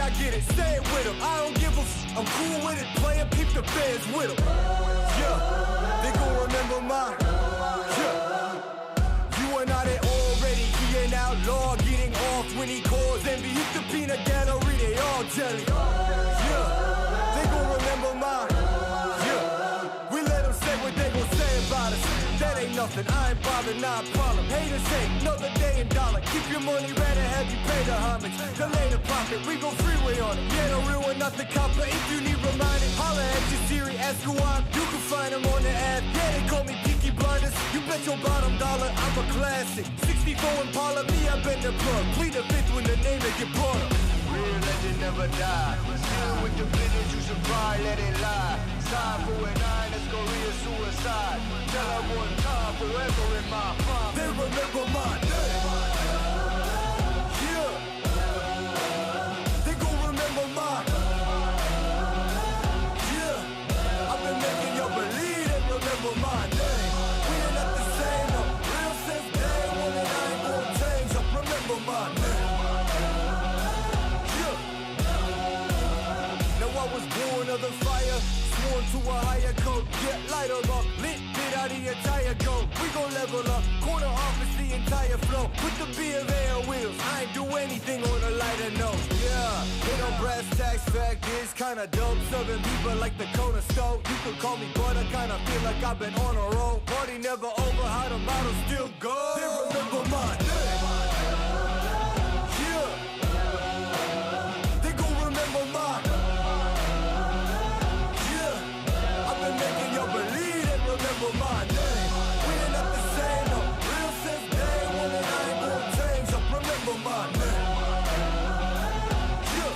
I get it, say it with them. I don't give a I'm cool with it, playin', peep the fans with them. Yeah, they gon' remember mine. Yeah, you and I, they already. He ain't outlaw, getting off when he calls envy. Hit the peanut gallery, they all jelly. Yeah, they gon' remember mine. Yeah, we let them say what they gon' say about us. That ain't nothing, I ain't bothered, not a problem. Haters hate, another day in dollar. Keep your money, rather have you pay the homage. Delay the profit, we go freeway on it. Yeah, the real one, not the copper. If you need reminding, holla at your Siri, ask who I'm. You can find them on the app. Yeah, they call me Peaky Blinders. You bet your bottom dollar, I'm a classic. 64 Impala, me, I bet the plug. Plead the fifth when the name it get brought up. Real legend never die. Still with the business, you should probably let it lie. Sign for a 9, let's go real suicide. Tell her one time, forever in my prime. They remember my name. Yeah, they gon' remember mine. Yeah, I've been making you believe they remember my name. We ain't not the same, no. Real since day one, and I ain't gon' change up. Remember my name. Yeah, now I was born of the fire. To a higher code, get lighter up, lit, bit out the entire goal. We gon' level up, corner office the entire flow. Put the B of A on wheels, I ain't do anything on a lighter note. Yeah, they know brass tax fact is kinda dope. Serving people like the corner stove. You can call me butter, kinda feel like I've been on a roll. Party never over, how the model still go. They remember my name. Yeah, they gon' remember mine. Making you believe it, remember my name. We ain't not the same, no. Real since day one, and I ain't gon' change up. Remember my name. Yeah.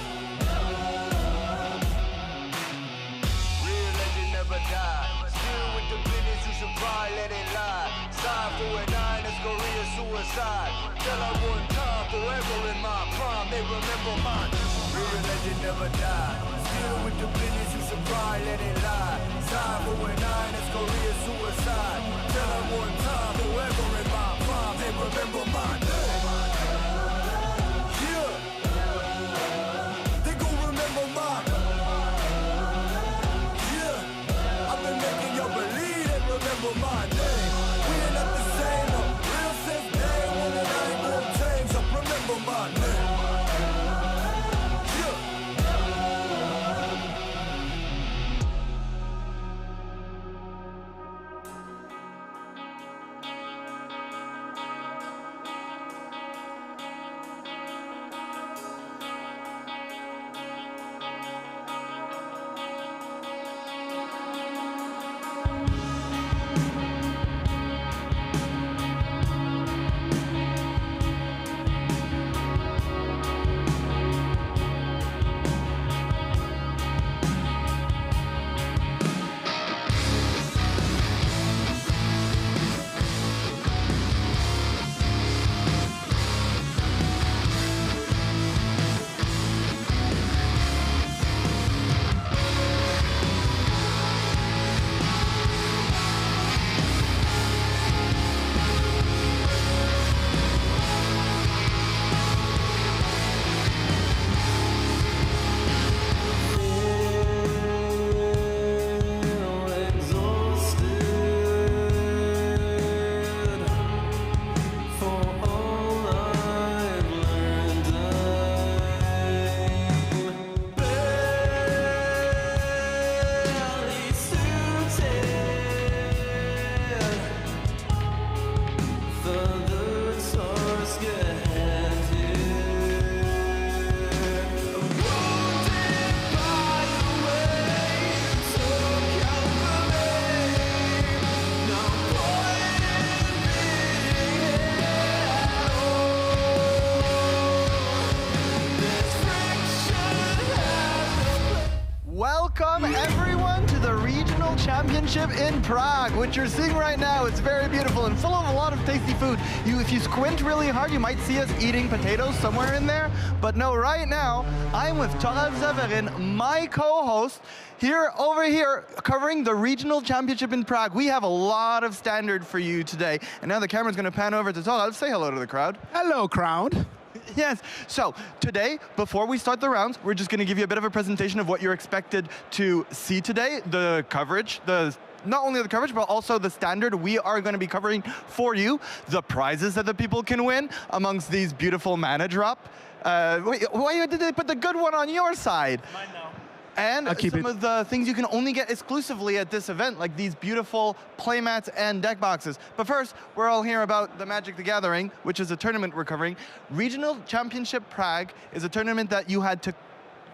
Real legend never die. Still with the business, you should probably let it lie. Sign for a 9, let's go real suicide. Tell her one time, forever in my prime. They remember my name. Real legend never die. Still with the business, you should probably let it lie. Sign for a 9, let's go real suicide. Tell her one time, forever in my prime. They remember my name. Yeah, they gon' remember mine. Yeah, I've been making you believe they remember my name. We ain't not the same, no. Real since day one, and I ain't gon' change up. Remember my name. Welcome everyone to the Regional Championship in Prague, which you're seeing right now. It's very beautiful and full of a lot of tasty food. If you squint really hard, you might see us eating potatoes somewhere in there. But no, right now, I'm with Toral Severin, my co-host, over here, covering the Regional Championship in Prague. We have a lot of standard for you today. And now the camera's gonna pan over to Toral. Say hello to the crowd. Hello, crowd. Yes. So today, before we start the rounds, we're just going to give you a bit of a presentation of what you're expected to see today. The coverage, not only the coverage, but also the standard. We are going to be covering for you the prizes that the people can win amongst these beautiful mana drop. Wait, why did they put the good one on your side? Mine now. And some of the things you can only get exclusively at this event, like these beautiful playmats and deck boxes. But first, we're all here about the Magic the Gathering, which is a tournament we're covering. Regional Championship Prague is a tournament that you had to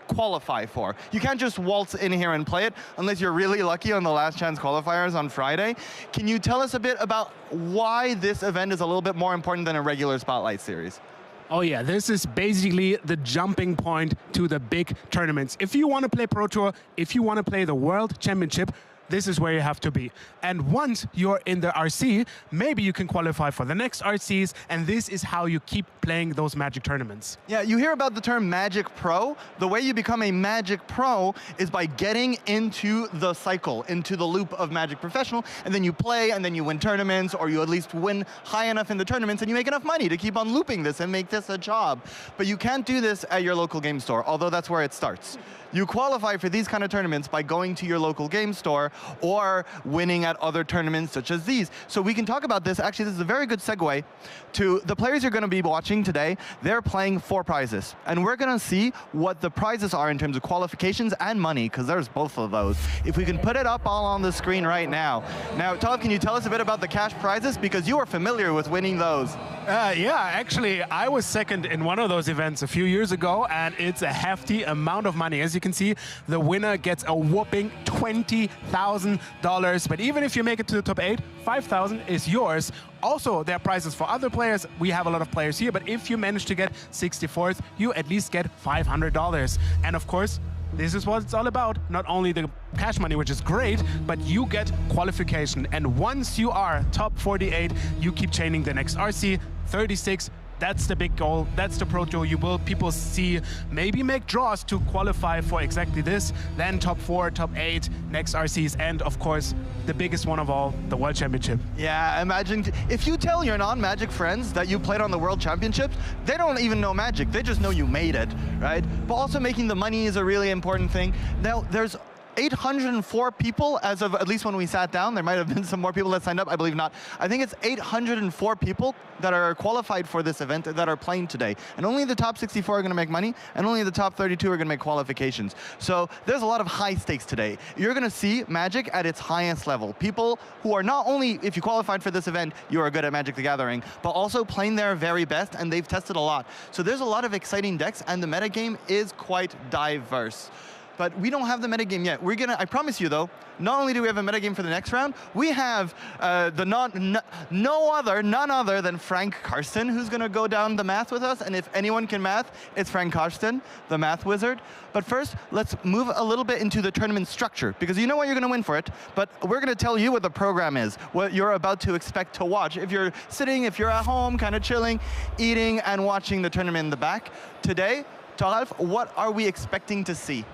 qualify for. You can't just waltz in here and play it unless you're really lucky on the last chance qualifiers on Friday. Can you tell us a bit about why this event is a little bit more important than a regular Spotlight series? Oh yeah, this is basically the jumping point to the big tournaments. If you want to play Pro Tour, if you want to play the World Championship, this is where you have to be. And once you're in the RC, maybe you can qualify for the next RCs, and this is how you keep playing those Magic tournaments. Yeah, you hear about the term Magic Pro. The way you become a Magic Pro is by getting into the cycle, into the loop of Magic Professional, and then you play, and then you win tournaments, or you at least win high enough in the tournaments, and you make enough money to keep on looping this and make this a job. But you can't do this at your local game store, although that's where it starts. You qualify for these kind of tournaments by going to your local game store or winning at other tournaments such as these. So we can talk about this. Actually, this is a very good segue to the players you're going to be watching today. They're playing for prizes. And we're going to see what the prizes are in terms of qualifications and money, because there's both of those. If we can put it up all on the screen right now. Now, Todd, can you tell us a bit about the cash prizes? Because you are familiar with winning those. Yeah, actually, I was second in one of those events a few years ago, and it's a hefty amount of money. As you can see, the winner gets a whopping $20,000. But even if you make it to the top 8, $5,000 is yours. Also, there are prizes for other players. We have a lot of players here, but if you manage to get 64th, you at least get $500. And of course, this is what it's all about. Not only the cash money, which is great, but you get qualification. And once you are top 48, you keep chaining the next RC, 36. That's the big goal. That's the Pro Tour. You will people see, maybe make draws to qualify for exactly this. Then top 4, top 8, next RCs, and of course, the biggest one of all, the World Championship. Yeah, imagine if you tell your non-Magic friends that you played on the World Championships, they don't even know Magic. They just know you made it, right? But also making the money is a really important thing. Now, there's 804 people as of, at least when we sat down. There might have been some more people that signed up, I believe not. I think it's 804 people that are qualified for this event that are playing today. And only the top 64 are going to make money, and only the top 32 are going to make qualifications. So there's a lot of high stakes today. You're going to see Magic at its highest level. People who are not only, if you qualified for this event, you are good at Magic the Gathering, but also playing their very best, and they've tested a lot. So there's a lot of exciting decks, and the metagame is quite diverse. But we don't have the metagame yet. We're gonna, I promise you though, not only do we have a metagame for the next round, we have none other than Frank Karsten, who's gonna go down the math with us. And if anyone can math, it's Frank Karsten, the math wizard. But first, let's move a little bit into the tournament structure, because you know what you're gonna win for it, but we're gonna tell you what the program is, what you're about to expect to watch. If you're sitting, if you're at home, kind of chilling, eating and watching the tournament in the back. Today, Taralf, what are we expecting to see?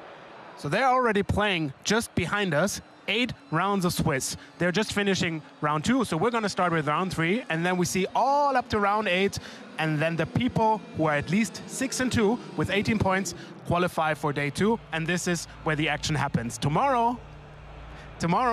So they're already playing just behind us, 8 rounds of Swiss. They're just finishing round 2, so we're going to start with round 3, and then we see all up to round 8, and then the people who are at least 6-2 with 18 points qualify for day 2, and this is where the action happens. Tomorrow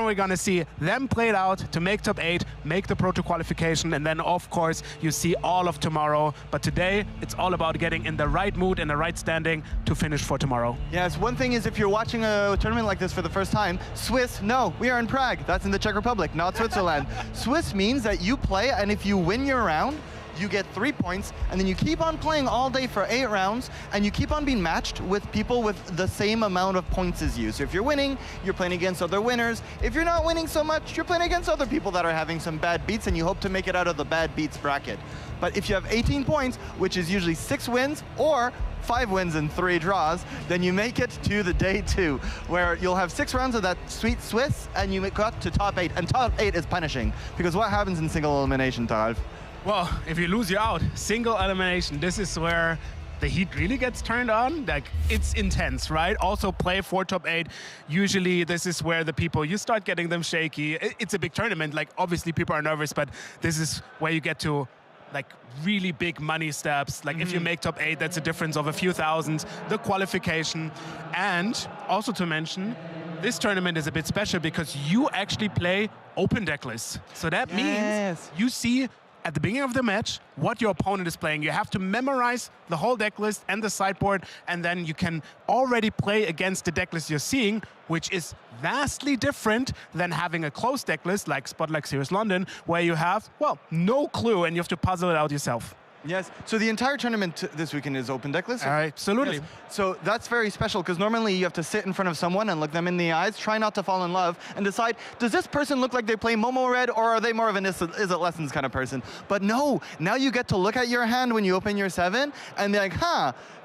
we're going to see them played out to make top 8, make the Pro Tour qualification, and then of course you see all of tomorrow. But today it's all about getting in the right mood and the right standing to finish for tomorrow. Yes, one thing is if you're watching a tournament like this for the first time, Swiss, no, we are in Prague. That's in the Czech Republic, not Switzerland. Swiss means that you play, and if you win your round, you get 3 points, and then you keep on playing all day for 8 rounds, and you keep on being matched with people with the same amount of points as you. So if you're winning, you're playing against other winners. If you're not winning so much, you're playing against other people that are having some bad beats, and you hope to make it out of the bad beats bracket. But if you have 18 points, which is usually 6 wins, or 5 wins and 3 draws, then you make it to the day 2, where you'll have 6 rounds of that sweet Swiss, and you got to top 8. And top 8 is punishing, because what happens in single elimination, Taralf? Well, if you lose, you're out. Single elimination. This is where the heat really gets turned on. Like, it's intense, right? Also play for top 8. Usually this is where the people, you start getting them shaky. It's a big tournament. Like, obviously people are nervous, but this is where you get to like really big money steps. Like if you make top 8, that's a difference of a few thousands. The qualification, and also to mention, this tournament is a bit special because you actually play open deck lists. So that means you see at the beginning of the match what your opponent is playing. You have to memorize the whole deck list and the sideboard, and then you can already play against the deck list you're seeing, which is vastly different than having a closed deck list like Spotlight Series London, where you have, well, no clue and you have to puzzle it out yourself. Yes, so the entire tournament this weekend is open deck list? Absolutely. Yes. So that's very special because normally you have to sit in front of someone and look them in the eyes, try not to fall in love, and decide, does this person look like they play Momo Red, or are they more of an Is It Lessons kind of person? But no, now you get to look at your hand when you open your 7 and be like,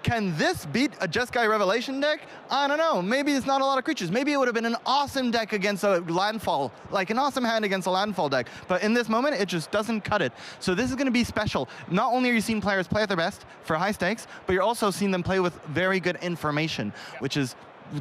can this beat a Jeskai Revelation deck? I don't know, maybe it's not a lot of creatures. Maybe it would have been an awesome deck against a landfall, like an awesome hand against a landfall deck. But in this moment, it just doesn't cut it. So this is gonna be special. Not only are you seeing players play at their best for high stakes, but you're also seeing them play with very good information, which is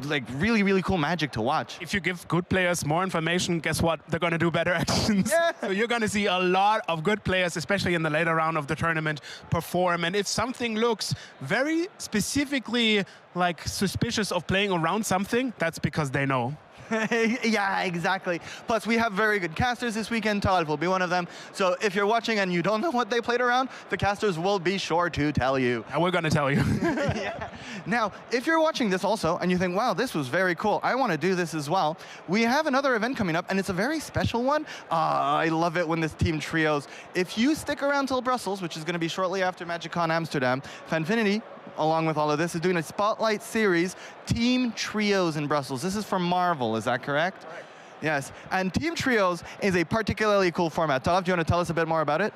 like really, really cool magic to watch. If you give good players more information, guess what? They're going to do better actions. So you're going to see a lot of good players, especially in the later round of the tournament, perform. And if something looks very specifically like suspicious of playing around something, that's because they know. Yeah, exactly. Plus, we have very good casters this weekend. Todd will be one of them. So if you're watching and you don't know what they played around, the casters will be sure to tell you. And we're going to tell you. Yeah. Now, if you're watching this also and you think, wow, this was very cool, I want to do this as well, we have another event coming up, and it's a very special one. I love it when this team trios. If you stick around till Brussels, which is going to be shortly after MagicCon Amsterdam, Fanfinity, along with all of this, is doing a Spotlight Series Team Trios in Brussels. This is from Marvel, is that correct? Right. Yes, and Team Trios is a particularly cool format. Talaf, do you want to tell us a bit more about it?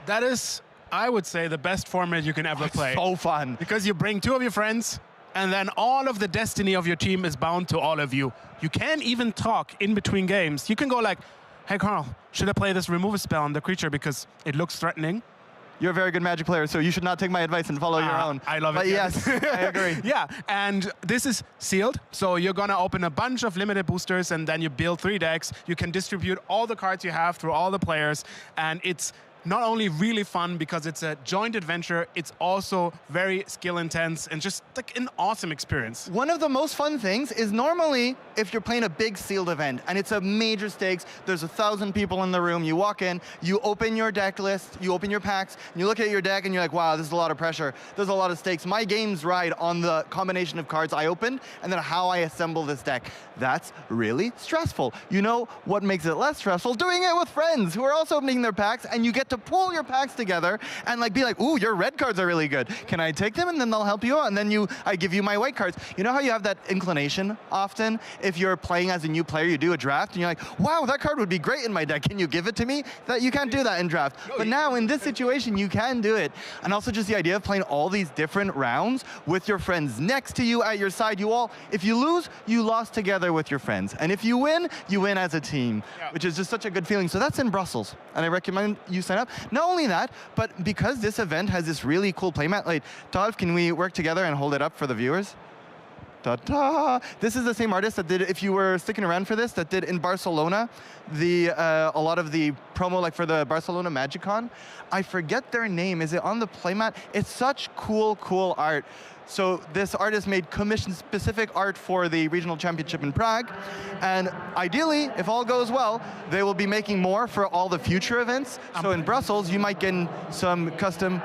That is, I would say, the best format you can ever play. So fun. Because you bring 2 of your friends, and then all of the destiny of your team is bound to all of you. You can't even talk in between games. You can go like, hey Carl, should I play this remove a spell on the creature because it looks threatening? You're a very good Magic player, so you should not take my advice and follow your own. I love it. But yes, I agree. Yeah, and this is sealed, so you're gonna open a bunch of limited boosters and then you build 3 decks. You can distribute all the cards you have through all the players, and it's not only really fun because it's a joint adventure, it's also very skill intense and just like an awesome experience. One of the most fun things is normally if you're playing a big sealed event and it's a major stakes, there's 1,000 people in the room, you walk in, you open your deck list, you open your packs, and you look at your deck and you're like, wow, this is a lot of pressure, there's a lot of stakes. My games ride on the combination of cards I opened and then how I assemble this deck. That's really stressful. You know what makes it less stressful? Doing it with friends who are also opening their packs, and you get to pull your packs together and like be like, ooh, your red cards are really good. Can I take them? And then they'll help you out. And then I give you my white cards. You know how you have that inclination often? If you're playing as a new player, you do a draft and you're like, wow, that card would be great in my deck. Can you give it to me? That you can't do that in draft. But now in this situation, you can do it. And also just the idea of playing all these different rounds with your friends next to you, at your side. You all, if you lose, you lost together with your friends. And if you win as a team, which is just such a good feeling. So that's in Brussels. And I recommend you sign up. Not only that, but because this event has this really cool playmat, like, Todd, can we work together and hold it up for the viewers? Ta-da! This is the same artist that did, if you were sticking around for this, that did in Barcelona, a lot of the promo like for the Barcelona MagicCon. I forget their name. Is it on the playmat? It's such cool, cool art. So this artist made commission-specific art for the regional championship in Prague. And ideally, if all goes well, they will be making more for all the future events. So in Brussels, you might get some custom.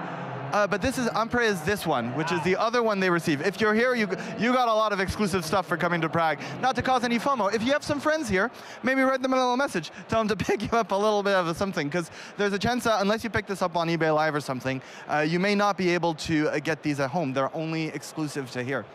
But this is Ampre is this one, which is the other one they receive. If you're here, you got a lot of exclusive stuff for coming to Prague. Not to cause any FOMO. If you have some friends here, maybe write them a little message. Tell them to pick you up a little bit of something, because there's a chance that unless you pick this up on eBay Live or something, you may not be able to get these at home. They're only exclusive to here,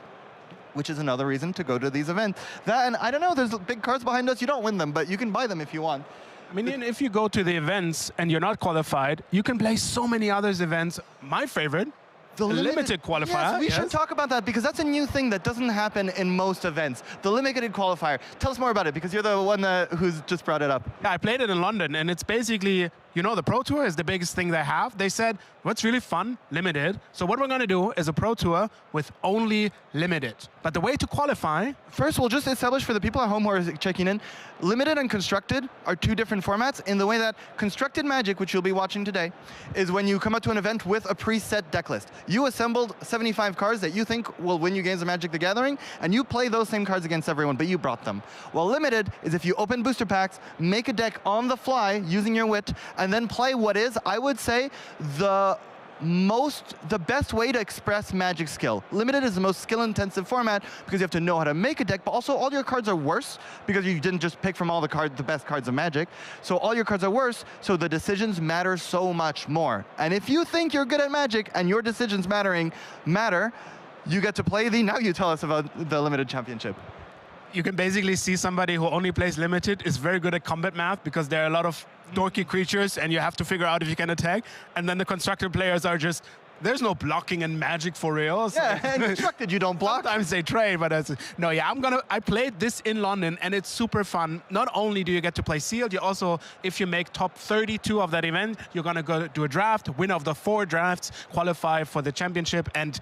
which is another reason to go to these events. That, and I don't know, there's big cards behind us. You don't win them, but you can buy them if you want. I mean, if you go to the events and you're not qualified, you can play so many other events. My favorite, the limited qualifier. Yes, we should talk about that, because that's a new thing that doesn't happen in most events. The limited qualifier. Tell us more about it, because you're the one who's just brought it up. Yeah, I played it in London, and it's basically you know, the Pro Tour is the biggest thing they have. They said, what's really fun? Limited. So what we're going to do is a Pro Tour with only limited. But the way to qualify... First, we'll just establish for the people at home who are checking in, limited and constructed are two different formats in the way that constructed Magic, which you'll be watching today, is when you come out to an event with a preset deck list. You assembled 75 cards that you think will win you games of Magic the Gathering, and you play those same cards against everyone, but you brought them. While limited is if you open booster packs, make a deck on the fly using your wit, and then play what is, I would say, the best way to express Magic skill. Limited is the most skill-intensive format because you have to know how to make a deck, but also all your cards are worse because you didn't just pick from all the best cards of Magic. So all your cards are worse, so the decisions matter so much more. And if you think you're good at Magic and your decisions matter, you get to play now you tell us about the Limited Championship. You can basically see somebody who only plays limited is very good at combat math because there are a lot of dorky creatures and you have to figure out if you can attack. And then the constructed players are just, there's no blocking in Magic for real. So yeah, and constructed you don't block. Sometimes they trade, but no, yeah, I played this in London and it's super fun. Not only do you get to play sealed, you also, if you make top 32 of that event, you're gonna go do a draft, win of the 4 drafts, qualify for the championship, and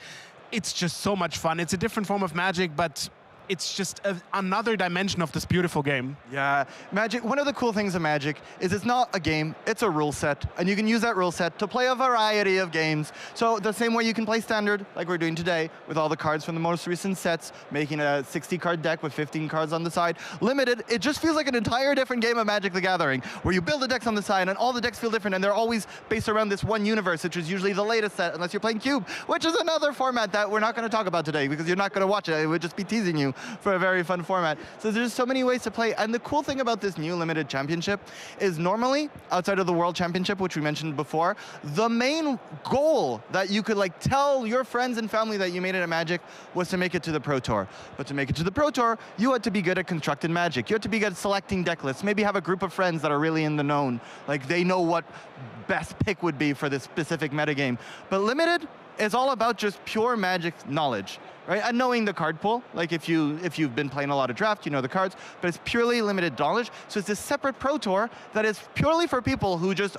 it's just so much fun. It's a different form of Magic, but it's just another dimension of this beautiful game. Yeah, Magic, one of the cool things of Magic is it's not a game, it's a rule set. And you can use that rule set to play a variety of games. So the same way you can play Standard, like we're doing today, with all the cards from the most recent sets, making a 60-card deck with 15 cards on the side. Limited, it just feels like an entire different game of Magic the Gathering, where you build the decks on the side, and all the decks feel different, and they're always based around this one universe, which is usually the latest set, unless you're playing Cube, which is another format that we're not going to talk about today, because you're not going to watch it. It would just be teasing you for a very fun format. So there's so many ways to play. And the cool thing about this new Limited Championship is normally, outside of the World Championship, which we mentioned before, the main goal that you could tell your friends and family that you made it at Magic was to make it to the Pro Tour. But to make it to the Pro Tour, you had to be good at constructed Magic. You had to be good at selecting deck lists. Maybe have a group of friends that are really in the known. They know what best pick would be for this specific metagame. But Limited is all about just pure Magic knowledge, right? And knowing the card pool, if you've been playing a lot of draft, you know the cards, but it's purely limited knowledge. So it's this separate Pro Tour that is purely for people who just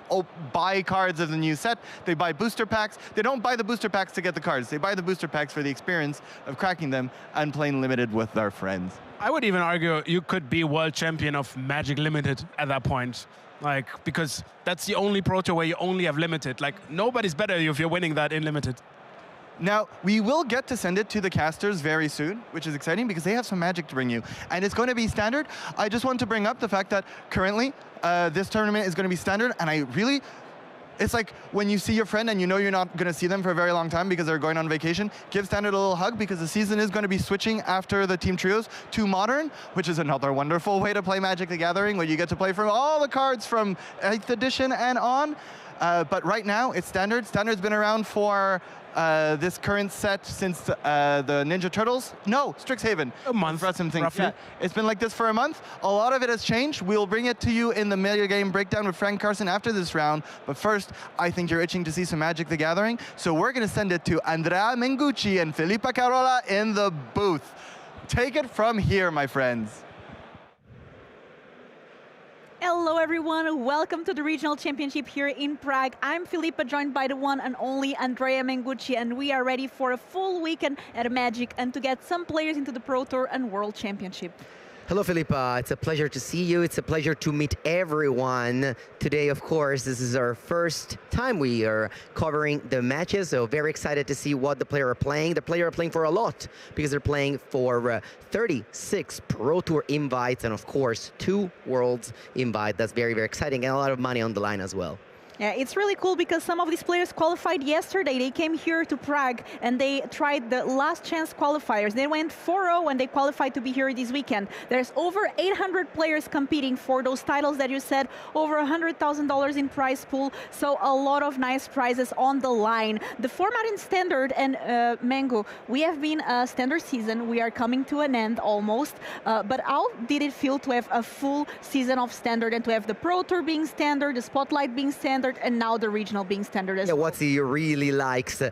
buy cards of the new set. They buy booster packs. They don't buy the booster packs to get the cards. They buy the booster packs for the experience of cracking them and playing Limited with their friends. I would even argue you could be world champion of Magic Limited at that point. Because that's the only Pro Tour where you only have limited. Nobody's better if you're winning that in limited. Now, we will get to send it to the casters very soon, which is exciting because they have some Magic to bring you. And it's going to be Standard. I just want to bring up the fact that currently this tournament is going to be Standard, and it's like when you see your friend and you know you're not going to see them for a very long time because they're going on vacation, give Standard a little hug because the season is going to be switching after the Team Trios to Modern, which is another wonderful way to play Magic the Gathering, where you get to play from all the cards from 8th edition and on. But right now, it's Standard. Standard's been around for this current set since the Ninja Turtles. No, Strixhaven. A month, roughly. Yeah. It's been like this for a month. A lot of it has changed. We'll bring it to you in the Mega Game Breakdown with Frank Carson after this round. But first, I think you're itching to see some Magic the Gathering. So we're going to send it to Andrea Mengucci and Filippa Carola in the booth. Take it from here, my friends. Hello everyone, welcome to the Regional Championship here in Prague. I'm Filippa, joined by the one and only Andrea Mengucci, and we are ready for a full weekend at Magic and to get some players into the Pro Tour and World Championship. Hello, Filippa. It's a pleasure to see you. It's a pleasure to meet everyone. Today, of course, this is our first time we are covering the matches, so very excited to see what the players are playing. The players are playing for a lot because they're playing for 36 Pro Tour invites and, of course, 2 Worlds invites. That's very, very exciting, and a lot of money on the line as well. Yeah, it's really cool because some of these players qualified yesterday. They came here to Prague and they tried the last chance qualifiers. They went 4-0 and they qualified to be here this weekend. There's over 800 players competing for those titles that you said, over $100,000 in prize pool. So a lot of nice prizes on the line. The format in Standard, and Mengu, we have been a Standard season. We are coming to an end almost. But how did it feel to have a full season of Standard and to have the Pro Tour being Standard, the Spotlight being Standard, standard and now the regional being standard as Yeah, well. what he really likes to,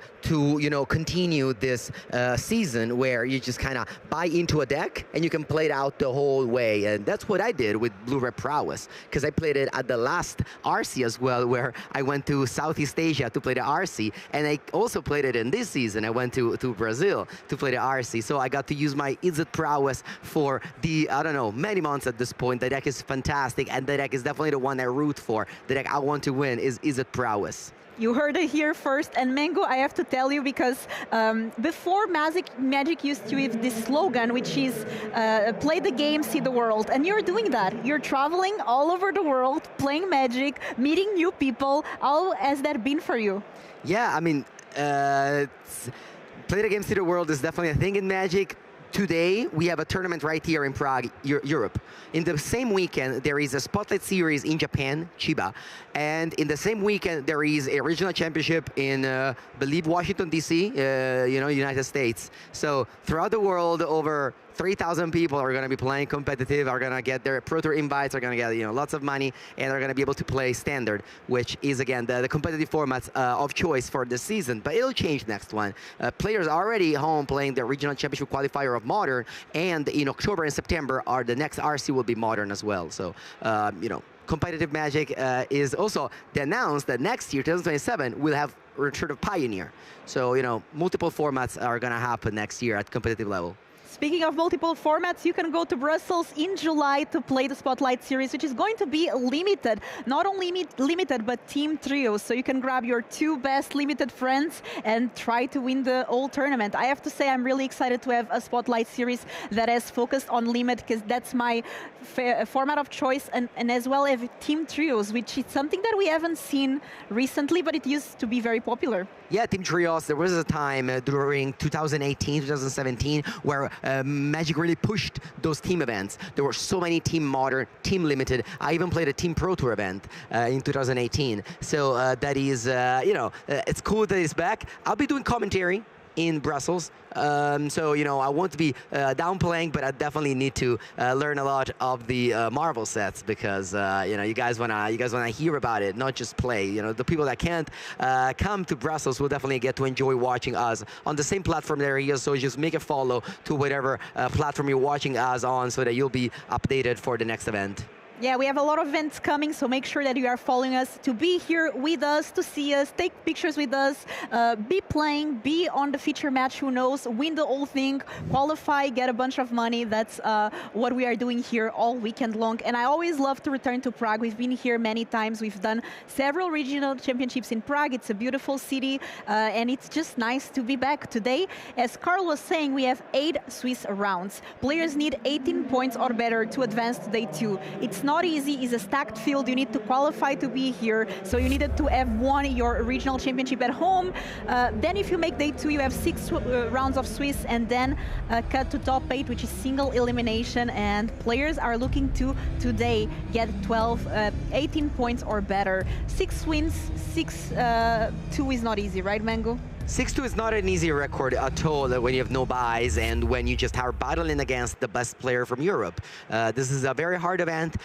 continue this season where you just kind of buy into a deck and you can play it out the whole way. And that's what I did with Blue Red Prowess, because I played it at the last RC as well, where I went to Southeast Asia to play the RC, and I also played it in this season. I went to Brazil to play the RC, so I got to use my Izzet Prowess for the, I don't know, many months at this point. The deck is fantastic, and the deck is definitely the one I root for. The deck I want to win is Izzet Prowess. You heard it here first, and Mango, I have to tell you, because before Magic used to have this slogan, which is play the game, see the world, and you're doing that. You're traveling all over the world, playing Magic, meeting new people. How has that been for you? Yeah, I mean, play the game, see the world is definitely a thing in Magic. Today, we have a tournament right here in Prague, Europe. In the same weekend, there is a Spotlight Series in Japan, Chiba. And in the same weekend, there is a regional championship in, believe, Washington, D.C., United States. So throughout the world, over 3,000 people are going to be playing competitive, are going to get their Pro Tour invites, are going to get lots of money, and are going to be able to play standard, which is, again, the competitive formats of choice for this season. But it'll change next one. Players are already home playing the regional championship qualifier of Modern, and in October and September, the next RC will be Modern as well. So, competitive Magic is also announced that next year, 2027, we'll have return of Pioneer. So, multiple formats are going to happen next year at competitive level. Speaking of multiple formats, you can go to Brussels in July to play the Spotlight Series, which is going to be limited. Not only limited, but team trios. So you can grab your two best limited friends and try to win the whole tournament. I have to say I'm really excited to have a Spotlight Series that is focused on limit, because that's my format of choice, and as well as team trios, which is something that we haven't seen recently, but it used to be very popular. Yeah, team trios. There was a time during 2018, 2017, where Magic really pushed those team events. There were so many team modern, team limited. I even played a team Pro Tour event in 2018. So that is, it's cool that it's back. I'll be doing commentary in Brussels. So, I won't be downplaying, but I definitely need to learn a lot of the Marvel sets, because, you guys wanna hear about it, not just play. The people that can't come to Brussels will definitely get to enjoy watching us on the same platform there he is. So just make a follow to whatever platform you're watching us on, so that you'll be updated for the next event. Yeah, we have a lot of events coming, so make sure that you are following us to be here with us, to see us, take pictures with us, be playing, be on the feature match, who knows, win the whole thing, qualify, get a bunch of money. That's what we are doing here all weekend long. And I always love to return to Prague. We've been here many times. We've done several regional championships in Prague. It's a beautiful city, and it's just nice to be back today. As Carl was saying, we have 8 Swiss rounds. Players need 18 points or better to advance to day 2. It's not easy. It's a stacked field. You need to qualify to be here. So you needed to have won your regional championship at home. Then if you make day 2, you have 6 rounds of Swiss, and then cut to top 8, which is single elimination. And players are looking to today get 18 points or better. 6 wins, 6-2 is not easy, right, Mango? 6-2 is not an easy record at all when you have no buys and when you just are battling against the best player from Europe. This is a very hard event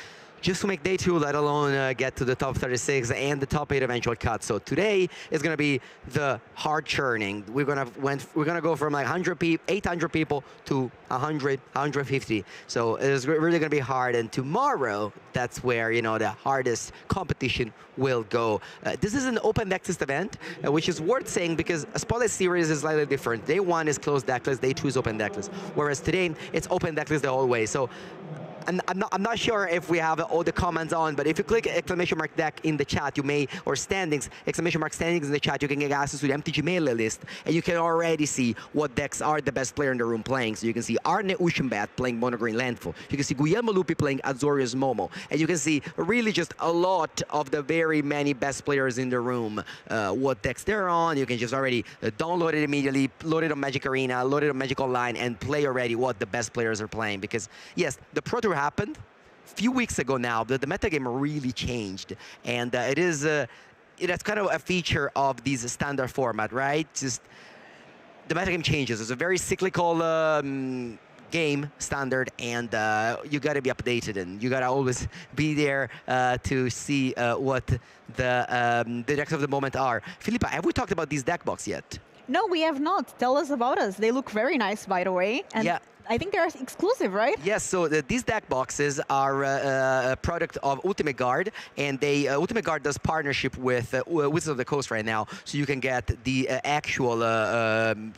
just to make day 2, let alone get to the top 36 and the top 8 eventual cut. So today is going to be the hard churning. We're gonna go from like 800 people to 100, 150. So it's really going to be hard. And tomorrow, that's where the hardest competition will go. This is an open decklist event, which is worth saying, because a Spotlight Series is slightly different. Day 1 is closed decklist, day 2 is open decklist. Whereas today, it's open decklist the whole way. So I'm not sure if we have all the comments on, but if you click !deck in the chat, you may, or standings, !standings in the chat, you can get access to the MTG mail list, and you can already see what decks are the best player in the room playing. So you can see Arne Uschenbat playing Mono Green Landfall. You can see Guillermo Lupi playing Azorius Momo. And you can see really just a lot of the very many best players in the room, what decks they're on. You can just already download it immediately, load it on Magic Arena, load it on Magic Online, and play already what the best players are playing. Because, yes, the Pro Tour happened a few weeks ago now, but the metagame really changed, and it's kind of a feature of these standard format, right? Just the metagame changes. It's a very cyclical game standard, and you got to be updated, and you got to always be there to see what the decks of the moment are. Philippa, have we talked about these deck box yet? No, we have not. Tell us about us. They look very nice, by the way. And yeah. I think they're exclusive, right? Yes, so these deck boxes are a product of Ultimate Guard, and Ultimate Guard does partnership with Wizards of the Coast right now, so you can get the actual,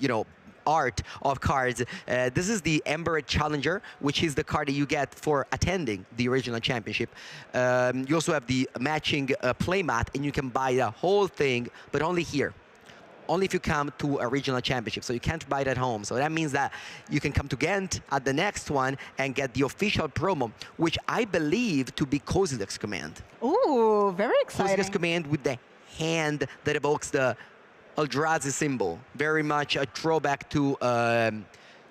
you know, art of cards. This is the Embered Challenger, which is the card that you get for attending the original championship. You also have the matching playmat, and you can buy the whole thing, but only here. Only if you come to a regional championship, so you can't buy it at home. So that means that you can come to Ghent at the next one and get the official promo, which I believe to be Kozilek's command. Ooh, very exciting. Kozilek's command with the hand that evokes the Eldrazi symbol. Very much a throwback to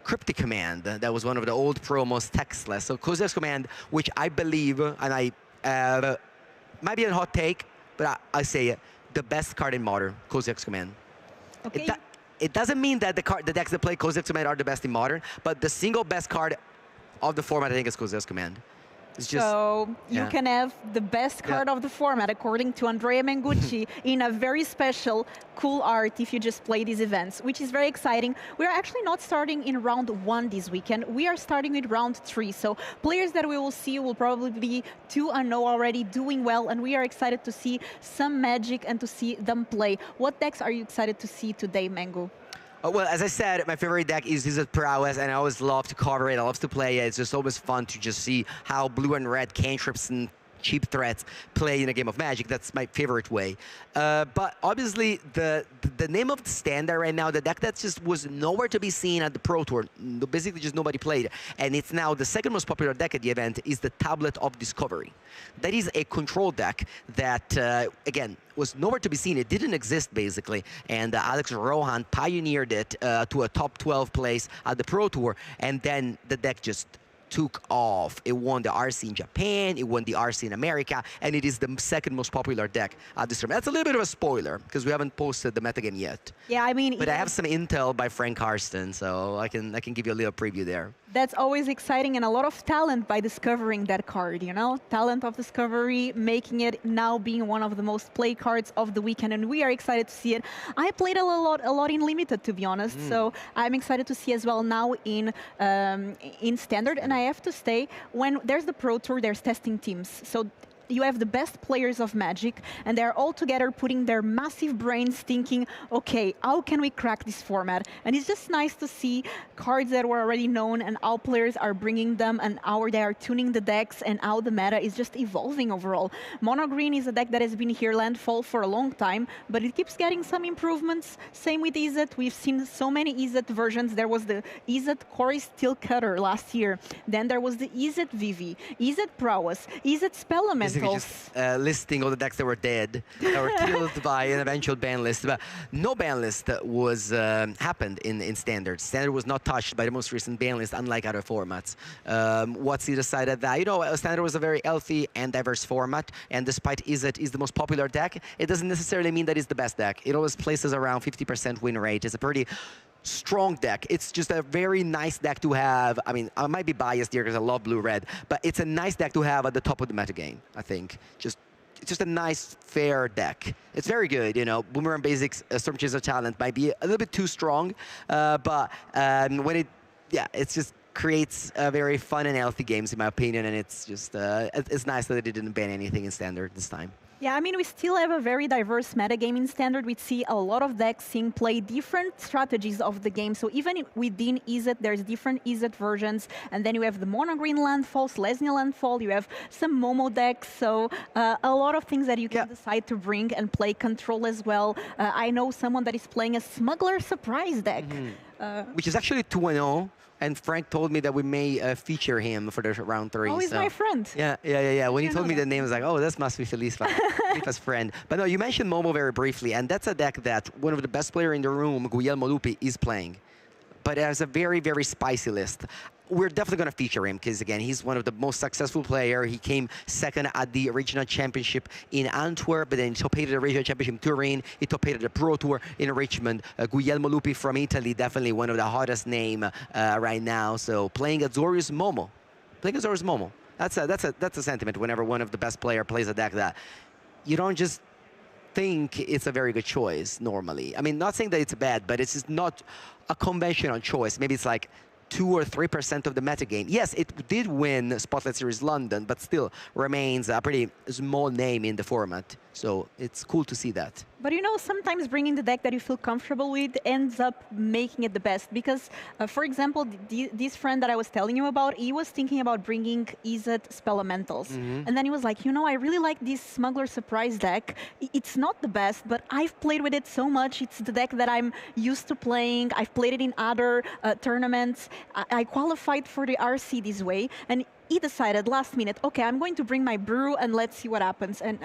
Cryptic Command. That was one of the old promos, textless. So Kozilek's command, which I believe, and I might be a hot take, but I say it, the best card in Modern, Kozilek's command. Okay. It doesn't mean that the decks that play Kozilek's Command are the best in Modern, but the single best card of the format, I think, is Kozilek's Command. It's just, so you yeah. can have the best card of the format, according to Andrea Mengucci, in a very special, cool art if you just play these events, which is very exciting. We are actually not starting in round 1 this weekend. We are starting with round 3. So players that we will see will probably be 2-0 already, doing well, and we are excited to see some Magic and to see them play. What decks are you excited to see today, Mengu? Well, as I said, my favorite deck is Izzet Prowess, and I always love to cover it. I love to play it. It's just always fun to just see how blue and red cantrips and cheap threats play in a game of Magic. That's my favorite way. But obviously, the name of the standard right now, the deck that just was nowhere to be seen at the Pro Tour, basically just nobody played, and it's now the second most popular deck at the event, is the Tablet of Discovery. That is a control deck that, again, was nowhere to be seen. It didn't exist, basically, and Alex Rohan pioneered it to a top 12 place at the Pro Tour, and then the deck just took off. It won the RC in Japan, it won the RC in America, and it is the second most popular deck at this tournament. That's a little bit of a spoiler, because we haven't posted the metagame yet. Yeah, I mean... But I have some intel by Frank Karsten, so I can give you a little preview there. That's always exciting, and a lot of talent by discovering that card, you know? Talent of discovery, making it now being one of the most played cards of the weekend, and we are excited to see it. I played a lot in Limited, to be honest, so I'm excited to see as well now in Standard, and I have to say, when there's the Pro Tour, there's testing teams. So you have the best players of Magic, and they're all together putting their massive brains thinking, okay, how can we crack this format? And it's just nice to see cards that were already known and how players are bringing them and how they are tuning the decks and how the meta is just evolving overall. Mono Green is a deck that has been here landfall for a long time, but it keeps getting some improvements. Same with Izzet. We've seen so many Izzet versions. There was the Izzet Core Steel Cutter last year. Then there was the Izzet Vivi, Izzet Prowess, Izzet Spelemental. Just listing all the decks that were dead, that were killed by an eventual ban list. But no ban list was happened in Standard. Standard was not touched by the most recent ban list, unlike other formats. What's he decided that, you know, Standard was a very healthy and diverse format, and despite Izzet is the most popular deck, it doesn't necessarily mean that it's the best deck. It always places around 50% win rate. It's a pretty strong deck. It's just a very nice deck to have. I mean, I might be biased here because I love blue-red, but it's a nice deck to have at the top of the metagame, I think. It's just a nice, fair deck. It's very good, you know. Boomerang Basics, Storm Chaser Talent might be a little bit too strong, but when it just creates very fun and healthy games, in my opinion, and it's just, it's nice that they didn't ban anything in Standard this time. Yeah, I mean, we still have a very diverse metagame in Standard. We see a lot of decks seeing play different strategies of the game. So even within Izzet, there's different Izzet versions. And then you have the Mono Green Landfall, Selesnya Landfall. You have some Momo decks. So a lot of things that you can decide to bring and play control as well. I know someone that is playing a Smuggler Surprise deck. Which is actually 2-0. And Frank told me that we may feature him for the round 3. Oh, he's my friend. Yeah. When he told me the name, I was like, oh, this must be Felipa's friend. But no, you mentioned Momo very briefly, and that's a deck that one of the best players in the room, Guglielmo Lupi, is playing. but as a very, very spicy list. We're definitely going to feature him because, again, he's one of the most successful player. He came second at the regional championship in Antwerp, but then he top-8 the regional championship in Turin. He top-8 the Pro Tour in Richmond. Guglielmo Lupi from Italy, definitely one of the hottest name right now. So playing Azorius Momo. That's a sentiment whenever one of the best player plays a deck that you don't just think it's a very good choice normally. I mean, not saying that it's bad, but it's just not a conventional choice. Maybe it's like 2 or 3% of the metagame. Yes, it did win Spotlight Series London, but still remains a pretty small name in the format. So it's cool to see that. But you know, sometimes bringing the deck that you feel comfortable with ends up making it the best. Because, for example, this friend that I was telling you about, he was thinking about bringing Izzet Spelementals. And then he was like, you know, I really like this Smuggler Surprise deck. It's not the best, but I've played with it so much. It's the deck that I'm used to playing. I've played it in other tournaments. I qualified for the RC this way. And he decided last minute, okay, I'm going to bring my brew and let's see what happens. And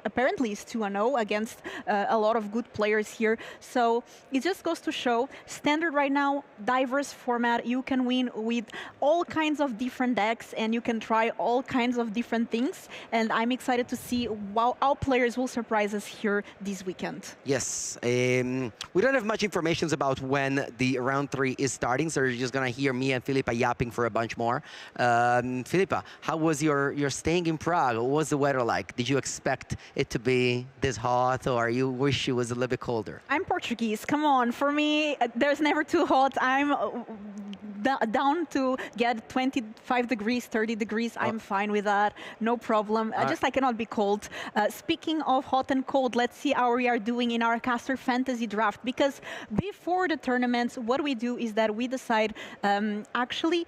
apparently it's 2-0 against a lot of good players here. So it just goes to show, standard right now, diverse format. You can win with all kinds of different decks and you can try all kinds of different things. And I'm excited to see how players will surprise us here this weekend. Yes, we don't have much information about when the round 3 is starting, so you're just going to hear me and Filipa yapping for a bunch more. Filipa, how was your staying in Prague? What was the weather like? Did you expect it to be this hot, or you wish it was a little bit colder? I'm Portuguese. Come on. For me, there's never too hot. I'm down to get 25 degrees, 30 degrees. I'm fine with that. No problem. Just I cannot be cold. Speaking of hot and cold, let's see how we are doing in our caster fantasy draft. Because before the tournaments, what we do is that we decide actually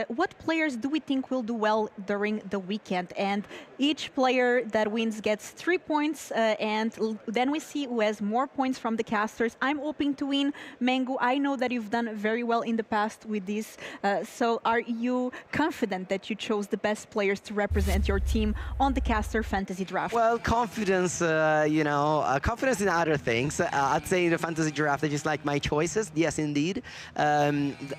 what players do we think will do well during the weekend. And each player that wins gets 3 points. And then we see who has more points from the casters. I'm hoping to win. Mengu, I know that you've done very well in the past with this. So are you confident that you chose the best players to represent your team on the caster fantasy draft? Well, confidence, you know, confidence in other things. I'd say in the fantasy draft, I just like my choices. Yes, indeed.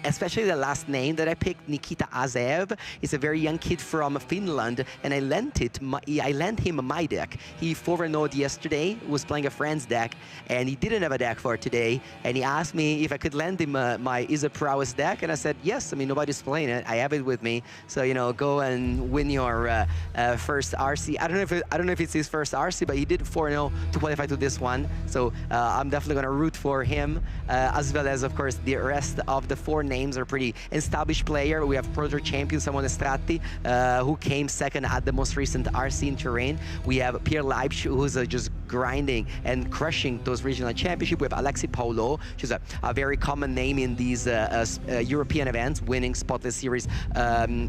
Especially the last name that I picked, Nikita Azev. He's a very young kid from Finland, and I lent him my deck. He 4-0'd yesterday, was playing a friend's deck, and he didn't have a deck for today. And he asked me if I could lend him my Izzet Prowess deck, and I said yes. I mean, nobody's playing it. I have it with me, so you know, go and win your first RC. I don't know if it's his first RC, but he did 4-0 to qualify to this one. So I'm definitely gonna root for him, as well as, of course, the rest of the 4 names are pretty established player. We have Pro Tour champion Simone Stratti, who came second at the most recent RC in Turin. We have Pierre Leibsch, who's just grinding and crushing those regional championships. We have Alexi Paulo, which is a very common name in these European events, winning Spotlight Series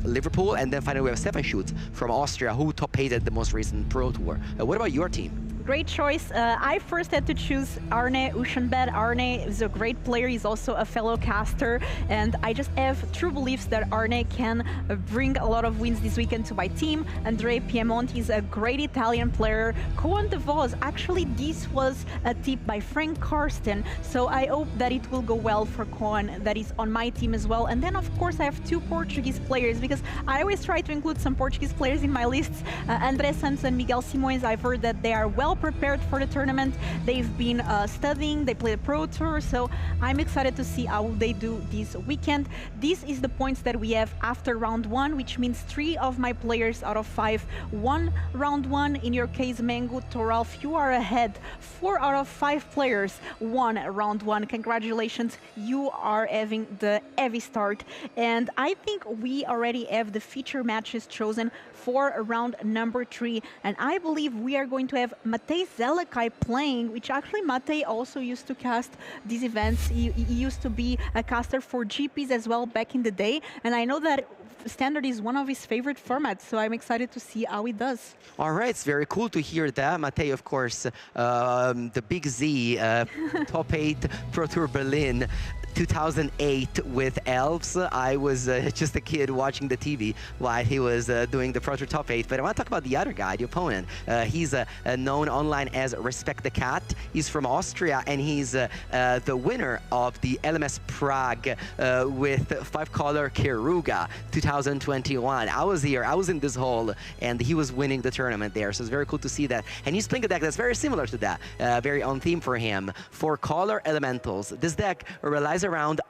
Liverpool. And then finally we have Stefan Schutz from Austria, who top-8 the most recent Pro Tour. What about your team? Great choice. I first had to choose Arne Ushenbed. Arne is a great player. He's also a fellow caster. And I just have true beliefs that Arne can bring a lot of wins this weekend to my team. Andrea Piemonte is a great Italian player. Cohen de Vos, actually this was a tip by Frank Karsten. So I hope that it will go well for Cohen, that is on my team as well. And then of course I have 2 Portuguese players, because I always try to include some Portuguese players in my lists. André Santos and Miguel Simões, I've heard that they are well prepared for the tournament. They've been studying, they play the Pro Tour, so I'm excited to see how they do this weekend. This is the points that we have after round 1, which means 3 of my players out of 5 won round 1. In your case, Mengu, Toralf, you are ahead. 4 out of 5 players won round 1. Congratulations, you are having the heavy start. And I think we already have the feature matches chosen for round number 3. And I believe we are going to have Matej Zelekai playing, which actually Matej also used to cast these events. He used to be a caster for GPs as well back in the day. And I know that Standard is one of his favorite formats, so I'm excited to see how he does. All right, it's very cool to hear that. Matej, of course, the Big Z, top 8 Pro Tour Berlin. 2008 with Elves. I was just a kid watching the TV while he was doing the Pro Tour Top 8. But I want to talk about the other guy, the opponent. He's known online as Respect the Cat. He's from Austria, and he's the winner of the LMS Prague with 5-color Keruga 2021. I was here, I was in this hall, and he was winning the tournament there. So it's very cool to see that. And he's playing a deck that's very similar to that, very on theme for him. 4-color Elementals. This deck relies around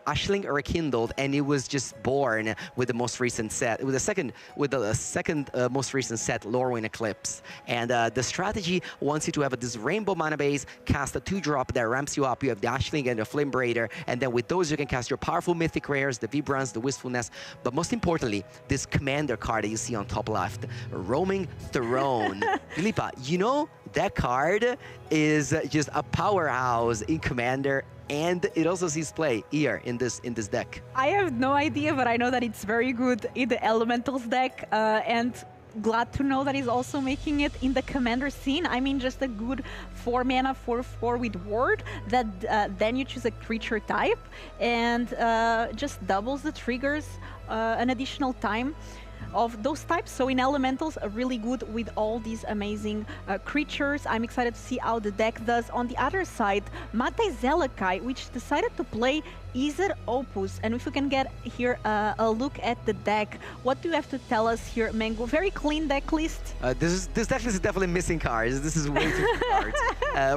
Ashling Rekindled, and it was just born with the most recent set, with the second most recent set, Lorwyn Eclipse. And the strategy wants you to have this rainbow mana base, cast a 2-drop that ramps you up. You have the Ashling and the Flame Braider, and then with those you can cast your powerful mythic rares, the Vibrance, the Wistfulness, but most importantly, this commander card that you see on top left, Roaming Throne. Filipa, you know that card is just a powerhouse in Commander, and it also sees play here in this deck. I have no idea, but I know that it's very good in the Elementals deck, and glad to know that he's also making it in the Commander scene. I mean, just a good 4-mana 4/4 with Ward that then you choose a creature type and just doubles the triggers an additional time of those types. So in Elementals, really good with all these amazing creatures. I'm excited to see how the deck does. On the other side, Matej Zelekai, which decided to play Izzet Opus. And if we can get here a look at the deck, what do you have to tell us here, Mango? Very clean deck list. This deck list is definitely missing cards. This is way too few cards.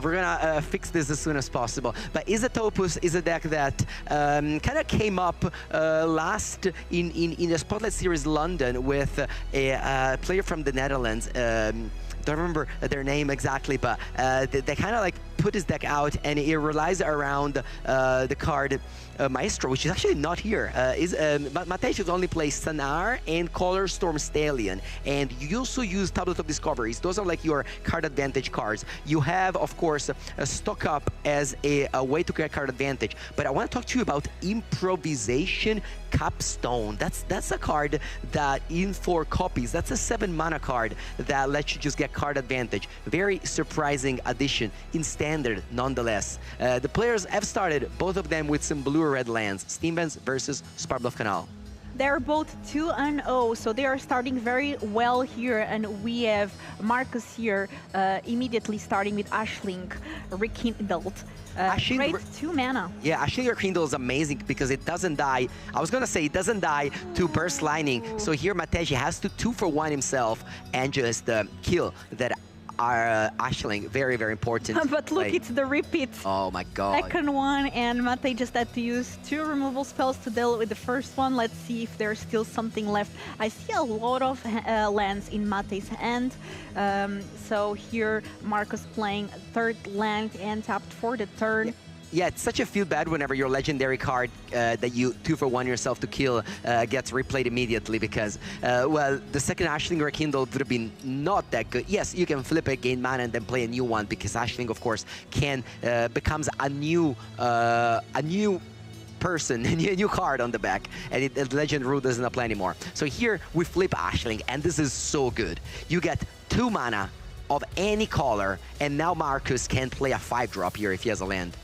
We're gonna fix this as soon as possible. But Izzet Opus is a deck that kind of came up last in the Spotlight Series London with a player from the Netherlands. Don't remember their name exactly, but they kind of like put this deck out, and it relies around the card Maestro, which is actually not here. Matej should only play Sanar and Color Storm Stallion, and you also use Tablet of Discoveries. Those are like your card advantage cards. You have, of course, a Stock Up as a way to get card advantage, but I want to talk to you about Improvisation Capstone. That's a card that in 4 copies, that's a 7-mana card that lets you just get card advantage. Very surprising addition in Standard, nonetheless. The players have started, both of them with some blue-red lands, Steamvents versus Sparbluff Canal. They're both 2-0, so they are starting very well here, and we have Marcus here immediately starting with Ashling Rekindled. Great 2-mana. Yeah, Ashling Rekindled is amazing because it doesn't die. I was gonna say it doesn't die to Burst Lightning, so here Matej has to 2-for-1 himself and just kill that Ashling. Very, very important. But look, it's the repeat. Oh my god. Second one, and Matej just had to use 2 removal spells to deal with the first one. Let's see if there's still something left. I see a lot of lands in Matej's hand. So here, Marcus playing 3rd land and tapped for the turn. Yeah, it's such a feel bad whenever your legendary card that you 2-for-1 yourself to kill gets replayed immediately because, well, the second Ashling Rekindled would have been not that good. Yes, you can flip it, gain mana, and then play a new one because Ashling, of course, can becomes a new person, a new card on the back, and the legend rule doesn't apply anymore. So here we flip Ashling, and this is so good. You get 2 mana of any color, and now Marcus can play a 5-drop here if he has a land.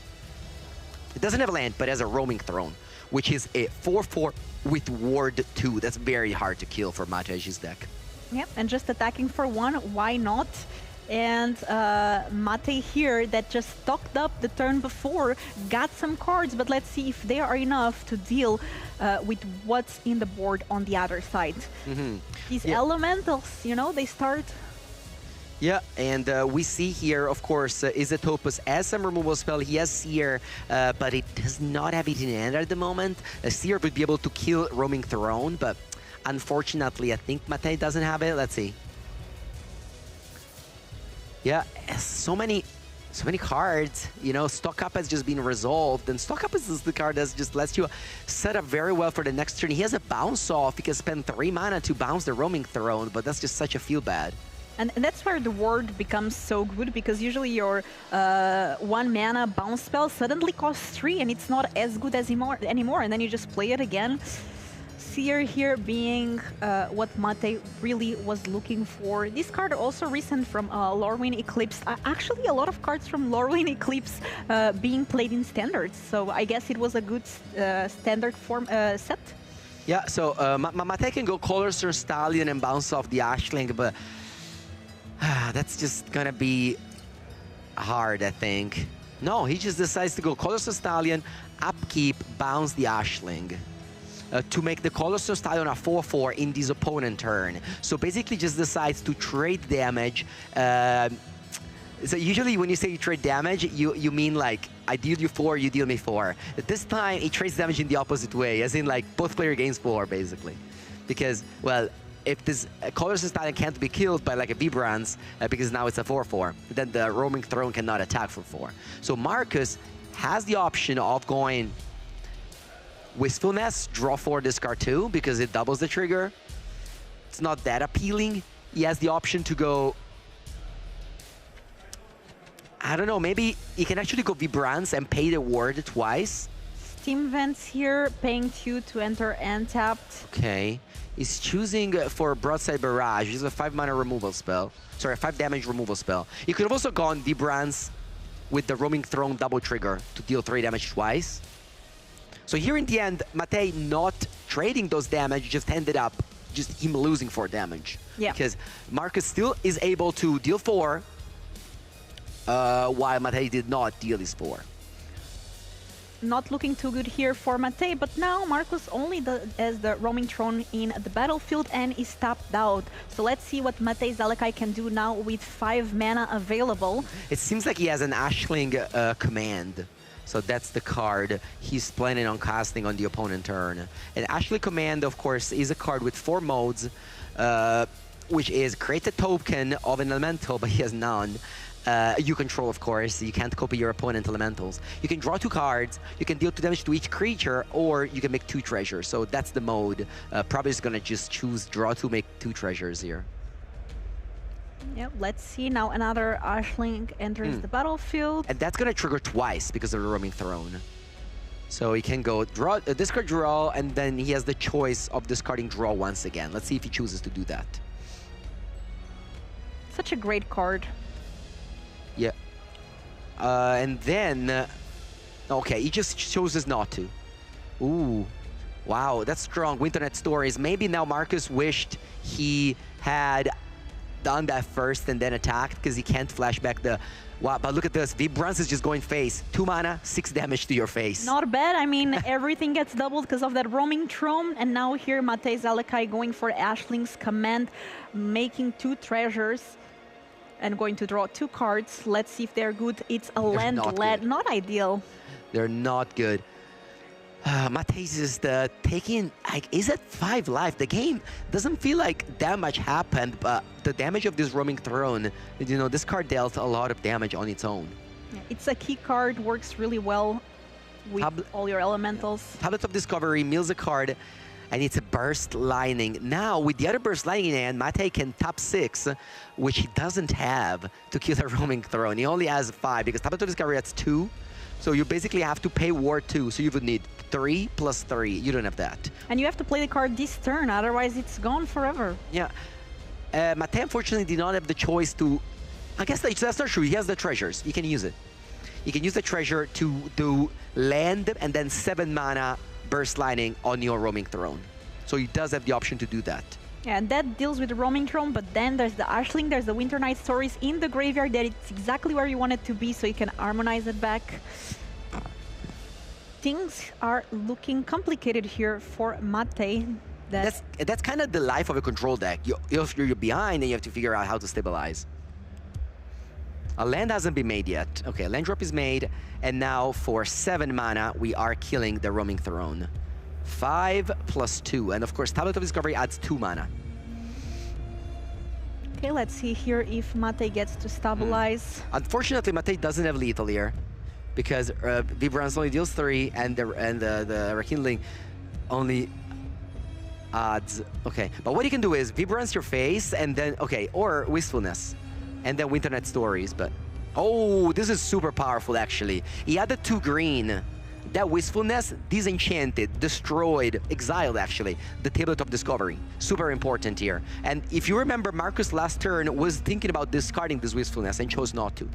It doesn't have a land, but has a Roaming Throne, which is a 4/4 with Ward 2. That's very hard to kill for Matej's deck. Yep, and just attacking for 1, why not? And Matej here that just stocked up the turn before, got some cards, but let's see if they are enough to deal with what's in the board on the other side. These Elementals, you know, they start... Yeah, and we see here, of course, Izzet Opus as some removal spell. He has Seer, but it does not have it in hand at the moment. Seer would be able to kill Roaming Throne, but unfortunately, I think Matej doesn't have it. Let's see. Yeah, so many cards. You know, Stock Up has just been resolved, and Stock Up is the card that just lets you set up very well for the next turn. He has a Bounce Off. He can spend 3 mana to bounce the Roaming Throne, but that's just such a feel bad. And that's where the ward becomes so good, because usually your 1 mana bounce spell suddenly costs 3, and it's not as good as anymore, and then you just play it again. Seer here being what Mate really was looking for. This card also recent from Lorwyn Eclipse. Actually, a lot of cards from Lorwyn Eclipse being played in standards. So I guess it was a good standard form set. Yeah, so Mate can go Colossus Stallion and bounce off the Ashling, but that's just gonna be hard, I think. No, he just decides to go Colossus Stallion, upkeep, bounce the Ashling. To make the Colossus Stallion a 4/4 in this opponent turn. So basically just decides to trade damage. So usually when you say you trade damage, you mean like, I deal you 4, you deal me 4. This time, he trades damage in the opposite way, as in like, both player gains 4, basically. Because, well, if this Colossus Stallion can't be killed by like a Vibrance, because now it's a 4/4, then the Roaming Throne cannot attack for 4. So Marcus has the option of going Wistfulness, draw 4, discard 2, because it doubles the trigger. It's not that appealing. He has the option to go, I don't know, maybe he can actually go Vibrance and pay the ward twice. Steam Vents here, paying 2 to enter untapped. Okay. He's choosing for Broadside Barrage, which is a 5-mana removal spell. Sorry, a 5 damage removal spell. He could have also gone Vibrance with the Roaming Throne double trigger to deal 3 damage twice. So here in the end, Mate not trading those damage just ended up just him losing 4 damage. Yeah. Because Marcus still is able to deal 4, while Mate did not deal his 4. Not looking too good here for Mate, but now Marcus only has the Roaming Throne in the battlefield and is tapped out. So let's see what Mate Zalakai can do now with 5 mana available. It seems like he has an Ashling command. So that's the card he's planning on casting on the opponent turn. And Ashling Command, of course, is a card with 4 modes, which is create a token of an elemental, but he has none. You control, of course. You can't copy your opponent's elementals. You can draw 2 cards, you can deal 2 damage to each creature, or you can make 2 treasures. So that's the mode. Probably is gonna just choose draw 2, make 2 treasures here. Yeah, let's see now another Ashling enters the battlefield. And that's gonna trigger twice because of the Roaming Throne. So he can go draw, discard draw, and then he has the choice of discarding draw once again. Let's see if he chooses to do that. Such a great card. Yeah. And then, okay, he just chooses not to. Ooh, wow, that's strong. Winternet Stories. Maybe now Marcus wished he had done that first and then attacked because he can't flashback the... Wow, but look at this. Vibrance is just going face. 2 mana, 6 damage to your face. Not bad. I mean, everything gets doubled because of that Roaming Throne. And now here, Mate Zalakai going for Ashling's command, making 2 treasures and going to draw 2 cards. Let's see if they're good. It's a land lead. Not ideal. They're not good. Mate's just taking, like, is it 5 life? The game doesn't feel like that much happened, but the damage of this Roaming Throne, you know, this card dealt a lot of damage on its own. Yeah, it's a key card, works really well with all your elementals. Tablet of Discovery mills a card, and it's a Burst Lightning. Now, with the other Burst Lightning in hand, Mate can tap 6, which he doesn't have to kill the Roaming Throne. He only has 5, because Tablet of Discovery has 2. So you basically have to pay Ward 2, so you would need 3 plus 3. You don't have that. And you have to play the card this turn, otherwise it's gone forever. Yeah. Mate unfortunately did not have the choice to... I guess that's not true. He has the treasures. He can use it. He can use the treasure to do land and then 7 mana Burst Lightning on your Roaming Throne. So he does have the option to do that. Yeah, and that deals with the Roaming Throne, but then there's the Ashling, there's the Winter Night Stories in the graveyard that it's exactly where you want it to be, so you can harmonize it back. Things are looking complicated here for Mate. That's kind of the life of a control deck. You're behind and you have to figure out how to stabilize. A land hasn't been made yet. Okay, land drop is made, and now for 7 mana, we are killing the Roaming Throne. 5 plus 2, and of course, Tablet of Discovery adds 2 mana. Okay, let's see here if Mate gets to stabilize. Unfortunately, Mate doesn't have lethal here, because Vibrance only deals 3, and the Rekindling only adds... Okay, but what you can do is Vibrance your face, and then... Okay, or Wistfulness, and then Winternet Stories, but... Oh, this is super powerful, actually. He added 2 green that Wistfulness disenchanted, destroyed, exiled actually, the Tabletop Discovery. Super important here. And if you remember, Marcus last turn was thinking about discarding this Wistfulness and chose not to.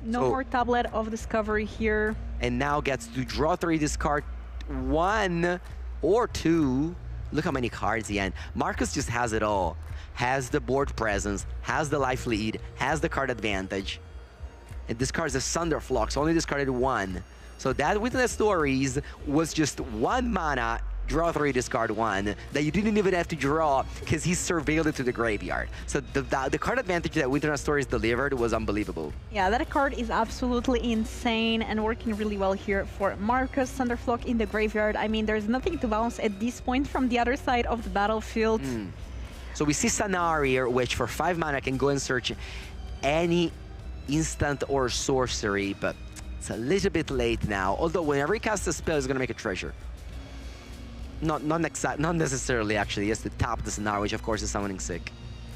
No more Tablet of Discovery here. And now gets to draw 3, discard 1 or 2. Look how many cards he had. Marcus just has it all. Has the board presence, has the life lead, has the card advantage. It discards the Thunderflux, only discarded 1. So that Witness Stories was just 1 mana, draw 3, discard 1, that you didn't even have to draw because he surveilled it to the graveyard. So the card advantage that Witness Stories delivered was unbelievable. Yeah, that card is absolutely insane and working really well here for Marcus. Thunderflock in the graveyard. I mean, there's nothing to bounce at this point from the other side of the battlefield. So we see Sanar here, which for 5 mana can go and search any instant or sorcery, but it's a little bit late now. Although whenever he casts a spell, he's gonna make a treasure. Not necessarily actually. He has to tap the Sanar, which of course is summoning sick.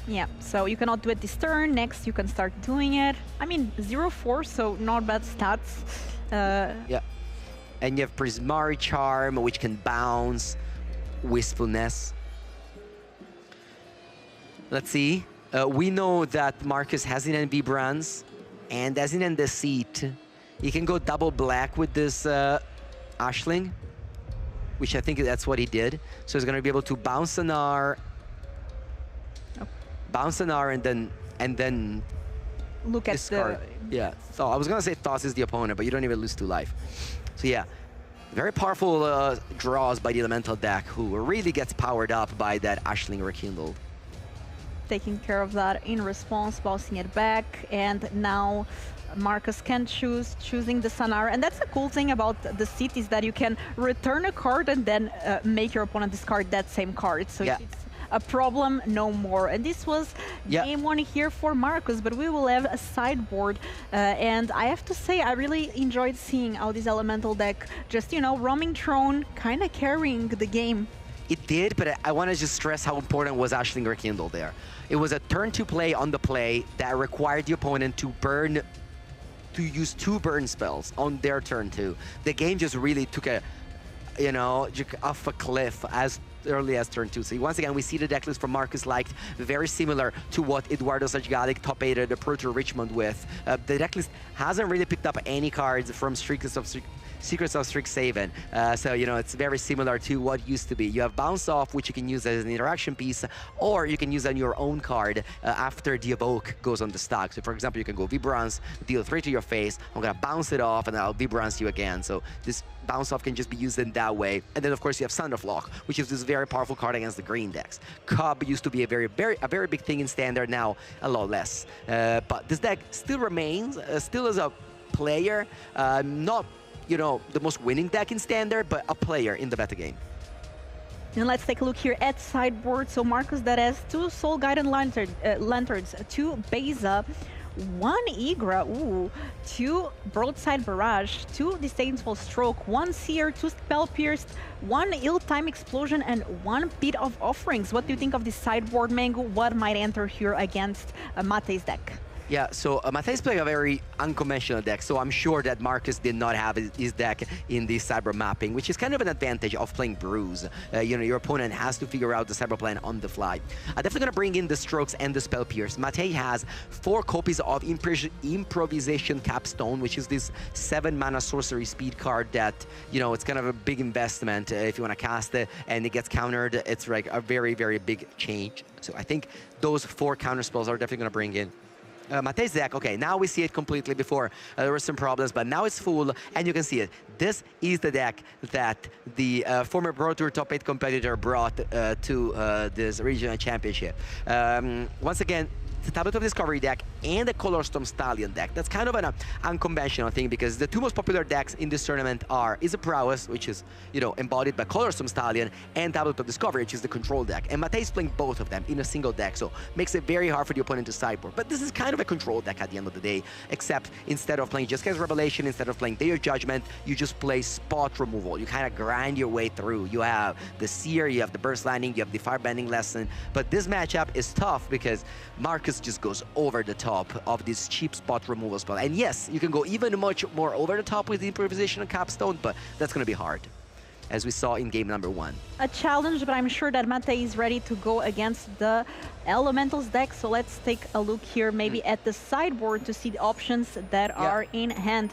Yeah, so you cannot do it this turn. Next, you can start doing it. I mean, 0-4, so not bad stats. Yeah, and you have Prismari Charm, which can bounce, Wistfulness. Let's see. We know that Marcus has an NV Bronze and has an Deceit. He can go double black with this Ashling, which I think that's what he did. So he's going to be able to bounce Sanar, and then look at discard. Yeah, so I was going to say tosses the opponent, but you don't even lose 2 life. So yeah, very powerful draws by the Elemental deck, who really gets powered up by that Ashling Rekindle. Taking care of that in response, bouncing it back, and now Marcus can choosing the Sanar. And that's the cool thing about the Seat is that you can return a card and then make your opponent discard that same card. So yeah. if it's a problem, no more. And this was game 1 here for Marcus, but we will have a sideboard. And I have to say, I really enjoyed seeing how this Elemental deck just, you know, roaming Throne, kind of carrying the game. It did, but I want to just stress how important was Ashling Rekindle there. It was a turn 2 play on the play that required the opponent to use 2 burn spells on their turn 2. The game just really took a, you know, off a cliff as early as turn 2. So once again, we see the decklist from Marcus liked, very similar to what Eduardo Sajgalik top-8'd the Pro Tour Richmond with. The decklist hasn't really picked up any cards from Secrets of Strixhaven. So, you know, it's very similar to what used to be. You have Bounce Off, which you can use as an interaction piece, or you can use on your own card after the Evoke goes on the stack. So, for example, you can go Vibrance, deal 3 to your face, I'm gonna bounce it off, and I'll Vibrance you again. So this Bounce Off can just be used in that way. And then, of course, you have Thunderflock, which is this very powerful card against the green decks. Cub used to be a very big thing in Standard, now a lot less. But this deck still remains, still as a player, not, you know, the most winning deck in Standard, but a player in the meta game. And let's take a look here at sideboard. So Marcus that has 2 Soul Guided Lanterns, 2 Beza, 1 Igra, 2 Broadside Barrage, 2 Disdainful Stroke, 1 Seer, 2 Spell Pierced, 1 Ill-Time Explosion, and 1 Pit of Offerings. What do you think of this sideboard, Mango? What might enter here against Mate's deck? Yeah, so Mate's playing a very unconventional deck, so I'm sure that Marcus did not have his deck in the cyber mapping, which is kind of an advantage of playing Bruise. You know, your opponent has to figure out the cyber plan on the fly. I'm definitely going to bring in the Strokes and the Spell Pierce. Mate has 4 copies of Improvisation Capstone, which is this 7 mana sorcery speed card that, you know, it's kind of a big investment if you want to cast it, and it gets countered. It's like a very big change. So I think those 4 counter spells are definitely going to bring in Mate's deck. Okay, now we see it completely. Before there were some problems, but now it's full, and you can see it. This is the deck that the former Pro Tour top 8 competitor brought to this regional championship. Once again, the Tablet of Discovery deck and the Colorstorm Stallion deck. That's kind of an unconventional thing, because the 2 most popular decks in this tournament are Is a Prowess, which is, you know, embodied by Colorstorm Stallion, and Tablet of Discovery, which is the control deck. And Mate's playing both of them in a single deck, so makes it very hard for the opponent to sideboard. But this is kind of a control deck at the end of the day, except instead of playing Just Cast Revelation, instead of playing Day of Judgment, you just play spot removal. You kind of grind your way through. You have the Seer, you have the Burst Landing, you have the Firebending Lesson. But this matchup is tough because Marcus just goes over the top. top of this cheap spot removal spell. And yes, you can go even much more over the top with the improvisation and capstone, but that's going to be hard, as we saw in game number 1. A challenge, but I'm sure that Mate is ready to go against the Elementals deck. So let's take a look here maybe at the sideboard to see the options that are in hand.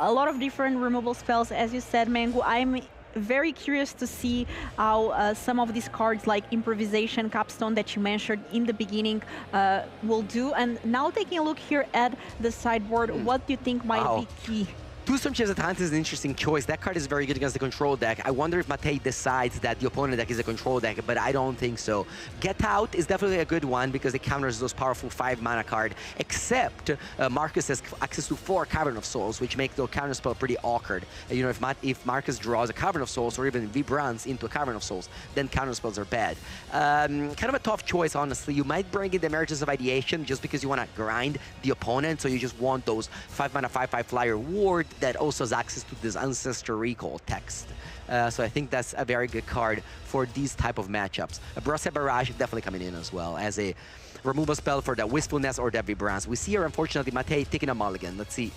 A lot of different removal spells, as you said, Mango. I'm very curious to see how some of these cards like Improvisation, Capstone that you mentioned in the beginning will do. And now taking a look here at the sideboard, what do you think might be key? Two Storm Chase Atlantis is an interesting choice. That card is very good against the control deck. I wonder if Mate decides that the opponent deck is a control deck, but I don't think so. Get Out is definitely a good one because it counters those powerful 5-mana card, except Marcus has access to 4 Cavern of Souls, which make the counter spell pretty awkward. You know, if Marcus draws a Cavern of Souls or even Vibrance into a Cavern of Souls, then counter spells are bad. Kind of a tough choice, honestly. You might bring in the Emeritus of Ideation just because you want to grind the opponent, so you just want those 5-mana 5/5 flyer ward that also has access to this Ancestor Recall text. So I think that's a very good card for these type of matchups. A Brosset Barrage definitely coming in as well as a removal spell for that Wistfulness or that Vibrance. We see here, unfortunately, Mate taking a mulligan. Let's see.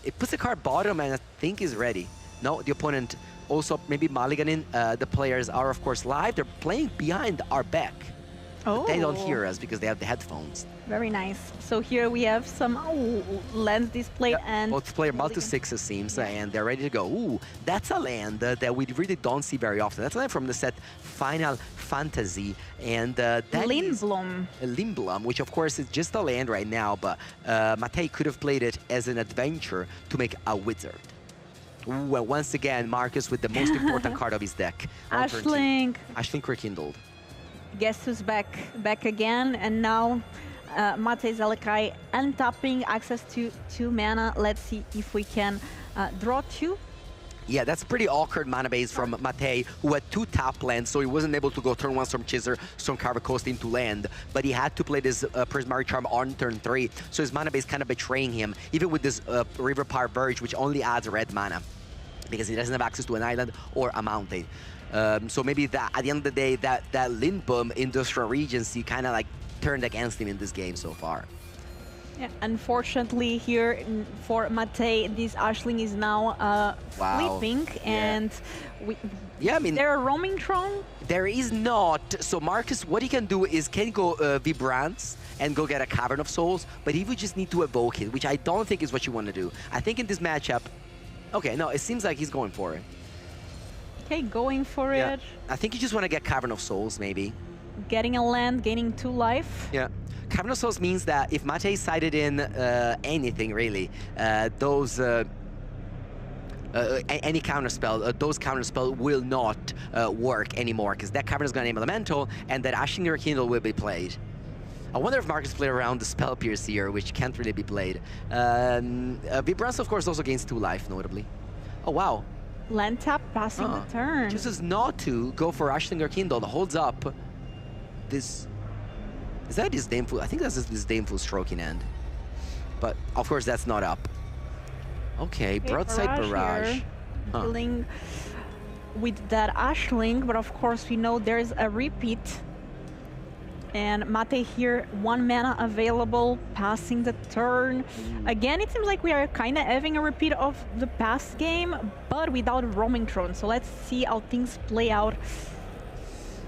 It puts the card bottom and I think is ready. No, the opponent also maybe mulliganing. The players are, of course, live. They're playing behind our back. But they don't hear us because they have the headphones. Very nice. So here we have some lands displayed and both player multi-6 it seems, and they're ready to go. Ooh, that's a land that we really don't see very often. That's a land from the set Final Fantasy, and that Lindblom. Lindblom, which of course is just a land right now, but Mate could have played it as an adventure to make a wizard. Ooh, and once again, Marcus with the most important card of his deck. Ashling. Ashling Rekindled. Guess who's back again, and now Mate Zalakai untapping access to 2 mana. Let's see if we can draw 2. Yeah, that's pretty awkward mana base from Mate, who had 2 tap lands, so he wasn't able to go turn 1 Storm Chaser, Stormcarver Coast into land, but he had to play this Prismatic Charm on turn 3, so his mana base kind of betraying him, even with this River Power Verge, which only adds red mana, because he doesn't have access to an island or a mountain. So maybe that at the end of the day, that Lindblom Industrial Regency kind of like turned against him in this game so far. Yeah, unfortunately here for Mate, this Ashling is now sleeping, and I mean, there a roaming Tron? There is not. So Marcus, what he can do is can go Vibrance and go get a Cavern of Souls, but he would just need to evoke it, which I don't think is what you want to do. I think in this matchup, okay, no, it seems like he's going for it. Okay, going for it. I think you just want to get Cavern of Souls, maybe. Getting a land, gaining 2 life. Yeah. Cavern of Souls means that if Mate sided in anything, really, any counterspell, those counterspell will not work anymore, because that Cavern is going to name Elemental, and that Ashling Rekindle will be played. I wonder if Marcus played around the Spell Pierce here, which can't really be played. Vibrance, of course, also gains 2 life, notably. Oh, wow. Land tap, passing the turn. Chooses not to go for Ashling Rekindle. Holds up this... Is that Disdainful? I think that's this Disdainful Stroking End. But, of course, that's not up. Okay, Broadside Barrage. Dealing with that Ashling, but of course we know there's a repeat. And Mate here, 1 mana available, passing the turn. Again, it seems like we are kind of having a repeat of the past game, but without roaming Throne. So let's see how things play out.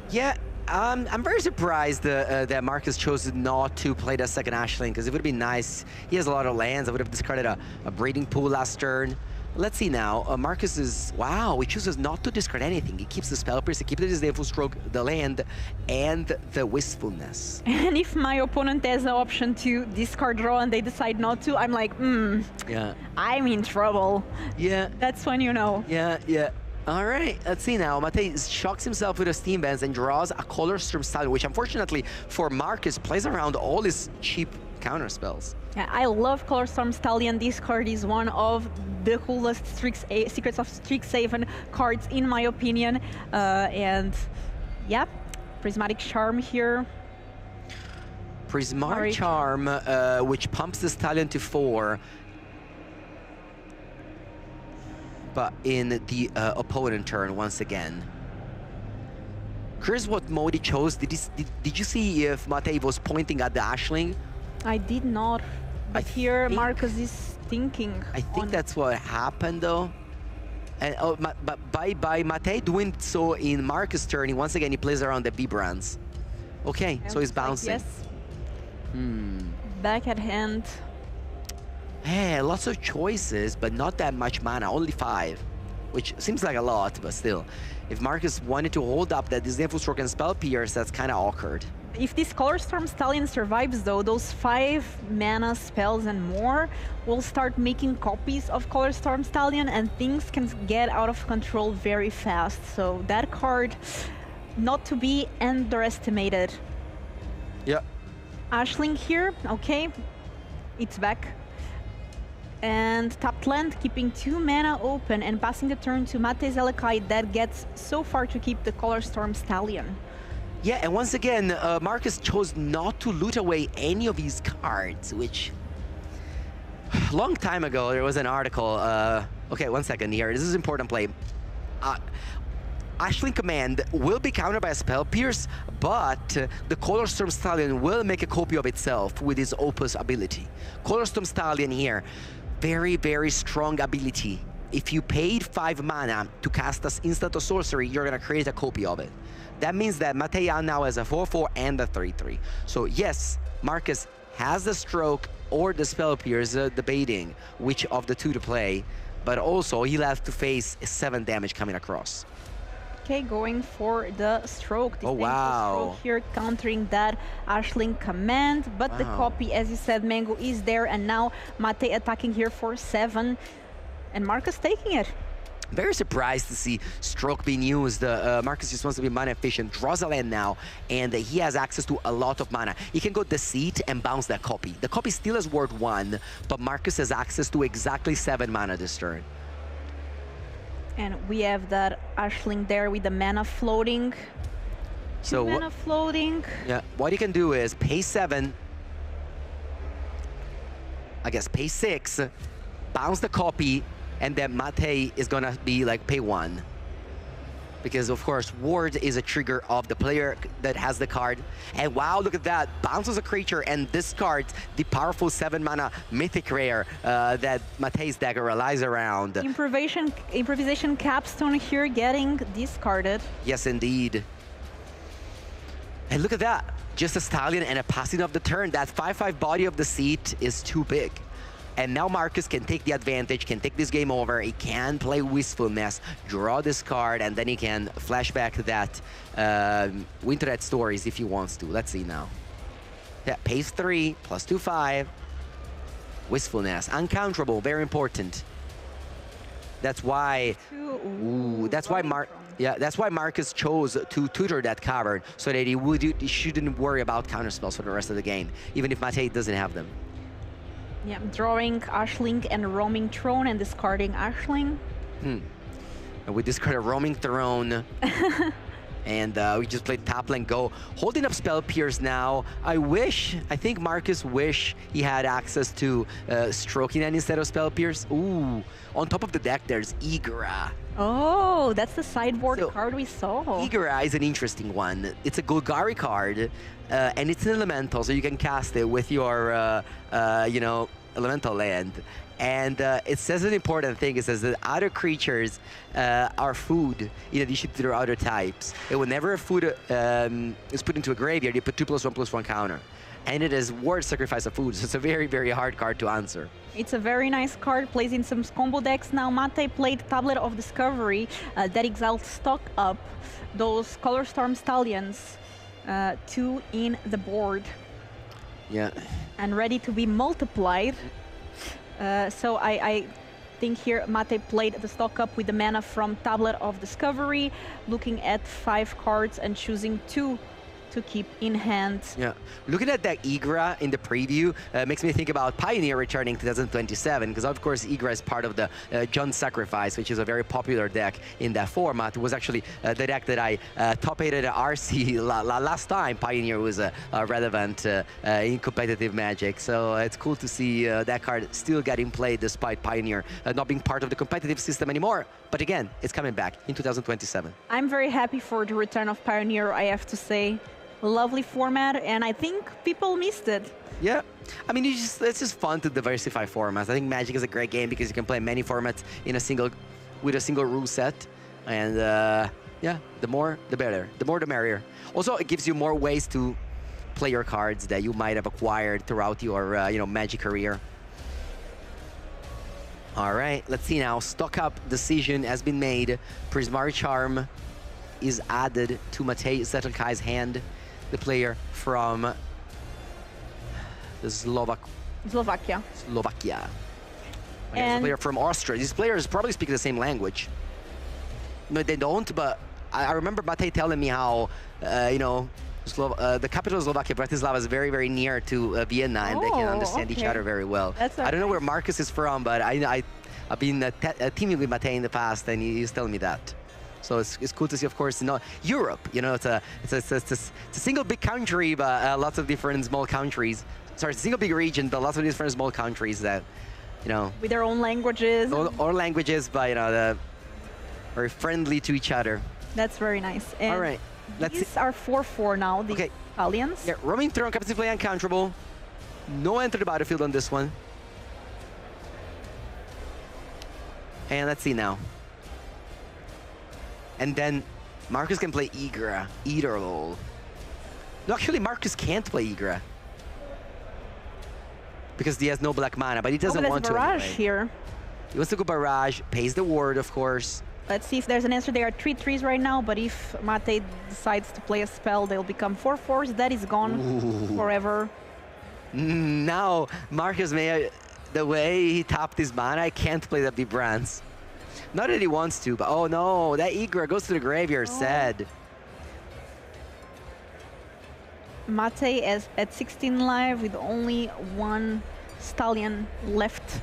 Yeah, I'm very surprised that Marcus chose not to play that second Ashling, because it would be nice. He has a lot of lands. I would have discarded a Breeding Pool last turn. Let's see now. Marcus is... Wow, he chooses not to discard anything. He keeps the Spell Pierce, he keeps the Disdainful Stroke, the land, and the Wistfulness. And if my opponent has the option to discard draw and they decide not to, I'm like, yeah, I'm in trouble. Yeah. That's when you know. Yeah, yeah. All right, let's see now. Mate shocks himself with a Steam Bands and draws a Colorstorm Stallion, which unfortunately for Marcus plays around all his cheap counter spells. Yeah, I love Colorstorm Stallion. This card is one of the coolest Secrets of Strixhaven cards, in my opinion. And yeah, Prismatic Charm here. Prismatic Charm, which pumps the Stallion to 4. But in the opponent turn once again. Curious what mode he chose. Did you see if Mate was pointing at the Ashling? I did not. But here, Marcus is thinking. I think that's what happened, though. And but by Mate doing so in Marcus' turn, once again he plays around the B-brands. Okay, so he's bouncing. Yes. Back at hand. Hey, lots of choices, but not that much mana, only 5. Which seems like a lot, but still. If Marcus wanted to hold up that Disdainful Stroke and Spell Pierce, that's kind of awkward. If this Color Storm Stallion survives, though, those 5 mana spells and more will start making copies of Color Storm Stallion, and things can get out of control very fast. So that card, not to be underestimated. Yeah. Ashling here, okay, it's back. And tapped land, keeping 2 mana open and passing the turn to Mate Zelekai. That gets so far to keep the Color Storm Stallion. Yeah, and once again, Marcus chose not to loot away any of his cards, which... Long time ago, there was an article... okay, 1 second here. This is important play. Ashling Command will be countered by a Spell Pierce, but the Color Storm Stallion will make a copy of itself with his Opus ability. Color Storm Stallion here, very, very strong ability. If you paid 5 mana to cast an instant or sorcery, you're going to create a copy of it. That means that Matei now has a 4/4 and a 3/3. So yes, Marcus has the Stroke or the Spell Pierce, debating which of the two to play, but also he'll have to face 7 damage coming across. Okay, going for the Stroke. Oh, wow. Stroke here countering that Ashling Command, but the copy, as you said, Mango, is there, and now Mate attacking here for 7, and Marcus taking it. Very surprised to see Stroke being used. Marcus just wants to be mana efficient, draws a land now, and he has access to a lot of mana. He can go Deceit and bounce that copy. The copy still is worth 1, but Marcus has access to exactly 7 mana this turn. And we have that Ashling there with the mana floating. So mana floating. Yeah, what you can do is pay 7, I guess pay 6, bounce the copy, and then Mate is gonna be like pay 1. Because of course, Ward is a trigger of the player that has the card. And wow, look at that, bounces a creature and discards the powerful 7 mana mythic rare that Mate's dagger relies around. Improvisation Capstone here getting discarded. Yes, indeed. And look at that, just a Stallion and a passing of the turn. That 5/5 body of the seat is too big. And now Marcus can take the advantage, can take this game over. He can play Wistfulness, draw this card, and then he can flashback that Winterred Stories if he wants to. Let's see now. Yeah, pays 3, plus 2/5. Wistfulness, uncounterable, very important. That's why. That's why Marcus chose to tutor that cavern so that he shouldn't worry about counterspells for the rest of the game, even if Mate doesn't have them. Yeah, drawing Ashling and Roaming Throne and discarding Ashling. And we discard a Roaming Throne. And we just played Tap Lane Go. Holding up Spell Pierce now. I think Marcus wish he had access to Stroking End instead of Spell Pierce. Ooh, on top of the deck there's Igra. Oh, that's the sideboard card we saw. Igra is an interesting one. It's a Golgari card, and it's an elemental, so you can cast it with your, you know, elemental land. And it says an important thing. It says that other creatures are food in addition to their other types. And whenever a food is put into a graveyard, you put 2+1/+1 counter. And it is worth sacrifice of food, so it's a very, very hard card to answer. It's a very nice card, plays in some combo decks. Now Mate played Tablet of Discovery, that exiles stock up those Color Storm Stallions, 2 in the board. Yeah. And ready to be multiplied. So I think here Mate played the stock up with the mana from Tablet of Discovery, looking at 5 cards and choosing 2 to keep in hand. Yeah, looking at that Igra in the preview makes me think about Pioneer returning 2027, because of course Igra is part of the John Sacrifice, which is a very popular deck in that format. It was actually the deck that I top-aided at RC last time Pioneer was relevant in competitive Magic. So it's cool to see that card still getting played despite Pioneer not being part of the competitive system anymore. But again, it's coming back in 2027. I'm very happy for the return of Pioneer, I have to say. lovely format, and I think people missed it. Yeah, I mean, it's just fun to diversify formats. I think Magic is a great game because you can play many formats in with a single rule set, and yeah, the more the better, the more the merrier. Also, it gives you more ways to play your cards that you might have acquired throughout your Magic career. All right, let's see now. Stock up decision has been made. Prismari Charm is added to Matej Zetelkai's hand, the player from Slovakia. And the player from Austria. These players probably speak the same language. No, they don't, but I remember Matej telling me how, the capital of Slovakia, Bratislava, is very, very near to Vienna, and they can understand each other very well. I don't know where Marcus is from, but I've been teaming with Matej in the past, and he's telling me that. So it's cool to see, of course, Europe. It's a single big country, but lots of different small countries. Sorry, it's a single big region, but lots of different small countries that, with their own languages. All languages, but they're very friendly to each other. That's very nice. And all right, these are 4/4 now. The Italians. Yeah, roaming through, capacity play uncounterable. No enter the battlefield on this one. And let's see now. And then Marcus can play Igra, Eaterlol. No, actually, Marcus can't play Igra because he has no black mana, but he doesn't want to. Barrage anyway. here. He wants to go barrage, pays the ward, of course. Let's see if there's an answer. There are 3/3s right now, but if Matej decides to play a spell, they'll become 4/4s. That is gone forever. Now, Marcus may, the way he tapped his mana, I can't play the Vibrance. Not that he wants to, but oh no, that Igra goes to the graveyard, sad. Matej is at 16 live with only one Stallion left.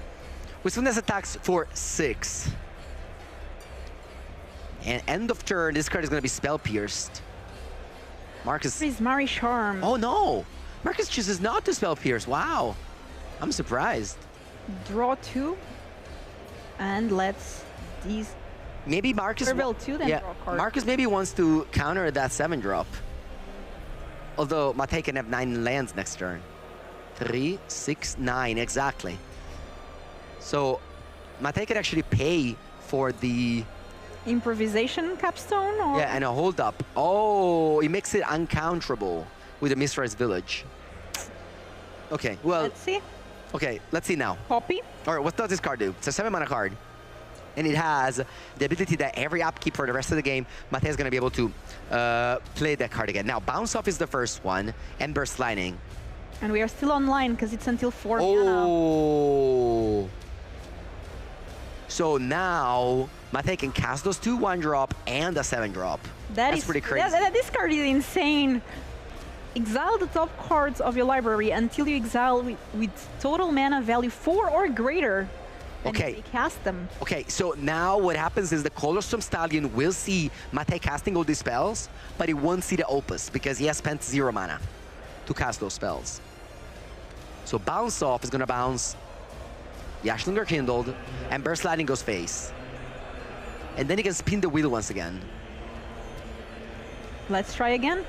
Wispunas attacks for 6. And end of turn, this card is going to be spell pierced. Marcus. Prismari Charm. Oh no! Marcus chooses not to spell pierce. Wow. I'm surprised. Draw 2. And let's these. Maybe Marcus. Reveal 2, then draw a card. Marcus maybe wants to counter that 7-drop. Although Matej can have 9 lands next turn. 3, 6, 9, exactly. So Matej can actually pay for the improvisation capstone? Or? Yeah, and a hold up. Oh, he makes it uncounterable with the Mistrais Village. Okay, well. Let's see. Okay, let's see now. Copy. All right, what does this card do? It's a 7-mana card. And it has the ability that every upkeep for the rest of the game, Matej is going to be able to play that card again. Now, Bounce Off is the first one, and Burst Lightning. And we are still online because it's until 4 mana. Oh! So now, Matej can cast those 2 1-drop and a 7-drop. That's pretty crazy. This card is insane. Exile the top cards of your library until you exile with total mana value 4 or greater. Okay. And cast them. Okay, so now what happens is the Colorstorm Stallion will see Matej casting all these spells, but he won't see the Opus because he has spent 0 mana to cast those spells. So Bounce Off is going to bounce Yashlinger Kindled, and Burst Lightning goes face. And then he can spin the wheel once again. Let's try again.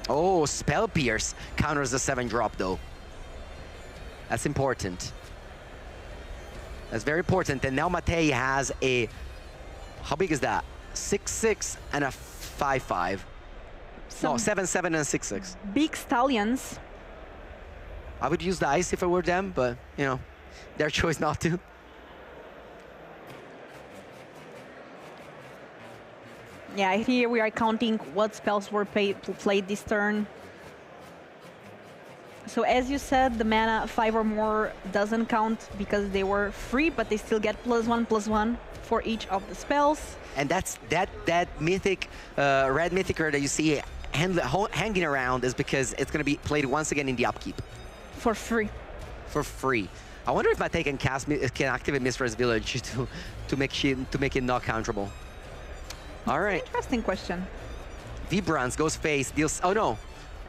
Oh, Spell Pierce counters the 7-drop though. That's important. That's very important. And now Matej has a, how big is that? 6/6 and a 5/5. No, 7/7 and 6/6. Big Stallions. I would use the ice if I were them, but their choice not to. Yeah, here we are counting what spells were played this turn. So as you said, the mana 5 or more doesn't count because they were free, but they still get +1/+1 for each of the spells. And that's that mythic, red mythic card that you see hanging around is because it's going to be played once again in the upkeep. For free. For free. I wonder if Matej can activate Mistrais Village to make it not counterable. All right. Interesting question. Vibrance goes face, deals. Oh no,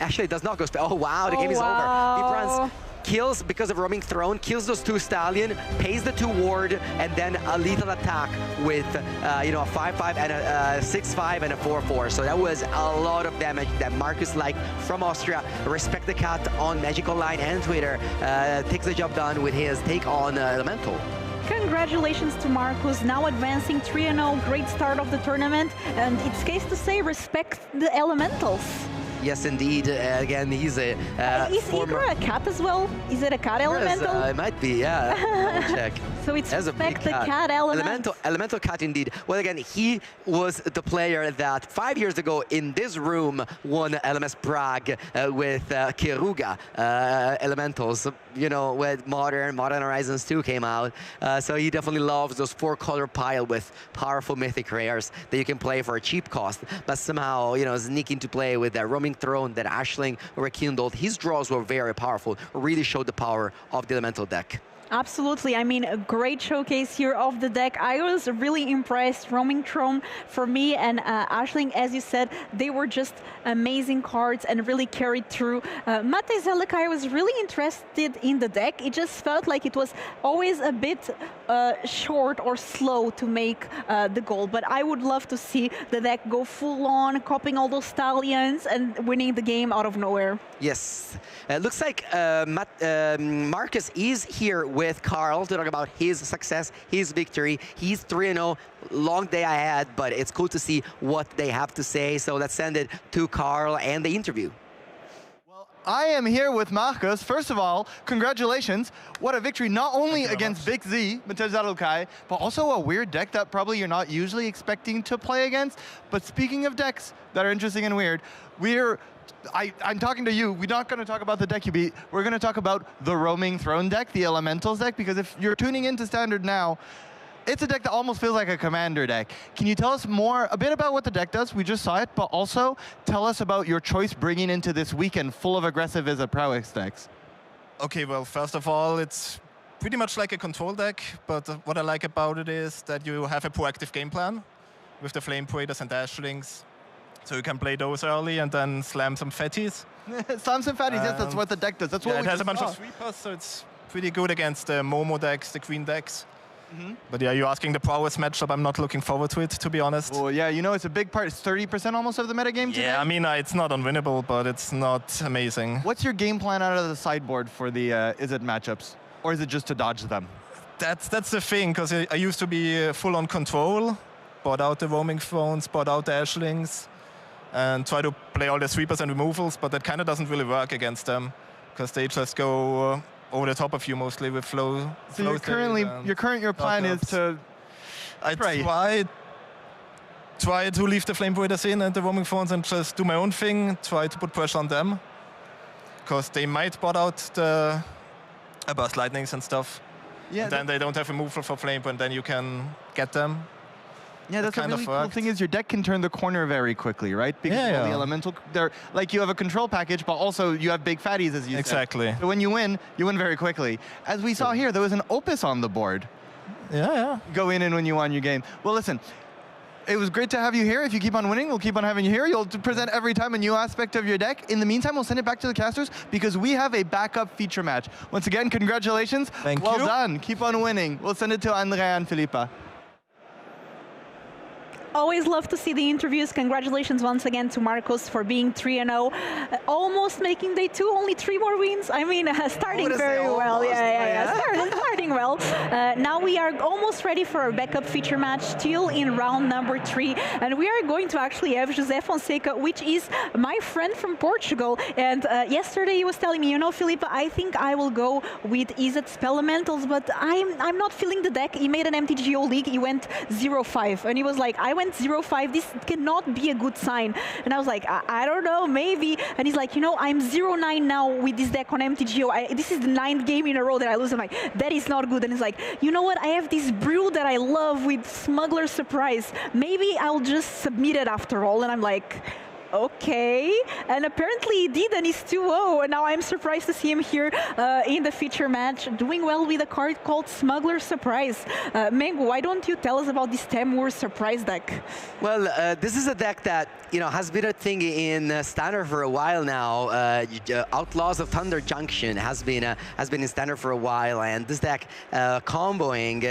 actually it does not go face. Oh wow, the game is over. Vibrance kills, because of roaming throne, kills those 2 stallion, pays the 2 ward, and then a lethal attack with you know, a 5-5 and a 6-5 and a 4-4. So that was a lot of damage that Marcus, like, from Austria, Respect the Cat on Magic Online and Twitter, takes the job done with his take on Elemental. Congratulations to Marcus, now advancing 3-0, great start of the tournament, and it's case to say respect the elementals. Yes, indeed. Again, he's a is former... Igor a cat as well? Is it a cat elemental? It might be, yeah. I'll check. So it's That's respect the cat element. Elemental cat, indeed. Well, again, he was the player that 5 years ago in this room won LMS Prague with Kiruga Elementals, you know, when Modern Horizons 2 came out. So he definitely loves those 4-color pile with powerful mythic rares that you can play for a cheap cost, but somehow, you know, sneaking to play with that roaming throne, that Ashling rekindled. His draws were very powerful, really showed the power of the Elemental deck. Absolutely. I mean, a great showcase here of the deck. I was really impressed. Roaming Throne for me and Ashling, as you said, they were just amazing cards and really carried through. Mate Zelekai was really interested in the deck. It just felt like it was always a bit short or slow to make the goal. But I would love to see the deck go full on, copying all those stallions and winning the game out of nowhere. Yes. Looks like Marcus is here with Carl to talk about his success, his victory. He's 3-0, long day ahead, but it's cool to see what they have to say. So let's send it to Carl and the interview. Well, I am here with Marcus. First of all, congratulations. What a victory, not only against Big Z, Mate Zelekai, but also a weird deck that probably you're not usually expecting to play against. But speaking of decks that are interesting and weird, I'm talking to you. We're not going to talk about the deck you beat. We're going to talk about the Roaming Throne deck, the Elementals deck, because if you're tuning into Standard now, it's a deck that almost feels like a Commander deck. Can you tell us a bit about what the deck does? We just saw it, but also tell us about your choice bringing into this weekend full of aggressive Izzet Prowess decks. Okay, well, first of all, it's pretty much like a control deck, but what I like about it is that you have a proactive game plan with the Flame Paraders and Dashlings. So you can play those early and then slam some fatties. Slam some fatties, yes, that's what the deck does. That's what it we has a bunch saw. of sweepers, so it's pretty good against the Momo decks, the Queen decks. But yeah, you're asking the prowess matchup. I'm not looking forward to it, to be honest. Oh yeah, you know, it's a big part. It's 30% almost of the metagame today. Yeah, I mean, it's not unwinnable, but it's not amazing. What's your game plan out of the sideboard for the Izzet matchups? Or is it just to dodge them? That's the thing, because I used to be full on control, bought out the Roaming Thrones, bought out the Ashlings, and try to play all the sweepers and removals, but that kind of doesn't really work against them, because they just go over the top of you mostly with flow. So your plan is to try to leave the Flame Voiders in and the Roaming Thrones and just do my own thing, try to put pressure on them, because they might bot out the Burst Lightnings and stuff. Yeah, and then they don't have removal for Flame, and then you can get them. Yeah, that's a really cool thing is your deck can turn the corner very quickly, right? Because the elemental, like you have a control package, but also you have big fatties, as you said. Exactly. So when you win very quickly. As we saw here, there was an Opus on the board. Yeah. Go in and when you won your game. Well, listen, it was great to have you here. If you keep on winning, we'll keep on having you here. You'll present every time a new aspect of your deck. In the meantime, we'll send it back to the casters because we have a backup feature match. Once again, congratulations. Thank you. Well done. Keep on winning. We'll send it to Andrea and Filipa. Always love to see the interviews. Congratulations once again to Marcos for being 3-0. Almost making day 2, only 3 more wins. I mean, starting very well. Starting well. Now we are almost ready for our backup feature match, still in round number 3. And we are going to actually have José Fonseca, which is my friend from Portugal. And yesterday he was telling me, you know, Filipa, I think I will go with Izzet Spelementals, but I'm not feeling the deck. He made an MTGO league. He went 0-5. And he was like, I went 0-5, this cannot be a good sign. And I was like, I don't know, maybe. And he's like, you know, I'm 0-9 now with this deck on MTGO. This is the 9th game in a row that I lose. I'm like, that is not good. And he's like, you know what, I have this brew that I love with Smuggler Surprise. Maybe I'll just submit it after all. And I'm like, Okay, and apparently Didan is 2-0, and now I'm surprised to see him here in the feature match, doing well with a card called Smuggler Surprise. Mengu, why don't you tell us about this Temur Surprise deck? Well, this is a deck that, you know, has been a thing in Standard for a while now. Outlaws of Thunder Junction has been in Standard for a while, and this deck comboing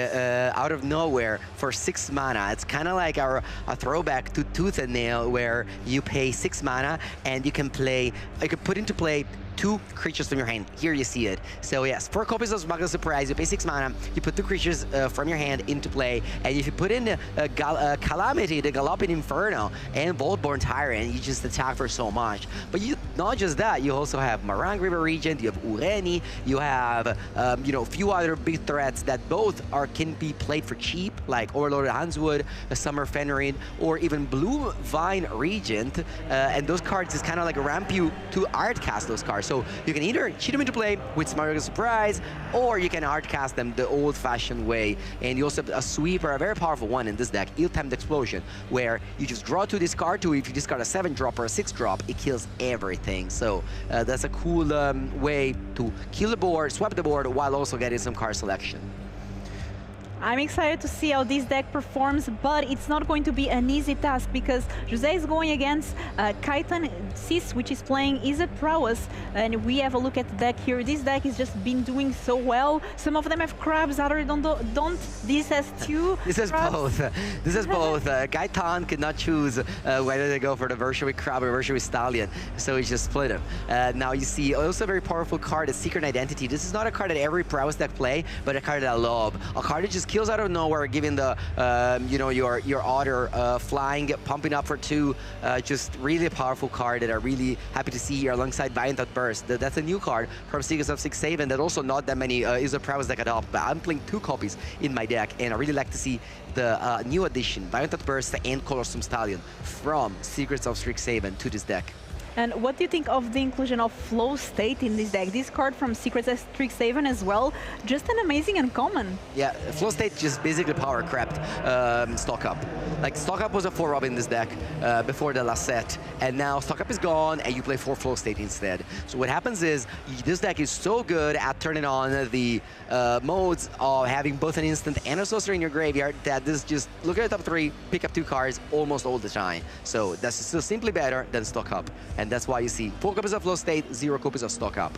out of nowhere for 6 mana. It's kind of like a throwback to Tooth and Nail, where you pay 6 mana and you can put into play 2 creatures from your hand. Here you see it. So yes, 4 copies of Smuggler Surprise, you pay 6 mana, you put 2 creatures from your hand into play, and if you put in Calamity, the Galloping Inferno, and Voltborn Tyrant, you just attack for so much. But not just that, you also have Marang River Regent, you have Ureni, you have you know, a few other big threats that both can be played for cheap, like Overlord Hanswood, Summer Fenrir, or even Blue Vine Regent, and those cards just kind of like ramp you to art cast those cards. So you can either cheat them into play with Smuggler Surprise, or you can hard cast them the old-fashioned way. And you also have a sweeper, a very powerful one in this deck, Ill-Timed Explosion, where you just draw 2, discard 2. If you discard a 7-drop or a 6-drop, it kills everything. So that's a cool way to kill the board, swap the board, while also getting some card selection. I'm excited to see how this deck performs, but it's not going to be an easy task because Jose is going against Kaitan Sis, which is playing Izzet Prowess, and we have a look at the deck here. This deck has just been doing so well. Some of them have crabs, others don't. This has 2 This is crabs. both. This is both. Kaitan could not choose whether to go for the version with crab or version with stallion, so he just split them. Now you see also a very powerful card, a Secret Identity. This is not a card that every Prowess deck play, but a card that I love. A card that just kills out of nowhere, giving the you know, your Otter flying, pumping up for 2. Just really a powerful card that I'm really happy to see here alongside Violent Outburst. That's a new card from Secrets of Strixhaven that also not that many Izzet Prowess deck adopt, but I'm playing 2 copies in my deck, and I really like to see the new addition, Violent Outburst and Colossum Stallion from Secrets of Strixhaven to this deck. And what do you think of the inclusion of Flow State in this deck? This card from Secrets of Strixhaven as well, just an amazing uncommon. Yeah, Flow State just basically power crept Stock Up. Like, Stock Up was a 4-Rob in this deck before the last set, and now Stock Up is gone, and you play 4 Flow State instead. So what happens is, this deck is so good at turning on the modes of having both an instant and a sorcery in your graveyard that this just, look at the top 3, pick up 2 cards almost all the time. So that's still simply better than Stock Up. And that's why you see 4 copies of Flow State, 0 copies of Stock Up.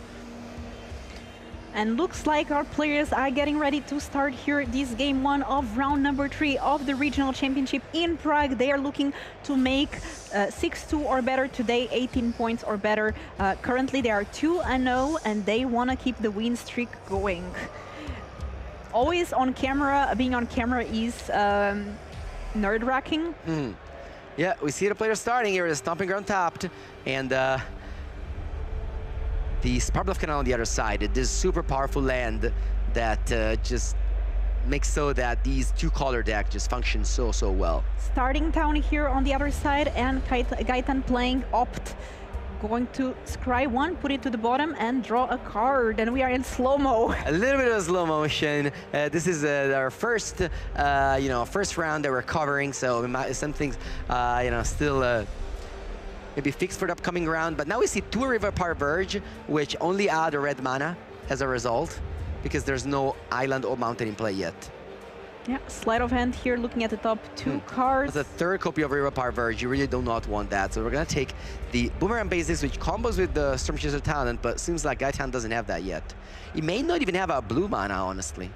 And looks like our players are getting ready to start here this game 1 of round number 3 of the regional championship in Prague. They are looking to make 6-2 or better today, 18 points or better. Currently they are 2-0 and they want to keep the win streak going. Always on camera, being on camera is nerve-wracking. Yeah, we see the player starting here, the Stomping Ground tapped, and the Sparkbluff Canal on the other side. This super powerful land that just makes so that these 2-color deck just function so well. Starting town here on the other side, and Gaitan playing Opt. Going to scry 1, put it to the bottom, and draw a card. And we are in slow-mo. A little bit of slow motion. This is our first, you know, first round that we're covering. So some things, you know, still maybe fixed for the upcoming round. But now we see 2 River Park Verge, which only add a red mana as a result, because there's no island or mountain in play yet. Yeah, sleight of hand here, looking at the top 2 cards. That's a 3rd copy of River Park Verge. You really do not want that. So we're going to take the Boomerang Basics, which combos with the Stormchaser Talent, but seems like Gaitan doesn't have that yet. He may not even have a blue mana, honestly.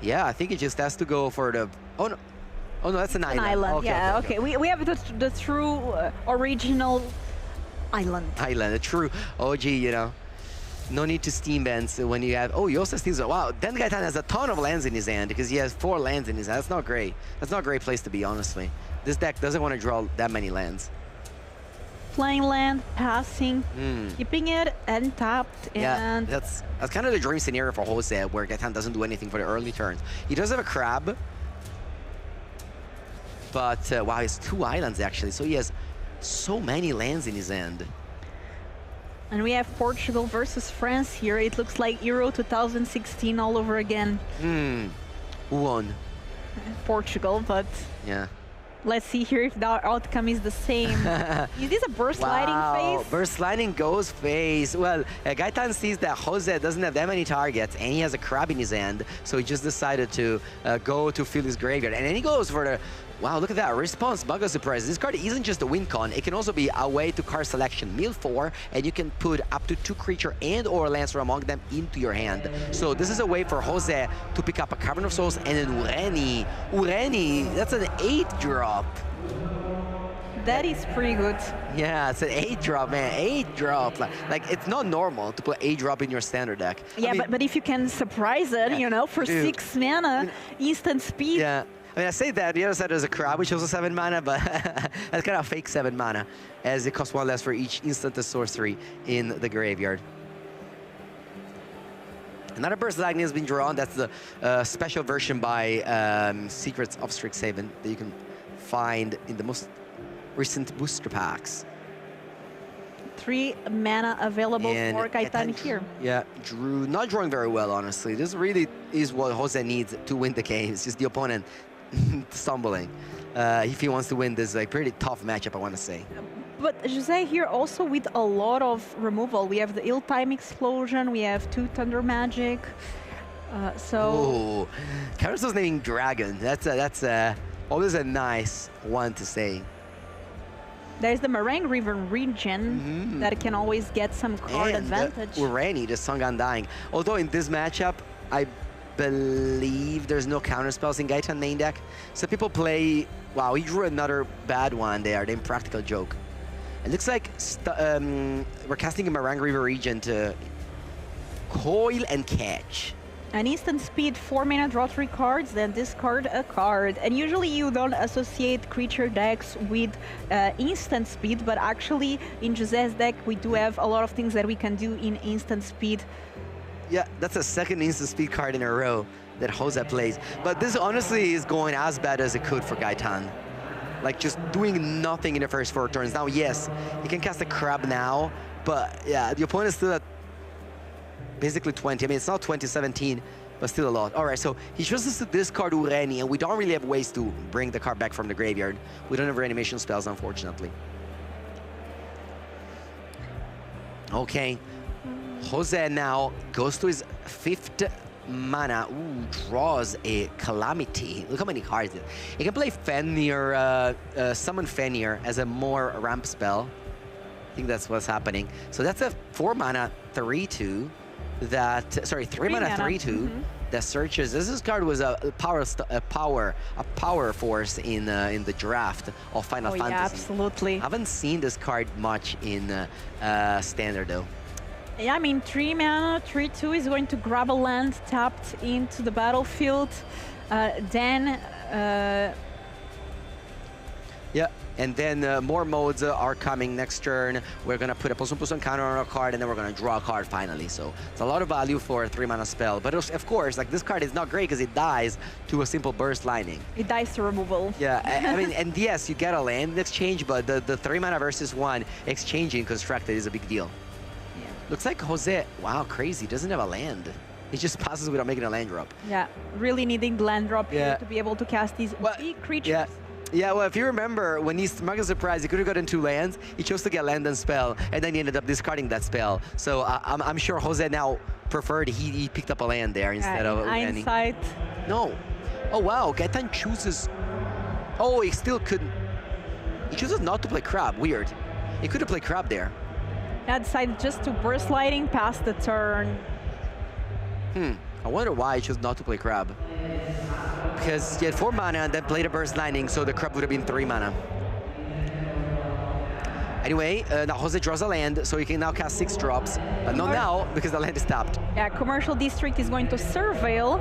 Yeah, I think he just has to go for the... Oh, no. Oh, no, that's an island. An island, okay, yeah, okay. We have the true original island. Island, a true OG, you know. No need to steam bends when you have... Oh, he also steams... Wow, then Gaitan has a ton of lands in his hand because he has 4 lands in his hand. That's not great. That's not a great place to be, honestly. This deck doesn't want to draw that many lands. Playing land, passing, keeping it, and tapped. Yeah, and that's kind of the dream scenario for Jose, where Gaitan doesn't do anything for the early turns. He does have a crab, but wow, he has 2 islands actually, so he has so many lands in his hand. And we have Portugal versus France here. It looks like Euro 2016 all over again. Who won? Portugal, but... Yeah. Let's see here if the outcome is the same. Is this a burst sliding phase? Burst sliding goes phase. Well, Gaetan sees that Jose doesn't have that many targets, and he has a crab in his hand, so he just decided to go to fill his graveyard. And then he goes for the... Wow, look at that. Response, Mega Surprise. This card isn't just a win con. It can also be a way to card selection. Mill 4, and you can put up to 2 creature and or Lancer among them into your hand. So this is a way for Jose to pick up a Cavern of Souls and an Ureni. Ureni, that's an 8-drop. That is pretty good. Yeah, it's an 8-drop, man. 8-drop. Like, it's not normal to put 8-drop in your standard deck. Yeah, I mean, but if you can surprise it, you know, for 6 mana, instant speed. Yeah. I mean, I say that, the other side is a crab, which also 7 mana, but that's kind of fake 7 mana, as it costs 1 less for each instant sorcery in the graveyard. Another Burst Lightning has been drawn. That's the special version by Secrets of Strixhaven that you can find in the most recent booster packs. 3 mana available for Gaetan here. Yeah, not drawing very well, honestly. This really is what Jose needs to win the game. It's just the opponent stumbling. If he wants to win this like pretty tough matchup, I want to say. But Jose here also with a lot of removal. We have the Ill-Time Explosion, we have 2 Thunder Magic. Oh, Carousel's naming Dragon. That's always a nice one to say. There's the Meringue River region that can always get some card advantage. Ureni, the Song Undying. Although in this matchup, I believe there's no counter spells in Gaetan main deck. So people play... Wow, he drew another bad one there, the Impractical Joke. It looks like we're casting a Meringue River region to coil and catch. An instant speed, 4 mana, draw 3 cards, then discard a card. And usually you don't associate creature decks with instant speed, but actually in Jose's deck we do have a lot of things that we can do in instant speed. Yeah, that's a second instant speed card in a row that Jose plays. But this honestly is going as bad as it could for Gaetan. Like just doing nothing in the first 4 turns. Now, yes, he can cast a crab now, but yeah, the opponent is still at basically 20. I mean, it's not 2017, but still a lot. All right, so he chooses to discard Ureni, and we don't really have ways to bring the card back from the graveyard. We don't have reanimation spells, unfortunately. Okay, Jose now goes to his 5th mana. Ooh, draws a Calamity. Look how many cards. He can play Fenrir, summon Fenrir as a more ramp spell. I think that's what's happening. So that's a 4 mana 3/2. That 3 mana 3/2 that searches. This card was a power force in the draft of Final Fantasy. Yeah, absolutely. I haven't seen this card much in Standard though. Yeah, I mean 3 mana 3/2 is going to grab a land tapped into the battlefield. Yeah, and then more modes are coming next turn. We're going to put a +1/+1 counter on our card, and then we're going to draw a card finally. So it's a lot of value for a 3 mana spell. But of course, like this card is not great because it dies to a simple Burst Lightning. It dies to removal. Yeah, I mean, and yes, you get a land in exchange, but the 3 mana versus 1 exchanging constructed is a big deal. Yeah. Looks like Jose, wow, crazy, doesn't have a land. He just passes without making a land drop. Yeah, really needing the land drop here to be able to cast these big creatures. Yeah. Yeah, well, if you remember, when he's Mega Surprise, he could have gotten 2 lands. He chose to get land and spell, and then he ended up discarding that spell. So I'm sure Jose now preferred he picked up a land there instead of hindsight. No. Oh, wow. Gaetan chooses... Oh, he still couldn't... He chooses not to play Crab. Weird. He could have played Crab there. Yeah, decided just to Burst Lightning past the turn. I wonder why he chose not to play Crab. Because he had 4 mana and then played a Burst Lightning, so the Crab would have been 3 mana. Anyway, now Jose draws a land, so he can now cast 6 drops. But not now, because the land is tapped. Yeah, Commercial District is going to Surveil.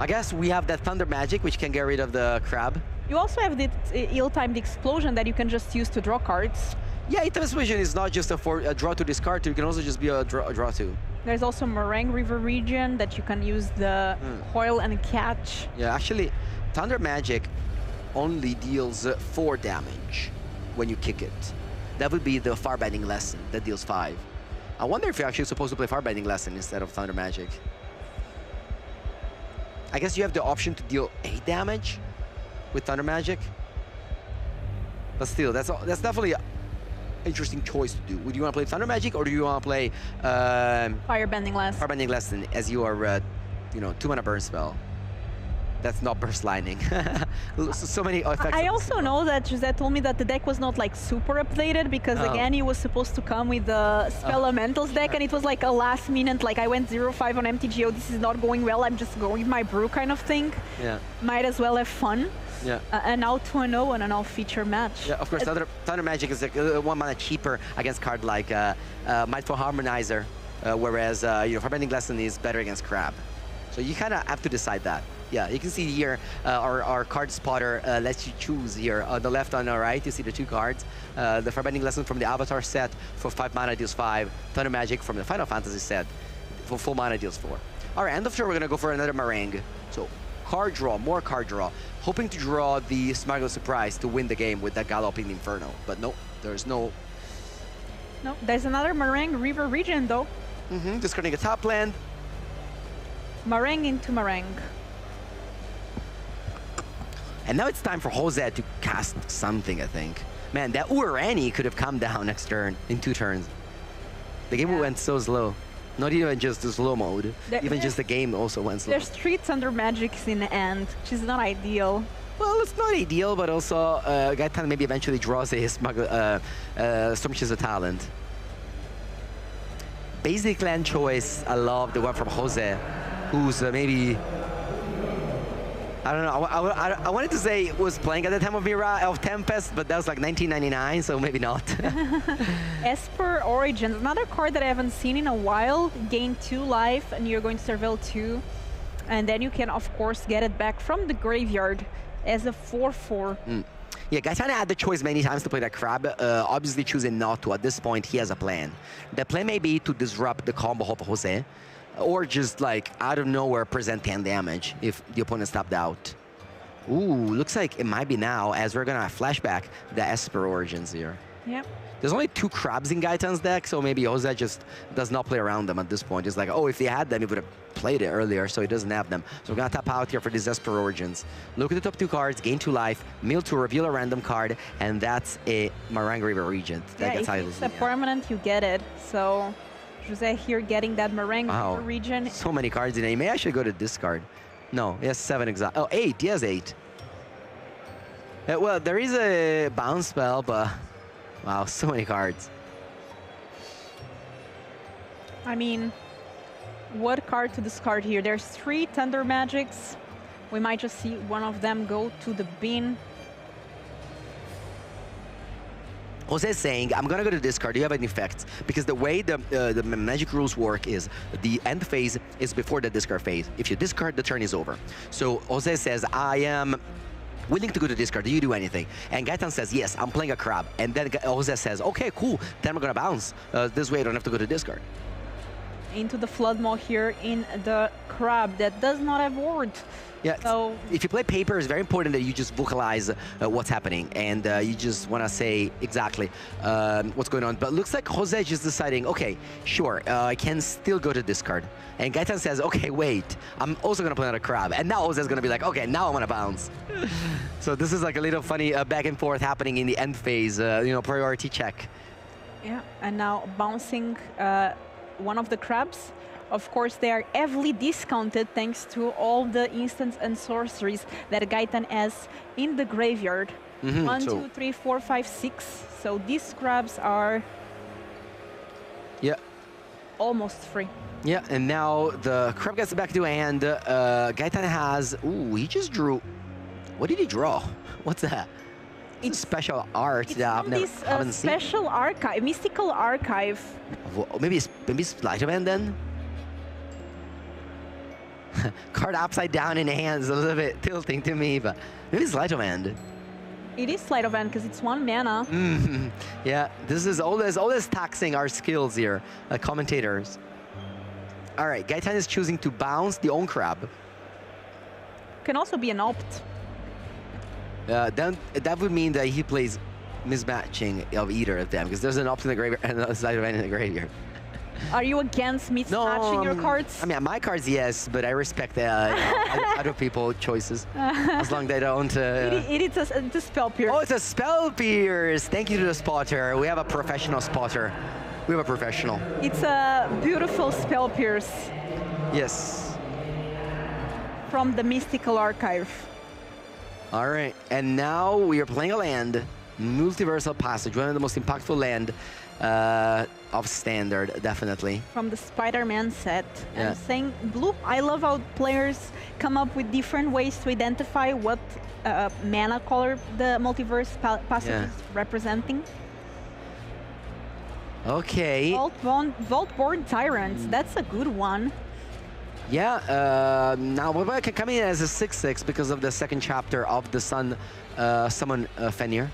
I guess we have that Thunder Magic, which can get rid of the Crab. You also have the Ill-Timed Explosion that you can just use to draw cards. Yeah, Ill-Timed Explosion is not just a draw to discard to, it can also just be a draw to. There's also Meringue River region that you can use the coil and catch. Yeah, actually, Thunder Magic only deals 4 damage when you kick it. That would be the Farbending Lesson that deals 5. I wonder if you're actually supposed to play Farbending Lesson instead of Thunder Magic. I guess you have the option to deal 8 damage with Thunder Magic. But still, that's definitely an interesting choice to do. Would you want to play Thunder Magic, or do you want to play Firebending Last. Firebending Lesson as you are, you know, 2-mana burn spell? That's not burst lightning. so many effects. I also know that Jose told me that the deck was not like super updated because again, he was supposed to come with the Spell Elementals deck, and it was like a last minute, like I went 0-5 on MTGO, this is not going well, I'm just going with my brew kind of thing. Yeah. Might as well have fun. Yeah. And now 2-0 and an all-feature match. Yeah, of course, Thunder Magic is like 1 mana cheaper against card like Mindful Harmonizer, whereas you know, Firebending Lesson is better against Crab. So you kind of have to decide that. Yeah, you can see here our card spotter lets you choose here. On the left, on the right, you see the 2 cards. The Firebending Lesson from the Avatar set for 5 mana deals 5. Thunder Magic from the Final Fantasy set for 4 mana deals 4. All right, end of turn, we're going to go for another meringue. So card draw, more card draw. Hoping to draw the Smuggler Surprise to win the game with that Galloping Inferno. But no, there's no... No, there's another meringue River Region though. Discarding a top land. Meringue into meringue. And now it's time for Jose to cast something, I think. Man, that Urani could have come down next turn, in 2 turns. The game went so slow. Not even just the slow mode, even just the game also went slow. There's 3 Thunder Magics in the end, which is not ideal. Well, it's not ideal, but also Gaitan maybe eventually draws a Stormchaser Talent. Basic land choice, I love the one from Jose, who's maybe... I don't know. I wanted to say was playing at the time of Tempest, but that was like 1999, so maybe not. Esper Origins, another card that I haven't seen in a while. Gain 2 life, and you're going to surveil 2, and then you can, of course, get it back from the graveyard as a 4/4. Yeah, Gaetano had the choice many times to play that Crab, obviously choosing not to. At this point, he has a plan. The plan may be to disrupt the combo of Jose, or just like out of nowhere present 10 damage if the opponent's tapped out. Ooh, looks like it might be now, as we're gonna flashback the Esper Origins here. Yep. There's only 2 Crabs in Gaetan's deck, so maybe Jose just does not play around them at this point. It's like, oh, if he had them, he would have played it earlier, so he doesn't have them. So we're gonna tap out here for these Esper Origins. Look at the top 2 cards, gain 2 life, mill to reveal a random card, and that's a Meringue River Regent. Yeah, if it's a permanent, you get it. So Jose here getting that Meringue River Region. So many cards in it. He may actually go to discard. No, he has 7 exile. Oh, 8. He has 8. Well, there is a bounce spell, but wow, so many cards. I mean, what card to discard here? There's 3 Thunder Magics. We might just see one of them go to the bin. Jose is saying, I'm going to go to discard. Do you have any effects? Because the way the Magic rules work is the end phase is before the discard phase. If you discard, the turn is over. So Jose says, I am willing to go to discard. Do you do anything? And Gaetan says, yes, I'm playing a Crab. And then Jose says, okay, cool. Then we're going to bounce. This way I don't have to go to discard. Into the Flood Maw here in the Crab that does not have ward. Yeah, so if you play paper, it's very important that you just vocalize what's happening, and you just want to say exactly what's going on. But looks like Jose is just deciding, okay, sure, I can still go to discard. And Gaetan says, okay, wait, I'm also going to play another Crab. And now Jose's going to be like, okay, now I want to bounce. So this is like a little funny back and forth happening in the end phase, you know, priority check. Yeah, and now bouncing one of the Crabs. Of course, they are heavily discounted thanks to all the instants and sorceries that Gaetan has in the graveyard. 1, 2, 3, 4, 5, 6. So these Crabs are almost free. Yeah, and now the Crab gets back to hand. Gaetan has... Ooh, he just drew... What did he draw? What's that? It's special art that I've never haven't seen. Special archive, mystical archive. Well, maybe Sleight of Hand then? Card upside down in the hands, a little bit tilting to me, but maybe Sleight of Hand. It is Sleight of Hand because it's 1 mana. Yeah, this is always taxing our skills here, commentators. All right, Gaetan is choosing to bounce the own Crab. Can also be an opt. Then that would mean that he plays mismatching of either of them, because there's an opt in the graveyard and a Sleight of Hand in the graveyard. Are you against mismatching your cards? I mean, my cards, yes, but I respect other people's choices. As long as they don't... It's a spell pierce. Oh, it's a spell pierce! Thank you to the spotter. We have a professional spotter. We have a professional. It's a beautiful spell pierce. Yes. From the Mystical Archive. All right, and now we are playing a land, Multiversal Passage, one of the most impactful land of Standard, definitely. From the Spider-Man set. Yeah. I'm saying, Blue, I love how players come up with different ways to identify what mana color the Multiverse Passage is representing. Okay. Vault-Born Tyrants, that's a good one. Yeah, now we can come in as a 6/6 because of the second chapter of the Sun Summon Fenrir,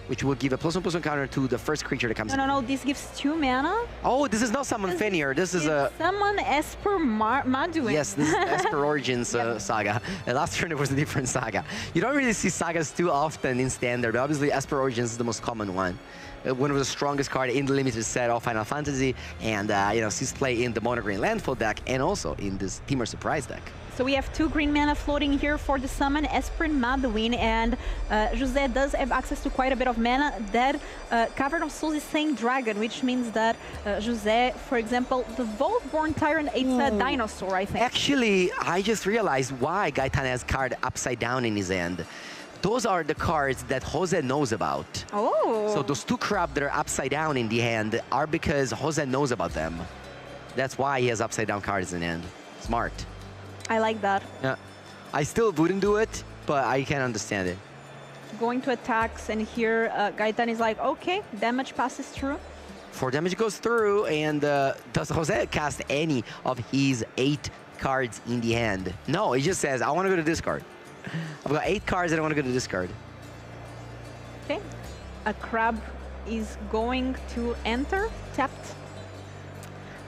which will give a +1/+1 counter to the first creature that comes in. No, this gives 2 mana. Oh, this is not Summon Fenrir, this is a... Summon Esper Maduin. Yes, this is Esper Origins saga. Last turn it was a different saga. You don't really see sagas too often in Standard, but obviously Esper Origins is the most common one. One of the strongest card in the limited set of Final Fantasy, and you know, sees play in the Mono Green Landfall deck and also in this Teamer Surprise deck. So we have 2 green mana floating here for the summon, Esper Maduin, and Jose does have access to quite a bit of mana. That Cavern of Souls is saying Dragon, which means that Jose, for example, the Vault-Born Tyrant, it's a dinosaur, I think. Actually, I just realized why Gaetan has card upside down in his hand. Those are the cards that Jose knows about. Oh. So those 2 crab that are upside down in the hand are because Jose knows about them. That's why he has upside down cards in hand. Smart. I like that. Yeah. I still wouldn't do it, but I can understand it. Going to attacks, and here Gaetan is like, okay, damage passes through. 4 damage goes through, and does Jose cast any of his 8 cards in the hand? No, he just says, I want to go to discard. I've got 8 cards that I want to go to discard. Okay. A crab is going to enter, tapped.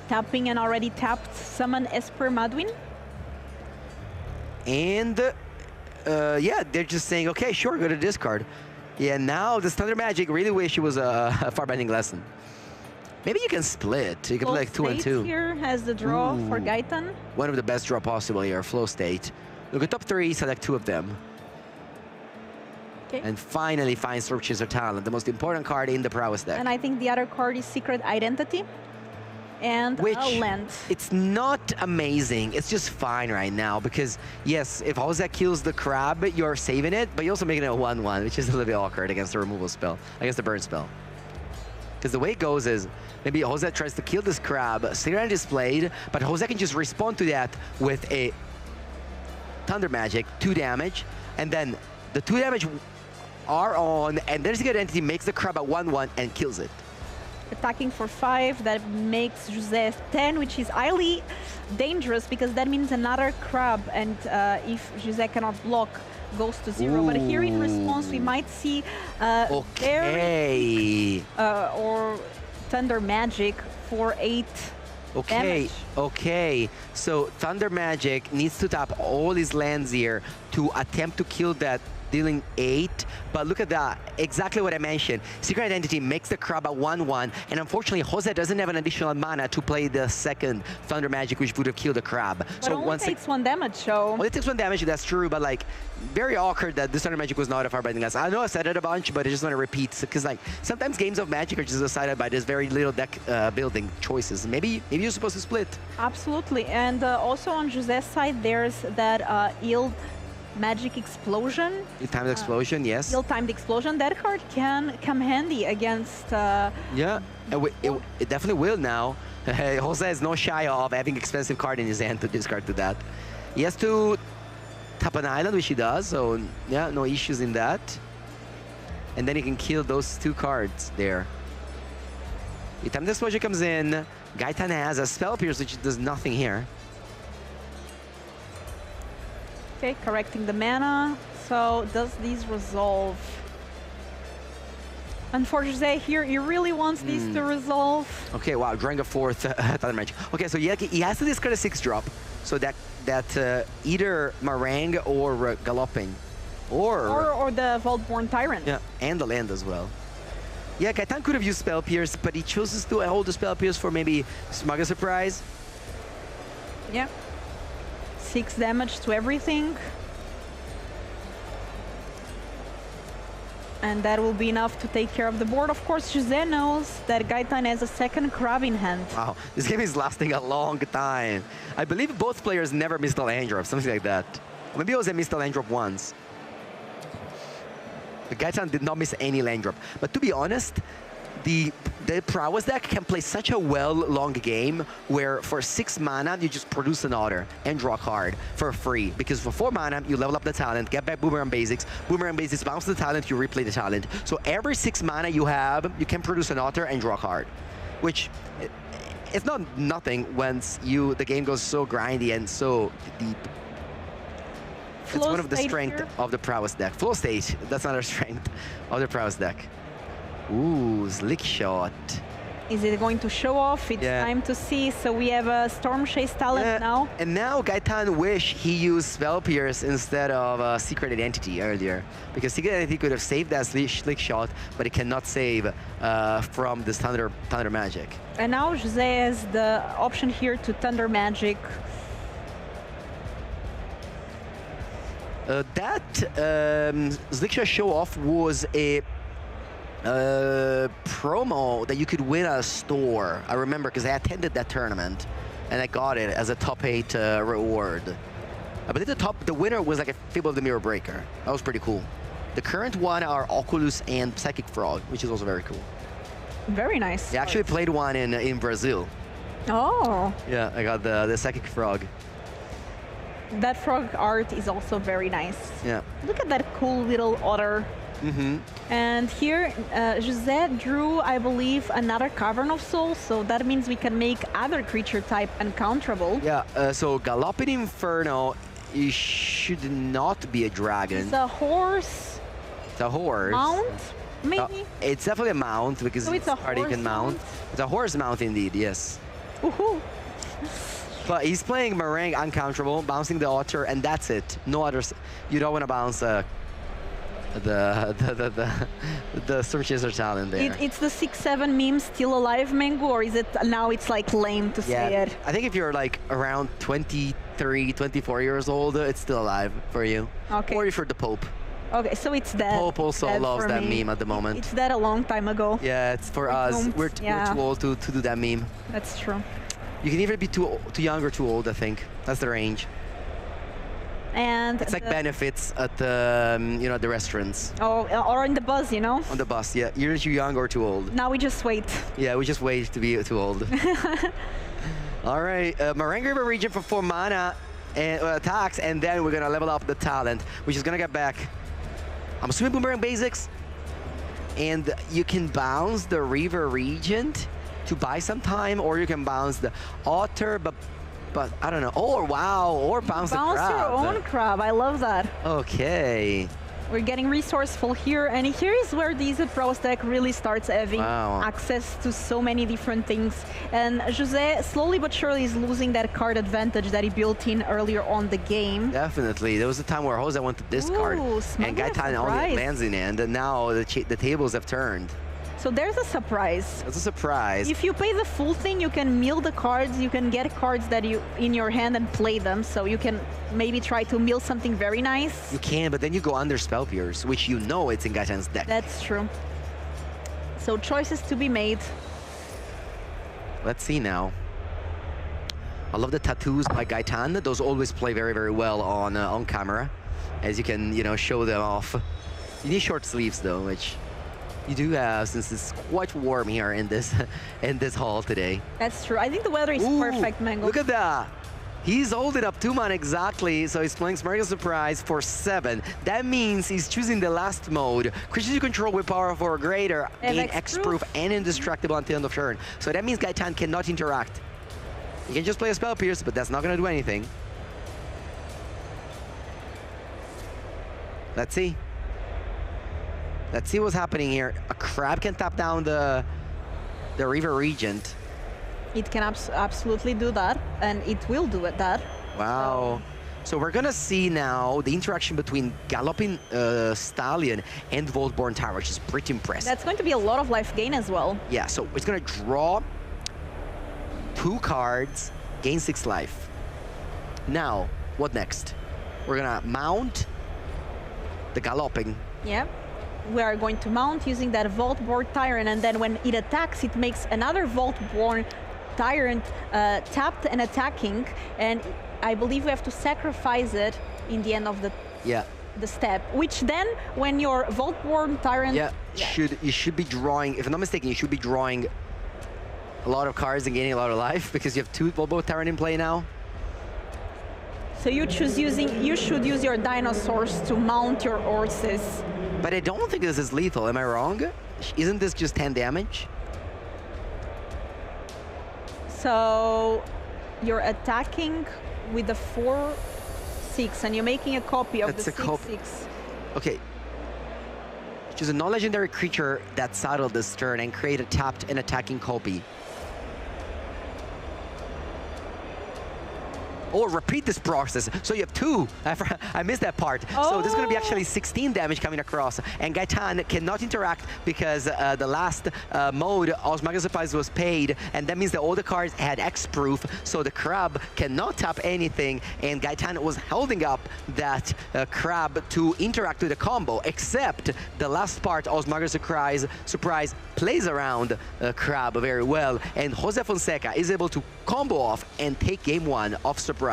Tapping an already tapped summon Esper Maduin. And yeah, they're just saying, okay, sure, go to discard. Yeah, now this Thunder Magic really wish it was a Farbending Lesson. Maybe you can split. You can play like 2 and 2. Here has the draw for Gaetan. One of the best draw possible here, Flow State. Look at top 3, select 2 of them. Okay. And finally find Searches of Talent, the most important card in the Prowess deck. And I think the other card is Secret Identity. And Which, a land. It's not amazing, it's just fine right now, because yes, if Jose kills the crab, you're saving it, but you're also making it a 1/1, which is a little bit awkward against the removal spell, against the burn spell. Because the way it goes is, maybe Jose tries to kill this crab, Secret Identity is played, but Jose can just respond to that with a Thunder Magic, 2 damage, and then the 2 damage are on, and then Secret Identity makes the crab a 1/1 and kills it. Attacking for 5, that makes Jose 10, which is highly dangerous because that means another crab, and if Jose cannot block, goes to 0. But here in response, we might see okay. or Thunder Magic for 8 damage. Okay. So Thunder Magic needs to tap all his lands here to attempt to kill that, dealing 8, but look at that, exactly what I mentioned. Secret Identity makes the crab a 1/1, and unfortunately Jose doesn't have an additional mana to play the second Thunder Magic, which would have killed the crab. But so only takes 1 damage, so... Well, it takes 1 damage, that's true, but like, very awkward that this Thunder Magic was not a Farbending Lesson. I know I said it a bunch, but I just want to repeat, because like, sometimes games of Magic are just decided by this very little deck building choices. Maybe you're supposed to split. Absolutely, and also on Jose's side, there's that ill Magic Explosion. Ill-timed Explosion, yes. Ill-timed Explosion. That card can come handy against... yeah, it definitely will now. Jose is no shy of having expensive card in his hand to discard to that. He has to tap an island, which he does, so yeah, no issues in that. And then he can kill those 2 cards there. Ill-timed Explosion comes in. Gaetan has a Spell Pierce, which does nothing here. Okay, correcting the mana. So does these resolve? And for Jose here, he really wants these to resolve. Okay, wow, drawing a 4th Thunder Magic. Okay, so he has to discard a 6-drop, so that either Meringue or Galloping, or the Vault-Born Tyrant. Yeah, and the land as well. Yeah, Gaetan could have used Spell Pierce, but he chooses to hold the Spell Pierce for maybe Smuggle Surprise. Yeah. 6 damage to everything. And that will be enough to take care of the board. Of course, Jose knows that Gaetan has a second crab in hand. Wow, this game is lasting a long time. I believe both players never missed a land drop, something like that. Maybe it was a missed a land drop once. But Gaetan did not miss any land drop. But to be honest, the Prowess deck can play such a long game where for 6 mana, you just produce an Otter and draw a card for free. Because for 4 mana, you level up the talent, get back Boomerang Basics, bounce the talent, you replay the talent. So every 6 mana you have, you can produce an Otter and draw a card. Which, it's not nothing once the game goes so grindy and so deep. It's one of the strengths of the Prowess deck. Flow stage, that's another strength of the Prowess deck. Ooh, Slick Shot. Is it going to show off? It's time to see. So we have a Storm Chase talent now. And now Gaetan wish he used Spell Pierce instead of Secret Identity earlier. Because Secret Identity could have saved that Slick Shot, but it cannot save from this Thunder Magic. And now Jose has the option here to Thunder Magic. That Slick Shot show off was a promo that you could win at a store. I remember because I attended that tournament and I got it as a top 8 reward. I believe the winner was like a Fable of the Mirror Breaker. That was pretty cool. The current one are Oculus and Psychic Frog, which is also very cool. Very nice. I actually played one in Brazil. Oh. Yeah, I got the Psychic Frog. That frog art is also very nice. Yeah. Look at that cool little otter. Mm-hmm. And here, Jose drew, I believe, another Cavern of Souls, so that means we can make other creature type uncounterable. Yeah, so Galloping Inferno, it should not be a dragon. It's a horse. It's a horse. Mount, maybe? It's definitely a mount, because So it's a already can mount. It's a horse mount indeed, yes. Woohoo! But he's playing Meringue uncounterable, bouncing the Otter, and that's it. No others. You don't want to bounce the Storm Chaser talent there. It's the 6-7 meme still alive, Mango, or is it now it's like lame to say it? I think if you're like around 23, 24 years old, it's still alive for you. Okay. Or if you're the Pope. Okay, so it's dead. Pope also loves that meme at the moment. It's dead a long time ago. Yeah, it's for us. We're too old to do that meme. That's true. You can either be too young or too old, I think. That's the range. And it's like benefits at the the restaurants. Oh, or in the bus, you know? On the bus, yeah. You're too young or too old. Now we just wait. Yeah, we just wait to be too old. All right, Meringue River region for 4 mana and attacks, and then we're gonna level up the talent, which is gonna get back. I'm assuming Boomerang Basics, and you can bounce the River Regent to buy some time, or you can bounce the Otter, but I don't know. Oh, wow, or bounce the crab. Bounce your own crab, I love that. Okay. We're getting resourceful here, and here is where the Easy Pros deck really starts having access to so many different things. And Jose, slowly but surely, is losing that card advantage that he built in earlier on the game. Definitely. There was a time where Jose went to discard, and Gaetan only lands in it, and now the tables have turned. So there's a surprise. That's a surprise. If you play the full thing, you can mill the cards, you can get cards that you in your hand and play them, so you can maybe try to mill something very nice. You can, but then you go under Spell Pierce, which you know it's in Gaetan's deck. That's true. So choices to be made. Let's see now. I love the tattoos by Gaetan. Those always play very, very well on camera, as you can, show them off. You need short sleeves though, which you do have, since it's quite warm here in this hall today. That's true. I think the weather is perfect, Mango. Look at that. He's holding up 2 mana exactly, so he's playing Smuggle Surprise for 7. That means he's choosing the last mode. Creatures you control with power 4 or greater gain X-Proof and indestructible until end of turn. So that means Gaetan cannot interact. He can just play a Spell Pierce, but that's not going to do anything. Let's see. Let's see what's happening here. A crab can tap down the River Regent. It can absolutely do that, and it will do that. Wow. So we're gonna see now the interaction between Galloping Stallion and Voltborn Tower, which is pretty impressive. That's going to be a lot of life gain as well. Yeah, so it's gonna draw 2 cards, gain 6 life. Now, what next? We're gonna mount the Galloping. Yeah. We are going to mount using that Voltborn Tyrant, and then when it attacks, it makes another Voltborn Tyrant tapped and attacking, and I believe we have to sacrifice it in the end of the step, which then when your Voltborn Tyrant... You should be drawing, if I'm not mistaken, you should be drawing a lot of cards and gaining a lot of life because you have 2 Voltborn Tyrant in play now. So you should use your dinosaurs to mount your horses. But I don't think this is lethal, am I wrong? Isn't this just 10 damage? So you're attacking with the 4/6 and you're making a copy of the 6/6. Okay. Choose a non-legendary creature that saddled this turn and create a tapped and attacking copy. Or repeat this process. So you have 2. I missed that part. Oh. So this is going to be actually 16 damage coming across. And Gaetan cannot interact because the last mode, Osmaga Surprise, was paid. And that means that all the cards had X-proof. So the crab cannot tap anything. And Gaetan was holding up that crab to interact with the combo. Except the last part, Osmaga Surprise plays around crab very well. And Jose Fonseca is able to combo off and take game 1 of Surprise.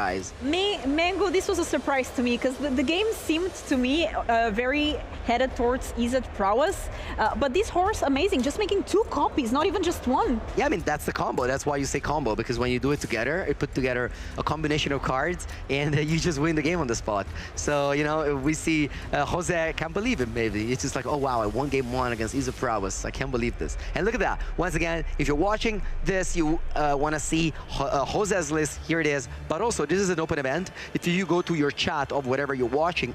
Mango, this was a surprise to me because the game seemed to me very headed towards Izzet prowess, but this horse, amazing, just making 2 copies, not even just 1. Yeah, I mean, that's the combo. That's why you say combo, because when you do it together, it put together a combination of cards and you just win the game on the spot. So, you know, we see Jose can't believe it, maybe. It's just like, oh, wow, I won game 1 against Izzet prowess. I can't believe this. And look at that. Once again, if you're watching this, you want to see Jose's list, here it is. But also, this is an open event. If you go to your chat of whatever you're watching,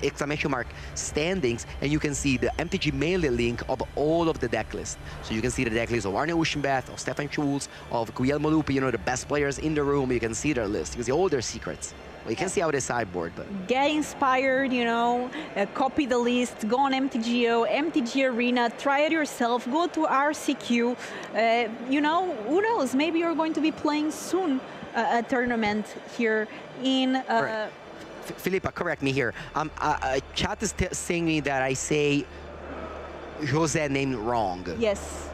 !standings, and you can see the MTG Melee link of all of the deck list. So you can see the deck list of Arne Uschenbeth, of Stefan Schulz, of Guillermo Lupi, you know, the best players in the room. You can see their list. You can see all their secrets. Well, you can see how they sideboard, but... Get inspired, you know, copy the list, go on MTGO, MTG Arena, try it yourself, go to RCQ. You know, who knows, maybe you're going to be playing soon a tournament here in... Philippa, correct me here. Chat is saying me that I say Jose name wrong. Yes.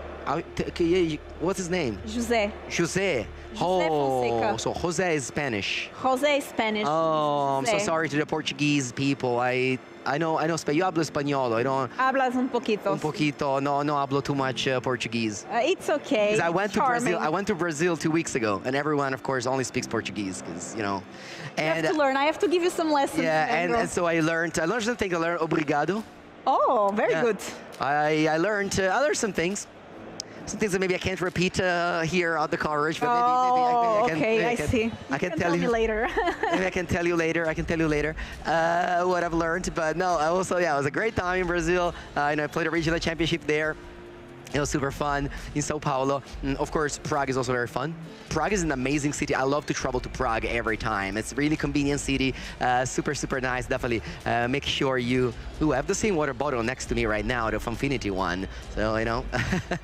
What's his name? Jose. Jose. Oh, so Jose is Spanish. Jose is Spanish. Oh, I'm so sorry to the Portuguese people. I know, yo hablo español. I don't... Hablas un poquito. Un poquito. No hablo too much Portuguese. It's okay. I went to Brazil. I went to Brazil 2 weeks ago, and everyone, of course, only speaks Portuguese, because, you know. And, you have to learn. I have to give you some lessons. Yeah, and so I learned something. I learned obrigado. Oh, very good. I learned some things. Some things that maybe I can't repeat here on the coverage, but maybe I see. I can tell you later. Maybe I can tell you later. What I've learned. But no, it was a great time in Brazil. I played a regional championship there. It was super fun in Sao Paulo. And of course, Prague is also very fun. Prague is an amazing city. I love to travel to Prague every time. It's a really convenient city. Super, super nice. Definitely make sure you... Ooh, I have the same water bottle next to me right now, the Funfinity one. So, you know.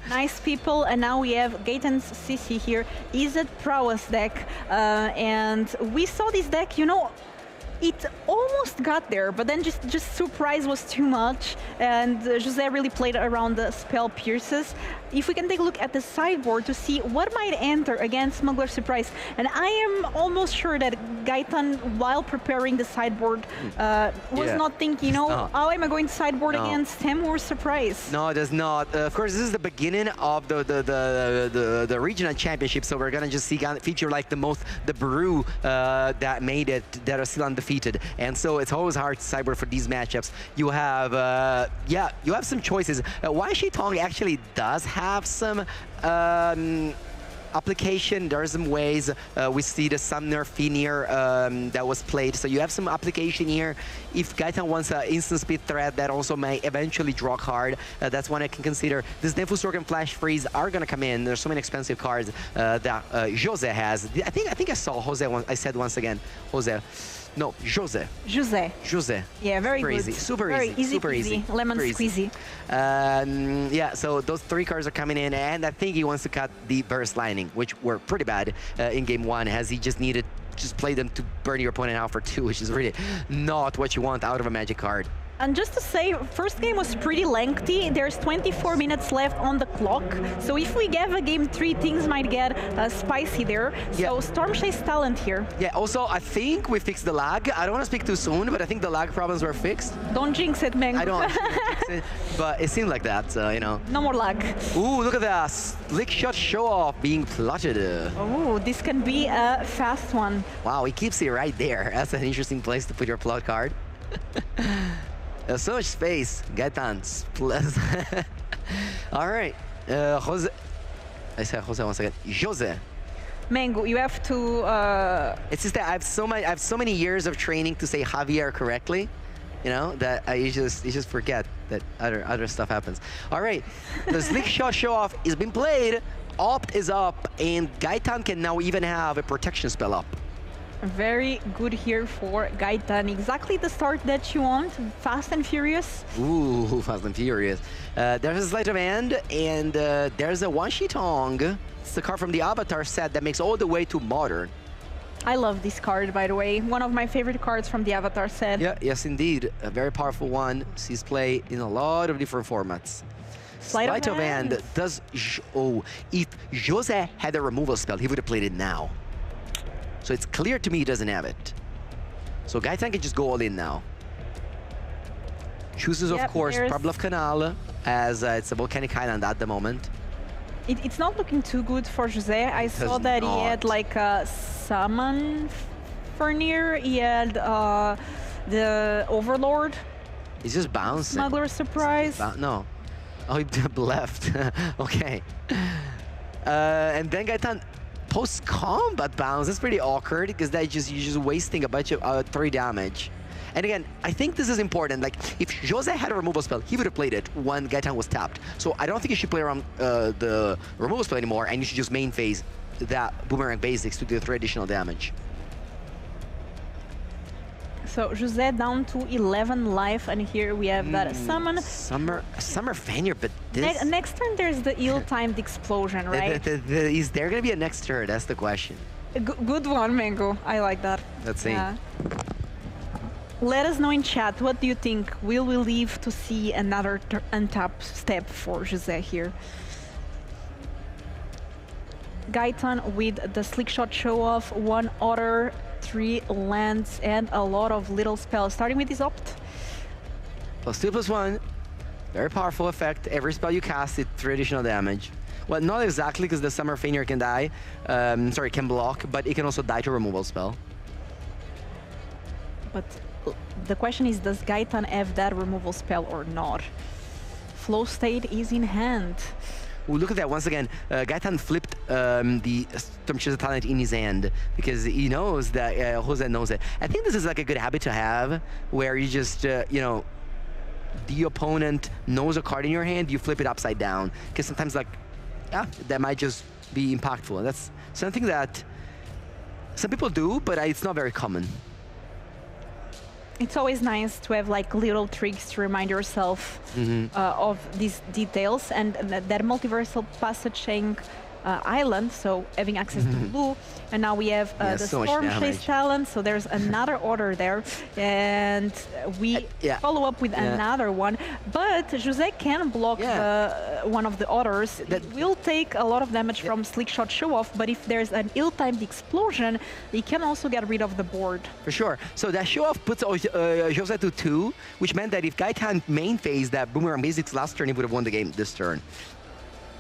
Nice people. And now we have Gaetan's CC here. Izzet prowess deck. And we saw this deck, you know, it almost got there, but then just surprise was too much, and Jose really played around the spell pierces. If we can take a look at the sideboard to see what might enter against Smuggler Surprise, and I am almost sure that Gaetan, while preparing the sideboard, was not thinking, you know, how am I going to sideboard against Temur Surprise? No, it does not. Of course, this is the beginning of the regional championship, so we're gonna just see feature like the brew that made it, that are still undefeated, and so it's always hard to sideboard for these matchups. You have, you have some choices. Wai Shi Tong actually does have some application. There are some ways. We see the Sumner Fenir that was played, so you have some application here. If Gaetan wants an instant speed threat that also may eventually draw a card, that's one I can consider. This Nefustork and Flash Freeze are gonna come in. There's so many expensive cards that Jose has. I think I saw Jose. I said once again, Jose. No, Jose. Jose. Jose. Yeah, very Super good. easy. Super very easy. Super peasy, easy. Lemon Super easy. squeezy. Yeah, so those 3 cards are coming in, and I think he wants to cut the burst lightning, which were pretty bad in game 1, as he just needed just play them to burn your opponent out for 2, which is really not what you want out of a Magic card. And just to say, first game was pretty lengthy. There's 24 minutes left on the clock. So if we get a game 3, things might get spicy there. So Yeah. Storm Chase talent here. Yeah, also, I think we fixed the lag. I don't want to speak too soon, but I think the lag problems were fixed. Don't jinx it, Mango. I don't actually wanna fix it, but it seemed like that, so, you know. No more lag. Ooh, look at that. Slick shot show off being plotted. Oh, this can be a fast one. Wow, he keeps it right there. That's an interesting place to put your plot card. There's so much space. Gaetan. All right. Jose. I said Jose 1 second. Jose. Mango, you have to... It's just that I have so many years of training to say Javier correctly, you know, that you just forget that other stuff happens. All right. The slick shot show off is being played. Opt is up, and Gaetan can now even have a protection spell up. Very good here for Gaetan. Exactly the start that you want. Fast and furious. Ooh, Fast and Furious. There's a Sleight of Hand, and there's a Wan Shi Tong. It's the card from the Avatar set that makes all the way to Modern. I love this card, by the way. One of my favorite cards from the Avatar set. Yeah, yes, indeed. A very powerful one. Sees play in a lot of different formats. Sleight of Hand. does... Oh, if Jose had a removal spell, he would have played it now. So it's clear to me he doesn't have it. So Gaetan can just go all in now. Chooses, of course, Problem Canal, as it's a volcanic island at the moment. It's not looking too good for Jose. I saw that he had like a Summon Furnier. He had the Overlord. He's just bouncing. Smuggler Surprise. No. Oh, he left. Okay. And then Gaetan post-combat bounce. That's pretty awkward because you're just wasting a bunch of 3 damage. And again, I think this is important. Like, if Jose had a removal spell, he would have played it when Gaetan was tapped. So I don't think you should play around the removal spell anymore, and you should just main phase that Boomerang Basics to do 3 additional damage. So Jose down to 11 life, and here we have that summon. Summer Fenrir, but this... Next turn there's the ill-timed explosion, right? Is there going to be a next turn? That's the question. Good one, Mango. I like that. Let's see. Yeah. Let us know in chat, what do you think? Will we live to see another untap step for Jose here? Gaetan with the slick shot show off, 1 Otter, 3 lands, and a lot of little spells. Starting with his Opt. +2/+1. Very powerful effect. Every spell you cast, it 3 additional damage. Well, not exactly, because the Summer Fenrir can die. Sorry, can block, but it can also die to removal spell. But the question is, does Gaetan have that removal spell or not? Flow State is in hand. Ooh, look at that. Once again, Gaetan flipped the Storm Chaser talent in his hand because he knows that Jose knows it. I think this is like a good habit to have where you just, you know, the opponent knows a card in your hand, you flip it upside down. Because sometimes, like, yeah, that might just be impactful. And that's something that some people do, but it's not very common. It's always nice to have like little tricks to remind yourself of these details, and that multiversal passage chain island, so having access to blue, and now we have the so Storm Chase talent, so there's another order there, and we follow up with another one, but Jose can block one of the orders. It will take a lot of damage from Slick Shot Show Off, but if there's an ill-timed explosion, he can also get rid of the board. For sure. So that show off puts Jose to 2, which meant that if Gaetan main phase that Boomerang Basics last turn, he would have won the game this turn.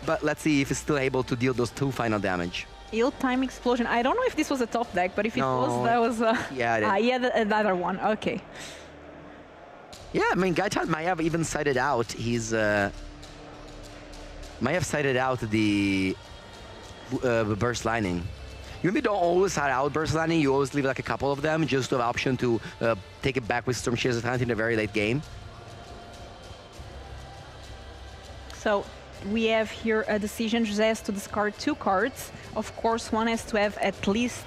But let's see if he's still able to deal those 2 final damage. Ill-time explosion. I don't know if this was a top deck, but if it was, that was... yeah, another one. Okay. Yeah, I mean, Gaetan might have even cited out his... might have cited out the Burst Lightning. You maybe don't always cite out Burst Lightning, you always leave like a couple of them just to have option to take it back with Storm Chaser talent in the very late game. So we have here a decision. Jose has to discard 2 cards. Of course, one has to have at least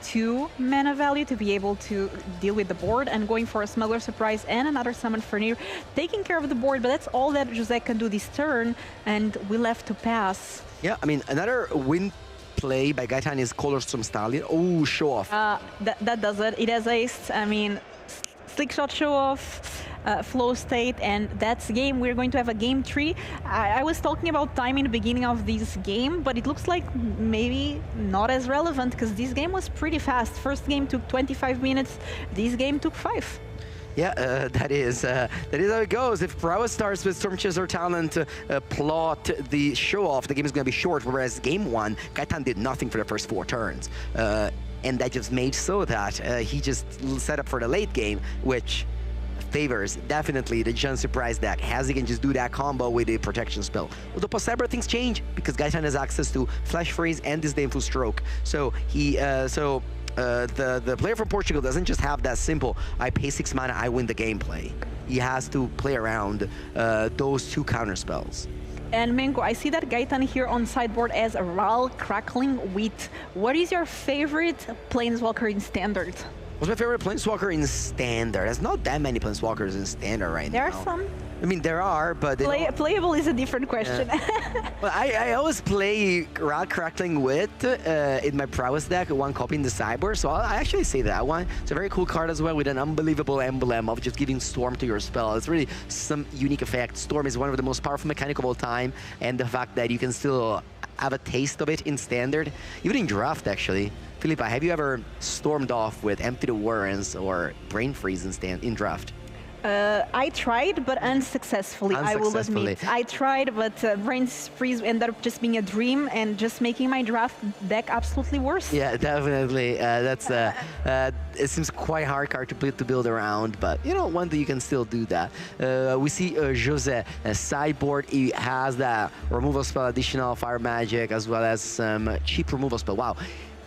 2 mana value to be able to deal with the board, and going for a Smuggler Surprise and another Summon Furnier, taking care of the board, but that's all that Jose can do this turn, and we left to pass. Yeah, I mean, another win play by Gaetan is Colorstorm Stallion. Oh, show off. That does it. It has ace. I mean, Slick Shot show off, flow state, and that's the game. We're going to have a game 3. I was talking about time in the beginning of this game, but it looks like maybe not as relevant because this game was pretty fast. First game took 25 minutes. This game took 5. Yeah, that is how it goes. If Prowess starts with Storm Chaser Talent, plot the show-off, the game is going to be short, whereas game 1, Gaetan did nothing for the first 4 turns. And that just made so that he just set up for the late game, which favors definitely the Jun Surprise deck, as he can just do that combo with a protection spell. Although post-Cyber things change, because Gaetan has access to Flash Freeze and Disdainful Stroke. So the player from Portugal doesn't just have that simple, I pay 6 mana, I win the gameplay. He has to play around those 2 counter spells. And Menko, I see that Gaetan here on sideboard as a Ral Crackling Wheat. What is your favorite Planeswalker in Standard? What's my favorite Planeswalker in Standard? There's not that many Planeswalkers in Standard right now. There are some. I mean, there are, but... Playable is a different question. Yeah. Well, I always play Ral Crackling Wit in my Prowess deck, 1 copy in the sideboard, so I actually say that one. It's a very cool card as well, with an unbelievable emblem of just giving Storm to your spell. It's really some unique effect. Storm is one of the most powerful mechanic of all time, and the fact that you can still have a taste of it in Standard, even in Draft, actually. Philippa, have you ever stormed off with Empty the Warrens or Brain Freeze in Draft? I tried, but unsuccessfully, I will admit. I tried, but Brain Freeze ended up just being a dream and just making my draft deck absolutely worse. Yeah, definitely. It seems quite hard card to build around, but you know, one day you can still do that. We see Jose sideboard. He has that removal spell, additional fire magic, as well as some cheap removal spell. Wow,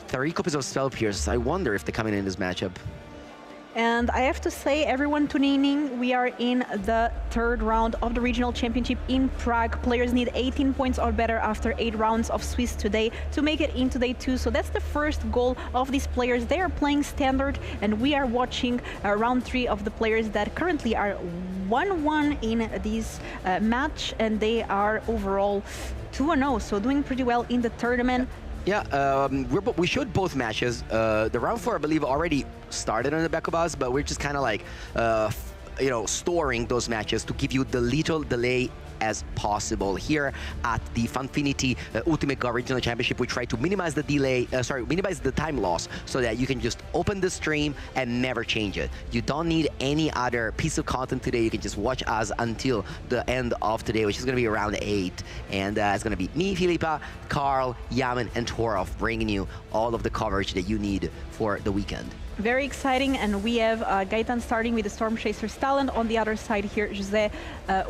3 copies of Spell Pierce. I wonder if they're coming in this matchup. And I have to say, everyone tuning in, we are in the 3rd round of the Regional Championship in Prague. Players need 18 points or better after 8 rounds of Swiss today to make it into day 2. So that's the first goal of these players. They are playing Standard, and we are watching round 3 of the players that currently are 1-1 in this match, and they are overall 2-0, so doing pretty well in the tournament. Yeah, we showed both matches. The round 4, I believe, already started on the back of us, but we're just kind of like, you know, storing those matches to give you the little delay as possible. Here at the Funfinity Ultimate Go Regional Championship, we try to minimize the delay, minimize the time loss, so that you can just open the stream and never change it. You don't need any other piece of content today. You can just watch us until the end of today, which is going to be around 8. And it's going to be me, Philippa, Carl, Yaman, and Torov bringing you all of the coverage that you need for the weekend. Very exciting, and we have Gaetan starting with the Storm Chaser's Talent. On the other side here, Jose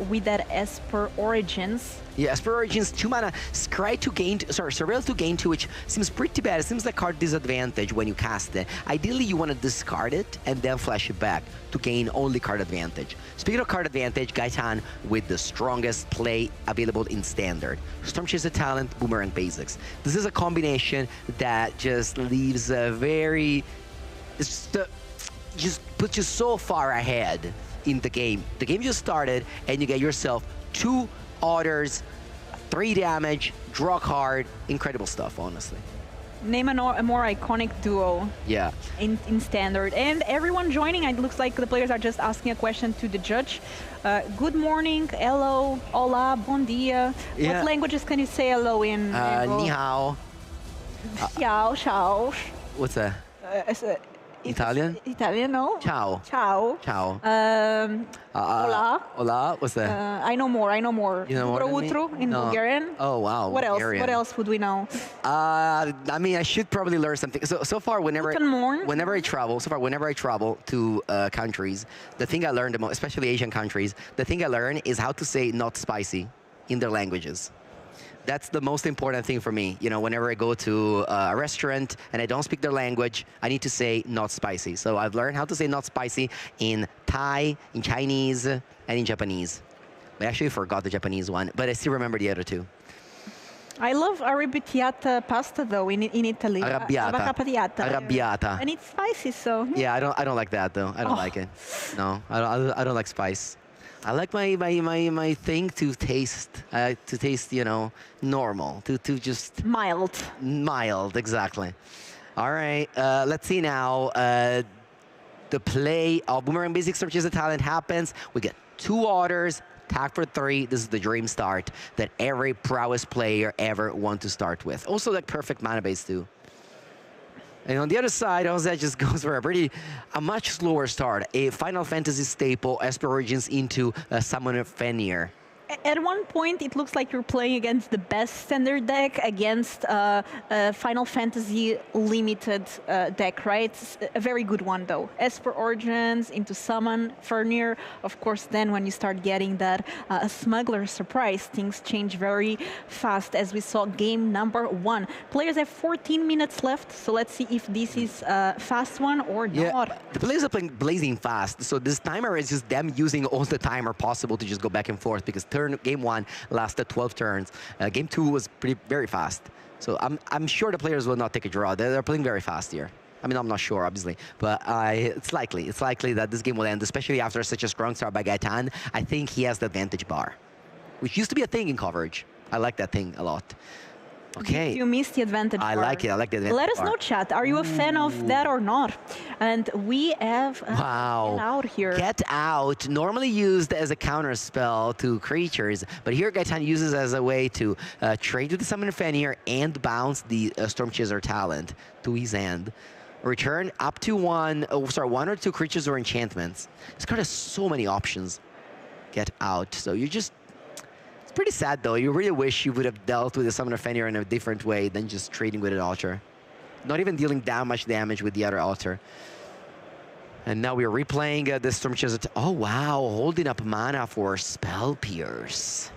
with that Esper Origins. Yeah, Esper Origins, 2 mana, Scry to gain, Surveil to gain 2, which seems pretty bad. It seems like card disadvantage when you cast it. Ideally, you want to discard it and then flash it back to gain only card advantage. Speaking of card advantage, Gaetan with the strongest play available in Standard. Storm Chaser Talent, Boomerang Basics. This is a combination that just leaves a very... just puts you so far ahead in the game. The game just started, and you get yourself 2 orders, 3 damage, draw card, incredible stuff, honestly. Name a more iconic duo. Yeah. In Standard. And everyone joining, it looks like the players are just asking a question to the judge. Good morning, hello, hola, bon dia. Yeah. What languages can you say hello in? Ni hao. Xiao, xiao. What's that? Italian? Italian, no? Ciao. Ciao. Ciao. Hola. Hola. What's that? I know more. You know more than in Bulgarian. Oh wow. What Bulgarian. else? What else would we know? I mean, I should probably learn something. So far, whenever I travel to countries, the thing I learned the most, especially Asian countries, the thing I learn is how to say not spicy in their languages. That's the most important thing for me. You know, whenever I go to a restaurant and I don't speak their language, I need to say not spicy. So I've learned how to say not spicy in Thai, in Chinese, and in Japanese. I actually forgot the Japanese one, but I still remember the other 2. I love arrabbiata pasta though in Italy. Arrabbiata. Arrabbiata. And it's spicy, so. Yeah, I don't like that though. I don't like it. No, I don't like spice. I like my thing to taste, you know, normal, to just Mild. mild, exactly. All right, let's see now. The play of Boomerang Basic Search as a Talent happens. We get 2 orders, tag for 3. This is the dream start that every prowess player ever want to start with. Also, like perfect mana base too. And on the other side, Jose just goes for a much slower start. A Final Fantasy staple, Esper Origins into Summoner Fenrir. At one point, it looks like you're playing against the best standard deck against a Final Fantasy limited deck, right? It's a very good one, though. Esper Origins into Summon Fenrir. Of course, then when you start getting that Smuggler Surprise, things change very fast, as we saw game number 1. Players have 14 minutes left, so let's see if this is a fast one or not. The players are playing blazing fast, so this timer is just them using all the timer possible to just go back and forth, because game 1 lasted 12 turns. Game 2 was very fast. So I'm sure the players will not take a draw. They're playing very fast here. I mean, I'm not sure, obviously, but it's likely. It's likely that this game will end, especially after such a strong start by Gaetan. I think he has the advantage bar, which used to be a thing in coverage. I like that thing a lot. Okay. You missed the advantage bar. I like it. I like the advantage Let us know, chat. Are you a fan of that or not? And we have Get Out here. Get Out, normally used as a counter spell to creatures, but here Gaetan uses as a way to trade with the Summoner Fenrir and bounce the Storm Chaser talent to his hand. Return up to one or two creatures or enchantments. This card has so many options. Get Out. So you just... It's pretty sad, though. You really wish you would have dealt with the Summoner Fenrir in a different way than just trading with an altar. Not even dealing that much damage with the other altar. And now we're replaying the Storm Chaser. Oh, wow. Holding up mana for Spell Pierce.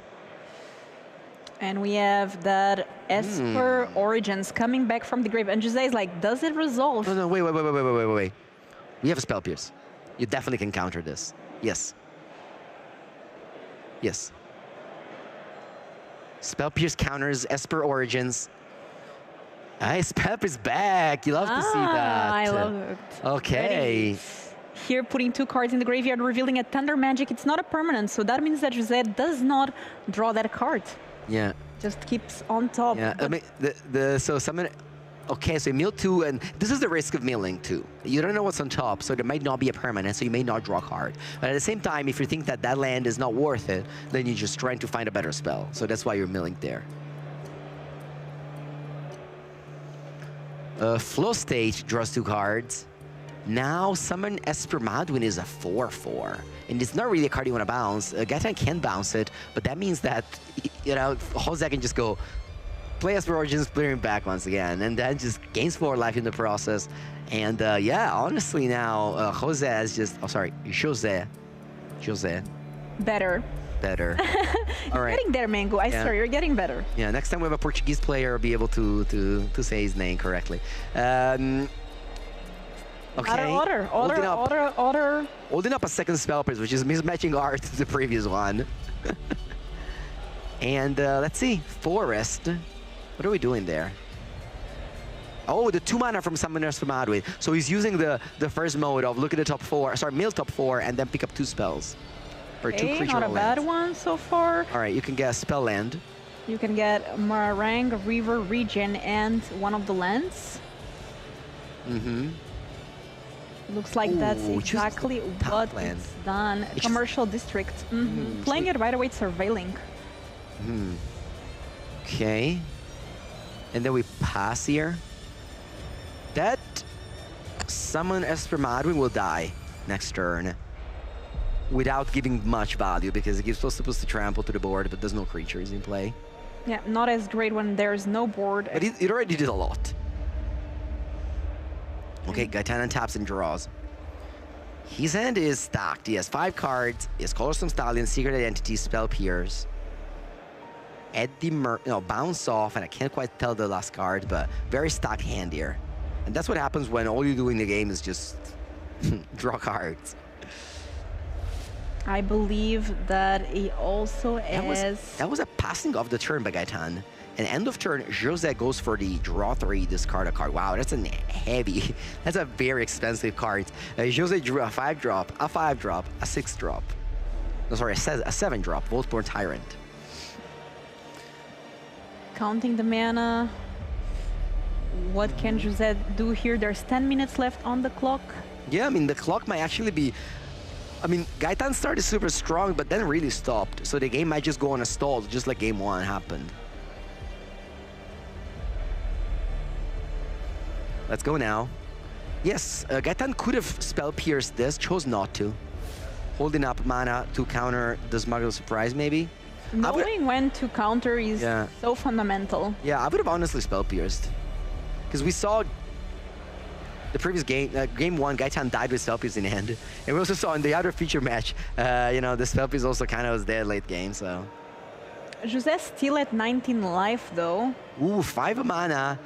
And we have that Esper Origins coming back from the grave. And Jose is like, does it resolve? No, wait. We have a Spell Pierce. You definitely can counter this. Yes. Yes. Spell Pierce counters Esper Origins. Hey, Spell Pierce back. You love to see that. I love it. Okay. Ready. Here, putting 2 cards in the graveyard, revealing a Thunder Magic. It's not a permanent, so that means that Jose does not draw that card. Yeah. Just keeps on top. Yeah. I mean, so summon. Okay, so you mill 2, and this is the risk of milling 2. You don't know what's on top, so there might not be a permanent, so you may not draw a card. But at the same time, if you think that that land is not worth it, then you're just trying to find a better spell. So that's why you're milling there. Flow Stage draws 2 cards. Now, Summon Esper Madwin is a 4/4. And it's not really a card you want to bounce. Gaetan can bounce it, but that means that, you know, Jose can just go play Esper Origins, clearing back once again, and then just gains 4 life in the process. And yeah, honestly now, Jose has just, Jose. Better. All right. Getting there, Mango. I swear, you're getting better. Yeah, next time we have a Portuguese player, I'll be able to say his name correctly. Okay. Order. Holding up a second Spell Pierce, which is mismatching art to the previous one. And let's see, Forest. What are we doing there? Oh, the 2 mana from Summoner's Madwin. So he's using the first mode of look at the top 4, mill top 4, and then pick up 2 spells. Or 2 creature not a bad one so far. All right, you can get a spell land. You can get Marang, River, Region, and one of the lands. Looks like that's exactly what it's done. Commercial district. Playing it right away, surveilling. Okay. And then we pass here. That Summon Esper Madwin will die next turn without giving much value, because it gives supposed to trample to the board, but there's no creatures in play. Yeah, not as great when there's no board. But it already did a lot. Okay, Gaetan taps and draws. His hand is stacked. He has 5 cards. He has Colorsome Stallion, Secret Identity, Spell Pierce. Bounce Off, and I can't quite tell the last card, but very stacked hand here. And that's what happens when all you do in the game is just draw cards. I believe that he also has... That was a passing of the turn by Gaetan. And end of turn, Jose goes for the draw 3, discard a card. Wow, that's a heavy, that's a very expensive card. Jose drew a 5-drop, a 5-drop, a 6-drop. No, sorry, a 7-drop, Voltborn Tyrant. Counting the mana. What can Jose do here? There's 10 minutes left on the clock. Yeah, I mean, the clock might actually be... I mean, Gaetan started super strong, but then really stopped. So the game might just go on a stall, just like game 1 happened. Let's go now. Yes, Gaetan could have spell pierced this, chose not to. Holding up mana to counter the Smuggler's Surprise, maybe. Knowing when to counter is so fundamental. Yeah, I would have honestly spell pierced. Because we saw the previous game, game 1, Gaetan died with spell pierce in hand. And we also saw in the other feature match, you know, the spell pierce also kind of was dead late game, so. Jose's still at 19 life, though. Ooh, 5 mana.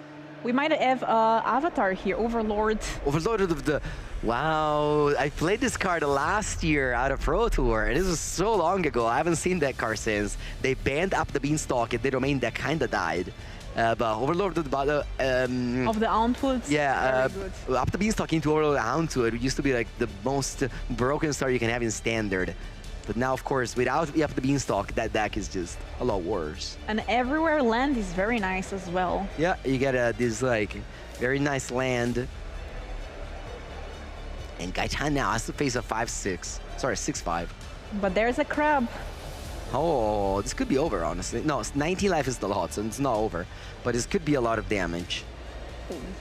We might have Avatar here, Overlord. Overlord of the... Wow, I played this card last year out of Pro Tour, and this was so long ago. I haven't seen that card since. They banned Up the Beanstalk, and the domain that kind of died. But Overlord of the... of the Auntwoods? Yeah, Up the Beanstalk into Overlord of the Auntwood. It used to be like the most broken start you can have in Standard. But now, of course, without Up the Beanstalk, that deck is just a lot worse. And Everywhere Land is very nice as well. Yeah, you get this like very nice land. And Gaetan now has to face a 5-6. Sorry, 6-5. But there's a crab. Oh, this could be over, honestly. No, 19 life is the lot, so it's not over. But this could be a lot of damage.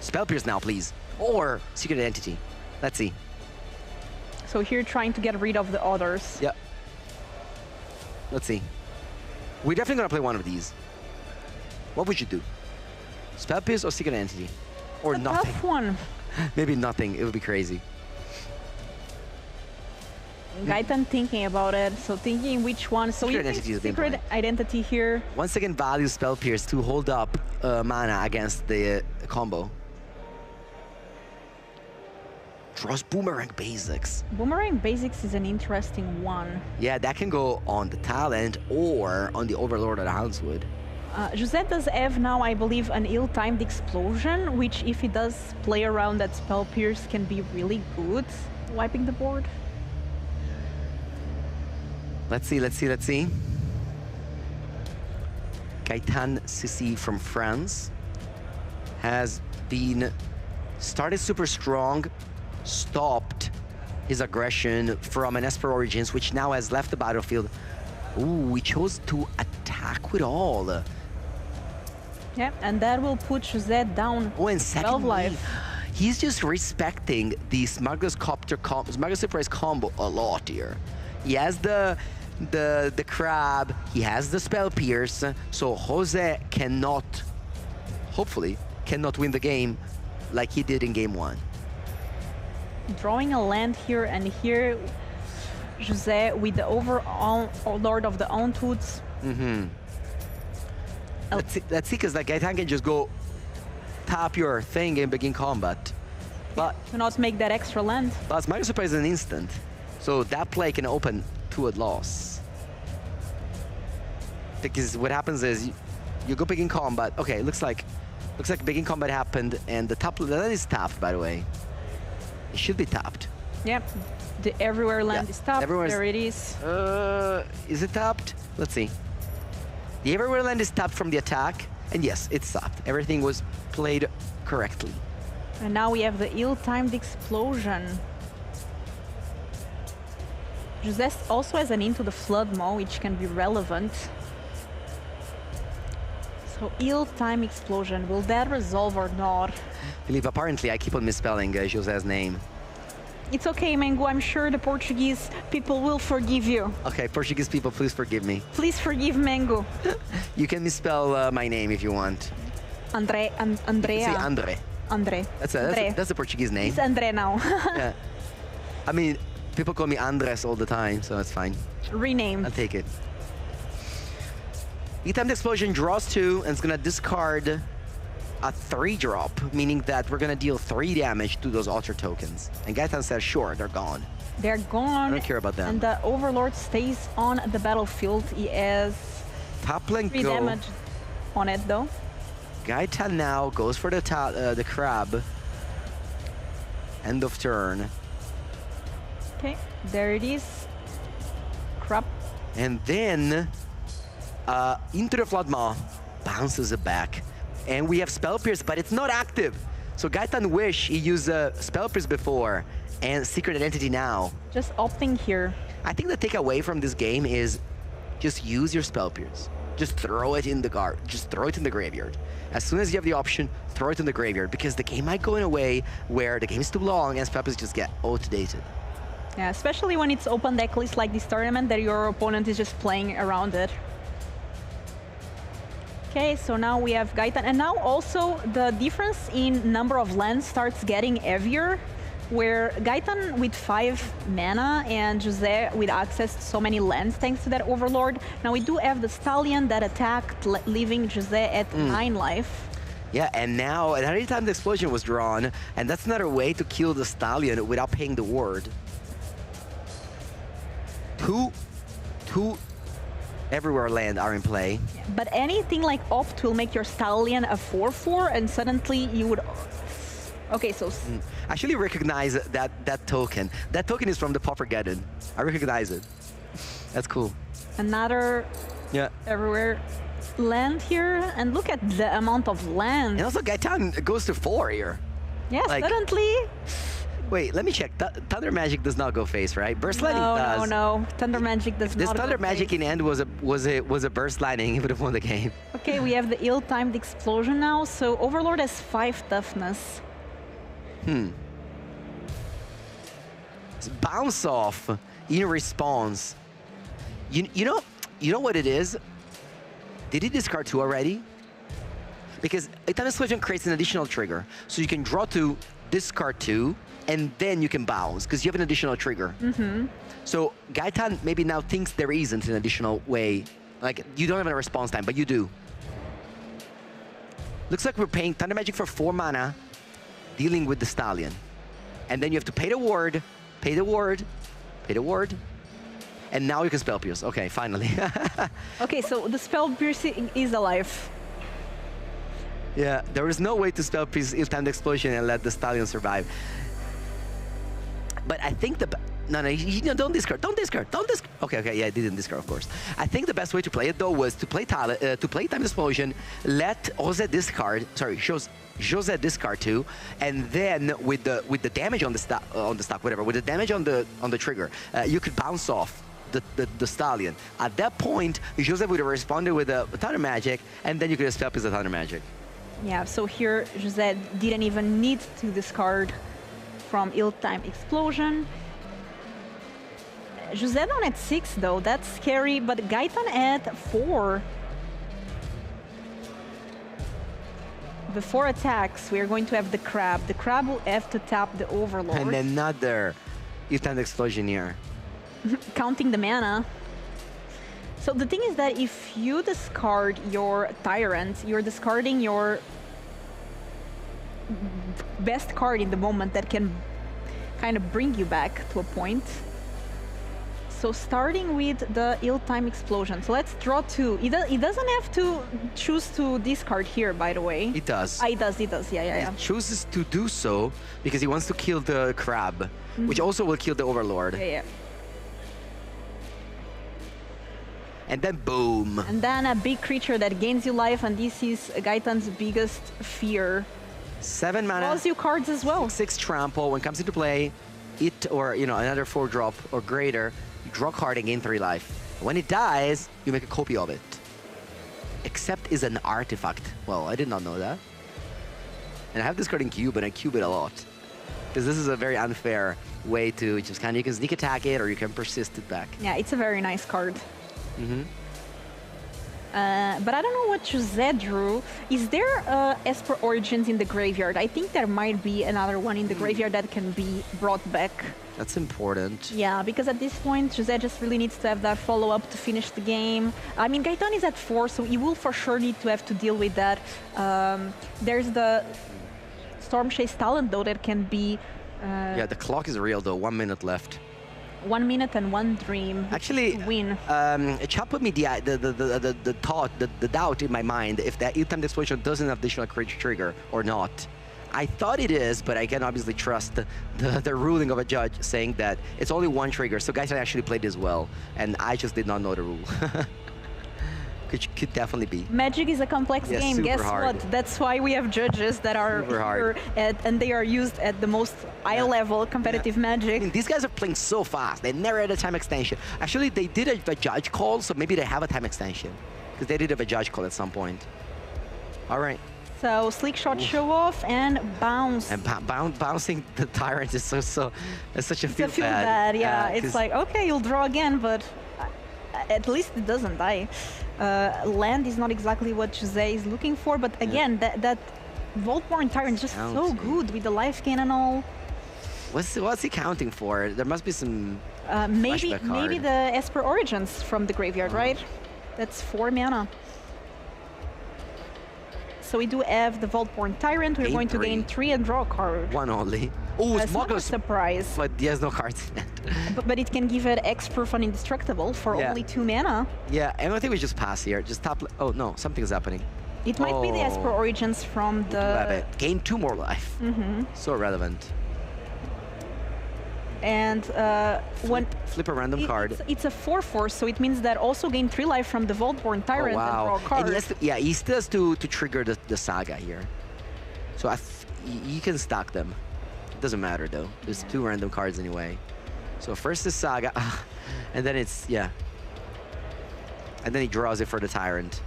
Spell Pierce now, please. Or Secret Identity. Let's see. So here trying to get rid of the others. Yep. Let's see. We're definitely going to play one of these. What would you do? Spell Pierce or Secret Identity? Or nothing? Tough one. Maybe nothing. It would be crazy. Gaetan thinking about it, so thinking which one. So Secret Identity is Secret Identity here. Once again, value Spell Pierce to hold up mana against the combo. Draws Boomerang Basics. Boomerang Basics is an interesting one. Yeah, that can go on the Talent or on the Overlord of the Houndswood. Jose does have now, I believe, an ill-timed Explosion, which if he does play around that Spell Pierce can be really good. Wiping the board. Let's see, let's see, let's see. Gaetan Sissi from France has been started super strong, stopped his aggression from an Esper Origins, which now has left the battlefield. Ooh, he chose to attack with all. Yeah, and that will put Jose down. Oh, and 12 life. He's just respecting the Smuggler's Surprise combo a lot here. He has the crab, he has the Spell Pierce, so Jose cannot, hopefully, cannot win the game like he did in game 1. Drawing a land here, and here Jose with the overall Lord of the Auntwoods. Let's see, because like Gaetan can just go tap your thing and begin combat. But to not make that extra land. But Smuggler's Surprise is an instant, so that play can open to a loss. Because what happens is you go begin combat. Okay, looks like begin combat happened, and the land is tapped, by the way. It should be tapped. Yep, the Everywhere land is tapped. There it is. Is it tapped? Let's see. The Everywhere land is tapped from the attack, and yes, it's tapped. Everything was played correctly. And now we have the ill-timed Explosion. Jose also has an Into the Flood Maw, which can be relevant. So ill-timed Explosion, will that resolve or not? Believe apparently I keep on misspelling Jose's name. It's okay, Mengu. I'm sure the Portuguese people will forgive you. Okay, Portuguese people, please forgive me. Please forgive Mengu. You can misspell my name if you want. Andrea. Say Andre. Andre. That's a Portuguese name. It's Andre now. Yeah. I mean, people call me Andres all the time, so it's fine. Rename. I'll take it. E-timed Explosion draws 2 and it's gonna discard a 3-drop, meaning that we're gonna deal 3 damage to those Altar tokens. And Gaetan says, sure, they're gone. They're gone. I don't care about them. And the Overlord stays on the battlefield. He has Top lane 3 go. damage. on it, though. Gaetan now goes for the crab. End of turn. Okay, there it is. Crap. And then into the Flood Maw, bounces it back. And we have Spell Pierce, but it's not active. So Gaetan wish he used Spell Pierce before and Secret Identity now. Just opting here. I think the takeaway from this game is just use your Spell Pierce. Just throw it in the just throw it in the graveyard. As soon as you have the option, throw it in the graveyard, because the game might go in a way where the game is too long and Spell Pierce just get outdated. Yeah, especially when it's open deck list like this tournament that your opponent is just playing around it. Okay, so now we have Gaetan, and now also the difference in number of lands starts getting heavier, where Gaetan with 5 mana and Jose with access to so many lands thanks to that Overlord. Now we do have the Stallion that attacked, leaving Jose at 9 life. Yeah, and now another time the explosion was drawn, and that's another way to kill the Stallion without paying the ward. Two everywhere land are in play. But anything like Opt will make your Stallion a 4/4, and suddenly you would... Okay, so... I actually recognize that token. That token is from the Poppergeddon. I recognize it. That's cool. Another everywhere land here, and look at the amount of land. And also Gaetan goes to 4 here. Yes, like, suddenly... Wait, let me check. Thunder Magic does not go face, right? Burst Lightning does. No. Thunder Magic does not This Thunder go Magic face. in end was a Burst Lightning, he would have won the game. Okay, we have the ill-timed explosion now, so Overlord has 5 toughness. Bounce off in response. You know what it is? Did he discard 2 already? Because Item Explosion creates an additional trigger, so you can draw 2, discard 2, and then you can bounce because you have an additional trigger. So Gaetan maybe now thinks there isn't an additional way. Like, you don't have a response time, but you do. Looks like we're paying Thunder Magic for 4 mana, dealing with the Stallion. And then you have to pay the ward, pay the ward, pay the ward, and now you can Spell Pierce. Okay, finally. Okay, so the Spell Piercing is alive. Yeah, there is no way to Spell Pierce ill-timed explosion and let the Stallion survive. But I think no, don't discard, don't discard. Okay, yeah, I didn't discard, of course. I think the best way to play it though was to play Time Explosion, let Jose discard, Jose discard 2, and then with the damage on the stock, whatever, with the damage on the trigger, you could bounce off the Stallion. At that point, Jose would have responded with a Thunder Magic, and then you could have Spell Pierce the Thunder Magic. Yeah, so here Jose didn't even need to discard from ill-timed explosion. Jose down at 6 though, that's scary, but Gaetan at 4. Before attacks, we are going to have the Crab. The Crab will have to tap the Overlord. And another ill-timed explosion here. Counting the mana. So the thing is that if you discard your Tyrant, you're discarding your best card in the moment that can kind of bring you back to a point. So starting with the ill-timed explosion. So let's draw 2. He doesn't have to choose to discard here, by the way. It does. He does. Yeah. He chooses to do so because he wants to kill the Crab, which also will kill the Overlord. Yeah. And then boom. And then a big creature that gains you life, and this is Gaetan's biggest fear. 7 mana. Draws you cards as well. 6 trample. When it comes into play, it or another 4-drop or greater, you draw a card and gain 3 life. When it dies, you make a copy of it. Except is an artifact. Well, I did not know that. And I have this card in cube, and I cube it a lot. Because this is a very unfair way to just you can sneak attack it or you can persist it back. Yeah, it's a very nice card. But I don't know what Jose drew. Is there Esper Origins in the graveyard? I think there might be another one in the graveyard that can be brought back. That's important. Yeah, because at this point, Jose just really needs to have that follow-up to finish the game. I mean, Gaetan is at 4, so he will for sure need to have to deal with that. There's the Stormchase talent, though, that can be... yeah, the clock is real, though. 1 minute left. 1 minute and 1 dream. Actually, to win. Chop put me the thought, the doubt in my mind if that ill-timed explosion doesn't have additional trigger or not. I thought it is, but I can obviously trust the ruling of a judge saying that it's only 1 trigger, so guys actually played this well, and I just did not know the rule. Could definitely be. Magic is a complex game. Guess hard. what? That's why we have judges that are here and they are used at the most high-level competitive Magic. I mean, these guys are playing so fast. They never had a time extension. Actually, they did a judge call, so maybe they have a time extension because they did have a judge call at some point. All right. So slick shot, show off, and bounce. And bouncing the tyrant is it's such a feel bad. Yeah, it's like, okay, you'll draw again, but at least it doesn't die. Land is not exactly what Jose is looking for, but again, that Voltborn Tyrant is just so good with the life gain and all. What's he counting for? There must be some maybe the Esper Origins from the graveyard, right? That's 4 mana. So we do have the Voltborn Tyrant. We're going to gain 3 and draw a card. 1 only. Oh, Smuggler's Surprise. But he has no cards in it. but it can give it X-Proof on Indestructible for only 2 mana. Yeah, and I think we just pass here. Just top. Oh no, something's happening. It might be the Esper Origins from the... Gain 2 more life. So relevant. And when flip a random card. It's a 4/4, so it means that also gain 3 life from the Voltborn Tyrant and draw a card. And he still has to trigger the Saga here. So you can stack them. It doesn't matter though. There's 2 random cards anyway. So first the Saga, and then it's and then he draws it for the Tyrant.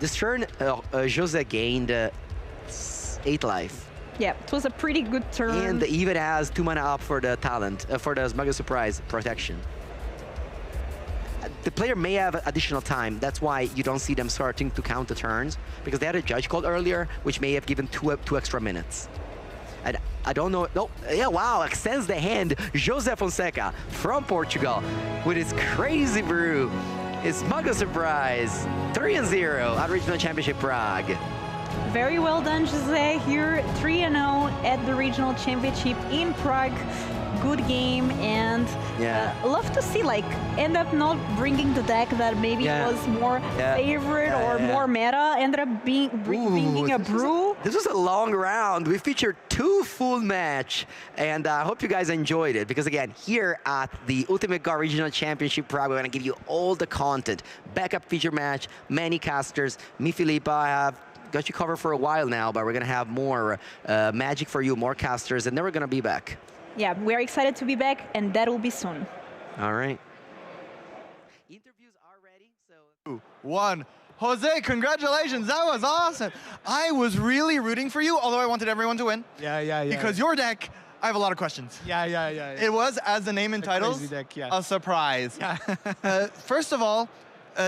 This turn, Jose gained 8 life. Yeah, it was a pretty good turn. And he even has 2 mana up for the talent, for the Smuggler's Surprise protection. The player may have additional time. That's why you don't see them starting to count the turns, because they had a judge called earlier, which may have given 2 extra minutes. And I don't know. No, yeah, wow, extends the hand. José Fonseca from Portugal with his crazy brew. His Smuggler's Surprise. 3-0 at Regional Championship Prague. Very well done, Jose. Here, 3-0 at the Regional Championship in Prague. Good game, and love to see, like, end up not bringing the deck that maybe was more favorite or more meta, ended up bringing a brew. This was a long round. We featured 2 full match, and I hope you guys enjoyed it, because again, here at the Ultimate God Regional Championship Prague, we're going to give you all the content. Backup feature match, many casters. Me, Filipa, I have got you covered for a while now, but we're going to have more Magic for you, more casters, and then we're going to be back. Yeah, we're excited to be back, and that will be soon. All right. Interviews are ready, so... 2, 1. Jose, congratulations. That was awesome. I was really rooting for you, although I wanted everyone to win. Yeah. Because your deck, I have a lot of questions. Yeah. It was, as the name entitles, a surprise. Yeah. First of all,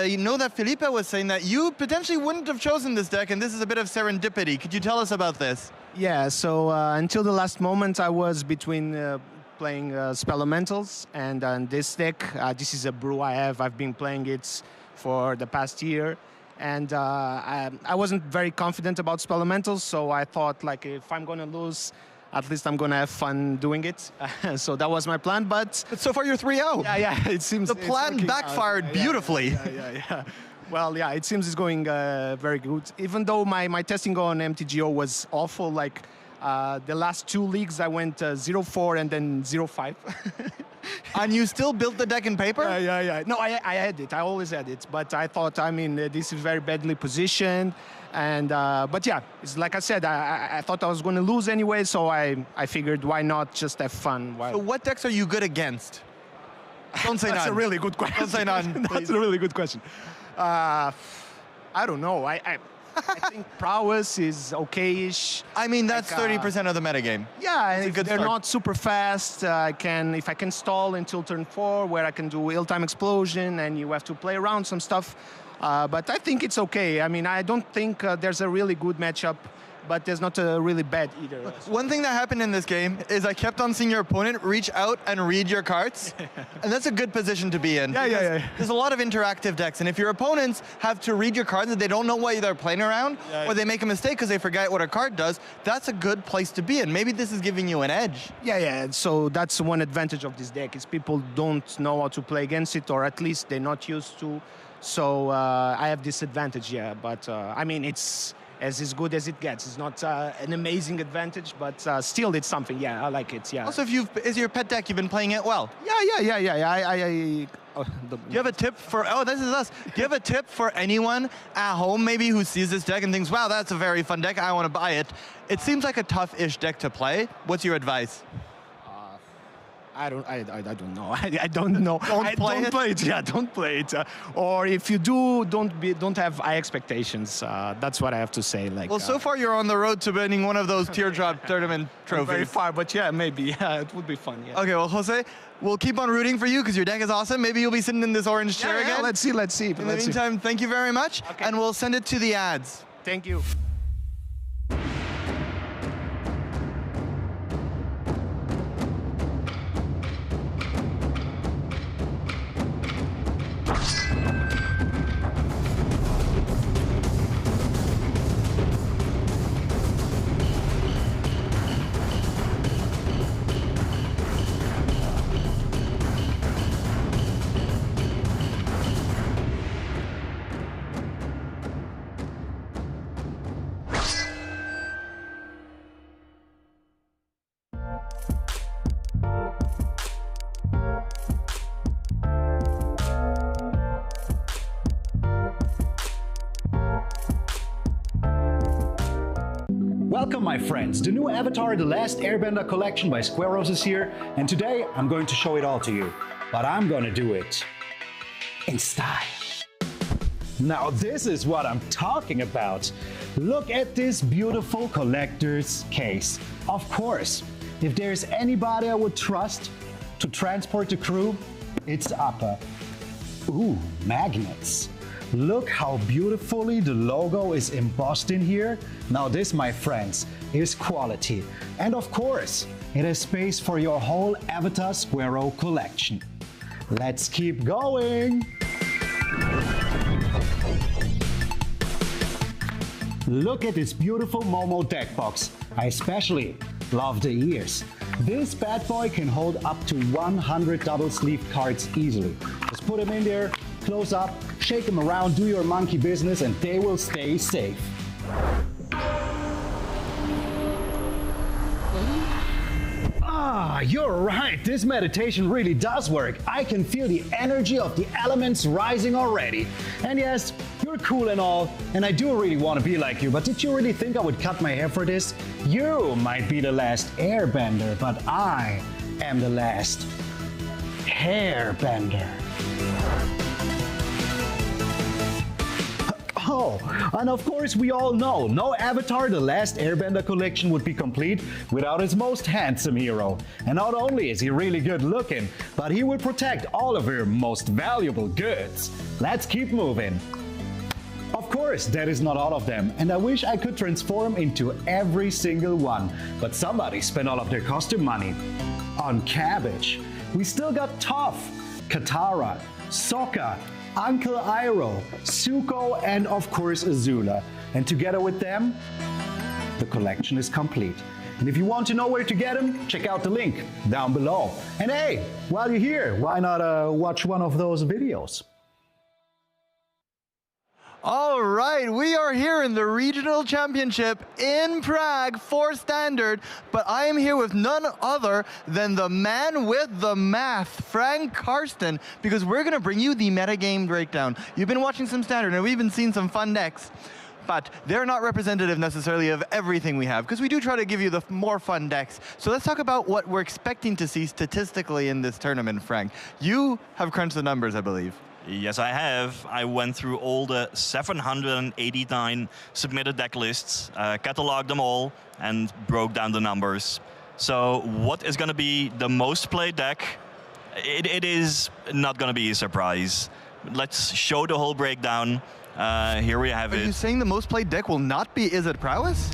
you know that Filipa was saying that you potentially wouldn't have chosen this deck, and this is a bit of serendipity. Could you tell us about this? Yeah, so until the last moment, I was between playing Spell Elementals and this deck. This is a brew I have. I've been playing it for the past year. And I wasn't very confident about Spell Elementals, so I thought, like, if I'm going to lose, at least I'm going to have fun doing it. So that was my plan, but so far you're 3-0. Yeah, it seems the plan backfired beautifully. Yeah. Well, yeah, it seems it's going very good. Even though my testing on MTGO was awful, like the last 2 leagues I went 0-4 and then 0-5. And you still built the deck in paper? Yeah. No, I had it. I always had it. But I thought, I mean, this is very badly positioned. And but yeah, it's like I said, I thought I was going to lose anyway, so I figured why not just have fun. So what decks are you good against? Don't say none. That's a really good question. Don't say none. That's a really good question. I don't know. I think prowess is okay-ish. I mean, that's 30% of the metagame. Yeah, and if they're not super fast, if I can stall until turn 4, where I can do ill-time explosion, and you have to play around some stuff. But I think it's okay. I mean, I don't think there's a really good matchup but there's not a really bad either. One thing that happened in this game is I kept on seeing your opponent reach out and read your cards, and that's a good position to be in. Yeah. There's a lot of interactive decks, and if your opponents have to read your cards and they don't know what they're playing around, or they make a mistake because they forget what a card does, that's a good place to be in. Maybe this is giving you an edge. Yeah. So that's one advantage of this deck is people don't know how to play against it, or at least they're not used to. So I have this advantage, yeah. But I mean, it's as good as it gets. It's not an amazing advantage, but still, it's something. Yeah, I like it. Yeah. Also, is your pet deck, you've been playing it well. Yeah. Do you have a tip for? Oh, this is us. Do you have a tip for anyone at home, maybe who sees this deck and thinks, "Wow, that's a very fun deck. I want to buy it." It seems like a tough-ish deck to play. What's your advice? I don't know. I don't know. Don't play it. Yeah, don't play it. Or if you do, don't have high expectations. That's what I have to say. Like. Well, so far you're on the road to winning one of those teardrop tournament trophies. Very far, but yeah, maybe. Yeah, it would be fun. Yeah. Okay, well, Jose, we'll keep on rooting for you because your deck is awesome. Maybe you'll be sitting in this orange chair again. Let's see. In the meantime, thank you very much, and we'll send it to the ads. Thank you. Welcome my friends, the new Avatar The Last Airbender collection by Squareos is here, and today I'm going to show it all to you. But I'm gonna do it in style. Now this is what I'm talking about. Look at this beautiful collector's case. Of course, if there's anybody I would trust to transport the crew, it's Appa. Ooh, magnets. Look how beautifully the logo is embossed in here. Now this, my friends, is quality. And of course, it has space for your whole Avatar Squareo collection. Let's keep going! Look at this beautiful Momo deck box. I especially love the ears. This bad boy can hold up to 100 double sleeve cards easily. Just put them in there, close up, shake them around, do your monkey business, and they will stay safe. Ah, you're right, this meditation really does work. I can feel the energy of the elements rising already. And yes, you're cool and all, and I do really want to be like you, but did you really think I would cut my hair for this? You might be the last airbender, but I am the last hairbender. Oh, and of course we all know, no Avatar The Last Airbender collection would be complete without his most handsome hero. And not only is he really good looking, but he will protect all of your most valuable goods. Let's keep moving. Of course, that is not all of them, and I wish I could transform into every single one, but somebody spent all of their costume money on cabbage. We still got Toph, Katara, Sokka, Uncle Iroh, Zuko, and of course Azula. And together with them, the collection is complete. And if you want to know where to get them, check out the link down below. And hey, while you're here, why not watch one of those videos? All right, we are here in the regional championship in Prague for Standard, but I am here with none other than the man with the math, Frank Karsten, because we're gonna bring you the metagame breakdown. You've been watching some Standard and we've been seeing some fun decks, but they're not representative necessarily of everything we have, because we do try to give you the more fun decks. So let's talk about what we're expecting to see statistically in this tournament, Frank. You have crunched the numbers, I believe. Yes, I have. I went through all the 789 submitted deck lists, cataloged them all, and broke down the numbers. So what is going to be the most played deck? It is not going to be a surprise. Let's show the whole breakdown. Here we have it. Are you saying the most played deck will not be Is It Prowess?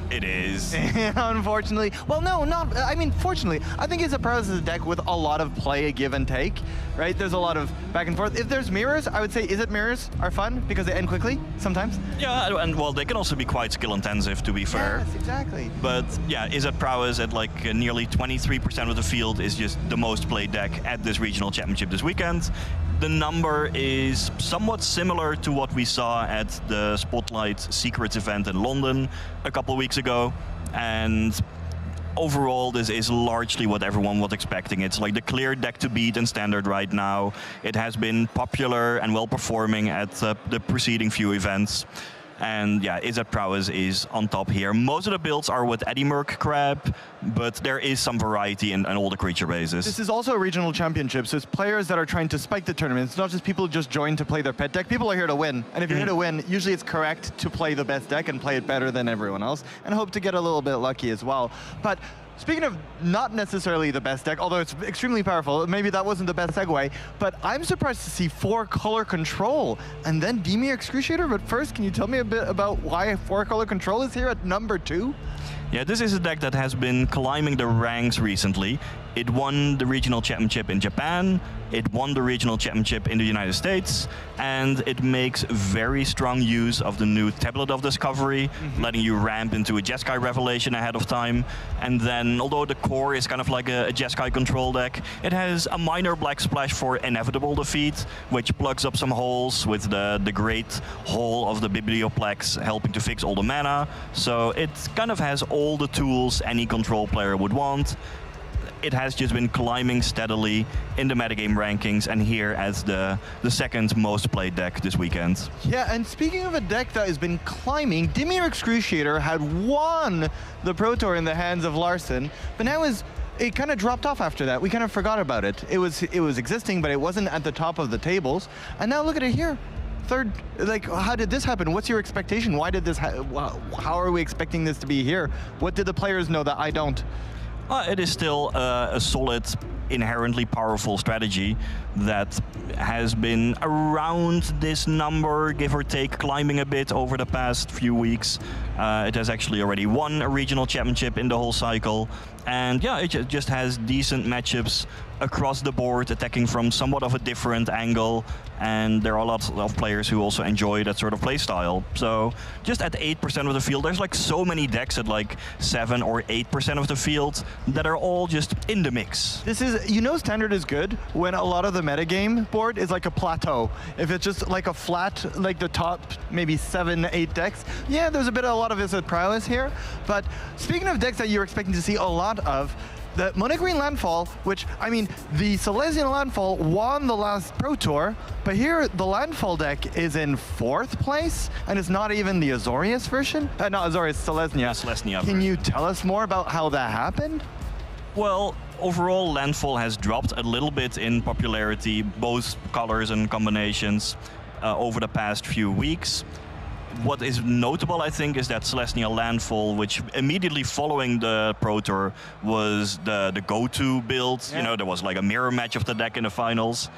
It is. Unfortunately. Well, no, not. I mean, fortunately, I think Izzet Prowess is a deck with a lot of play, give and take, right? There's a lot of back and forth. If there's mirrors, I would say Izzet mirrors are fun because they end quickly sometimes. Yeah, and well, they can also be quite skill intensive, to be fair. Yes, exactly. But yeah, Izzet Prowess at like nearly 23% of the field is just the most played deck at this regional championship this weekend. The number is somewhat similar to what we saw at the Spotlight Secrets event in London a couple of weeks ago. And overall, this is largely what everyone was expecting. It's like the clear deck to beat in Standard right now. It has been popular and well-performing at the preceding few events. And yeah, Izzet Prowess is on top here. Most of the builds are with Eddie Merc Crab, but there is some variety in all the creature bases. This is also a regional championship, so it's players that are trying to spike the tournament. It's not just people who just join to play their pet deck. People are here to win. And if you're here to win, usually it's correct to play the best deck and play it better than everyone else, and hope to get a little bit lucky as well. But speaking of not necessarily the best deck, although it's extremely powerful, maybe that wasn't the best segue, but I'm surprised to see 4-color control and then Dimir Excruciator. But first, can you tell me a bit about why 4-color control is here at number 2? Yeah, this is a deck that has been climbing the ranks recently. It won the regional championship in Japan, it won the regional championship in the United States, and it makes very strong use of the new Tablet of Discovery, letting you ramp into a Jeskai Revelation ahead of time. And then, although the core is kind of like a Jeskai control deck, it has a minor black splash for inevitable defeat, which plugs up some holes with the great hole of the Biblioplex helping to fix all the mana. So it kind of has all the tools any control player would want. It has just been climbing steadily in the metagame rankings, and here as the second most played deck this weekend. Yeah, and speaking of a deck that has been climbing, Dimir Excruciator had won the Pro Tour in the hands of Larson, but now it kind of dropped off after that. We kind of forgot about it. It was existing, but it wasn't at the top of the tables. And now look at it here. Third, like, how did this happen? What's your expectation? Why did this, how are we expecting this to be here? What did the players know that I don't? It is still a solid, inherently powerful strategy that has been around this number, give or take, climbing a bit over the past few weeks. It has actually already won a regional championship in the whole cycle. And yeah, it just has decent matchups across the board, attacking from somewhat of a different angle. And there are lots of players who also enjoy that sort of play style. So just at 8% of the field, there's like so many decks at like 7 or 8% of the field that are all just in the mix. This is, you know, Standard is good when a lot of the metagame board is like a plateau. If it's just like a flat, like the top maybe 7, 8 decks, yeah, there's a lot of Izzet Prowess here. But speaking of decks that you're expecting to see a lot of, the Mono Green Landfall, which, I mean, the Silesian Landfall won the last Pro Tour, but here the Landfall deck is in 4th place, and it's not even the Azorius version? Not Azorius, Selesnya. Selesnya. Can you tell us more about how that happened? Well, overall, Landfall has dropped a little bit in popularity, both colors and combinations, over the past few weeks. What is notable, I think, is that Selesnya Landfall, which immediately following the Pro Tour was the go-to build. Yeah. You know, there was like a mirror match of the deck in the finals.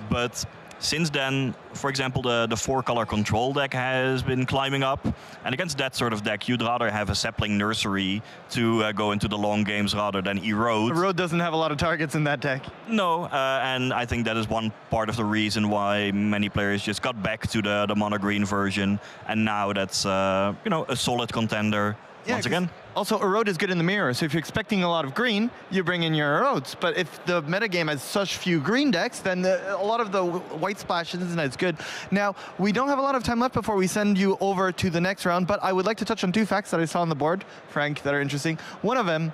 But since then, for example, the 4-color control deck has been climbing up. And against that sort of deck, you'd rather have a Sapling Nursery to go into the long games rather than Erode. Erode doesn't have a lot of targets in that deck. No, and I think that is one part of the reason why many players just got back to the mono green version. And now that's, you know, a solid contender once again. Also, Erode is good in the mirror, so if you're expecting a lot of green, you bring in your Erodes. But if the metagame has such few green decks, then a lot of the white splash isn't as good. Now, we don't have a lot of time left before we send you over to the next round, but I would like to touch on 2 facts that I saw on the board, Frank, that are interesting. One of them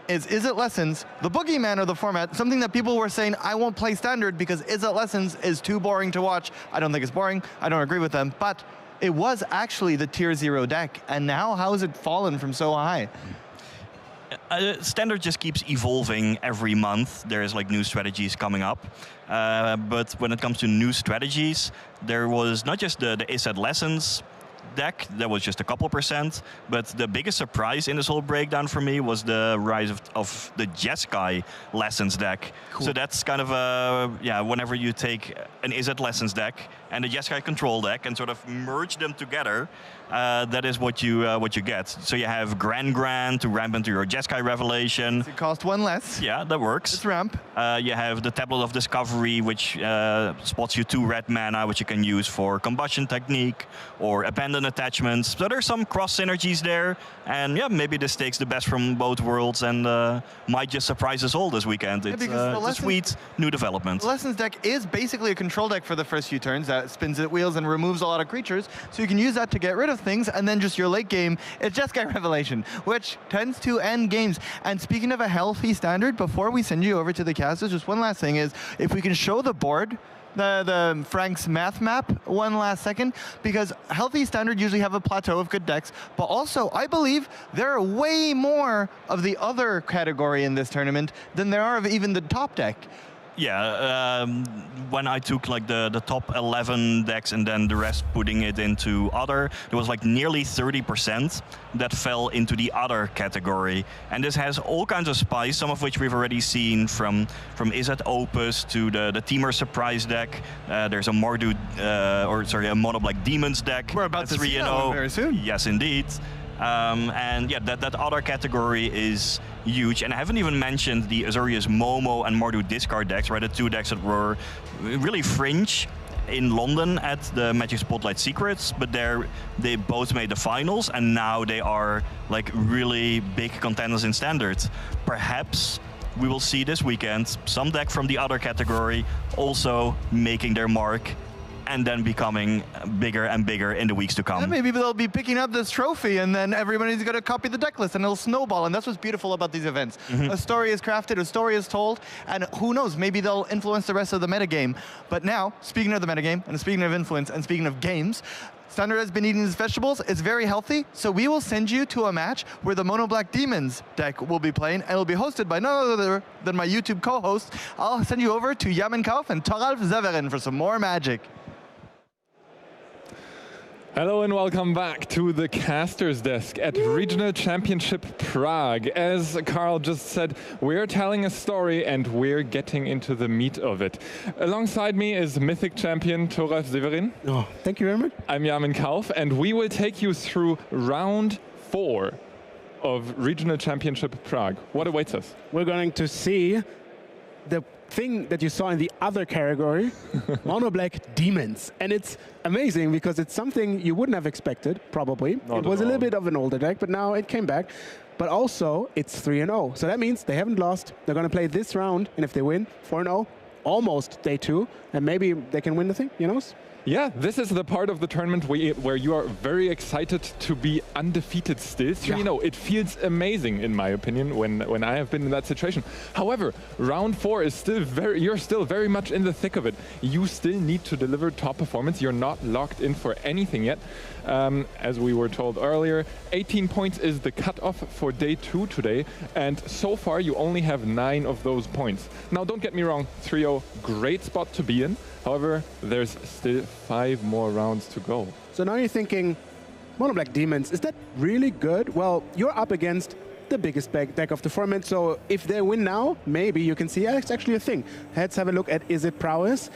is Izzet Lessons, the boogeyman of the format, something that people were saying, I won't play Standard because Izzet Lessons is too boring to watch. I don't think it's boring. I don't agree with them, but it was actually the tier 0 deck, and now how has it fallen from so high? Standard just keeps evolving every month. There's like new strategies coming up. But when it comes to new strategies, there was not just the Izzet Lessons deck, that was just a couple %, but the biggest surprise in this whole breakdown for me was the rise of the Jeskai Lessons deck. Cool. So that's kind of a, yeah, whenever you take an Izzet Lessons deck, and the Jeskai control deck and sort of merge them together, that is what you get. So you have Gran to ramp into your Jeskai Revelation. It cost one less. Yeah, that works. It's ramp. You have the Tablet of Discovery, which spots you 2 red mana, which you can use for Combustion Technique or Abandon Attachments. So there's some cross synergies there, and yeah, maybe this takes the best from both worlds and might just surprise us all this weekend. It's a sweet new development. The Lessons deck is basically a control deck for the first few turns that spins its wheels and removes a lot of creatures, so you can use that to get rid of things, and then just your late game is Jeskai Revelation, which tends to end games. And speaking of a healthy standard, before we send you over to the casters, just one last thing is, if we can show the board, the Frank's math map one last second, because healthy standard usually have a plateau of good decks, but also I believe there are way more of the other category in this tournament than there are of even the top deck. Yeah, when I took like the top 11 decks and then the rest putting it into other, there was like nearly 30% that fell into the other category. And this has all kinds of spice, some of which we've already seen from Izzet Opus to the Teamer Surprise deck. There's a Mardu, a Mono Black Demons deck. We're about to see that one very soon. Yes, indeed. And yeah, that other category is huge. And I haven't even mentioned the Azorius Momo and Mardu discard decks, right? The 2 decks that were really fringe in London at the Magic Spotlight Secrets, but they both made the finals, and now they are like really big contenders in Standard. Perhaps we will see this weekend some deck from the other category also making their mark, and then becoming bigger and bigger in the weeks to come. And maybe they'll be picking up this trophy, and then everybody's going to copy the deck list, and it'll snowball, and that's what's beautiful about these events. A story is crafted, a story is told, and who knows, maybe they'll influence the rest of the metagame. But now, speaking of the metagame, and speaking of influence, and speaking of games, Standard has been eating his vegetables. It's very healthy, so we will send you to a match where the Mono Black Demons deck will be playing, and it'll be hosted by none other than my YouTube co-host. I'll send you over to Yamin Kauf and Toralf Severin for some more magic. Hello and welcome back to the Casters Desk at Regional Championship Prague. As Carl just said, we're telling a story and we're getting into the meat of it. Alongside me is Mythic Champion Toralf Severin. Oh, thank you very much. I'm Yamin Kauf, and we will take you through round 4 of Regional Championship Prague. What awaits us? We're going to see the thing that you saw in the other category, Mono Black Demons. And it's amazing because it's something you wouldn't have expected, probably. It was a little bit of an older deck, but now it came back. But also, it's 3-0. So that means they haven't lost. They're going to play this round, and if they win, 4-0, almost day 2, and maybe they can win the thing, you know? Yeah, this is the part of the tournament where you are very excited to be undefeated still. 3-0. It feels amazing, in my opinion, when I have been in that situation. However, round 4 is still you're still very much in the thick of it. You still need to deliver top performance. You're not locked in for anything yet. As we were told earlier, 18 points is the cutoff for day 2 today, and so far you only have 9 of those points. Now, don't get me wrong, 3-0, great spot to be in. However, there's still 5 more rounds to go. So now you're thinking, Mono Black Demons, is that really good? Well, you're up against the biggest deck of the format, so if they win now, maybe you can see, it's actually a thing. Let's have a look at Izzet Prowess.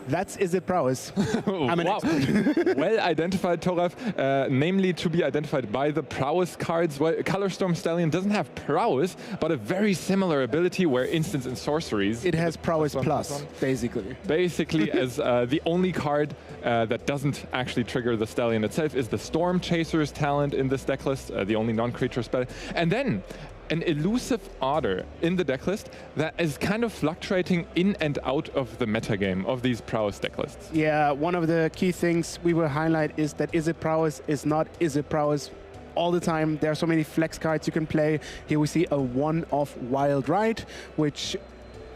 That's Izzet Prowess. I'm an expert. Well identified, Toralf, namely to be identified by the Prowess cards. Well, Colorstorm Stallion doesn't have Prowess, but a very similar ability where instants and sorceries. It has Prowess Plus, basically. Basically, as the only card that doesn't actually trigger the Stallion itself is the Storm Chaser's talent in this deck list, the only non-creature spell. And then an elusive Order in the deck list that is kind of fluctuating in and out of the metagame of these Prowess deck lists. Yeah, one of the key things we will highlight is that Izzet Prowess is not Izzet Prowess all the time. There are so many flex cards you can play. Here we see a one-off Wild Ride, which,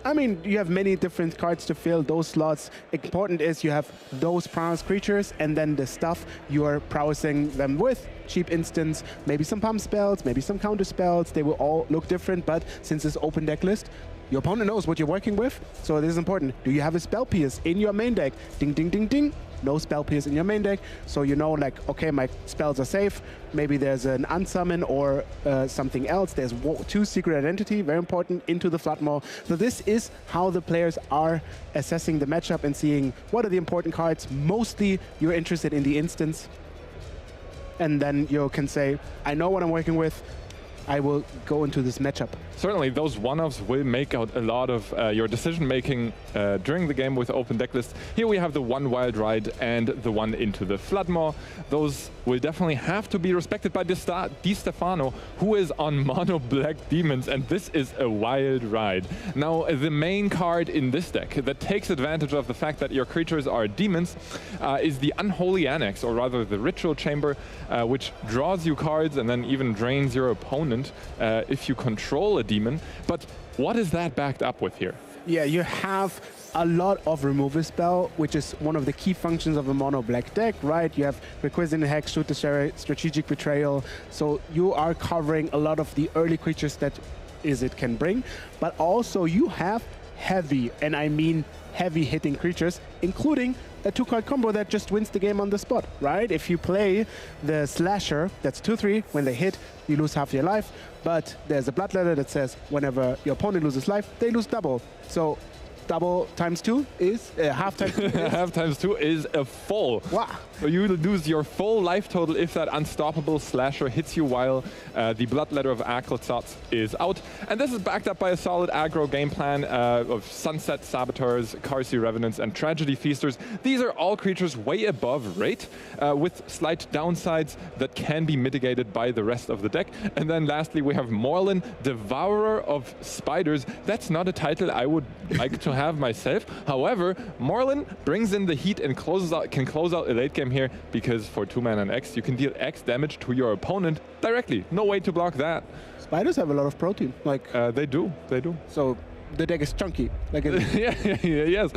I mean, you have many different cards to fill those slots. Important is you have those prowess creatures, and then the stuff you are prowessing them with. Cheap instants, maybe some pump spells, maybe some counter spells. They will all look different, but since it's open deck list, your opponent knows what you're working with, so it is important. Do you have a spell pierce in your main deck? Ding, ding, ding, ding. No spell pierce in your main deck, so you know, like, okay, my spells are safe. Maybe there's an unsummon or something else. There's 2 secret identity, very important, into the Floodmaw. So this is how the players are assessing the matchup and seeing what are the important cards. Mostly you're interested in the instance, and then you can say, I know what I'm working with. I will go into this matchup. Certainly, those one-offs will make out a lot of your decision-making during the game with open deck lists. Here we have the 1 Wild Ride and the 1 into the Floodmaw. Those will definitely have to be respected by Di Stefano, who is on mono black demons, and this is a Wild Ride. Now, the main card in this deck that takes advantage of the fact that your creatures are demons is the Unholy Annex, or rather the Ritual Chamber, which draws you cards and then even drains your opponent if you control a demon. But what is that backed up with here? Yeah, you have a lot of removal spell, which is one of the key functions of a mono black deck, right? You have Requisite Hex, Shoot the Chariot, Strategic Betrayal, so you are covering a lot of the early creatures that it can bring, but also you have heavy, and I mean heavy hitting creatures, including a 2-card combo that just wins the game on the spot, right? If you play the Slasher, that's 2/3. When they hit, you lose half your life. But there's a Bloodletter that says whenever your opponent loses life, they lose double. So double times 2 is half times 2 is half times 2 is a full. Wow. So you lose your full life total if that unstoppable Slasher hits you while the Bloodletter of Akhlotzots is out. And this is backed up by a solid aggro game plan of Sunset Saboteurs, Karsi Revenants, and Tragedy Feasters. These are all creatures way above rate, with slight downsides that can be mitigated by the rest of the deck. And then lastly, we have Morlin, Devourer of Spiders. That's not a title I would like to have myself. However, Morlin brings in the heat and can close out a late game here, because for 2 mana and X, you can deal X damage to your opponent directly. No way to block that. Spiders have a lot of protein. Like they do. So the deck is chunky. Like yes.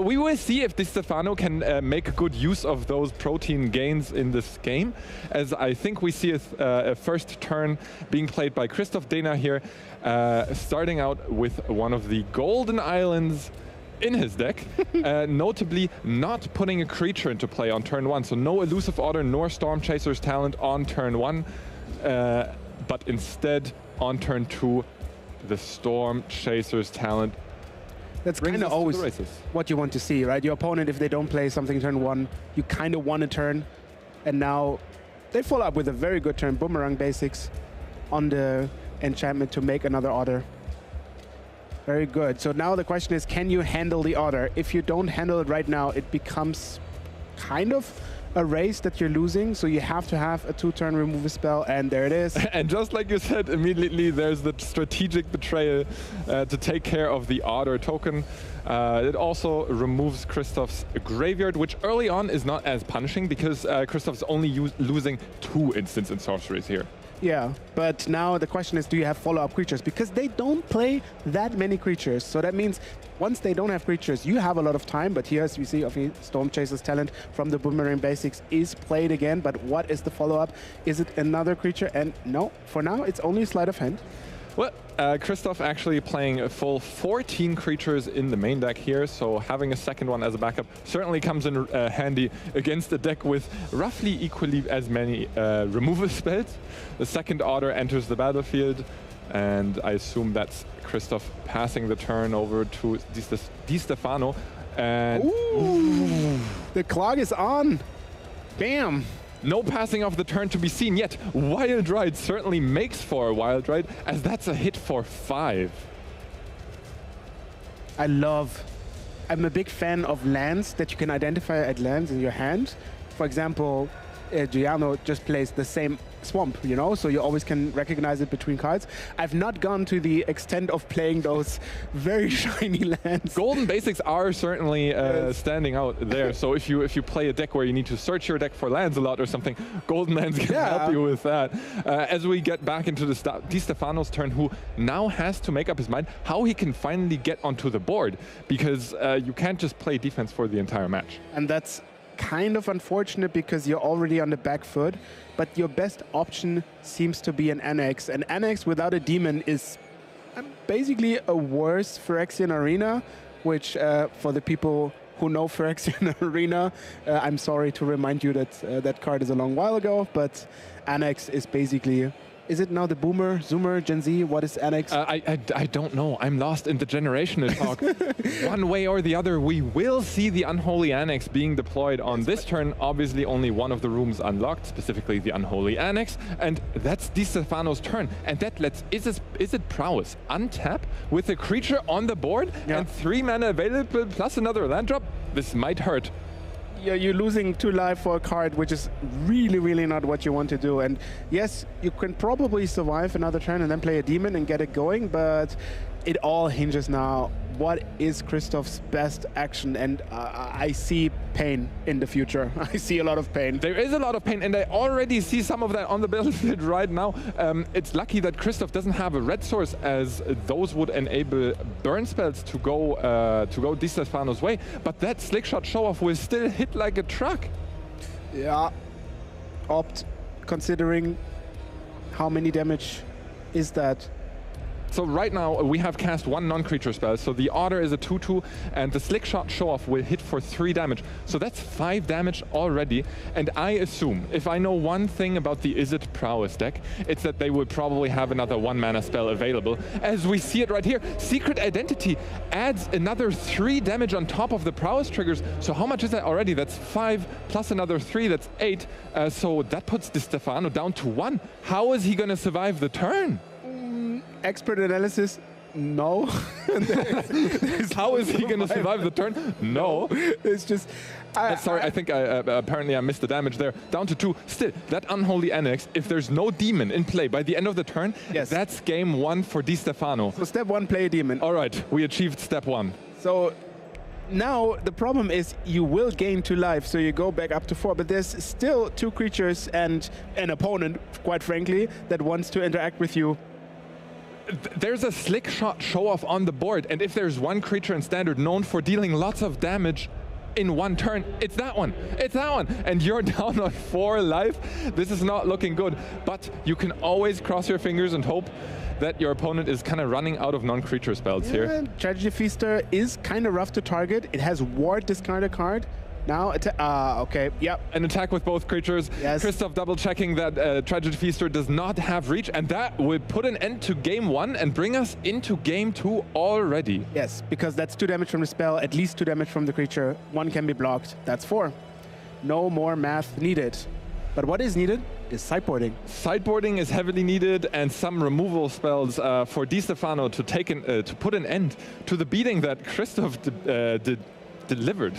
We will see if Di Stefano can make good use of those protein gains in this game, as I think we see a first turn being played by Christoph Dehner here, starting out with one of the Golden Islands in his deck, notably not putting a creature into play on turn 1. So no Elusive Order nor Storm Chaser's Talent on turn 1, but instead on turn 2, the Storm Chaser's Talent. That's kind of always what you want to see, right? Your opponent, if they don't play something turn 1, you kind of want a turn. And now they follow up with a very good turn, Boomerang Basics on the enchantment to make another order. Very good. So now the question is, can you handle the order? If you don't handle it right now, it becomes kind of a race that you're losing, so you have to have a 2-turn removal spell, and there it is. And just like you said, immediately there's the Strategic Betrayal to take care of the order token. It also removes Christoph's Graveyard, which early on is not as punishing, because Christoph's only losing 2 instants and sorceries here. Yeah, but now the question is, do you have follow-up creatures? Because they don't play that many creatures, so that means once they don't have creatures, you have a lot of time. But here, as we see, Storm Chaser's Talent from the Boomerang Basics is played again, but what is the follow-up? Is it another creature? And no, for now, it's only Sleight of Hand. Well, Christoph actually playing a full 14 creatures in the main deck here, so having a second one as a backup certainly comes in handy against a deck with roughly equally as many removal spells. The second order enters the battlefield, and I assume that's Christoph passing the turn over to Di Stefano. And ooh, the clock is on. Bam. No passing off the turn to be seen yet. Wild Ride certainly makes for a Wild Ride, as that's a hit for 5. I'm a big fan of lands that you can identify as lands in your hand. For example, Giuliano just plays the same swamp, you know, so you always can recognize it between cards. I've not gone to the extent of playing those very shiny lands. Golden Basics are certainly standing out there. So if you play a deck where you need to search your deck for lands a lot or something, Golden Lands can help you with that. As we get back into the Di Stefano's turn, who now has to make up his mind how he can finally get onto the board, because you can't just play defense for the entire match. And that's kind of unfortunate, because you're already on the back foot, but your best option seems to be an Annex. An Annex without a demon is basically a worse Phyrexian Arena, which for the people who know Phyrexian Arena, I'm sorry to remind you that that card is a long while ago, but Annex is basically... Is it now the Boomer, Zoomer, Gen Z? What is Annex? I don't know. I'm lost in the generational talk. One way or the other, we will see the Unholy Annex being deployed on this turn. Obviously, only one of the rooms unlocked, specifically the Unholy Annex. And that's Di Stefano's turn. And that lets is it Prowess untap with a creature on the board and 3 mana available plus another land drop? This might hurt. Yeah, you're losing 2 life for a card, which is really, really not what you want to do. And yes, you can probably survive another turn and then play a demon and get it going, but it all hinges now. What is Christoph's best action? And I see pain in the future. I see a lot of pain. There is a lot of pain, and I already see some of that on the battlefield right now. It's lucky that Christoph doesn't have a red source, as those would enable burn spells to go Di Stefano's way. But that slick shot show-off will still hit like a truck. Yeah. Opt, considering how many damage is that? So right now we have cast 1 non-creature spell, so the Otter is a 2/2 and the Slick Shot Show-Off will hit for 3 damage. So that's 5 damage already, and I assume, if I know one thing about the Izzet Prowess deck, it's that they will probably have another 1 mana spell available. As we see it right here, Secret Identity adds another 3 damage on top of the Prowess triggers. So how much is that already? That's 5 plus another 3, that's 8. So that puts Di Stefano down to 1. How is he going to survive the turn? Expert analysis, no. How is he going to survive the turn? No. It's just... sorry, I think apparently I missed the damage there. Down to 2. Still, that Unholy Annex, if there's no demon in play by the end of the turn, that's game 1 for Di Stefano. So step 1, play a demon. All right, we achieved step 1. So now the problem is you will gain 2 life, so you go back up to 4, but there's still 2 creatures and an opponent, quite frankly, that wants to interact with you. There's a Slick Shot Show-Off on the board, and if there's one creature in Standard known for dealing lots of damage in 1 turn, it's that one. It's that one. And you're down on 4 life. This is not looking good, but you can always cross your fingers and hope that your opponent is kind of running out of non-creature spells here. Tragedy Feaster is kind of rough to target. It has Ward, discard a card. Now, okay, yep. An attack with both creatures. Yes. Christoph double-checking that Tragedy Feaster does not have reach, and that will put an end to game 1 and bring us into game 2 already. Yes, because that's 2 damage from the spell, at least 2 damage from the creature. 1 can be blocked. That's 4. No more math needed. But what is needed is sideboarding. Sideboarding is heavily needed, and some removal spells for Di Stefano to put an end to the beating that Christoph delivered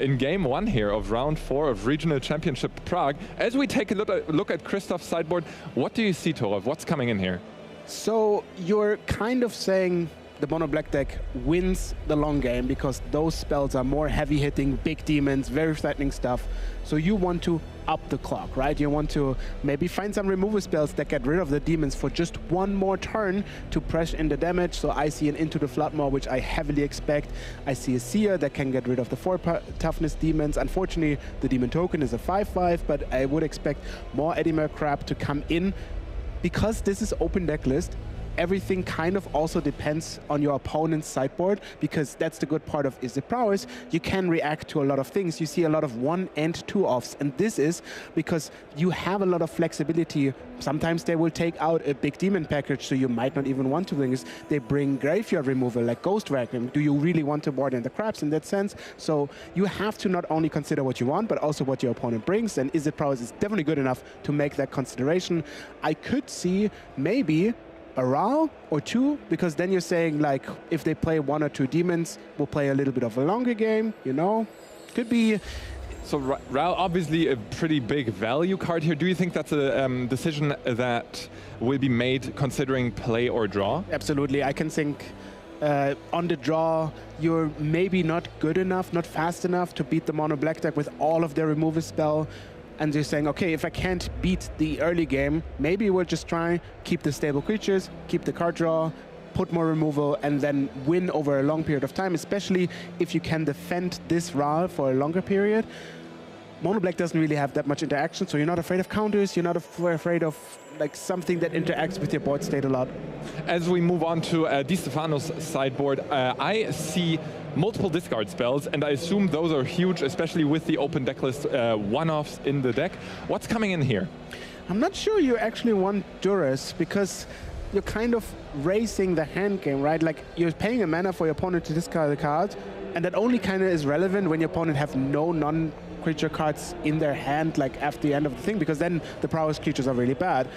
in game 1 here of round 4 of Regional Championship Prague. As we take a look at Christoph's sideboard, what do you see, Torov? What's coming in here? So you're kind of saying the mono black deck wins the long game because those spells are more heavy hitting, big demons, very threatening stuff. So you want to up the clock, right? You want to maybe find some removal spells that get rid of the demons for just 1 more turn to press in the damage. So I see an Into the Floodmaw, which I heavily expect. I see a Seer that can get rid of the 4 toughness demons. Unfortunately, the demon token is a 5/5, but I would expect more Edimer crap to come in. Because this is open deck list, everything kind of also depends on your opponent's sideboard, because that's the good part of Izzet Prowess. You can react to a lot of things. You see a lot of 1 and 2 offs, and this is because you have a lot of flexibility. Sometimes they will take out a big demon package, so you might not even want to bring this. They bring graveyard removal like Ghost Vacuum. Do you really want to board in the crabs in that sense? So you have to not only consider what you want, but also what your opponent brings, and Izzet Prowess is definitely good enough to make that consideration. I could see maybe a Ral or 2, because then you're saying, like, if they play 1 or 2 demons, we'll play a little bit of a longer game, you know? Could be. So Ral, obviously a pretty big value card here. Do you think that's a decision that will be made considering play or draw? Absolutely. I can think on the draw, you're maybe not good enough, not fast enough to beat the mono black deck with all of their removal spell. And they're saying, okay, if I can't beat the early game, maybe we'll just try, keep the stable creatures, keep the card draw, put more removal, and then win over a long period of time, especially if you can defend this Ral for a longer period. Mono Black doesn't really have that much interaction, so you're not afraid of counters, you're not afraid of like something that interacts with your board state a lot. As we move on to Di Stefano's sideboard, I see multiple discard spells, and I assume those are huge, especially with the open decklist one-offs in the deck. What's coming in here? I'm not sure you actually want Duress, because you're kind of racing the hand game, right? Like, you're paying a mana for your opponent to discard the card, and that only kind of is relevant when your opponent have no non-creature cards in their hand, like after the end of the thing, because then the prowess creatures are really bad.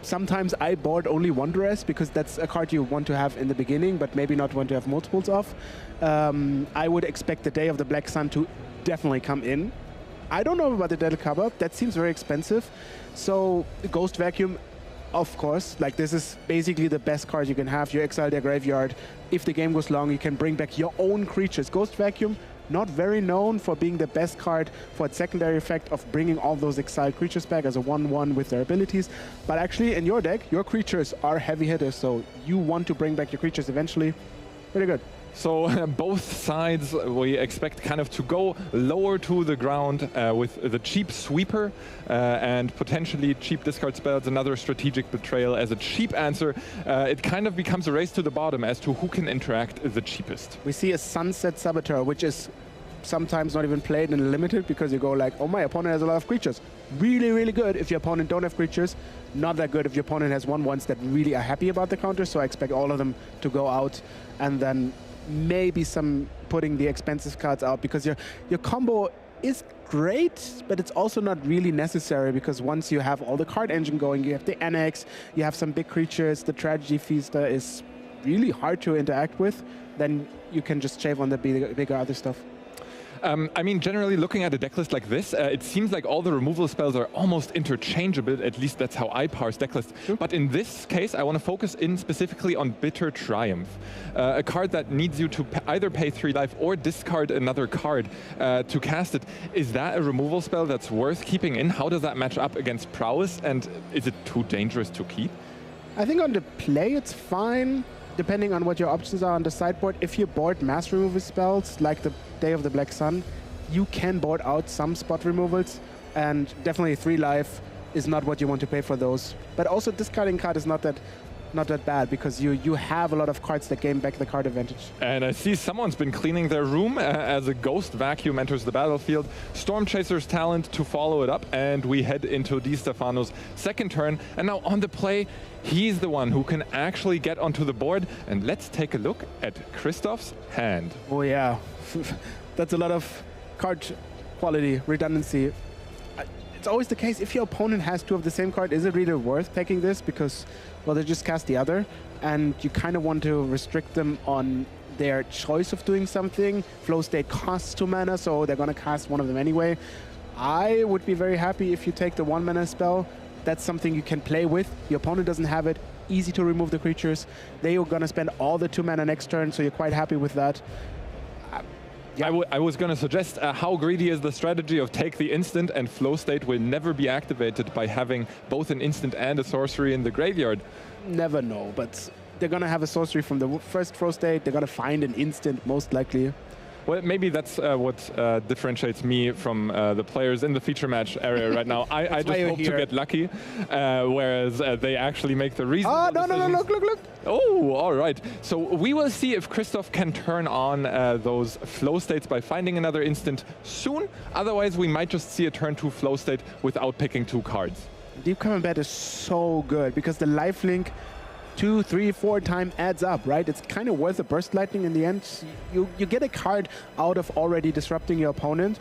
Sometimes I board only one Duress, because that's a card you want to have in the beginning, but maybe not want to have multiples of. I would expect the Day of the Black Sun to definitely come in. I don't know about the Deadly Cover. That seems very expensive. So Ghost Vacuum, of course, like this is basically the best card you can have. You exile their graveyard. If the game goes long, you can bring back your own creatures. Ghost Vacuum, not very known for being the best card for its secondary effect of bringing all those exiled creatures back as a 1/1 with their abilities. But actually, in your deck, your creatures are heavy hitters, so you want to bring back your creatures eventually. Pretty good. So both sides we expect kind of to go lower to the ground with the cheap sweeper and potentially cheap discard spells, another strategic betrayal as a cheap answer. It kind of becomes a race to the bottom as to who can interact the cheapest. We see a Sunset Saboteur, which is sometimes not even played in limited, because you go like, oh, my opponent has a lot of creatures. Really, really good if your opponent don't have creatures. Not that good if your opponent has 1/1s that really are happy about the counter, so I expect all of them to go out, and then maybe some putting the expensive cards out, because your combo is great, but it's also not really necessary, because once you have all the card engine going, you have the Annex, you have some big creatures, the Tragedy Feaster is really hard to interact with, then you can just shave on the bigger other stuff. I mean, generally looking at a decklist like this, it seems like all the removal spells are almost interchangeable, at least that's how I parse decklists. But in this case, I want to focus in specifically on Bitter Triumph, a card that needs you to either pay 3 life or discard another card to cast it. Is that a removal spell that's worth keeping in? How does that match up against Prowess, and is it too dangerous to keep? I think on the play it's fine, depending on what your options are on the sideboard. If you board mass removal spells, like the Day of the Black Sun, you can board out some spot removals, and definitely 3 life is not what you want to pay for those. But also discarding card is not that bad, because you have a lot of cards that gain back the card advantage. And I see someone's been cleaning their room as a Ghost Vacuum enters the battlefield. Storm Chaser's Talent to follow it up, and we head into Di Stefano's second turn. And now on the play, he's the one who can actually get onto the board. And let's take a look at Christoph's hand. Oh yeah, that's a lot of card quality, redundancy. It's always the case, if your opponent has 2 of the same card, is it really worth taking this? Because, well, they just cast the other, and you kind of want to restrict them on their choice of doing something. Flow State costs 2 mana, so they're going to cast one of them anyway. I would be very happy if you take the 1 mana spell. That's something you can play with. Your opponent doesn't have it. Easy to remove the creatures. They are going to spend all the 2 mana next turn, so you're quite happy with that. Yeah. I was going to suggest how greedy is the strategy of take the instant, and Flow State will never be activated by having both an instant and a sorcery in the graveyard. Never know, but they're going to have a sorcery from the first Flow State. They're going to find an instant, most likely. Well, maybe that's what differentiates me from the players in the feature match area right now. I just hope to get lucky, whereas they actually make the reasonable decisions. No, look. Oh, all right. So we will see if Christoph can turn on those flow states by finding another instant soon. Otherwise, we might just see a turn 2 flow state without picking 2 cards. Deep Combat is so good, because the lifelink 2, 3, 4 time adds up, right? It's kind of worth a Burst Lightning in the end. You get a card out of already disrupting your opponent.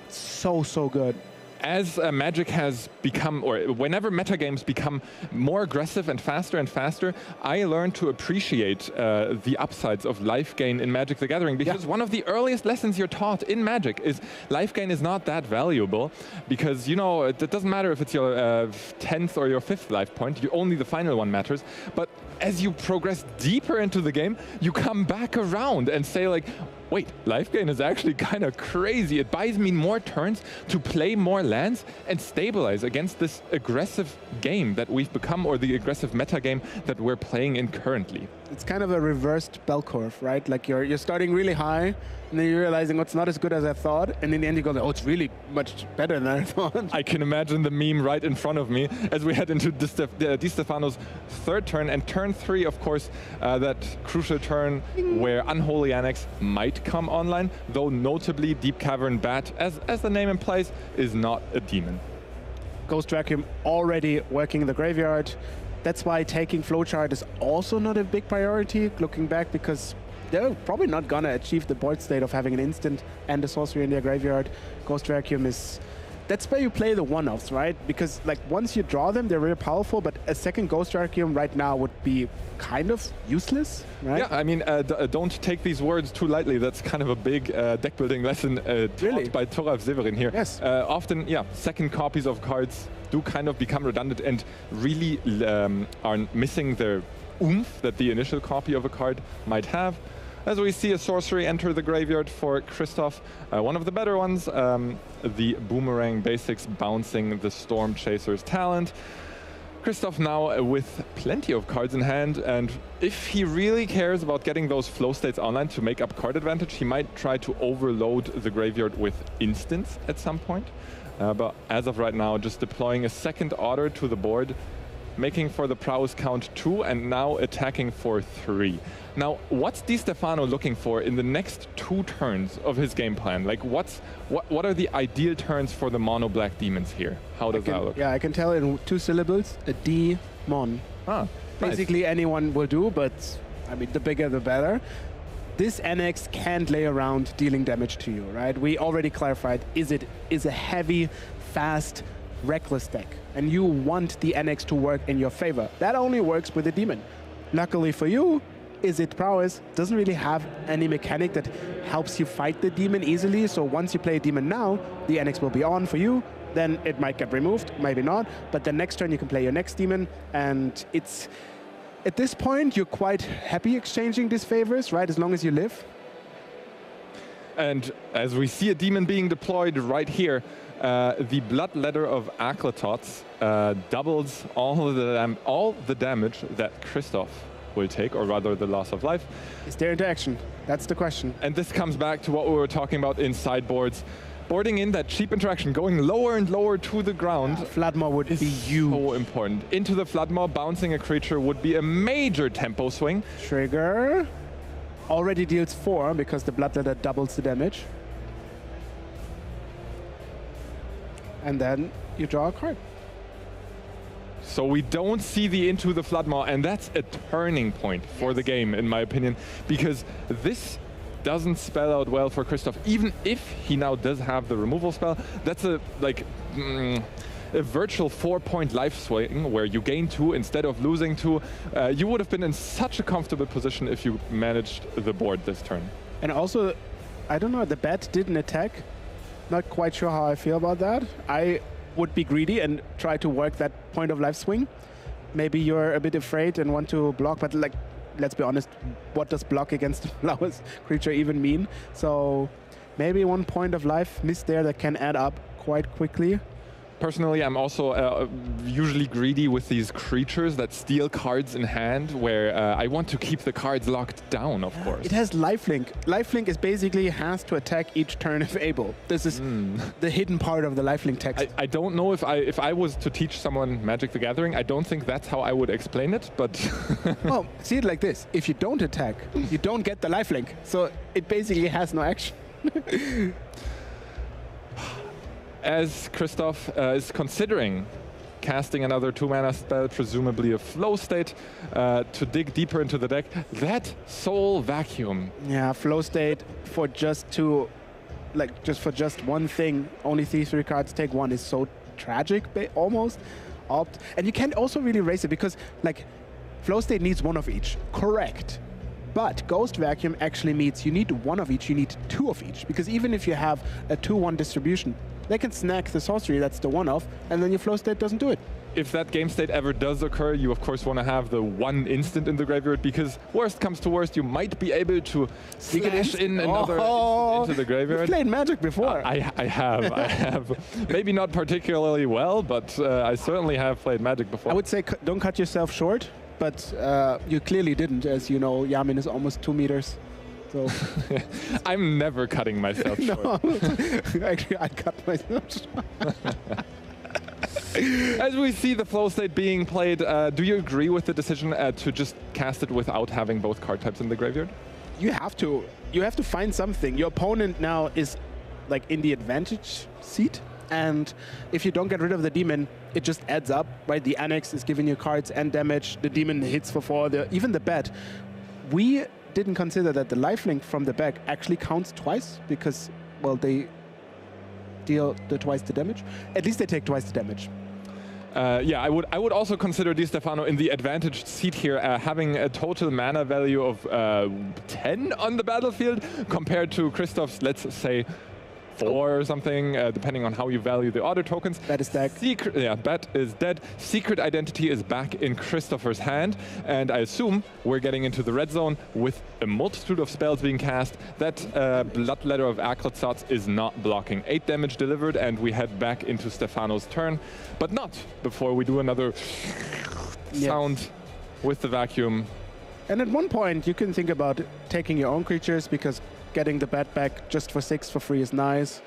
So good. As Magic has become, or whenever metagames become more aggressive and faster, I learned to appreciate the upsides of life gain in Magic the Gathering, because one of the earliest lessons you're taught in Magic is life gain is not that valuable, because, you know, it doesn't matter if it's your 10th or your 5th life point, only the final one matters. But as you progress deeper into the game, you come back around and say, like, wait, life gain is actually kind of crazy. It buys me more turns to play more lands and stabilize against this aggressive game that we've become, or the aggressive meta game that we're playing in currently. It's kind of a reversed bell curve, right? Like you're starting really high, and then you're realizing, oh, it's not as good as I thought, and in the end you go, oh, it's really much better than I thought. I can imagine the meme right in front of me as we head into Di Stefano's third turn, and turn 3, of course, that crucial turn where Unholy Annex might come online, though notably Deep Cavern Bat, as the name implies, is not a demon. Ghost Vacuum already working in the graveyard. That's why taking Flowchart is also not a big priority, looking back, because they're probably not going to achieve the board state of having an instant and a sorcery in their graveyard. Ghost Vacuum is... That's where you play the one-offs, right? Because like once you draw them, they're really powerful, but a second Ghost Vacuum right now would be kind of useless, right? Yeah, I mean, don't take these words too lightly. That's kind of a big deck building lesson taught by Toralf Severin here. Yes. Often, yeah, second copies of cards do kind of become redundant and really are missing their oomph that the initial copy of a card might have. As we see a sorcery enter the graveyard for Christoph, one of the better ones, the Boomerang Basics bouncing the Storm Chaser's talent. Christoph now with plenty of cards in hand, and if he really cares about getting those flow states online to make up card advantage, he might try to overload the graveyard with instants at some point. But as of right now, just deploying a second order to the board, making for the prowess count 2, and now attacking for 3. Now, what's Di Stefano looking for in the next 2 turns of his game plan? Like, what are the ideal turns for the mono black demons here? How does that look? Yeah, I can tell in 2 syllables, a D-mon. Ah, basically nice. Anyone will do, but I mean, the bigger the better. This Annex can't lay around dealing damage to you, right? We already clarified, is a heavy, fast, reckless deck, and you want the Annex to work in your favor. That only works with a demon. Luckily for you, Is It Prowess doesn't really have any mechanic that helps you fight the demon easily, so once you play a demon now, the Annex will be on for you, then it might get removed, maybe not, but the next turn you can play your next demon, and it's... At this point, you're quite happy exchanging these favors, right, as long as you live. And as we see a demon being deployed right here, the Bloodletter of Aklatots doubles all the damage that Christoph will take, or rather the loss of life. Is there interaction? That's the question. And this comes back to what we were talking about in sideboards. Boarding in that cheap interaction, going lower and lower to the ground. Floodmaw would be huge. So important. Into the Floodmaw, bouncing a creature would be a major tempo swing. Trigger. Already deals 4 because the Bloodletter doubles the damage. And then you draw a card. So we don't see the Into the Floodmaw, and that's a turning point for the game, in my opinion, because this doesn't spell out well for Christoph. Even if he now does have the removal spell, that's a virtual 4-point life swing where you gain 2 instead of losing 2. You would have been in such a comfortable position if you managed the board this turn. And also, I don't know, the bat didn't attack. Not quite sure how I feel about that. I would be greedy and try to work that point of life swing. Maybe you're a bit afraid and want to block, but like, let's be honest, what does block against the lowest creature even mean? So maybe 1 point of life missed there that can add up quite quickly. Personally, I'm also usually greedy with these creatures that steal cards in hand, where I want to keep the cards locked down, of course. It has lifelink. Lifelink is basically has to attack each turn if able. This is the hidden part of the lifelink text. I don't know if I was to teach someone Magic the Gathering, I don't think that's how I would explain it, but... Well, see it like this. If you don't attack, you don't get the lifelink. So it basically has no action. As Christoph is considering casting another 2-mana spell, presumably a flow state, to dig deeper into the deck, that Soul Vacuum. Yeah, flow state for just 2, like just for just one thing, only these 3 cards take 1 is so tragic, almost. And you can't also really raise it because like flow state needs 1 of each, correct. But Ghost Vacuum actually means you need 1 of each, you need 2 of each, because even if you have a 2-1 distribution, they can snack the sorcery, that's the 1-off, and then your flow state doesn't do it. if that game state ever does occur, you of course want to have the one instant in the graveyard, because worst comes to worst, you might be able to slash in another instant into the graveyard. You've played Magic before. I have. I have. Maybe not particularly well, but I certainly have played Magic before. I would say don't cut yourself short, but you clearly didn't. As you know, Yamin is almost 2 meters. So I'm never cutting myself short. Actually, I cut myself short. As we see the flow state being played, do you agree with the decision to just cast it without having both card types in the graveyard? You have to. You have to find something. Your opponent now is like in the advantage seat, and if you don't get rid of the demon, it just adds up, right? The annex is giving you cards and damage. The demon hits for 4. Even the bat. We didn't consider that the lifelink from the back actually counts twice because, well, they deal twice the damage. At least they take twice the damage. Yeah, I would also consider Di Stefano in the advantaged seat here, having a total mana value of 10 on the battlefield compared to Christoph's, let's say, 4 or something, depending on how you value the order tokens. Bat is dead. Bat is dead. Secret Identity is back in Christopher's hand, and I assume we're getting into the red zone with a multitude of spells being cast. That Bloodletter of Akrotsots is not blocking. 8 damage delivered, and we head back into Stefano's turn, but not before we do another sound with the vacuum. And at one point, you can think about taking your own creatures, because getting the bat back just for 6 for free is nice.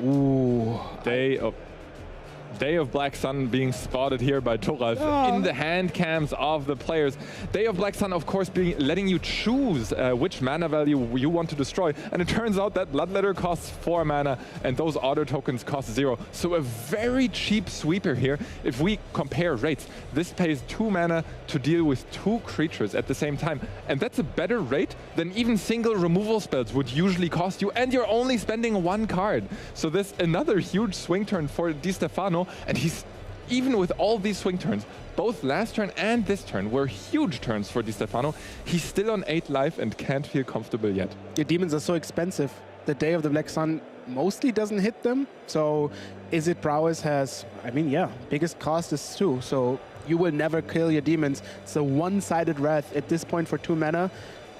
Ooh. Day of Black Sun being spotted here by Toralf in the hand cams of the players. Day of Black Sun, of course, letting you choose which mana value you want to destroy. And it turns out that Bloodletter costs 4 mana and those order tokens cost 0. So a very cheap sweeper here. If we compare rates, this pays 2 mana to deal with 2 creatures at the same time. And that's a better rate than even single removal spells would usually cost you. And you're only spending 1 card. So this another huge swing turn for Di Stefano. And he's, even with all these swing turns, both last turn and this turn were huge turns for Di Stefano. He's still on 8 life and can't feel comfortable yet. Your demons are so expensive. The Day of the Black Sun mostly doesn't hit them. So Is It Prowess has, I mean, yeah, biggest cost is 2. So you will never kill your demons. It's a one-sided wrath at this point for 2 mana.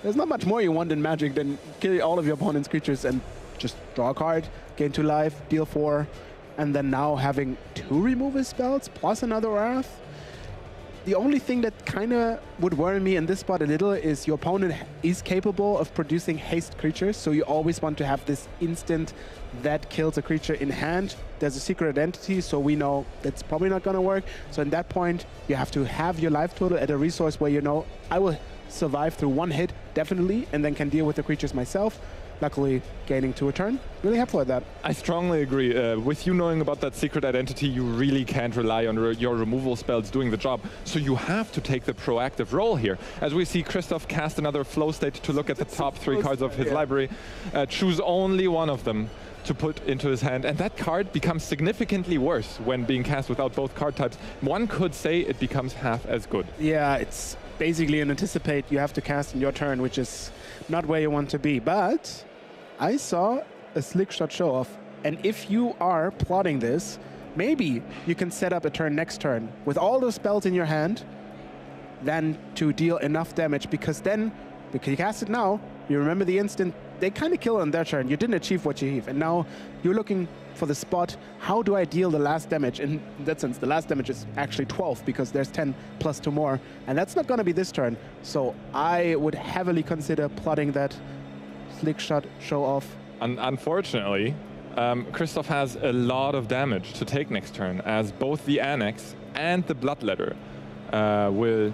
There's not much more you want in Magic than kill all of your opponent's creatures and just draw a card, gain 2 life, deal 4. And then now having 2 removal spells plus another Wrath. The only thing that kind of would worry me in this spot a little is your opponent is capable of producing haste creatures, so you always want to have this instant that kills a creature in hand. There's a Secret Identity, so we know that's probably not going to work. So in that point, you have to have your life total at a resource where you know, I will survive through 1 hit, definitely, and then can deal with the creatures myself. Luckily, gaining 2 a turn. Really happy with that. I strongly agree. With you knowing about that Secret Identity, you really can't rely on your removal spells doing the job. So you have to take the proactive role here. As we see Christoph cast another flow state to look at the top 3 cards of his library. Choose only one of them to put into his hand. And that card becomes significantly worse when being cast without both card types. One could say it becomes half as good. Yeah, it's basically an anticipate you have to cast in your turn, which is not where you want to be. But I saw a slick shot show off, and if you are plotting this, maybe you can set up a turn next turn with all those spells in your hand, then to deal enough damage, because then, because you cast it now, you remember the instant, they kind of kill on their turn. You didn't achieve what you achieved, and now you're looking for the spot, how do I deal the last damage? In that sense, the last damage is actually 12, because there's 10 plus 2 more, and that's not going to be this turn. So I would heavily consider plotting that slick shot show off. Unfortunately, Christoph has a lot of damage to take next turn, as both the Annex and the Bloodletter will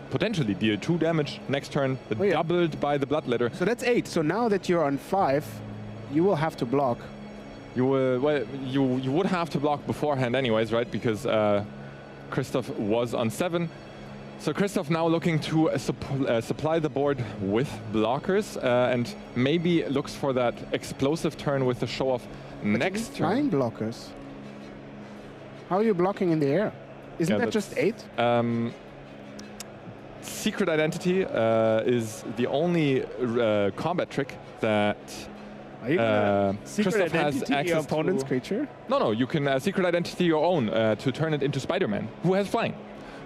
potentially deal 2 damage next turn, doubled by the Bloodletter. So that's 8. So now that you're on 5, you will have to block. You will, well, you would have to block beforehand anyways, right? Because Christoph was on 7. So Christoph now looking to supply the board with blockers and maybe looks for that explosive turn with the show-off next turn. 9 blockers. How are you blocking in the air? Isn't that just 8? Secret Identity is the only combat trick that Are you gonna secret Christoph has identity your access opponent's to... creature? No, you can secret identity your own to turn it into Spider-Man, who has flying.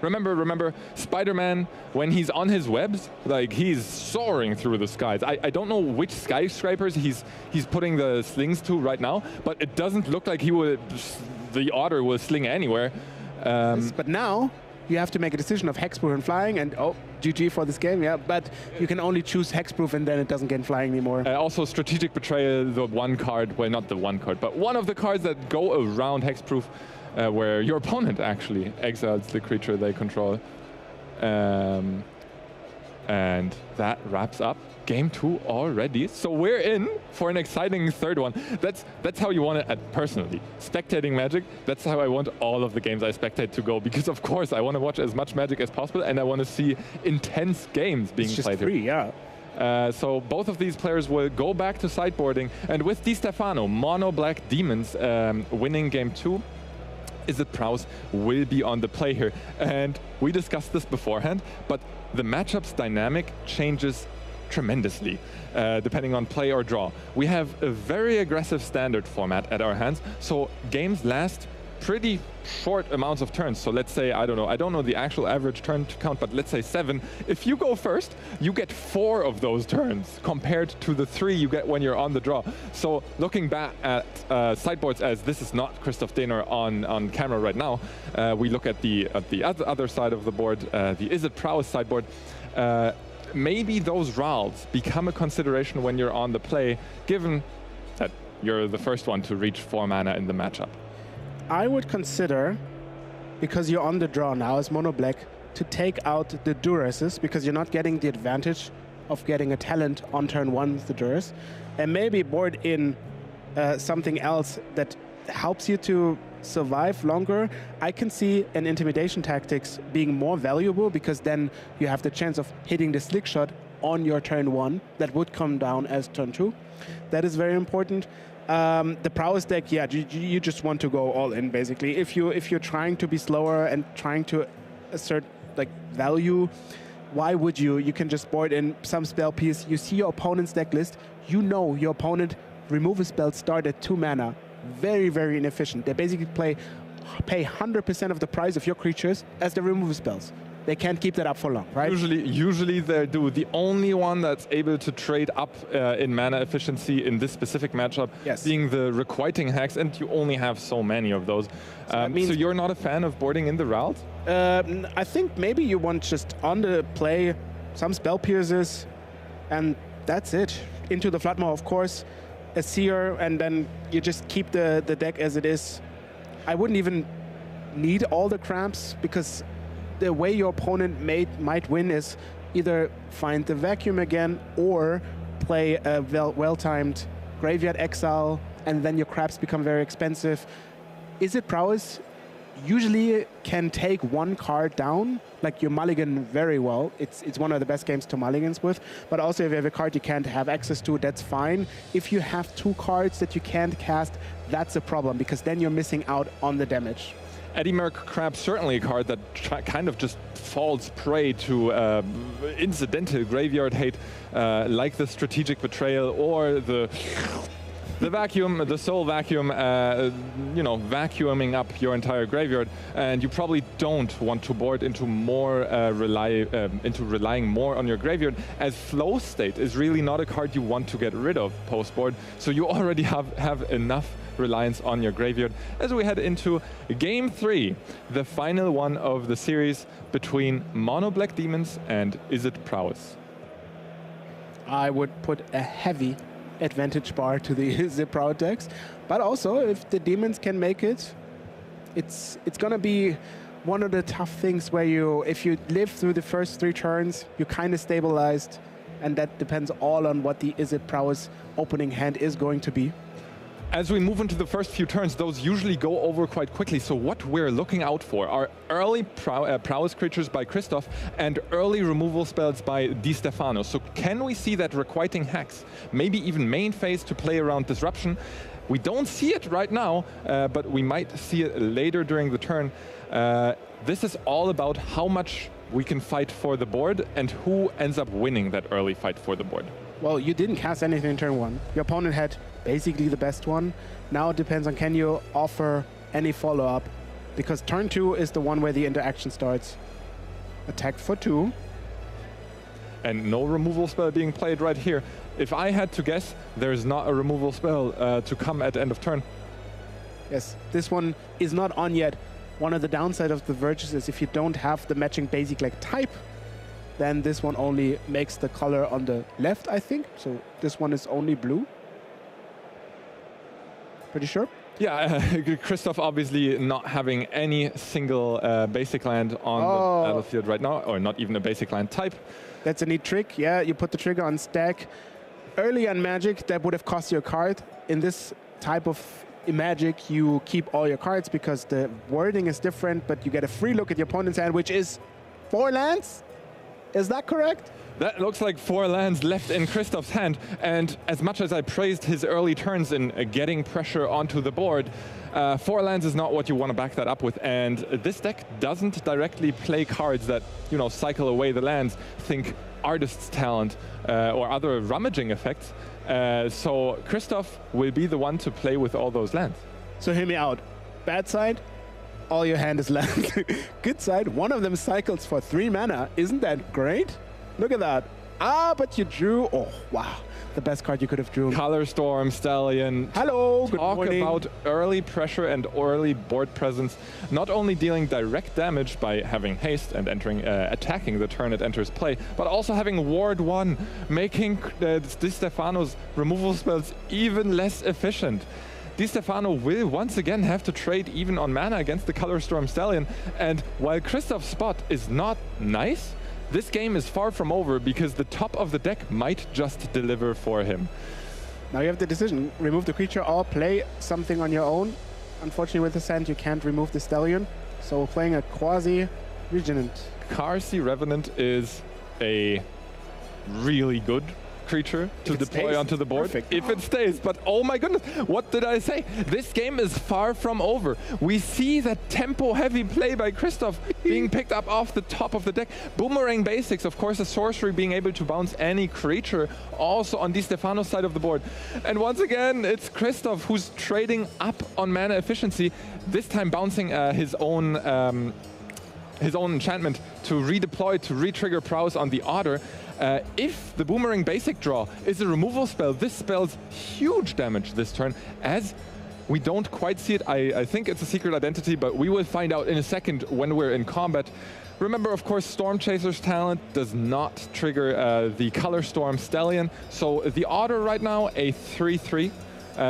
Remember, Spider-Man, when he's on his webs, like he's soaring through the skies. I don't know which skyscrapers he's putting the slings to right now, but it doesn't look like the otter will sling anywhere. Yes, but now you have to make a decision of hexproof and flying, and oh, GG for this game, yeah. But you can only choose hexproof, and then it doesn't get flying anymore. Also, strategic betrayal, the one card, well, not the one card, but one of the cards that go around hexproof, where your opponent actually exiles the creature they control. And that wraps up game 2 already. So we're in for an exciting third one. That's how you want it personally. Spectating Magic, that's how I want all of the games I spectate to go, because of course I want to watch as much Magic as possible, and I want to see intense games being played. It's just free, yeah. So both of these players will go back to sideboarding, and with Di Stefano, Mono Black Demons winning game 2, Izzet Prowse will be on the play here. And we discussed this beforehand, but the matchup's dynamic changes tremendously, depending on play or draw. We have a very aggressive standard format at our hands, so games last pretty short amounts of turns. So let's say, I don't know the actual average turn to count, but let's say 7. If you go first, you get 4 of those turns compared to the 3 you get when you're on the draw. So looking back at sideboards, as this is not Christoph Dehner on camera right now, we look at the other side of the board, the Izzet Prowse sideboard. Maybe those Rals become a consideration when you're on the play, given that you're the first one to reach 4 mana in the matchup. I would consider, because you're on the draw now as Mono Black, to take out the Duresses, because you're not getting the advantage of getting a talent on turn 1 with the Duress, and maybe board in something else that helps you to survive longer. I can see an Intimidation Tactics being more valuable, because then you have the chance of hitting the Slick Shot on your turn 1 that would come down as turn 2. That is very important. The Prowess deck, yeah, you just want to go all in, basically. If you're trying to be slower and trying to assert like value, why would you? You can just board in some spell piece. You see your opponent's deck list. You know your opponent removal spells start at 2 mana. Very, very inefficient. They basically pay 100% of the price of your creatures as the removal spells. They can't keep that up for long, right? Usually they do. The only one that's able to trade up in mana efficiency in this specific matchup, being the Requiting Hex, and you only have so many of those. So you're not a fan of boarding in the Rals? I think maybe you want just on the play some Spell Pierces, and that's it. Into the Floodmaw, of course, a Seer, and then you just keep the deck as it is. I wouldn't even need all the cramps, because the way your opponent might win is either find the Vacuum again or play a well-timed Graveyard Exile, and then your craps become very expensive. Izzet Prowse usually can take 1 card down, like you mulligan very well. It's one of the best games to mulligans with, but also if you have a card you can't have access to, that's fine. If you have 2 cards that you can't cast, that's a problem, because then you're missing out on the damage. Eddie Merc Crab, certainly a card that kind of just falls prey to incidental graveyard hate, like the Strategic Betrayal or the Vacuum, the Soul Vacuum, vacuuming up your entire graveyard. And you probably don't want to board into more relying more on your graveyard, as Flow State is really not a card you want to get rid of post-board. So you already have enough reliance on your graveyard as we head into game 3, the final one of the series between Mono Black Demons and Izzet Prowse. I would put a heavy advantage bar to the Izzet Prowse decks, but also if the Demons can make it, it's gonna be one of the tough things where if you live through the first 3 turns, you're kind of stabilized, and that depends all on what the Izzet Prowse opening hand is going to be. As we move into the first few turns, those usually go over quite quickly. So what we're looking out for are early prowess creatures by Christoph and early removal spells by Di Stefano. So can we see that Requiting Hex, maybe even main phase to play around Disruption? We don't see it right now, but we might see it later during the turn. This is all about how much we can fight for the board and who ends up winning that early fight for the board. Well, you didn't cast anything in turn 1. Your opponent had basically the best one. Now it depends on can you offer any follow-up, because turn 2 is the one where the interaction starts. Attack for 2. And no removal spell being played right here. If I had to guess, there's not a removal spell to come at the end of turn. Yes, this one is not on yet. One of the downsides of the Verges is if you don't have the matching basic like type, then this one only makes the color on the left, I think. So this one is only blue. Pretty sure? Yeah, Christoph obviously not having any single basic land on the battlefield right now, or not even a basic land type. That's a neat trick. Yeah, you put the trigger on stack. Early on Magic, that would have cost you a card. In this type of Magic, you keep all your cards because the wording is different, but you get a free look at your opponent's hand, which is 4 lands. Is that correct? That looks like 4 lands left in Christoph's hand, and as much as I praised his early turns in getting pressure onto the board, 4 lands is not what you want to back that up with, and this deck doesn't directly play cards that, you know, cycle away the lands. Think Artist's Talent or other rummaging effects. So Christoph will be the one to play with all those lands. So hear me out. Bad side, all your hand is land. Good side, one of them cycles for 3 mana. Isn't that great? Look at that. Ah, but you drew, oh, wow. The best card you could have drawn. Color Storm, Stallion. Hello, good morning. Talk about early pressure and early board presence. Not only dealing direct damage by having haste and attacking the turn it enters play, but also having Ward 1, making Di Stefano's removal spells even less efficient. Di Stefano will once again have to trade even on mana against the Color Storm Stallion. And while Christoph's spot is not nice, this game is far from over because the top of the deck might just deliver for him. Now you have the decision, remove the creature or play something on your own. Unfortunately with the sand you can't remove the Stallion, so we're playing a quasi-Revenant. Karsi Revenant is a really good creature to deploy onto the board. Perfect. If it stays, but oh my goodness, what did I say? This game is far from over. We see that tempo-heavy play by Christoph being picked up off the top of the deck. Boomerang basics, of course, a sorcery being able to bounce any creature, also on Di Stefano's side of the board. And once again, it's Christoph who's trading up on mana efficiency, this time bouncing his own enchantment to redeploy, to re-trigger Prowess on the Otter. If the Boomerang basic draw is a removal spell, this spells huge damage this turn, as we don't quite see it. I think it's a secret identity, but we will find out in a second when we're in combat. Remember, of course, Storm Chaser's talent does not trigger the Color Storm Stallion. So the Otter right now, a 3/3.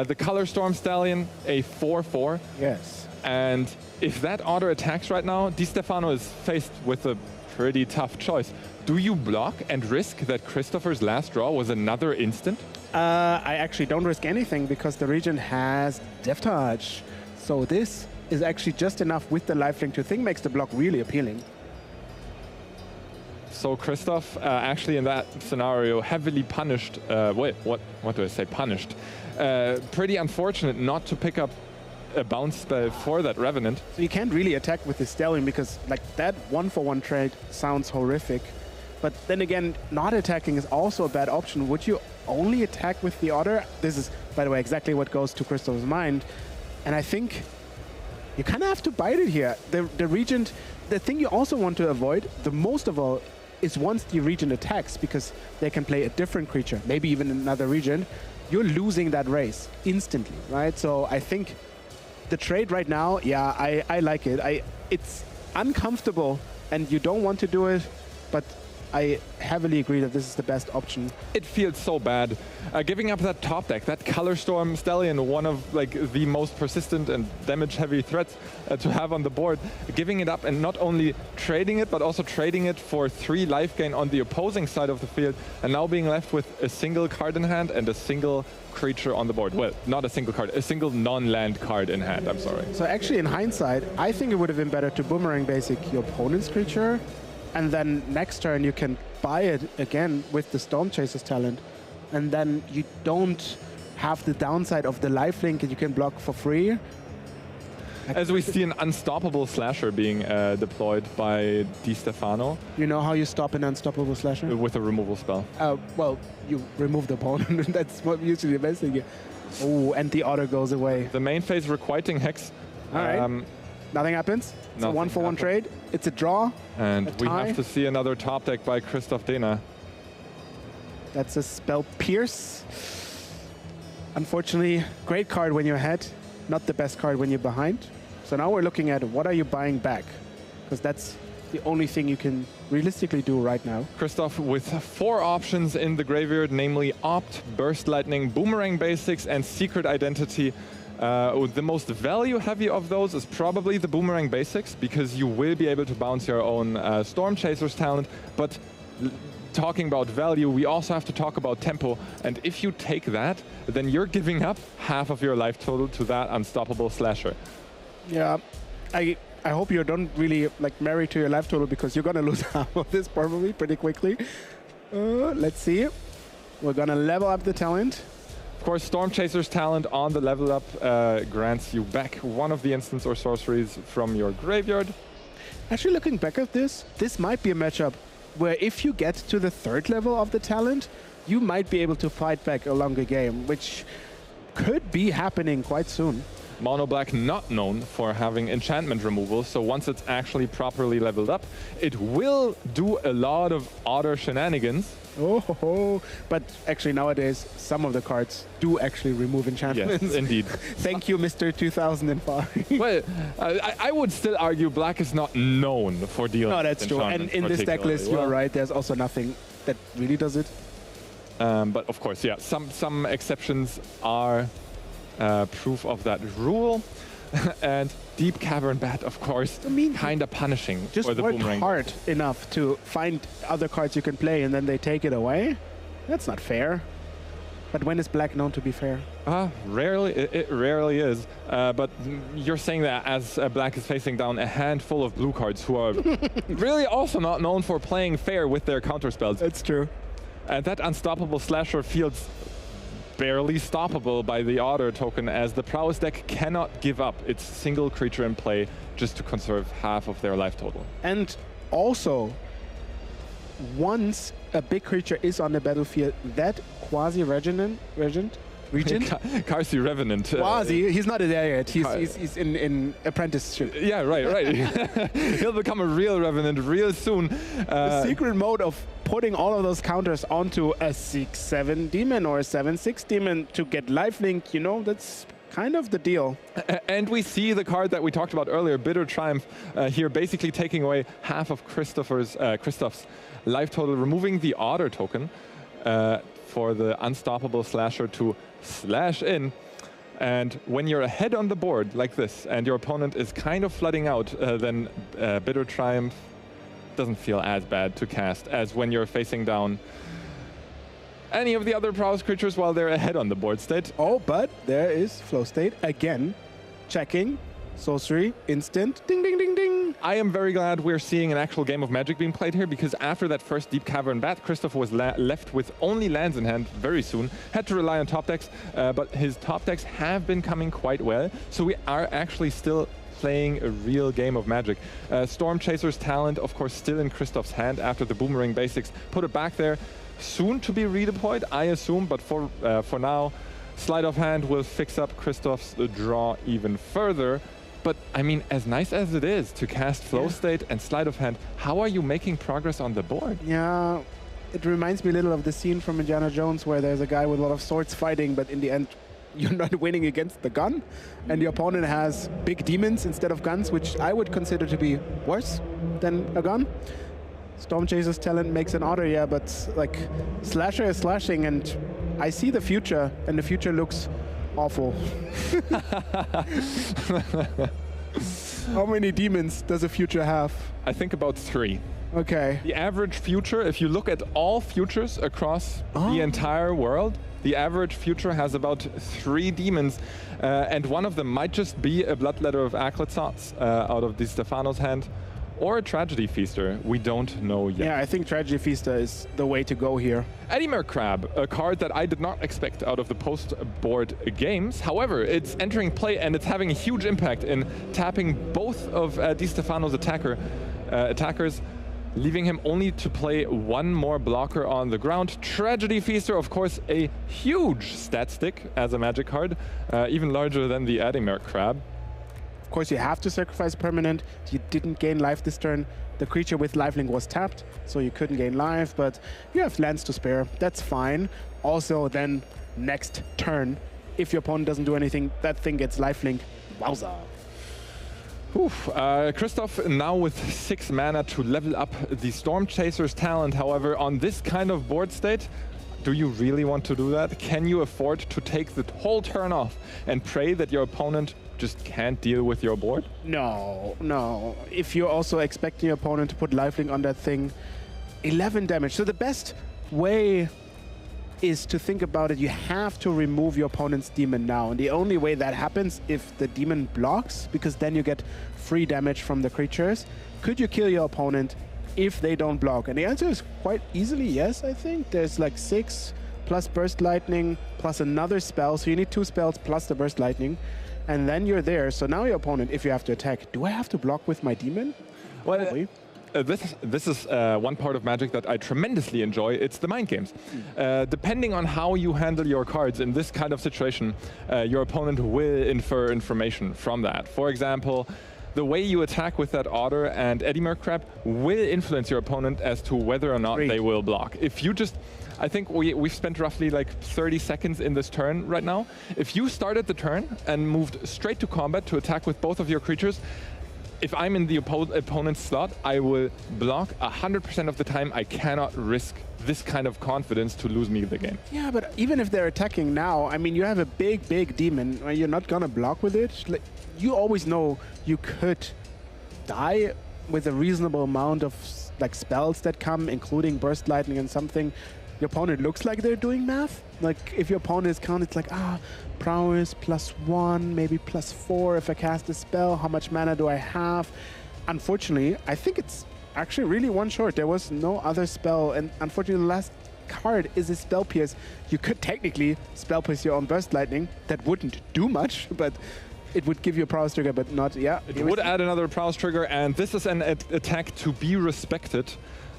The Color Storm Stallion, a 4/4. Yes. And if that Otter attacks right now, Di Stefano is faced with a pretty tough choice. Do you block and risk that Christopher's last draw was another instant? I actually don't risk anything because the region has Death Touch. So this is actually just enough with the lifelink to think makes the block really appealing. So Christoph actually in that scenario heavily punished, wait, what do I say, punished? Pretty unfortunate not to pick up a bounce spell for that Revenant. So you can't really attack with the Stallion because like that 1-for-1 trade sounds horrific. But then again, not attacking is also a bad option. Would you only attack with the Otter? This is, by the way, exactly what goes to Christoph's mind. And I think you kind of have to bite it here. The Regent, the thing you also want to avoid, the most of all, is once the Regent attacks, because they can play a different creature, maybe even another Regent, you're losing that race instantly, right? So I think the trade right now, yeah, I like it. It's uncomfortable and you don't want to do it, but I heavily agree that this is the best option. It feels so bad. Giving up that top deck, that Color Storm Stallion, one of like the most persistent and damage-heavy threats to have on the board, giving it up and not only trading it, but also trading it for 3 life gain on the opposing side of the field, and now being left with a single card in hand and a single creature on the board. Well, not a single card, a single non-land card in hand, I'm sorry. So actually in hindsight, I think it would have been better to Boomerang basic your opponent's creature, and then next turn you can buy it again with the Storm Chaser's talent, and then you don't have the downside of the lifelink and you can block for free. as we see an unstoppable slasher being deployed by Di Stefano. You know how you stop an unstoppable slasher? With a removal spell. Well, you remove the opponent. That's what usually the best thing. Oh, and the otter goes away. The main phase requiting Hex. All right. Nothing happens. It's a 1-for-1 trade. It's a draw. And we have to see another top deck by Christoph Dehner. That's a spell Pierce. Unfortunately, great card when you're ahead, not the best card when you're behind. So now we're looking at what are you buying back? Because that's the only thing you can realistically do right now. Christoph with 4 options in the graveyard, namely Opt, Burst Lightning, Boomerang Basics, and Secret Identity. The most value-heavy of those is probably the Boomerang Basics, because you will be able to bounce your own Storm Chaser's talent. But talking about value, we also have to talk about tempo. And if you take that, then you're giving up half of your life total to that unstoppable slasher. Yeah, I hope you don't really married to your life total, because you're gonna lose half of this probably pretty quickly. Let's see. We're gonna level up the talent. Of course, Storm Chaser's talent on the level up grants you back one of the instants or sorceries from your graveyard. Actually, looking back at this might be a matchup where if you get to the 3rd level of the talent, you might be able to fight back a longer game, which could be happening quite soon. Mono Black not known for having enchantment removal, so once it's actually properly leveled up, it will do a lot of otter shenanigans. Oh, but actually nowadays, some of the cards do actually remove enchantments. Yes, indeed. Thank you, Mr. 2005. Well, I would still argue Black is not known for dealing with that's true. And in this deck list, you're right, there's also nothing that really does it. But of course, yeah, some exceptions are proof of that rule. And Deep Cavern Bat, of course, kind of punishing just for the work Boomerang. Hard enough to find other cards you can play, and then they take it away. That's not fair. But when is Black known to be fair? Rarely. It rarely is. But you're saying that as Black is facing down a handful of blue cards who are really also not known for playing fair with their counterspells. That's true. And that unstoppable slasher feels barely stoppable by the Otter token, as the Prowess deck cannot give up its single creature in play just to conserve half of their life total. And also, once a big creature is on the battlefield, that Quasi-Regent? Karsi Revenant. Quasi, he's not there yet. He's in apprenticeship. Yeah, right. He'll become a real Revenant real soon. The secret mode of putting all of those counters onto a 6/7 demon or a 7/6 demon to get lifelink, you know, that's kind of the deal. And we see the card that we talked about earlier, Bitter Triumph, here basically taking away half of Christoph's life total, removing the Otter token for the unstoppable slasher to slash in. And when you're ahead on the board like this and your opponent is kind of flooding out, then Bitter Triumph doesn't feel as bad to cast as when you're facing down any of the other Prowess creatures while they're ahead on the board state. Oh, but there is Flow State again, checking, sorcery, instant, ding, ding, ding, ding. I am very glad we're seeing an actual game of Magic being played here, because after that first Deep Cavern Bat, Christoph was left with only lands in hand very soon, had to rely on top decks, but his top decks have been coming quite well, so we are actually still playing a real game of Magic. Storm Chaser's talent, of course, still in Christoph's hand after the Boomerang Basics. Put it back there, soon to be redeployed, I assume, but for now, Sleight of Hand will fix up Christoph's draw even further. But, I mean, as nice as it is to cast Flow State and Sleight of Hand, how are you making progress on the board? Yeah, it reminds me a little of the scene from Indiana Jones where there's a guy with a lot of swords fighting, but in the end, you're not winning against the gun, and your opponent has big demons instead of guns, which I would consider to be worse than a gun. Storm Chaser's talent makes an Otter, yeah, but like Slasher is slashing, and I see the future, and the future looks awful. How many demons does a future have? I think about 3. Okay. The average future, if you look at all futures across the entire world, the average future has about 3 demons, and one of them might just be a Bloodletter of Achlitzots out of Di Stefano's hand, or a Tragedy Feaster. We don't know yet. Yeah, I think Tragedy Feaster is the way to go here. Eddimer Crab, a card that I did not expect out of the post-board games. However, it's entering play and it's having a huge impact in tapping both of Di Stefano's attackers, leaving him only to play one more blocker on the ground. Tragedy Feaster, of course, a huge stat stick as a magic card, even larger than the Eddimer Crab. Of course, you have to sacrifice a permanent. You didn't gain life this turn. The creature with lifelink was tapped, so you couldn't gain life, but you have lands to spare. That's fine. Also, then next turn, if your opponent doesn't do anything, that thing gets lifelink. Wowza. Oof. Christoph now with 6 mana to level up the Storm Chaser's talent. However, on this kind of board state, do you really want to do that? Can you afford to take the whole turn off and pray that your opponent just can't deal with your board? No, no. If you're also expecting your opponent to put lifelink on that thing, 11 damage. So the best way is to think about it. You have to remove your opponent's demon now. And the only way that happens if the demon blocks, because then you get free damage from the creatures. Could you kill your opponent if they don't block? And the answer is quite easily yes, I think. There's like 6 plus Burst Lightning plus another spell. So you need 2 spells plus the Burst Lightning. And then you're there. So now your opponent, if you have to attack, do I have to block with my demon? Well, this is one part of Magic that I tremendously enjoy. It's the mind games. Depending on how you handle your cards in this kind of situation, your opponent will infer information from that. For example, the way you attack with that Otter and Eddimer Crab will influence your opponent as to whether or not they will block. If you just... I think we've spent roughly like 30 seconds in this turn right now. If you started the turn and moved straight to combat to attack with both of your creatures, if I'm in the opponent's slot, I will block 100% of the time. I cannot risk this kind of confidence to lose me the game. Yeah, but even if they're attacking now, I mean, you have a big, big demon. You're not going to block with it. Like, you always know you could die with a reasonable amount of like spells that come, including Burst Lightning and something. Your opponent looks like they're doing math. Like, if your opponent is counted, it's like, prowess +1, maybe +4 if I cast a spell. How much mana do I have? Unfortunately, I think it's actually really one short. There was no other spell, and unfortunately, the last card is a Spell Pierce. You could technically Spell Pierce your own Burst Lightning. That wouldn't do much, but it would give you a prowess trigger, but not, yeah. It would add another prowess trigger, and this is an attack to be respected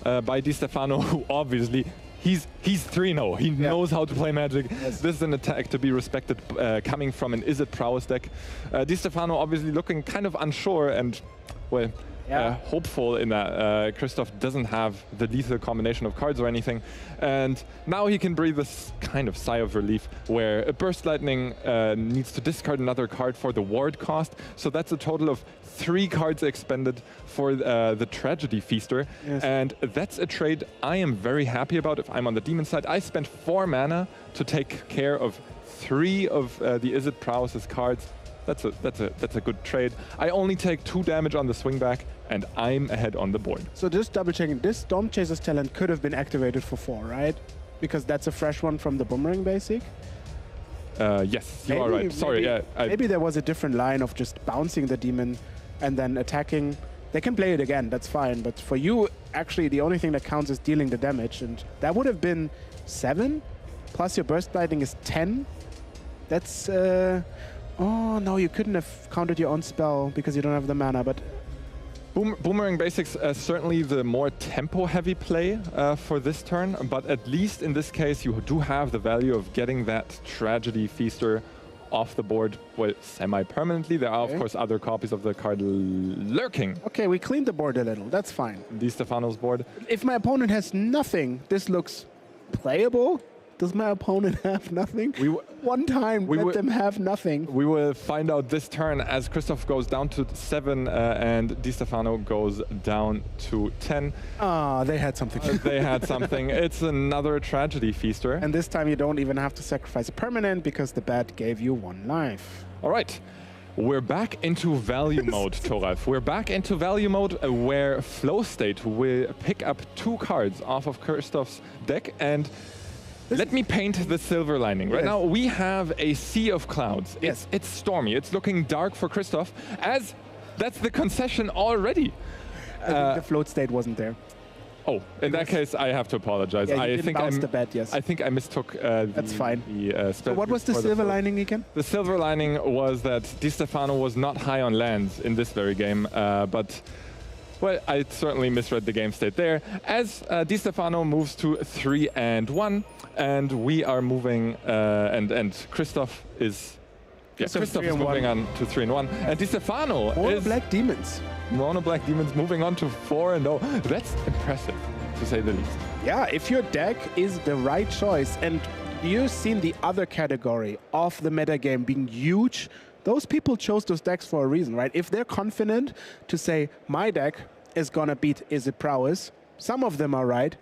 by Di Stefano, who obviously... He's 3-0. He knows how to play Magic. Yes. This is an attack to be respected, coming from an Is It Prowess deck. Di Stefano obviously looking kind of unsure and, well, hopeful in that Christoph doesn't have the lethal combination of cards or anything. And now he can breathe this kind of sigh of relief where a Burst Lightning needs to discard another card for the ward cost. So that's a total of 3 cards expended for the Tragedy Feaster. Yes. And that's a trade I am very happy about if I'm on the demon side. I spent 4 mana to take care of 3 of the Is It Prowess's cards. That's a good trade. I only take 2 damage on the swing back, and I'm ahead on the board. So just double checking, this Storm Chaser's talent could have been activated for 4, right? Because that's a fresh one from the Boomerang Basic. Yes, you are right. Sorry, maybe there was a different line of just bouncing the demon and then attacking. They can play it again, that's fine. But for you, actually, the only thing that counts is dealing the damage. And that would have been 7, plus your Burst Lightning is 10. That's... oh, no, you couldn't have countered your own spell because you don't have the mana, but... Boomerang Basics certainly the more tempo-heavy play for this turn, but at least in this case, you do have the value of getting that Tragedy Feaster off the board, well, semi-permanently. There are, of course, other copies of the card lurking. Okay, we cleaned the board a little. That's fine. Di Stefano's board. If my opponent has nothing, this looks playable. Does my opponent have nothing? One time, let them have nothing. We will find out this turn as Christoph goes down to 7 and Di Stefano goes down to 10. Ah, they had something. They had something. It's another Tragedy Feaster. And this time you don't even have to sacrifice a permanent because the bat gave you 1 life. All right. We're back into value mode, Thoralf. We're back into value mode where Flow State will pick up 2 cards off of Christoph's deck and let me paint the silver lining. Right now, we have a sea of clouds. It's stormy. It's looking dark for Christoph, as that's the concession already. I think the float state wasn't there. Oh, in that case, I have to apologize. Yeah, you I didn't think bounce the bet, yes. I think I mistook That's fine. So what was the silver lining again? The silver lining was that Di Stefano was not high on lands in this very game, but well, I certainly misread the game state there. As Di Stefano moves to 3-1, and we are moving, and Christoph is. Yeah, Christoph is moving on to 3-1, and Di Stefano is Black Demons. Mono Black Demons moving on to 4-0. That's impressive, to say the least. Yeah, if your deck is the right choice, and you've seen the other category of the metagame being huge, those people chose those decks for a reason, right? If they're confident to say, my deck is gonna beat Izzet Prowess, some of them are right.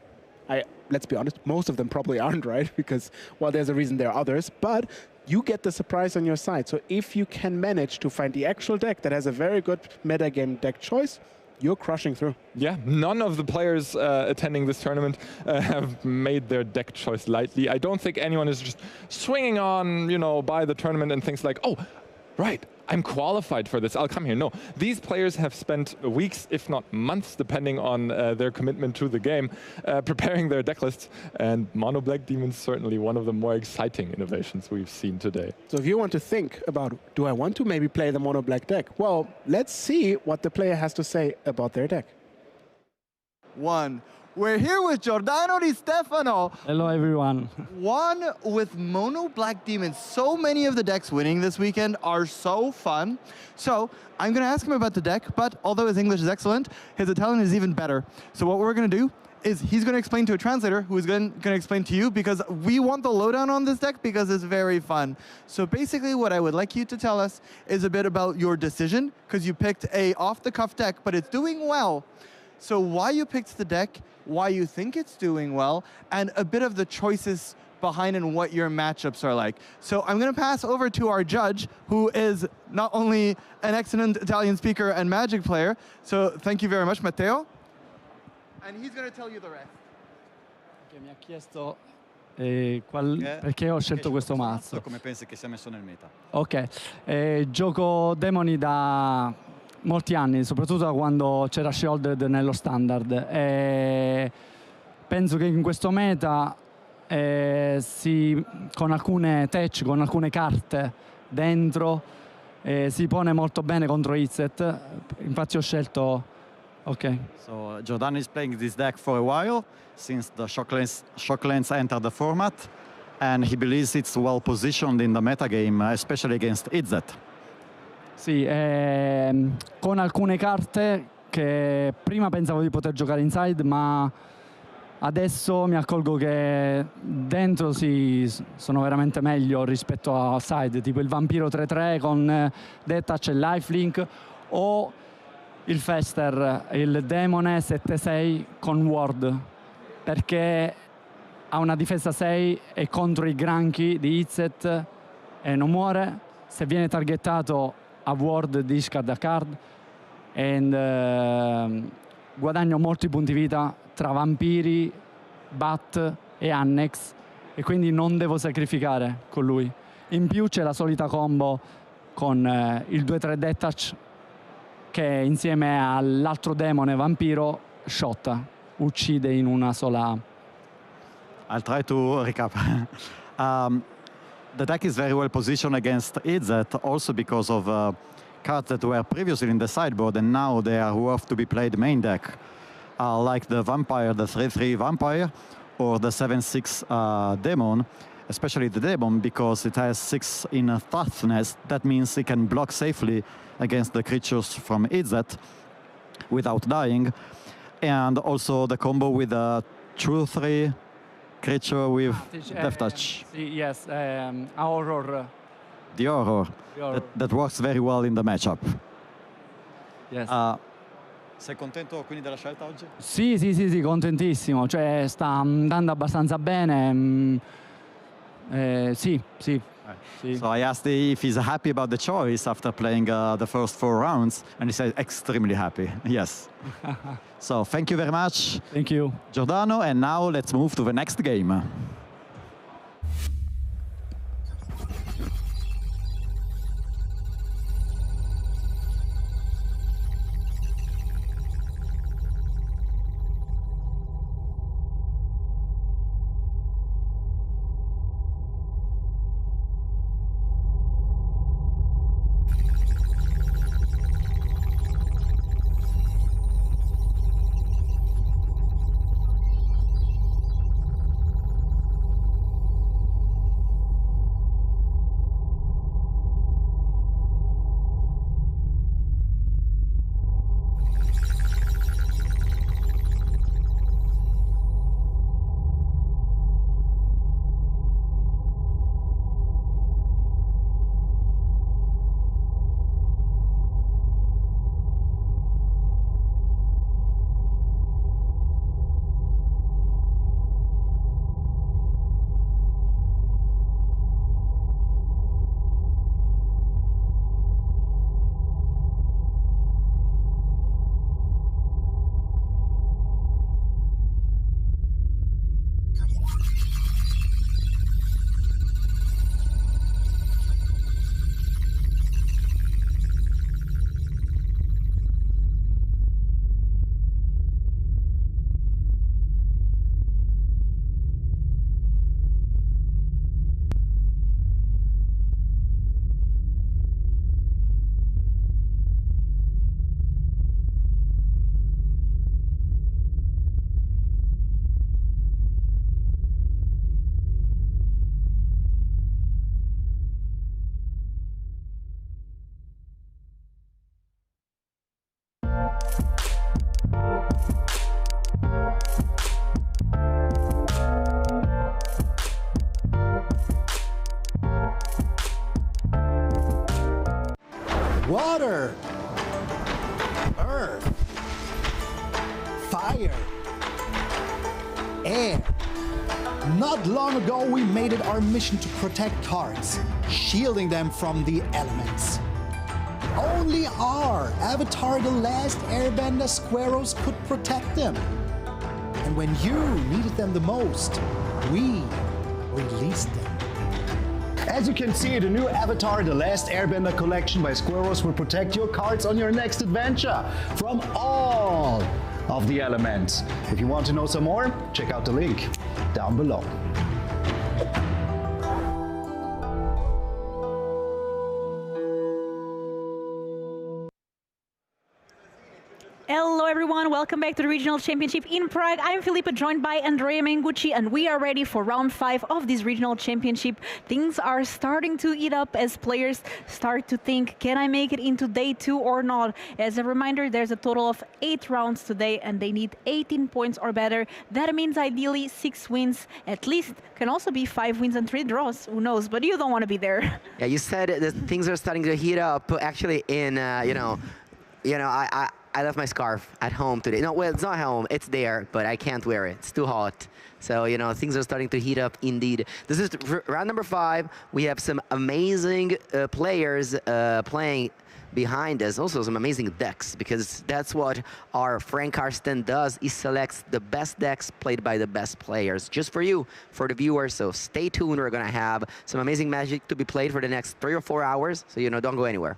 Let's be honest, most of them probably aren't right, because, well, there's a reason there are others, but you get the surprise on your side. So if you can manage to find the actual deck that has a very good metagame deck choice, you're crushing through. Yeah, none of the players attending this tournament have made their deck choice lightly. I don't think anyone is just swinging on, by the tournament and thinks like, oh, right, I'm qualified for this, I'll come here. No, these players have spent weeks, if not months, depending on their commitment to the game, preparing their deck lists. And Mono Black Demons certainly one of the more exciting innovations we've seen today. So if you want to think about, do I want to maybe play the Mono Black deck? Well, let's see what the player has to say about their deck. We're here with Giordano Di Stefano. Hello, everyone. One with Mono Black Demons. So many of the decks winning this weekend are so fun. So I'm going to ask him about the deck, but although his English is excellent, his Italian is even better. So what we're going to do is he's going to explain to a translator who is going to explain to you, because we want the lowdown on this deck because it's very fun. So basically what I would like you to tell us is a bit about your decision, because you picked a off-the-cuff deck, but it's doing well. So why you picked the deck, why you think it's doing well, and a bit of the choices behind and what your matchups are like. So I'm going to pass over to our judge, who is not only an excellent Italian speaker and Magic player, so thank you very much, Matteo. And he's going to tell you the rest. Che mi ha chiesto perché ho scelto questo mazzo. Come pensi che sia messo nel meta? Ok, gioco demoni da molti anni, soprattutto da quando c'era Shielded nello standard. Penso che in questo meta con alcune tech, con alcune carte dentro, si pone molto bene contro Izzet. Infatti ho scelto. Okay. So Giordano is playing this deck for a while, since the Shocklands entered the format, and he believes it's well positioned in the metagame, especially against Izzet. Sì, con alcune carte che prima pensavo di poter giocare inside, ma adesso mi accorgo che dentro sono veramente meglio rispetto a side, tipo il Vampiro 3-3 con Death Touch e Lifelink, o il Fester, il Demone 7-6 con Ward, perché ha una difesa 6 e contro i granchi di Izzet non muore. Se viene targettato a Ward discard a card, e guadagno molti punti vita tra Vampiri, Bat e Annex, e quindi non devo sacrificare con lui. In più c'è la solita combo con il 2-3 Death Touch, che insieme all'altro demone vampiro shotta, uccide in una sola. I'll try to recap. The deck is very well positioned against Izzet, also because of cards that were previously in the sideboard and now they are worth to be played main deck, like the Vampire, the 3-3 Vampire, or the 7-6 Demon, especially the Demon, because it has 6 in toughness. That means it can block safely against the creatures from Izzet without dying. And also the combo with a 2-3 creature with Death Touch. Yes, Horror. The Horror. That works very well in the matchup. Yes. Sei contento quindi della scelta oggi? Sì, contentissimo. Cioè sta andando abbastanza bene. Sì. So I asked if he's happy about the choice after playing the first 4 rounds, and he said extremely happy. Yes. So thank you very much. Thank you, Giordano. And now let's move to the next game. water, earth, fire, air. Not long ago, we made it our mission to protect cards, shielding them from the elements. Only our Avatar The Last Airbender Squaros could protect them. And when you needed them the most, we released them. As you can see, the new Avatar The Last Airbender collection by Squaros will protect your cards on your next adventure from all of the elements. If you want to know some more, check out the link down below. Hello everyone, welcome back to the Regional Championship in Prague. I'm Filipa, joined by Andrea Mengucci, and we are ready for round 5 of this Regional Championship. Things are starting to heat up as players start to think, can I make it into day 2 or not? As a reminder, there's a total of 8 rounds today and they need 18 points or better. That means ideally 6 wins, at least can also be 5 wins and 3 draws, who knows, but you don't want to be there. Yeah, you said that things are starting to heat up. Actually, I left my scarf at home today. No, well, it's not home. It's there, but I can't wear it. It's too hot. So, things are starting to heat up indeed. This is round number 5. We have some amazing players playing behind us. Also some amazing decks, because that's what our Frank Karsten does. He selects the best decks played by the best players, just for you, for the viewers. So stay tuned. We're going to have some amazing Magic to be played for the next 3 or 4 hours. So, don't go anywhere.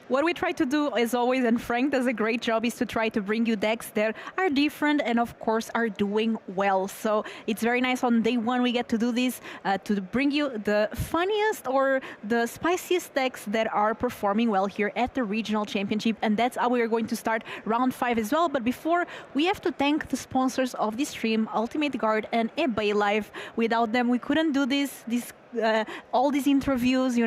What we try to do, as always, and Frank does a great job, is to try to bring you decks that are different and, of course, are doing well. So it's very nice on day 1 we get to do this, to bring you the funniest or the spiciest decks that are performing well here at the Regional Championship. And that's how we are going to start round 5 as well. But before, we have to thank the sponsors of this stream, Ultimate Guard and eBay Live. Without them, we couldn't do this all these interviews,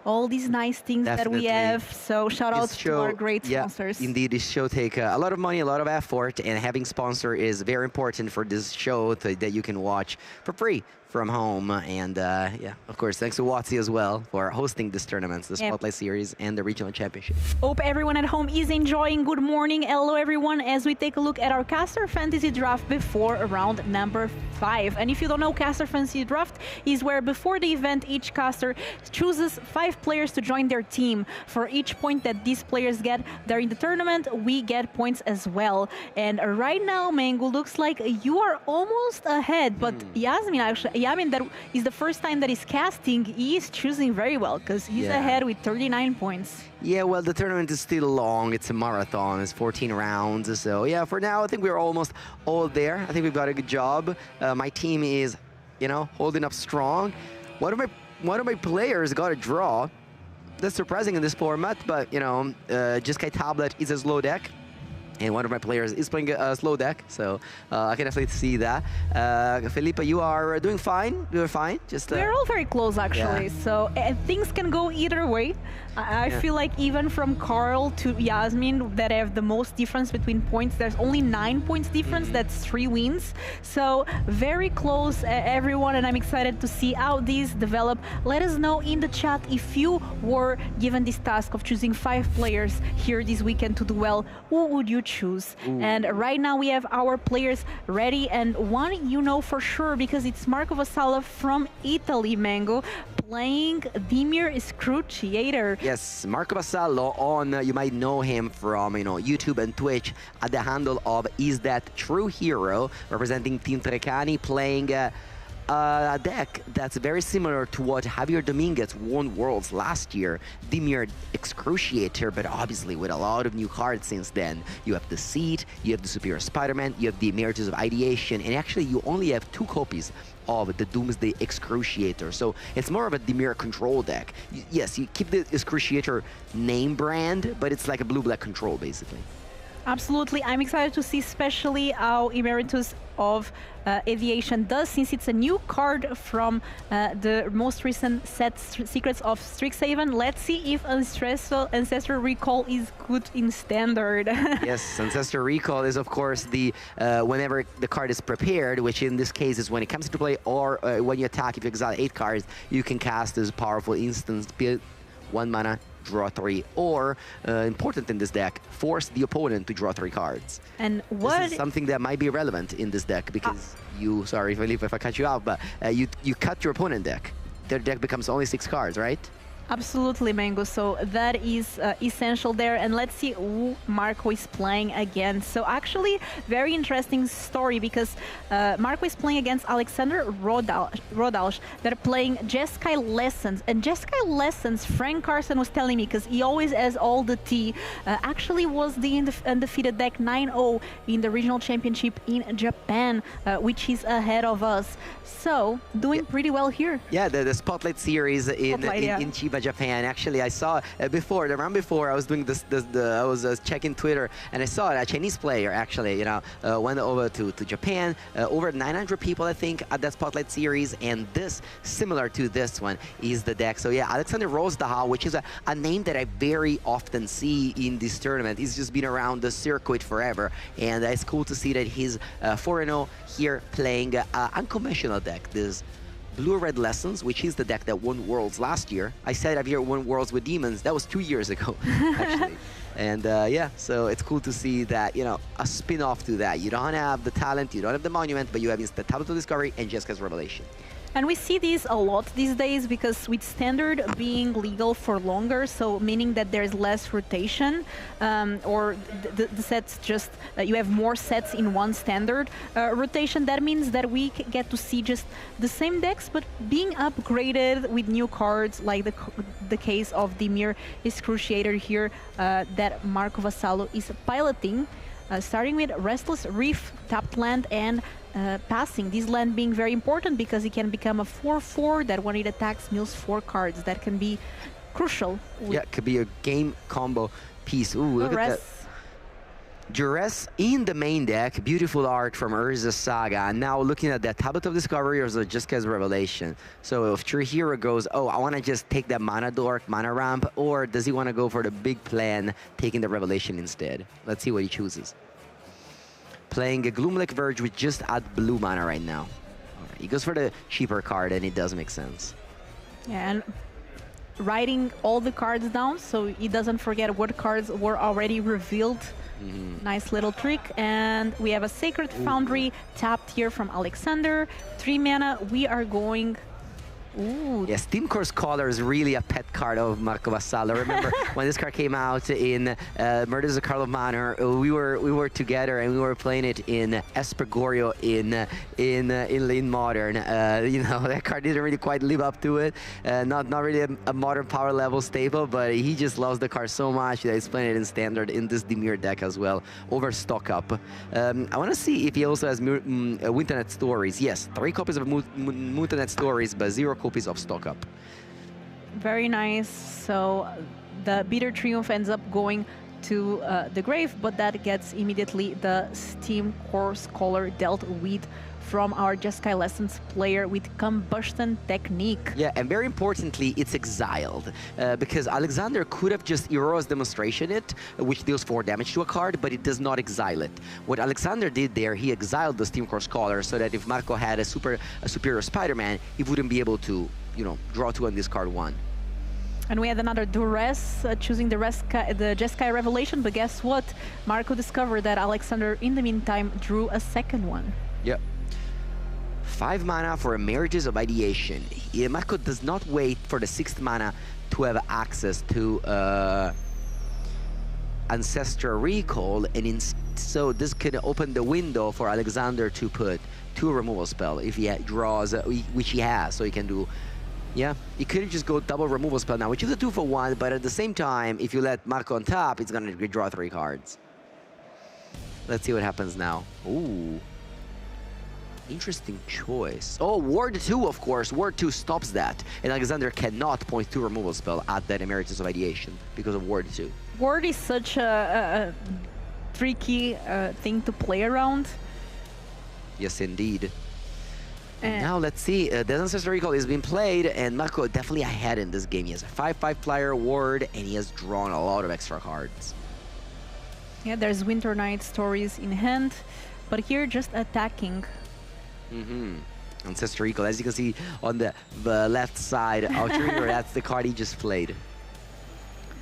all these nice things that we have. So shout out to our great sponsors. Indeed, this show takes a lot of money, a lot of effort, and having sponsor is very important for this show that you can watch for free from home. And of course, thanks to Watsy as well for hosting this tournament, the Spotlight Series and the Regional Championship. Hope everyone at home is enjoying. Good morning. Hello, everyone, as we take a look at our Caster Fantasy Draft before round number 5. And if you don't know, Caster Fantasy Draft is where before the event, each caster chooses 5 players to join their team. For each point that these players get during the tournament, we get points as well. And right now, Mango, looks like you are almost ahead, but Yasmin, actually, that is the first time that he's casting. He is choosing very well, because he's ahead with 39 points. Yeah, well, the tournament is still long. It's a marathon. It's 14 rounds. So, yeah, for now, I think we're almost all there. I think we've got a good job. My team is, holding up strong. One of my players got a draw. That's surprising in this format, but, Jiskai Tablet is a slow deck. And one of my players is playing a slow deck, so I can definitely see that. Filipa, you are doing fine. You're fine. We're all very close, actually. Yeah. So things can go either way. I feel like even from Carl to Yasmin, that have the most difference between points, there's only 9 points difference. That's 3 wins. So very close, everyone, and I'm excited to see how these develop. Let us know in the chat if you were given this task of choosing 5 players here this weekend to do well. Who would you choose? And right now we have our players ready, and one for sure, because it's Marco Vassalo from Italy, Mango, playing Dimir Excruciator. Yes, Marco Vassalo you might know him from YouTube and Twitch at the handle of Is That True Hero, representing Team Trecani, playing a deck that's very similar to what Javier Dominguez won Worlds last year, Dimir Excruciator, but obviously with a lot of new cards since then. You have the Seed, you have the Superior Spider-Man, you have the Emeritus of Ideation, and actually you only have 2 copies of the Doomsday Excruciator. So it's more of a Dimir control deck. Yes, you keep the Excruciator name brand, but it's like a blue-black control, basically. Absolutely. I'm excited to see especially how Emeritus of Aviation does, since it's a new card from the most recent set, Secrets of Strixhaven. Let's see if Ancestral Recall is good in Standard. Yes, Ancestral Recall is, of course, the whenever the card is prepared, which in this case is when it comes into play, or when you attack, if you exile 8 cards, you can cast this powerful instance, 1 mana, draw 3, or, important in this deck, force the opponent to draw 3 cards. And what? This is something that might be relevant in this deck because you, sorry Felipe if I cut you out, but you cut your opponent deck. Their deck becomes only 6 cards, right? Absolutely, Mango. So that is essential there. And let's see who Marco is playing against. So actually, very interesting story because Marco is playing against Alexander Rodalj. They're playing Jeskai Lessons. And Jeskai Lessons, Frank Carson was telling me, because he always has all the tea, actually was the undefeated deck 9-0 in the regional championship in Japan, which is ahead of us. So, doing pretty well here. Yeah, the Spotlight series in Chiba, Japan. Actually, I saw before, the round before, I was doing this, I was checking Twitter, and I saw a Chinese player actually, you know, went over to Japan, over 900 people, I think, at that Spotlight series, and this, similar to this one, is the deck. So yeah, Alexander Rozdahal, which is a name that I very often see in this tournament. He's just been around the circuit forever, and it's cool to see that he's 4-0 here playing unconventional deck. This Blue-Red Lessons, which is the deck that won Worlds last year. I said I've won Worlds with Demons. That was 2 years ago, actually. And yeah, so it's cool to see that, you know, a spin-off to that. You don't have the talent, you don't have the monument, but you have the Tablet of Discovery and Jessica's Revelation. And we see these a lot these days because with Standard being legal for longer, so meaning that there's less rotation, or the sets just, you have more sets in one Standard rotation, that means that we get to see just the same decks, but being upgraded with new cards, like the case of the Mir Excruciator here that Marco Vassallo is piloting, starting with Restless Reef, tapped land, and passing. This land being very important because it can become a 4-4 that when it attacks mills 4 cards. That can be crucial. Yeah, it could be a game combo piece. Ooh, look at that. Duress in the main deck. Beautiful art from Urza Saga. And now looking at that Tablet of Discovery or Jessica's Revelation. So if True Hero goes, oh, I want to just take that mana dork, mana ramp, or does he want to go for the big plan, taking the Revelation instead? Let's see what he chooses. Playing a Gloomlake Verge with just add blue mana right now. Right, he goes for the cheaper card, and it does make sense. Yeah, and writing all the cards down so he doesn't forget what cards were already revealed. Nice little trick. And we have a Sacred Foundry tapped here from Alexander. 3 mana. We are going... Ooh. Yes, Steam Core Scholar is really a pet card of Marco Vassallo. Remember when this card came out in Murders of Carlo Manor, we were together and we were playing it in Espergorio in Modern. You know, that card didn't really quite live up to it. Not really a Modern power level staple, but he just loves the card so much that he's playing it in Standard in this Dimir deck as well, over Stock Up. I want to see if he also has Winternet Stories. Yes, 3 copies of Winternet Stories, but 0 copies of Stock Up. Very nice. So the Bitter Triumph ends up going to the grave, but that gets immediately the Steam Core Scholar dealt with from our Jeskai Lessons player with Combustion Technique. Yeah, and very importantly, it's exiled, because Alexander could have just Hero's Demonstration it, which deals 4 damage to a card, but it does not exile it. What Alexander did there, he exiled the Steam Core Scholar so that if Marco had a superior Spider-Man, he wouldn't be able to, you know, draw 2 and discard 1. And we had another Duress choosing the Jeskai Revelation, but guess what? Marco discovered that Alexander, in the meantime, drew a second one. Yep. 5 mana for Emeritus of Ideation. Marco does not wait for the 6th mana to have access to Ancestral Recall, and so this could open the window for Alexander to put 2 removal spell if he draws, which he has, so he can do. Yeah, you could just go double removal spell now, which is a 2 for 1, but at the same time, if you let Marco on top, it's gonna draw 3 cards. Let's see what happens now. Ooh. Interesting choice. Oh, Ward 2, of course. Ward 2 stops that. And Alexander cannot point 2 removal spell at that Emeritus of Ideation because of Ward 2. Ward is such a tricky thing to play around. Yes, indeed. And now let's see. The Ancestral Recall is being played, and Marco definitely ahead in this game. He has a 5/5 flyer Ward, and he has drawn a lot of extra cards. Yeah, there's Winter Night Stories in hand, but here just attacking. Ancestral Recall, as you can see on the left side of Trigger, that's the card he just played.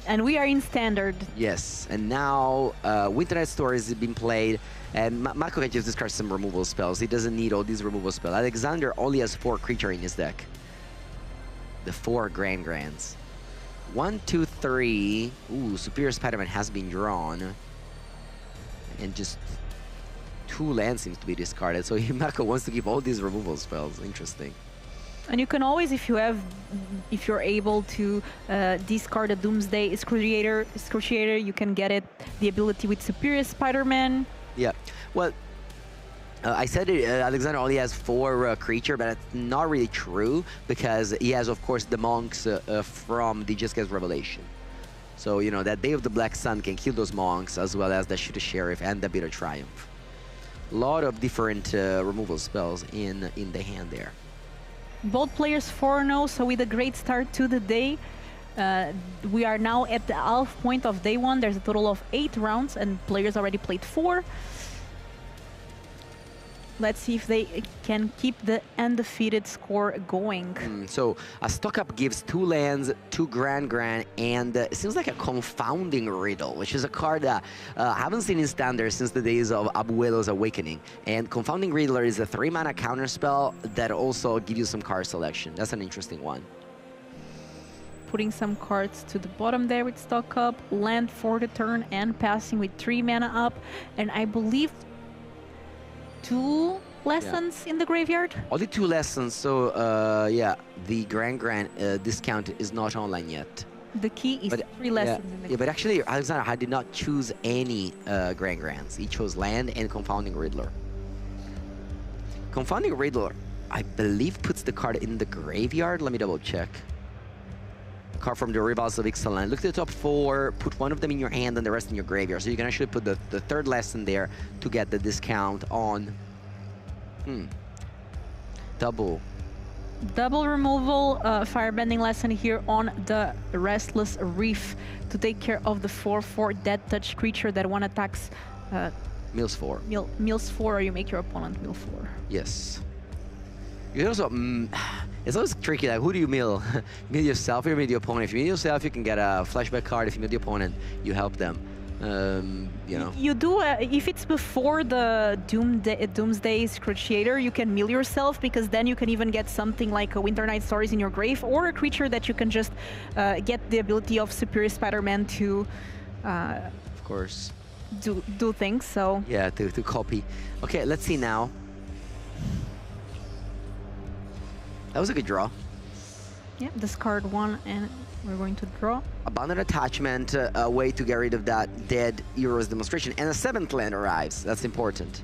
And we are in standard. Yes, and now Winter Night Stories has been played, and Mako can just discard some removal spells. He doesn't need all these removal spells. Alexander only has 4 creature in his deck. The 4 Grands. 1, 2, 3. Ooh, Superior Spider-Man has been drawn. And just 2 lands seems to be discarded. So Mako wants to keep all these removal spells. Interesting. And you can always, if you're able to discard a Doomsday Excruciator, you can get it, the ability with Superior Spider-Man. Yeah, well, I said Alexander only has 4 creature, but that's not really true because he has, of course, the monks from the Just Cause Revelation. So, you know, that Day of the Black Sun can kill those monks as well as the Shoot the Sheriff and the Bitter Triumph. A lot of different removal spells in the hand there. Both players 4-0, so with a great start to the day. We are now at the half point of day 1. There's a total of 8 rounds and players already played 4. Let's see if they can keep the undefeated score going. So a stock up gives 2 lands, 2 Grand, and it seems like a Confounding Riddle, which is a card that I haven't seen in Standard since the days of Abuelo's Awakening. And Confounding Riddler is a 3-mana counterspell that also gives you some card selection. That's an interesting one. Putting some cards to the bottom there with stock up, land for the turn, and passing with 3 mana up. And I believe 2 lessons in the graveyard? Only 2 lessons, so yeah, the Grand discount is not online yet. The key is 3 lessons. Yeah, but actually, Alexander did not choose any Grands. He chose land and Confounding Riddler. Confounding Riddler, I believe, puts the card in the graveyard. Let me double check. Card from the Rivals of Ixalan. Look at the top 4, put 1 of them in your hand and the rest in your graveyard. So you can actually put the 3rd lesson there to get the discount on... Double removal, firebending lesson here on the Restless Reef to take care of the 4/4 dead touch creature that one attacks... Mills 4. Mills 4, or you make your opponent mill 4. Yes. You can also... it's always tricky, like, who do you mill? Mill yourself or you mill the opponent? If you mill yourself, you can get a flashback card. If you mill the opponent, you help them. You know. You do, if it's before the Doomsday Excruciator, you can mill yourself, because then you can even get something like a Winter Night Stories in your grave, or a creature that you can just get the ability of Superior Spider-Man to... of course. Do things, so... Yeah, to copy. Okay, let's see now. That was a good draw. Yeah, discard 1 and we're going to draw. Abandoned Attachment, a way to get rid of that dead Heroes Demonstration, and a 7th land arrives. That's important.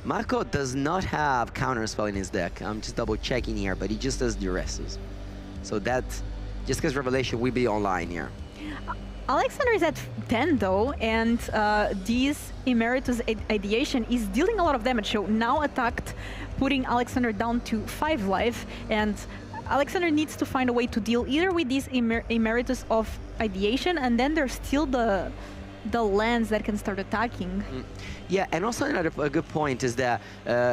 Mako does not have Counterspell in his deck. I'm just double checking here, but he just does Duresses. So that, just because Revelation will be online here. Alexander is at 10 though, and this Emeritus Ideation is dealing a lot of damage. So now attacked, putting Alexander down to 5 life, and Alexander needs to find a way to deal either with this Emeritus of Ideation, and then there's still the lands that can start attacking. Yeah, and also a good point is that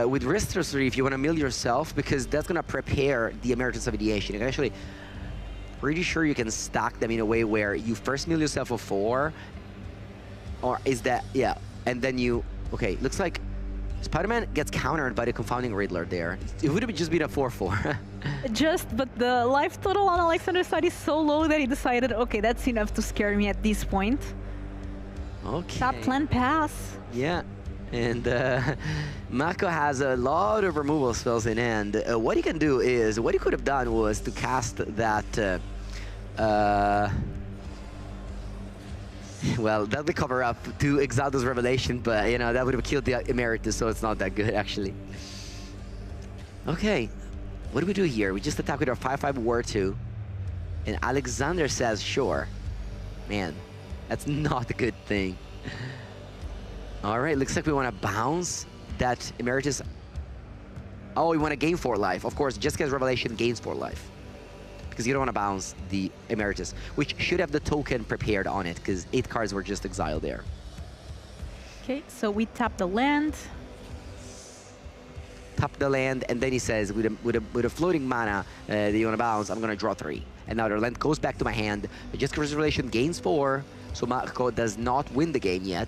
with Restless Reef, you want to mill yourself, because that's going to prepare the Emeritus of Ideation. You can actually... Pretty sure you can stack them in a way where you first mill yourself for 4, or is that, yeah, and then you, okay, looks like Spider-Man gets countered by the Confounding Riddler there. It would have just been a 4/4. But the life total on Alexander's side is so low that he decided, okay, that's enough to scare me at this point. Okay. Top land pass. Yeah. And Mako has a lot of removal spells in hand. What he can do is, what he could have done was to cast that, well, that would cover up to exile those Revelation, but, you know, that would have killed the Emeritus, so it's not that good, actually. Okay, what do we do here? We just attack with our 5/5 War 2, and Alexander says, sure. Man, that's not a good thing. All right, looks like we want to bounce that Emeritus. Oh, we want to gain 4 life. Of course, just because Revelation gains 4 life. Because you don't want to bounce the Emeritus, which should have the token prepared on it, because 8 cards were just exiled there. Okay, so we tap the land. Tap the land, and then he says, with a floating mana that you want to bounce, I'm going to draw 3. and now their land goes back to my hand. The Just Reservation gains 4, so Marco does not win the game yet.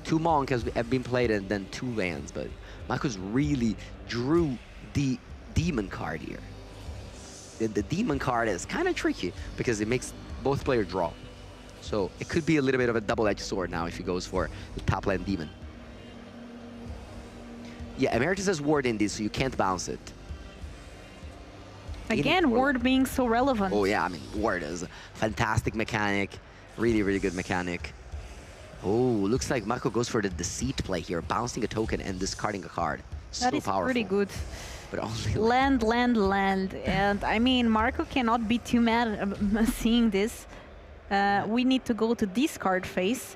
2 Monk have been played and then 2 lands, but Marcos really drew the Demon card here. The Demon card is kind of tricky because it makes both players draw. So it could be a little bit of a double-edged sword now if he goes for the top land Demon. Yeah, Emeritus has Ward in this, so you can't bounce it. Again, Ward being so relevant. Oh yeah, I mean, Ward is a fantastic mechanic. Really, really good mechanic. Oh, looks like Marco goes for the Deceit play here, bouncing a token and discarding a card. That so is powerful. pretty good. But only land. And I mean, Marco cannot be too mad seeing this. We need to go to discard phase.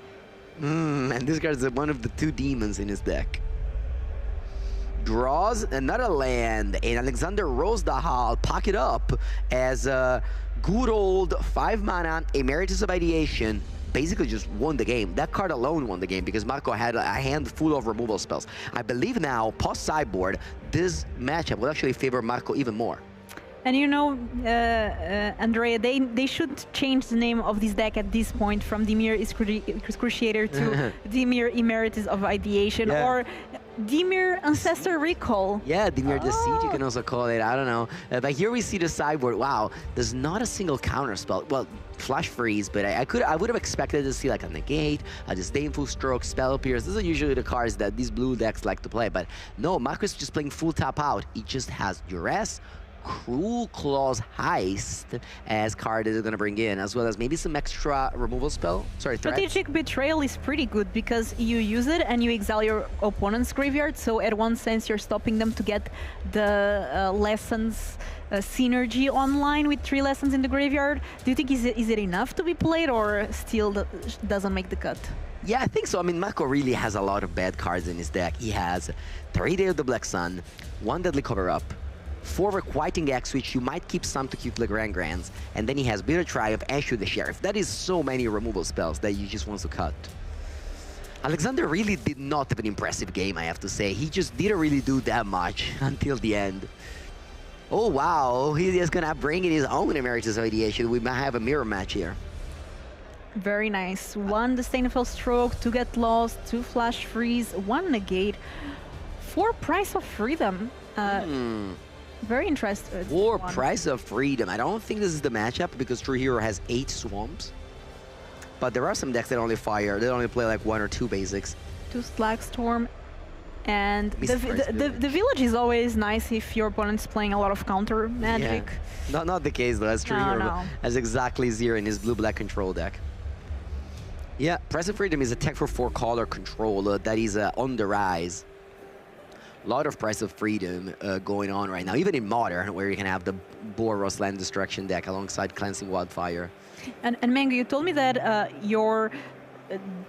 And this card is one of the 2 demons in his deck. Draws another land, and Alexander rolls the Hall, pocket up as a good old 5 mana Emeritus of Ideation. Basically just won the game. That card alone won the game because Marco had a handful of removal spells. I believe now, post-sideboard, this matchup will actually favor Marco even more. And you know, Andrea, they should change the name of this deck at this point from Dimir Excruciator to Dimir Emeritus of Ideation, or Dimir Ancestor Recall. Yeah, Dimir Deceit, you can also call it. I don't know. But here we see the sideboard. Wow, there's not a single counter spell. Well, Flash Freeze, but I would have expected to see like a Negate, a Disdainful Stroke, Spell Pierce. These are usually the cards that these blue decks like to play. But no, Marcus just playing full tap out. He just has Duress, Cruel Claws Heist as card that is going to bring in, as well as maybe some extra removal spell. Sorry, threat. Strategic Betrayal is pretty good because you use it and you exile your opponent's graveyard. So at one sense, you're stopping them to get the lessons synergy online with 3 lessons in the graveyard. Do you think is it enough to be played, or still doesn't make the cut? Yeah, I think so. I mean, Marco really has a lot of bad cards in his deck. He has 3 Day of the Black Sun, 1 Deadly Cover-Up, 4 Requiting X, which you might keep some to keep Legrand Grands, and then he has Bitter Triumph, Ashu the Sheriff. That is so many removal spells that you just want to cut. Alexander really did not have an impressive game, I have to say. He just didn't really do that much until the end. Oh wow, he is gonna bring in his own Emeritus of Ideation. We might have a mirror match here. Very nice. 1 Disdainful Stroke, 2 Get Lost, 2 Flash Freeze, 1 Negate, 4 Price of Freedom. Very interesting. 4 Price of Freedom. I don't think this is the matchup because True Hero has 8 Swamps. But there are some decks that only fire. They only play like 1 or 2 basics. 2 Slagstorm. And the village is always nice if your opponent's playing a lot of counter magic. Yeah. Not the case though. That's True Hero has exactly 0 in his blue-black control deck. Yeah, Price of Freedom is a tech for 4 color control that is on the rise. A lot of Price of Freedom going on right now, even in Modern, where you can have the Boros Land Destruction deck alongside Cleansing Wildfire. And Mango, you told me that your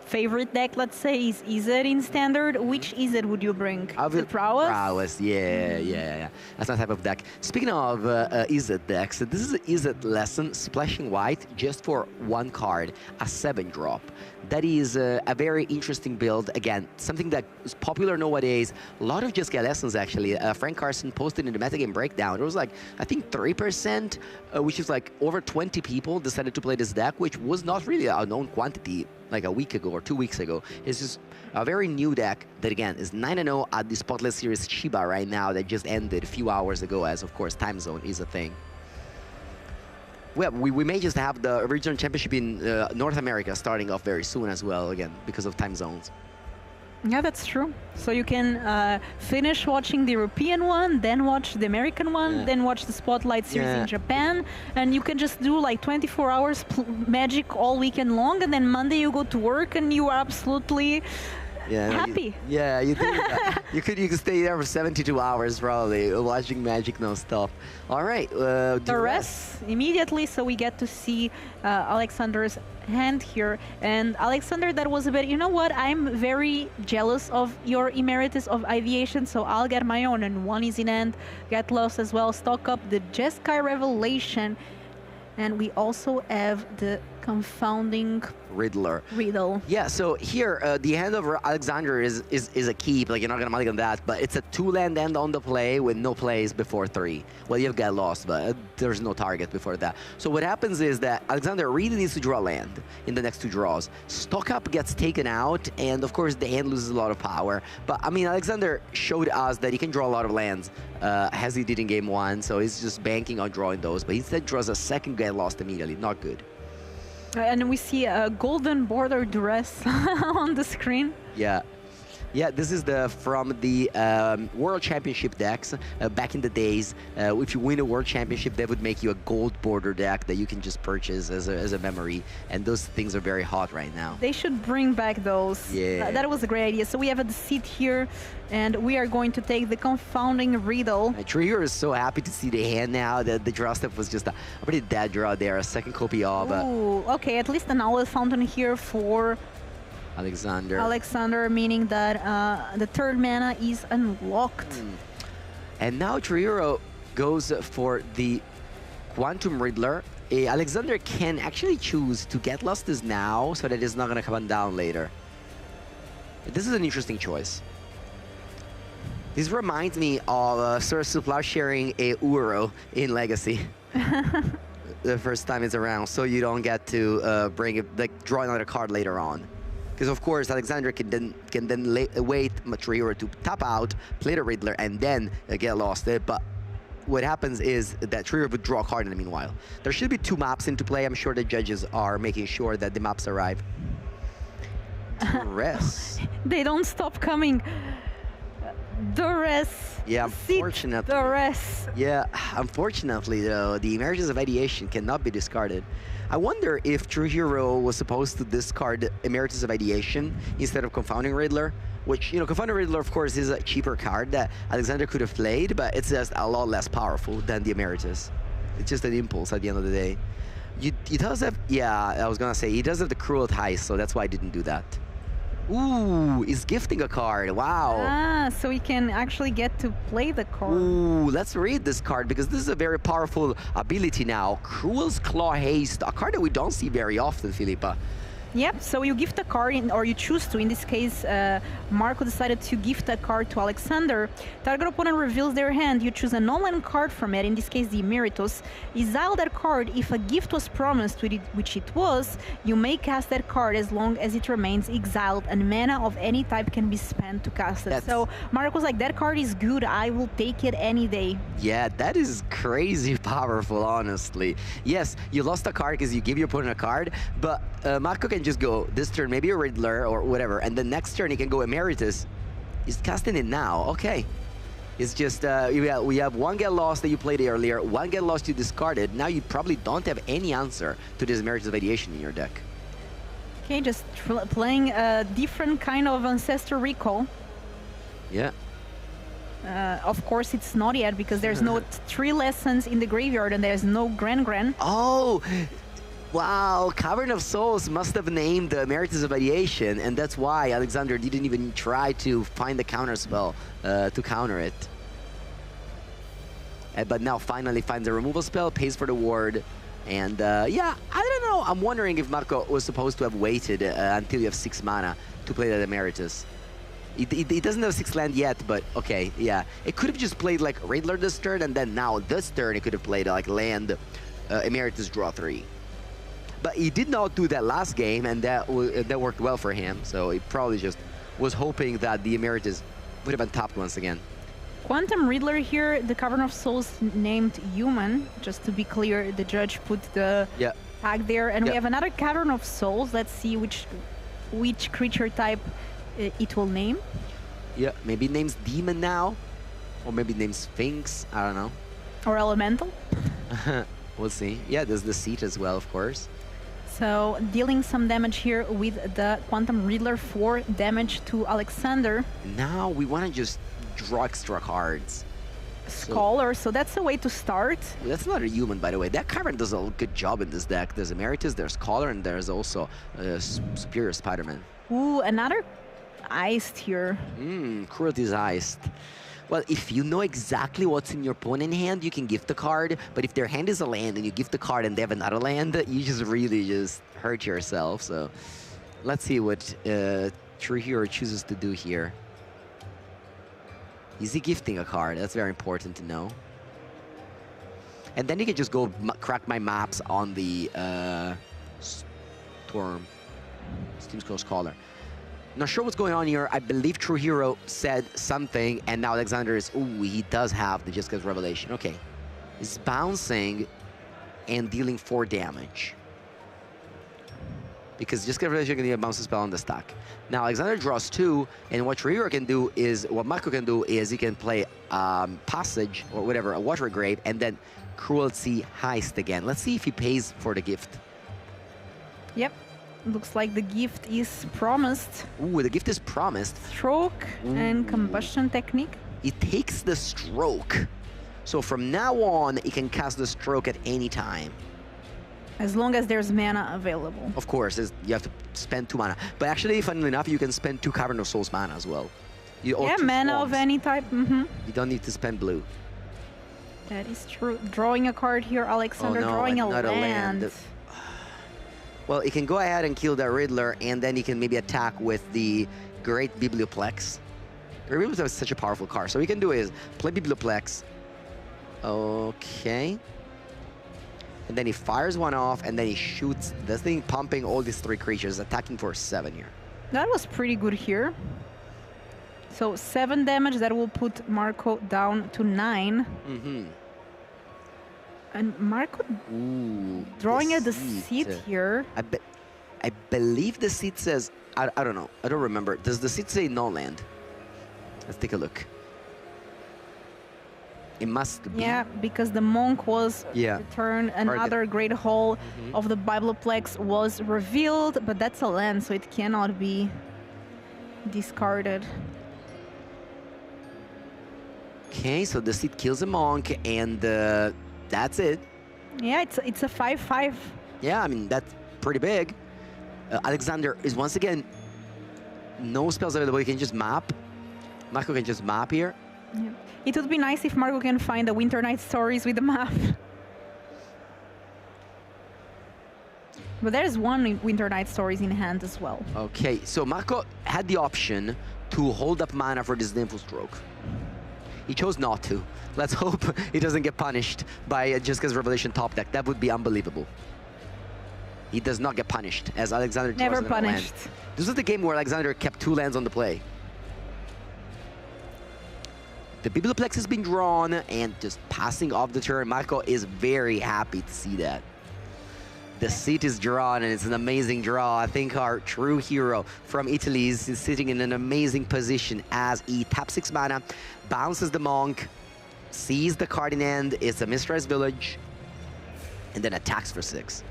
favorite deck, let's say, is Izzet in Standard. Which Izzet would you bring? The Prowess? Prowess, yeah. That's my type of deck. Speaking of Izzet decks, this is an Izzet Lesson, Splashing White, just for 1 card, a 7-drop. That is a very interesting build. Again, something that is popular nowadays. A lot of Just Get Lessons, actually. Frank Carson posted in the Metagame Breakdown. There was like, I think 3%, which is like over 20 people decided to play this deck, which was not really a known quantity like a week ago or 2 weeks ago. It's just a very new deck that, again, is 9-0 at the Spotless Series Shiba right now that just ended a few hours ago, as, of course, time zone is a thing. Well, we may just have the regional championship in North America starting off very soon as well, again, because of time zones. Yeah, that's true. So you can finish watching the European one, then watch the American one, then watch the Spotlight Series in Japan, and you can just do like 24 hours Magic all weekend long, and then Monday you go to work and you are absolutely happy. You think you could stay there for 72 hours probably watching Magic non-stop. All right, the rest immediately, so we get to see Alexander's hand here. And Alexander, that was a bit, you know what, I'm very jealous of your Emeritus of Ideation, so I'll get my own, and 1 is in hand. Get Lost as well, stock up the Jeskai Revelation, and we also have the Confounding Riddler. Riddle. Yeah, so here, the hand of Alexander is a keep. Like, you're not going to mulligan that, but it's a 2-land end on the play with no plays before 3. Well, you've got lost, but there's no target before that. So what happens is that Alexander really needs to draw land in the next 2 draws. Stock up gets taken out, and of course, the hand loses a lot of power. But, I mean, Alexander showed us that he can draw a lot of lands, as he did in game 1, so he's just banking on drawing those. But he instead draws a second, get lost immediately. Not good. And we see a golden border dress on the screen. Yeah. Yeah, this is from the World Championship decks. Back in the days, if you win a World Championship, they would make you a gold border deck that you can just purchase as a memory. And those things are very hot right now. They should bring back those. Yeah. That was a great idea. So we have a seat here, and we are going to take the Confounding Riddle. Trigger is so happy to see the hand now. The draw step was just a pretty dead draw there. A second copy of... Ooh, okay, at least an Owl Fountain here for... Alexander, meaning that the 3rd mana is unlocked. And now Trihiro goes for the Quantum Riddler. Alexander can actually choose to get lost this now so that it's not going to come down later. This is an interesting choice. This reminds me of Sursu Plowsharing a Uro in Legacy. The first time it's around, so you don't get to draw another card later on. Because of course Alexander can then wait Trihiro to tap out, play the Riddler, and then get lost. But what happens is that Trihiro would draw a card in the meanwhile. There should be 2 maps into play. I'm sure the judges are making sure that the maps arrive. Duress. They don't stop coming. Duress. Yeah, unfortunately. Duress. Yeah, unfortunately though, the Emergence of Ideation cannot be discarded. I wonder if Trihiro was supposed to discard Emeritus of Ideation instead of Confounding Riddler, which, you know, Confounding Riddler, of course, is a cheaper card that Alexander could have played, but it's just a lot less powerful than the Emeritus. It's just an impulse at the end of the day. He does have, yeah, I was gonna say, he does have the Cruel Heist, so that's why I didn't do that. Ooh, he's gifting a card. Wow. Ah, so he can actually get to play the card. Ooh, let's read this card because this is a very powerful ability now. Cruel's Claw Haste, a card that we don't see very often, Filipa. Yep, so you gift a card, or you choose to. In this case, Marco decided to gift a card to Alexander. Target opponent reveals their hand. You choose a non-land card from it, in this case the Emeritus. Exile that card. If a gift was promised, which it was, you may cast that card as long as it remains exiled, and mana of any type can be spent to cast it. So Marco's like, that card is good, I will take it any day. Yeah, that is crazy powerful, honestly. Yes, you lost a card because you give your opponent a card, but Marco can just go this turn, maybe a Riddler or whatever, and the next turn he can go Emeritus. He's casting it now. Okay. It's just, we have 1 Get Lost that you played earlier, 1 Get Lost you discarded. Now you probably don't have any answer to this Emeritus of Ideation in your deck. Okay, just playing a different kind of Ancestor Recall. Yeah. Of course, it's not yet because there's no 3 lessons in the graveyard and there's no Gran. Oh! Wow, Cavern of Souls must have named the Emeritus of Ideation, and that's why Alexander didn't even try to find the counter spell to counter it. But now finally finds a removal spell, pays for the ward, and yeah, I don't know. I'm wondering if Marco was supposed to have waited until you have 6 mana to play that Emeritus. It doesn't have 6 land yet, but okay, yeah. It could have just played like Riddler this turn, and then now this turn it could have played like land Emeritus draw 3. But he did not do that last game, and that worked well for him. So he probably just was hoping that the Emeritus would have been tapped once again. Quantum Riddler here, the Cavern of Souls named Human. Just to be clear, the judge put the tag there. And we have another Cavern of Souls. Let's see which creature type it will name. Yeah, maybe it names Demon now. Or maybe it names Sphinx. I don't know. Or Elemental. We'll see. Yeah, there's the seat as well, of course. So dealing some damage here with the Quantum Riddler, 4 damage to Alexander. Now we want to just draw extra cards. Scholar, so that's a way to start. That's not a Human, by the way. That card does a good job in this deck. There's Emeritus, there's Scholar, and there's also Superior Spider-Man. Ooh, another Iced here. Cruelty's Iced. Well, if you know exactly what's in your opponent's hand, you can gift the card. But if their hand is a land and you gift the card and they have another land, you just really just hurt yourself. So let's see what True Hero chooses to do here. Is he gifting a card? That's very important to know. And then you can just go crack my maps on the Storm. Steam Scrolls Caller. Not sure what's going on here. I believe True Hero said something, and now Alexander is... Ooh, he does have the Just Cause Revelation. Okay. He's bouncing and dealing 4 damage. Because Just Cause Revelation can bounce a spell on the stack. Now, Alexander draws 2, and what True Hero can do is... What Marco can do is he can play Passage, or whatever, a Water Grave, and then Cruelty Heist again. Let's see if he pays for the gift. Yep. Looks like the gift is promised. Ooh, the gift is promised. Stroke and Combustion Technique. It takes the Stroke. So from now on, it can cast the Stroke at any time. As long as there's mana available. Of course, you have to spend 2 mana. But actually, funnily enough, you can spend 2 Cavern of Souls mana as well. Yeah, mana of any type. You don't need to spend blue. That is true. Drawing a card here, Alexander. Drawing a land. Well, he can go ahead and kill the Riddler, and then he can maybe attack with the Great Biblioplex. Great Biblioplex is such a powerful card. So what he can do is play Biblioplex. Okay. And then he fires one off, and then he shoots the thing, pumping all these 3 creatures, attacking for 7 here. That was pretty good here. So 7 damage, that will put Marco down to 9. And Marco drawing at the seat here. I believe the seat says, I don't know, I don't remember. Does the seat say no land? Let's take a look. It must be. Yeah, because the monk was returned. Another great hall of the Biblioplex was revealed, but that's a land, so it cannot be discarded. Okay, so the seat kills a monk, and that's it. Yeah, it's a 5/5. Yeah, I mean, that's pretty big. Alexander is once again no spells available. He can just map. Marco can just map here. Yeah. It would be nice if Marco can find the Winter Night Stories with the map. But there's one Winter Night Stories in hand as well. Okay, so Marco had the option to hold up mana for this Disdainful Stroke. He chose not to. Let's hope he doesn't get punished by Just Cause Revelation top deck. That would be unbelievable. He does not get punished, as Alexander draws never punished. Land. This is the game where Alexander kept 2 lands on the play. The Biblioplex has been drawn, and just passing off the turn, Marco is very happy to see that. The seat is drawn, and it's an amazing draw. I think our True Hero from Italy is sitting in an amazing position as he taps 6 mana, bounces the Monk, sees the card in hand, it's a Mistrized Village, and then attacks for 6.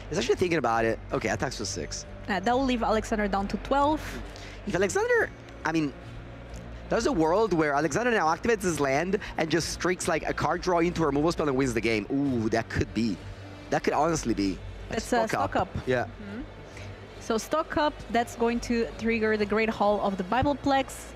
He's actually thinking about it. Okay, attacks for 6. That will leave Alexander down to 12. If Alexander, I mean, there's a world where Alexander now activates his land and just streaks like a card draw into a removal spell and wins the game. Ooh, that could be. That could honestly be. That's a stock up. Yeah. So stock up, that's going to trigger the Great Hall of the Biblioplex.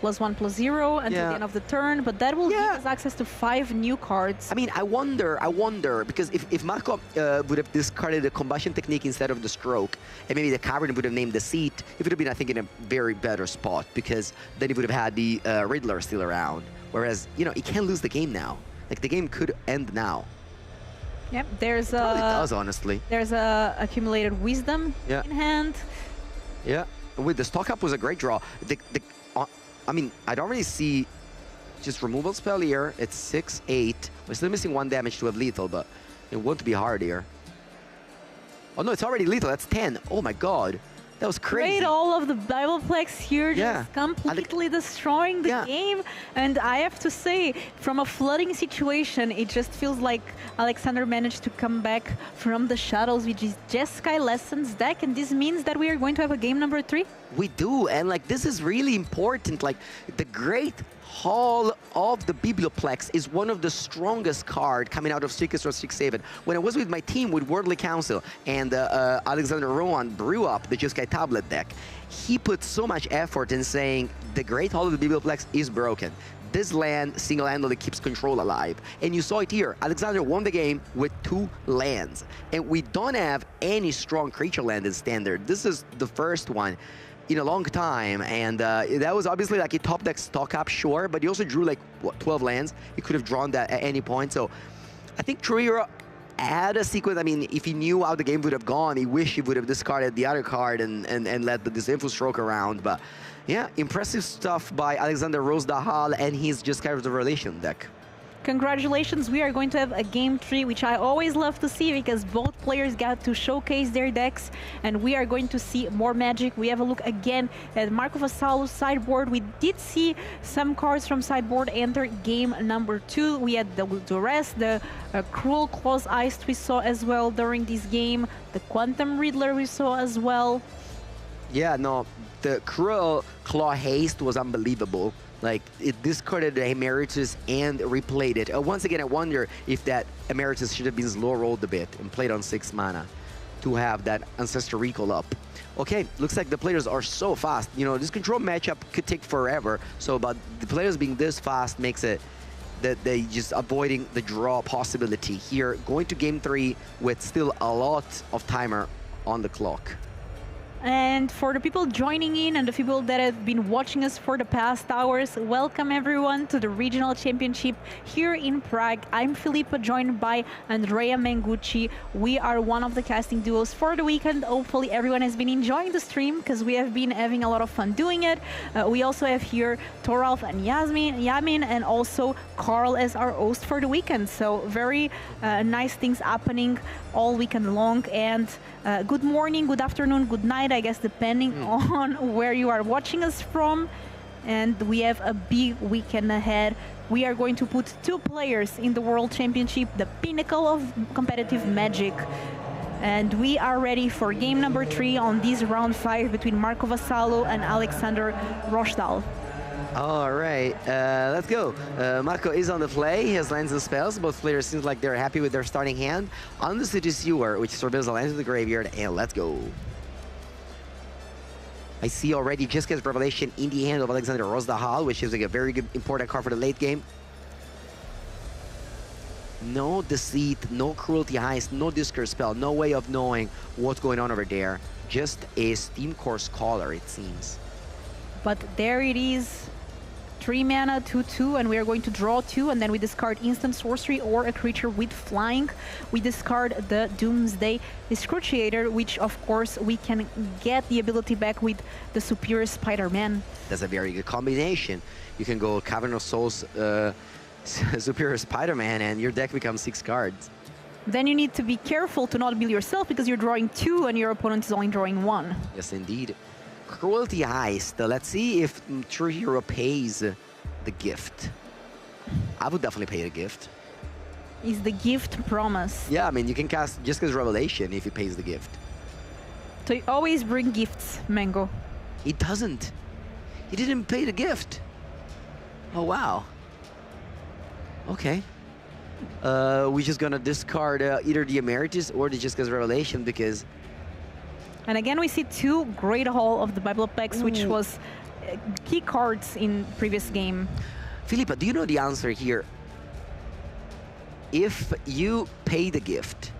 +1/+0 until the end of the turn, but that will give us access to 5 new cards. I mean, I wonder, because if Marco would have discarded the Combustion Technique instead of the Stroke, and maybe the Cavern would have named the seat, it would have been, I think, in a very better spot, because then he would have had the Riddler still around. Whereas, you know, he can't lose the game now. Like, the game could end now. Yep, there's a... Probably does, honestly. There's a Accumulated Wisdom in hand. Yeah, with the stock up was a great draw. I mean, I don't really see just removal spell here. It's 6/8. We're still missing 1 damage to have lethal, but it won't be hard here. Oh no, it's already lethal. That's 10. Oh my god. That was crazy. Great, all of the Biblioplex here just completely destroying the game. And I have to say, from a flooding situation, it just feels like Alexander managed to come back from the shadows with his Jeskai Lessons deck. And this means that we are going to have a game number 3. We do. And like, this is really important. Like, the Great Hall of the Biblioplex is one of the strongest card coming out of Strixhaven or Strixhaven. When I was with my team with Worldly Council and Alexander Rowan brew up the Jeskai tablet deck. He put so much effort in saying the Great Hall of the Biblioplex is broken. This land single-handedly keeps control alive. And you saw it here. Alexander won the game with 2 lands. And we don't have any strong creature land in Standard. This is the first one in a long time. And that was obviously like a top deck stock up, sure. But he also drew like, what, 12 lands. He could have drawn that at any point. So I think True Hero had a sequence. I mean, if he knew how the game would have gone, he wished he would have discarded the other card and let this info stroke around. But yeah, impressive stuff by Alexander Rosdahal and his Just Character Revelation deck. Congratulations, we are going to have a game 3, which I always love to see because both players got to showcase their decks, and we are going to see more magic. We have a look again at Marco Vassallo's sideboard. We did see some cards from sideboard enter game number 2. We had the Duress, the Cruel Claws Iced we saw as well during this game, the Quantum Riddler we saw as well. Yeah, no, the Cruel Claw Haste was unbelievable. Like, it discarded the Emeritus and replayed it. Once again, I wonder if that Emeritus should have been slow rolled a bit and played on 6 mana to have that Ancestor Recall up. Okay, looks like the players are so fast. You know, this control matchup could take forever. So, but the players being this fast makes it that they just avoiding the draw possibility here. Going to game 3 with still a lot of timer on the clock. And for the people joining in and the people that have been watching us for the past hours, welcome everyone to the Regional Championship here in Prague. I'm Filippa, joined by Andrea Mengucci. We are one of the casting duos for the weekend. Hopefully everyone has been enjoying the stream because we have been having a lot of fun doing it. We also have here Toralf and Yamin, and also Carl as our host for the weekend. So very nice things happening all weekend long. And good morning, good afternoon, good night, I guess, depending on where you are watching us from. And we have a big weekend ahead. We are going to put 2 players in the World Championship, the pinnacle of competitive Magic. And we are ready for game number 3 on this round 5 between Marco Vassallo and Alexander Rosdal. All right, let's go. Marco is on the play. He has lands and spells. Both players seems like they're happy with their starting hand. On the City Sewer, which surveils the lands of the graveyard, and let's go. I see already Jiska's Revelation in the hand of Alexander Rosdahal, which is like a very good, important card for the late game. No Deceit, no Cruelty Heist, no Discard Spell, no way of knowing what's going on over there. Just a Steam Core Scholar, it seems. But there it is. 3 mana, 2/2, and we are going to draw 2, and then we discard instant sorcery or a creature with flying. We discard the Doomsday Excruciator, which of course we can get the ability back with the Superior Spider-Man. That's a very good combination. You can go Cavern of Souls, Superior Spider-Man, and your deck becomes 6 cards. Then you need to be careful to not mill yourself because you're drawing 2 and your opponent is only drawing 1. Yes, indeed. Cruelty Heist. Let's see if True Hero pays the gift. I would definitely pay the gift. Is the gift promise? Yeah, I mean, you can cast Jiska's Revelation if he pays the gift. So you always bring gifts, Mango. He doesn't. He didn't pay the gift. Oh, wow. Okay. We're just gonna discard either the Emeritus or the Jiska's Revelation because... And again, we see 2 Great Hall of the Biblioplex, which was key cards in previous game. Filippa, do you know the answer here? If you pay the gift,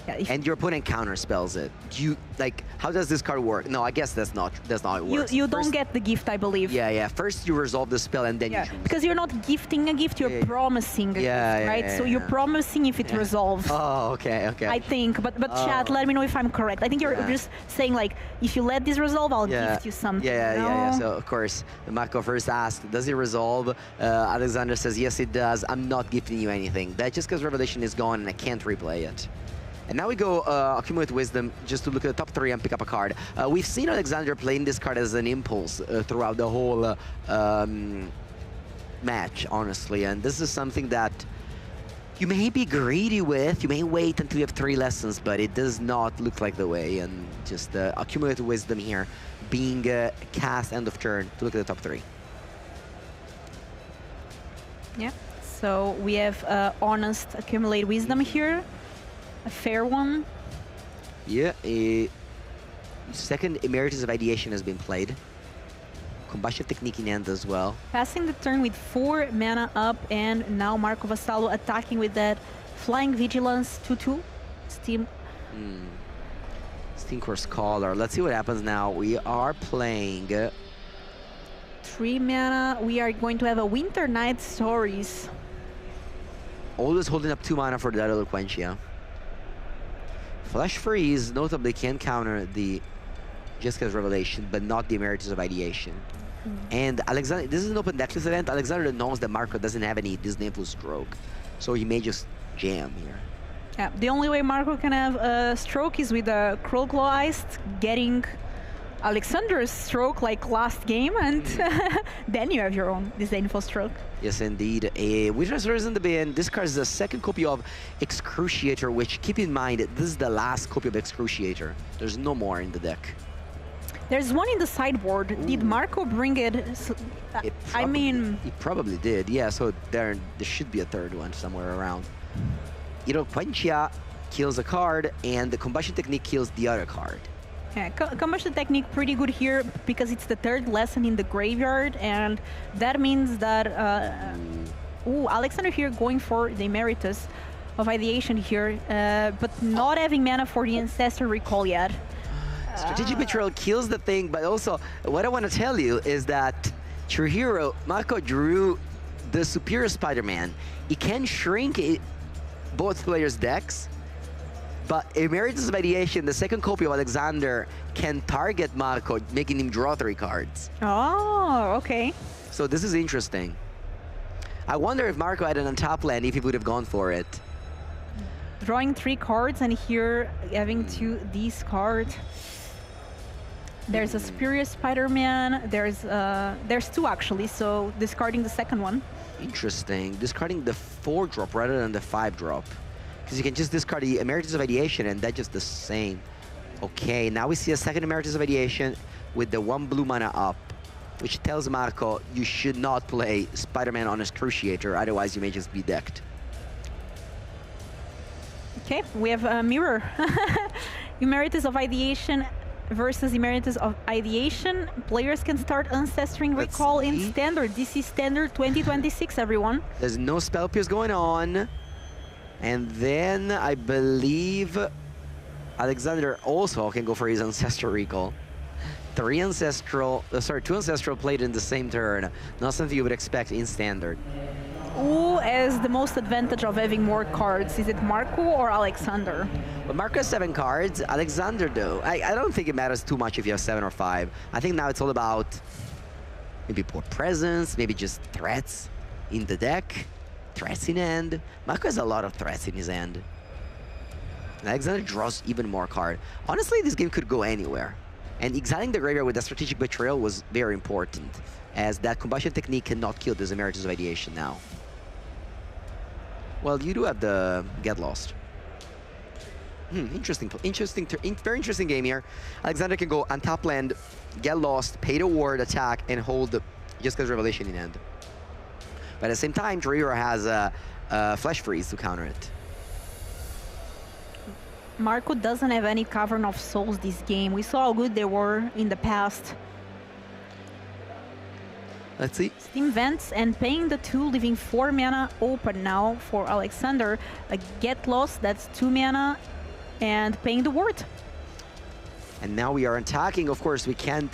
and your opponent counter spells it, you like, how does this card work? No, I guess that's not how it works. You don't get the gift, I believe. Yeah. First you resolve the spell and then you choose. Because you're not gifting a gift, you're promising a gift, right? So you're promising if it resolves. Oh, okay. I think, but chat, let me know if I'm correct. I think you're just saying like, if you let this resolve, I'll gift you something. Yeah. So of course, Marco first asked, does it resolve? Alexander says, yes, it does. I'm not gifting you anything. That just because Revelation is gone and I can't replay it. And now we go Accumulate Wisdom just to look at the top 3 and pick up a card. We've seen Alexander playing this card as an impulse throughout the whole match, honestly. And this is something that you may be greedy with. You may wait until you have 3 lessons, but it does not look like the way. And just Accumulate Wisdom here being cast end of turn to look at the top 3. Yeah, so we have Honest Accumulate Wisdom here. A fair one. Yeah, Second Emeritus of Ideation has been played. Combustion Technique in end as well. Passing the turn with 4 mana up, and now Marco Vassallo attacking with that Flying Vigilance 2/2. Steam. Steam Core Scholar. Let's see what happens now. We are playing 3 mana. We are going to have a Winter Night Stories. Always holding up 2 mana for the Eloquentia. Flash Freeze notably can counter the Jessica's Revelation, but not the Emeritus of Ideation. And Alexander, this is an open decklist event. Alexander knows that Marco doesn't have any disdainful stroke, so he may just jam here. Yeah, the only way Marco can have a stroke is with a Crow-Claw Iced, getting Alexander's stroke like last game, and then you have your own disdainful stroke. Yes, indeed. A Witness is in the bin. This card is the second copy of Excruciator, which, keep in mind, this is the last copy of Excruciator. There's no more in the deck. There's one in the sideboard. Did Marco bring it? I mean... He probably did, yeah, so there should be a third one somewhere around. Eloquentia kills a card, and the Combustion Technique kills the other card. Yeah, Combustion Technique pretty good here because it's the third lesson in the graveyard, and that means that... Alexander here going for the Emeritus of Ideation here, but not having mana for the Ancestor Recall yet. Strategic Betrayal kills the thing, but also what I want to tell you is that True Hero, Marco drew the Superior Spider-Man. He can shrink both players' decks, but Emeritus of Ideation, the second copy of Alexander, can target Marco, making him draw 3 cards. Oh, okay. So this is interesting. I wonder if Marco had an untap land, if he would have gone for it. Drawing 3 cards, and here having to discard. There's a Superior Spider-Man. There's 2 actually, so discarding the second one. Interesting. Discarding the 4-drop rather than the 5-drop. Because you can just discard the Emeritus of Ideation, and that's just the same. Okay, now we see a second Emeritus of Ideation with the 1 blue mana up, which tells Marco you should not play Spider-Man on Excruciator, otherwise you may just be decked. Okay, we have a mirror. Emeritus of Ideation versus Emeritus of Ideation. Players can start Ancestring Recall in Standard. This is Standard 2026, everyone. There's no Spell Pierce going on. And then I believe Alexander also can go for his Ancestral Recall. 2 Ancestral played in the same turn. Not something you would expect in Standard. Who has the most advantage of having more cards? Is it Marco or Alexander? But Marco has 7 cards. Alexander, though, I don't think it matters too much if you have 7 or 5. I think now it's all about maybe board presence, maybe just threats in the deck, threats in hand. Marco has a lot of threats in his hand. And Alexander draws even more card. Honestly, this game could go anywhere. And exiling the graveyard with a Strategic Betrayal was very important, as that Combustion Technique cannot kill this Emeritus of Ideation now. Well, you do have the Get Lost. Very interesting game here. Alexander can go on top land, Get Lost, pay the ward, attack, and hold Jessica's Revelation in hand. But at the same time, Trihiro has a Flash Freeze to counter it. Marco doesn't have any Cavern of Souls this game. We saw how good they were in the past. Let's see. Steam Vents and paying the 2, leaving 4 mana open now for Alexander. A Get Lost, that's 2 mana, and paying the ward. And now we are attacking. Of course, we can't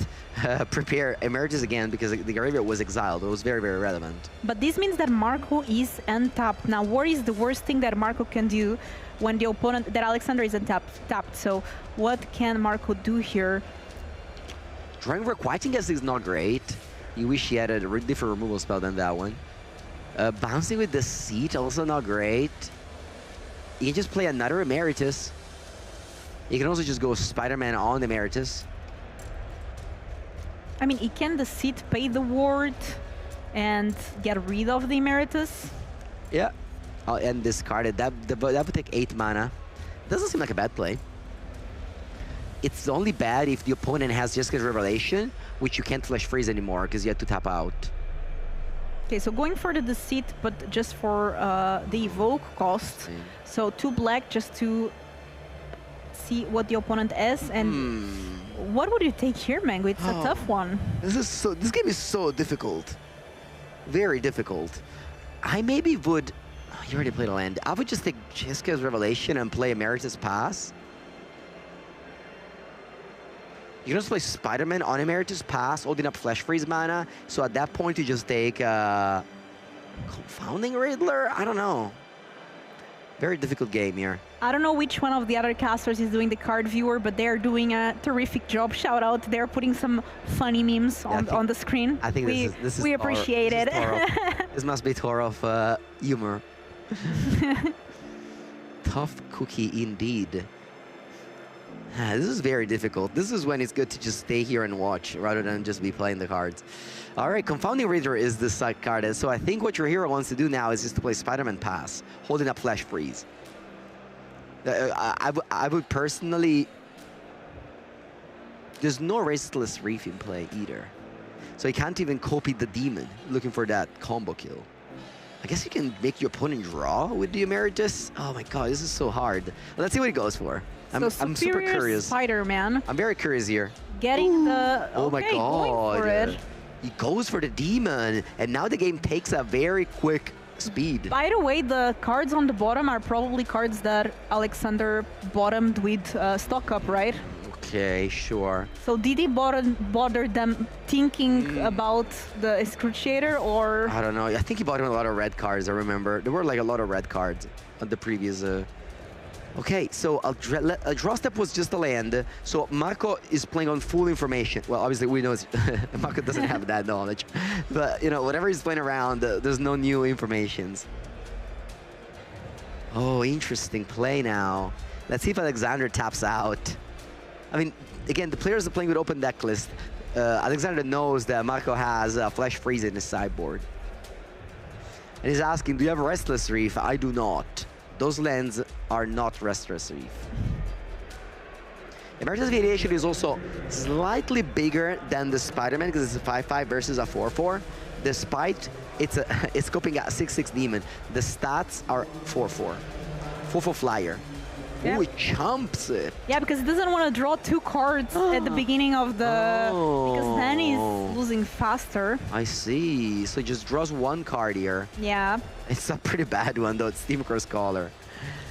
prepare Emeritus again because the graveyard was exiled. It was very, very relevant. But this means that Marco is untapped. Now, what is the worst thing that Marco can do when the opponent, that Alexander is untapped? So what can Marco do here? Drawing Requiting Guess is not great. You wish he had a different removal spell than that one. Bouncing with the Seat, also not great. You can just play another Emeritus. You can also just go Spider-Man on Emeritus. I mean, he can the Seat, pay the ward, and get rid of the Emeritus. Yeah. And discard it. That would take 8 mana. Doesn't seem like a bad play. It's only bad if the opponent has Jessica's Revelation, which you can't Flash Freeze anymore because you have to tap out. Okay, so going for the Deceit, but just for the Evoke cost. So 2 black just to see what the opponent is. And what would you take here, Mango? It's a tough one. This game is so difficult. Very difficult. I maybe would... Oh, you already played a land. I would just take Jiska's Revelation and play Emeritus Pass. You can also play Spider-Man on Emeritus Pass, holding up Flash Freeze mana. So at that point, you just take Confounding Riddler? I don't know. Very difficult game here. I don't know which one of the other casters is doing the card viewer, but they're doing a terrific job. Shout out. They're putting some funny memes on the screen. I think this is we appreciate it. This must be tour of humor. Tough cookie indeed. This is very difficult. This is when it's good to just stay here and watch rather than just be playing the cards. All right, Confounding Reader is the side card. So I think what your hero wants to do now is just to play Spider-Man Pass, holding up Flash Freeze. I would personally... There's no Restless Reef in play either. So he can't even copy the Demon, looking for that combo kill. I guess you can make your opponent draw with the Emeritus. Oh my god, this is so hard. Let's see what he goes for. I'm super curious. Spider-Man. I'm very curious here. Getting the... Oh my god. Going for it. He goes for the Demon, and now the game takes a very quick speed. By the way, the cards on the bottom are probably cards that Alexander bottomed with Stock Up, right? Okay, sure. So did he bother them thinking about the Excruciator, or...? I don't know. I think he bought him a lot of red cards, I remember. There were like a lot of red cards on the previous... Okay, so a draw step was just a land. So Marco is playing on full information. Well, obviously we know Marco doesn't have that knowledge. But, you know, whatever he's playing around, there's no new informations. Oh, interesting play now. Let's see if Alexander taps out. I mean, again, the players are playing with open deck list. Alexander knows that Marco has Flash Freeze in his sideboard. And he's asking, do you have a Restless Reef? I do not. Those lands are not Restless Reef. Emeritus Variation is also slightly bigger than the Spider-Man because it's a 5/5 versus a 4/4. Despite it's scoping at 6/6 Demon, the stats are 4/4. 4/4 Flyer. Yep. Ooh, it chumps it. Yeah, because it doesn't want to draw two cards at the beginning of the... Because then he's losing faster. I see. So he just draws one card here. Yeah. It's a pretty bad one, though. It's Steamcross Caller.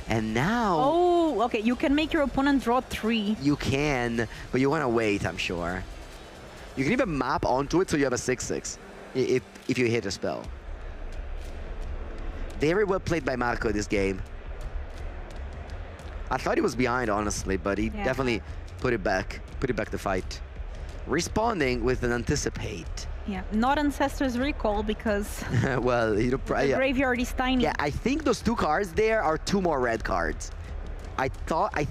And now... Oh, okay. You can make your opponent draw 3. You can, but you want to wait, I'm sure. You can even map onto it so you have a 6/6 if you hit a spell. Very well played by Marco this game. I thought he was behind, honestly, but he definitely put it back to fight. Responding with an Anticipate. Yeah, not Ancestor's Recall because well, you know, the graveyard is tiny. Yeah, I think those 2 cards there are 2 more red cards. I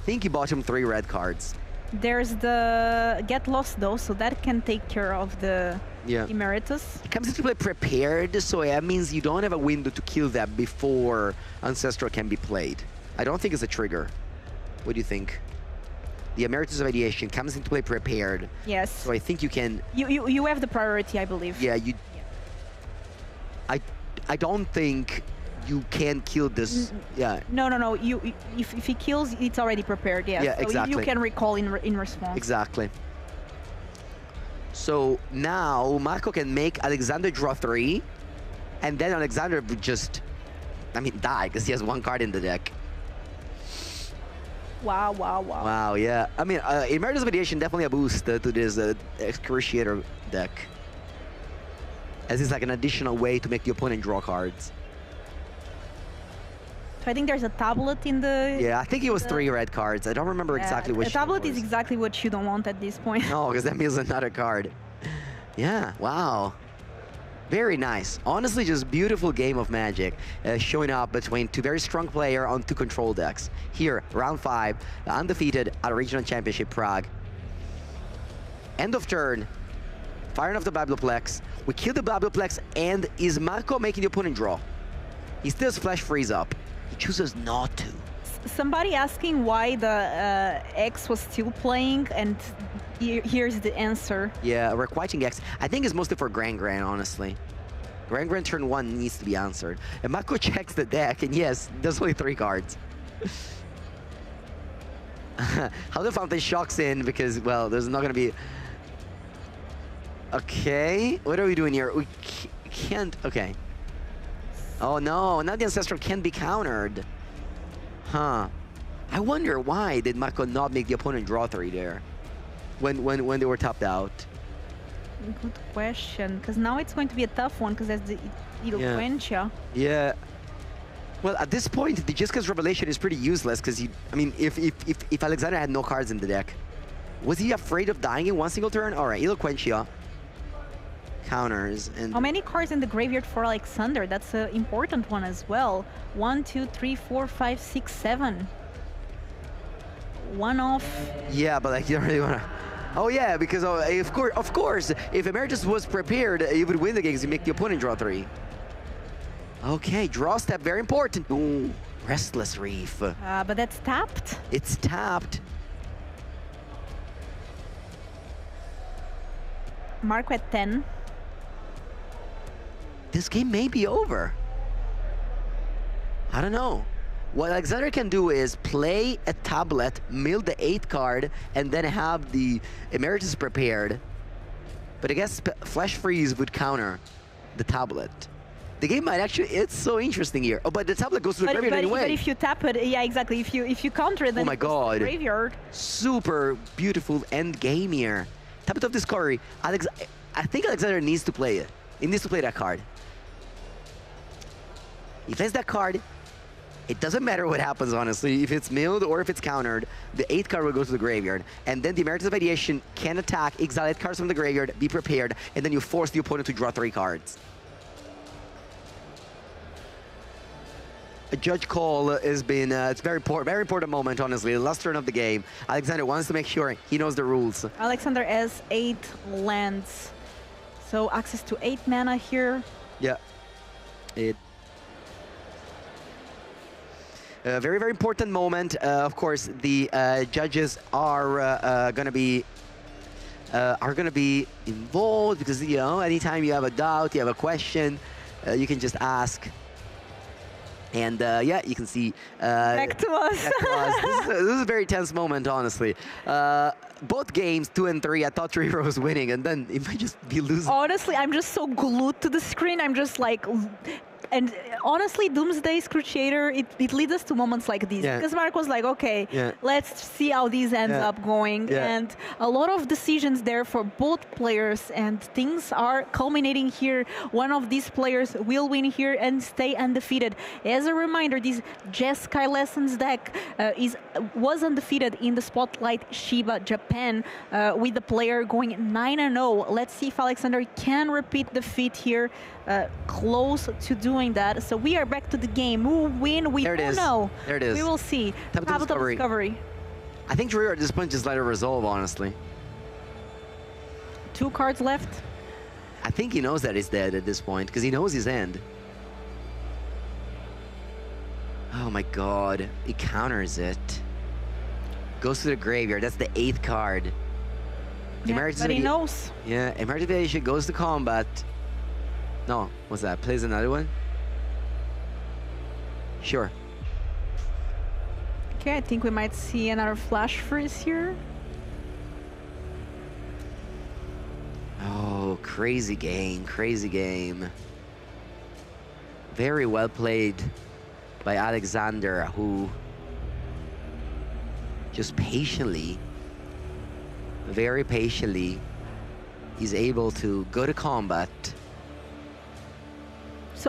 think he bought him 3 red cards. There's the Get Lost though, so that can take care of the Emeritus. It comes into play prepared, so that means you don't have a window to kill that before Ancestral can be played. I don't think it's a trigger. What do you think? The Emeritus of Ideation comes into play prepared. Yes. So I think you can... You have the priority, I believe. Yeah, you... I don't think you can kill this... Yeah. No. If he kills, it's already prepared, yeah. Yeah, so exactly. You can recall in response. Exactly. So now Marco can make Alexander draw 3, and then Alexander would just... I mean, die, because he has 1 card in the deck. Wow. Wow, yeah. I mean, Emeritus Mediation definitely a boost to this Excruciator deck. As it's like an additional way to make the opponent draw cards. So I think there's a tablet in the... Yeah, I think it was 3 red cards. I don't remember exactly which. A tablet is exactly what you don't want at this point. No, because that means another card. Yeah, wow. Very nice. Honestly, just beautiful game of Magic showing up between 2 very strong players on 2 control decks. Here, round 5, undefeated at Regional Championship Prague. End of turn, firing off the Biblioplex. We kill the Biblioplex, and is Marco making the opponent draw? He still has Flash Freeze up. He chooses not to. Somebody asking why the X was still playing, and here's the answer. Yeah, Requiting X. I think it's mostly for Grand, honestly. Grand turn 1 needs to be answered. And Marco checks the deck, and yes, there's only 3 cards. how the Fountain Shock's in, because, well, there's not going to be... Okay, what are we doing here? We can't... Okay. Oh, no, now the Ancestral can be countered. Huh. I wonder why did Mako not make the opponent draw 3 there when they were tapped out. Good question, because now it's going to be a tough one, because there's the Eloquentia. Yeah. Well, at this point, the Jiska's Revelation is pretty useless, because I mean, if Alexander had no cards in the deck, was he afraid of dying in one single turn? All right, Eloquentia counters. And how many cards in the graveyard for Alexander? That's an important one as well. 1, 2, 3, 4, 5, 6, 7. One off. Yeah, but like, you don't really want to... Oh yeah, because of course, if Emeritus was prepared, he would win the game because he make the opponent draw 3. Okay, draw step, very important. Ooh, Restless Reef. But that's tapped. It's tapped. Marco at 10. This game may be over. I don't know. What Alexander can do is play a tablet, mill the 8th card, and then have the Emeritus prepared. But I guess Flash Freeze would counter the tablet. The game might actually, it's so interesting here. Oh, but the tablet goes to the graveyard anyway. But if you tap it, yeah, exactly. If you counter it, then oh my God. It goes to the graveyard. Super beautiful end game here. Tablet of Discovery. I think Alexander needs to play it. He needs to play that card. He plays that card. It doesn't matter what happens, honestly. If it's milled or if it's countered, the 8th card will go to the graveyard. And then the Emeritus of Ideation can attack, exile 8 cards from the graveyard, be prepared, and then you force the opponent to draw 3 cards. A judge call has been, it's very important moment, honestly. The last turn of the game. Alexander wants to make sure he knows the rules. Alexander has 8 lands. So access to 8 mana here. Yeah. Very, very important moment. Of course, the judges are gonna be involved because, you know, anytime you have a doubt, you have a question, you can just ask. And yeah, you can see back to us. This is a very tense moment, honestly. Both games, 2 and 3, I thought Trevor was winning, and then it might just be losing. Honestly, I'm just so glued to the screen. I'm just like, and honestly, Doomsday's Crusader, it leads us to moments like these. Because Mark was like, okay, let's see how these ends up going. And a lot of decisions there for both players, and things are culminating here. One of these players will win here and stay undefeated. As a reminder, this Jeskai Lessons deck was undefeated in the Spotlight Shiba Japan with the player going 9-0. Let's see if Alexander can repeat the feat here. Close to doing that. So we are back to the game. Who will win? We don't know. There it is. We will see. Tablet of Discovery. I think Trevor at this point just let it resolve, honestly. 2 cards left. I think he knows that he's dead at this point because he knows his end. Oh my God. He counters it. Goes to the graveyard. That's the 8th card. Yeah, but he knows. Yeah, Emeritus goes to combat. No, what's that? Plays another one? Sure. Okay, I think we might see another Flash Freeze here. Oh, crazy game, crazy game. Very well played by Alexander, who just patiently, very patiently, is able to go to combat.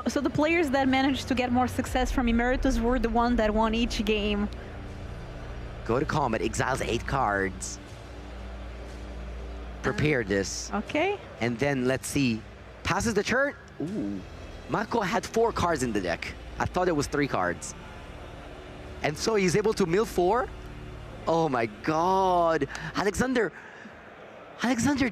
So the players that managed to get more success from Emeritus were the ones that won each game. Go to combat, exiles 8 cards. Prepare this. Okay. And then let's see. Passes the turn. Ooh. Mako had 4 cards in the deck. I thought it was 3 cards. And so he's able to mill 4. Oh my God. Alexander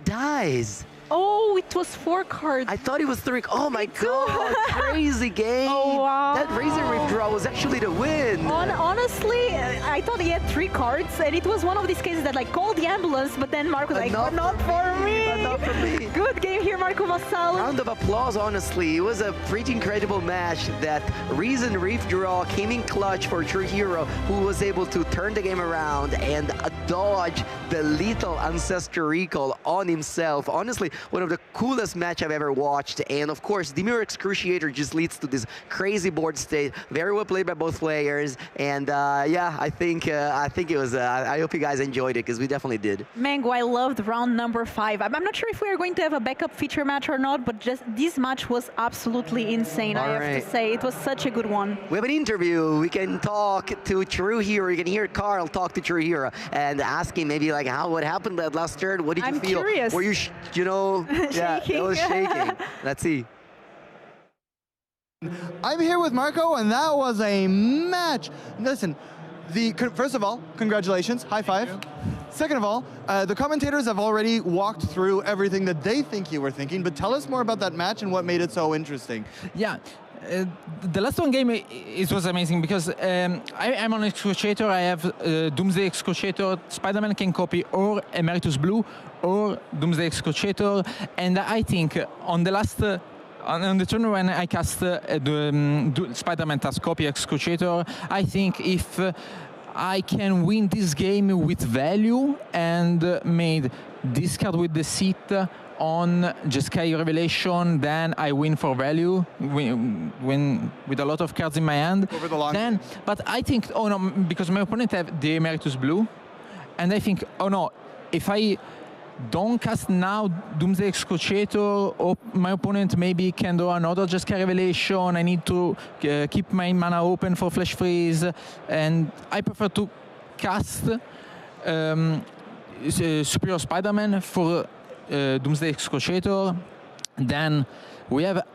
dies. Oh, it was 4 cards. I thought it was 3. Oh my god, crazy game. Oh, wow. That Razor Rift draw was actually the win. Honestly, I thought he had 3 cards, and it was one of these cases that like called the ambulance, but then Marco was like, but not for me. But not for me. Good game here, Marco Vassal. Round of applause, honestly. It was a pretty incredible match. That Reason Rift draw came in clutch for True Hero, who was able to turn the game around and dodge the lethal Ancestor Recall on himself. Honestly, one of the coolest match I've ever watched. And of course, Demure Excruciator just leads to this crazy board state. Very well played by both players. And yeah, I think it was. I hope you guys enjoyed it, because we definitely did. Mango, I loved round number 5. I'm not sure if we are going to have a backup feature match or not, but just this match was absolutely insane. I have to say, it was such a good one. We have an interview. We can talk to True Hero. You can hear Carl talk to True Hero and ask him maybe like what happened that last turn. What did you feel? I'm curious. Were you, yeah, it was shaking. Let's see. I'm here with Marco, and that was a match. Listen, first of all, congratulations, high five. Second of all, the commentators have already walked through everything that they think you were thinking, but tell us more about that match and what made it so interesting. Yeah. The last one game, it was amazing because I'm on Excruciator. I have Doomsday Excruciator. Spider-Man can copy or Emeritus Blue or Doomsday Excruciator. And I think on the last, on the turn when I cast the Spider-Man task copy Excruciator, I think if I can win this game with value and made this card with the seat on Jeskai Revelation, then I win for value, win with a lot of cards in my hand. Over the long but I think, oh no, because my opponent have the Emeritus Blue, and I think, oh no, if I don't cast now Doomsday Excruciator, or my opponent maybe can do another Jeskai Revelation, I need to keep my mana open for Flash Freeze, and I prefer to cast Superior Spider-Man for Doomsday Excruciator. Then we have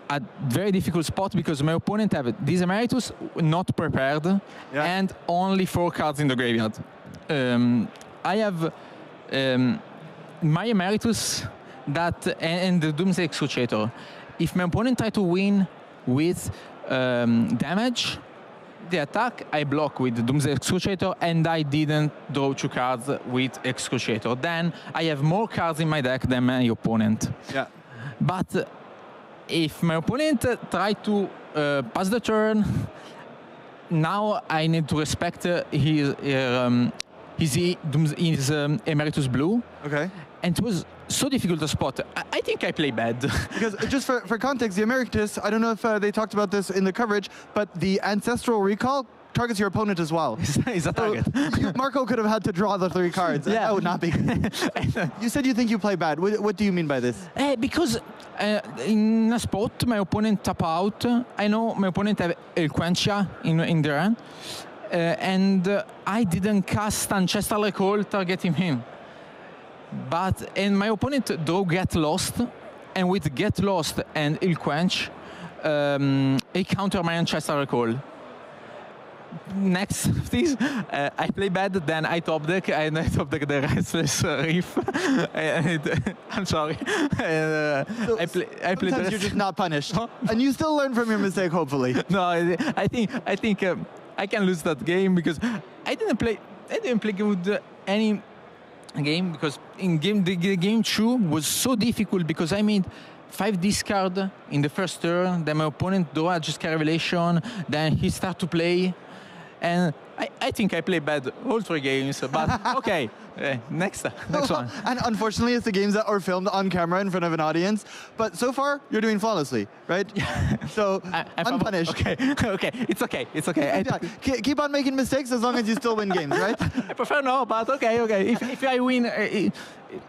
a very difficult spot because my opponent have this Emeritus not prepared and only 4 cards in the graveyard. I have my Emeritus and the Doomsday Excruciator. If my opponent try to win with damage, the attack, I block with the Doomsday Excruciator, and I didn't draw 2 cards with Excruciator. Then I have more cards in my deck than my opponent. Yeah. But if my opponent try to pass the turn, now I need to respect his Emeritus Blue. Okay. And it was so difficult to spot. I think I play bad. Because just for context, the Emeritus, I don't know if they talked about this in the coverage, but the Ancestral Recall targets your opponent as well. He's a target. Marco could have had to draw the 3 cards. Yeah. That would not be good. You said you think you play bad. What do you mean by this? Because in a spot, my opponent tap out. I know my opponent have El Quencha in their hand. And I didn't cast Ancestral Recall targeting him. And my opponent drew Get Lost, and with Get Lost and Il Quench, he counter my Ancestral Recall. Next, please. I play bad, then I top deck, and I top deck the Restless Reef. I'm sorry. I play sometimes you're just not punished, and you still learn from your mistake, hopefully. No, I think I can lose that game because I didn't play good any game, because in the game 2 was so difficult because I made 5 discard in the first turn, then my opponent drew a Jeskai Revelation, then he start to play, and I think I play bad all 3 games, but okay, next one. And unfortunately, it's the games that are filmed on camera in front of an audience, but so far, you're doing flawlessly, right? So, unpunished. Okay, it's okay. Keep on making mistakes as long as you still win games, right? I prefer no, but okay. If I win,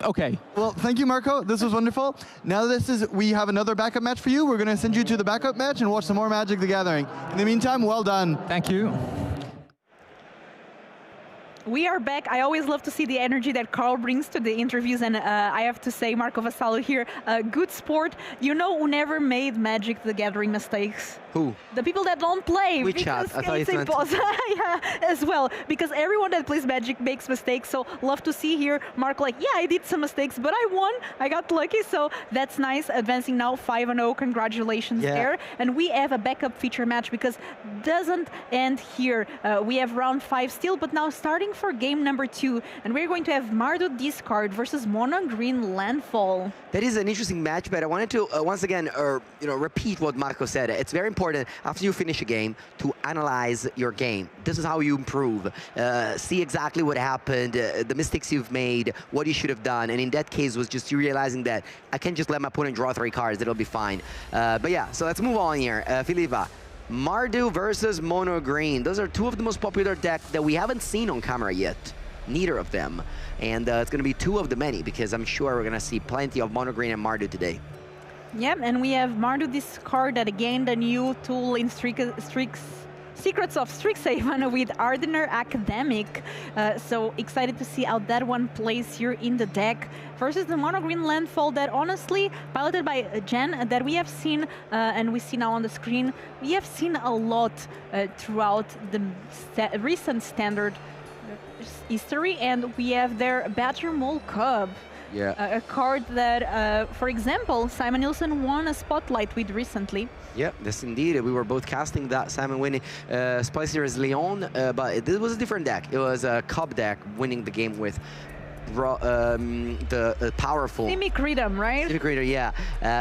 okay. Well, thank you, Marco. This was wonderful. Now we have another backup match for you. We're going to send you to the backup match and watch some more Magic the Gathering. In the meantime, well done. Thank you. We are back. I always love to see the energy that Carl brings to the interviews, and I have to say, Marco Vassallo here, good sport. You know who never made Magic the Gathering mistakes? Who? The people that don't play. Which chat? I thought it's you meant... impossible. Yeah, as well, because everyone that plays Magic makes mistakes, so love to see here Marco like, yeah, I did some mistakes, but I won. I got lucky, so that's nice. Advancing now 5-0, congratulations there. And we have a backup feature match because doesn't end here. We have round 5 still, but now starting for game number 2, and we're going to have Mardu Discard versus Mono Green Landfall. That is an interesting match, but I wanted to once again, repeat what Marco said. It's very important after you finish a game to analyze your game. This is how you improve. See exactly what happened, the mistakes you've made, what you should have done, and in that case was just you realizing that I can't just let my opponent draw 3 cards. It'll be fine. But yeah, so let's move on here. Filipa. Mardu versus Mono Green. Those are 2 of the most popular decks that we haven't seen on camera yet. Neither of them. And it's going to be 2 of the many because I'm sure we're going to see plenty of Mono Green and Mardu today. Yep, and we have Mardu Discard that again the new tool in Secrets of Strixhaven with Ardener Academic. So excited to see how that one plays here in the deck versus the Mono Green Landfall that honestly, piloted by Jen, that we have seen and we see now on the screen, we have seen a lot throughout the recent standard history, and we have their Badger Mole Cub. Yeah. A card that, for example, Simon Nielsen won a spotlight with recently. Yeah, yes indeed. We were both casting that Simon winning Spicy as Leon, but this was a different deck. It was a Cub deck winning the game with the powerful Simic Rhythm, right? Simic Rhythm, yeah.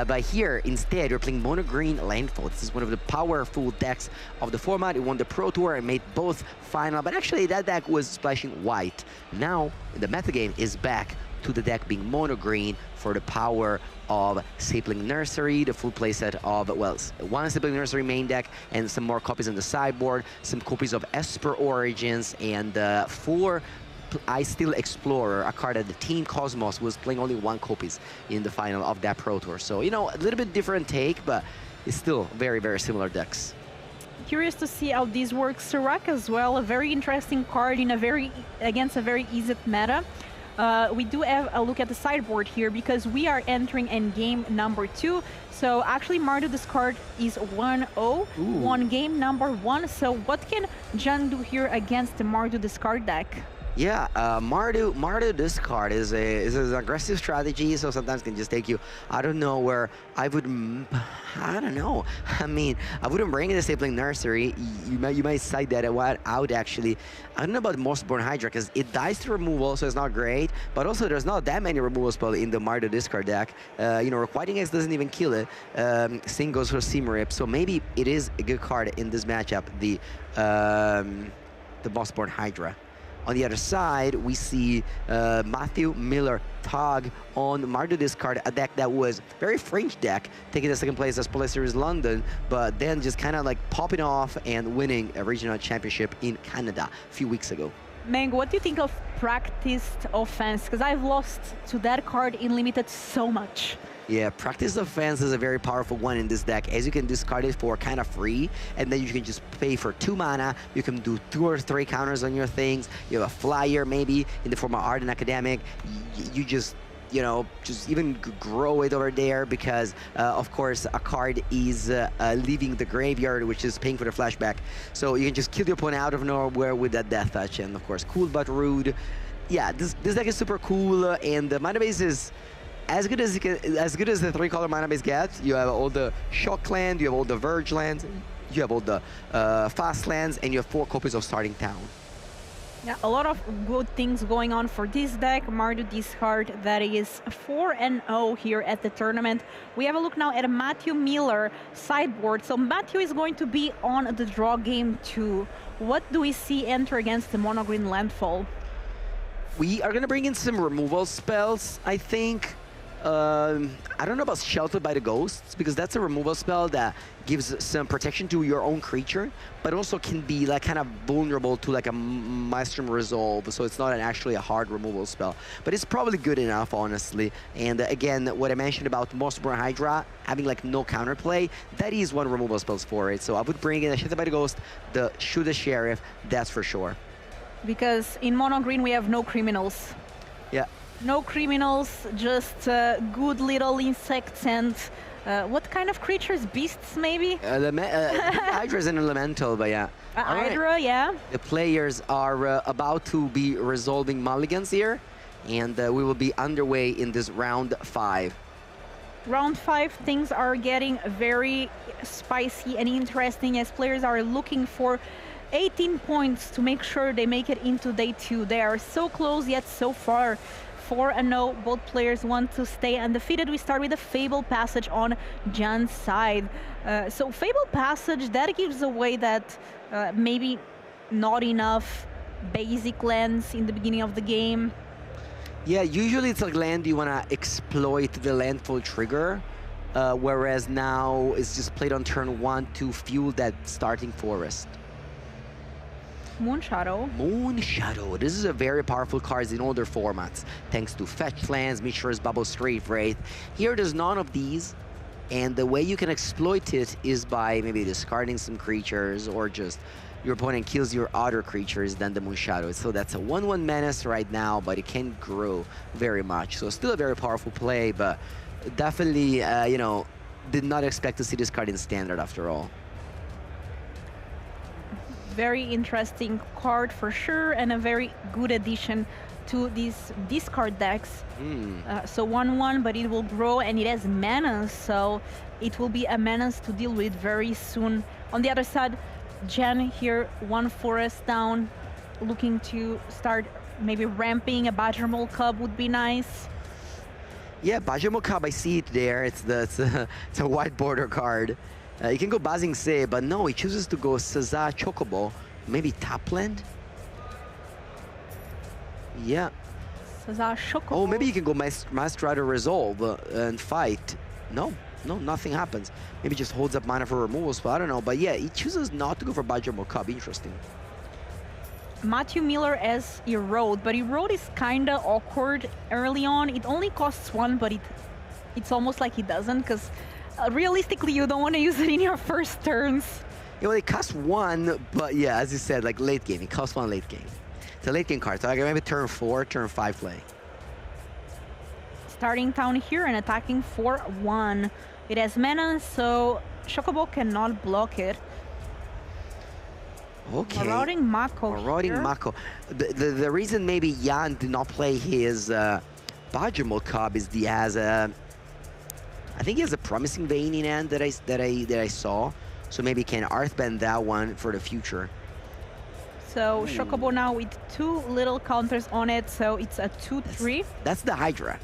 But here, instead, we're playing Mono Green Landfall. This is one of the powerful decks of the format. It won the Pro Tour and made both final, but actually that deck was splashing white. Now, the metagame is back to the deck being Mono Green for the power of Sapling Nursery, the full playset of, well, 1 Sapling Nursery main deck and some more copies on the sideboard, some copies of Esper Origins, and 4 I Still Explorer, a card that the Team Cosmos was playing only 1 copies in the final of that Pro Tour. So, you know, a little bit different take, but it's still very, very similar decks. Curious to see how this works. Sirac as well, a very interesting card in against a very easy meta. We do have a look at the sideboard here because we are entering in game number 2. So actually Mardu Discard is 1-0, won game number 1. So what can Jan do here against the Mardu Discard deck? Yeah, Mardu Discard is an aggressive strategy, so sometimes can just take you out of nowhere. I don't know. I mean, I wouldn't bring in the Sapling Nursery. You might cite that out actually. I don't know about Mossborn Hydra because it dies to removal, so it's not great. But also, there's not that many removal spells in the Mardu Discard deck. Requiting X doesn't even kill it. Same goes for Seam Rip, so maybe it is a good card in this matchup. The Mossborn Hydra. On the other side, we see Matthew Miller Tog on Mardu Discard, a deck that was very fringe deck, taking the 2nd place as Police Series London, but then just kind of like popping off and winning a regional championship in Canada a few weeks ago. Mango, what do you think of Practiced Offense? Because I've lost to that card in Limited so much. Yeah, Practiced Offense is a very powerful one in this deck, as you can discard it for kind of free, and then you can just pay for 2 mana. You can do 2 or 3 counters on your things. You have a flyer maybe in the form of Arden Academic. You just, just even grow it over there because, of course, a card is leaving the graveyard, which is paying for the flashback. So you can just kill your opponent out of nowhere with that Death Touch, and of course, cool but rude. Yeah, this deck is super cool, and the mana base is as good as the 3-color mana base gets. You have all the Shock Land, you have all the Verge lands, you have all the Fast lands, and you have 4 copies of Starting Town. Yeah, a lot of good things going on for this deck. Mardu Discard that is 4-0 here at the tournament. We have a look now at Matthew Miller sideboard. So Matthew is going to be on the draw game 2. What do we see enter against the Mono Green Landfall? We are going to bring in some removal spells, I think. I don't know about Sheltered by the Ghosts, because that's a removal spell that gives some protection to your own creature, but also can be like kind of vulnerable to like a Maelstrom Resolve, so it's not actually a hard removal spell. But it's probably good enough, honestly. And again, what I mentioned about Mossborn Hydra having like no counterplay, that is one removal spells for it. So I would bring in a Sheltered by the Ghost, the Shoot the Sheriff, that's for sure. Because in mono green we have no criminals. Yeah. No criminals, just good little insects and what kind of creatures? Beasts, maybe? Hydra is an elemental, but yeah. Hydra, right. yeah. The players are about to be resolving mulligans here, and we will be underway in this round 5. Round 5, things are getting very spicy and interesting as players are looking for 18 points to make sure they make it into day 2. They are so close yet so far. 4-0, both players want to stay undefeated. We start with a Fable Passage on Jan's side. So Fable Passage, that gives away that maybe not enough basic lands in the beginning of the game. Yeah, usually it's like land you want to exploit the landfall trigger, whereas now it's just played on turn 1 to fuel that starting forest. Moonshadow. Moonshadow. This is a very powerful card in older formats, thanks to fetch lands, Mishra's Bubble, Straight Wraith. Here there's none of these, and the way you can exploit it is by maybe discarding some creatures, or just your opponent kills your other creatures than the Moonshadow. So that's a 1/1 menace right now, but it can grow very much. So still a very powerful play, but definitely, you know, did not expect to see this card in Standard after all. Very interesting card for sure, and a very good addition to these discard decks. So 1/1, but it will grow, and it has menace, so it will be a menace to deal with very soon. On the other side, Jen here, 1 forest down, looking to start maybe ramping. A Badgermole Cub would be nice. Yeah, Badgermole Cub, I see it there. It's a white border card. You can go Bazing Se, but no, he chooses to go Saza Chocobo. Maybe Tapland? Yeah. Saza Chocobo. Oh, maybe you can go Master Rider Resolve and fight. No, nothing happens. Maybe just holds up mana for removals, but I don't know. But yeah, he chooses not to go for Badgermole Cub. Interesting. Matthew Miller as Erode, but Erode is kind of awkward early on. It only costs 1, but it's almost like he doesn't, because realistically, you don't want to use it in your first turns. You know, it costs 1, but yeah, as you said, like late game, it costs 1 late game. It's a late game card, so like maybe turn 4, turn 5 play. Starting down here and attacking for 1. It has mana, so Chocobo cannot block it. Okay. Marauding Mako. Marauding Mako. The reason maybe Jan did not play his Badgermole Cub is he has a, I think he has a Promising Vein in hand that I saw. So maybe he can Earthbend that one for the future. So Chocobo now with 2 little counters on it, so it's a 2/3. That's the Hydra.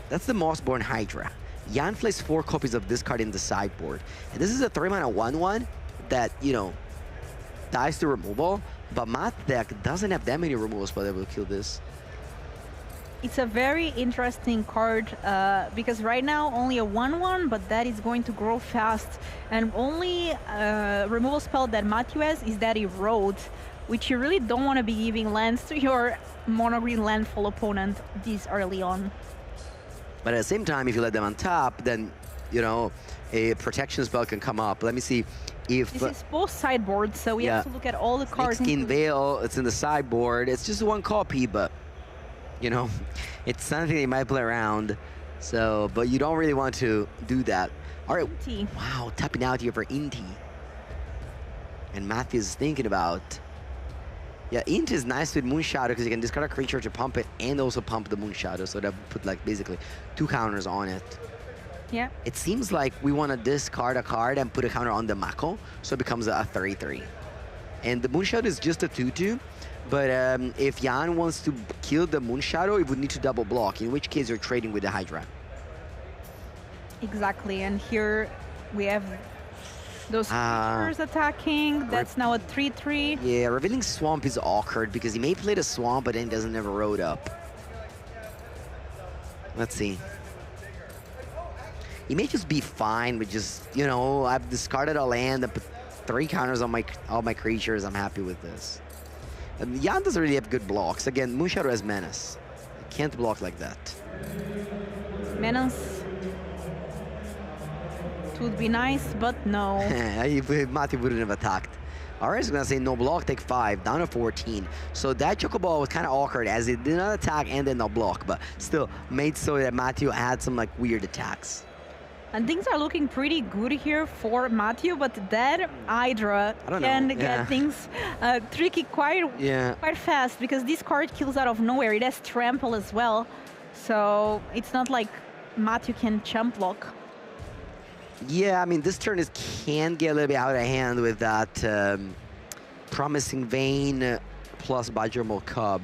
That's the Mossborn Hydra. Jan plays 4 copies of this card in the sideboard. And this is a 3-mana 1/1 that, you know, dies to removal, but Matt deck doesn't have that many removals, but they will kill this. It's a very interesting card because right now only a 1/1, but that is going to grow fast. And only removal spell that Matthew has is that Erode, which you really don't want to be giving lands to your mono-green landfall opponent this early on. But at the same time, if you let them on top, then, you know, a protection spell can come up. Let me see if... This is both sideboards, so we have to look at all the cards. Skin Veil, it's in the sideboard. It's just 1 copy, but, you know, it's something they might play around. So, but you don't really want to do that. All right. Inti. Wow, tapping out here for Inti. And Matthew is thinking about... Yeah, Int is nice with Moonshadow because you can discard a creature to pump it and also pump the Moonshadow. So that would put like basically 2 counters on it. Yeah. It seems like we want to discard a card and put a counter on the Mako, so it becomes a 3/3. And the Moonshadow is just a 2/2, but if Jan wants to kill the Moonshadow, it would need to double block, in which case you're trading with the Hydra. Exactly, and here we have those creatures attacking. That's now a 3/3. Yeah, Revealing Swamp is awkward because he may play the Swamp, but then he doesn't ever road up. Let's see. He may just be fine with just, you know, I've discarded a land and put 3 counters on all my creatures. I'm happy with this. And Jan doesn't really have good blocks. Again, Moonshadow has Menace. I can't block like that. Menace. It would be nice, but no. Mati wouldn't have attacked. RS is going to say no block, take 5, down to 14. So that Chocobo was kind of awkward as it did not attack and then no block, but still made so that Matthew had some like weird attacks. And things are looking pretty good here for Matthew, but that Hydra can get things tricky quite fast because this card kills out of nowhere. It has trample as well, so it's not like Matthew can champ block. Yeah, I mean, this turn can get a little bit out of hand with that Promising Vein plus Bajramo Cub.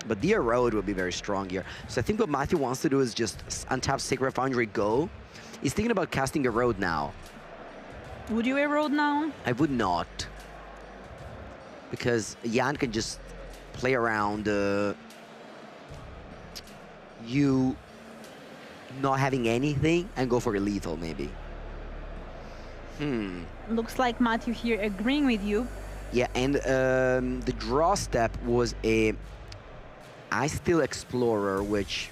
But the Erode would be very strong here. So I think what Matthew wants to do is just untap Sacred Foundry, go. He's thinking about casting Erode now. Would you Erode now? I would not. Because Jan can just play around you not having anything and go for a lethal, maybe. Looks like Matthew here agreeing with you. Yeah, and the draw step was a Ice Steel Explorer, which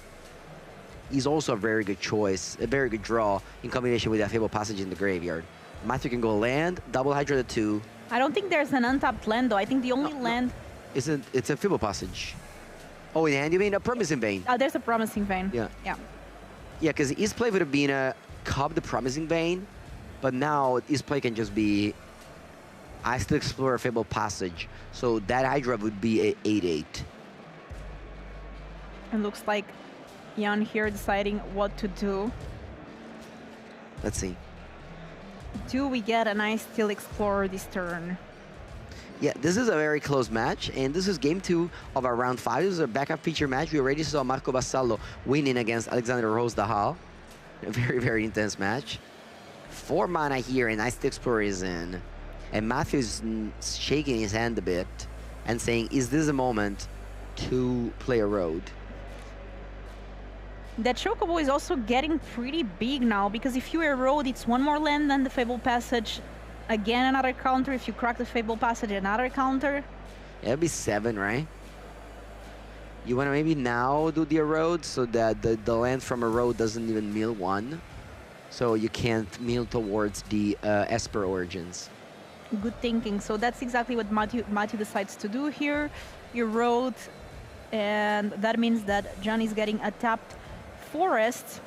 is also a very good choice, a very good draw in combination with that Fable Passage in the graveyard. Matthew can go land, double Hydra the 2. I don't think there's an untapped land though. I think the only land... It's a Fable Passage. Oh, in hand you mean a Promising Vein? There's a Promising Vein. Yeah. Yeah. Yeah, because his play would have been a Cub the Promising Vein, but now his play can just be Ice Steel Explorer, Fable Passage. So that Hydra would be a 8/8. It looks like Jan here deciding what to do. Let's see. Do we get an Ice Steel Explorer this turn? Yeah, this is a very close match, and this is game 2 of our round 5. This is a backup feature match. We already saw Marco Vassallo winning against Alexander Rose-Dahal. A very, very intense match. 4 mana here, and Ice Steel Explorer is in. And Matthew's shaking his hand a bit and saying, is this a moment to play a road? That Chocobo is also getting pretty big now, because if you Erode, it's one more land than the Fable Passage. Again, another counter. If you crack the Fable Passage, another counter. Yeah, it'd be 7, right? You want to maybe now do the Erode so that the land from Erode doesn't even mill 1. So you can't mill towards the Esper Origins. Good thinking. So that's exactly what Matthew decides to do here. Erode, and that means that John is getting a tapped Forest.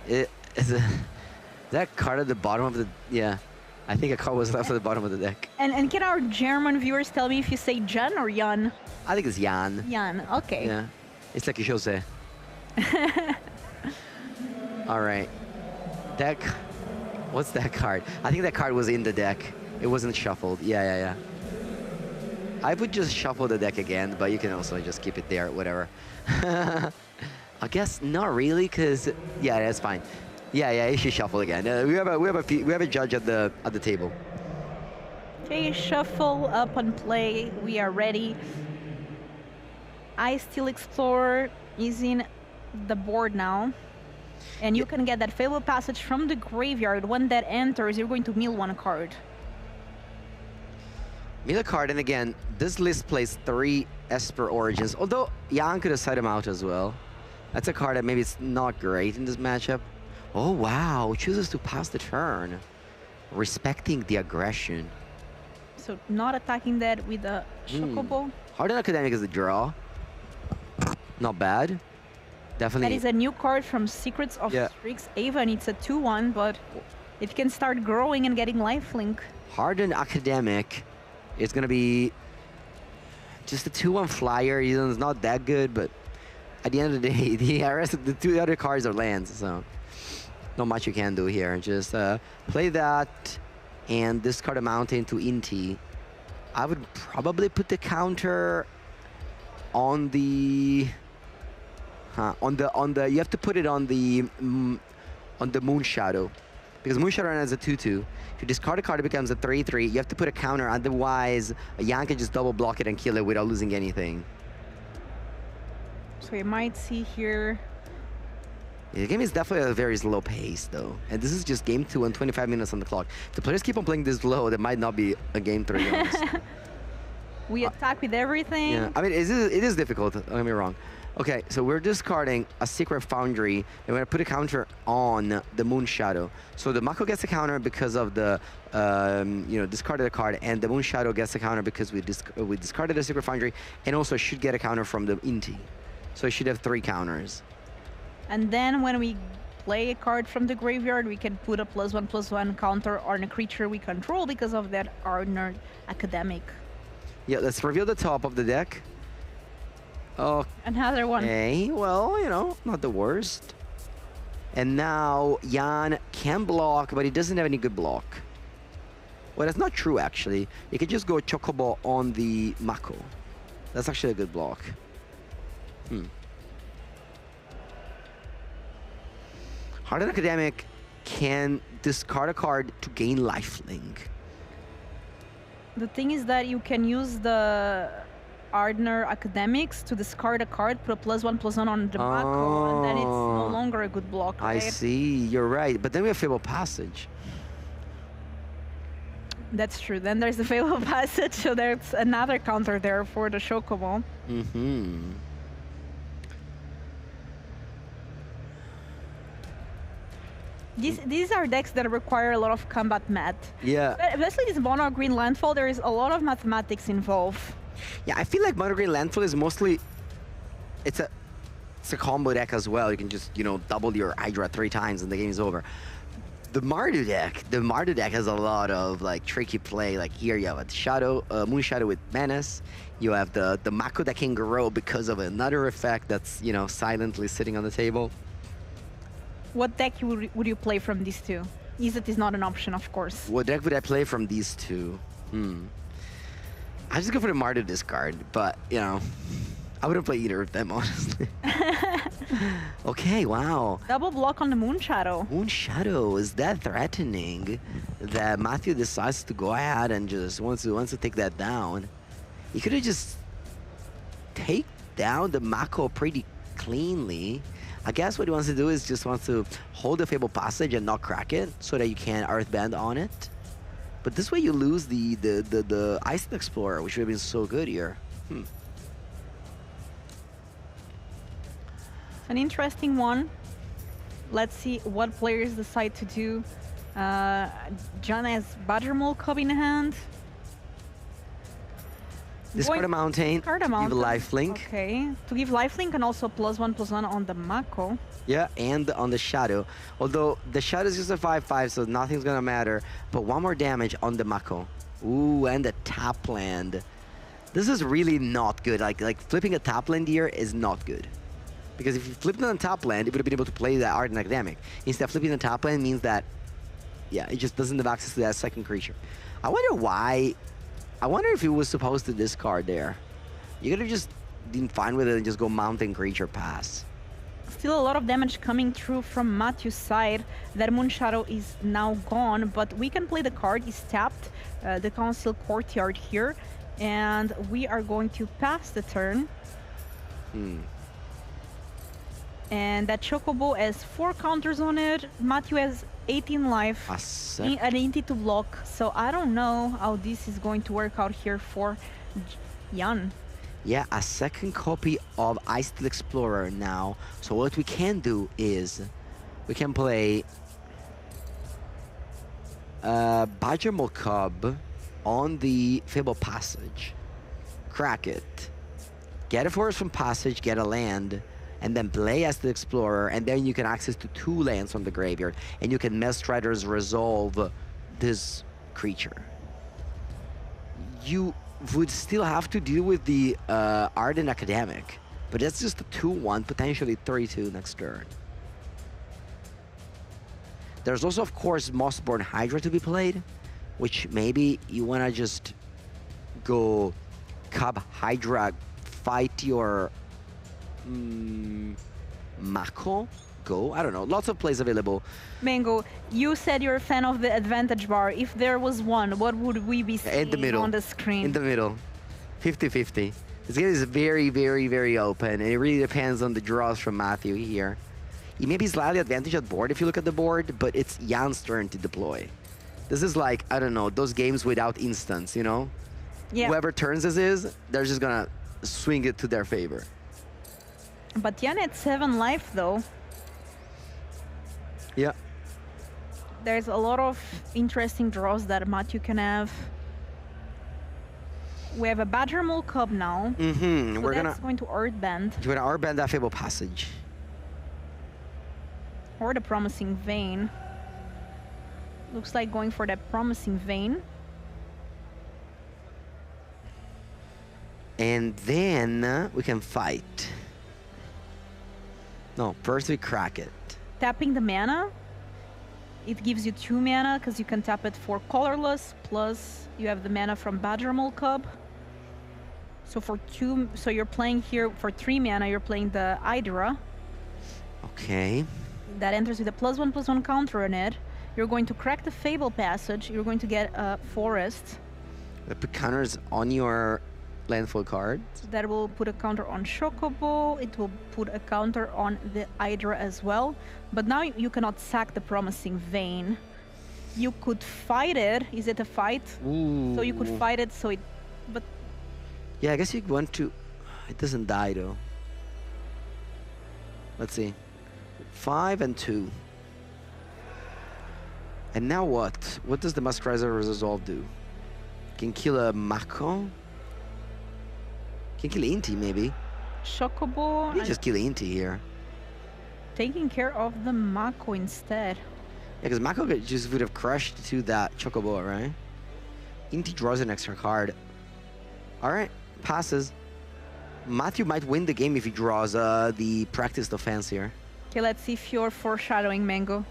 That card at the bottom of the... Yeah. I think a card was left at the bottom of the deck. And can our German viewers tell me if you say Jan or Jan? I think it's Jan. Jan, okay. Yeah. It's like Jose. All right. Deck. What's that card? I think that card was in the deck. It wasn't shuffled. Yeah. I would just shuffle the deck again, but you can also just keep it there, whatever. I guess not really, because yeah, that's fine. Yeah, you should shuffle again. We have a judge at the table. Okay, shuffle up on play. We are ready. Ice Steel Explorer is in the board now, and you can get that Fable Passage from the graveyard. When that enters, you're going to mill 1 card. Mill a card, and again, this list plays 3 Esper Origins. Although Jan could have set him out as well. That's a card that maybe it's not great in this matchup. Oh, wow. Chooses to pass the turn. Respecting the aggression. So not attacking that with a Chocobo. Hardened Academic is a draw. Not bad. Definitely. That is a new card from Secrets of Strixhaven. It's a 2/1, but it can start growing and getting lifelink. Hardened Academic is going to be just a 2/1 flyer. It's not that good, but at the end of the day, the 2 other cards are lands, so not much you can do here. Just play that and discard a mountain to Inti. I would probably put the counter on the you have to put it on the Moon Shadow, because Moon Shadow has a 2/2. If you discard a card, it becomes a 3/3. You have to put a counter, otherwise Jan can just double block it and kill it without losing anything. So you might see here. The game is definitely at a very slow pace, though. And this is just game 2 and 25 minutes on the clock. If the players keep on playing this slow, there might not be a game 3, honestly. We attack with everything. Yeah, I mean, it is difficult, don't get me wrong. Okay, so we're discarding a Secret Foundry, and we're going to put a counter on the Moon Shadow. So the Mako gets a counter because of the, discarded a card, and the Moon Shadow gets a counter because we discarded a Secret Foundry, and also should get a counter from the Inti. So it should have 3 counters. And then when we play a card from the graveyard, we can put a +1/+1 counter on a creature we control because of that Ardner Academic. Yeah, let's reveal the top of the deck. Oh, another one. Okay, well, not the worst. And now Jan can block, but he doesn't have any good block. Well, that's not true, actually. He could just go Chocobo on the Mako. That's actually a good block. Hardened Academic can discard a card to gain lifelink. The thing is that you can use the Ardner Academics to discard a card, put a +1/+1 on the Mako, and then it's no longer a good block, right? I see, you're right. But then we have Fable Passage. That's true. Then there's the Fable Passage, so there's another counter there for the Chocobo. These are decks that require a lot of combat math. Yeah. Especially this mono green landfall, there is a lot of mathematics involved. Yeah, I feel like Mono Green Landfall is mostly it's a combo deck as well. You can just, double your Hydra 3 times and the game is over. The Mardu deck has a lot of tricky play. Like here you have a Moon Shadow with Menace. You have the Mako that can grow because of another effect that's, silently sitting on the table. What deck would you play from these two? Izzet is not an option, of course. What deck would I play from these two? I just go for the Mardu discard, but, I wouldn't play either of them, honestly. Okay, wow. Double block on the Moon Shadow. Moon Shadow, is that threatening that Matthew decides to go ahead and just wants to take that down? He could have just take down the Mako pretty cleanly. I guess what he wants to do is just wants to hold the Fable Passage and not crack it so that you can Earthbend on it. But this way you lose the Ice Explorer, which would have been so good here. An interesting one. Let's see what players decide to do. John has Badgermole Cub in hand. Discard a mountain, discard a mountain. give a lifelink. Okay, to give lifelink and also +1/+1 on the Mako. Yeah, and on the Shadow. Although the Shadow is just a 5/5, so nothing's gonna matter. But 1 more damage on the Mako. Ooh, and the tap land. This is really not good. Like flipping a tap land here is not good. Because if you flipped it on top land, it would have been able to play that Ardent Academic. Instead, flipping the top land means that, yeah, it just doesn't have access to that second creature. I wonder why. I wonder if he was supposed to discard there. You could have just been fine with it and just go mountain creature pass. Still a lot of damage coming through from Matthew's side. That Moon Shadow is now gone, but we can play the card. He's tapped the Council Courtyard here, and we are going to pass the turn. And that Chocobo has 4 counters on it. Matthew has 18 life. An Inti to block. So I don't know how this is going to work out here for Jan. Yeah, a second copy of Ice Steel Explorer now. So what we can do is we can play Badgermole Cub on the Fable Passage. Crack it. Get a forest from Passage, get a land, and then play as the Explorer, and then you can access to 2 lands from the graveyard, and you can Mass Strider's resolve this creature. You would still have to deal with the Ardent Academic, but that's just a 2/1, potentially 3/2 next turn. There's also, of course, Mossborn Hydra to be played, which maybe you want to just go Cub Hydra, fight your Mako, go. I don't know. Lots of plays available. Mango, you said you're a fan of the advantage bar. If there was one, what would we be seeing In the middle. on the screen? In the middle. 50-50. This game is very, very, very open, and it really depends on the draws from Matthew here. He may be slightly advantage at board if you look at the board, but it's Jan's turn to deploy. This is like, I don't know, those games without instants, you know? Yeah. Whoever turns this is, they're just gonna swing it to their favor. Batiana at 7 life, though. Yeah. There's a lot of interesting draws that Matthew can have. We have a Badgermole Cub now. Mm-hmm. So We're that's going to Earthbend. We're gonna Earthbend that Fable Passage. Or the Promising Vein. Looks like going for that Promising Vein. And then we can fight. No, first we crack it. Tapping the mana. It gives you 2 mana because you can tap it for colorless, plus you have the mana from Badgermole Cub. So for 2, so you're playing here for 3 mana, you're playing the Hydra. Okay. That enters with a +1/+1 counter on it. You're going to crack the Fable Passage, you're going to get a Forest. The put counters on your landfall card. That will put a counter on Chocobo, it will put a counter on the Hydra as well. But now you cannot sack the Promising Vein. You could fight it. Is it a fight? Ooh. So you could fight it, so it... But yeah, I guess you want to... It doesn't die, though. Let's see. 5 and 2. And now what? What does the Masquerizer Resolve do? Can kill a Mako? Can kill Inti, maybe? Chocobo... You just kill Inti here. Taking care of the Mako instead. Yeah, because Mako just would have crushed to that Chocobo, right? Inti draws an extra card. Alright, passes. Matthew might win the game if he draws the practiced offense here. Okay, let's see if you're foreshadowing, Mango.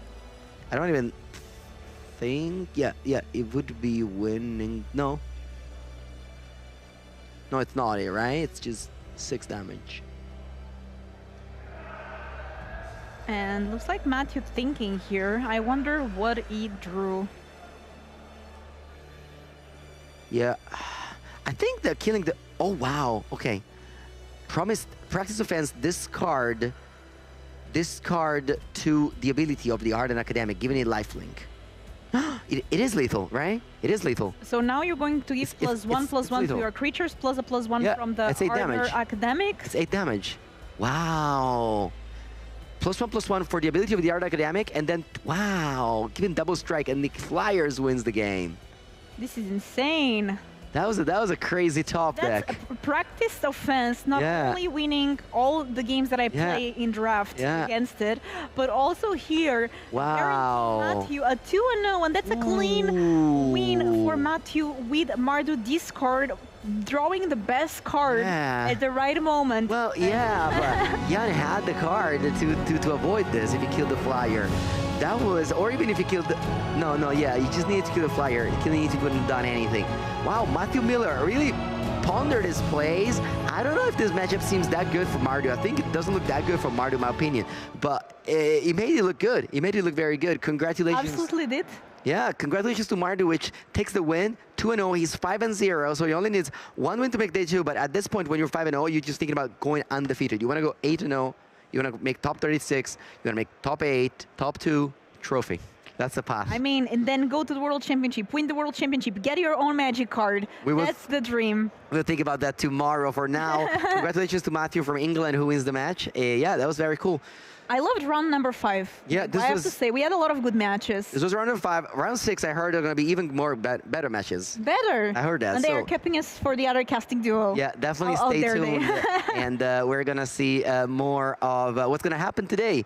I don't even think... Yeah, it would be winning... No. No, it's not it, right? It's just 6 damage. And looks like Matthew thinking here. I wonder what he drew. Yeah. I think that killing the... Oh, wow. Okay. Promised practice offense, discard to the ability of the Ardent Academic, giving it lifelink. It is lethal, right? It is lethal. So now you're going to give +1/+1 to your creatures, plus a +1 from the Ardent Academic. It's 8 damage. Wow. +1/+1 for the ability of the Ardent Academic, and then, wow, giving double strike, and the Flyers wins the game. This is insane. That was a crazy top That's deck. a practiced offense, not only winning all the games that I play in draft against it, but also here, Matthew a 2-0, and that's a clean win for Matthew with Mardu discard, drawing the best card at the right moment. Well, yeah, but Jan had the card to avoid this if he killed the Flyer. That was, or even if he killed the, you just needed to kill the Flyer. Killing it wouldn't have done anything. Wow, Matthew Miller really pondered his plays. I don't know if this matchup seems that good for Mardu. I think it doesn't look that good for Mardu, in my opinion. But he made it look good. He made it look very good. Congratulations. Absolutely did. Yeah, congratulations to Mardu, which takes the win. 2-0, he's 5-0, so he only needs 1 win to make day 2. But at this point, when you're 5-0, you're just thinking about going undefeated. You want to go 8-0. You want to make top 36. You want to make top 8, top 2, trophy. That's the path. I mean, and then go to the World Championship, win the World Championship, get your own Magic card. That's the dream. We'll think about that tomorrow. For now, congratulations to Matthew from England who wins the match. Yeah, that was very cool. I loved round number 5. Yeah, I have to say, we had a lot of good matches. This was round number 5. Round 6, I heard there are going to be even more better matches. Better. I heard that. And they are keeping us for the other casting duo. Yeah, definitely stay tuned. And we're going to see more of what's going to happen today,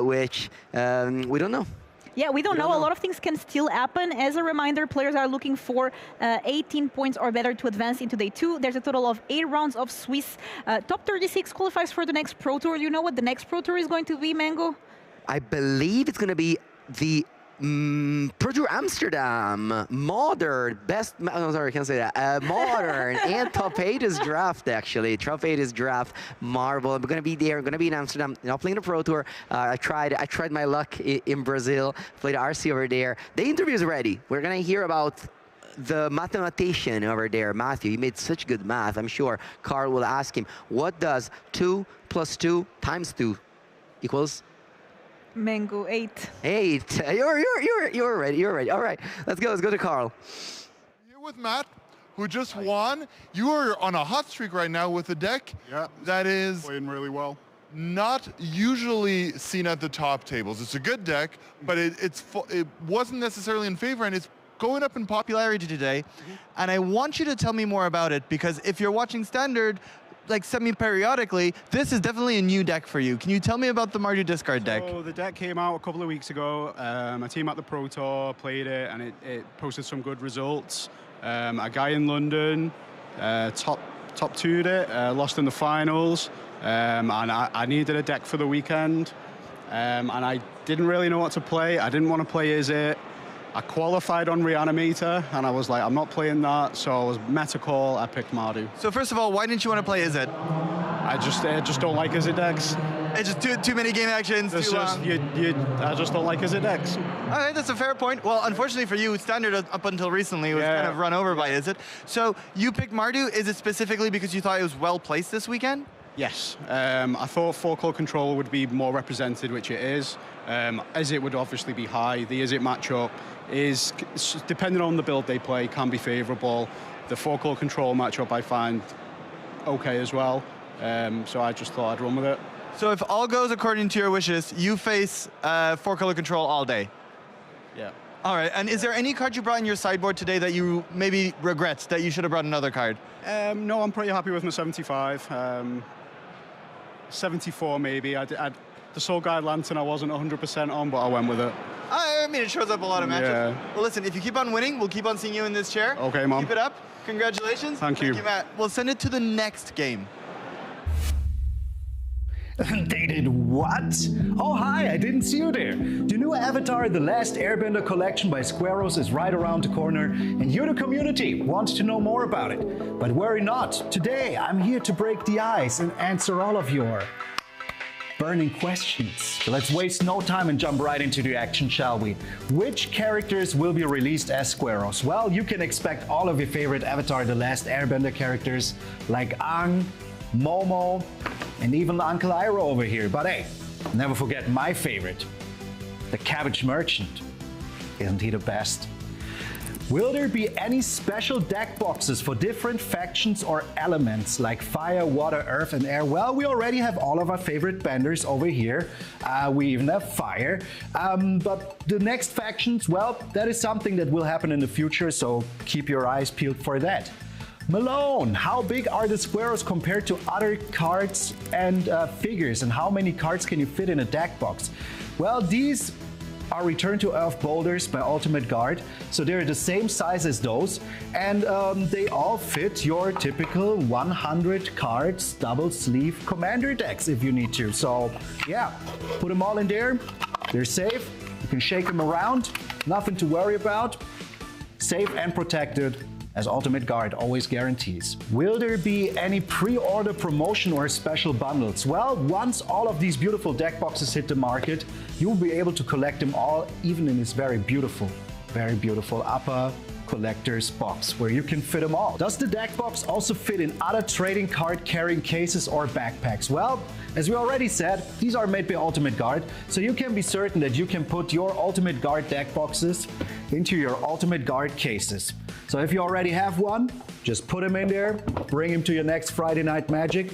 which we don't know. Yeah, we don't know. A lot of things can still happen. As a reminder, players are looking for 18 points or better to advance into day 2. There's a total of 8 rounds of Swiss. Top 36 qualifies for the next Pro Tour. Do you know what the next Pro Tour is going to be, Mango? I believe it's going to be the Pro Tour Amsterdam. Modern. I'm sorry, I can't say that. Modern and Top 8 is draft, actually. Top 8 is draft. Marvel. I'm going to be there. I'm going to be in Amsterdam. Not playing the Pro Tour. I tried my luck in Brazil. Played RC over there. The interview is ready. We're going to hear about the mathematician over there, Matthew. He made such good math. I'm sure Carl will ask him, what does 2 + 2 × 2 equals? Mango 8. 8. You're ready. You're ready. All right, let's go to Carl. Here with Matt, who just won. You are on a hot streak right now with a deck that is playing really well. not usually seen at the top tables. It's a good deck, but it wasn't necessarily in favor, and it's going up in popularity today. And I want you to tell me more about it, because if you're watching Standard, like semi-periodically, this is definitely a new deck for you. Can you tell me about the Mardu discard deck? So the deck came out a couple of weeks ago. A team at the Pro Tour played it, and it posted some good results. A guy in London top 2'd it, lost in the finals, and I needed a deck for the weekend, and I didn't really know what to play. I didn't want to play Is It. I qualified on Reanimator, and I was like, I'm not playing that, so I was meta call, I picked Mardu. So first of all, why didn't you want to play Is It? I just don't like Is It decks. It's just too many game actions, too long. I just don't like Is It decks. All right, that's a fair point. Well, unfortunately for you, Standard up until recently was kind of run over by Is It. So you picked Mardu. Is it specifically because you thought it was well placed this weekend? Yes. I thought 4-color control would be more represented, which it is. Is It would obviously be high. The Is It matchup is, depending on the build they play, can be favorable. The 4-color control matchup I find okay as well. So I just thought I'd run with it. So if all goes according to your wishes, you face 4-color control all day? Yeah. All right, and is there any card you brought in your sideboard today that you maybe regret that you should have brought another card? No, I'm pretty happy with my 75. 74 maybe. The Soul Guide Lantern I wasn't 100% on, but I went with it. I mean, it shows up a lot of matches. Yeah. Well, listen, if you keep on winning, we'll keep on seeing you in this chair. Okay, Mom. Keep it up. Congratulations. Thank you. Thank you, Matt. We'll send it to the next game. They did what? Oh hi, I didn't see you there. The new Avatar The Last Airbender collection by Squareos is right around the corner, and you, the community, want to know more about it. But worry not, today I'm here to break the ice and answer all of your burning questions. So let's waste no time and jump right into the action, shall we? Which characters will be released as Squareos? Well, you can expect all of your favorite Avatar The Last Airbender characters like Aang, Momo, and even Uncle Iroh over here. But hey, never forget my favorite, the Cabbage Merchant. Isn't he the best? Will there be any special deck boxes for different factions or elements like fire, water, earth, and air? Well, we already have all of our favorite benders over here. We even have fire. But the next factions, well, that is something that will happen in the future, so keep your eyes peeled for that. Malone, how big are the Squareos compared to other cards and figures, and how many cards can you fit in a deck box? Well, these are Return to Earth boulders by Ultimate Guard, so they're the same size as those, and they all fit your typical 100 cards double sleeve commander decks if you need to. So yeah, put them all in there, they're safe, you can shake them around, nothing to worry about, safe and protected, as Ultimate Guard always guarantees. Will there be any pre-order promotion or special bundles? Well, once all of these beautiful deck boxes hit the market, you'll be able to collect them all, even in this very beautiful upper collector's box where you can fit them all. Does the deck box also fit in other trading card carrying cases or backpacks? Well, as we already said, these are made by Ultimate Guard, so you can be certain that you can put your Ultimate Guard deck boxes into your Ultimate Guard cases. So if you already have one, just put him in there, bring him to your next Friday Night Magic,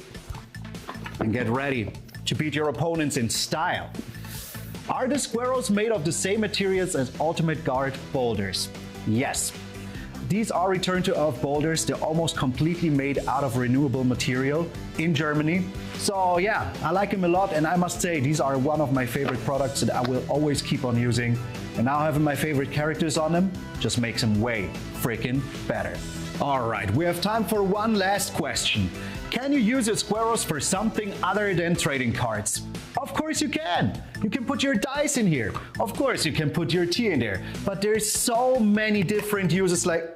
and get ready to beat your opponents in style. Are the Squareos made of the same materials as Ultimate Guard boulders? Yes. These are Return to Earth boulders. They're almost completely made out of renewable material in Germany. So yeah, I like them a lot, and I must say these are one of my favorite products that I will always keep on using. And now having my favorite characters on them just makes them way freaking better. All right, we have time for one last question. Can you use your Squareos for something other than trading cards? Of course you can. You can put your dice in here. Of course you can put your tea in there. But there's so many different uses, like,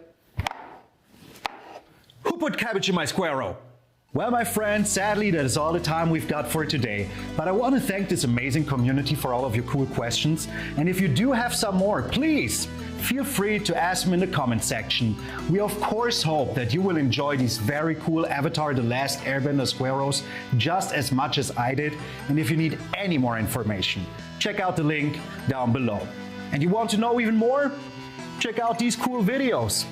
who put cabbage in my Squareo? Well, my friends, sadly, that is all the time we've got for today. But I want to thank this amazing community for all of your cool questions. And if you do have some more, please feel free to ask them in the comment section. We of course hope that you will enjoy these very cool Avatar The Last Airbender Squareos just as much as I did. And if you need any more information, check out the link down below. And you want to know even more? Check out these cool videos.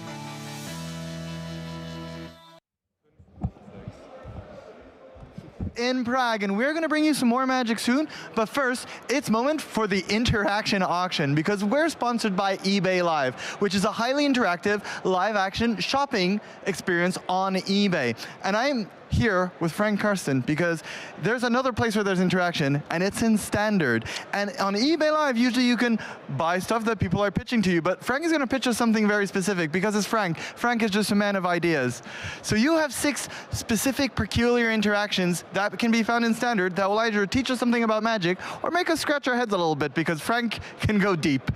in Prague, and we're going to bring you some more Magic soon. But first, it's moment for the interaction auction, because we're sponsored by eBay Live, which is a highly interactive live-action shopping experience on eBay. And I'm here with Frank Karsten because there's another place where there's interaction, and it's in Standard. And on eBay Live, usually you can buy stuff that people are pitching to you, but Frank is going to pitch us something very specific because it's Frank. Frank is just a man of ideas. So you have 6 specific peculiar interactions that can be found in Standard that will either teach us something about Magic or make us scratch our heads a little bit because Frank can go deep.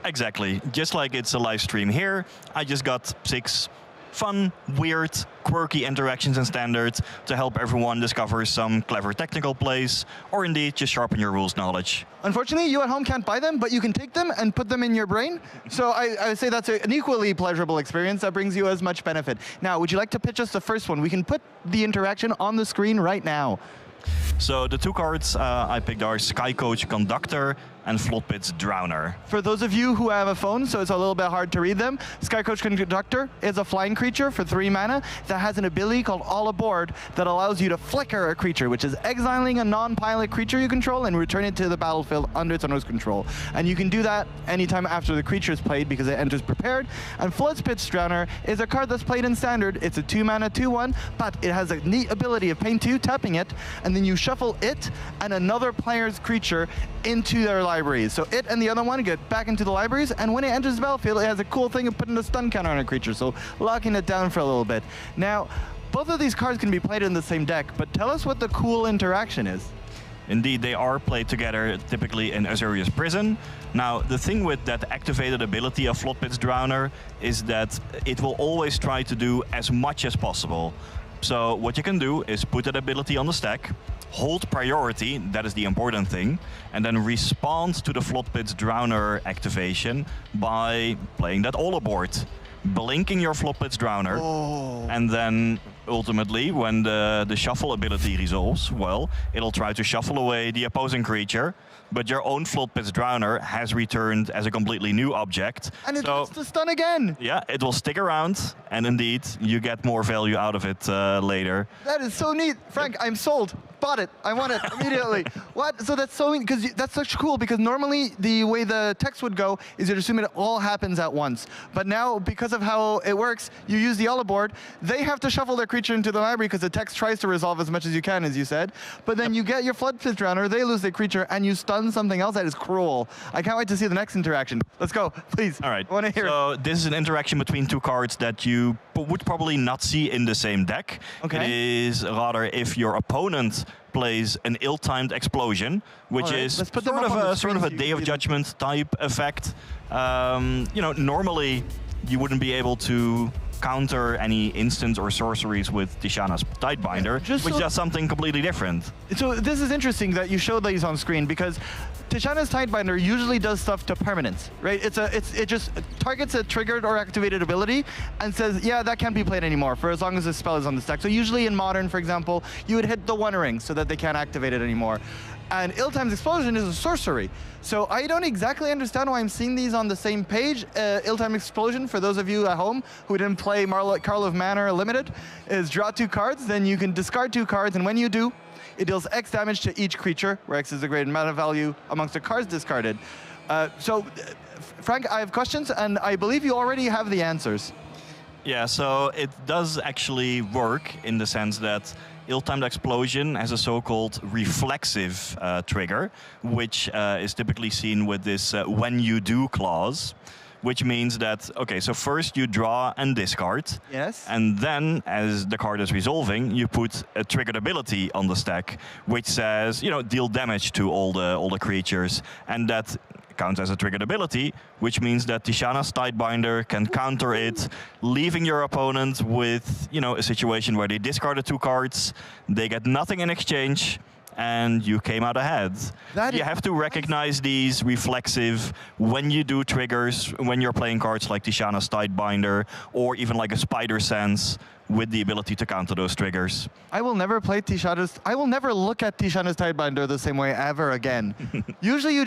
Exactly. Just like it's a live stream here, I just got 6 fun, weird, quirky interactions in Standard to help everyone discover some clever technical plays, or indeed just sharpen your rules knowledge. Unfortunately, you at home can't buy them, but you can take them and put them in your brain. So I would say that's an equally pleasurable experience that brings you as much benefit. Now, would you like to pitch us the first one? We can put the interaction on the screen right now. So the 2 cards I picked are Sky Coach Conductor and Floodpit's Drowner. For those of you who have a phone, so it's a little bit hard to read them, Sky Coach Conductor is a flying creature for 3 mana that has an ability called All Aboard that allows you to flicker a creature, which is exiling a non-pilot creature you control and return it to the battlefield under its owner's control. And you can do that anytime after the creature is played because it enters prepared. And Floodpit's Drowner is a card that's played in Standard. It's a 2 mana 2/1, but it has a neat ability of paying 2, tapping it, and then you shuffle it and another player's creature into their libraries. So it and the other one get back into the libraries, and when it enters the battlefield, it has a cool thing of putting a stun counter on a creature, so locking it down for a little bit. Now, both of these cards can be played in the same deck, but tell us what the cool interaction is. Indeed, they are played together, typically in Azorius Prison. Now, the thing with that activated ability of Floodpit's Drowner is that it will always try to do as much as possible. So what you can do is put that ability on the stack, hold priority, that is the important thing, and then respond to the Floodpit's Drowner activation by playing that All Aboard, blinking your Floodpit's Drowner, and then ultimately, when the shuffle ability resolves, well, it'll try to shuffle away the opposing creature, but your own Floodpit's Drowner has returned as a completely new object. And it gets to stun again! Yeah, it will stick around, and indeed, you get more value out of it later. That is so neat. Frank, I'm sold. Bought it. I want it immediately. What? So that's so neat, because that's such cool, because normally the way the text would go is you'd assume it all happens at once. But now, because of how it works, you use the All Aboard, they have to shuffle their creature into the library because the text tries to resolve as much as you can, as you said. But then you get your Floodpit's Drowner, they lose their creature, and you stun something else that is cruel. I can't wait to see the next interaction. Let's go, please. All right. I want to hear it. So this is an interaction between 2 cards that you would probably not see in the same deck. Okay. It is rather if your opponent plays an ill-timed explosion, which is sort of a Day of Judgment type effect. You know, normally you wouldn't be able to counter any instants or sorceries with Tishana's Tidebinder, which does something completely different. So this is interesting that you show these on screen because Tishana's Tidebinder usually does stuff to permanence, right? It just targets a triggered or activated ability and says, yeah, that can't be played anymore for as long as the spell is on the stack. So usually in Modern, for example, you would hit the One Ring so that they can't activate it anymore. And Ill-Timed Explosion is a sorcery. So I don't exactly understand why I'm seeing these on the same page. Ill-Timed Explosion, for those of you at home who didn't play Karlov Manor Limited, is draw 2 cards, then you can discard 2 cards, and when you do, it deals X damage to each creature, where X is the great mana value amongst the cards discarded. Frank, I have questions, and I believe you already have the answers. Yeah, so it does actually work in the sense that Ill-Timed Explosion has a so-called reflexive trigger, which is typically seen with this when you do clause, which means that, okay, so first you draw and discard. Yes. And then, as the card is resolving, you put a triggered ability on the stack, which says, you know, deal damage to all the creatures. And that counts as a triggered ability, which means that Tishana's Tidebinder can counter it, leaving your opponent with, you know, a situation where they discarded 2 cards, they get nothing in exchange, and you came out ahead. You have to recognize these reflexive when you do triggers, when you're playing cards like Tishana's Tidebinder, or even like a Spider Sense, with the ability to counter those triggers. I will never play Tishana's. I will never look at Tishana's Tidebinder the same way ever again. Usually,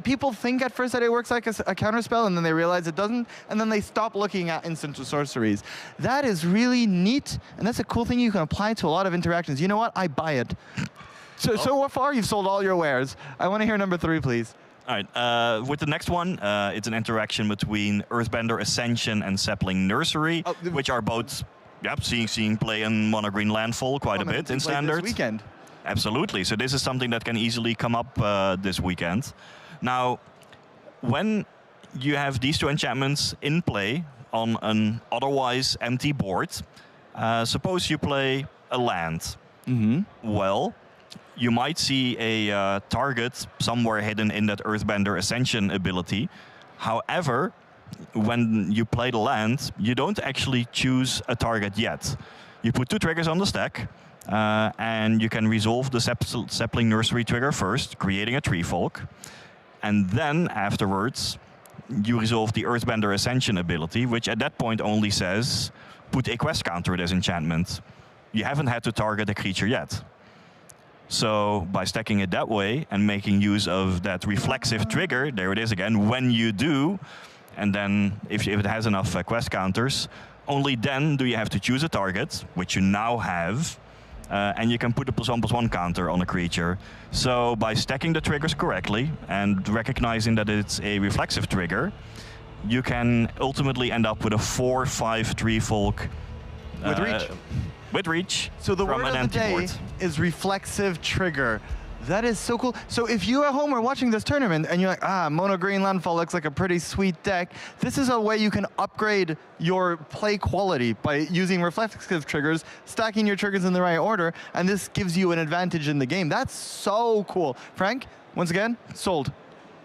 people think at first that it works like a counter spell, and then they realize it doesn't, and then they stop looking at instant sorceries. That is really neat, and that's a cool thing you can apply to a lot of interactions. You know what? I buy it. So far, you've sold all your wares. I want to hear number 3, please. All right, with the next one, it's an interaction between Earthbender Ascension and Sapling Nursery, which are both seeing play in mono green landfall quite a bit in standard. This weekend. Absolutely. So this is something that can easily come up this weekend. Now, when you have these 2 enchantments in play on an otherwise empty board, suppose you play a land. Well, you might see a target somewhere hidden in that Earthbender Ascension ability. However, when you play the land, you don't actually choose a target yet. You put 2 triggers on the stack, and you can resolve the Sapling Nursery trigger first, creating a Tree Folk. And then afterwards, you resolve the Earthbender Ascension ability, which at that point only says, put a quest counter with this enchantment. You haven't had to target a creature yet. So by stacking it that way and making use of that reflexive trigger, there it is again, when you do, and then if it has enough quest counters, only then do you have to choose a target, which you now have, and you can put a +1/+1 counter on a creature. So by stacking the triggers correctly and recognizing that it's a reflexive trigger, you can ultimately end up with a 4/5 Tree Folk with reach. With reach. So the from word an of the day board. is reflexive trigger. That is so cool. So if you at home are watching this tournament and you're like, mono green landfall looks like a pretty sweet deck, this is a way you can upgrade your play quality by using reflexive triggers, stacking your triggers in the right order, and this gives you an advantage in the game. That's so cool. Frank, once again, sold.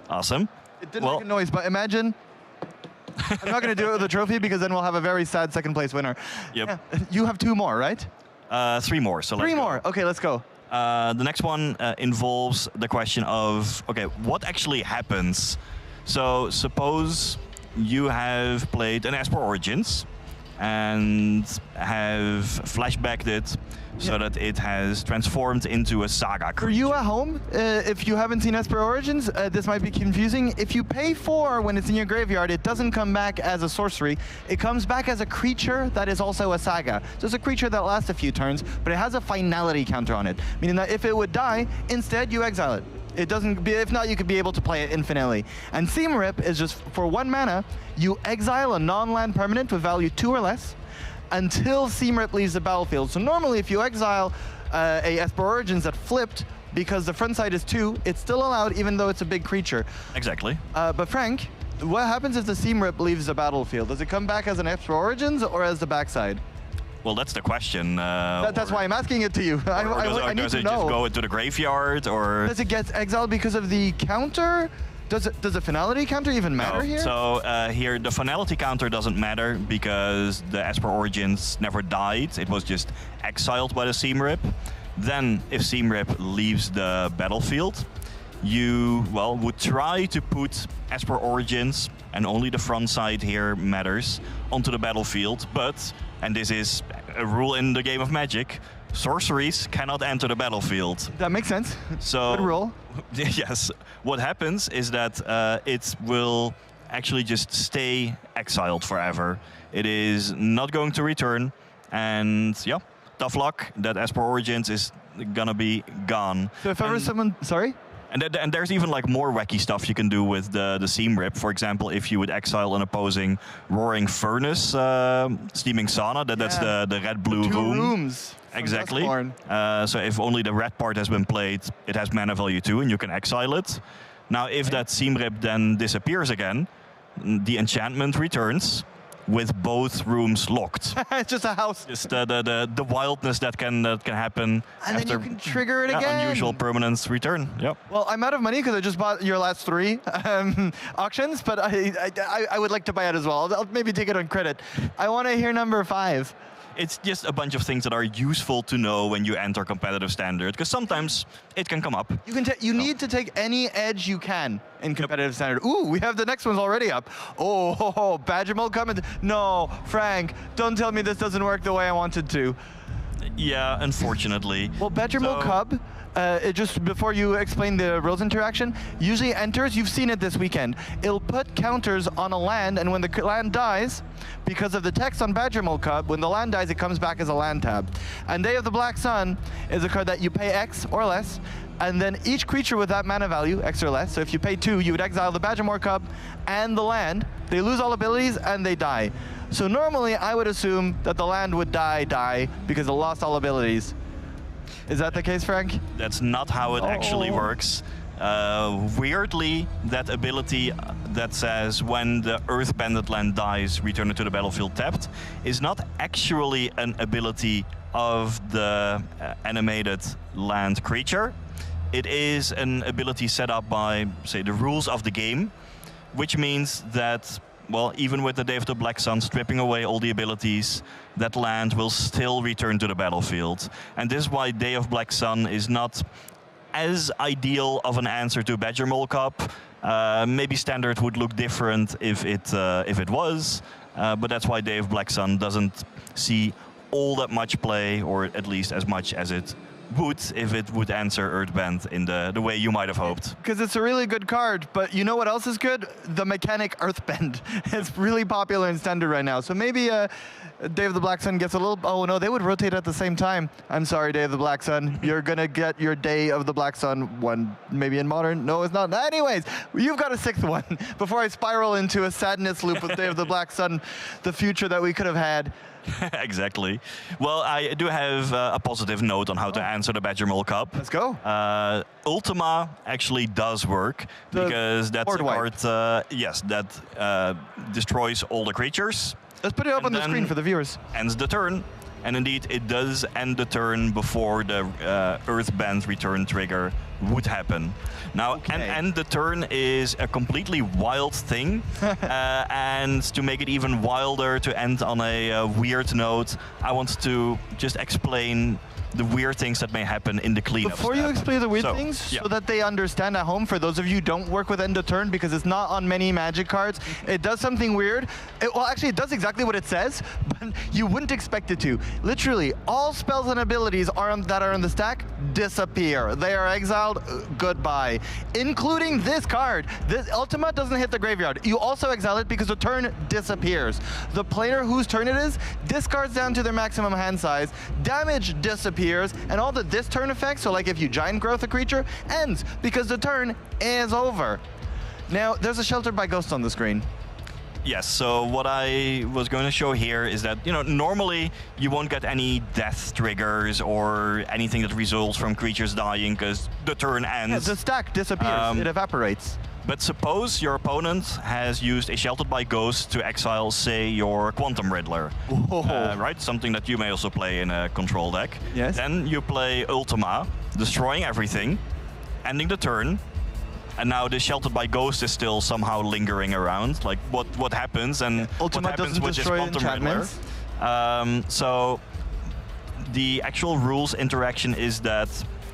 Awesome. It didn't make a noise, but imagine. I'm not going to do it with a trophy because then we'll have a very sad second place winner. Yep. Yeah. You have 2 more, right? 3 more. So 3 more. Okay, let's go. The next one involves the question of, okay, what actually happens? So suppose you have played an Esper Origins and have flashbacked it so that it has transformed into a Saga creature. For you at home, if you haven't seen Esper Origins, this might be confusing. If you pay 4 when it's in your graveyard, it doesn't come back as a sorcery. It comes back as a creature that is also a Saga. So it's a creature that lasts a few turns, but it has a finality counter on it, meaning that if it would die, instead you exile it. It doesn't. If not, you could be able to play it infinitely. And Seam Rip is just for 1 mana, you exile a non-land permanent with value 2 or less until Seam Rip leaves the battlefield. So normally, if you exile a Esper Origins that flipped because the front side is 2, it's still allowed even though it's a big creature. Exactly. But Frank, what happens if the Seam Rip leaves the battlefield? Does it come back as an Esper Origins or as the backside? Well, that's the question. That's why I'm asking it to you. I need to know. Does it just go into the graveyard, or does it get exiled because of the counter? Does the finality counter even matter here? So here the finality counter doesn't matter because the Esper Origins never died. It was just exiled by the Seam Rip. Then if Seam Rip leaves the battlefield, you would try to put Esper Origins, and only the front side here matters, onto the battlefield. But, and this is a rule in the game of Magic, sorceries cannot enter the battlefield. That makes sense. So, good rule. Yes. What happens is that it will actually just stay exiled forever. It is not going to return, and yeah, tough luck. That Esper Origins is gonna be gone. So if ever someone, sorry. And there's even like more wacky stuff you can do with the Seam Rip. For example, if you would exile an opposing Roaring Furnace, Steaming Sauna, that's the red-blue room. Rooms. Exactly. So if only the red part has been played, it has mana value 2, and you can exile it. Now, if that Seam Rip then disappears again, the enchantment returns with both rooms locked. It's just a house. Just the wildness that can happen and after then you can trigger it again. Unusual permanence return. Yep. Well, I'm out of money because I just bought your last 3 auctions, but I would like to buy it as well. I'll maybe take it on credit. I want to hear number 5. it's just a bunch of things that are useful to know when you enter competitive standard, because sometimes it can come up. You need to take any edge you can in competitive standard. Ooh, we have the next one's already up. Oh, Badgermole coming. No, Frank, don't tell me this doesn't work the way I wanted to. Yeah, unfortunately. Well, Badgermole Cub, just before you explain the rules interaction, usually enters, you've seen it this weekend, it'll put counters on a land, and when the land dies, because of the text on Badgermole Cub, when the land dies, it comes back as a land tab. And Day of the Black Sun is a card that you pay X or less, and then each creature with that mana value, X or less, so if you pay 2, you would exile the Badgermole Cub and the land. They lose all abilities and they die. So normally I would assume that the land would die because it lost all abilities. Is that the case, Frank? That's not how it actually works. Weirdly, that ability that says when the Earth-banded land dies, return it to the battlefield tapped, is not actually an ability of the animated land creature. It is an ability set up by, say, the rules of the game, which means that, well, even with the Day of the Black Sun stripping away all the abilities, that land will still return to the battlefield. And this is why Day of Black Sun is not as ideal of an answer to Badgermole Cup. Maybe Standard would look different if it was, but that's why Day of Black Sun doesn't see all that much play, or at least as much as it would if it would answer Earthband in the way you might have hoped. Because it's a really good card, but you know what else is good? The mechanic Earthbend. It's really popular in Standard right now. So maybe Day of the Black Sun gets a little... Oh no, they would rotate at the same time. I'm sorry, Day of the Black Sun. You're gonna get your Day of the Black Sun one, maybe in Modern. No, it's not. Anyways, you've got a 6th one. Before I spiral into a sadness loop with Day of the Black Sun, the future that we could have had. Exactly. Well, I do have a positive note on how to answer the Badgermole Cup. Let's go. Ultima actually does work, because that's a card, yes, that destroys all the creatures. Let's put it up on the screen for the viewers. Ends the turn. And indeed, it does end the turn before the Earthband return trigger would happen. Now, end the turn is a completely wild thing. And to make it even wilder, to end on a weird note, I want to just explain the weird things that may happen in the cleanup Before step. you explain the weird things, so that they understand at home, for those of you who don't work with end of turn, because it's not on many Magic cards, it does something weird. Well, actually, it does exactly what it says, but you wouldn't expect it to. Literally, all spells and abilities that are in the stack disappear. They are exiled, goodbye. Including this card. This Ultima doesn't hit the graveyard. You also exile it because the turn disappears. The player whose turn it is discards down to their maximum hand size, damage disappears, and all the this turn effects, so like if you giant growth a creature, ends because the turn is over. Now, there's a Sheltered by Ghost on the screen. Yes, so what I was going to show here is that, you know, normally you won't get any death triggers or anything that results from creatures dying because the turn ends. Yeah, the stack disappears, it evaporates. But suppose your opponent has used a Sheltered by Ghost to exile, say, your Quantum Riddler. Right? Something that you may also play in a control deck. Yes. Then you play Ultima, destroying everything, ending the turn. And now the Sheltered by Ghost is still somehow lingering around. Like, what happens and Ultima what happens doesn't with this destroy Quantum Riddler. enchantments. So the actual rules interaction is that,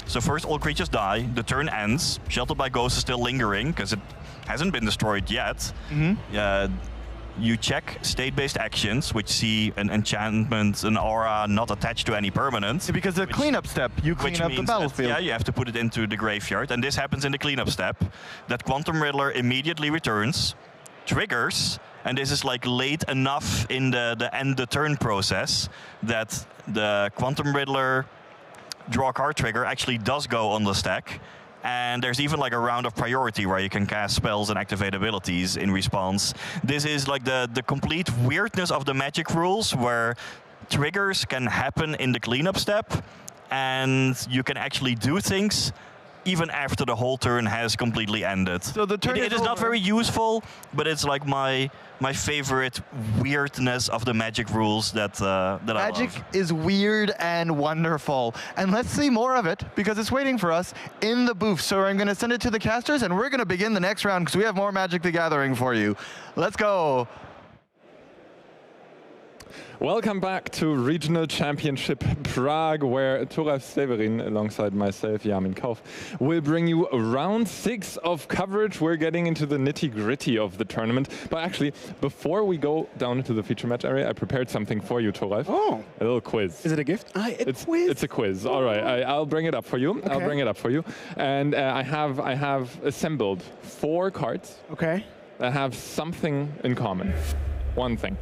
so first all creatures die, the turn ends, Sheltered by Ghost is still lingering because it hasn't been destroyed yet. You check state-based actions, which see an enchantment, an aura not attached to any permanent. Because the cleanup step, you clean up the battlefield. Yeah, you have to put it into the graveyard, and this happens in the cleanup step. That Quantum Riddler immediately returns, triggers, and this is like late enough in the end the turn process that the Quantum Riddler draw card trigger actually does go on the stack. And there's even like a round of priority where you can cast spells and activate abilities in response. This is like the complete weirdness of the Magic rules, where triggers can happen in the cleanup step, and you can actually do things even after the whole turn has completely ended. So the turn it is not very useful, but it's like my favorite weirdness of the Magic rules that I love. Magic is weird and wonderful. And let's see more of it, because it's waiting for us in the booth. So I'm going to send it to the casters, and we're going to begin the next round, because we have more Magic the Gathering for you. Let's go. Welcome back to Regional Championship Prague, where Toralf Severin, alongside myself, Yamin Kauf, will bring you round 6 of coverage. We're getting into the nitty-gritty of the tournament. But actually, before we go down into the feature match area, I prepared something for you, Toralf. Oh. A little quiz. Is it a gift? It's a quiz. All right, I'll bring it up for you. Okay. I'll bring it up for you. And I have assembled 4 cards. Okay. That have something in common. One thing.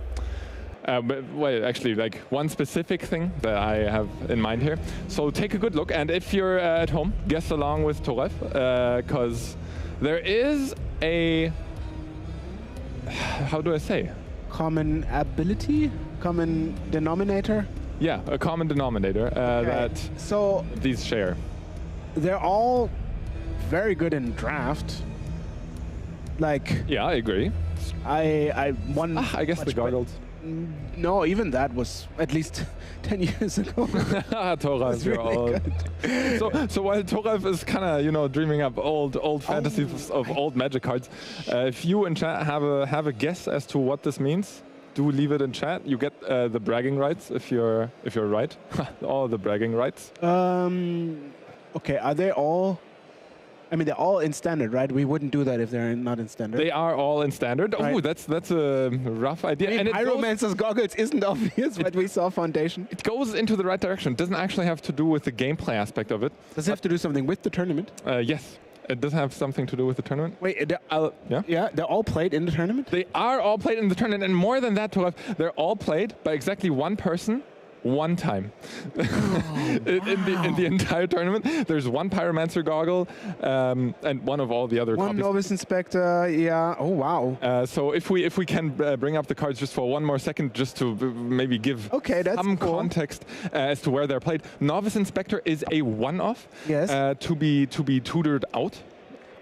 But well, actually, like one specific thing that I have in mind here. So take a good look, and if you're at home, guess along with Toralf, because there is a, how do I say? Common ability? Common denominator? Yeah, a common denominator that these share. They're all very good in draft. Like. Yeah, I agree. I guess the goggles. No, even that was at least 10 years ago. Toralf, you're old. So while Toralf is kind of dreaming up old fantasies of old Magic cards, if you in chat have a guess as to what this means, do leave it in chat. You get the bragging rights if you're right. All the bragging rights. Okay, are they all? I mean, they're all in standard, right? We wouldn't do that if they're not in standard. They are all in standard. Right. Oh, that's a rough idea. I mean, Pyromancer's goggles isn't obvious, but we saw Foundation. It goes into the right direction. It doesn't actually have to do with the gameplay aspect of it. Does it have to do something with the tournament? Yes. It does have something to do with the tournament. Wait, they're all played in the tournament? They are all played in the tournament, and more than that, Toralf, they're all played by exactly one person. One time. in the entire tournament, there's one Pyromancer goggle and one of all the other copies. One Novice Inspector, yeah. Oh, wow. So if we can bring up the cards just for one more second, just to maybe give some context as to where they're played. Novice Inspector is a one-off to be tutored out.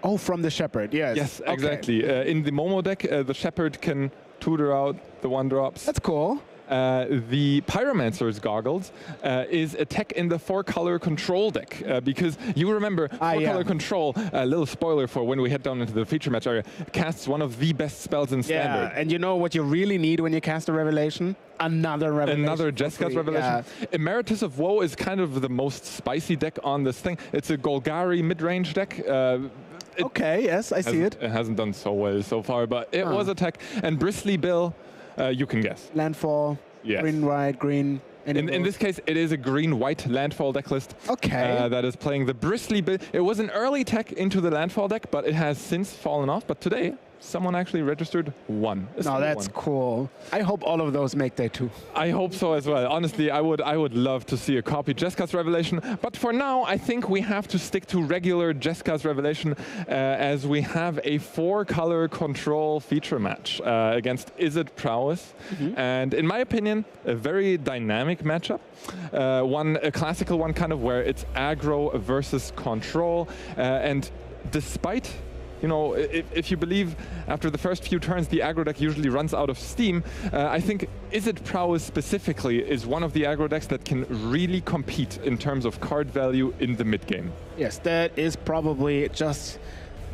Oh, from the Shepherd, yes. Yes, exactly. In the Momo deck, the Shepherd can tutor out the one-drops. That's cool. The Pyromancer's goggles is a tech in the 4-color control deck because you remember 4-color control, a little spoiler for when we head down into the feature match area, casts one of the best spells in standard. Yeah, and you know what you really need when you cast a Revelation? Another Revelation. Another Jessica's Revelation. Yeah. Emeritus of Woe is kind of the most spicy deck on this thing. It's a Golgari mid-range deck. Okay, yes, I see it. It hasn't done so well so far, but it was a tech. And Bristly Bill, you can guess. Landfall, green, white, green. In this case, it is a green-white landfall deck list. Okay. That is playing the Bristly Bill. It was an early tech into the landfall deck, but it has since fallen off. But today, someone actually registered one. No, that's cool. I hope all of those make day 2. I hope so as well. Honestly, I would love to see a copy Jessica's Revelation. But for now, I think we have to stick to regular Jessica's Revelation as we have a 4-color control feature match against Izzet Prowess. And in my opinion, a very dynamic matchup. A classical one kind of where it's aggro versus control. And despite if you believe after the first few turns the aggro deck usually runs out of steam, I think Izzet Prowess specifically is one of the aggro decks that can really compete in terms of card value in the mid game. Yes, that is probably just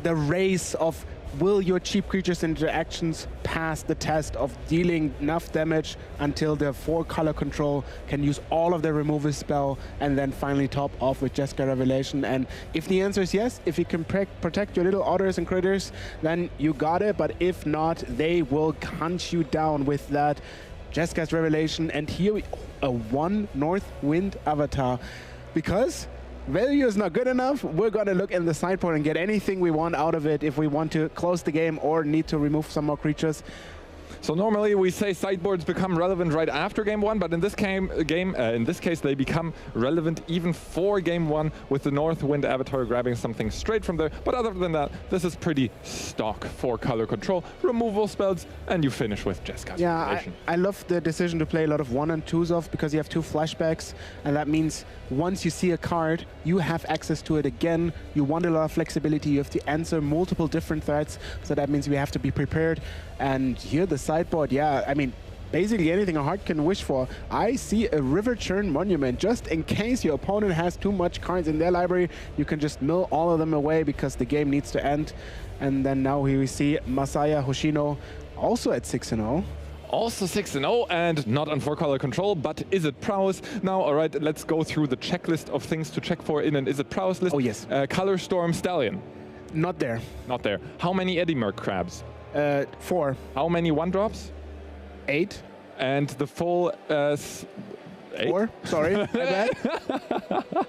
the race of will your cheap creatures interactions pass the test of dealing enough damage until the 4-color control can use all of their removal spell and then finally top off with Jessica Revelation. And if the answer is yes, if you can protect your little otters and critters, then you got it. But if not, they will hunt you down with that Jessica's Revelation. And here a 1 North Wind avatar, because value is not good enough. We're going to look in the sideboard and get anything we want out of it if we want to close the game or need to remove some more creatures. So normally we say sideboards become relevant right after game 1, but in this in this case they become relevant even for game 1 with the North Wind avatar grabbing something straight from there. But other than that, this is pretty stock 4-color control, removal spells, and you finish with Jessica's Revelation. I love the decision to play a lot of 1 and 2s off because you have 2 flashbacks, and that means once you see a card, you have access to it again. You want a lot of flexibility. You have to answer multiple different threats, so that means we have to be prepared. And here the sideboard, I mean, basically anything a heart can wish for. I see a River Churn Monument. Just in case your opponent has too much cards in their library, you can just mill all of them away because the game needs to end. And then now here we see Masaya Hoshino also at 6-0. also 6-0 and not on 4-color control, but is it prowess? Now, all right, let's go through the checklist of things to check for in an is it prowess list. Oh, yes. Color Storm Stallion. Not there. Not there. How many Eddy Merc crabs? 4. How many 1-drops? 8. And the full 8? 4. Sorry, my bad.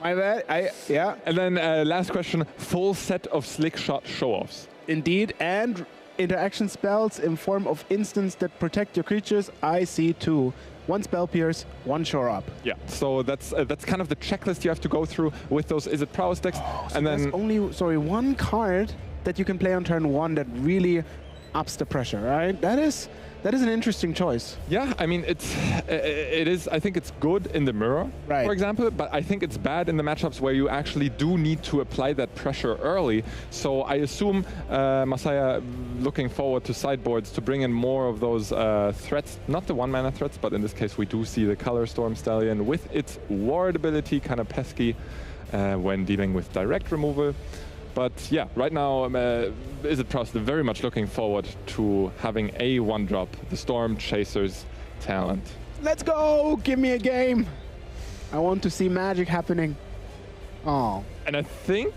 My bad. Yeah. And then last question, full set of slick shot show-offs. Indeed, and interaction spells in form of instants that protect your creatures. I see 2. 1 spell pierce, 1 shore up. Yeah, so that's kind of the checklist you have to go through with those is it prowess decks. So and there's then only, 1 card that you can play on turn 1 that really ups the pressure, right? That is an interesting choice. Yeah, I mean, it is. I think it's good in the mirror, right, for example, but I think it's bad in the matchups where you actually do need to apply that pressure early. So I assume Masaya looking forward to sideboards to bring in more of those threats, not the 1-mana threats, but in this case we do see the Color Storm Stallion with its ward ability, kind of pesky when dealing with direct removal. But yeah, right now, is it prowess? Very much looking forward to having a 1-drop, the Storm Chaser's talent. Let's go! Give me a game! I want to see magic happening. Oh. And I think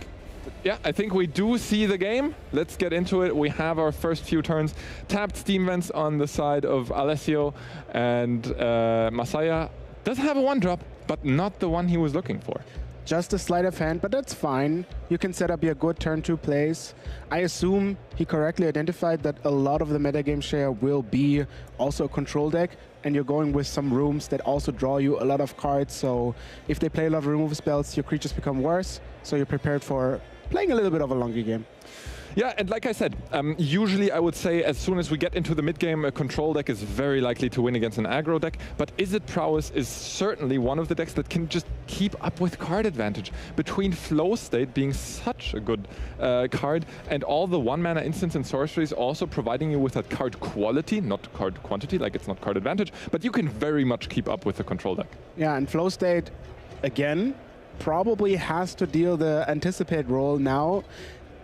we do see the game. Let's get into it. We have our first few turns. Tapped Steam Vents on the side of Alessio, and Masaya does have a 1-drop, but not the one he was looking for. Just a sleight of hand, but that's fine. You can set up your good turn 2 plays. I assume he correctly identified that a lot of the metagame share will be also a control deck, and you're going with some rooms that also draw you a lot of cards. So if they play a lot of removal spells, your creatures become worse. So you're prepared for playing a little bit of a longer game. Yeah, and like I said, usually I would say as soon as we get into the mid-game, a control deck is very likely to win against an aggro deck, but Is It Prowess is certainly one of the decks that can just keep up with card advantage. Between Flow State being such a good card, and all the 1-mana instants and sorceries also providing you with that card quality, not card quantity, like it's not card advantage, but you can very much keep up with the control deck. Yeah, and Flow State, again, probably has to deal the Anticipate role now.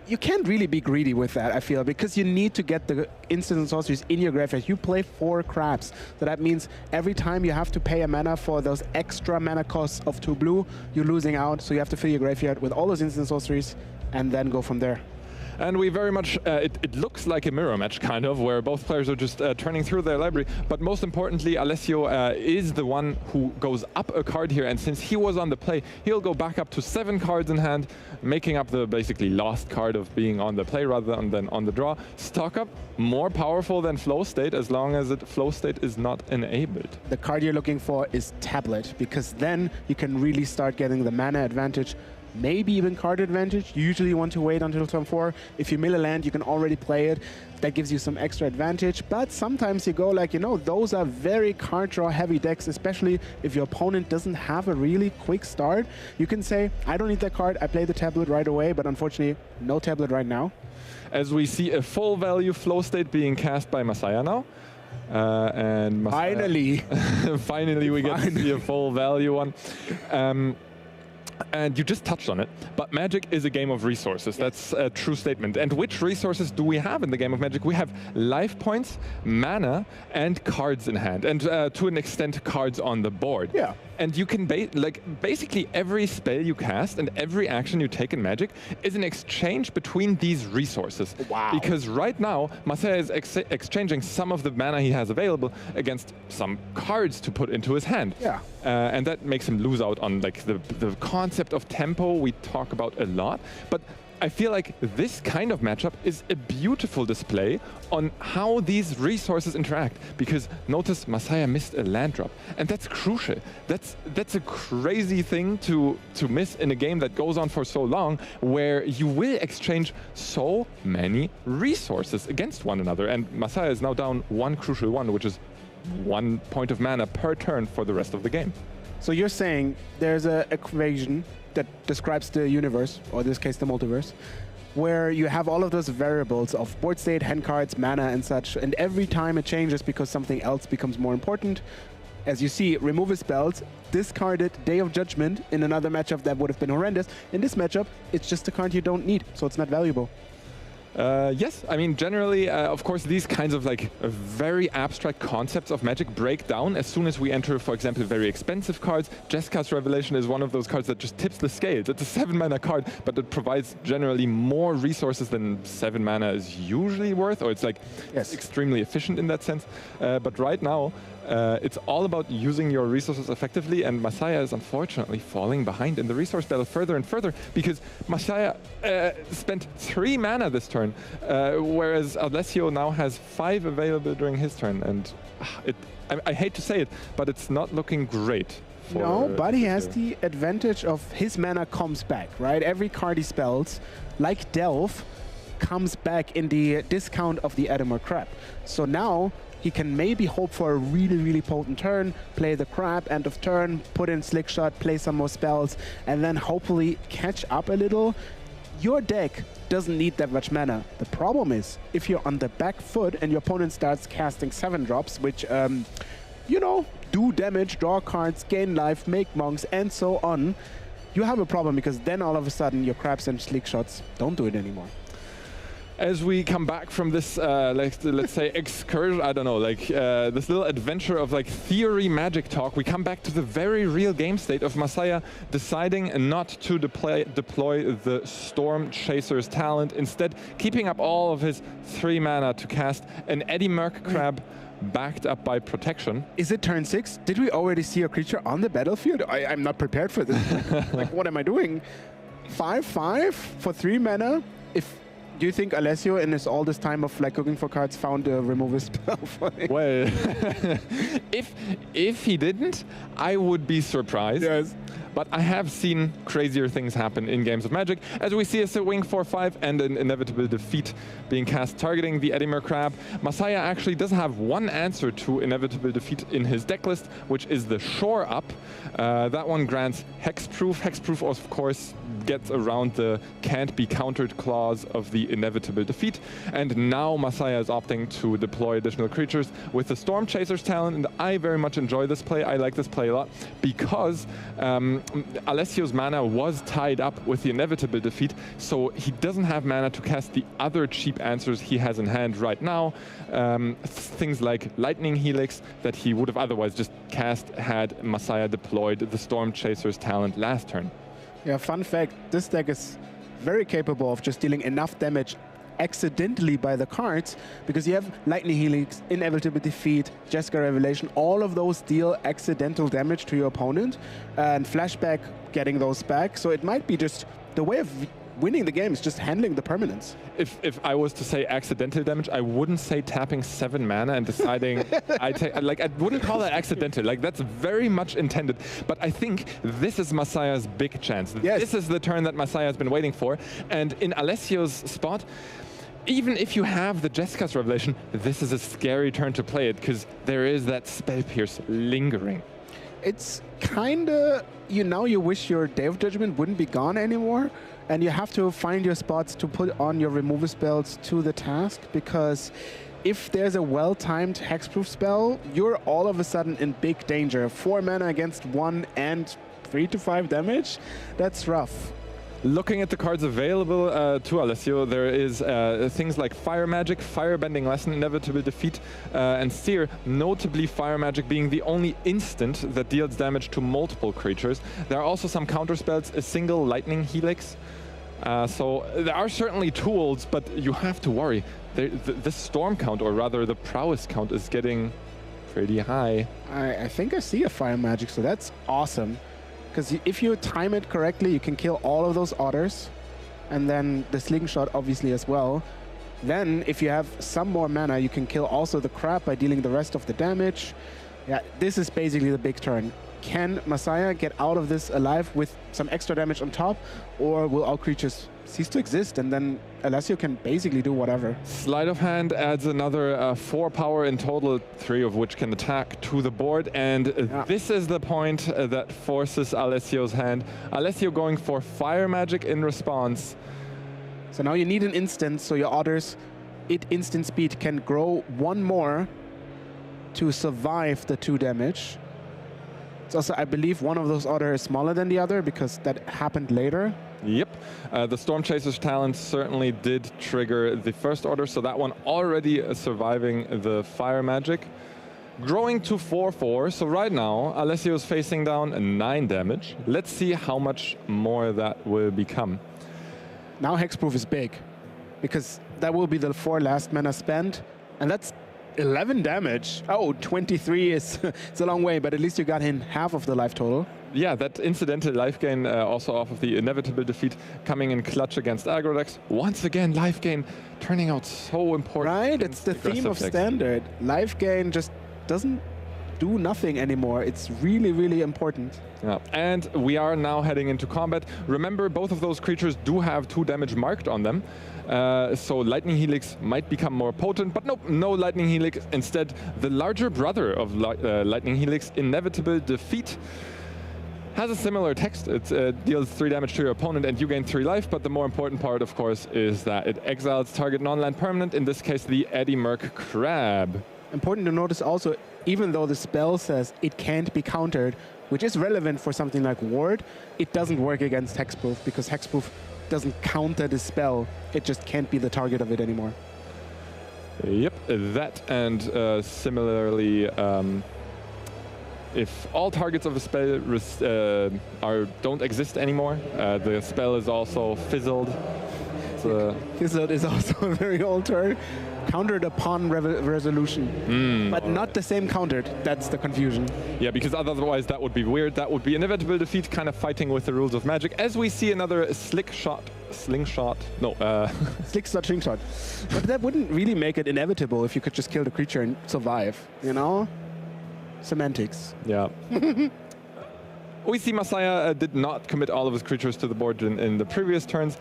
You can't really be greedy with that, I feel, because you need to get the instants and sorceries in your graveyard. You play 4 crabs, so that means every time you have to pay a mana for those extra mana costs of 2 blue, you're losing out, so you have to fill your graveyard with all those instant and sorceries and then go from there. And we very much, it looks like a mirror match, kind of, where both players are just turning through their library. But most importantly, Alessio is the one who goes up a card here. And since he was on the play, he'll go back up to 7 cards in hand, making up the basically lost card of being on the play rather than on the draw. Stock up, more powerful than Flow State, as long as Flow State is not enabled. The card you're looking for is Tablet, because then you can really start getting the mana advantage, maybe even card advantage. You usually want to wait until turn 4. If you mill a land, you can already play it. That gives you some extra advantage. But sometimes you go like, those are very card draw heavy decks, especially if your opponent doesn't have a really quick start. You can say, I don't need that card, I play the Tablet right away, but unfortunately, no Tablet right now. As we see a full value Flow State being cast by Masaya now. And Masaya, finally we get to see a full value one. And you just touched on it, but Magic is a game of resources. That's a true statement. And which resources do we have in the game of Magic? We have life points, mana, and cards in hand, and to an extent, cards on the board. Yeah. And you can basically every spell you cast and every action you take in Magic is an exchange between these resources. Wow. Because right now, Masaya is exchanging some of the mana he has available against some cards to put into his hand. Yeah. And that makes him lose out on the concept of tempo we talk about a lot. But I feel like this kind of matchup is a beautiful display on how these resources interact. Because notice Masaya missed a land drop, and that's crucial. That's a crazy thing to miss in a game that goes on for so long, where you will exchange so many resources against one another. And Masaya is now down 1 crucial one, which is 1 point of mana per turn for the rest of the game. So you're saying there's an equation that describes the universe, or in this case the multiverse, where you have all of those variables of board state, hand cards, mana and such, and every time it changes because something else becomes more important. As you see, removal spells, discarded Day of Judgment in another matchup that would have been horrendous. In this matchup, it's just a card you don't need, so it's not valuable. Yes, I mean, generally, of course, these kinds of like very abstract concepts of Magic break down as soon as we enter, for example, very expensive cards. Jesska's Revelation is one of those cards that just tips the scales. It's a 7-mana card, but it provides generally more resources than 7 mana is usually worth, or it's like extremely efficient in that sense. But right now, it's all about using your resources effectively, and Masaya is unfortunately falling behind in the resource battle further and further because Masaya spent 3 mana this turn, whereas Alessio now has 5 available during his turn, and I hate to say it, but it's not looking great. No, but he has the advantage of his mana comes back, right? Every card he spells, like Delve, comes back in the discount of the Edamure Crab. So now he can maybe hope for a really, really potent turn, play the crab, end of turn, put in Slick Shot, play some more spells, and then hopefully catch up a little. Your deck doesn't need that much mana. The problem is, if you're on the back foot and your opponent starts casting 7-drops, which, you know, do damage, draw cards, gain life, make monks, and so on, you have a problem because then all of a sudden your crabs and Slick Shots don't do it anymore. As we come back from this, let's say, excursion, I don't know, like this little adventure of like theory Magic talk, we come back to the very real game state of Masaya deciding not to deploy the Storm Chaser's talent, instead keeping up all of his 3 mana to cast an Edamure Crab backed up by protection. Is it turn 6? Did we already see a creature on the battlefield? I'm not prepared for this. Like, what am I doing? 5/5 for 3 mana? Do you think Alessio, in all this time of like looking for cards, found a removal spell for him? Well, if he didn't, I would be surprised. Yes. But I have seen crazier things happen in games of Magic, as we see a Swing 4/5 and an Inevitable Defeat being cast targeting the Edamure Crab. Masaya actually does have one answer to Inevitable Defeat in his deck list, which is the Shore Up. That one grants Hexproof. Hexproof, of course, gets around the can't be countered clause of the Inevitable Defeat. And now Masaya is opting to deploy additional creatures with the Storm Chaser's talent, and I very much enjoy this play. I like this play a lot because Alessio's mana was tied up with the Inevitable Defeat, so he doesn't have mana to cast the other cheap answers he has in hand right now. Things like Lightning Helix that he would have otherwise just cast had Masaya deployed the Storm Chaser's talent last turn. Yeah, fun fact, this deck is very capable of just dealing enough damage accidentally by the cards, because you have Lightning Helix, Inevitable Defeat, Jesska Revelation, all of those deal accidental damage to your opponent, and Flashback getting those back. So it might be just the way of winning the game is just handling the permanence. If I was to say accidental damage, I wouldn't say tapping 7 mana and deciding I wouldn't call that accidental. Like, that's very much intended. But I think this is Masaya's big chance. Yes. This is the turn that Masaya has been waiting for. And in Alessio's spot, even if you have the Jesska's Revelation, this is a scary turn to play it because there is that Spell Pierce lingering. It's kind of, you wish your Day of Judgment wouldn't be gone anymore, and you have to find your spots to put on your removal spells to the task, because if there's a well-timed hexproof spell, you're all of a sudden in big danger. 4 mana against 1 and 3 to 5 damage, that's rough. Looking at the cards available to Alessio, there is things like Fire Magic, Firebending Lesson, Inevitable Defeat, and Seer, notably Fire Magic being the only instant that deals damage to multiple creatures. There are also some counterspells, a single Lightning Helix. So there are certainly tools, but you have to worry. The Storm count, or rather the Prowess count, is getting pretty high. I think I see a Fire Magic, so that's awesome. Because if you time it correctly, you can kill all of those otters, and then the Slingshot obviously as well. Then, if you have some more mana, you can kill also the crab by dealing the rest of the damage. Yeah, this is basically the big turn. Can Masaya get out of this alive with some extra damage on top, or will all creatures cease to exist, and then Alessio can basically do whatever? Sleight of Hand adds another 4 power in total, 3 of which can attack to the board, and this is the point that forces Alessio's hand. Alessio going for Fire Magic in response. So now you need an instant, so your otters, instant speed, can grow 1 more to survive the 2 damage. It's also, I believe, one of those otters is smaller than the other because that happened later. Yep. The Storm Chaser's talent certainly did trigger the first order, so that one already surviving the fire magic. Growing to 4-4, so right now Alessio is facing down 9 damage. Let's see how much more that will become. Now Hexproof is big, because that will be the 4 last mana spent, and that's 11 damage. Oh, 23 is it's a long way, but at least you got in half of the life total. Yeah, that incidental life gain also off of the inevitable defeat coming in clutch against aggro decks. Once again, life gain turning out so important. Right, it's the theme of decks. Standard. Life gain just doesn't do nothing anymore. It's really, really important. Yeah. And we are now heading into combat. Remember, both of those creatures do have 2 damage marked on them. So Lightning Helix might become more potent, but nope, no Lightning Helix. Instead, the larger brother of Lightning Helix, Inevitable Defeat, has a similar text. It deals 3 damage to your opponent and you gain 3 life, but the more important part, of course, is that it exiles target non-land permanent, in this case the Eddie Merc Crab. Important to notice also, even though the spell says it can't be countered, which is relevant for something like Ward, it doesn't work against Hexproof, because Hexproof doesn't counter the spell. It just can't be the target of it anymore. Yep, that and similarly, if all targets of a spell don't exist anymore, the spell is also fizzled. Fizzled is also a very old turn. Countered upon resolution, but not the same countered. That's the confusion. Yeah, because otherwise that would be weird. That would be Inevitable Defeat, kind of fighting with the rules of Magic. As we see another slingshot. Slingshot. But that wouldn't really make it inevitable if you could just kill the creature and survive, you know? Semantics. Yeah. We see Masaya did not commit all of his creatures to the board in the previous turns,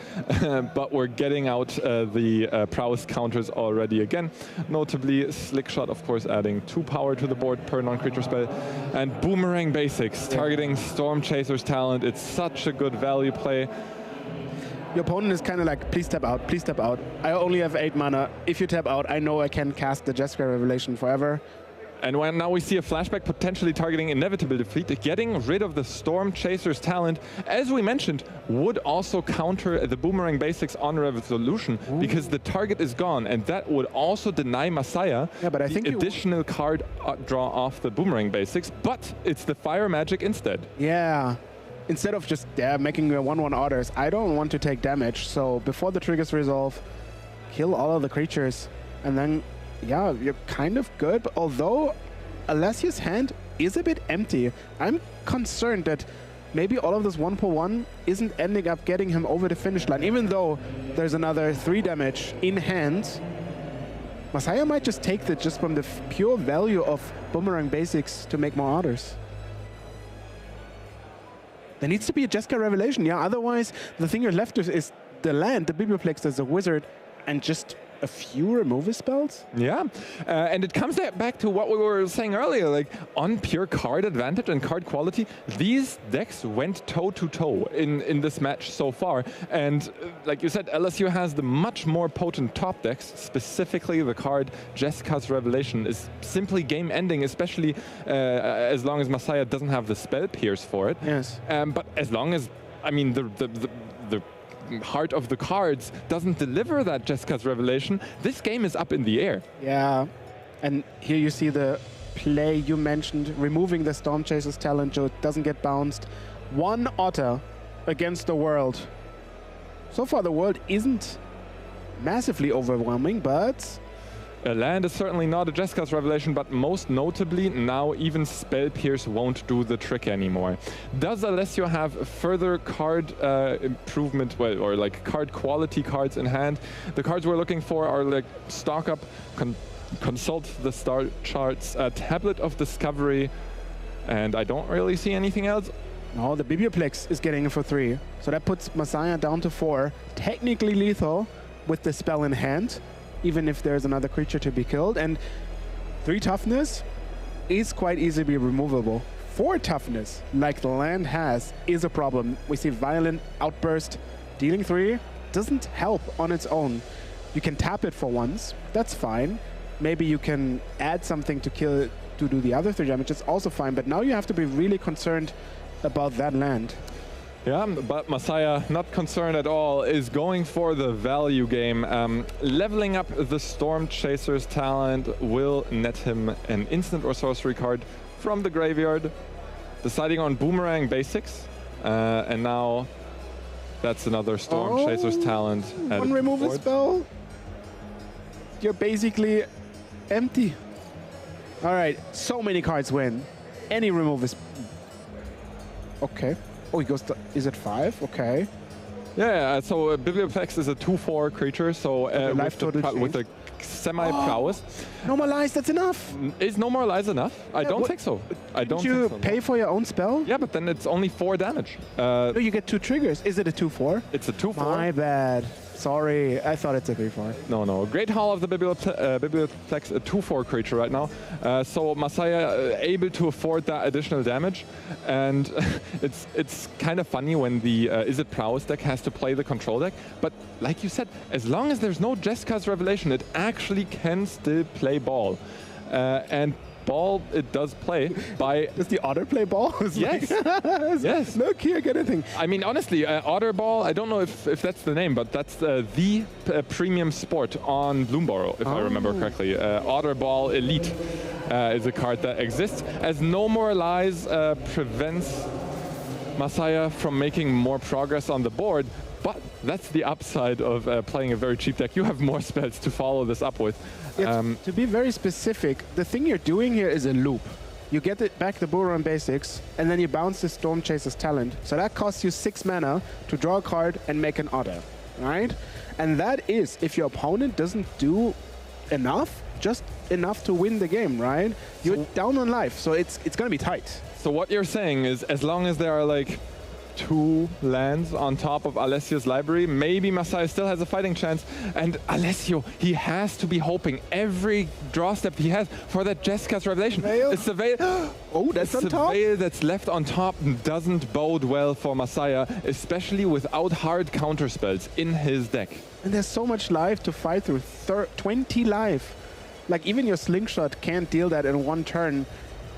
but we're getting out the prowess counters already again. Notably, Slickshot, of course, adding 2 power to the board per non-creature spell. And Boomerang Basics, targeting Storm Chaser's talent. It's such a good value play. Your opponent is kind of like, please tap out, please tap out. I only have 8 mana. If you tap out, I know I can cast the Jessica Revelation forever. And now we see a flashback potentially targeting Inevitable Defeat. Getting rid of the Storm Chaser's talent, as we mentioned, would also counter the Boomerang Basics on Resolution, because the target is gone, and that would also deny Masaya the additional card draw off the Boomerang Basics, but it's the Fire Magic instead. Yeah. Instead of just making your 1/1 orders, I don't want to take damage, so before the triggers resolve, kill all of the creatures, and then yeah, you're kind of good, but although Alessia's hand is a bit empty, I'm concerned that maybe all of this 1/1 isn't ending up getting him over the finish line, even though there's another 3 damage in hand. Masaya might just take that just from the pure value of Boomerang Basics to make more orders. There needs to be a Jessica Revelation, yeah, otherwise the thing you're left with is the land, the Biblioplex, there's a wizard, and just a few removal spells? Yeah, and it comes back to what we were saying earlier, like on pure card advantage and card quality, these decks went toe-to-toe in this match so far. And like you said, LSU has the much more potent top decks, specifically the card Jessica's Revelation is simply game-ending, especially as long as Masaya doesn't have the spell pierce for it. Yes. But as long as, I mean, the heart of the cards doesn't deliver that Jessica's Revelation, this game is up in the air. Yeah, and here you see the play you mentioned, removing the Storm Chaser's talent so it doesn't get bounced. 1 Otter against the world. So far the world isn't massively overwhelming, but A land is certainly not a Jessica's Revelation, but most notably, now even Spell Pierce won't do the trick anymore. Does Alessio have further card improvement, or like card quality cards in hand? The cards we're looking for are like Stock Up, Consult the Star Charts, Tablet of Discovery, and I don't really see anything else. No, the Biblioplex is getting it for 3. So that puts Masaya down to 4. Technically lethal with the spell in hand, even if there's another creature to be killed. And 3 toughness is quite easily removable. 4 toughness, like the land has, is a problem. We see Violent Outburst. Dealing 3 doesn't help on its own. You can tap it for once, that's fine. Maybe you can add something to kill it to do the other 3 damage, it's also fine. But now you have to be really concerned about that land. Yeah, but Masaya, not concerned at all, is going for the value game. Leveling up the Storm Chaser's talent will net him an instant or sorcery card from the graveyard, deciding on Boomerang basics, and now that's another Storm Chaser's talent. One removal spell. You're basically empty. All right, so many cards win. Any removal is... Okay. Oh, he goes to... Is it 5? Okay. Yeah, so Biblioplex is a 2/4 creature, so with a semi-prowess. No more lies, that's enough. Is no more lies enough? I don't think so. I don't think so. Did you pay for your own spell? Yeah, but then it's only 4 damage. No, you get 2 triggers. Is it a 2/4? It's a 2/4. My bad. Sorry, I thought it's a 3/4. No. Great Hall of the Biblioplex, a 2/4 creature right now. So Masaya able to afford that additional damage. And it's kind of funny when the Is It Prowess deck has to play the control deck. But like you said, as long as there's no Jessica's Revelation, it actually can still play ball. And ball it does play by... Does the Otter play ball? Yes. Yes. Look here, get a thing. I mean, honestly, Otter Ball, I don't know if that's the name, but that's the premium sport on Bloomborough, if I remember correctly. Otter Ball Elite is a card that exists. As No More Lies prevents Masaya from making more progress on the board, but that's the upside of playing a very cheap deck. You have more spells to follow this up with. To be very specific, the thing you're doing here is a loop. You get it back the Boomerang basics, and then you bounce the Storm Chaser's talent. So that costs you 6 mana to draw a card and make an Otter, right? And that is, if your opponent doesn't do enough, just enough to win the game, right? You're down on life, so it's going to be tight. So what you're saying is, as long as there are like 2 lands on top of Alessio's library, maybe Masaya still has a fighting chance. And Alessio, he has to be hoping every draw step he has for that Jessica's Revelation. It's the veil. Oh, that's on top. The veil that's left on top doesn't bode well for Masaya, especially without hard counter spells in his deck. And there's so much life to fight through. 20 life. Like even your Slingshot can't deal that in 1 turn.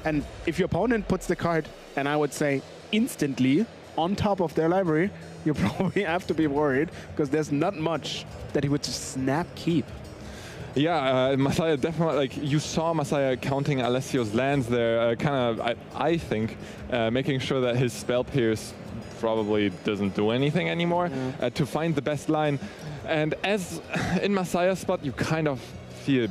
And if your opponent puts the card, and I would say instantly, on top of their library, you probably have to be worried because there's not much that he would just snap keep. Yeah, Masaya definitely, like you saw Masaya counting Alessio's lands there, kind of, I think, making sure that his Spell Pierce probably doesn't do anything anymore to find the best line. And as in Masaya's spot, you kind of feel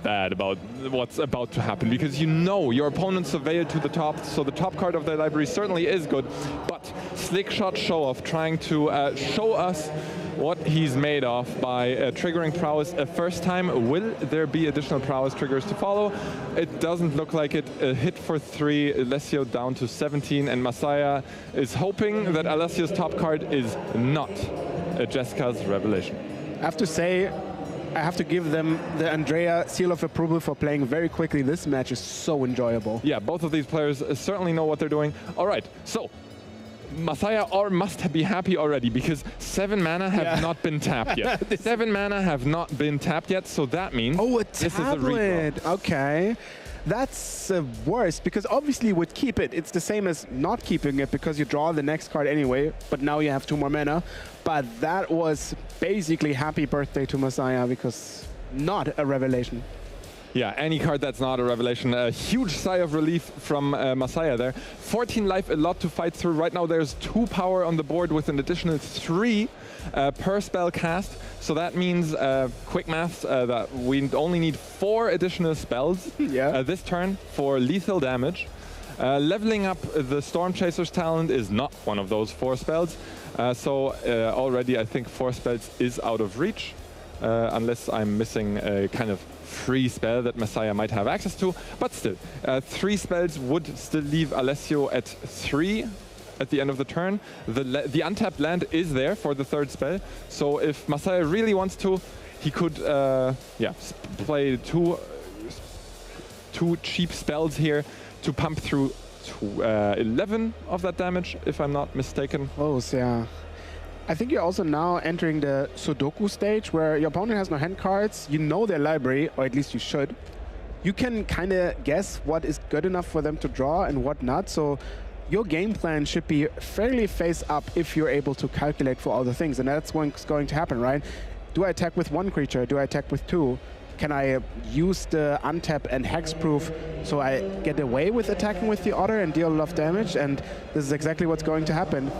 bad about what's about to happen because you know your opponent's surveilled to the top, so the top card of their library certainly is good, but Slickshot Show-Off trying to show us what he's made of by triggering prowess a first time. Will there be additional prowess triggers to follow? It doesn't look like it. A hit for 3, Alessio down to 17, and Masaya is hoping that Alessio's top card is not a Jessica's Revelation. I have to say, I have to give them the Andrea seal of approval for playing very quickly. This match is so enjoyable. Yeah, both of these players certainly know what they're doing. All right, so Masaya must be happy already because 7 mana have not been tapped yet. 7 mana have not been tapped yet, so that means this is a redraw. Okay. That's worse because obviously with keep it's the same as not keeping it because you draw the next card anyway, but now you have 2 more mana. But that was basically happy birthday to Masaya because not a revelation. Yeah, any card that's not a revelation. A huge sigh of relief from Masaya there. 14 life, a lot to fight through. Right now there's 2 power on the board with an additional 3 per spell cast. So that means, quick maths, that we only need 4 additional spells this turn for lethal damage. Leveling up the Storm Chaser's talent is not one of those 4 spells. So already I think 4 spells is out of reach. Unless I'm missing a kind of free spell that Masaya might have access to. But still, 3 spells would still leave Alessio at 3 at the end of the turn. The untapped land is there for the 3rd spell. So if Masaya really wants to, he could play 2 cheap spells here to pump through 11 of that damage, if I'm not mistaken. Close, yeah. I think you're also now entering the Sudoku stage where your opponent has no hand cards. You know their library, or at least you should. You can kind of guess what is good enough for them to draw and what not. So your game plan should be fairly face up if you're able to calculate for all the things, and that's what's going to happen, right? Do I attack with one creature? Do I attack with two? Can I use the untap and hexproof so I get away with attacking with the other and deal a lot of damage? And this is exactly what's going to happen.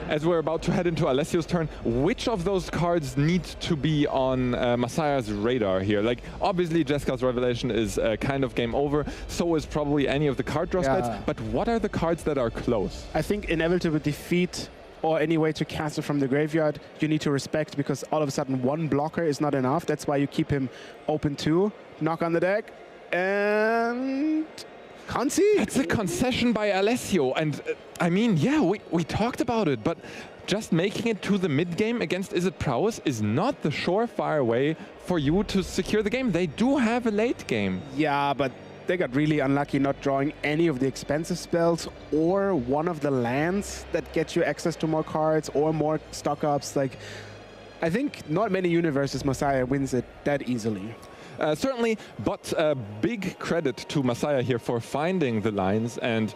As we're about to head into Alessio's turn, which of those cards need to be on Masaya's radar here? Like, obviously, Jeska's Revelation is kind of game over, so is probably any of the card draw spells, but what are the cards that are close? I think Inevitable Defeat or any way to cast it from the graveyard, you need to respect, because all of a sudden one blocker is not enough. That's why you keep him open too. Knock on the deck, and concede. It's a concession by Alessio, and I mean, yeah, we talked about it, but just making it to the mid-game against Is It Prowess is not the surefire way for you to secure the game. They do have a late game. Yeah, but they got really unlucky not drawing any of the expensive spells or one of the lands that get you access to more cards or more stock-ups. Like, I think not many universes Masaya wins it that easily. Certainly, but big credit to Masaya here for finding the lines and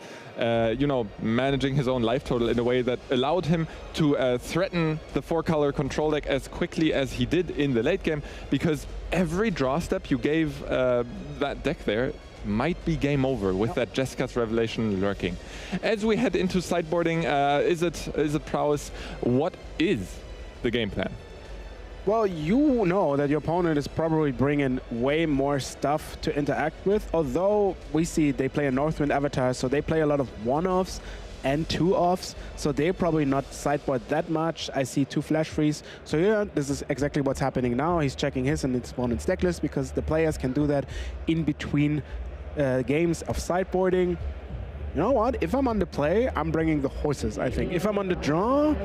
you know, managing his own life total in a way that allowed him to threaten the 4-color control deck as quickly as he did in the late game, because every draw step you gave that deck there might be game over with that Jeska's Revelation lurking. As we head into sideboarding, is it Prowess? What is the game plan? Well, you know that your opponent is probably bringing way more stuff to interact with, although we see they play a Northwind Avatar, so they play a lot of one-offs and two-offs, so they're probably not sideboard that much. I see 2 Flash Freeze, so yeah, this is exactly what's happening now. He's checking his and his opponent's deck list, because the players can do that in between games of sideboarding. You know what? If I'm on the play, I'm bringing the horses, I think. If I'm on the draw,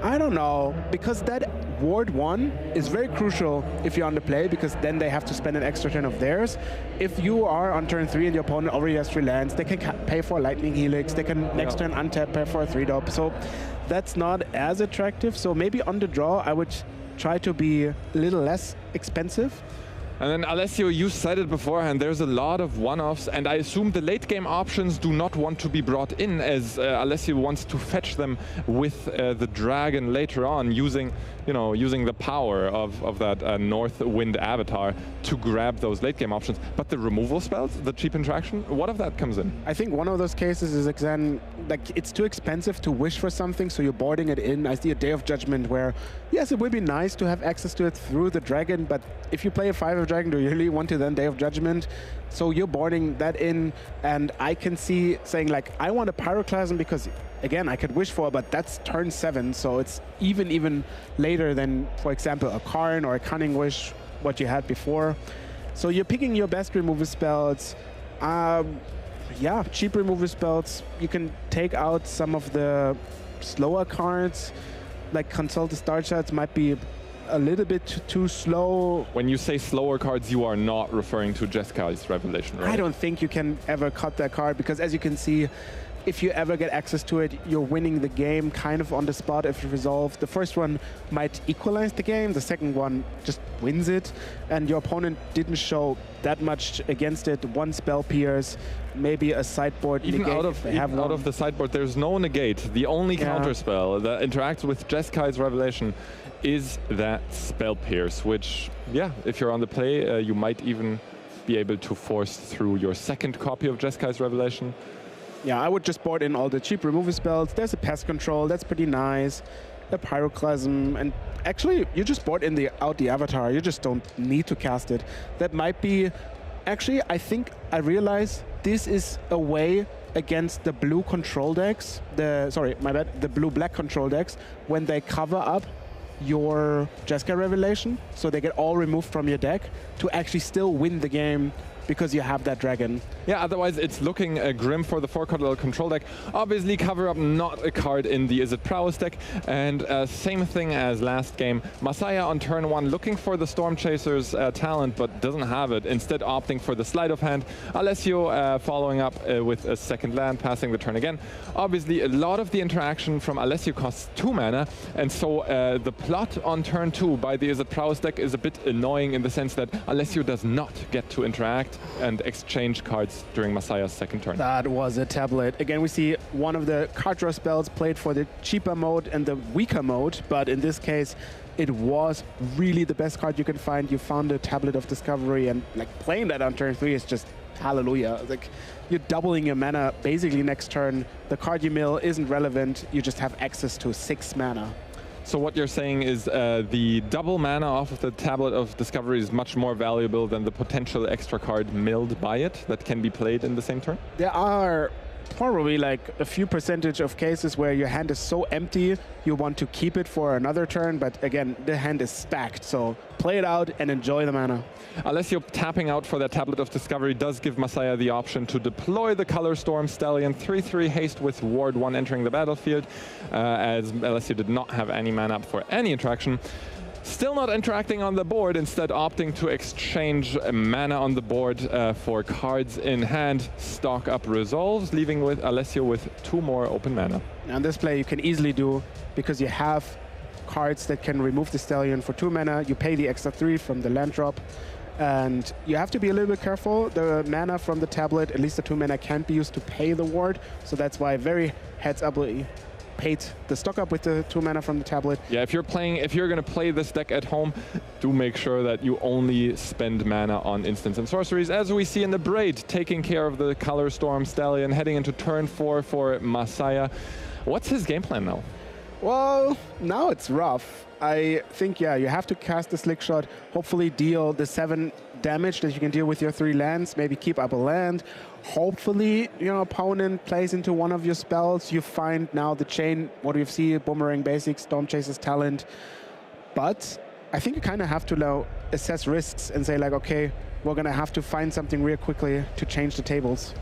I don't know, because that Ward 1 is very crucial if you're on the play, because then they have to spend an extra turn of theirs. If you are on turn 3 and your opponent already has 3 lands, they can pay for a Lightning Helix, they can next turn untap, pay for a 3-drop, so that's not as attractive. So maybe on the draw, I would try to be a little less expensive. And then Alessio, you said it beforehand, there's a lot of one-offs, and I assume the late game options do not want to be brought in, as Alessio wants to fetch them with the dragon later on, using the power of that North Wind Avatar to grab those late game options. But the removal spells, the cheap interaction, what of that comes in? I think one of those cases is, again, like, it's too expensive to wish for something, so you're boarding it in. I see a Day of Judgment where, yes, it would be nice to have access to it through the dragon, but if you play a 5 of dragon, do you really want to then Day of Judgment? So you're boarding that in, and I can see saying, like, I want a Pyroclasm because, again, I could wish for it, but that's turn 7, so it's even later than, for example, a Karn or a Cunning Wish, what you had before. So you're picking your best removal spells. Yeah, cheap removal spells. You can take out some of the slower cards, like Consult the Star Charts might be a little bit too slow. When you say slower cards, you are not referring to Jeska's Revelation, right? I don't think you can ever cut that card, because as you can see, if you ever get access to it, you're winning the game kind of on the spot if you resolve. The first one might equalize the game, the second one just wins it, and your opponent didn't show that much against it. 1 spell pierce, maybe a sideboard even negate. Out of the sideboard, there's no negate. The only counter spell that interacts with Jeska's Revelation is that spell pierce, which, yeah, if you're on the play, you might even be able to force through your second copy of Jeska's Revelation. Yeah, I would just board in all the cheap removal spells. There's a Pest Control, that's pretty nice. A Pyroclasm, and actually, you just board in out the Avatar. You just don't need to cast it. That might be... Actually, I think I realize this is a way against the blue control decks. The blue-black control decks, when they cover up your Jeska Revelation, so they get all removed from your deck, to actually still win the game because you have that dragon. Yeah, otherwise it's looking grim for the 4-color control deck. Obviously, cover up not a card in the Is It Prowess deck, and same thing as last game. Masaya on turn 1 looking for the Storm Chaser's talent, but doesn't have it, instead opting for the Sleight of Hand. Alessio following up with a second land, passing the turn again. Obviously, a lot of the interaction from Alessio costs 2 mana, and so the plot on turn 2 by the Is It Prowess deck is a bit annoying in the sense that Alessio does not get to interact. and exchange cards during Masaya's second turn. That was a tablet. Again, we see one of the card draw spells played for the cheaper mode and the weaker mode, but in this case, it was really the best card you can find. You found a Tablet of Discovery, and like playing that on turn 3 is just hallelujah. Like, you're doubling your mana basically next turn. The card you mill isn't relevant. You just have access to 6 mana. So what you're saying is the double mana off of the Tablet of Discovery is much more valuable than the potential extra card milled by it that can be played in the same turn? There are probably like a few percentage of cases where your hand is so empty you want to keep it for another turn, but again, the hand is stacked, so play it out and enjoy the mana. Alessio tapping out for that Tablet of Discovery does give Masaya the option to deploy the Color Storm Stallion, 3/3 haste with Ward 1 entering the battlefield, as Alessio did not have any mana up for any interaction. Still not interacting on the board, instead opting to exchange mana on the board for cards in hand, stock up resolves, leaving with Alessio with 2 more open mana. Now this play you can easily do because you have cards that can remove the Stallion for 2 mana. You pay the extra 3 from the land drop, and you have to be a little bit careful. The mana from the tablet, at least the 2 mana, can't be used to pay the ward, so that's why very heads up paid the stock up with the 2 mana from the tablet. Yeah, if you're going to play this deck at home, do make sure that you only spend mana on instants and sorceries, as we see in the Braid, taking care of the Color Storm Stallion, heading into turn 4 for Masaya. What's his game plan now? Well, now it's rough. I think, yeah, you have to cast the Slick Shot, hopefully deal the 7 damage that you can deal with your 3 lands, maybe keep up a land. Hopefully, your opponent plays into one of your spells. You find now the chain, what we see, Boomerang Basics, Storm Chaser's Talent. But I think you kind of have to now assess risks and say, like, okay, we're going to have to find something real quickly to change the tables.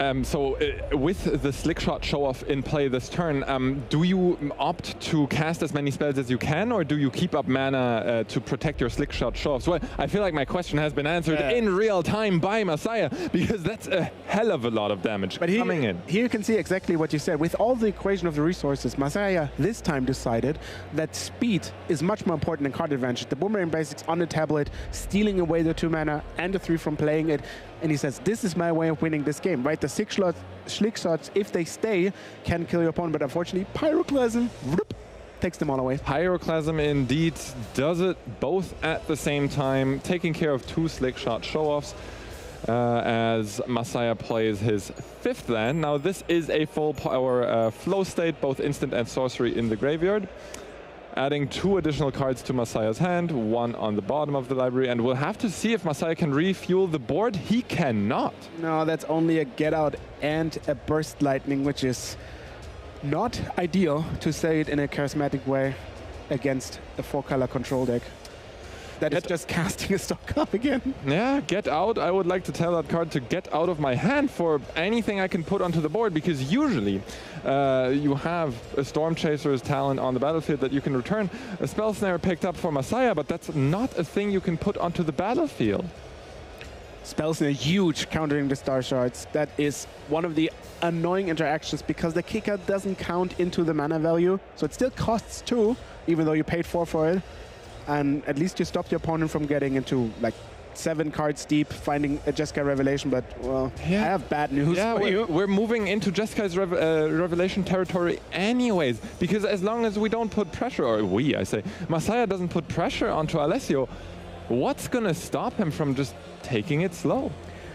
With the Slick Shot show-off in play this turn, do you opt to cast as many spells as you can, or do you keep up mana to protect your Slick Shot show-offs? Well, I feel like my question has been answered in real time by Masaya, because that's a hell of a lot of damage coming in. Here you can see exactly what you said. With all the equation of the resources, Masaya this time decided that speed is much more important than card advantage. The Boomerang Basics on the tablet, stealing away the 2 mana and the 3 from playing it, and he says, this is my way of winning this game, right? The Slick Shots, if they stay, can kill your opponent, but unfortunately, Pyroclasm takes them all away. Pyroclasm indeed does it both at the same time, taking care of 2 Slick Shot show-offs as Masaya plays his 5th land. Now this is a full power flow state, both instant and sorcery in the graveyard. Adding 2 additional cards to Masaya's hand, 1 on the bottom of the library, and we'll have to see if Masaya can refuel the board. He cannot. No, that's only a Get Out and a Burst Lightning, which is not ideal, to say it in a charismatic way, against a 4-color control deck. That is just casting a stock up again. Yeah, Get Out. I would like to tell that card to get out of my hand for anything I can put onto the board, because usually you have a Storm Chaser's Talent on the battlefield that you can return. A Spell Snare picked up for Masaya, but that's not a thing you can put onto the battlefield. Spell Snare, huge, countering the Star Shards. That is one of the annoying interactions, because the kicker doesn't count into the mana value, so it still costs 2, even though you paid 4 for it. And at least you stopped your opponent from getting into like 7 cards deep, finding a Jeskai Revelation, but well, yeah. I have bad news for you. We're moving into Jeskai's Revelation territory anyways, because as long as we don't put pressure, or Masaya doesn't put pressure onto Alessio, what's gonna stop him from just taking it slow?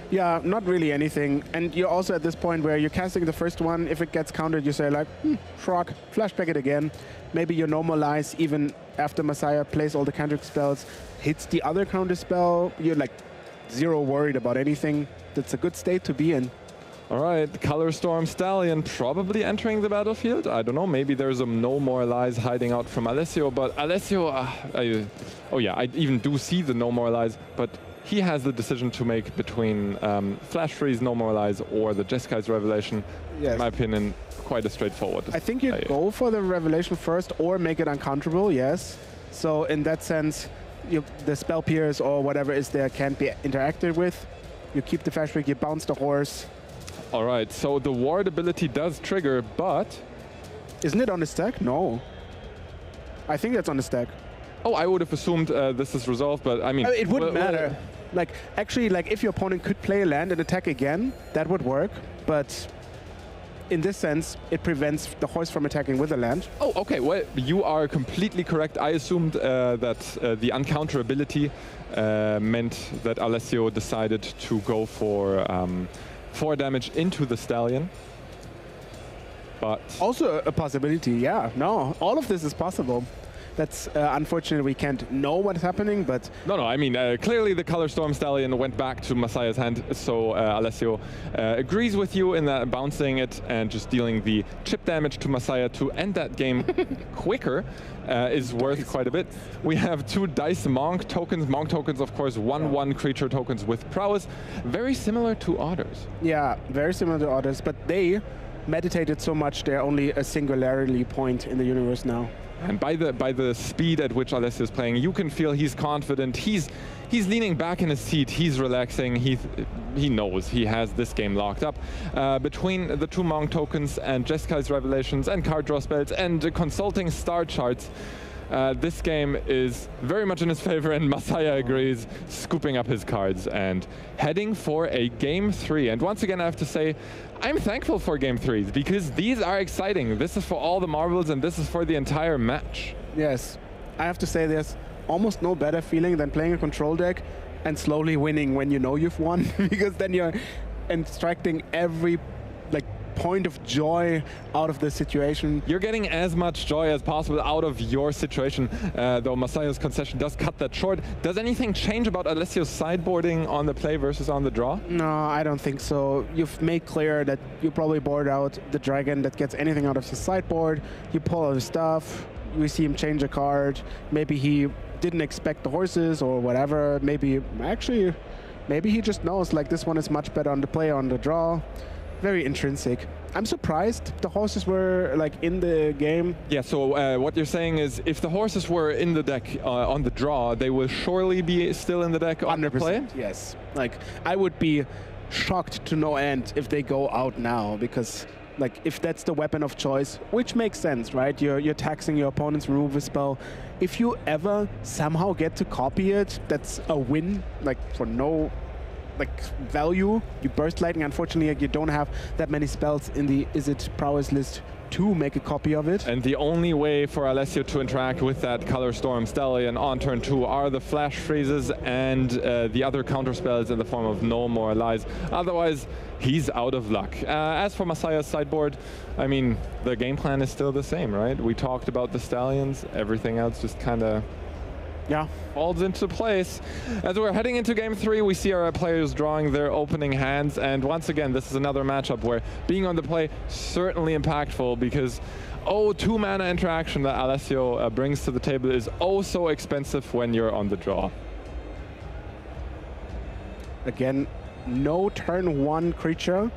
Yeah, not really anything. And you're also at this point where you're casting the first one. If it gets countered, you say like, Frog, flashback it again. Maybe you normalize even after Masaya plays all the counter spells, hits the other counter spell. You're like 0 worried about anything. That's a good state to be in. All right, Color Storm Stallion probably entering the battlefield. I don't know, maybe there's a No More Lies hiding out from Alessio, but Alessio, oh yeah, I even do see the No More Lies, but he has the decision to make between Flash Freeze, No More Lies, or the Jeskai's Revelation. Yes. In my opinion, quite a straightforward. I think you go for the Revelation first, or make it uncounterable, yes. So in that sense, the Spell Pierce or whatever is there can't be interacted with. You keep the Flash Freeze, you bounce the horse. All right, so the Ward ability does trigger, but... Isn't it on the stack? No. I think that's on the stack. Oh, I would have assumed this is resolved, but I mean... It wouldn't matter. Like, actually, like, if your opponent could play a land and attack again, that would work. But in this sense, it prevents the horse from attacking with a land. Oh, okay. Well, you are completely correct. I assumed that the uncounterability meant that Alessio decided to go for 4 damage into the stallion. But also a possibility, yeah. No, all of this is possible. That's unfortunate we can't know what's happening, but... No, I mean, clearly the Color Storm Stallion went back to Masaya's hand, so Alessio agrees with you in that bouncing it and just dealing the chip damage to Masaya to end that game quicker is worth quite a bit. We have 2 Dice Monk tokens. Monk tokens, of course, 1/1 creature tokens with prowess. Very similar to Otters. Yeah, very similar to Otters, but they meditated so much they're only a singularity point in the universe now. And by the speed at which Alessio is playing, you can feel he's confident. He's leaning back in his seat. He's relaxing. He knows he has this game locked up. Between the 2 Monk tokens and Jeskai's Revelations and card draw spells and consulting star charts, this game is very much in his favor, and Masaya agrees, scooping up his cards and heading for a game 3. And once again, I have to say, I'm thankful for game 3s because these are exciting. This is for all the marbles, and this is for the entire match. Yes, I have to say there's almost no better feeling than playing a control deck and slowly winning when you know you've won, because then you're extracting every point of joy out of the situation. You're getting as much joy as possible out of your situation, though Masaya's concession does cut that short. Does anything change about Alessio's sideboarding on the play versus on the draw? No, I don't think so. You've made clear that you probably board out the dragon that gets anything out of his sideboard. You pull out his stuff. We see him change a card. Maybe he didn't expect the horses or whatever. Maybe he just knows like this one is much better on the play or on the draw. Very intrinsic. I'm surprised the horses were like in the game. Yeah, so what you're saying is if the horses were in the deck on the draw, they will surely be still in the deck on the play? Yes. Like, I would be shocked to no end if they go out now, because like if that's the weapon of choice, which makes sense, right? You're taxing your opponent's removal spell. If you ever somehow get to copy it, that's a win, like for no value. You burst lightning. Unfortunately, you don't have that many spells in the Izzet prowess list to make a copy of it. And the only way for Alessio to interact with that Color Storm Stallion on turn 2 are the flash freezes and the other counter spells in the form of No More Lies. Otherwise, he's out of luck. As for Masaya's sideboard, I mean, the game plan is still the same, right? We talked about the Stallions. Everything else just kind of falls into place. As we're heading into game 3, we see our players drawing their opening hands, and once again, this is another matchup where being on the play certainly impactful, because 2 mana interaction that Alessio brings to the table is so expensive when you're on the draw. Again, no turn 1 creature,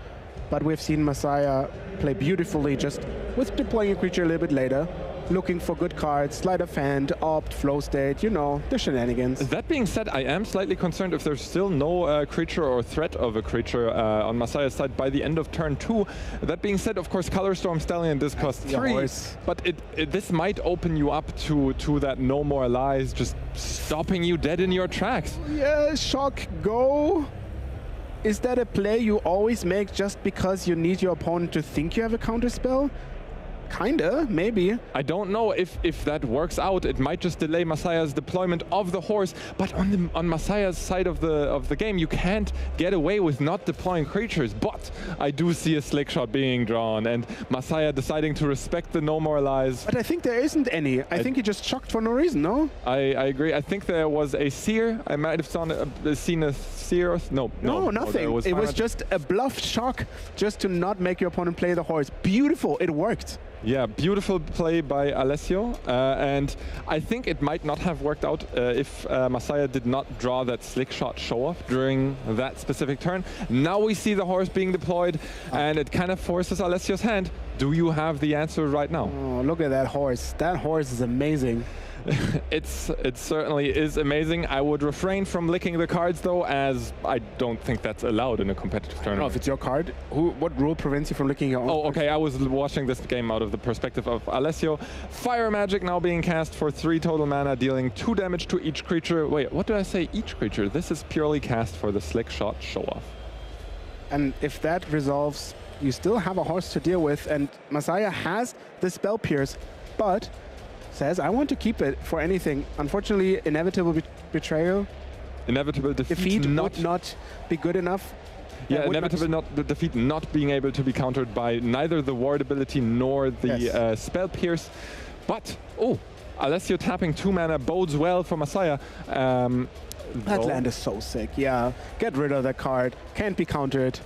but we've seen Masaya play beautifully just with deploying a creature a little bit later. Looking for good cards, sleight of hand, opt, flow state, you know, the shenanigans. That being said, I am slightly concerned if there's still no creature or threat of a creature on Masaya's side by the end of turn 2. That being said, of course, Color Storm Stallion does cost 3, but this might open you up to that No More Lies, just stopping you dead in your tracks. Yeah, shock, go. Is that a play you always make just because you need your opponent to think you have a counter spell? Kinda, maybe. I don't know if that works out. It might just delay Masaya's deployment of the horse, but on Masaya's side of the game, you can't get away with not deploying creatures. But I do see a slick shot being drawn, and Masaya deciding to respect the No More Lies. But I think there isn't any. I think he just shocked for no reason, no? I agree. I think there was a seer. I might have seen a seer. No, nothing. It was just a bluff shock, just to not make your opponent play the horse. Beautiful. It worked. Yeah, beautiful play by Alessio, and I think it might not have worked out if Masaya did not draw that slick shot show-off during that specific turn. Now we see the horse being deployed, and it kind of forces Alessio's hand. Do you have the answer right now? Oh, look at that horse. That horse is amazing. It certainly is amazing. I would refrain from licking the cards though, as I don't think that's allowed in a competitive tournament. I don't know if it's your card. What rule prevents you from licking your own? Oh, okay. I was watching this game out of the perspective of Alessio. Fire Magic now being cast for 3 total mana, dealing 2 damage to each creature. Wait, what did I say? Each creature. This is purely cast for the Slick Shot show-off. And if that resolves, you still have a horse to deal with, and Masaya has the Spell Pierce, but says, I want to keep it for anything. Unfortunately, inevitable betrayal. Inevitable defeat would not be good enough. Yeah, inevitable defeat not being able to be countered by neither the ward ability nor the Spell Pierce. But, Alessio tapping 2 mana bodes well for Masaya. That land is so sick, yeah. Get rid of that card. Can't be countered.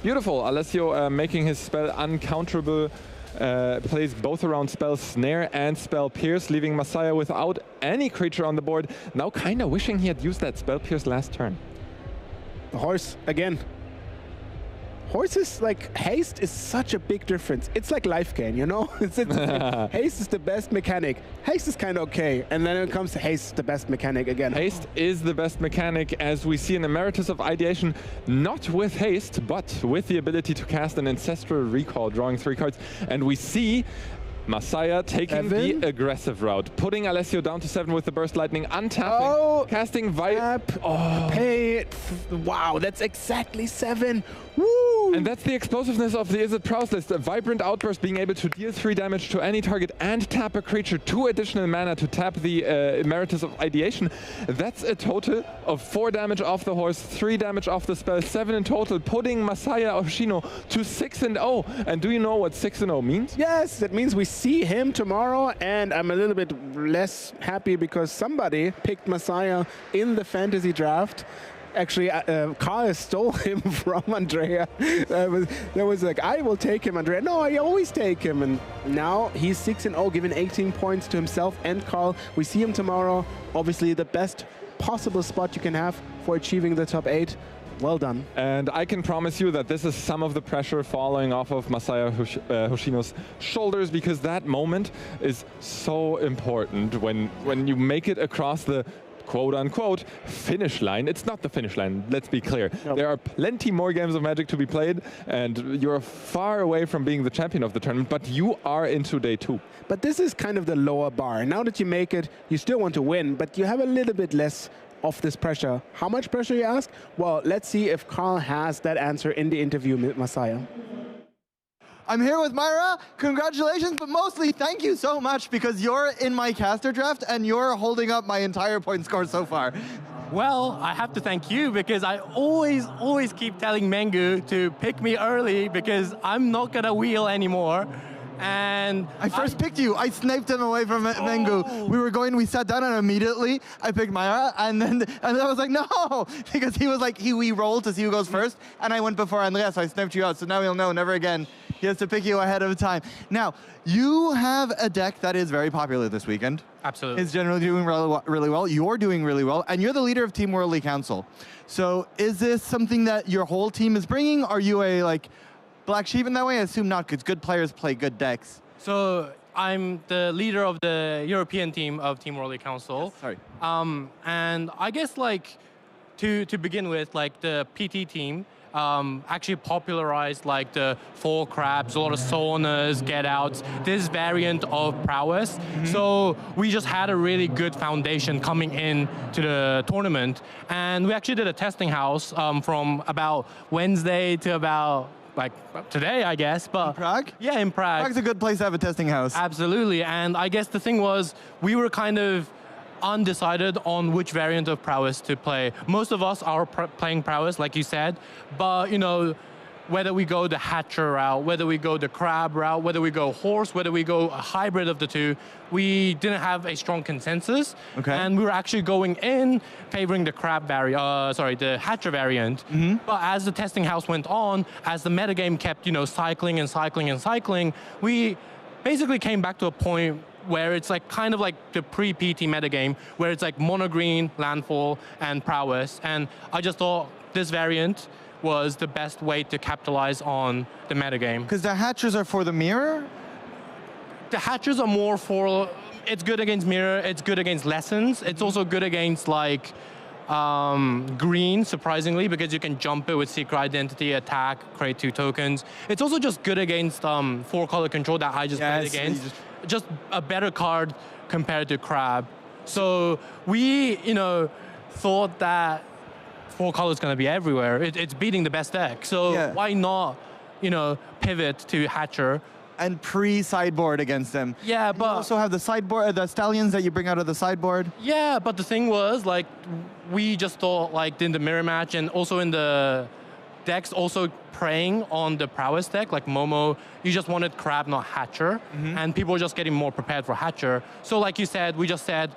Beautiful. Alessio making his spell uncounterable. Plays both around Spell Snare and Spell Pierce, leaving Masaya without any creature on the board. Now kind of wishing he had used that Spell Pierce last turn. The horse, again. Horses, like, haste is such a big difference. It's like life gain, you know? Haste is the best mechanic. Haste is kind of okay. And then it comes to haste, the best mechanic again. Haste is the best mechanic, as we see an Emeritus of Ideation, not with haste, but with the ability to cast an Ancestral Recall, drawing 3 cards. And we see Masaya taking the aggressive route, putting Alessio down to 7 with the Burst Lightning, untapping, casting Pay. Wow, that's exactly 7. Woo! And that's the explosiveness of the Is It Prowess list. A Vibrant Outburst being able to deal 3 damage to any target and tap a creature, 2 additional mana to tap the Emeritus of Ideation. That's a total of 4 damage off the horse, 3 damage off the spell, 7 in total, putting Masaya Oshino to 6-0. And do you know what 6-0 means? Yes, it means we see him tomorrow, and I'm a little bit less happy because somebody picked Masaya in the fantasy draft. Actually, Karl stole him from Andrea. There was like, I will take him, Andrea. No, I always take him. And now he's 6-0, giving 18 points to himself and Karl. We see him tomorrow. Obviously, the best possible spot you can have for achieving the top 8. Well done. And I can promise you that this is some of the pressure falling off of Masaya Hoshino's shoulders, because that moment is so important when you make it across the quote-unquote finish line. It's not the finish line, let's be clear. Nope. There are plenty more games of Magic to be played, and you're far away from being the champion of the tournament, but you are into day 2. But this is kind of the lower bar. Now that you make it, you still want to win, but you have a little bit less of this pressure. How much pressure, you ask? Well, let's see if Karl has that answer in the interview with Masaya. I'm here with Myra. Congratulations, but mostly thank you so much, because you're in my caster draft and you're holding up my entire point score so far. Well, I have to thank you, because I always keep telling Mengu to pick me early, because I'm not gonna wheel anymore. And I first picked you. I sniped him away from Mengu. We sat down, and immediately I picked Myra, and then I was like, no, because he was like, we rolled to see who goes first, and I went before Andrea, so I sniped you out. So now he'll know, never again. He has to pick you ahead of time. Now, you have a deck that is very popular this weekend. Absolutely. It's generally doing really well. You're doing really well, and you're the leader of Team Worldly Council. So is this something that your whole team is bringing? Are you a black sheep in that way? I assume not, because good players play good decks. So I'm the leader of the European team of Team Worldly Council. Yes, sorry. And I guess to begin with, the PT team actually popularized the 4 crabs, a lot of saunas, get outs, this variant of prowess. So we just had a really good foundation coming in to the tournament. And we actually did a testing house from about Wednesday to about today, I guess. But in Prague? Yeah, in Prague. Prague's a good place to have a testing house. Absolutely. And I guess the thing was, we were kind of undecided on which variant of prowess to play. Most of us are playing prowess, like you said, but whether we go the hatcher route, whether we go the crab route, whether we go horse, whether we go a hybrid of the two, we didn't have a strong consensus. Okay. And we were actually going in favoring the crab the hatcher variant. But as the testing house went on, as the metagame kept, cycling and cycling and cycling, we basically came back to a point where it's kind of like the pre-PT metagame, where it's mono green, landfall, and prowess. And I just thought this variant was the best way to capitalize on the metagame. Because the Hatchers are for the mirror? The Hatchers are more for, it's good against mirror, it's good against lessons, it's also good against like green, surprisingly, because you can jump it with secret identity, attack, create 2 tokens. It's also just good against 4-color control that I just played against. Just a better card compared to Crab. So we, thought that 4-color is going to be everywhere. It's beating the best deck. So why not, pivot to Hatcher? And pre-sideboard against them. Yeah, but... You also have the sideboard, the Stallions that you bring out of the sideboard. Yeah, but the thing was, like, we just thought, like, in the mirror match and also in the decks also preying on the prowess deck, like Momo, you just wanted Crab, not Hatcher. And people were just getting more prepared for Hatcher. So like you said, we just said,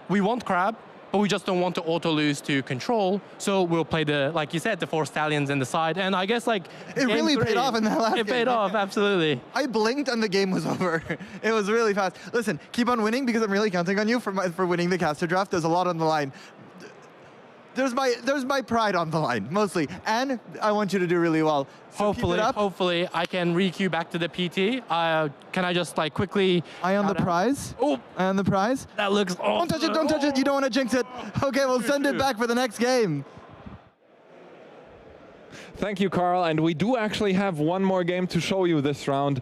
we want Crab, but we just don't want to auto-lose to control, so we'll play the, like you said, the 4 Stallions in the side, and I guess like... It really paid off in that last game. It paid off, absolutely. I blinked and the game was over. It was really fast. Listen, keep on winning because I'm really counting on you for winning the caster draft. There's a lot on the line. There's my pride on the line, mostly, and I want you to do really well. So hopefully I can re-queue back to the PT. Can I just like quickly... Eye on the prize? Oh! Eye on the prize? That looks awesome. Don't touch it, don't touch it. You don't want to jinx it. Okay, we'll send it back for the next game. Thank you, Carl. And we do actually have one more game to show you this round,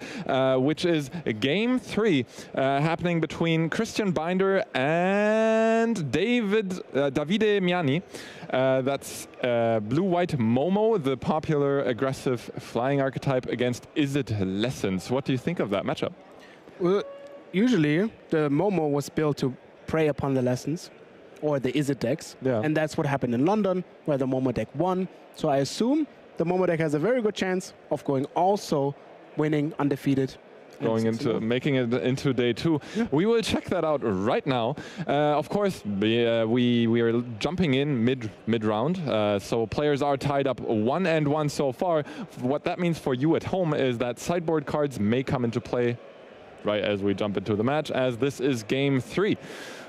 which is Game 3, happening between Christian Binder and Davide Miani. That's blue-white Momo, the popular aggressive flying archetype, against Is It Lessons. What do you think of that matchup? Well, usually the Momo was built to prey upon the Lessons or the Is It decks. Yeah. And that's what happened in London, where the Momo deck won. So I assume the Momo deck has a very good chance of winning undefeated. Making it into day 2. Yeah. We will check that out right now. Of course, we are jumping in mid round, so players are tied up 1-1 so far. What that means for you at home is that sideboard cards may come into play right as we jump into the match, as this is Game 3.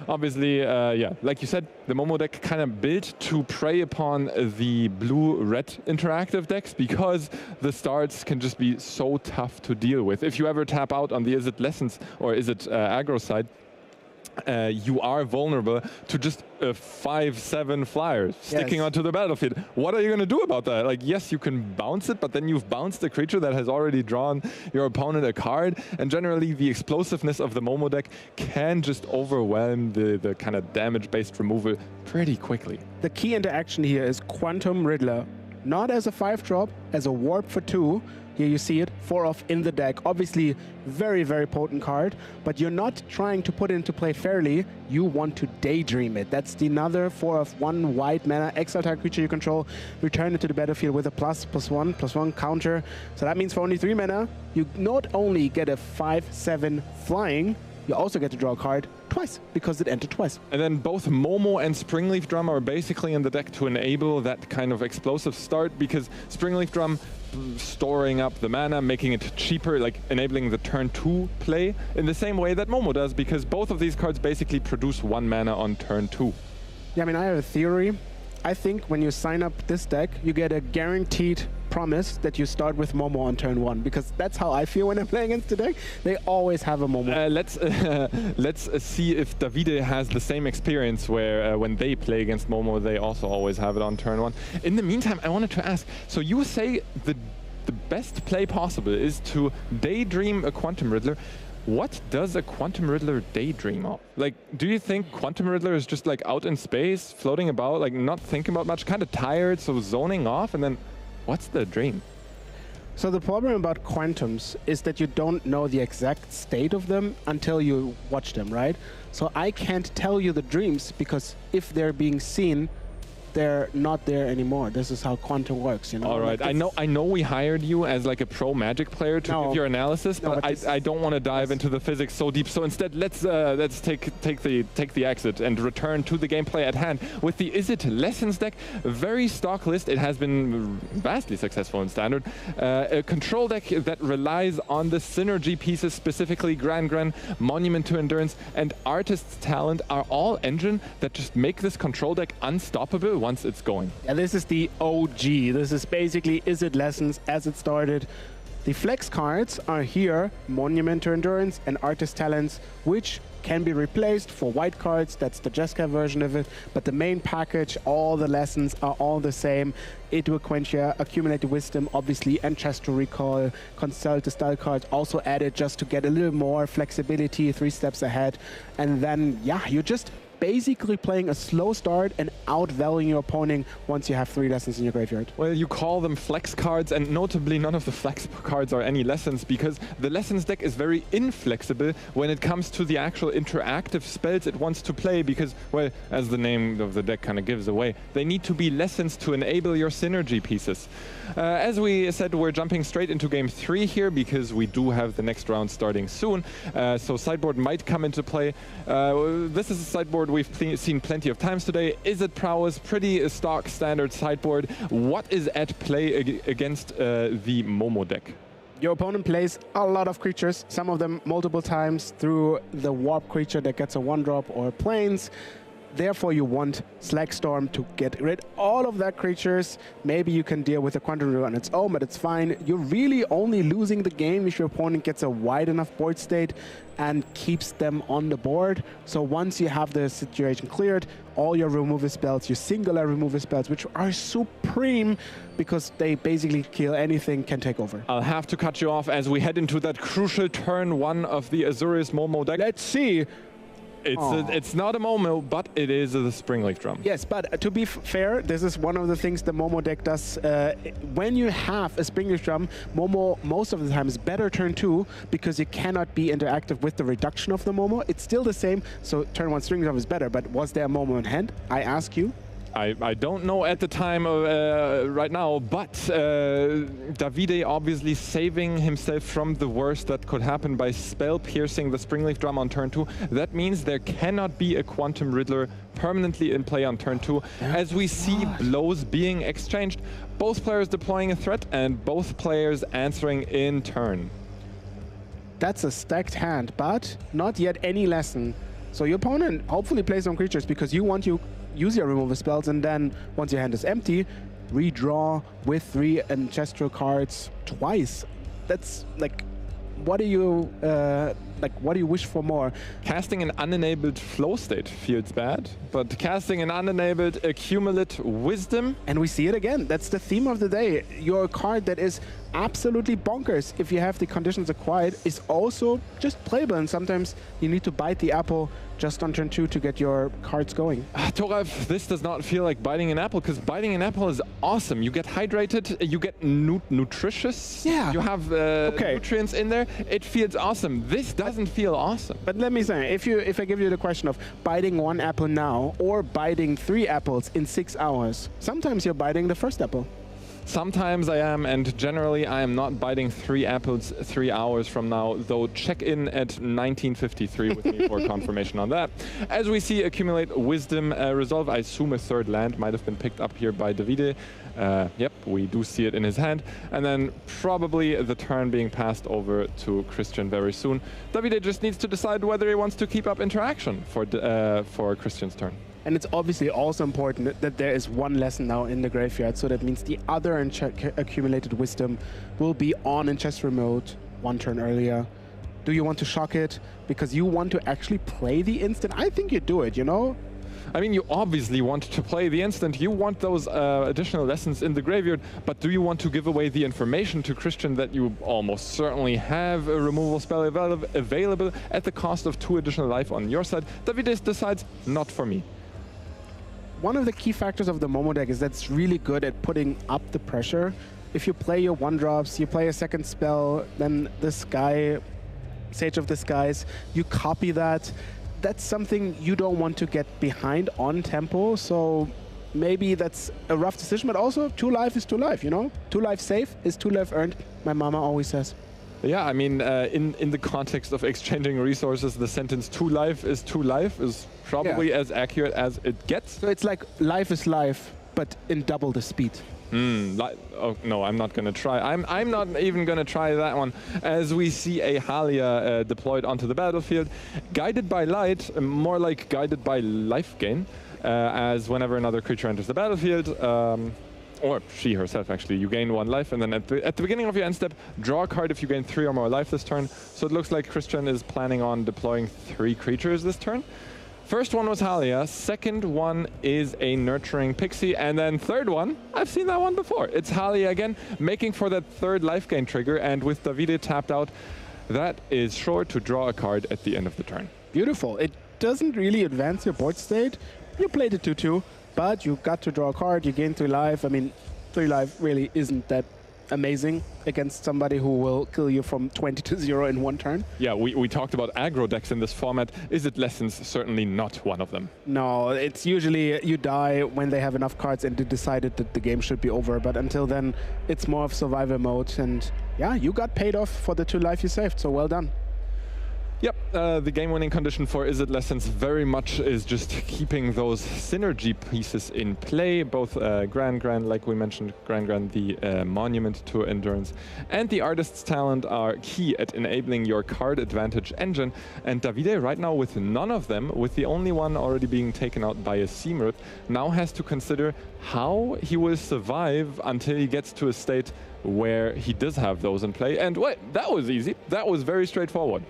Obviously, yeah, like you said, the Momo deck kind of built to prey upon the blue-red interactive decks because the starts can just be so tough to deal with. If you ever tap out on the Is It Lessons or Is It aggro side, you are vulnerable to just 5-7 flyers sticking onto the battlefield. What are you going to do about that? Like, yes, you can bounce it, but then you've bounced a creature that has already drawn your opponent a card, and generally the explosiveness of the Momo deck can just overwhelm the kind of damage-based removal pretty quickly. The key interaction here is Quantum Riddler, not as a 5-drop, as a warp for 2. Here you see it, 4-off in the deck. Obviously, very, very potent card, but you're not trying to put it into play fairly. You want to daydream it. That's another 4-of 1 white mana, exile target creature you control, return it to the battlefield with a +1/+1 counter. So that means for only 3 mana, you not only get a 5/7 flying, you also get to draw a card twice, because it entered twice. And then both Momo and Springleaf Drum are basically in the deck to enable that kind of explosive start, because Springleaf Drum storing up the mana, making it cheaper, like enabling the turn 2 play in the same way that Momo does, because both of these cards basically produce 1 mana on turn 2. Yeah, I mean, I have a theory. I think when you sign up this deck, you get a guaranteed promise that you start with Momo on turn 1, because that's how I feel when I'm playing against the deck. They always have a Momo. Let's see if Davide has the same experience where when they play against Momo, they also always have it on turn 1. In the meantime, I wanted to ask, so you say the best play possible is to daydream a Quantum Riddler. What does a Quantum Riddler daydream of? Like, do you think Quantum Riddler is just like out in space, floating about, like not thinking about much, kind of tired, so zoning off, and then what's the dream? So the problem about Quantums is that you don't know the exact state of them until you watch them, right? So I can't tell you the dreams, because if they're being seen, they're not there anymore. This is how Quantum works, you know. All right, like I know we hired you as like a pro Magic player to give your analysis, but I don't want to dive into the physics so deep. So instead, let's take the exit and return to the gameplay at hand with the Is It Lessons deck. Very stock list. It has been vastly successful in Standard. A control deck that relies on the synergy pieces, specifically Gran, Monument to Endurance, and Artist's Talent are all engine that just make this control deck unstoppable. once it's going. Yeah, this is the OG. This is basically Is It Lessons as it started. The flex cards are here, Monument to Endurance and Artist Talents, which can be replaced for white cards. That's the Jessica version of it. But the main package, all the lessons are all the same. Eloquentia, Accumulated Wisdom, obviously, and Chest to Recall. Consult the style cards also added just to get a little more flexibility, 3 steps ahead. And then, yeah, you're just basically playing a slow start and outvaluing your opponent once you have 3 lessons in your graveyard. Well, you call them flex cards, and notably none of the flex cards are any lessons, because the lessons deck is very inflexible when it comes to the actual interactive spells it wants to play, because, well, as the name of the deck kind of gives away, they need to be lessons to enable your synergy pieces. As we said, we're jumping straight into game 3 here, because we do have the next round starting soon, so sideboard might come into play. This is a sideboard we've seen plenty of times today. Is It Prowess? Pretty stock standard sideboard. What is at play against the Momo deck? Your opponent plays a lot of creatures, some of them multiple times through the warp creature that gets a 1-drop or planes. Therefore, you want Slagstorm to get rid of all of that creatures. Maybe you can deal with a Quantum Rule on its own, but it's fine. You're really only losing the game if your opponent gets a wide enough board state and keeps them on the board. So once you have the situation cleared, all your removal spells, your singular removal spells, which are supreme because they basically kill anything, can take over. I'll have to cut you off as we head into that crucial turn 1 of the Azorius Momo deck. Let's see. It's not a Momo, but it is the Springleaf Drum. Yes, but to be fair, this is one of the things the Momo deck does. When you have a Springleaf Drum, Momo most of the time is better turn 2 because you cannot be interactive with the reduction of the Momo. It's still the same, so turn 1 Springleaf Drum is better, but was there a Momo in hand? I ask you. I don't know at the time right now, but Davide obviously saving himself from the worst that could happen by spell piercing the Springleaf Drum on turn 2. That means there cannot be a Quantum Riddler permanently in play on turn 2, as we see blows being exchanged. Both players deploying a threat and both players answering in turn. That's a stacked hand, but not yet any lesson. So your opponent hopefully plays some creatures because you want to use your removal spells, and then once your hand is empty, redraw with 3 ancestral cards twice. That's like, what do you wish for more? Casting an unenabled flow state feels bad, but casting an unenabled accumulate wisdom. And we see it again. That's the theme of the day. Your card that is absolutely bonkers, if you have the conditions acquired, is also just playable, and sometimes you need to bite the apple just on turn 2 to get your cards going. Toralf, this does not feel like biting an apple, because biting an apple is awesome. You get hydrated, you get nutritious. Yeah. You have nutrients in there. It feels awesome. This doesn't feel awesome. But let me say, if I give you the question of biting 1 apple now or biting 3 apples in 6 hours, sometimes you're biting the first apple. Sometimes I am, and generally I am not biting 3 apples 3 hours from now, though check in at 1953 with me for confirmation on that. As we see accumulate wisdom resolve, I assume a 3rd land might have been picked up here by Davide. Yep, we do see it in his hand. And then probably the turn being passed over to Christian very soon. Davide just needs to decide whether he wants to keep up interaction for Christian's turn. And it's obviously also important that there is 1 lesson now in the graveyard, so that means the other accumulated wisdom will be on in chess remote 1 turn earlier. Do you want to shock it? Because you want to actually play the instant? I think you do it, you know? I mean, you obviously want to play the instant. You want those additional lessons in the graveyard, but do you want to give away the information to Christian that you almost certainly have a removal spell available at the cost of 2 additional life on your side? Davide decides, not for me. One of the key factors of the Momo deck is that it's really good at putting up the pressure. If you play your 1-drops, you play a 2nd spell, then the Sky, Sage of the Skies, you copy that. That's something you don't want to get behind on tempo, so maybe that's a rough decision, but also 2 life is 2 life, you know? 2 life safe is 2 life earned, my mama always says. Yeah, I mean, in the context of exchanging resources, the sentence 2 life is 2 life is probably as accurate as it gets. So it's like life is life, but in double the speed. Oh, no, I'm not going to try. I'm not even going to try that one. As we see a Halia deployed onto the battlefield, guided by light, more like guided by life gain. as whenever another creature enters the battlefield, or she herself actually, you gain 1 life, and then at the beginning of your end step, draw a card if you gain 3 or more life this turn. So it looks like Christian is planning on deploying 3 creatures this turn. First one was Halia, second one is a Nurturing Pixie, and then third one, I've seen that one before. It's Halia again, making for that 3rd life gain trigger, and with Davide tapped out, that is sure to draw a card at the end of the turn. Beautiful. It doesn't really advance your board state. You played it 2-2, but you got to draw a card, you gain 3 life. I mean, 3 life really isn't that amazing against somebody who will kill you from 20 to 0 in 1 turn. Yeah, we talked about aggro decks in this format. Izzet Lessons certainly not one of them. No, it's usually you die when they have enough cards and they decided that the game should be over. But until then, it's more of survival mode. And yeah, you got paid off for the 2 life you saved, so well done. Yep, the game-winning condition for Izzet Lessons very much is just keeping those synergy pieces in play, both Grand, like we mentioned, Grand, the Monument to Endurance, and the Artist's Talent are key at enabling your card advantage engine. And Davide, right now with none of them, with the only one already being taken out by a Seam Rip, now has to consider how he will survive until he gets to a state where he does have those in play. And wait, that was easy. That was very straightforward.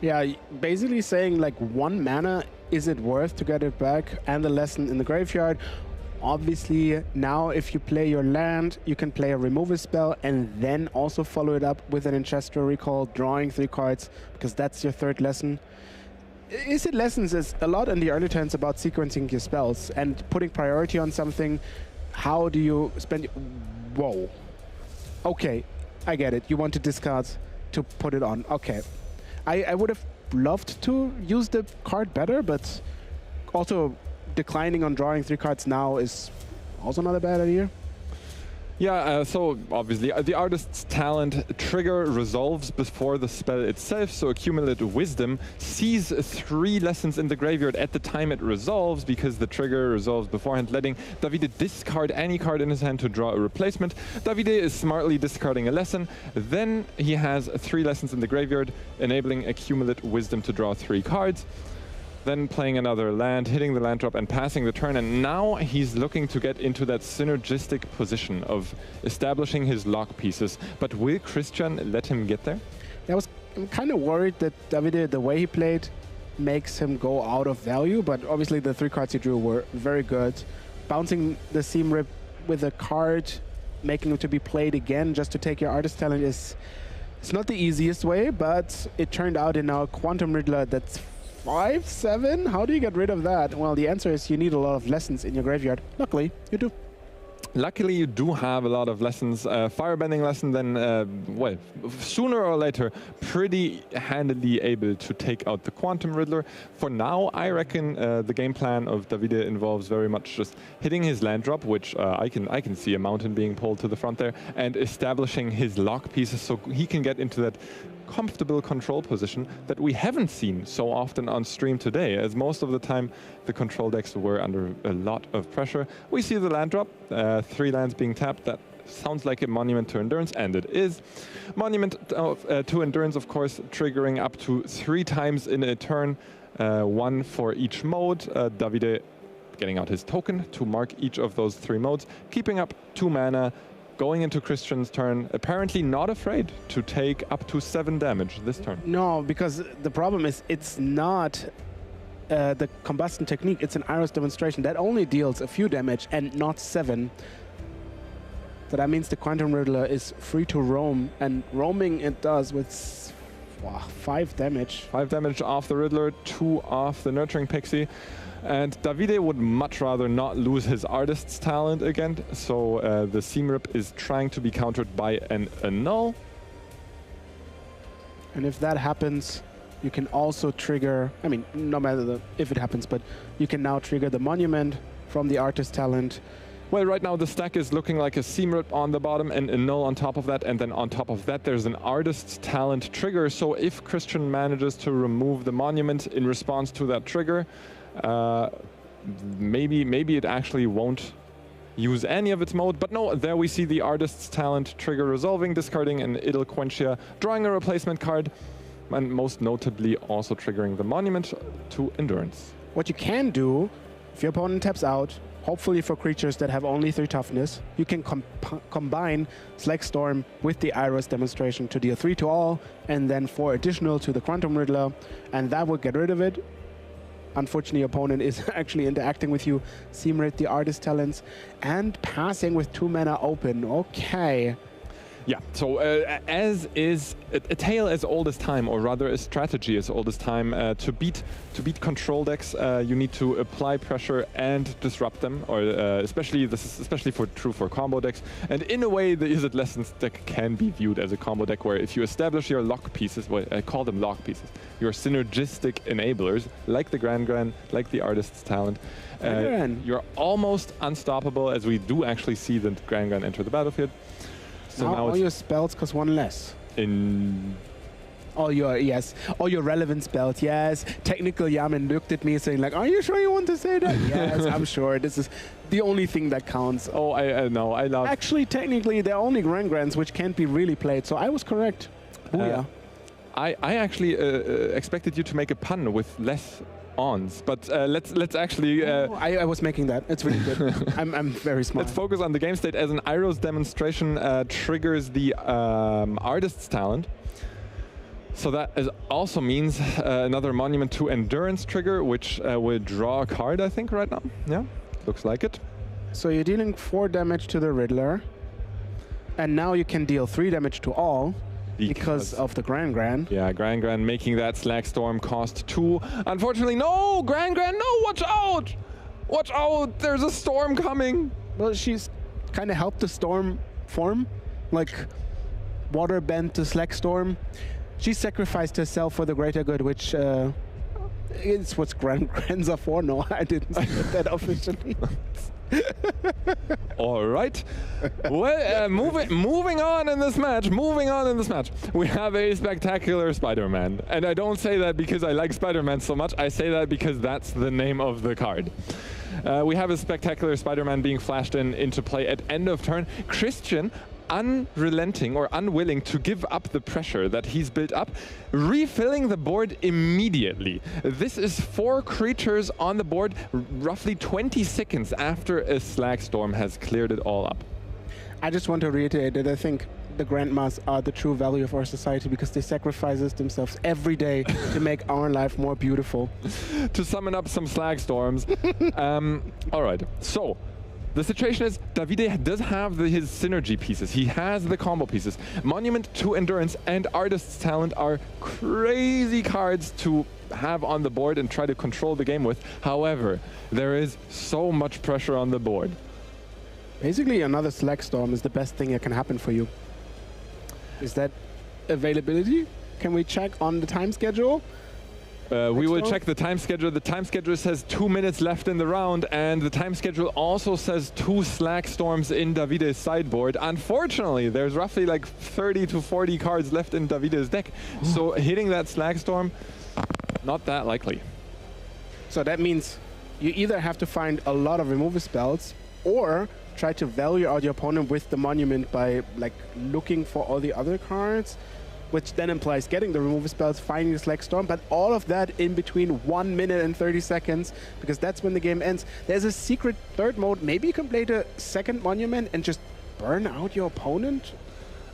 Yeah, basically saying like 1 mana, is it worth to get it back? And the lesson in the graveyard. Obviously, now if you play your land, you can play a removal spell and then also follow it up with an Ancestral Recall, drawing 3 cards, because that's your 3rd lesson. Izzet Lessons is a lot in the early turns about sequencing your spells and putting priority on something. How do you spend... Whoa. Okay, I get it. You want to discard to put it on. Okay. I would have loved to use the card better, but also declining on drawing 3 cards now is also not a bad idea. Yeah, so obviously the Artist's Talent trigger resolves before the spell itself, so Accumulate Wisdom sees 3 lessons in the graveyard at the time it resolves, because the trigger resolves beforehand, letting Davide discard any card in his hand to draw a replacement. Davide is smartly discarding a lesson, then he has 3 lessons in the graveyard, enabling Accumulate Wisdom to draw 3 cards. Then playing another land, hitting the land drop and passing the turn, and now he's looking to get into that synergistic position of establishing his lock pieces. But will Christian let him get there? I'm kind of worried that Davide, the way he played, makes him go out of value, but obviously the 3 cards he drew were very good. Bouncing the Seam Rip with a card, making it to be played again just to take your Artist Talent it's not the easiest way, but it turned out in our Quantum Riddler that's 5/7? How do you get rid of that? Well, the answer is you need a lot of lessons in your graveyard. Luckily, you do. Luckily, you do have a lot of lessons. Firebending lesson, then, well, sooner or later, pretty handily able to take out the Quantum Riddler. For now, I reckon the game plan of Davide involves very much just hitting his land drop, which I can see a mountain being pulled to the front there, and establishing his lock pieces so he can get into that comfortable control position that we haven't seen so often on stream today, as most of the time the control decks were under a lot of pressure. We see the land drop, 3 lands being tapped. That sounds like a Monument to Endurance, and it is. Monument to Endurance, of course, triggering up to 3 times in a turn, 1 for each mode. Davide getting out his token to mark each of those 3 modes, keeping up 2 mana, going into Christian's turn, apparently not afraid to take up to 7 damage this turn. No, because the problem is it's not the Combustion Technique, it's an Iris Demonstration. That only deals a few damage and not 7. So that means the Quantum Riddler is free to roam, and roaming it does with 5 damage. 5 damage off the Riddler, 2 off the Nurturing Pixie. And Davide would much rather not lose his Artist's Talent again, so the Seam Rip is trying to be countered by an Annul. And if that happens, you can also trigger, I mean, no matter if it happens, but you can now trigger the Monument from the Artist's Talent. Well, right now the stack is looking like a Seam Rip on the bottom and a Null on top of that, and then on top of that there's an Artist's Talent trigger, so if Christian manages to remove the Monument in response to that trigger, maybe it actually won't use any of its mode, but no, there we see the Artist's Talent trigger resolving, discarding an Idle Quenchia, drawing a replacement card, and most notably also triggering the Monument to Endurance. What you can do If your opponent taps out, hopefully for creatures that have only 3 toughness, you can combine Slag Storm with the Iris demonstration to deal 3 to all, and then 4 additional to the Quantum Riddler, and that would get rid of it. Unfortunately, your opponent is actually interacting with you. Simrit, the Artist Talents, and passing with 2 mana open. Okay. Yeah, so as is a tale as old as time, or rather a strategy as old as time, to beat control decks, you need to apply pressure and disrupt them, or especially this is especially true for combo decks. And in a way, the Izzet Lessons deck can be viewed as a combo deck, where if you establish your lock pieces, well, I call them lock pieces, your synergistic enablers, like the Gran, like the Artist's Talent, you're almost unstoppable, as we do actually see the Gran enter the battlefield. So now all your spells cost 1 less. All your relevant spells, yes. Technical Yamin looked at me saying like, are you sure you want to say that? Yes, I'm sure. This is the only thing that counts. Oh, I know, I love... Actually, technically, they're only Grans which can't be really played, so I was correct. Booyah. I actually expected you to make a pun with less ons, but let's actually... I was making that. It's really good. I'm very smart. Let's focus on the game state. As an Iros demonstration triggers the Artist's Talent. So that also means another Monument to Endurance trigger, which will draw a card, I think, right now. Yeah, looks like it. So you're dealing 4 damage to the Riddler, and now you can deal 3 damage to all. Because of the Gran. Yeah, Gran making that Slag Storm cost 2. Unfortunately, no! Gran, no! Watch out! Watch out! There's a storm coming! Well, she's kind of helped the storm form. Like, water bend to Slag Storm. She sacrificed herself for the greater good, which is what Grans are for. No, I didn't say that officially. All right. Well, moving on in this match. We have a spectacular Spider-Man. And I don't say that because I like Spider-Man so much. I say that because that's the name of the card. We have a spectacular Spider-Man being flashed into play at end of turn. Christian, unrelenting or unwilling to give up the pressure that he's built up, refilling the board immediately. This is 4 creatures on the board roughly 20 seconds after a Slag Storm has cleared it all up. I just want to reiterate that I think the Grandmas are the true value of our society because they sacrifice themselves every day to make our life more beautiful. To summon up some Slag Storms. All right, so the situation is Davide does have his synergy pieces. He has the combo pieces. Monument to Endurance and Artist's Talent are crazy cards to have on the board and try to control the game with. However, there is so much pressure on the board. Basically, another Slag Storm is the best thing that can happen for you. Is that availability? Can we check on the time schedule? We will check the time schedule. The time schedule says 2 minutes left in the round, and the time schedule also says 2 Slag Storms in Davide's sideboard. Unfortunately, there's roughly like 30 to 40 cards left in Davide's deck, so hitting that Slag Storm, not that likely. So that means you either have to find a lot of removal spells, or try to value out your opponent with the Monument by like looking for all the other cards, which then implies getting the removal spells, finding the Slag Storm, but all of that in between 1 minute and 30 seconds, because that's when the game ends. There's a secret third mode. Maybe you can play the second Monument and just burn out your opponent?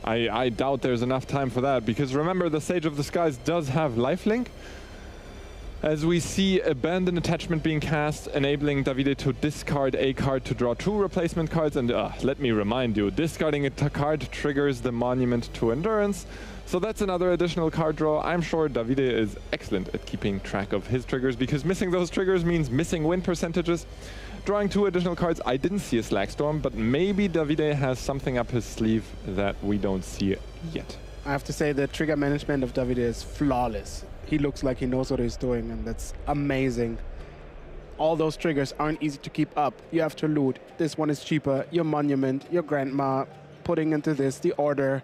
I doubt there's enough time for that, because remember, the Sage of the Skies does have lifelink. As we see Abandon Attachment being cast, enabling Davide to discard a card to draw 2 replacement cards, and let me remind you, discarding a card triggers the Monument to Endurance. So that's another additional card draw. I'm sure Davide is excellent at keeping track of his triggers, because missing those triggers means missing win percentages. Drawing 2 additional cards, I didn't see a Slag Storm, but maybe Davide has something up his sleeve that we don't see yet. I have to say the trigger management of Davide is flawless. He looks like he knows what he's doing, and that's amazing. All those triggers aren't easy to keep up. You have to loot. This one is cheaper. Your Monument, your Grandma, putting into this, the Order.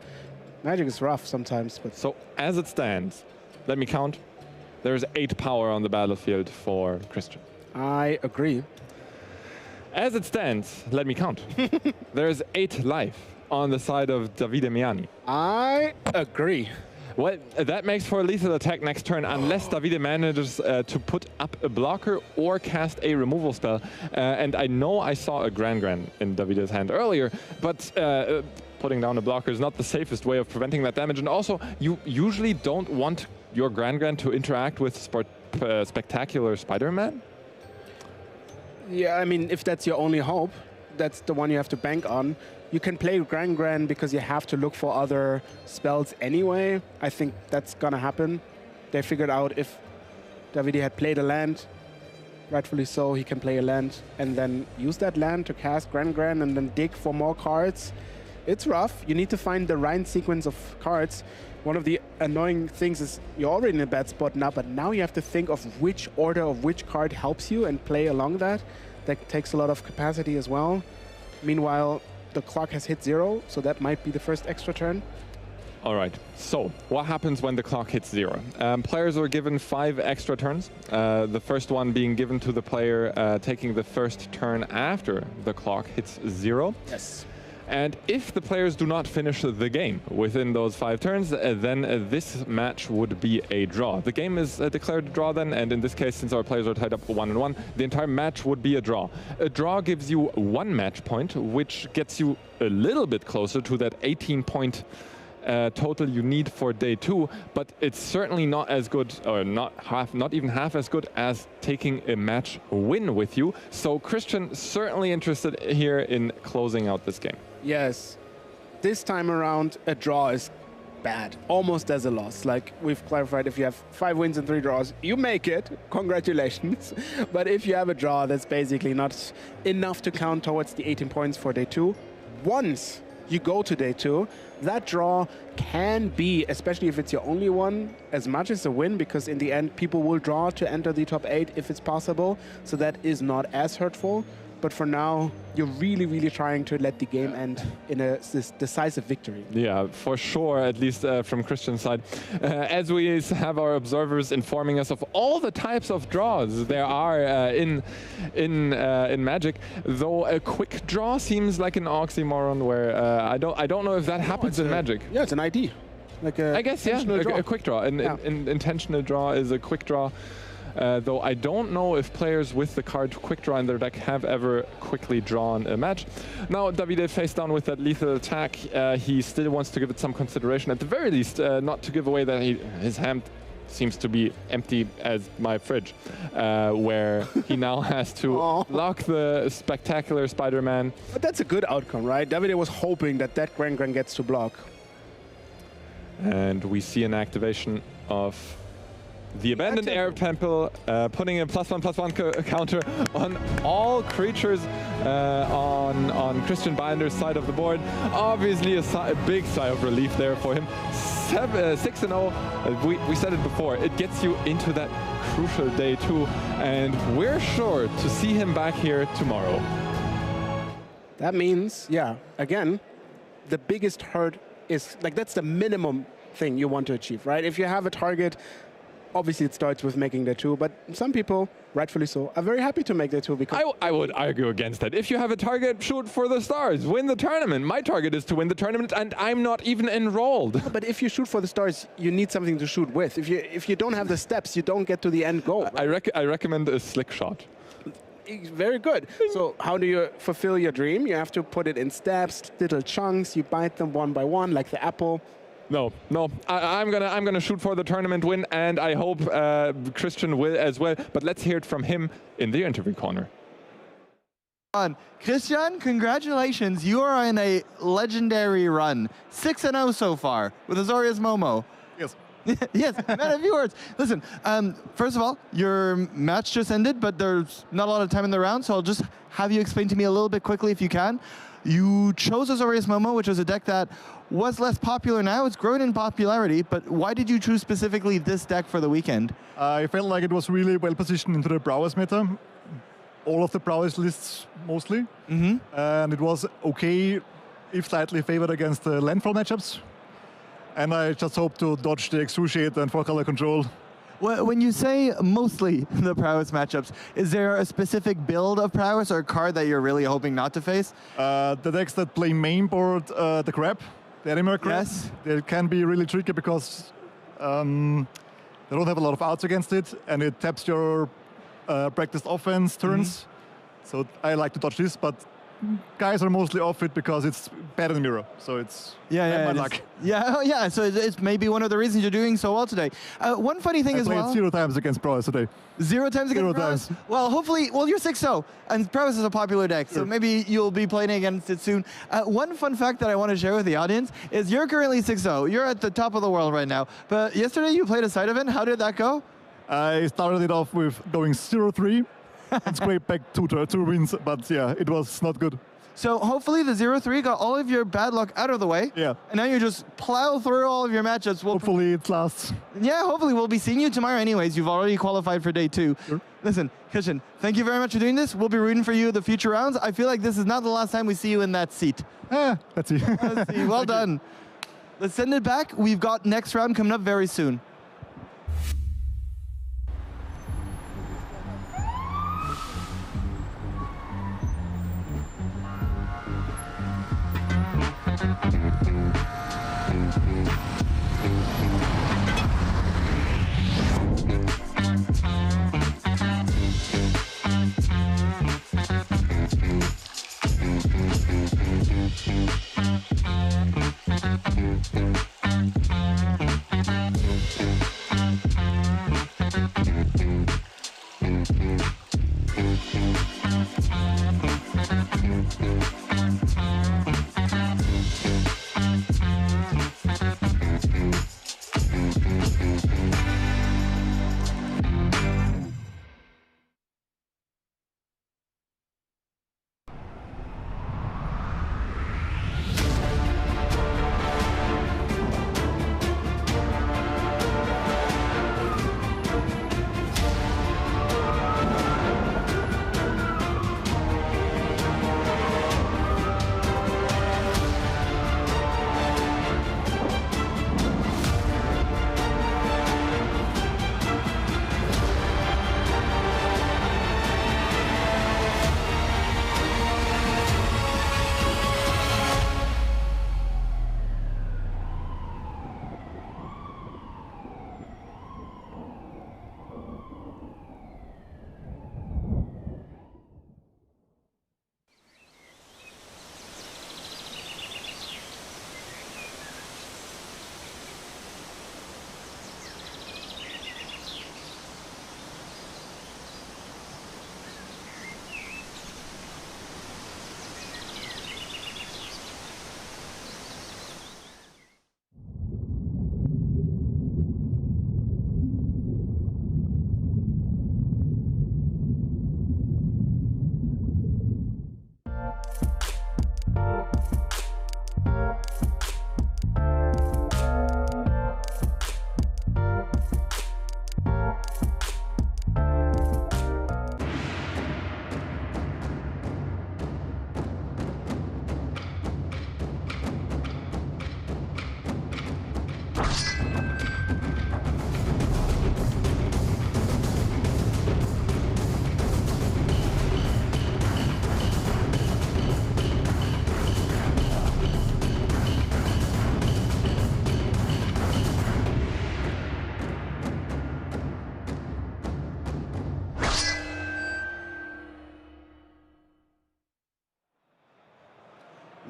Magic is rough sometimes, but... So, as it stands, let me count. There's 8 power on the battlefield for Christian. I agree. As it stands, let me count. There's 8 life on the side of Davide Miani. I agree. Well, that makes for a lethal attack next turn, unless Davide manages to put up a blocker or cast a removal spell. And I know I saw a Gran in Davide's hand earlier, but putting down a blocker is not the safest way of preventing that damage. And also, you usually don't want your Gran to interact with Spectacular Spider-Man. Yeah, I mean, if that's your only hope, that's the one you have to bank on. You can play Gran because you have to look for other spells anyway. I think that's gonna happen. They figured out if Davide had played a land, rightfully so, he can play a land and then use that land to cast Gran and then dig for more cards. It's rough. You need to find the right sequence of cards. One of the annoying things is you're already in a bad spot now, but now you have to think of which order of which card helps you and play along that. That takes a lot of capacity as well. Meanwhile, the clock has hit 0, so that might be the first extra turn. All right, so what happens when the clock hits 0? Players are given 5 extra turns, the first one being given to the player taking the first turn after the clock hits 0. Yes. And if the players do not finish the game within those 5 turns, then this match would be a draw. The game is declared a draw then, and in this case, since our players are tied up 1-1, the entire match would be a draw. A draw gives you 1 match point, which gets you a little bit closer to that 18-point total you need for day 2, but it's certainly not as good, or not even half as good as taking a match win with you. So Christian certainly interested here in closing out this game. Yes. This time around, a draw is bad, almost as a loss. Like we've clarified, if you have 5 wins and 3 draws, you make it. Congratulations. But if you have a draw, that's basically not enough to count towards the 18 points for day 2. Once you go to day 2, that draw can be, especially if it's your only one, as much as a win, because in the end, people will draw to enter the top 8 if it's possible. So that is not as hurtful. But for now, you're really, really trying to let the game end in a decisive victory. Yeah, for sure, at least from Christian's side. As we have our observers informing us of all the types of draws there are in Magic, though a quick draw seems like an oxymoron where I don't know if that happens in Magic. Yeah, it's an ID. Like I guess, yeah, a quick draw. An intentional draw is a quick draw. Though I don't know if players with the card Quick Draw in their deck have ever quickly drawn a match. Now Davide face down with that lethal attack. He still wants to give it some consideration, at the very least, not to give away that his hand seems to be empty as my fridge, where he now has to lock the Spectacular Spider-Man. But that's a good outcome, right? Davide was hoping that that Gran gets to block. And we see an activation of the Abandoned Air Temple, putting a +1/+1 counter on all creatures on Christian Binder's side of the board. Obviously a big sigh of relief there for him. 6-0, we said it before, it gets you into that crucial day 2, and we're sure to see him back here tomorrow. That means, yeah, again, the biggest hurt is, like, that's the minimum thing you want to achieve, right? If you have a target, obviously it starts with making the 2, but some people, rightfully so, are very happy to make the 2 because... I would argue against that. If you have a target, shoot for the stars, win the tournament. My target is to win the tournament, and I'm not even enrolled. But if you shoot for the stars, you need something to shoot with. If you don't have the steps, you don't get to the end goal. Right? I recommend a slick shot. Very good. So how do you fulfill your dream? You have to put it in steps, little chunks, you bite them one by one, like the apple. No, I'm gonna shoot for the tournament win, and I hope Christian will as well. But let's hear it from him in the interview corner. Christian, congratulations! You are in a legendary run, 6-0 so far with Azorius Momo. Yes. Yes, man, a few words. Listen, first of all, your match just ended, but there's not a lot of time in the round, so I'll just have you explain to me a little bit quickly if you can. You chose Azorius Momo, which was a deck that was less popular now. It's grown in popularity, but why did you choose specifically this deck for the weekend? I felt like it was really well positioned into the Prowess meta. All of the Prowess lists mostly. And it was okay, if slightly favored against the landfall matchups. And I just hope to dodge the Excruciate and 4-color control. When you say mostly the Prowess matchups, is there a specific build of Prowess or a card that you're really hoping not to face? The decks that play main board, the Crab, the Animal Crab, they can be really tricky because They don't have a lot of outs against it, and it taps your practiced offense turns. So I like to dodge this, but guys are mostly off it because it's bad in the mirror. So it's bad luck. Yeah. So it's maybe one of the reasons you're doing so well today. One funny thing I as well. played 0 times against Prowess today. 0 times against Prowess? Well, hopefully, you're 6-0, and Prowess is a popular deck, so maybe you'll be playing against it soon. One fun fact that I want to share with the audience is you're currently 6-0. You're at the top of the world right now. But yesterday you played a side event. How did that go? I started it off with going 0-3 and scraped back two wins, but yeah, it was not good. So hopefully the 0-3 got all of your bad luck out of the way. Yeah. And now you just plow through all of your matchups. Hopefully it lasts. Yeah, hopefully we'll be seeing you tomorrow anyways. You've already qualified for day 2. Sure. Listen, Christian, thank you very much for doing this. We'll be rooting for you in the future rounds. I feel like this is not the last time we see you in that seat. Let's see. Let's see. Well done. Let's send it back. We've got next round coming up very soon.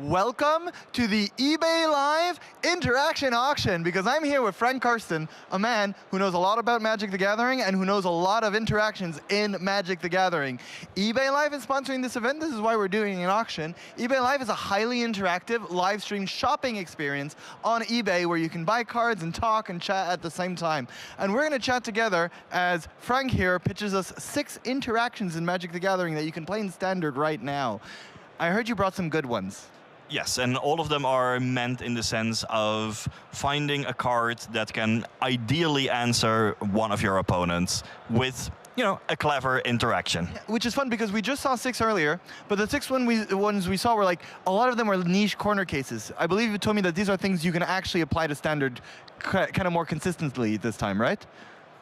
Welcome to the eBay Live Interaction Auction, because I'm here with Frank Karsten, a man who knows a lot about Magic the Gathering and who knows a lot of interactions in Magic the Gathering. eBay Live is sponsoring this event. This is why we're doing an auction. eBay Live is a highly interactive live stream shopping experience on eBay where you can buy cards and talk and chat at the same time. And we're going to chat together as Frank here pitches us 6 interactions in Magic the Gathering that you can play in Standard right now. I heard you brought some good ones. Yes, and all of them are meant in the sense of finding a card that can ideally answer one of your opponents with, you know, a clever interaction. Yeah, which is fun because we just saw 6 earlier, but the 6 ones we saw were like, a lot of them were niche corner cases. I believe you told me that these are things you can actually apply to Standard kind of more consistently this time, right?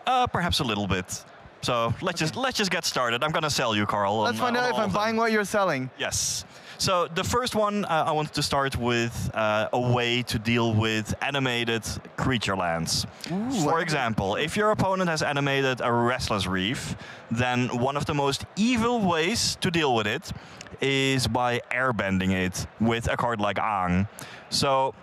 Perhaps a little bit. So let's just get started. I'm gonna sell you, Carl. Let's find out if I'm buying what you're selling. Yes. So the first one, I wanted to start with a way to deal with animated creature lands. Ooh, For example, if your opponent has animated a Restless Reef, then one of the most evil ways to deal with it is by airbending it with a card like Aang. So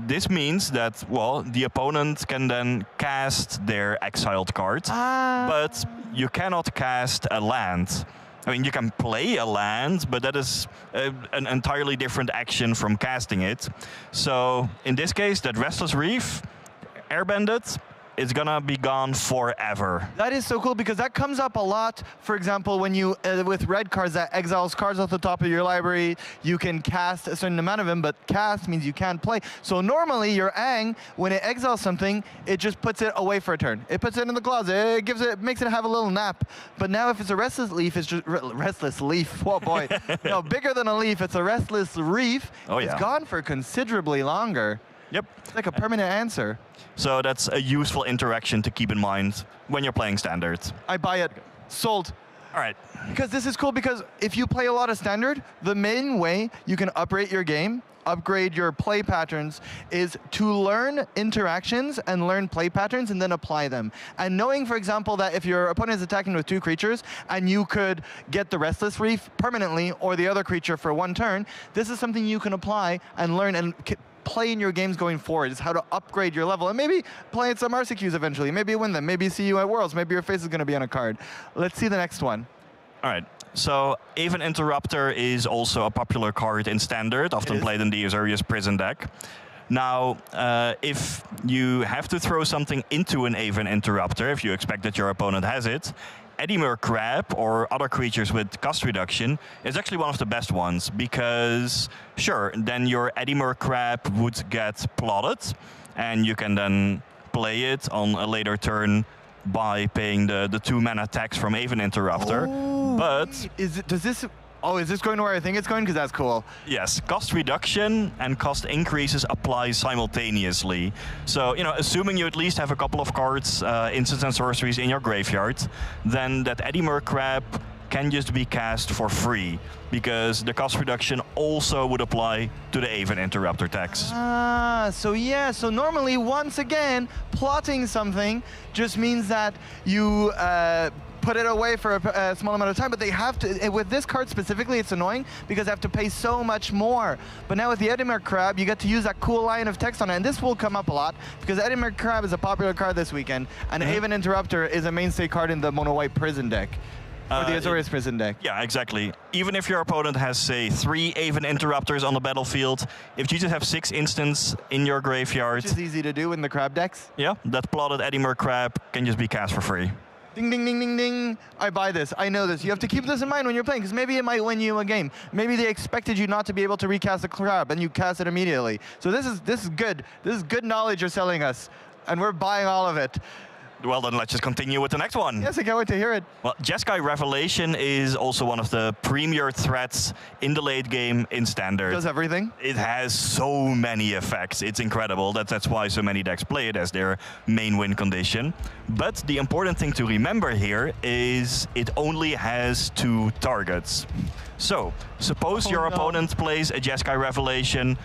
this means that, well, the opponent can then cast their exiled card, but you cannot cast a land. I mean, you can play a land, but that is an entirely different action from casting it. So in this case, that Restless Reef, airbended, it's gonna be gone forever. That is so cool because that comes up a lot. For example, when you, with red cards that exiles cards off the top of your library, you can cast a certain amount of them, but cast means you can't play. So normally your Aang, when it exiles something, it just puts it away for a turn. It puts it in the closet, it makes it have a little nap. But now if it's a Restless Leaf, it's just, Restless Leaf, oh boy. No, bigger than a leaf, it's a Restless Reef. Oh, yeah. It's gone for considerably longer. Yep. It's like a permanent answer. So that's a useful interaction to keep in mind when you're playing Standard. I buy it. Sold. All right. Because this is cool because if you play a lot of Standard, the main way you can upgrade your game, upgrade your play patterns, is to learn interactions and learn play patterns and then apply them. And knowing, for example, that if your opponent is attacking with 2 creatures and you could get the Restless Reef permanently or the other creature for 1 turn, this is something you can apply and learn and play in your games going forward, is how to upgrade your level and maybe play at some RCQs eventually. Maybe win them. Maybe see you at Worlds. Maybe your face is going to be on a card. Let's see the next one. All right. So Aven Interrupter is also a popular card in Standard, often played in the Azorius Prison deck. Now, if you have to throw something into an Aven Interrupter, if you expect that your opponent has it, Edimur Crab or other creatures with cost reduction is actually one of the best ones because, sure, then your Edimur Crab would get plotted and you can then play it on a later turn by paying the 2 mana tax from Aven Interrupter. Oh, but is this going to where I think it's going? Because that's cool. Yes, cost reduction and cost increases apply simultaneously. So, you know, assuming you at least have a couple of cards, instants and sorceries in your graveyard, then that Edimur Crab can just be cast for free, because the cost reduction also would apply to the Aven Interrupter tax. So normally, once again, plotting something just means that you put it away for a small amount of time, but they have to, with this card specifically, it's annoying because they have to pay so much more. But now with the Edimur Crab, you get to use that cool line of text on it, and this will come up a lot because Edimur Crab is a popular card this weekend, and Aven Interrupter is a mainstay card in the mono-white prison deck. Or the Azorius Prison deck. Yeah, exactly. Even if your opponent has, say, 3 Aven Interrupters on the battlefield, if you just have 6 instants in your graveyard... Which is easy to do in the Crab decks. Yeah, that plotted Edimur Crab can just be cast for free. Ding, ding, ding, ding, ding. I buy this. I know this. You have to keep this in mind when you're playing, because maybe it might win you a game. Maybe they expected you not to be able to recast the Crab, and you cast it immediately. So this is good. This is good knowledge you're selling us, and we're buying all of it. Well, then let's just continue with the next one. Yes, I can't wait to hear it. Well, Jeskai Revelation is also one of the premier threats in the late game in Standard. It does everything. It has so many effects. It's incredible. That's why so many decks play it as their main win condition. But the important thing to remember here is it only has 2 targets. So, suppose your opponent plays a Jeskai Revelation,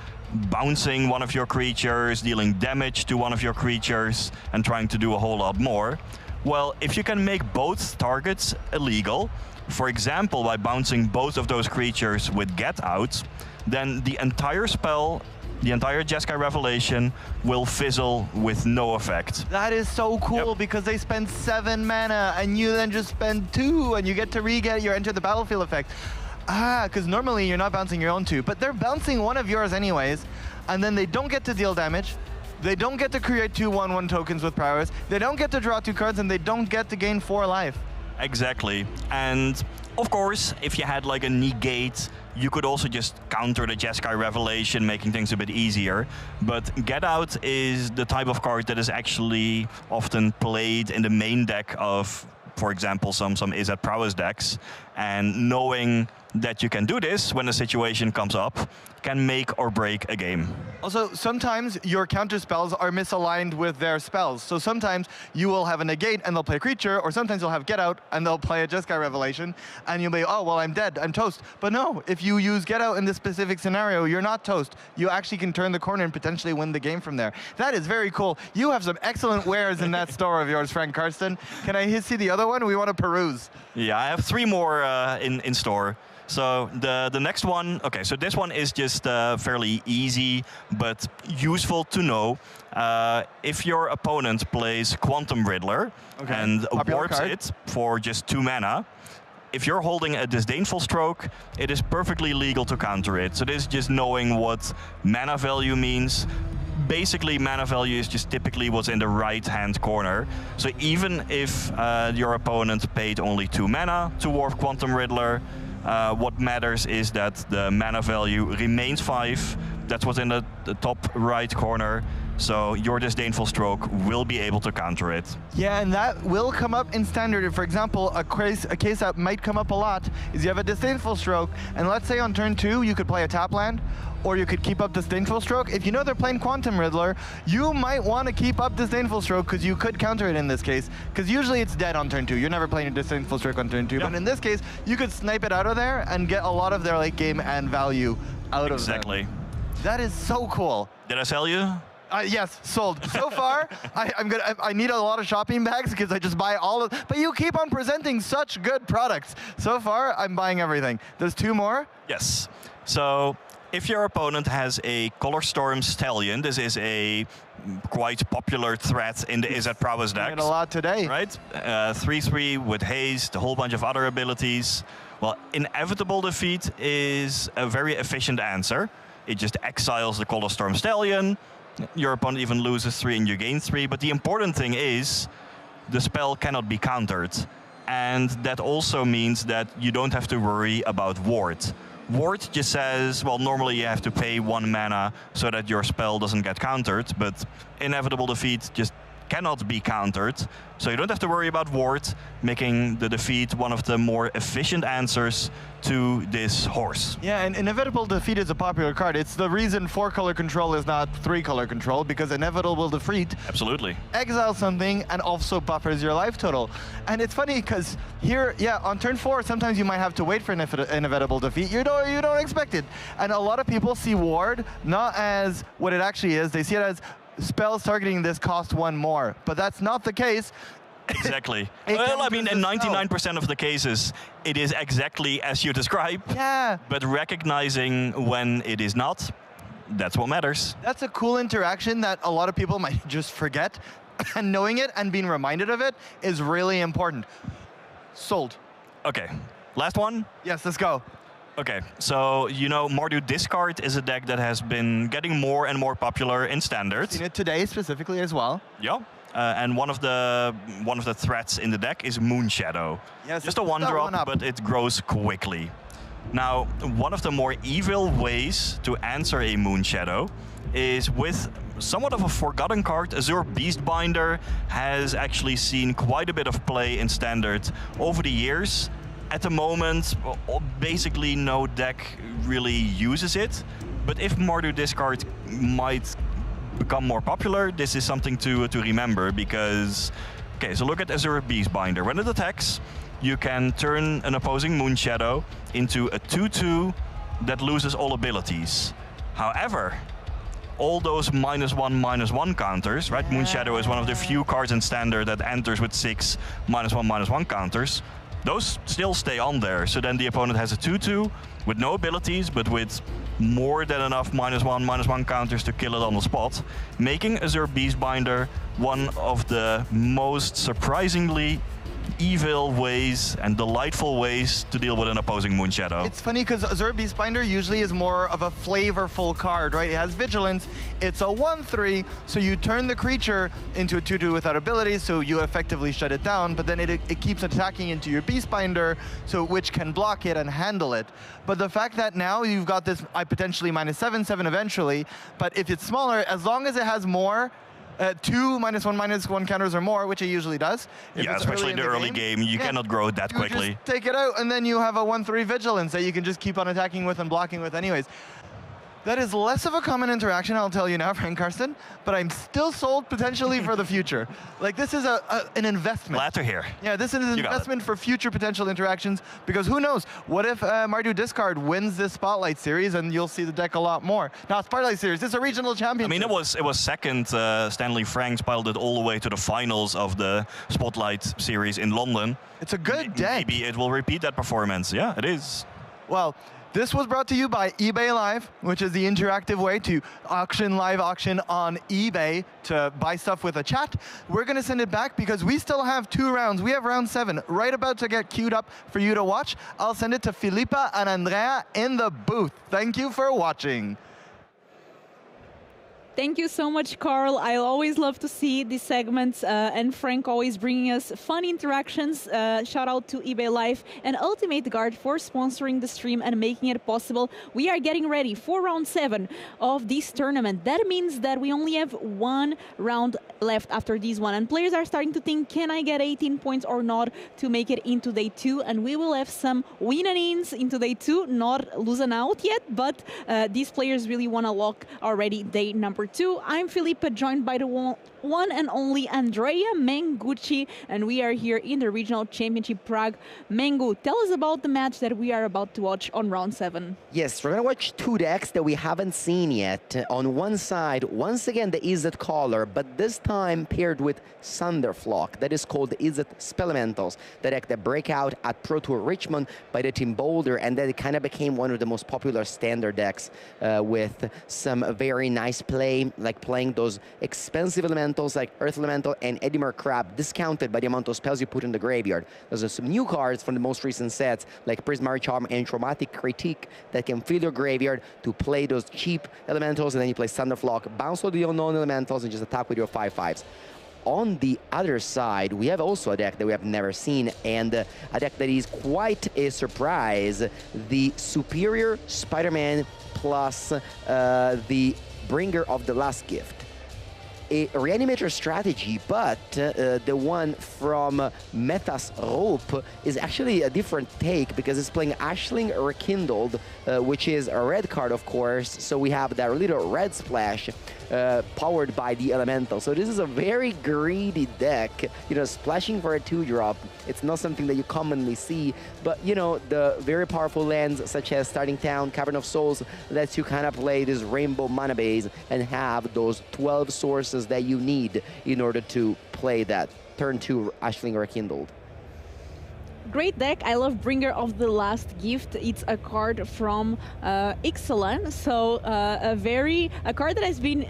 bouncing one of your creatures, dealing damage to one of your creatures, and trying to do a whole lot more. Well, if you can make both targets illegal, for example, by bouncing both of those creatures with Get Out, then the entire spell, the entire Jeskai Revelation, will fizzle with no effect. That is so cool because they spend 7 mana, and you then just spend 2, and you get to re-get your Enter the Battlefield effect. Because normally you're not bouncing your own 2, but they're bouncing one of yours anyways, and then they don't get to deal damage, they don't get to create 2 1/1 tokens with prowess, they don't get to draw 2 cards, and they don't get to gain 4 life. Exactly. And of course, if you had like a negate, you could also just counter the Jeskai Revelation, making things a bit easier. But Get Out is the type of card that is actually often played in the main deck of, for example, some Izzet Prowess decks. And knowing that you can do this when the situation comes up can make or break a game. Also, sometimes your counter spells are misaligned with their spells. So sometimes you will have a negate and they'll play creature, or sometimes you'll have get out and they'll play a Jeskai Revelation, and you'll be, oh, well, I'm dead, I'm toast. But no, if you use get out in this specific scenario, you're not toast. You actually can turn the corner and potentially win the game from there. That is very cool. You have some excellent wares in that store of yours, Frank Karsten. Can I see the other one? We want to peruse. Yeah, I have 3 more in store. So the next one, okay, so this one is just fairly easy, but useful to know. If your opponent plays Quantum Riddler and warps it for just 2 mana, if you're holding a Disdainful Stroke, it is perfectly legal to counter it. So this is just knowing what mana value means. Basically, mana value is just typically what's in the right-hand corner. So even if your opponent paid only 2 mana to warp Quantum Riddler, what matters is that the mana value remains 5. That's what's in the top right corner. So your Disdainful Stroke will be able to counter it. Yeah, and that will come up in Standard. For example, a case that might come up a lot is you have a Disdainful Stroke, and let's say on turn 2 you could play a tap land, or you could keep up Disdainful Stroke. If you know they're playing Quantum Riddler, you might want to keep up Disdainful Stroke because you could counter it in this case. Because usually it's dead on turn 2. You're never playing a Disdainful Stroke on turn 2. But in this case, you could snipe it out of there and get a lot of their late game and value out of them. Exactly. That is so cool. Did I sell you? Yes, sold. So far, I need a lot of shopping bags because I just buy all of. But you keep on presenting such good products. So far, I'm buying everything. There's 2 more. Yes. So if your opponent has a Colorstorm Stallion, this is a quite popular threat in the Izzet Prowess decks. A lot today. Right? 3/3 with haste, a whole bunch of other abilities. Well, Inevitable Defeat is a very efficient answer. It just exiles the Colorstorm Stallion. Your opponent even loses 3 and you gain 3. But the important thing is the spell cannot be countered. And that also means that you don't have to worry about Ward. Ward just says, well, normally you have to pay 1 mana so that your spell doesn't get countered, but Inevitable Defeat just cannot be countered. So you don't have to worry about Ward, making the defeat one of the more efficient answers to this horse. Yeah, and Inevitable Defeat is a popular card. It's the reason 4-color control is not 3-color control, because Inevitable Defeat absolutely exiles something and also buffers your life total. And it's funny because here, yeah, on turn 4, sometimes you might have to wait for Inevitable Defeat. You don't expect it. And a lot of people see Ward not as what it actually is. They see it as spells targeting this cost 1 more, but that's not the case. Exactly. Well, I mean, in 99% of the cases, it is exactly as you describe. Yeah. But recognizing when it is not, that's what matters. That's a cool interaction that a lot of people might just forget, and knowing it and being reminded of it is really important. Sold. Okay. Last one? Yes, let's go. Okay, so you know Mardu Discard is a deck that has been getting more and more popular in Standard. Seen it today specifically as well. Yeah, and one of the threats in the deck is Moonshadow. Yes, just a 1-drop, but it grows quickly. Now, one of the more evil ways to answer a Moonshadow is with somewhat of a forgotten card. Azure Beastbinder has actually seen quite a bit of play in Standard over the years. At the moment, basically no deck really uses it. But if Mardu Discard might become more popular, this is something to remember because... Okay, so look at Azure Beastbinder. When it attacks, you can turn an opposing Moonshadow into a 2/2 that loses all abilities. However, all those -1/-1 counters, right? Moonshadow is one of the few cards in Standard that enters with 6 -1/-1 counters. Those still stay on there, so then the opponent has a 2/2 with no abilities, but with more than enough -1/-1 counters to kill it on the spot, making Azure Beastbinder one of the most surprisingly evil ways and delightful ways to deal with an opposing Moonshadow. It's funny because Azure Beastbinder usually is more of a flavorful card, right? It has Vigilance, it's a 1/3, so you turn the creature into a 2/2 without abilities, so you effectively shut it down, but then it keeps attacking into your Beastbinder, so which can block it and handle it. But the fact that now you've got this potentially -7/7 eventually, but if it's smaller, as long as it has more 2 -1/-1 counters or more, which it usually does. Yeah, especially in the early game, you cannot grow that quickly. Just take it out, and then you have a 1/3 Vigilance that you can just keep on attacking with and blocking with anyways. That is less of a common interaction, I'll tell you now, Frank Karsten, but I'm still sold potentially for the future. Like, this is an investment. Glad to hear. Yeah, this is an investment for future potential interactions, because who knows, what if Mardu Discard wins this Spotlight Series and you'll see the deck a lot more. Now, Spotlight Series, this is a regional championship. I mean, it was second. Stanley Franks piled it all the way to the finals of the Spotlight Series in London. It's a good deck. Maybe it will repeat that performance. Yeah, it is. Well, this was brought to you by eBay Live, which is the interactive way to live auction on eBay to buy stuff with a chat. We're going to send it back because we still have 2 rounds. We have round 7 right about to get queued up for you to watch. I'll send it to Filippa and Andrea in the booth. Thank you for watching. Thank you so much, Carl. I always love to see these segments, and Frank always bringing us fun interactions. Shout out to eBay Live and Ultimate Guard for sponsoring the stream and making it possible. We are getting ready for round 7 of this tournament. That means that we only have 1 round left after this one, and players are starting to think, can I get 18 points or not to make it into day 2? And we will have some win-ins into day 2, not losing out yet, but these players really want to lock already day number 2. I'm Filippa, joined by the one and only Andrea Mengucci, and we are here in the Regional Championship Prague. Mengu, tell us about the match that we are about to watch on round 7. Yes, we're going to watch 2 decks that we haven't seen yet. On one side, once again, the Izzet Caller, but this time paired with Thunderflock. That is called the Izzet Spelementals, the deck that break out at Pro Tour Richmond by the team Boulder, and then it kind of became one of the most popular standard decks with some very nice play, like playing those expensive elementals like Earth Elemental and Eddimer Crab, discounted by the amount of spells you put in the graveyard. There's some new cards from the most recent sets, like Prismari Charm and Traumatic Critique, that can fill your graveyard to play those cheap elementals, and then you play Thunderflock, bounce all the unknown elementals, and just attack with your 5/5s. On the other side, we have also a deck that we have never seen, and a deck that is quite a surprise, the Superior Spider-Man plus the Bringer of the Last Gift. A reanimator strategy, but the one from Meta's Rope is actually a different take because it's playing Ashling Rekindled, which is a red card, of course. So we have that little red splash powered by the Elemental. So this is a very greedy deck, you know, splashing for a 2-drop. It's not something that you commonly see, but you know, the very powerful lands such as Starting Town, Cavern of Souls lets you kind of play this rainbow mana base and have those 12 sources that you need in order to play that turn 2 Ashling Rekindled. Great deck. I love Bringer of the Last Gift. It's a card from Ixalan, so a card that has been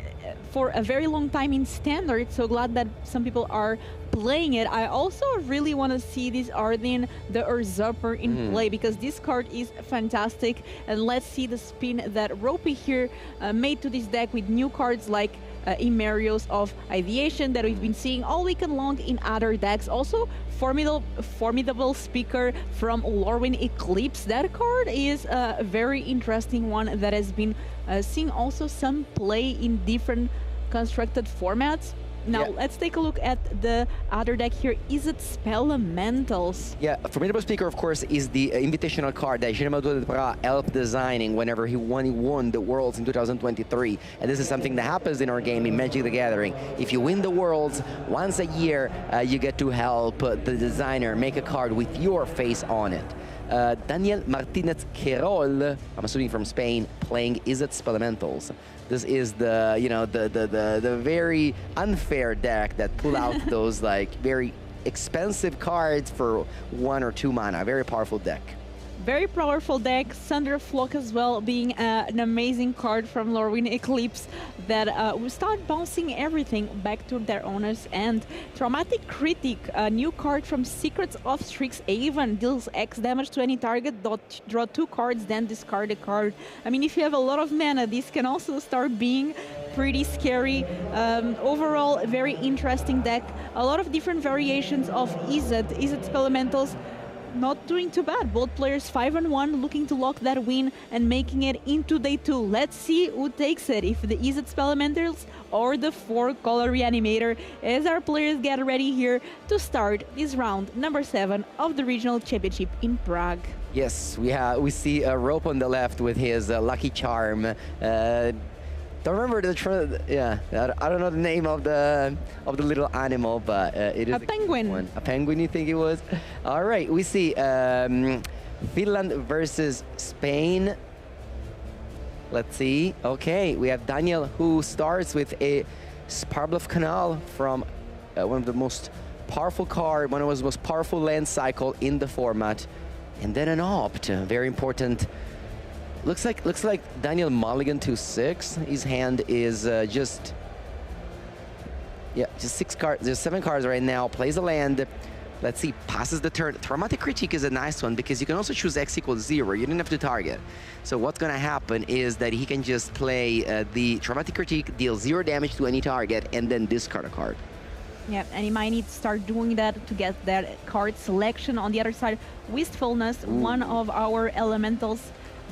for a very long time in Standard, so glad that some people are playing it. I also really want to see this Arden the Usurper in play, because this card is fantastic, and let's see the spin that Ropey here made to this deck with new cards like Imerios of Ideation that we've been seeing all weekend long in other decks. Also, formidable speaker from Lorwyn Eclipse. That card is a very interesting one that has been seeing also some play in different constructed formats. Now, let's take a look at the other deck here. Izzet Spelementals? Yeah, Formidable Speaker, of course, is the invitational card that Jeremy Duprat helped designing whenever he won the Worlds in 2023. And this is something that happens in our game in Magic the Gathering. If you win the Worlds once a year, you get to help the designer make a card with your face on it. Daniel Martinez Querol, I'm assuming from Spain, playing Izzet Spelementals. This is the, you know, the very unfair deck that pull out those like very expensive cards for 1 or 2 mana. Very powerful deck. Very powerful deck. Thunderflock as well being an amazing card from Lorwyn Eclipse that will start bouncing everything back to their owners. And Traumatic Critic, a new card from Secrets of Strixhaven, deals X damage to any target, draw 2 cards, then discard a card. I mean, if you have a lot of mana, this can also start being pretty scary. Overall, a very interesting deck. A lot of different variations of Izzet Spelementals. not doing too bad. Both players 5-1, looking to lock that win and making it into day 2. Let's see who takes it, if the EZ Spelementals or the 4-color Reanimator, as our players get ready here to start this round number 7 of the Regional Championship in Prague. Yes, we see a Rope on the left with his Lucky Charm. Don't remember I don't know the name of the little animal, but it is a penguin. One. A penguin, you think it was? All right, we see Finland versus Spain. Let's see. Okay, we have Daniel, who starts with a Sparbluff Canal from one of the most powerful card, one of the most powerful land cycle in the format, and then an Opt, very important. Looks like Daniel mulligan to 6. His hand is just 6 cards. There's 7 cards right now. Plays a land. Let's see, passes the turn. Traumatic Critique is a nice one because you can also choose X equals 0. You don't have to target. So what's going to happen is that he can just play the Traumatic Critique, deal 0 damage to any target, and then discard a card. Yeah, and he might need to start doing that to get that card selection. On the other side, Wistfulness, one of our elementals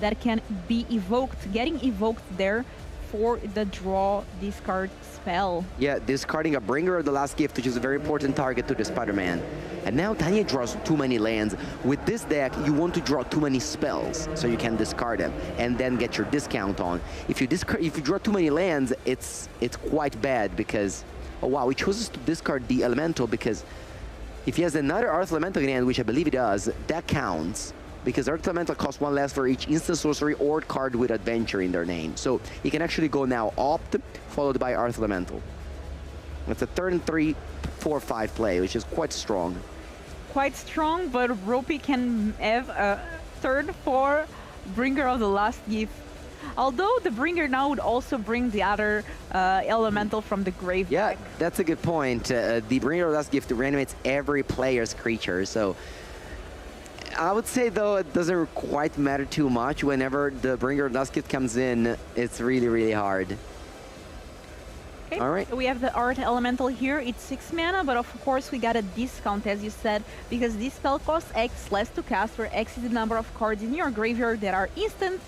that can be evoked, getting evoked there for the draw discard spell. Yeah, discarding a Bringer of the Last Gift, which is a very important target to the Spider-Man. And now Daniel draws too many lands. With this deck, you want to draw too many spells, so you can discard them and then get your discount on. If you draw too many lands, it's quite bad because, oh wow, he chooses to discard the Elemental because if he has another Earth Elemental in hand, which I believe he does, that counts. Because Earth Elemental costs 1 less for each instant sorcery or card with Adventure in their name. So he can actually go now Opt, followed by Earth Elemental. That's a turn 3, 4, 5 play, which is quite strong. Quite strong, but Ropey can have a turn 4 Bringer of the Last Gift. Although the Bringer now would also bring the other Elemental from the grave. Yeah, that's a good point. The Bringer of the Last Gift reanimates every player's creature, so I would say, though, it doesn't quite matter too much. Whenever the Bringer of Last Gift comes in, it's really, really hard. Okay. All right. So we have the Art Elemental here. It's 6 mana, but of course we got a discount, as you said, because this spell costs X less to cast, where X is the number of cards in your graveyard that are instant,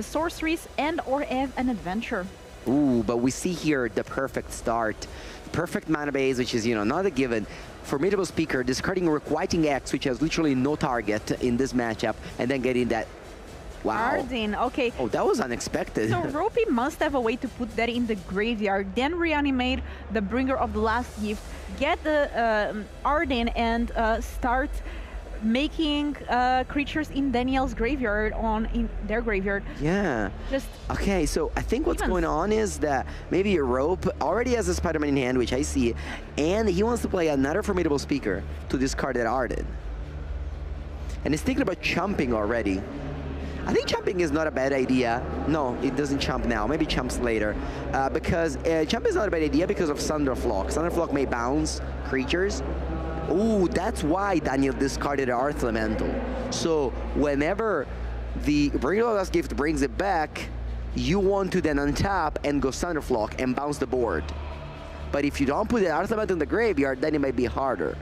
sorceries, and or have an adventure. Ooh, but we see here the perfect start. Perfect mana base, which is, not a given. Formidable Speaker, discarding Requiting X, which has literally no target in this matchup, and then getting that. Wow. Arden, okay. Oh, that was unexpected. So Ropey must have a way to put that in the graveyard, then reanimate the Bringer of the Last Gift, get the Arden, and start making creatures in Daniel's graveyard in their graveyard. Yeah. Just okay, so I think what's going on is that maybe Rope already has a Spider-Man in hand, which I see, and he wants to play another Formidable Speaker to discard that Arden. And he's thinking about chumping already. I think chumping is not a bad idea. No, it doesn't chump now. Maybe chumps later. Because chump is not a bad idea because of Thunderflock. Thunderflock may bounce creatures. Ooh, that's why Daniel discarded Earth Elemental. So whenever the Bringer of the Last Gift brings it back, you want to then untap and go Thunderflock and bounce the board. But if you don't put the Earth Elemental in the graveyard, then it might be harder.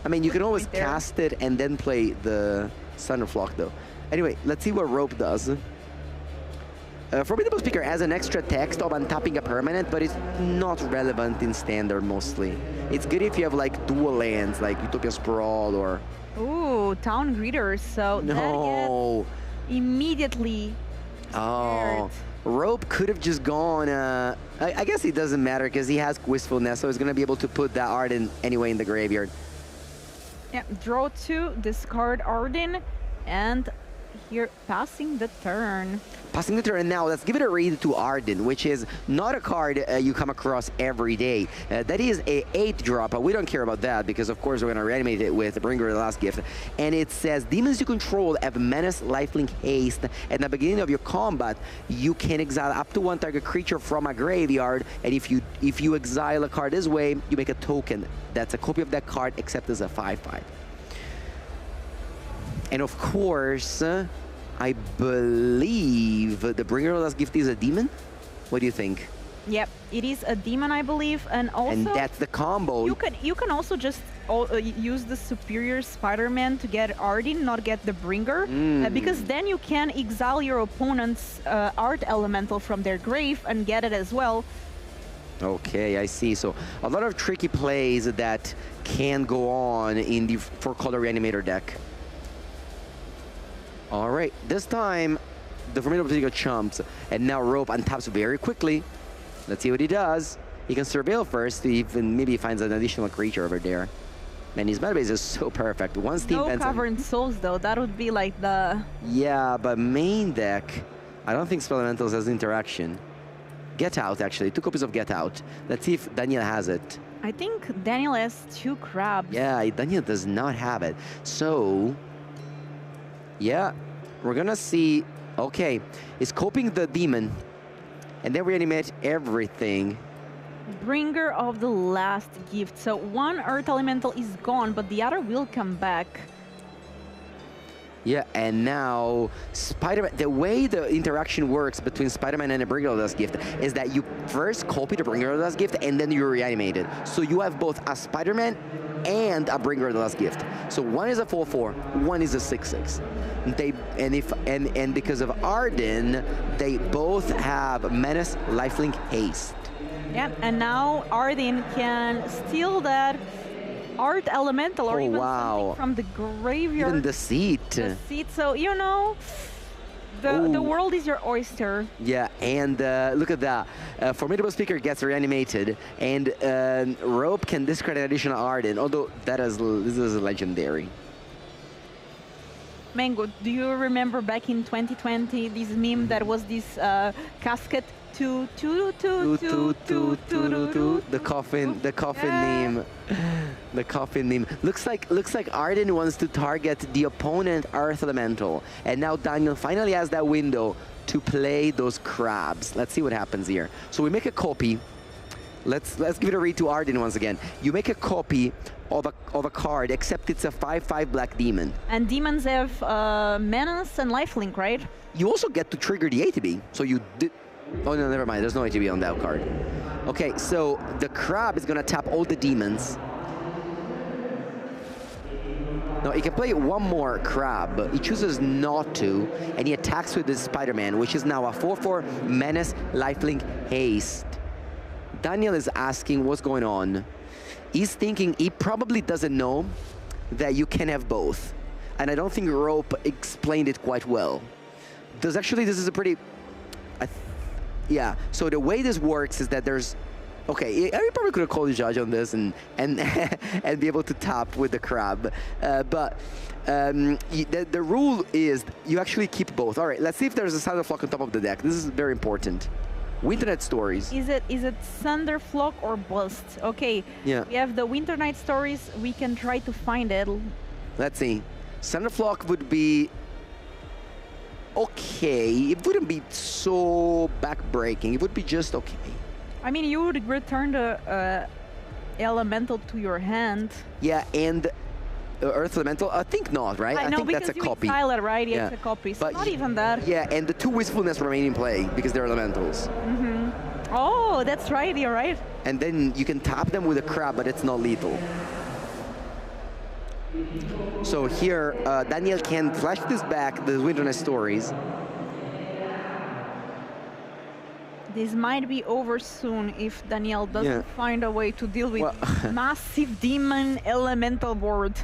I mean, you can always cast it and then play the Thunderflock, though. Anyway, let's see what Rope does. Formidable Speaker has an extra text of untapping a permanent, but it's not relevant in Standard mostly. It's good if you have like dual lands, like Utopia Sprawl or... Ooh, Town Greeters, so no. That immediately Oh, Rope could have just gone... I guess it doesn't matter because he has Wistfulness, so he's going to be able to put that Arden anyway in the graveyard. Yeah, draw 2, discard Arden, and here passing the turn. Passing the turn now, let's give it a read to Arden, which is not a card you come across every day. That is a 8-drop, but we don't care about that because of course we're going to reanimate it with the Bringer of the Last Gift. And it says, demons you control have Menace, Lifelink, Haste. At the beginning of your combat, you can exile up to 1 target creature from a graveyard, and if you exile a card this way, you make a token. That's a copy of that card, except as a 5/5. And of course, I believe the Bringer of the Last Gift is a demon. What do you think? Yep, it is a demon, I believe, and also... And that's the combo. You can also just use the superior Spider-Man to get Arden, not get the Bringer, because then you can exile your opponent's Art Elemental from their grave and get it as well. Okay, I see. So a lot of tricky plays that can go on in the 4-color Reanimator deck. All right, this time the Formidable Tiger chumps, and now Rope untaps very quickly. Let's see what he does. He can surveil first, even maybe he finds an additional creature over there. Man, his meta base is so perfect. Once Steam No Cavern Souls though, that would be like the... Yeah, but main deck, I don't think Spell Elementals has interaction. Get Out, actually. 2 copies of Get Out. Let's see if Daniel has it. I think Daniel has 2 crabs. Yeah, Daniel does not have it. So, yeah, we're gonna see... Okay, he's coping the demon, and then reanimate everything. Bringer of the Last Gift. So one Earth Elemental is gone, but the other will come back. Yeah, and now Spider-Man, the way the interaction works between Spider-Man and a Bringer of the Last Gift is that you first copy the Bringer of the Last Gift and then you reanimate it. So you have both a Spider-Man and a Bringer of the Last Gift. So one is a 4/4, one is a 6/6. And because of Arden, they both have Menace, Lifelink, Haste. Yeah, and now Arden can steal that Art Elemental or even something from the graveyard. Even the seat. The seat, so you know, the world is your oyster. Yeah, and look at that. Formidable Speaker gets reanimated, and Rope can discard an additional Arden, although this is legendary. Mango, do you remember back in 2020 this meme that was this casket? The coffin name. The coffin name. Looks like Arden wants to target the opponent Earth Elemental, and now Daniel finally has that window to play those crabs. Let's see what happens here. So we make a copy. Let's give it a read to Arden once again. You make a copy of a card, except it's a 5/5 black demon. And demons have Menace and Lifelink, right? You also get to trigger the ATB. So you did. Oh no, never mind. There's no ATB on that card. Okay, so the crab is gonna tap all the demons. No, he can play one more crab, but he chooses not to, and he attacks with his Spider-Man, which is now a 4/4 Menace, Lifelink, Haste. Daniel is asking what's going on. He's thinking he probably doesn't know that you can have both, and I don't think Rope explained it quite well. This is a pretty... Yeah, so the way this works is that there's... Okay, I probably could have called the judge on this and be able to tap with the crab. But the rule is you actually keep both. All right, let's see if there's a Thunderflock on top of the deck. This is very important. Winternet Stories. Is it Thunderflock or Bust? Okay, yeah. We have the Winternight Stories. We can try to find it. Let's see. Thunderflock would be... okay, it wouldn't be so backbreaking. It would be just okay. I mean, you would return the elemental to your hand. Yeah, and Earth Elemental, I think not, right? I know, think that's a copy. Exile it, right? Yeah, it's a copy. So not even that. Yeah, and the 2 Wistfulness remain in play because they're elementals. Mm-hmm. Oh, that's right, you're right. And then you can tap them with a crab, but it's not lethal. So here, Daniel can flash this back, the Wilderness Stories. This might be over soon if Daniel doesn't find a way to deal with massive demon elemental board.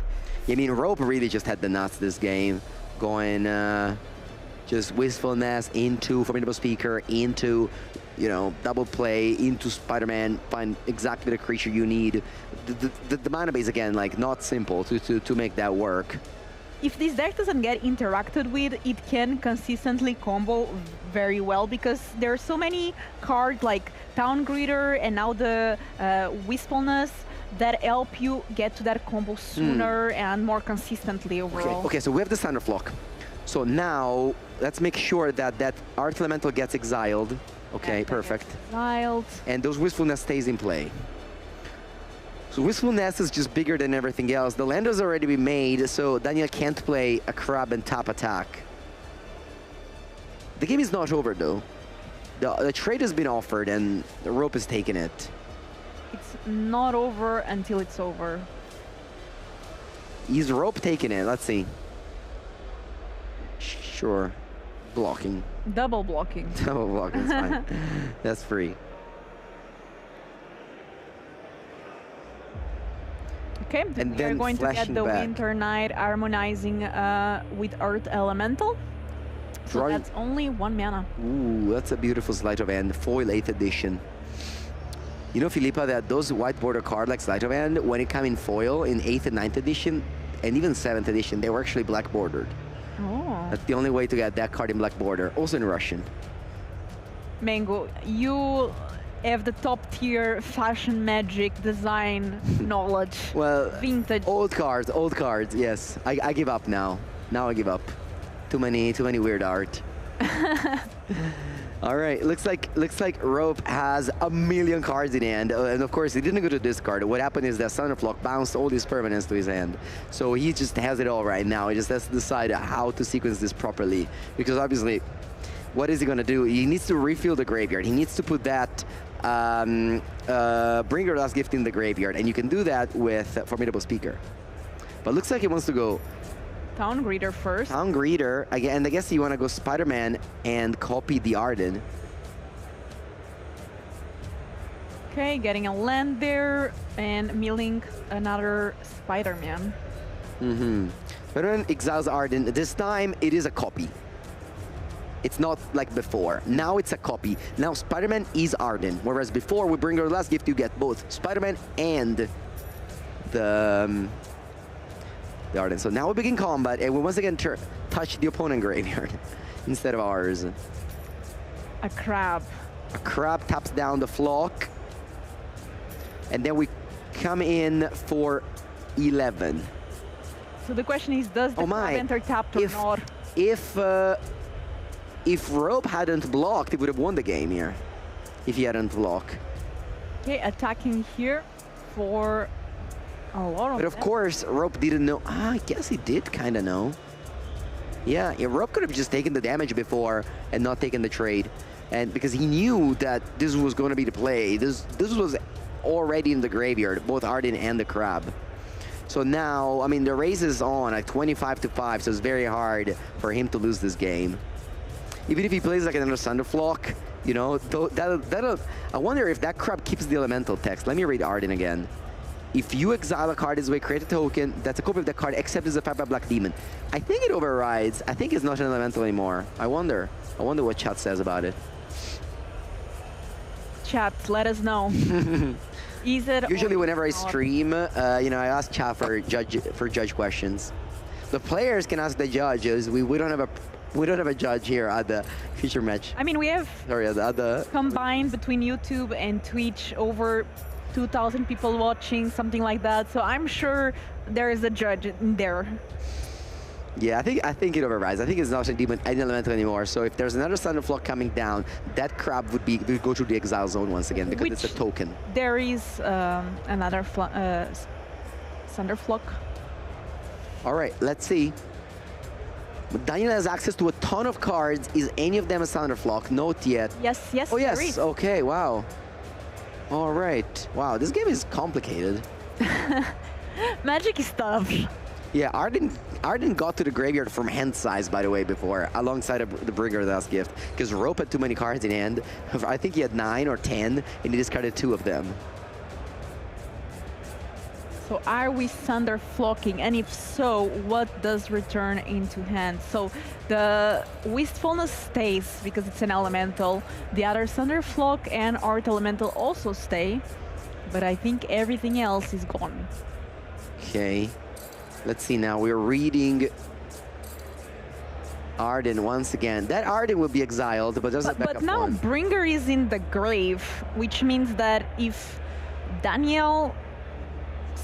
I mean, Rope really just had the nuts this game, going just Wistfulness into Formidable Speaker, into, you know, double play, into Spider-Man, find exactly the creature you need. The mana base, again, like, not simple to make that work. If this deck doesn't get interacted with, it can consistently combo very well because there are so many cards like Town Greeter and now the Wistfulness that help you get to that combo sooner and more consistently overall. Okay, so we have the Thunderflock. So now, let's make sure that that Art Elemental gets exiled. Okay, perfect. Exiled. And those Wistfulness stays in play. So Wistfulness is just bigger than everything else. The land has already been made, so Daniel can't play a crab and tap attack. The game is not over, though. The trade has been offered, and the Rope is taking it. It's not over until it's over. Is Rope taking it? Let's see. Sure. Blocking. Double blocking. Double blocking is fine. That's free. Okay, And we're then going to get flashing the back. Winter Knight harmonizing with Earth Elemental. So Drawing- that's only 1 mana. Ooh, that's a beautiful sleight of hand. Foil 8th edition. You know, Filippa, that those white border cards like sleight of hand, when it came in foil in 8th and 9th edition, and even 7th edition, they were actually black bordered. Oh. That's the only way to get that card in black border, also in Russian. Mango, you have the top tier fashion magic design knowledge. Well, vintage. old cards, yes. I give up now. Now I give up. Too many weird art. All right, looks like Rope has a million cards in hand, and of course he didn't go to discard. What happened is that Thunderflock bounced all these permanents to his hand, so he just has it all right now. He just has to decide how to sequence this properly, because obviously, what is he gonna do? He needs to refill the graveyard. He needs to put that Bringer Last Gift in the graveyard, and you can do that with Formidable Speaker. But looks like he wants to go Town Greeter first. Town Greeter, again, and I guess you want to go Spider-Man and copy the Arden. Okay, getting a land there and milling another Spider-Man. Spider-Man exiles Arden. This time, it is a copy. It's not like before. Now it's a copy. Now Spider-Man is Arden, whereas before, with Bringer Last Gift, you get both Spider-Man and the Arden. So now we begin combat, and we once again touch the opponent graveyard instead of ours. A crab. A crab taps down the flock, and then we come in for 11. So the question is, does the crab enter tapped or not? If Rope hadn't blocked, he would have won the game here. If he hadn't blocked. Okay, attacking here for a lot of But of course, Rope didn't know. I guess he did kind of know. Yeah, Rope could have just taken the damage before and not taken the trade. And because he knew that this was going to be the play. This was already in the graveyard, both Arden and the crab. So now, I mean, the race is on at 25-5, so it's very hard for him to lose this game. Even if he plays like another Thunderflock, you know, I wonder if that crab keeps the elemental text. Let me read Arden again. If you exile a card this way, create a token that's a copy of the card, except it's a 5/5 black demon. I think it overrides. I think it's not an elemental anymore. I wonder what chat says about it. Chat, let us know. Is it Usually whenever I stream, you know, I ask chat for judge questions. The players can ask the judges. We don't have a judge here at the feature match. I mean, we have combined between YouTube and Twitch over 2,000 people watching, something like that. So I'm sure there is a judge in there. Yeah, I think it overrides. I think it's not a demon elemental anymore. So if there's another Thunderflock coming down, that crab would go through the exile zone once again because it's a token. There is another Thunderflock. All right, let's see. Daniel has access to a ton of cards. Is any of them a Thunderflock? Not yet. Yes, yes. Oh, there yes. is. Okay, wow. All right. Wow, this game is complicated. Magic is tough. Yeah, Arden got to the graveyard from hand size, by the way, before, alongside of the Bringer Last Gift, because Rope had too many cards in hand. I think he had 9 or 10, and he discarded 2 of them. So are we Thunderflocking? And if so, what does return into hand? So the Wistfulness stays because it's an elemental. The other Thunderflock and Art Elemental also stay, but I think everything else is gone. Okay. Let's see now. We're reading Arden once again. That Arden will be exiled, but doesn't back up But now one. Bringer is in the grave, which means that if Daniel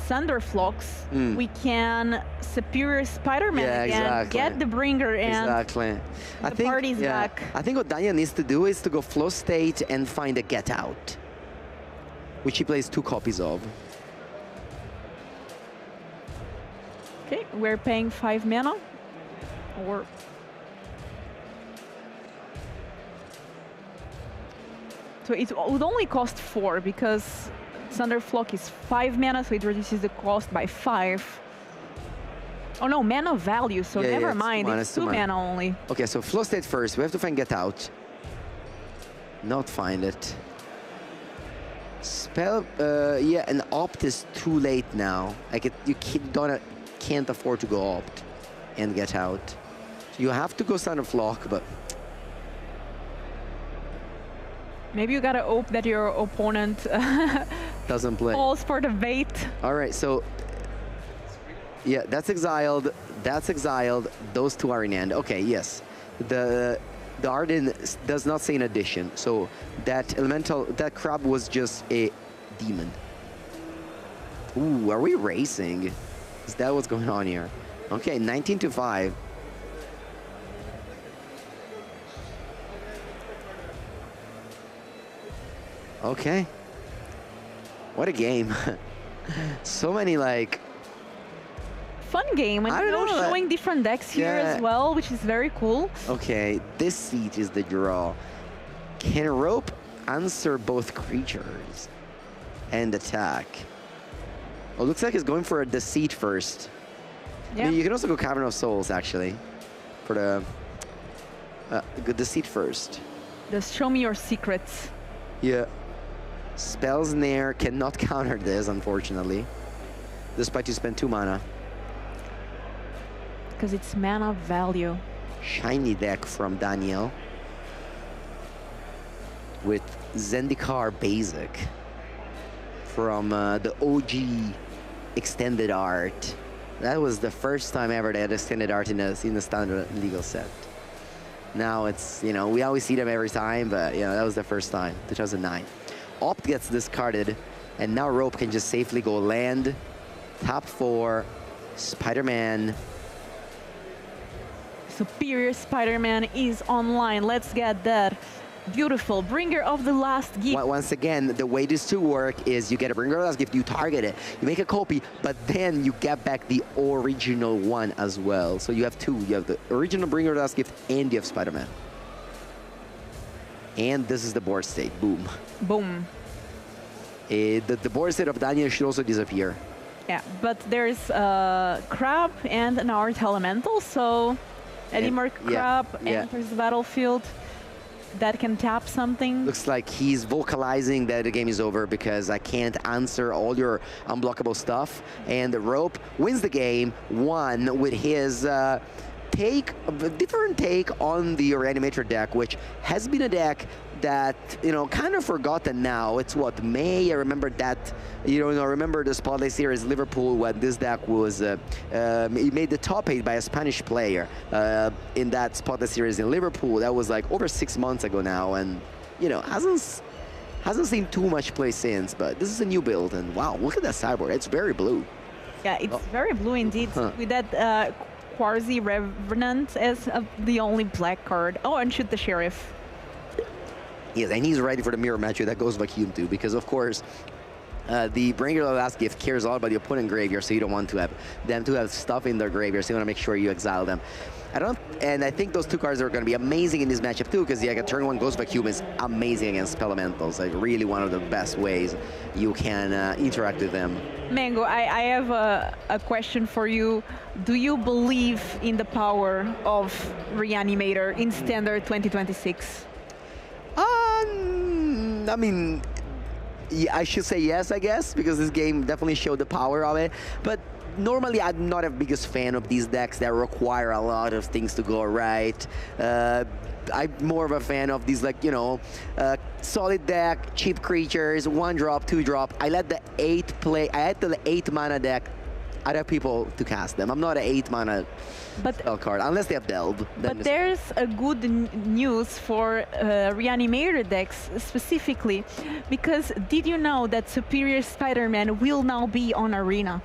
Thunderflocks, we can Superior Spider-Man again, get the Bringer, and the party's back. I think what Daniel needs to do is to go Flow State and find a Get Out, which he plays 2 copies of. Okay, we're paying 5 mana, or so it would only cost 4 because Thunderflock is 5 mana, so it reduces the cost by 5. Oh no, mana value, so Yeah, never yeah, mind. It's 2 mana only. Okay, so flow state first. We have to find get out. Not find it. Spell, yeah, and opt is too late now. Like you can't afford to go opt and get out. So you have to go Sign of Flock, but maybe you gotta hope that your opponent doesn't play. falls for the bait. All right, so yeah, that's exiled. That's exiled. Those two are in hand. Okay, yes. The Arden does not say an addition, so that elemental, that crab was just a demon. Ooh, are we racing? Is that what's going on here? Okay, 19-5. Okay. What a game. So many, like... Fun game, and you know, showing different decks here as well, which is very cool. Okay, this seat is the draw. Can Rope answer both creatures and attack? Oh, looks like he's going for a Deceit first. Yeah. I mean, you can also go Cavern of Souls, actually, for the Deceit first. Just show me your secrets. Yeah. Spells Nair cannot counter this, unfortunately, despite you spend 2 mana. Because it's mana value. Shiny deck from Daniel with Zendikar Basic from the OG extended art. That was the first time ever they had extended art in the standard legal set. Now it's, you know, we always see them every time, but, you know, that was the first time, 2009. Opt gets discarded, and now Rope can just safely go land, top 4, Spider-Man. Superior Spider-Man is online. Let's get that. Beautiful. Bringer of the Last Gift. Once again, the way this two work is you get a Bringer of the Last Gift, you target it, you make a copy, but then you get back the original one as well. So you have 2. You have the original Bringer of the Last Gift and you have Spider-Man. And this is the board state. Boom. Boom. The board state of Daniel should also disappear. Yeah, but there's a Crab and an Art Elemental, so Edimur Crab enters the battlefield. That can tap something. Looks like he's vocalizing that the game is over because I can't answer all your unblockable stuff. And the Rope wins the game 1 with his different take on the Reanimator deck, which has been a deck that, you know, kind of forgotten now. It's what, May? I remember that, you know, I remember the Spotlight Series Liverpool when this deck was, he made the top 8 by a Spanish player in that Spotlight Series in Liverpool. That was like over 6 months ago now, and, you know, hasn't seen too much play since, but this is a new build, and wow, look at that sideboard. It's very blue. Yeah, it's very blue indeed, with that Quasi Revenant as the only black card. Oh, and shoot the Sheriff. Yes, and he's ready for the mirror match that goes vacuum too, because of course the Bringer of the Last Gift cares a lot about the opponent graveyard, so you don't want to have them to have stuff in their graveyard, so you want to make sure you exile them. I think those 2 cards are going to be amazing in this matchup too, because a turn 1 Ghost Vacuum is amazing against Elementals. Like really one of the best ways you can interact with them. Mango, I have a question for you. Do you believe in the power of Reanimator in Standard 2026? I mean, yeah, I should say yes, I guess, because this game definitely showed the power of it. But normally, I'm not a biggest fan of these decks that require a lot of things to go right. I'm more of a fan of these, like, you know, solid deck, cheap creatures, 1-drop, 2-drop. I let the 8 mana deck. I'd have people to cast them. I'm not an 8 mana spell card, unless they have Delve. But there's a good news for Reanimator decks specifically, because did you know that Superior Spider-Man will now be on Arena?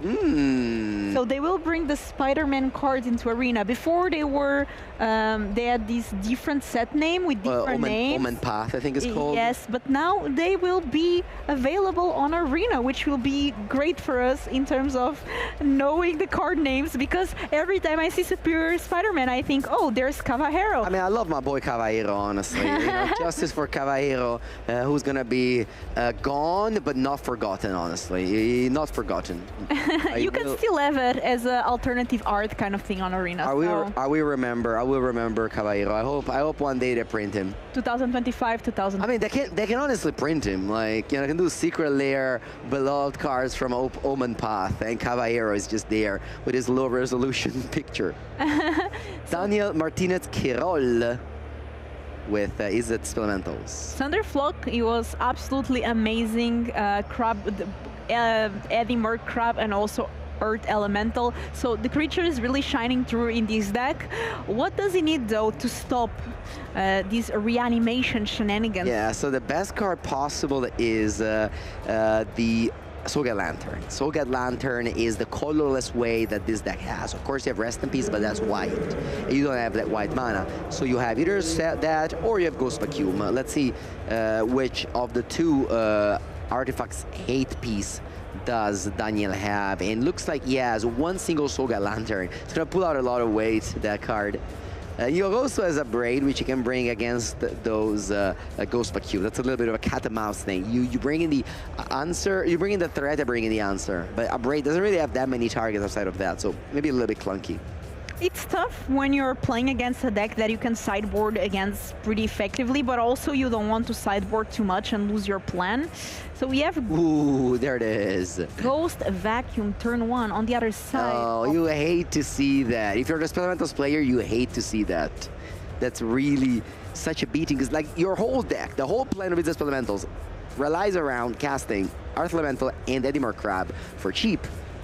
So they will bring the Spider-Man cards into Arena. Before they were, they had this different set name with different names. Omen Path, I think it's called. Yes, but now they will be available on Arena, which will be great for us in terms of knowing the card names, because every time I see Superior Spider-Man, I think, oh, there's Caballero. I mean, I love my boy Caballero, honestly. Justice for Caballero, who's going to be gone, but not forgotten, honestly. Not forgotten. You can still have it as an alternative art kind of thing on Arena. I will remember Caballero. I hope one day they print him. 2025, 2000. I mean, they can honestly print him. Like, you know, they can do Secret Lair, beloved cards from Omen Path, and Caballero is just there with his low resolution picture. Daniel Martinez Quirol with Izzet Spelementals. Thunderflock, he was absolutely amazing. Crab, Eddie Merc Crab, and also Earth Elemental. So the creature is really shining through in this deck. What does he need though to stop these reanimation shenanigans? Yeah, so the best card possible is the Soulgate Lantern. Soulgate Lantern is the colorless way that this deck has. Of course, you have Rest in Peace, but that's white. You don't have that white mana. So you have either that or you have Ghost Vacuum. Let's see which of the two artifacts hate piece does Daniel have. And looks like he has one single Soulgate Lantern. It's going to pull out a lot of weight, that card. You also has a Braid, which you can bring against those Ghost Vacuum. That's a little bit of a cat and mouse thing. You bring in the answer, you bring in the threat, I bring in the answer. But a Braid doesn't really have that many targets outside of that, so maybe a little bit clunky. It's tough when you're playing against a deck that you can sideboard against pretty effectively, but also you don't want to sideboard too much and lose your plan. So we have... Ooh, there it is. Ghost Vacuum, turn 1 on the other side. Oh, you hate to see that. If you're the Spelementals player, you hate to see that. That's really such a beating, because like your whole deck, the whole plan of the Spelementals relies around casting Earth Elemental and Eddie Merc Crab for cheap.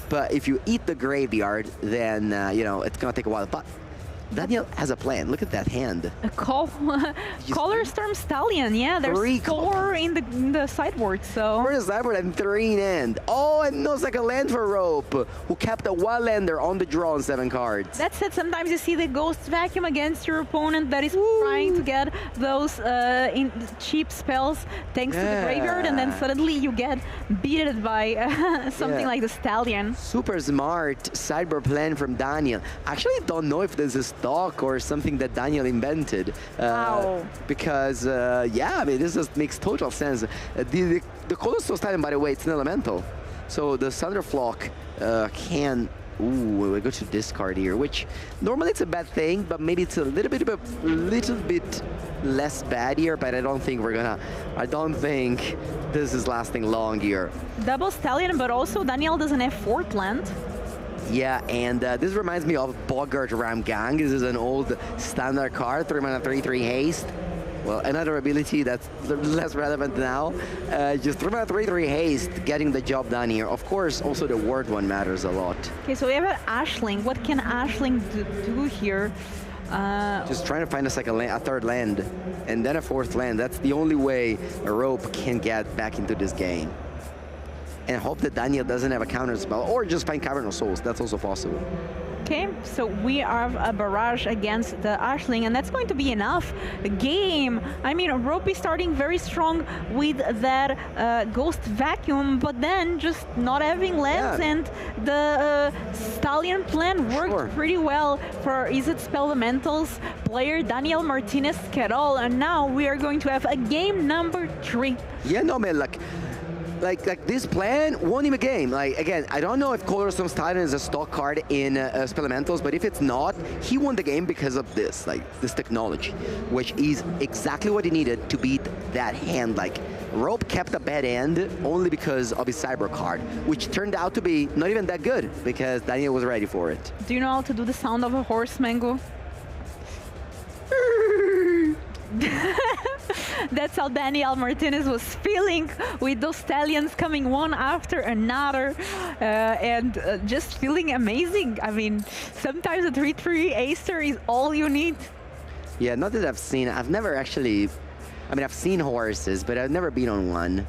But if you eat the graveyard, then, you know, it's going to take a while. But Daniel has a plan. Look at that hand. A Color Storm Stallion, yeah, there's 4 in the sideboard, so... 4 in the sideboard and 3 in hand. Oh, and no second land for Rope, who kept a one-lander on the draw on 7 cards. That said, sometimes you see the Ghost Vacuum against your opponent that is trying to get those cheap spells thanks to the graveyard, and then suddenly you get beaten by something like the Stallion. Super smart sideboard plan from Daniel. I actually don't know if this is stock or something that Daniel invented. Wow. Because, yeah, I mean, this just makes total sense. The Colossus Stallion, by the way, it's an elemental. So the Thunderflock can... Ooh, we go to discard here, which normally it's a bad thing, but maybe it's a little bit less bad here, but I don't think this is lasting long here. Double Stallion, but also Daniel doesn't have 4th land. Yeah, and this reminds me of Bogart Ram Gang. This is an old standard card, 3 mana, 3/3 haste. Well, another ability that's less relevant now. Just 3 mana, 3/3 haste, getting the job done here. Of course, also the word one matters a lot. Okay, so we have an Ashling. What can Ashling do here? Just trying to find a 3rd land, and then a 4th land. That's the only way a Rope can get back into this game. And hope that Daniel doesn't have a counter spell, or just find Cavern of Souls. That's also possible. Okay, so we have a barrage against the Ashling, and that's going to be enough. Game. I mean, Rope is starting very strong with that Ghost Vacuum, but then just not having lands, and the Stallion plan worked pretty well for Izzet Spelementals player Daniel Martinez Quirol, and now we are going to have a game number 3. Yeah, no, man, like this plan won him a game. Like, again, I don't know if Color Storm Stallion is a stock card in Spelementals, but if it's not, he won the game because of this, this technology, which is exactly what he needed to beat that hand. Like, Rope kept a bad end only because of his Cyber card, which turned out to be not even that good because Daniel was ready for it. Do you know how to do the sound of a horse, Mango? That's how Daniel Martinez was feeling with those Stallions coming one after another and just feeling amazing. I mean, sometimes a 3/3 Acer is all you need. Yeah, not that I've seen. I've never actually... I mean, I've seen horses, but I've never been on one.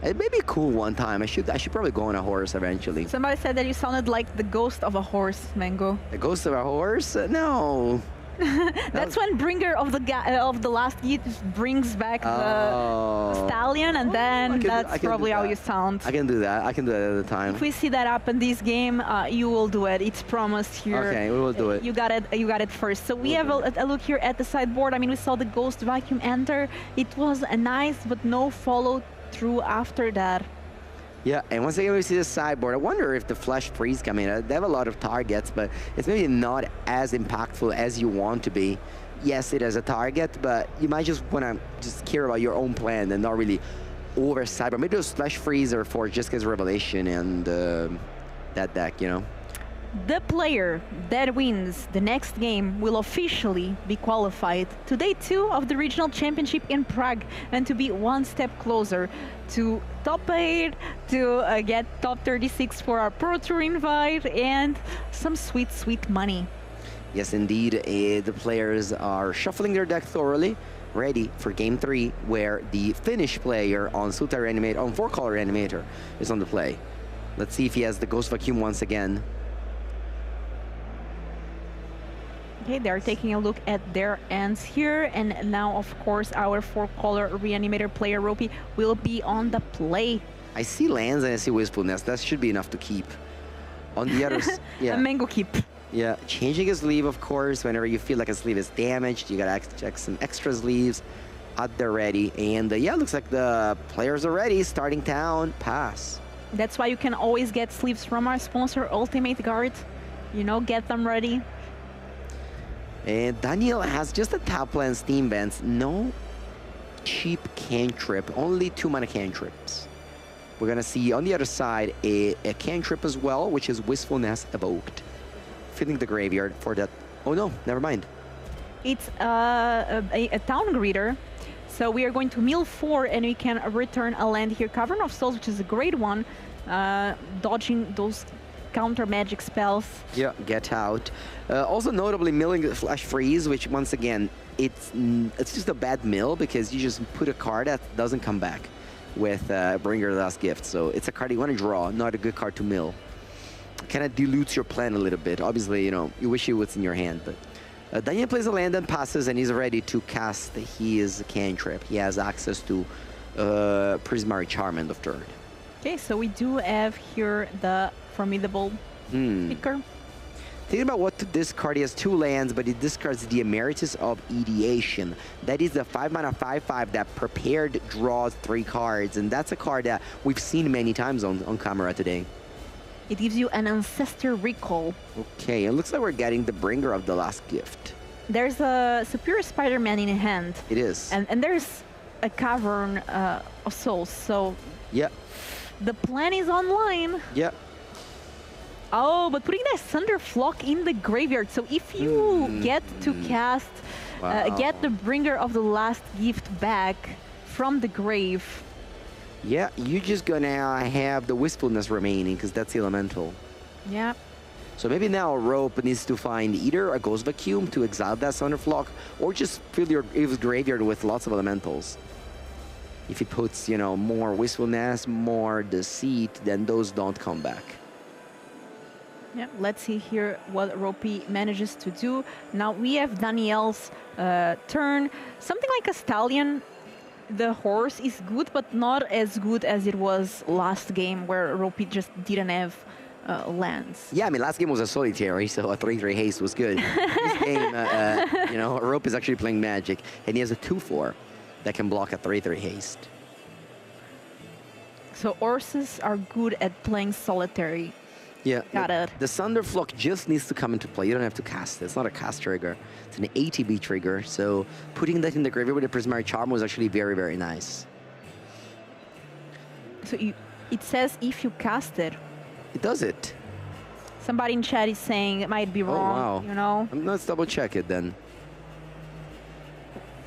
It may be cool one time. I should probably go on a horse eventually. Somebody said that you sounded like the ghost of a horse, Mango. The ghost of a horse? No. That's when bringer of the last gift brings back the stallion, and then that's probably how you sound. I can do that. I can do that at the time. If we see that up in this game, you will do it. It's promised here. Okay, we will do it. You got it. You got it first. So we have a look here at the sideboard. I mean, we saw the Ghost Vacuum enter. It was nice, but no follow through after that. Yeah, and once again we see the sideboard. I wonder if the Flash Freeze coming. They have a lot of targets, but it's maybe not as impactful as you want to be. Yes, it is a target, but you might just want to just care about your own plan and not really over sideboard. Maybe those Flash Freeze are for just because Revelation and that deck, you know. The player that wins the next game will officially be qualified to Day 2 of the Regional Championship in Prague, and to be one step closer to top 8, to get top 36 for our Pro Tour invite, and some sweet, sweet money. Yes, indeed. The players are shuffling their deck thoroughly, ready for Game 3, where the Finnish player on Sultai Reanimator, on 4-color Reanimator, is on the play. Let's see if he has the Ghost Vacuum once again. Okay, they're taking a look at their ends here, and now, of course, our 4-color Reanimator player, Ropey, will be on the play. I see lands and I see Wistfulness. That should be enough to keep. On the others, yeah. A mango keep. Yeah, changing a sleeve, of course, whenever you feel like a sleeve is damaged, you gotta check some extra sleeves at the ready. And yeah, looks like the players are ready, starting town, pass. That's why you can always get sleeves from our sponsor, Ultimate Guard. You know, get them ready. And Daniel has just a top land Steam Vents, no cheap cantrip, only 2-mana cantrips. We're gonna see on the other side a cantrip as well, which is Wistfulness Evoked. Filling the graveyard for that. Oh no, never mind. It's a Town Greeter. So we are going to mill 4 and we can return a land here. Cavern of Souls, which is a great one, dodging those counter magic spells. Yeah, get out. Also notably milling the Flash Freeze, which once again, it's just a bad mill because you just put a card that doesn't come back with Bringer of the Last Gift. So it's a card you want to draw, not a good card to mill. Kind of dilutes your plan a little bit. Obviously, you know, you wish it was in your hand, but Daniel plays a land and passes, and he's ready to cast his cantrip. He has access to Prismari Charm end of turn. Okay, so we do have here the formidable picker. Thinking about what to discard, he has 2 lands, but he discards the Emeritus of Ideation. That is the 5-mana 5/5 that prepared draws 3 cards, and that's a card that we've seen many times on camera today. It gives you an Ancestor Recall. Okay, it looks like we're getting the Bringer of the Last Gift. There's a Superior Spider-Man in hand. It is. And there's a Cavern of Souls, so... Yeah. The plan is online. Yeah. Oh, but putting that Thunderflock in the graveyard. So if you get to cast, get the Bringer of the Last Gift back from the grave. Yeah, you're just gonna have the Wistfulness remaining because that's elemental. Yeah. So maybe now Rope needs to find either a Ghost Vacuum to exile that Thunderflock, or just fill your graveyard with lots of elementals. If he puts, you know, more Wistfulness, more Deceit, then those don't come back. Yeah, let's see here what Ropey manages to do. Now we have Daniel's turn. Something like a Stallion. The horse is good, but not as good as it was last game, where Ropey just didn't have lands. Yeah, I mean, last game was a solitary, so a 3/3 haste was good. This game, you know, Rope is actually playing Magic, and he has a 2/4 that can block a 3/3 haste. So horses are good at playing solitary. Yeah, got it. The Thunderflock just needs to come into play. You don't have to cast it. It's not a cast trigger. It's an ATB trigger. So putting that in the graveyard with a Prismari Charm was actually very, very nice. So it says if you cast it. It does it. Somebody in chat is saying it might be wrong. Oh, wow. You know. Let's double check it then.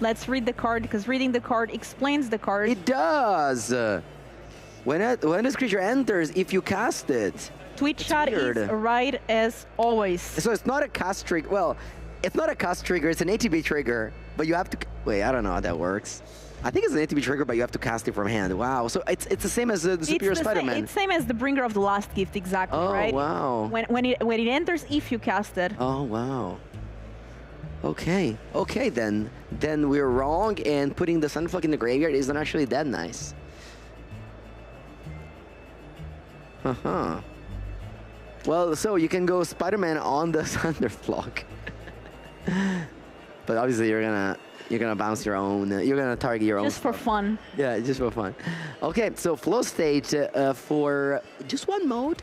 Let's read the card, because reading the card explains the card. It does. When this creature enters, if you cast it. Twitch chat is right as always. So it's not a cast trigger. Well, it's not a cast trigger. It's an ATB trigger. But you have to... Wait, I don't know how that works. I think it's an ATB trigger, but you have to cast it from hand. Wow. So it's the same as the Superior Spider-Man. It's the same as the Bringer of the Last Gift, exactly, right? Oh, wow. When it enters, if you cast it. Oh, wow. Okay, okay then. Then we're wrong, and putting the Thunderflock in the graveyard isn't actually that nice. Uh-huh. Well, so you can go Spider-Man on the Thunderflock. But obviously you're gonna bounce your own, you're gonna target your own Just for fun. Yeah, just for fun. Okay, so flow state for just one mode.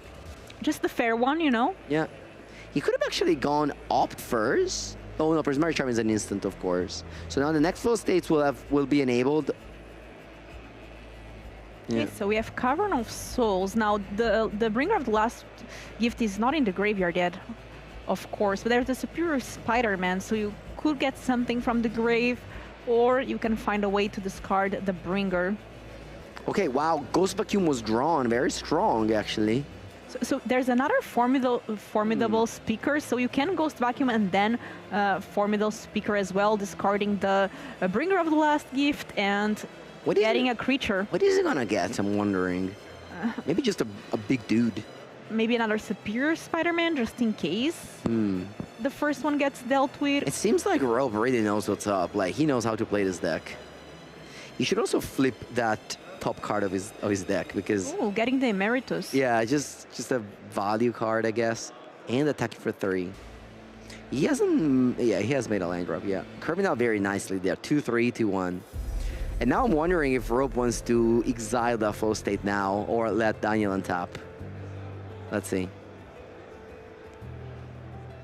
Just the fair one, you know? Yeah. He could have actually gone opt first. Oh no, Prismatic Charm is an instant, of course. So now the next flow states will be enabled. Okay, so we have Cavern of Souls. Now, the bringer of the last gift is not in the graveyard yet, of course, but there's the Superior Spider-Man, so you could get something from the grave, or you can find a way to discard the bringer. Okay, wow, Ghost Vacuum was drawn, very strong, actually. So there's another formidable speaker, so you can Ghost Vacuum and then formidable speaker as well, discarding the bringer of the last gift and getting a creature. What is it gonna get, I'm wondering? Maybe just a big dude. Maybe another Superior Spider-Man, just in case the first one gets dealt with. It seems like Rob really knows what's up. Like, he knows how to play this deck. He should also flip that top card of his deck, because... Oh, getting the Emeritus. Yeah, just a value card, I guess. And attacking for 3. He hasn't... Yeah, he has made a land drop, yeah. Curving out very nicely there. 2-3, 2-1. And now I'm wondering if Rope wants to exile the flow state now or let Daniel untap. Let's see.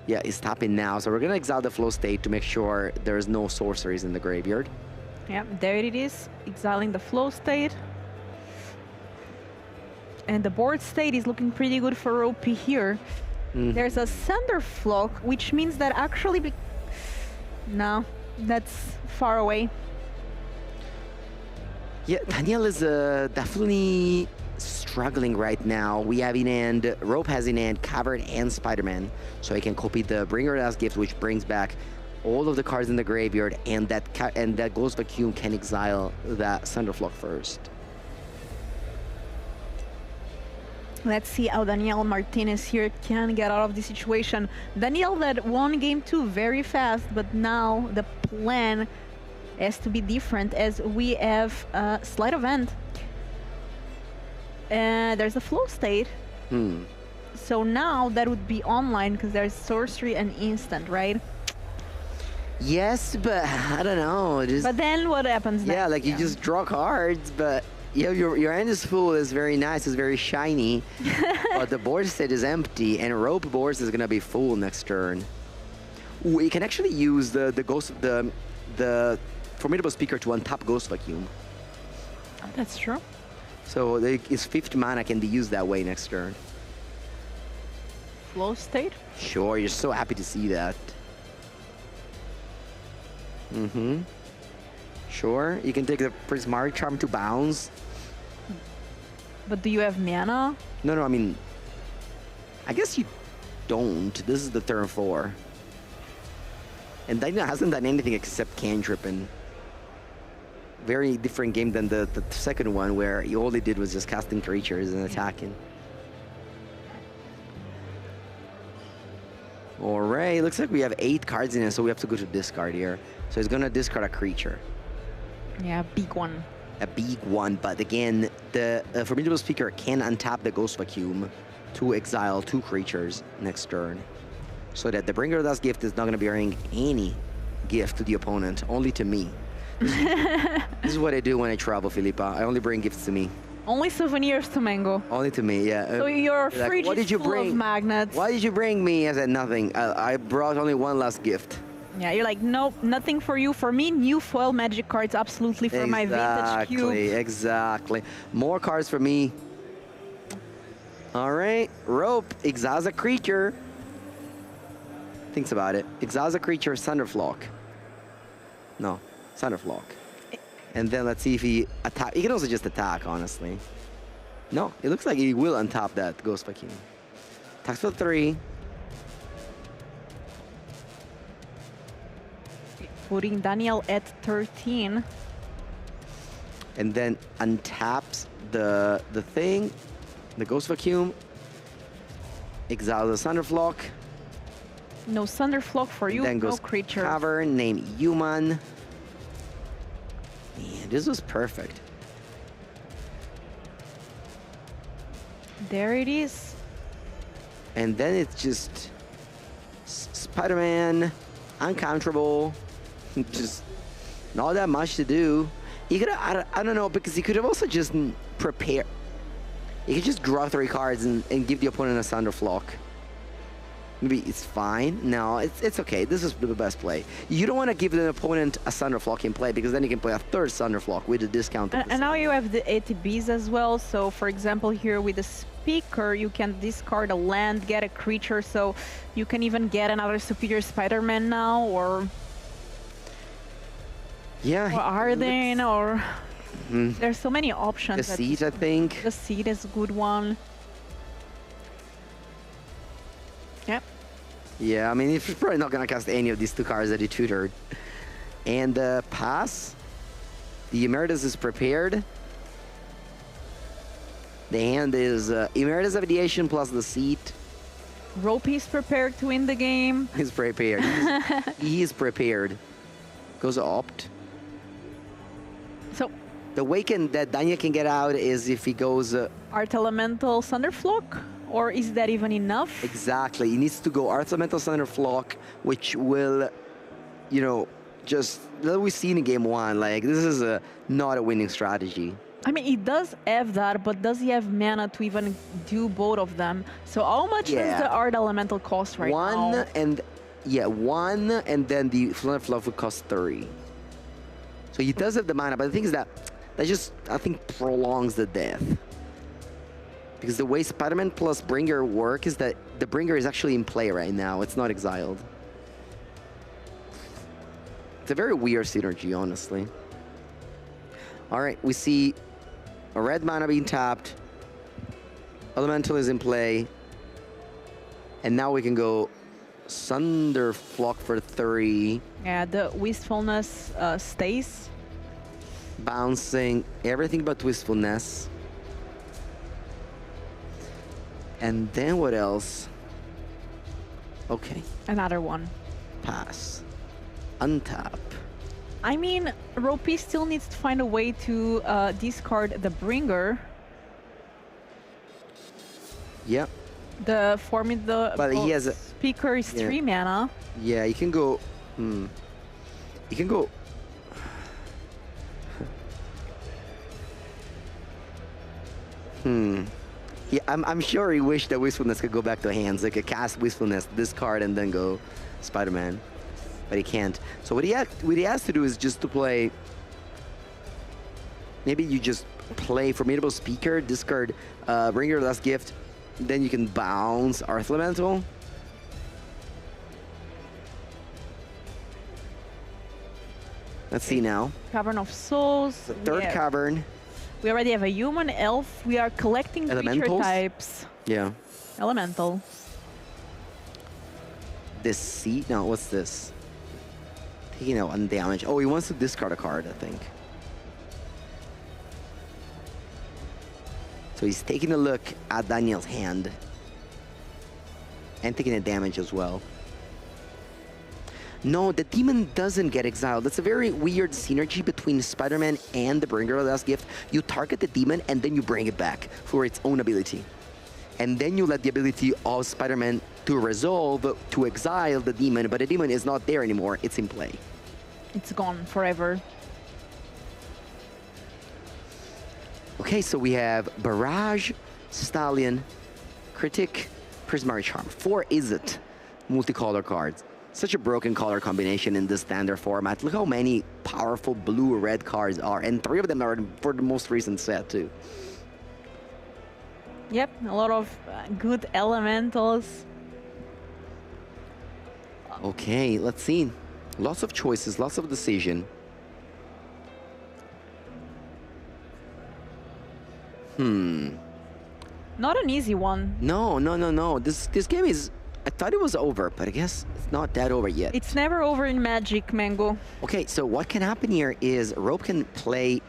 Yeah, he's tapping now. So we're going to exile the flow state to make sure there's no sorceries in the graveyard. Yeah, there it is. Exiling the flow state. And the board state is looking pretty good for OP here. There's a Thunderflock, which means that actually... No, that's far away. Yeah, Daniel is definitely struggling right now. We have in hand, Rope has in hand Cavern and Spider-Man. So he can copy the Bringer as gift, which brings back all of the cards in the graveyard, and that Ghost Vacuum can exile that Thunderflock first. Let's see how Daniel Martinez here can get out of the situation. Daniel that won game 2 very fast, but now the plan has to be different as we have a sleight of hand. There's a flow state. So now that would be online because there's sorcery and instant, right? Yes, but I don't know. But then what happens next? Yeah, like you just draw cards, but yeah, your hand is full, is very nice, is very shiny, but the board state is empty, and Rope board is gonna be full next turn. We can actually use the Formidable Speaker to untap Ghost Vacuum. That's true. So his 5th mana can be used that way next turn. Flow state? Sure, you're so happy to see that. Sure, you can take the Prismatic Charm to bounce. But do you have mana? No, I mean, I guess you don't. This is the turn 4. And Daniel hasn't done anything except cantrip, and very different game than the second one where he all he did was just casting creatures and attacking. Alright, looks like we have 8 cards in it, so we have to go to discard here. So he's gonna discard a creature. Yeah, big one. A big one, but again, the Formidable Speaker can untap the Ghost Vacuum to exile 2 creatures next turn. So that the Bringer of that gift is not gonna be bringing any gift to the opponent, only to me. This is what I do when I travel, Filipa. I only bring gifts to me. Only souvenirs to Mango. Only to me, yeah. So your like, fridge is full of magnets. Why did you bring me? I said nothing. I brought only one last gift. Yeah, you're like, nope, nothing for you. For me, new foil magic cards, absolutely, for my vintage cube. Exactly. More cards for me. All right, Rope exiles a creature. Thinks about it. Exiles a creature, Thunderflock. No, Thunderflock. And then let's see if he attack. He can also just attack, honestly. No, it looks like he will untap that Ghost Vacuum. Attacks for 3. Putting Daniel at 13. And then untaps the thing, the Ghost Vacuum. Exile the Thunderflock. No Thunderflock for you, Then no goes creature. Cavern, name Human. Man, this was perfect. There it is. And then it's just Spider-Man, uncounterable, just not that much to do. He could have, I don't know, because he could have also just prepared. He could just draw 3 cards and give the opponent a Thunderflock. Maybe it's fine. No, it's okay. This is the best play. You don't want to give the opponent a Thunderflock in play, because then you can play a 3rd Thunderflock with a discount. And now you have the ATBs as well. So for example, here with the Speaker, you can discard a land, get a creature, so you can even get another Superior Spider-Man now, or yeah, or Arden, or there's so many options. The Seed, I think. The Seed is a good one. Yep. Yeah, I mean, he's probably not going to cast any of these 2 cards that he tutored. And pass. The Emeritus is prepared. The hand is Emeritus Aviation plus the Seat. Ropey is prepared to win the game. He's prepared. He's prepared. Goes Opt. So the way that Daniel can get out is if he goes Art Elemental Thunderflock, or is that even enough? Exactly. He needs to go Art Elemental Thunderflock, which will, you know, just that we've seen in game 1. Like, this is not a winning strategy. I mean, he does have that, but does he have mana to even do both of them? So how much does the Art Elemental cost right now? 1 and then the Thunderflock would cost 3. So he does have the mana, but the thing is that just, I think, prolongs the death. Because the way Spider-Man plus Bringer work is that the Bringer is actually in play right now. It's not exiled. It's a very weird synergy, honestly. All right, we see a red mana being tapped. Elemental is in play. And now we can go Thunderflock for 3. Yeah, the Wistfulness stays. Bouncing everything but Wistfulness. And then what else? Okay. Another one. Pass. Untap. I mean, Ropey still needs to find a way to discard the Bringer. Yep. The Formidable But he has a Speaker is 3 mana. Yeah, you can go. You can go. Yeah, I'm sure he wished that Wistfulness could go back to hands. Like, a cast Wistfulness, discard, and then go Spider-Man. But he can't. So what he has to do is just to play. Maybe you just play Formidable Speaker, discard Bring Your Last Gift, then you can bounce Earth Elemental. Let's see now. Cavern of Souls. The 3rd cavern. We already have a human elf. We are collecting creature types. Yeah. Elemental. This seat? No, what's this? Taking out 1 damage. Oh, he wants to discard a card, I think. So he's taking a look at Daniel's hand. And taking a damage as well. No, the demon doesn't get exiled. That's a very weird synergy between Spider-Man and the Bringer of the Last Gift. You target the demon and then you bring it back for its own ability. And then you let the ability of Spider-Man to resolve, to exile the demon, but the demon is not there anymore. It's in play. It's gone forever. Okay, so we have Barrage, Stallion, Critic, Prismary Charm. 4 Izzet multicolor cards. Such a broken color combination in this standard format. Look how many powerful blue-red cards are, and 3 of them are for the most recent set too. Yep, a lot of good elementals. Okay, let's see. Lots of choices, lots of decision. Not an easy one. No. This game is... I thought it was over, but I guess it's not that over yet. It's never over in Magic, Mango. Okay, so what can happen here is Rope can play...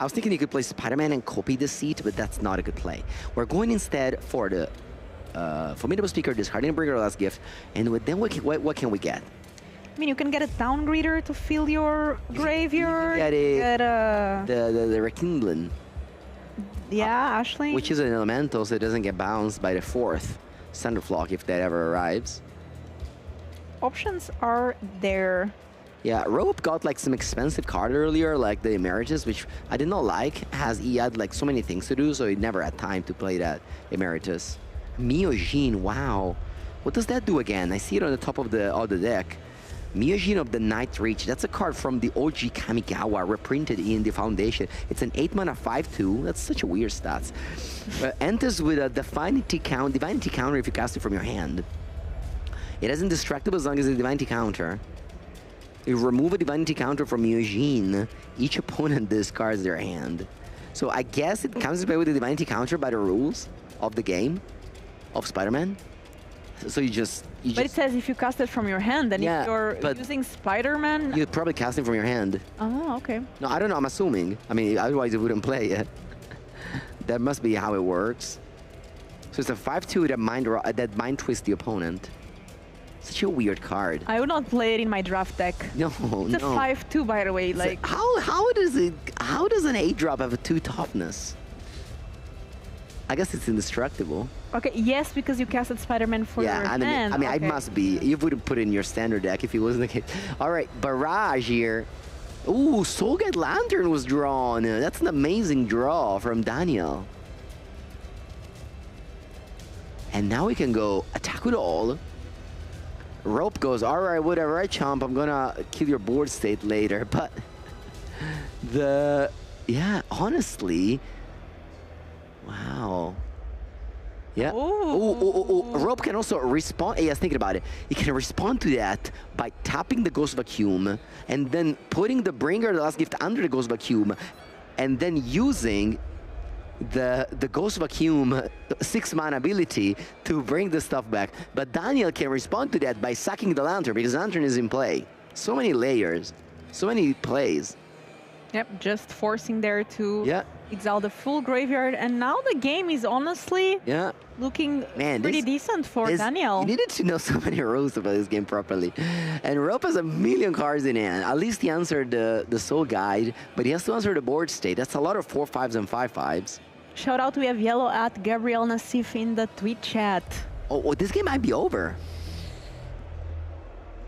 I was thinking he could play Spider-Man and copy the seat, but that's not a good play. We're going instead for the Formidable Speaker, discarding Bringer Last Gift, and then what can we get? I mean, you can get a Downgreeter to fill your graveyard. Get the Rekindlen. Yeah, Ashling. Which is an elemental, so it doesn't get bounced by the 4th Thunderflock if that ever arrives. Options are there. Yeah, Rope got like some expensive card earlier, like the Emeritus, which I did not like. He had like so many things to do, so he never had time to play that Emeritus. Myojin, wow. What does that do again? I see it on the top of the deck. Myojin of the Night Reach. That's a card from the OG Kamigawa, reprinted in the Foundation. It's an 8-mana 5/2. That's such a weird stats. Enters with a Divinity counter if you cast it from your hand. It has indestructible as long as it's a Divinity counter. You remove a Divinity counter from Myojin, each opponent discards their hand. So I guess it comes to play with the Divinity counter by the rules of the game of Spider-Man. So you just... But it says if you cast it from your hand, and if you're using Spider-Man... You'd probably cast it from your hand. Oh, okay. No, I don't know, I'm assuming. I mean, otherwise it wouldn't play it. That must be how it works. So it's a 5/2 that mind twists the opponent. Such a weird card. I would not play it in my draft deck. No, it's a 5/2, by the way. Like how does an 8-drop have a 2 toughness? I guess it's indestructible. Okay, yes, because you casted Spider-Man for your hand. I mean, it must be. You wouldn't put it in your standard deck if it wasn't the case. All right, Barrage here. Ooh, Soulguide Lantern was drawn. That's an amazing draw from Daniel. And now we can go attack with all. Rope goes, all right, whatever, I chomp. I'm gonna kill your board state later. But honestly, wow. Yeah. Ooh. Rope can also respond. Yes, thinking about it. He can respond to that by tapping the Ghost Vacuum and then putting the Bringer the Last Gift under the Ghost Vacuum and then using the Ghost Vacuum 6-mana ability to bring the stuff back. But Daniel can respond to that by sacking the Lantern because Lantern is in play. So many layers, so many plays. Yep, just forcing there to exile the full graveyard. And now the game is honestly looking pretty decent for Daniel. You needed to know so many rules to play this game properly. And Rope has a million cards in hand. At least he answered the Soul Guide, but he has to answer the board state. That's a lot of 4/5s and 5/5s. Shout out, we have Yellow at Gabriel Nassif in the tweet chat. Oh, this game might be over.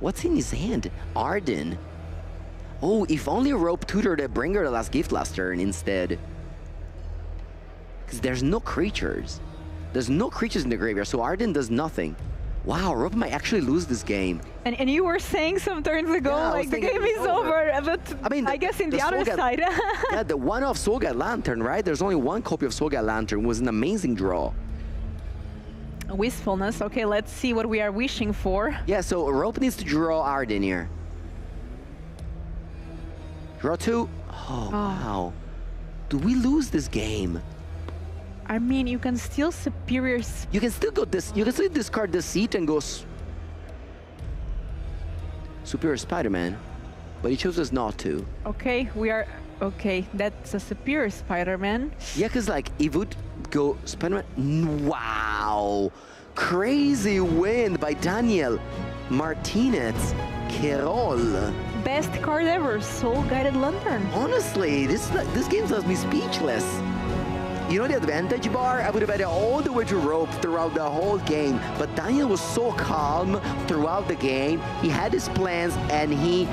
What's in his hand? Arden. Oh, if only Rope tutored the Bringer the Last Gift last turn instead. Because there's no creatures. There's no creatures in the graveyard, so Arden does nothing. Wow, Rope might actually lose this game. And you were saying some turns ago, like the game is over, but I mean, I guess in the other side. Yeah, the one-off Soulguide Lantern, right? There's only one copy of Soulguide Lantern. It was an amazing draw. Wistfulness. Okay, let's see what we are wishing for. Yeah, so Rope needs to draw Arden here. Draw 2. Oh, wow. Do we lose this game? I mean, you can still superior. You can still go this. You can still discard the seat and go Superior Spider-Man, but he chooses not to. Okay, we are okay. That's a Superior Spider-Man. Yeah, because like it would go Spider-Man. Wow, crazy win by Daniel Martinez Querol. Best card ever, Soul-Guided Lantern. Honestly, this game does me speechless. You know the advantage bar? I would have had it all the way to Rope throughout the whole game, but Daniel was so calm throughout the game. He had his plans and he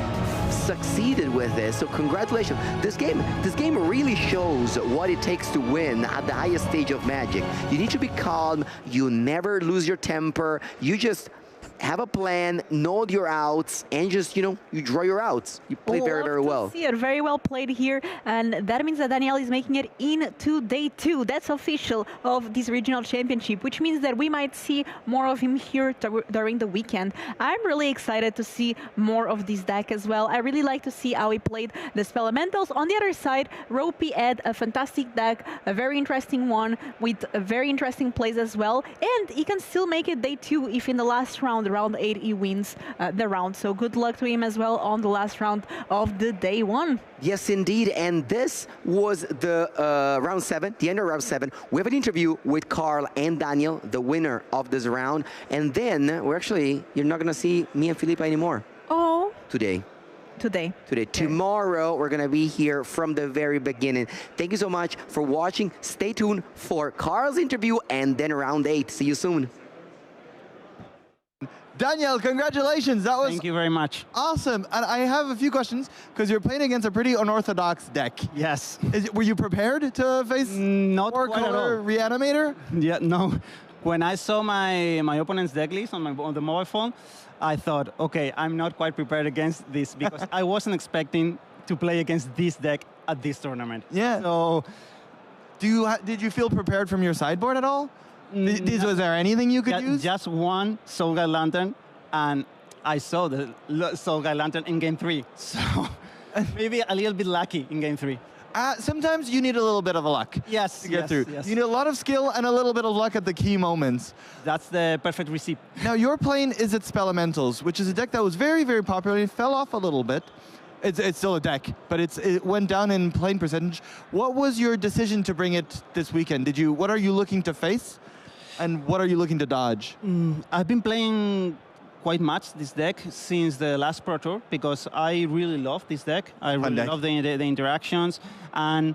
succeeded with it. So congratulations. This game really shows what it takes to win at the highest stage of Magic. You need to be calm. You never lose your temper. You just have a plan, know your outs, and just, you draw your outs. You play very, very well. See it, very well played here, and that means that Daniel is making it into day 2. That's official of this regional championship, which means that we might see more of him here during the weekend. I'm really excited to see more of this deck as well. I really like to see how he played the Spell Elementals. On the other side, Ropey had a fantastic deck, a very interesting one with very interesting plays as well, and he can still make it day 2 if in the last round round, round 8, he wins the round. So good luck to him as well on the last round of the day one. Yes, indeed. And this was the round 7, the end of round 7. We have an interview with Carl and Daniel, the winner of this round. And then you're not going to see me and Felipe anymore. Oh. Today. Today. Tomorrow, we're going to be here from the very beginning. Thank you so much for watching. Stay tuned for Carl's interview and then round 8. See you soon. Daniel, congratulations. That was Thank you very much. Awesome. And I have a few questions because you're playing against a pretty unorthodox deck. Yes. Were you prepared to face Not quite at four-color all. Reanimator? Yeah, no. When I saw my opponent's deck list on the mobile phone, I thought, okay, I'm not quite prepared against this because I wasn't expecting to play against this deck at this tournament. Yeah. So, did you feel prepared from your sideboard at all? Was there anything you could use? Just one Soul Guide Lantern, and I saw the Soul Guide Lantern in game 3. So maybe a little bit lucky in game 3. Sometimes you need a little bit of luck to get through. Yes. You need a lot of skill and a little bit of luck at the key moments. That's the perfect recipe. Now, you're playing Izzet Spelementals, which is a deck that was very, very popular. It fell off a little bit. It's still a deck, but it went down in playing percentage. What was your decision to bring it this weekend? What are you looking to face, and what are you looking to dodge? I've been playing quite much this deck since the last Pro Tour because I really love this deck. I really love the interactions, and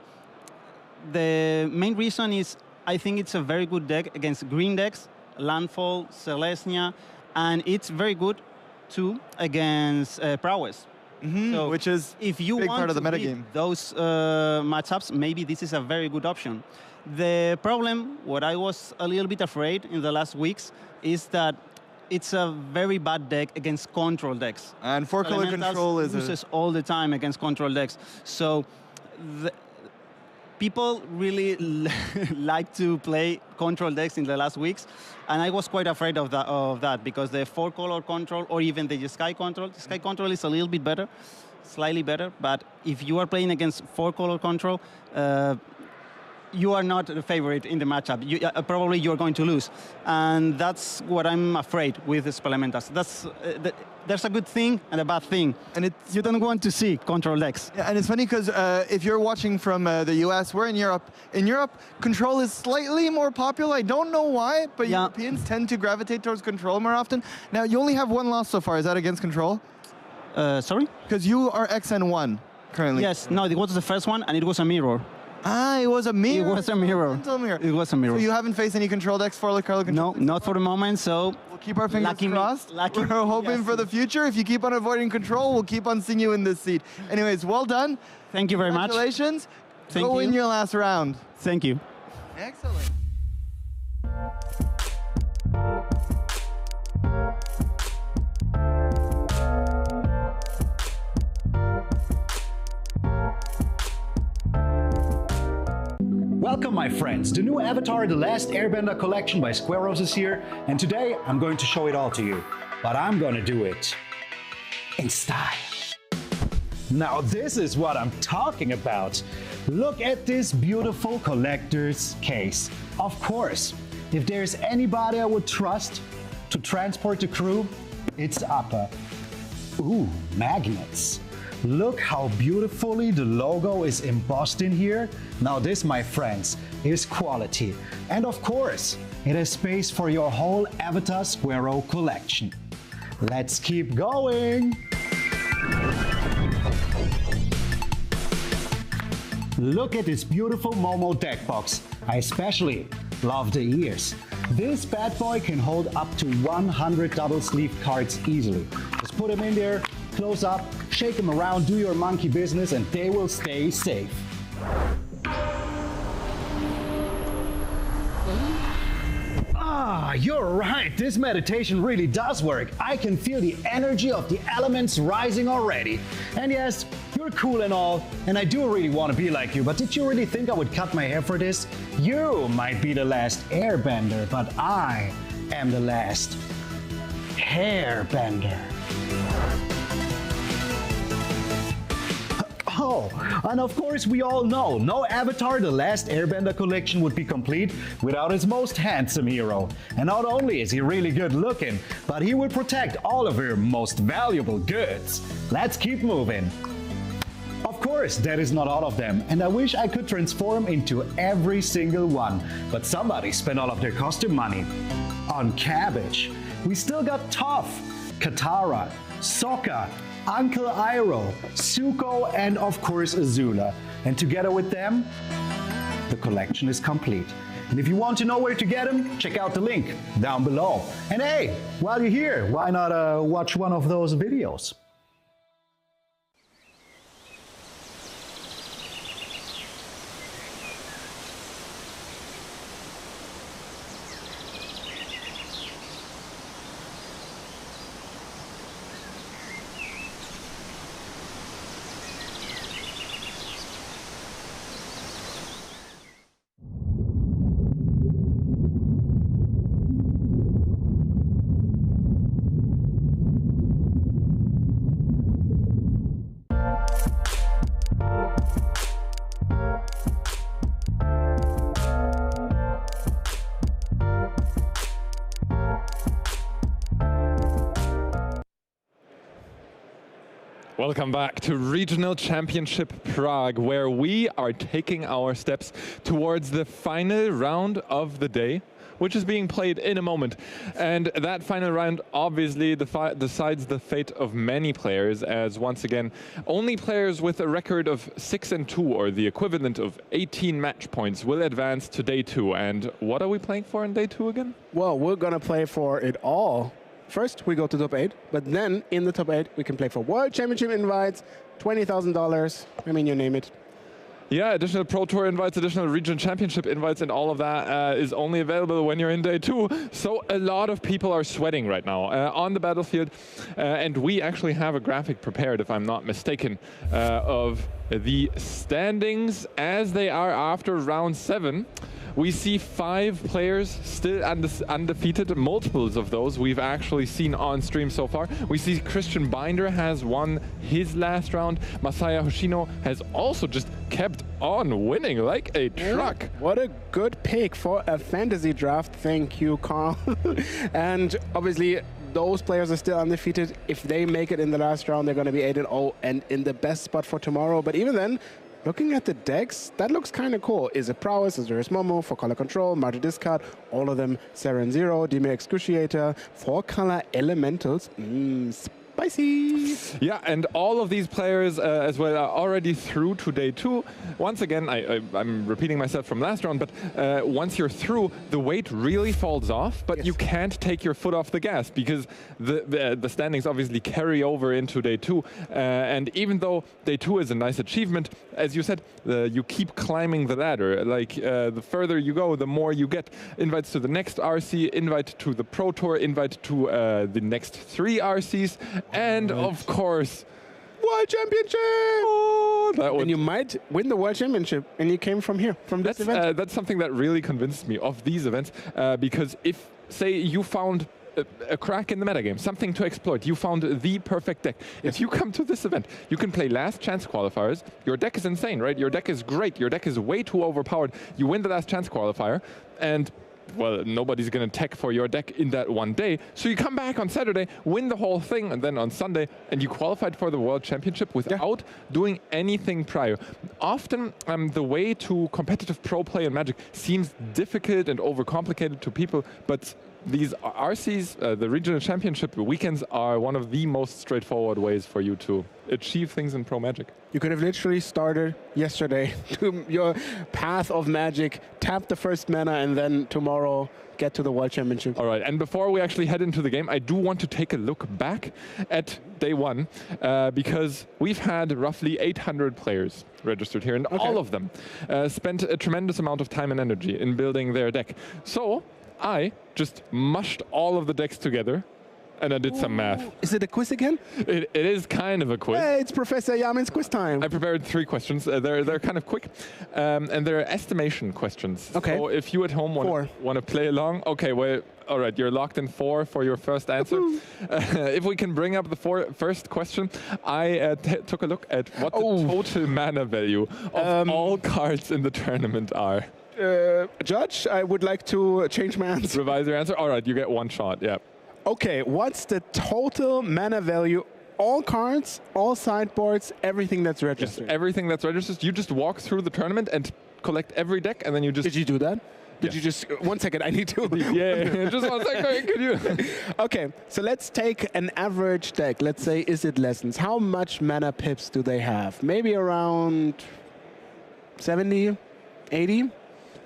the main reason is I think it's a very good deck against green decks, Landfall, Celestia, and it's very good too against Prowess. So which is if you big want part of the to beat metagame. those matchups, maybe this is a very good option. The problem, what I was a little bit afraid in the last weeks, is that it's a very bad deck against control decks. And 4-color control loses all the time against control decks. So people really like to play control decks in the last weeks, and I was quite afraid of that because the 4-color control or even the Sky control is a little bit better, slightly better, but if you are playing against 4-color control, you are not the favorite in the matchup. Probably you're going to lose. And that's what I'm afraid with the Spelementals. There's a good thing and a bad thing. And you don't want to see control decks. Yeah, and it's funny because if you're watching from the US, we're in Europe. In Europe, control is slightly more popular. I don't know why, but Europeans tend to gravitate towards control more often. Now, you only have one loss so far. Is that against control? Sorry? Because you are XN1 currently. Yes, no, it was the first one, and it was a mirror. It was a mirror. It was a mirror. It was a mirror. So you haven't faced any control decks for the control? No, not for the moment, so... We'll keep our fingers crossed. We're hoping for the future. If you keep on avoiding control, we'll keep on seeing you in this seat. Anyways, well done. Thank you very much. Congratulations. Thank Go you. win your last round. Thank you. Excellent. Welcome, my friends. The new Avatar The Last Airbender collection by Squareos is here, and today I'm going to show it all to you. But I'm gonna do it in style. Now this is what I'm talking about. Look at this beautiful collector's case. Of course, if there's anybody I would trust to transport the crew, it's Appa. Ooh, magnets. Look how beautifully the logo is embossed in here. Now this, my friends, is quality. And of course, it has space for your whole Avatar Squareo collection. Let's keep going! Look at this beautiful Momo deck box. I especially love the ears. This bad boy can hold up to 100 double sleeve cards easily. Just put them in there, close up, shake them around, do your monkey business, and they will stay safe. Ah, you're right. This meditation really does work. I can feel the energy of the elements rising already. And yes, you're cool and all, and I do really want to be like you, but did you really think I would cut my hair for this? You might be the last airbender, but I am the last hairbender. Oh, and of course we all know, no Avatar The Last Airbender collection would be complete without his most handsome hero. And not only is he really good looking, but he will protect all of your most valuable goods. Let's keep moving. Of course, that is not all of them, and I wish I could transform into every single one, but somebody spent all of their costume money on cabbage. We still got Toph, Katara, Sokka, Uncle Iroh, Zuko, and of course Azula. And together with them, the collection is complete. And if you want to know where to get them, check out the link down below. And hey, while you're here, why not watch one of those videos? Welcome back to Regional Championship Prague, where we are taking our steps towards the final round of the day, which is being played in a moment. And that final round obviously decides the fate of many players, as once again, only players with a record of 6-2, or the equivalent of 18 match points, will advance to day 2. And what are we playing for in day 2 again? Well, we're going to play for it all. First, we go to top 8, but then in the top 8, we can play for World Championship invites, $20,000, I mean, you name it. Yeah, additional Pro Tour invites, additional Regional Championship invites, and all of that is only available when you're in day 2. So a lot of people are sweating right now on the battlefield. And we actually have a graphic prepared, if I'm not mistaken, of the standings as they are after round 7. We see 5 players still undefeated, multiples of those we've actually seen on stream so far. We see Christian Binder has won his last round. Masaya Hoshino has also just kept on winning like a truck. What a good pick for a fantasy draft. Thank you, Carl. And obviously, those players are still undefeated. If they make it in the last round, they're going to be 8-0 and in the best spot for tomorrow. But even then, looking at the decks, that looks kind of cool. Is it Prowess, Azurius Momo, 4-color Control, Martyr Discard, all of them Seren Zero, Dimir Excruciator, 4-color Elementals. Spicy! Yeah, and all of these players as well are already through to day 2. Once again, I'm repeating myself from last round, but once you're through, the weight really falls off, but you can't take your foot off the gas because the standings obviously carry over into day 2. And even though day 2 is a nice achievement, as you said, you keep climbing the ladder. Like the further you go, the more you get invites to the next RC, invite to the Pro Tour, invite to the next 3 RCs, and of course, World Championship! Oh, and you might win the World Championship, and you came from here, from this event. That's something that really convinced me of these events, because if, say, you found a crack in the metagame, something to exploit, you found the perfect deck. If you come to this event, you can play last chance qualifiers. Your deck is insane, right? Your deck is great. Your deck is way too overpowered. You win the last chance qualifier, and well, nobody's going to tech for your deck in that one day. So you come back on Saturday, win the whole thing, and then on Sunday, and you qualified for the World Championship without doing anything prior. Often, the way to competitive pro play in Magic seems difficult and overcomplicated to people, but these RCs, the Regional Championship weekends, are one of the most straightforward ways for you to achieve things in Pro Magic. You could have literally started yesterday to your path of Magic, tap the first mana, and then tomorrow get to the World Championship. All right, and before we actually head into the game, I do want to take a look back at day 1, because we've had roughly 800 players registered here, and all of them spent a tremendous amount of time and energy in building their deck. So I just mushed all of the decks together And I did some math. Is it a quiz again? It is kind of a quiz. Hey, it's Professor Yamin's quiz time. I prepared 3 questions. They're kind of quick, and they're estimation questions. Okay. So if you at home want to play along, okay, well, all right, you're locked in 4 for your first answer. If we can bring up the first question, I took a look at what the total mana value of all cards in the tournament are. Judge, I would like to change my answer. Revise your answer. All right, you get 1 shot. Yeah. Okay, what's the total mana value? All cards, all sideboards, everything that's registered. Yes, everything that's registered. You just walk through the tournament and collect every deck, and then you just... Did you do that? Did you just... 1 second, I need to... yeah, just 1 second, could you... Okay, so let's take an average deck. Let's say Izzet Lessons. How much mana pips do they have? Maybe around 70, 80?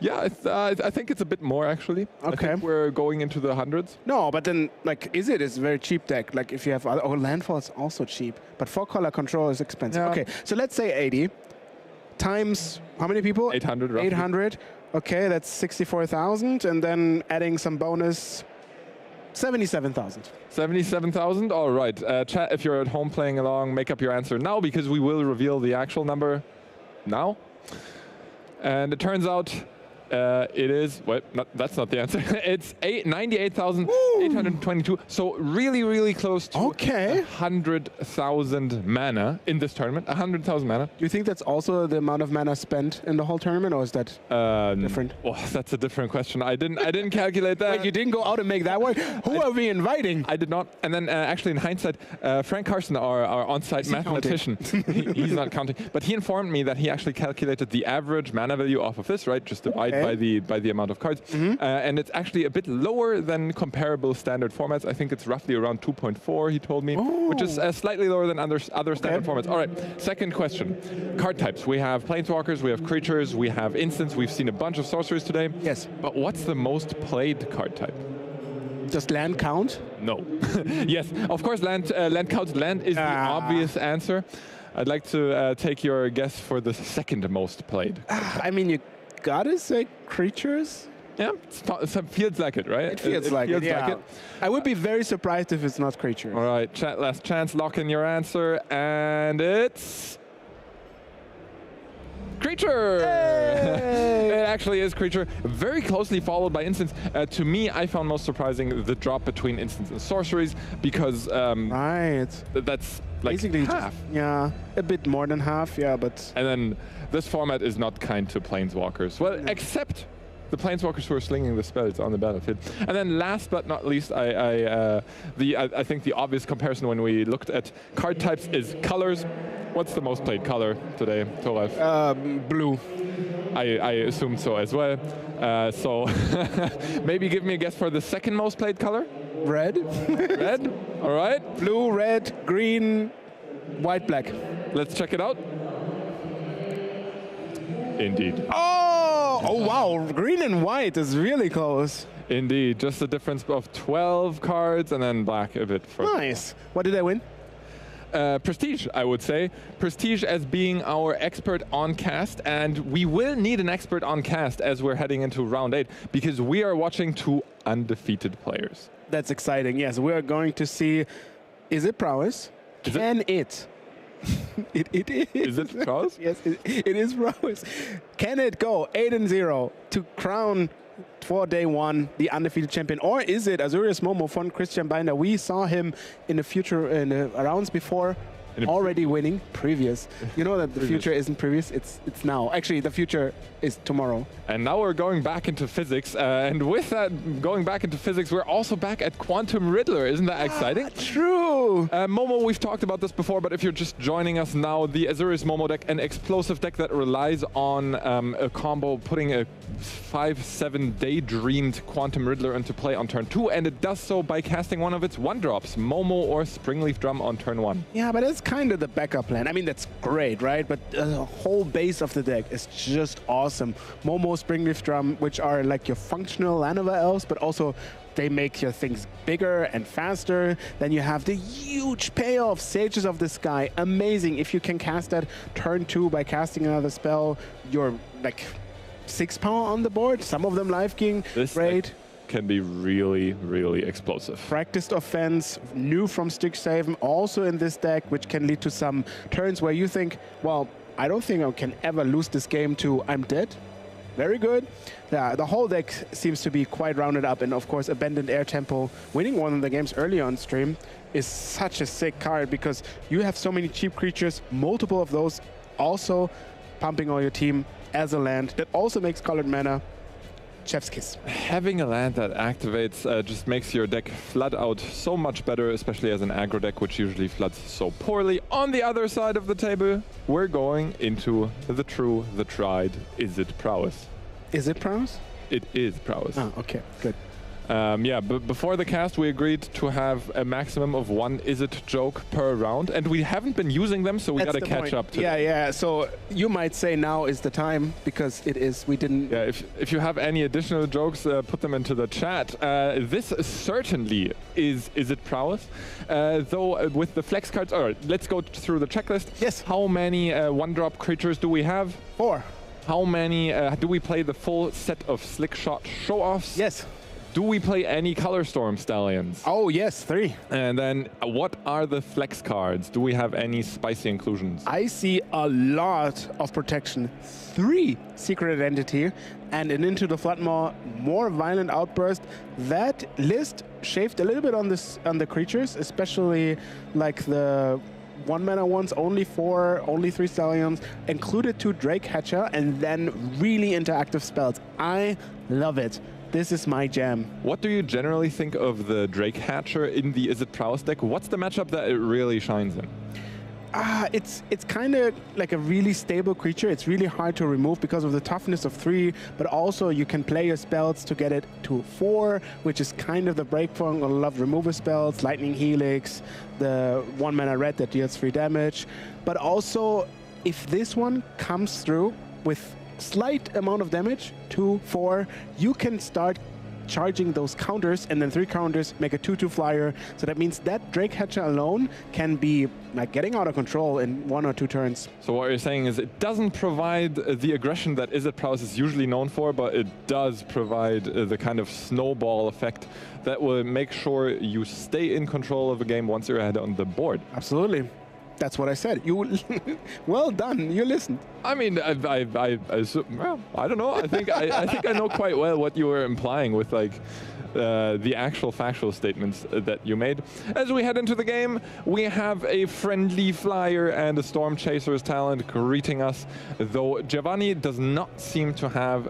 Yeah, I think it's a bit more, actually. Okay. I think we're going into the hundreds. No, but then, like, Izzet is a very cheap deck. Like, if you have... Landfall is also cheap, but 4-color control is expensive. Yeah. Okay, so let's say 80 times... How many people? 800, roughly. 800. Okay, that's 64,000, and then adding some bonus... 77,000. 77,000? All right. Chat, if you're at home playing along, make up your answer now, because we will reveal the actual number now. And it turns out it is, that's not the answer. It's 98,822. So really, really close to 100,000 mana in this tournament. 100,000 mana. Do you think that's also the amount of mana spent in the whole tournament, or is that different? Oh, that's a different question. I didn't calculate that. Wait, you didn't go out and make that work? Who are we inviting? I did not. And then actually, in hindsight, Frank Carson, our on-site mathematician, he's not counting, but he informed me that he actually calculated the average mana value off of this, right? Just divide by the amount of cards. And it's actually a bit lower than comparable standard formats. I think it's roughly around 2.4, he told me, which is slightly lower than other standard formats. All right, second question. Card types. We have Planeswalkers, we have creatures, we have instants. We've seen a bunch of sorceries today. Yes. But what's the most played card type? Does land count? No. Yes, of course land counts. Land is the obvious answer. I'd like to take your guess for the second most played. I mean, you gotta say creatures? Yeah, it feels like it, right? It feels like it, yeah. I would be very surprised if it's not creatures. All right, chat, last chance, lock in your answer, and it's... Creature! It actually is creature. Very closely followed by instants. To me, I found most surprising the drop between instants and sorceries, because that's like basically half. Yeah, a bit more than half, yeah, but... And then this format is not kind to Planeswalkers. Well, except the Planeswalkers who are slinging the spells on the battlefield. And then last but not least, I think the obvious comparison when we looked at card types is colors. What's the most played color today, Toralf? Blue. I assume so as well. So maybe give me a guess for the second most played color? Red. Red, all right. Blue, red, green, white, black. Let's check it out. Indeed. Oh, wow, green and white is really close. Indeed, just a difference of 12 cards and then black a bit further. Nice. What did I win? Prestige, I would say. Prestige as being our expert on cast, and we will need an expert on cast as we're heading into round 8, because we are watching 2 undefeated players. That's exciting, yes. We are going to see, is it prowess? Can it? It is. Is it prowess? Yes, it is prowess. Can it go 8-0 to crown for day 1 the undefeated champion, or is it Azurius Momo von Christian Binder? We saw him in the rounds before already winning previous. You know that the future isn't previous, it's now. Actually, the future is tomorrow. And now we're going back into physics, and with that going back into physics, we're also back at Quantum Riddler. Isn't that exciting? True! Momo, we've talked about this before, but if you're just joining us now, the Azurius Momo deck, an explosive deck that relies on a combo, putting a 5/7 daydreamed Quantum Riddler into play on turn 2, and it does so by casting one of its 1-drops, Momo or Springleaf Drum on turn 1. Yeah, but it's kind of the backup plan. I mean, that's great, right? But the whole base of the deck is just awesome. Momo, Springleaf Drum, which are like your functional Llanowar elves, but also they make your things bigger and faster. Then you have the huge payoff, Sages of the Sky. Amazing. If you can cast that turn 2 by casting another spell, you're like 6 power on the board. Some of them Life King. Great. can be really, really explosive. Practiced offense, new from stick saving, also in this deck, which can lead to some turns where you think, well, I don't think I can ever lose this game to I'm dead. Very good. Yeah, the whole deck seems to be quite rounded up, and of course, Abandoned Air Temple, winning one of the games early on stream, is such a sick card because you have so many cheap creatures, multiple of those also pumping all your team as a land that also makes colored mana. Chef's kiss. Having a land that activates just makes your deck flood out so much better, especially as an aggro deck, which usually floods so poorly. On the other side of the table, we're going into the true, the tried, Is It Prowess? Is it prowess? It is prowess. Oh, okay, good. Yeah, but before the cast, we agreed to have a maximum of one Is It joke per round, and we haven't been using them, so we got to catch up to Yeah, yeah. So you might say now is the time because it is. We didn't. Yeah, if you have any additional jokes, put them into the chat. This certainly is It Prowess? Though with the flex cards, all right, let's go through the checklist. Yes. How many one-drop creatures do we have? 4. How many do we play the full set of Slick Shot show-offs? Yes. Do we play any Color Storm Stallions? Oh, yes, 3. And then what are the flex cards? Do we have any spicy inclusions? I see a lot of protection. 3 Secret Identity and an Into the Floodmaw, more Violent Outburst. That list shaved a little bit on the creatures, especially like the 1-mana ones, only 4, only 3 Stallions, included 2 Drake Hatcher, and then really interactive spells. I love it. This is my jam. What do you generally think of the Drake Hatcher in the Is It Prowess deck? What's the matchup that it really shines in? It's kind of like a really stable creature. It's really hard to remove because of the toughness of 3, but also you can play your spells to get it to 4, which is kind of the breakpoint. I love removal spells, Lightning Helix, the 1-mana red that deals 3 damage. But also, if this one comes through with slight amount of damage, 2, 4, you can start charging those counters, and then 3 counters make a 2/2 flyer. So that means that Drake Hatcher alone can be like getting out of control in 1 or 2 turns. So what you're saying is it doesn't provide the aggression that Is It Prowess is usually known for, but it does provide the kind of snowball effect that will make sure you stay in control of the game once you're ahead on the board. Absolutely. That's what I said. You, well done. You listened. I mean, well, I don't know. I think I know quite well what you were implying with like the actual factual statements that you made. As we head into the game, we have a friendly flyer and a Storm Chaser's talent greeting us. Though Giovanni does not seem to have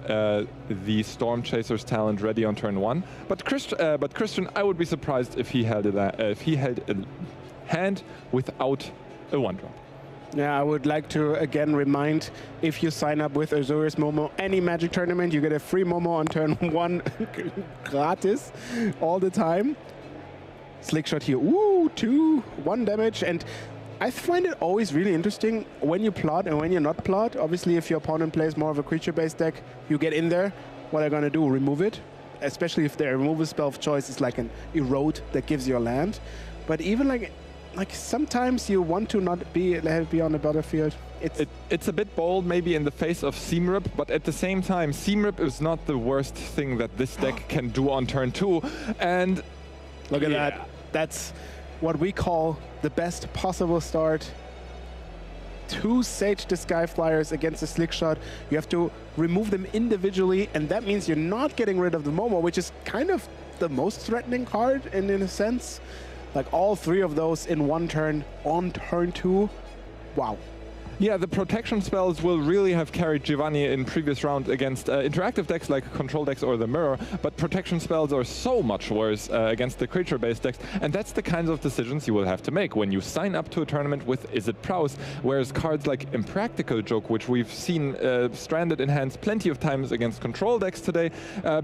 the Storm Chaser's talent ready on turn 1, but Christian, I would be surprised if he held a hand without a 1-drop. Yeah, I would like to again remind, if you sign up with Azorius Momo, any Magic tournament, you get a free Momo on turn 1 gratis all the time. Slick Shot here, ooh, 2, 1 damage. And I find it always really interesting when you plot and when you're not plot. Obviously, if your opponent plays more of a creature-based deck, you get in there. What are you going to do? Remove it. Especially if their removal spell of choice is like an Erode that gives you a land. But even like sometimes you want to not be on the battlefield. It's a bit bold maybe in the face of Seamrip, but at the same time, Seamrip is not the worst thing that this deck can do on turn 2. And look at that. That's what we call the best possible start. 2 Sage Disguise Flyers against a Slick Shot. You have to remove them individually, and that means you're not getting rid of the Momo, which is kind of the most threatening card in a sense. Like all 3 of those in 1 turn on turn 2. Wow. Yeah, the protection spells will really have carried Giovanni in previous round against interactive decks like control decks or the mirror, but protection spells are so much worse against the creature-based decks, and that's the kinds of decisions you will have to make when you sign up to a tournament with Is It Prowess, whereas cards like Impractical Joke, which we've seen stranded in hands plenty of times against control decks today,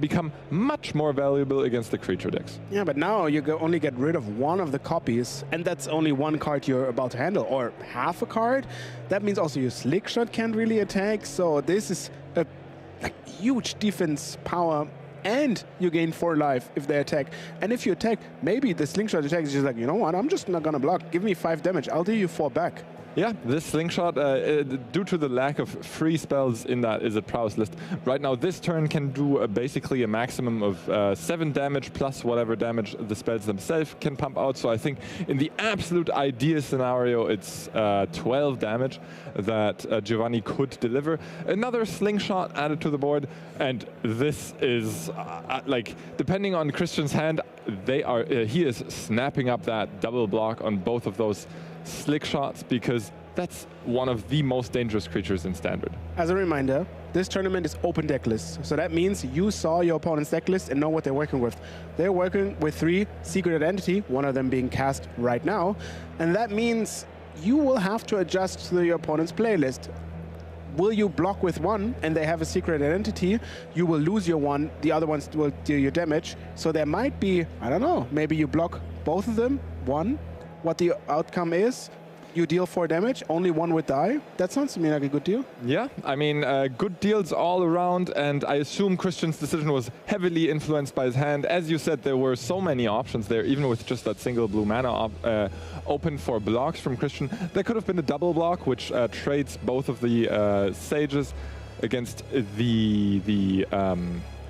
become much more valuable against the creature decks. Yeah, but now you only get rid of 1 of the copies, and that's only 1 card you're about to handle, or half a card. That means also your Slick Shot can't really attack, so this is a huge defense power, and you gain 4 life if they attack. And if you attack, maybe the Slingshot attack is just like, you know what, I'm just not gonna block. Give me 5 damage, I'll deal you 4 back. Yeah, this slingshot, due to the lack of free spells in that is a prowess list. Right now, this turn can do basically a maximum of 7 damage plus whatever damage the spells themselves can pump out. So I think in the absolute ideal scenario, it's 12 damage that Giovanni could deliver. Another slingshot added to the board, and this is like, depending on Christian's hand, he is snapping up that double block on both of those slick shots, because that's one of the most dangerous creatures in Standard. As a reminder, this tournament is open deck list. So that means you saw your opponent's deck list and know what they're working with. They're working with 3 Secret Identity, one of them being cast right now. And that means you will have to adjust to your opponent's playlist. Will you block with 1 and they have a Secret Identity, you will lose your 1, the other ones will deal you damage. So there might be, I don't know, maybe you block both of them, 1. What the outcome is, you deal 4 damage, only 1 would die. That sounds to me like a good deal. Yeah, I mean, good deals all around, and I assume Christian's decision was heavily influenced by his hand. As you said, there were so many options there, even with just that single blue mana open for blocks from Christian. There could have been a double block, which trades both of the Sages against the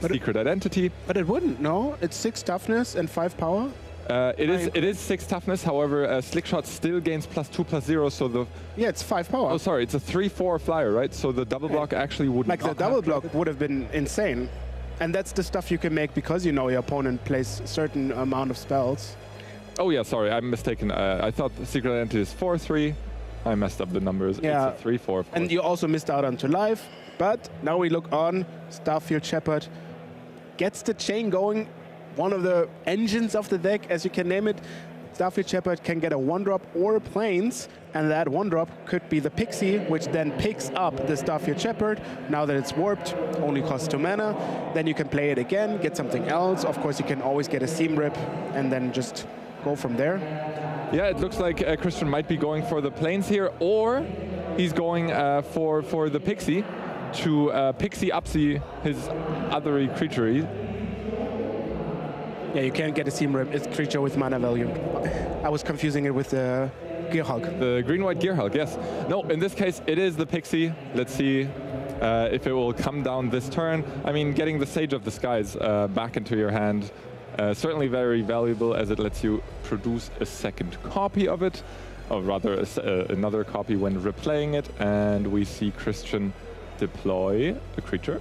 Secret Identity. But it wouldn't, no? It's 6 toughness and 5 power? It is 6 toughness, however, Slickshot still gains +2/+0, so the... Yeah, it's 5 power. Oh, sorry, it's a 3/4 flyer, right? So the double block actually would Like the double block would have been insane. And that's the stuff you can make because you know your opponent plays a certain amount of spells. Oh yeah, sorry, I'm mistaken. I thought the Secret Identity is 4/3. I messed up the numbers. Yeah. It's a 3/4. And you also missed out on 2 life. But now we look on, Starfield Shepherd gets the chain going. One of the engines of the deck, as you can name it. Starfield Shepherd can get a 1-drop or a Plains, and that 1-drop could be the Pixie, which then picks up the Starfield Shepherd. Now that it's warped, only costs 2 mana. Then you can play it again, get something else. Of course, you can always get a Seam Rip, and then just go from there. Yeah, it looks like Christian might be going for the Plains here, or he's going for the Pixie to Pixie-Upsy his other creature. Yeah, you can't get a Seam Rip. It's a creature with mana value. I was confusing it with the Gearhulk. The green-white Gearhulk, yes. No, in this case, it is the Pixie. Let's see if it will come down this turn. I mean, getting the Sage of the Skies back into your hand, certainly very valuable, as it lets you produce a second copy of it, or rather another copy when replaying it. And we see Christian deploy a creature.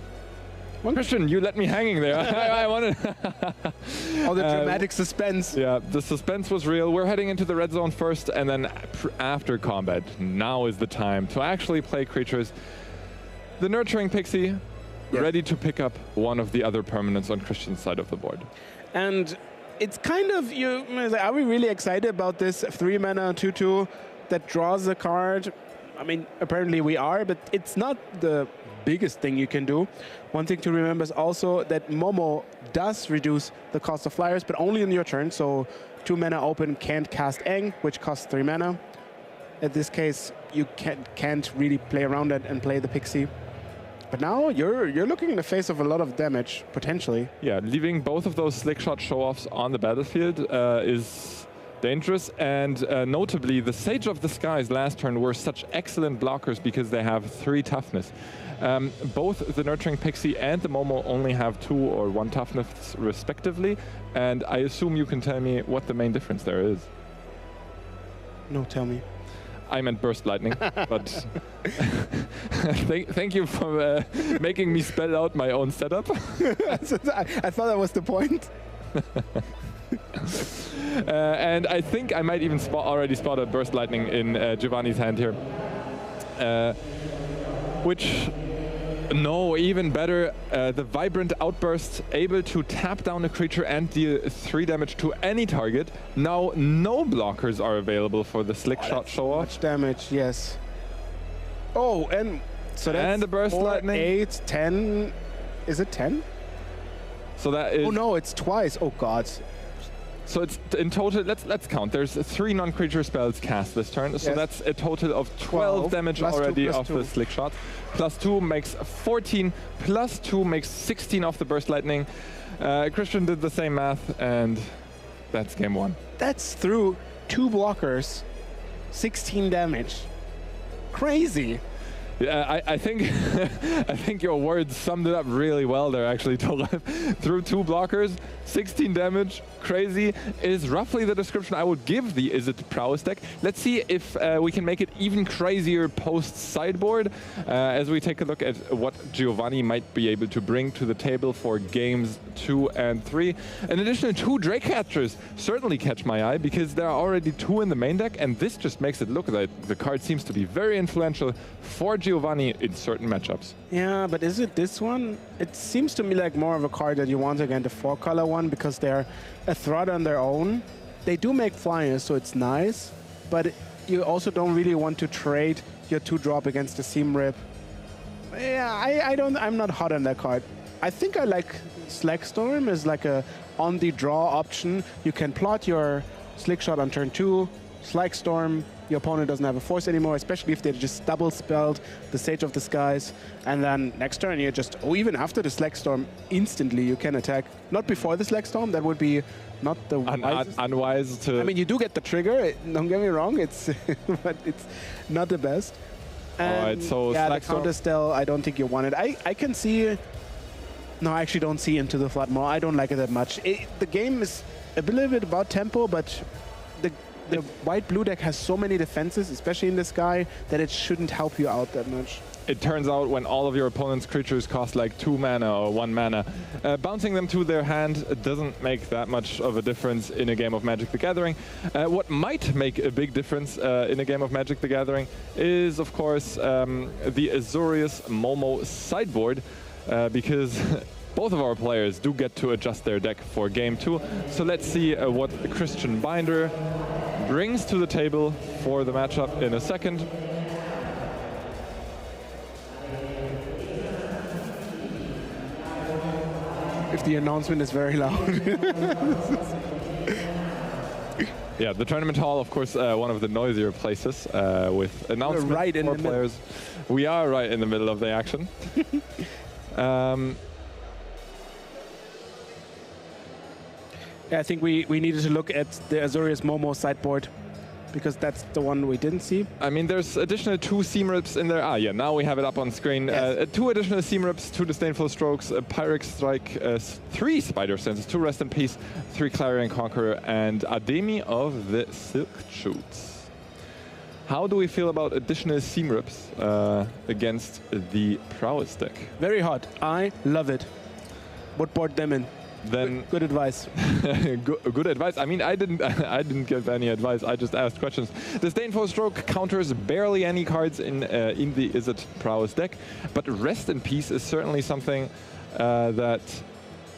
Christian, you let me hanging there. I wanted. All the dramatic suspense. Yeah, the suspense was real. We're heading into the red zone first, and then after combat, now is the time to actually play creatures. The Nurturing Pixie, ready to pick up one of the other permanents on Christian's side of the board. And it's kind of, are we really excited about this 3-mana 2/2 that draws a card? I mean, apparently we are, but it's not the biggest thing you can do. One thing to remember is also that Momo does reduce the cost of flyers, but only in your turn. So 2 mana open, can't cast Aang, which costs 3 mana. In this case, you can't really play around it and play the Pixie. But now you're looking in the face of a lot of damage, potentially. Yeah, leaving both of those Slickshot show-offs on the battlefield is dangerous, and notably the Sage of the Skies last turn were such excellent blockers because they have 3 toughness. Both the Nurturing Pixie and the Momo only have 2 or 1 toughness respectively, and I assume you can tell me what the main difference there is. No, tell me. I meant Burst Lightning, but thank you for making me spell out my own setup. I thought that was the point. And I think I might even already spot a Burst Lightning in Giovanni's hand here. Which, no, even better, the Vibrant Outburst, able to tap down a creature and deal 3 damage to any target. Now, no blockers are available for the Slickshot show-off. Much damage, yes. Oh, and so that's and the Burst 4, Lightning. 8, 10. Is it 10? So that is... Oh no, it's twice. Oh god. So it's in total, let's count. There's 3 non-creature spells cast this turn. So that's a total of 12 damage already off the Slick Shot. +2 makes 14, +2 makes 16 off the Burst Lightning. Christian did the same math, and that's game 1. That's through 2 blockers, 16 damage. crazy. Yeah, I think I think your words summed it up really well there, actually, Toref. Through 2 blockers, 16 damage, crazy, is roughly the description I would give the Is It Prowess deck. Let's see if we can make it even crazier post-sideboard as we take a look at what Giovanni might be able to bring to the table for games 2 and 3. An additional 2 Drake Catchers certainly catch my eye, because there are already 2 in the main deck, and this just makes it look like the card seems to be very influential for Giovanni in certain matchups. Yeah, but is it this one? It seems to me like more of a card that you want against the 4-color one, because they're a threat on their own. They do make flyers, so it's nice, but you also don't really want to trade your 2-drop against the Seam Rip. Yeah, I'm not hot on that card. I think I like Slackstorm as like a on-the-draw option. You can plot your Slick Shot on turn 2, Slackstorm, your opponent doesn't have a force anymore, especially if they just double spelled the Sage of the Skies, and then next turn you just, or even after the Slackstorm, instantly you can attack. Not before the Slackstorm, that would be not the wisest. Unwise to... I mean, you do get the trigger, don't get me wrong, it's but it's not the best. All right, so yeah, the counter still, I don't think you want it. I can see... No, I actually don't see Into the Flood more. I don't like it that much. The game is a little bit about tempo, but the white-blue deck has so many defenses, especially in the sky, that it shouldn't help you out that much. It turns out when all of your opponent's creatures cost like 2 mana or 1 mana, bouncing them to their hand doesn't make that much of a difference in a game of Magic the Gathering. What might make a big difference in a game of Magic the Gathering is, of course, the Azorius Momo sideboard, because both of our players do get to adjust their deck for game 2. So let's see what Christian Binder brings to the table for the matchup in a second. If the announcement is very loud. Yeah, the tournament hall, of course, one of the noisier places with announcements right in for the players. We are right in the middle of the action. Yeah, I think we needed to look at the Azorius Momo sideboard, because that's the one we didn't see. I mean, there's additional 2 Seam Rips in there. Ah, yeah, now we have it up on screen. Yes. 2 additional Seam Rips, 2 Disdainful Strokes, a Pyrrhic Strike, 3 Spider Senses, 2 Rest in Peace, 3 Clarion Conqueror, and Ademi of the Silk Shoots. How do we feel about additional Seam Rips against the Prowess deck? Very hot. I love it. Would board them in. Then good advice. good advice. I mean, I didn't give any advice. I just asked questions. Disdainful Stroke counters barely any cards in the Is It Prowess deck, but Rest in Peace is certainly something that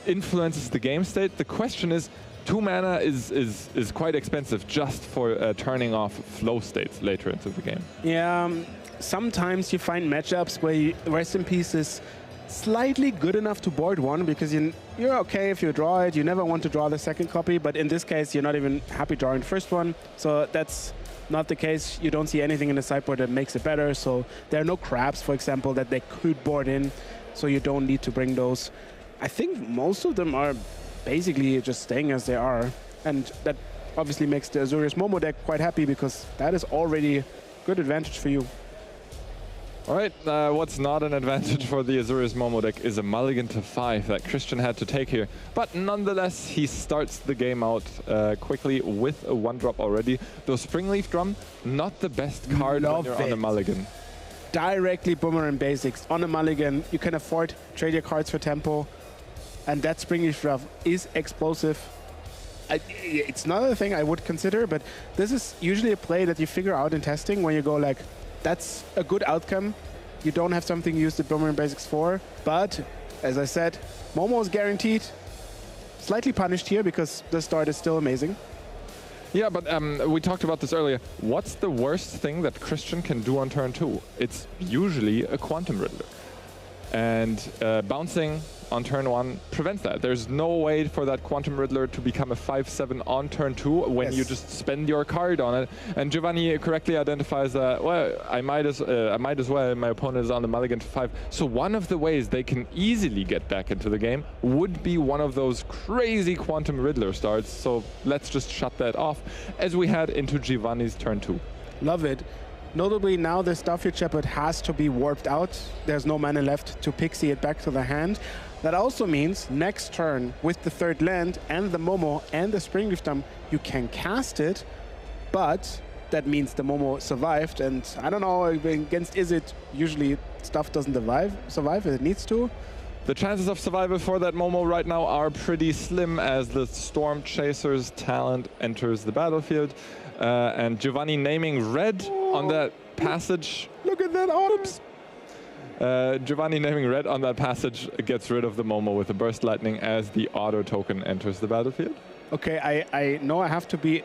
influences the game state. The question is, 2 mana is quite expensive just for turning off flow states later into the game. Yeah, sometimes you find matchups where Rest in Peace is slightly good enough to board one, because you're okay if you draw it. You never want to draw the second copy, but in this case, you're not even happy drawing the first one. So that's not the case. You don't see anything in the sideboard that makes it better. So there are no crabs, for example, that they could board in. So you don't need to bring those. I think most of them are basically just staying as they are. And that obviously makes the Azorius Momo deck quite happy, because that is already good advantage for you. All right, what's not an advantage for the Azorius Momo deck is a mulligan to 5 that Christian had to take here. But nonetheless, he starts the game out quickly with a 1-drop already. Though Springleaf Drum, not the best card when you're on a mulligan. Directly Boomerang Basics. On a mulligan, you can afford trade your cards for tempo. And that Springleaf Drum is explosive. It's not a thing I would consider, but this is usually a play that you figure out in testing when you go like, that's a good outcome. You don't have something you use the Boomerang Basics for. But, as I said, Momo is guaranteed. Slightly punished here because the start is still amazing. Yeah, but we talked about this earlier. What's the worst thing that Christian can do on turn 2? It's usually a Quantum Riddler. And bouncing on turn 1 prevents that. There's no way for that Quantum Riddler to become a 5/7 on turn 2 when you just spend your card on it. And Giovanni correctly identifies that, well, I might as well, my opponent is on the mulligan to 5. So one of the ways they can easily get back into the game would be one of those crazy Quantum Riddler starts. So let's just shut that off as we head into Giovanni's turn 2. Love it. Notably, now the Starfield Shepherd has to be warped out. There's no mana left to pixie it back to the hand. That also means next turn with the third land and the Momo and the Springleaf Dam, you can cast it, but that means the Momo survived. And I don't know, against Izzet, usually stuff doesn't survive as it needs to. The chances of survival for that Momo right now are pretty slim as the Storm Chaser's talent enters the battlefield. And Giovanni naming red on that passage. Look at that, Oops. Giovanni naming red on that passage gets rid of the Momo with the Burst Lightning as the auto token enters the battlefield. Okay, I know I have to be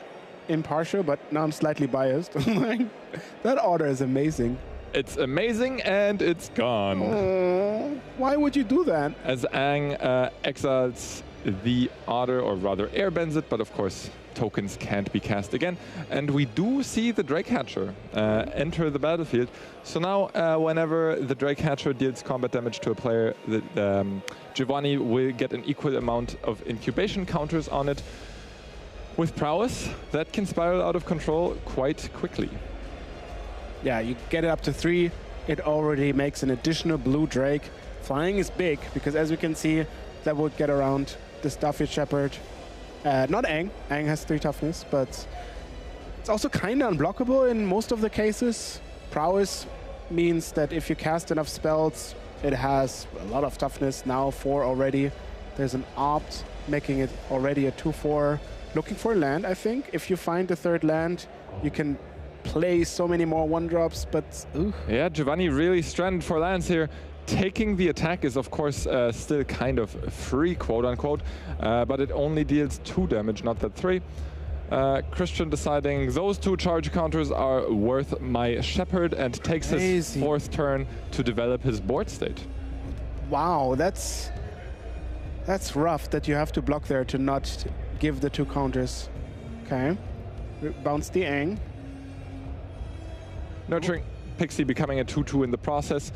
impartial, but now I'm slightly biased. That order is amazing. It's amazing and it's gone. Why would you do that? As Aang exiles the Otter, or rather airbends it, but of course tokens can't be cast again. And we do see the Drake Hatcher enter the battlefield. So now whenever the Drake Hatcher deals combat damage to a player, Giovanni will get an equal amount of incubation counters on it. With prowess, that can spiral out of control quite quickly. Yeah, you get it up to 3. It already makes an additional blue Drake. Flying is big, because as we can see, that would get around the Starfield Shepherd. Not Aang. Aang has 3 toughness, but it's also kind of unblockable in most of the cases. Prowess means that if you cast enough spells, it has a lot of toughness, now 4 already. There's an opt, making it already a 2/4. Looking for land, I think. If you find the third land, you can play so many more 1-drops, but Yeah, Giovanni really stranded for lands here. Taking the attack is, of course, still kind of free, quote-unquote, but it only deals 2 damage, not that 3. Christian deciding those 2 charge counters are worth my Shepherd and takes his 4th turn to develop his board state. Wow, that's rough that you have to block there to not give the 2 counters. Okay, bounce the Aang. Nurturing Pixie becoming a 2/2 in the process.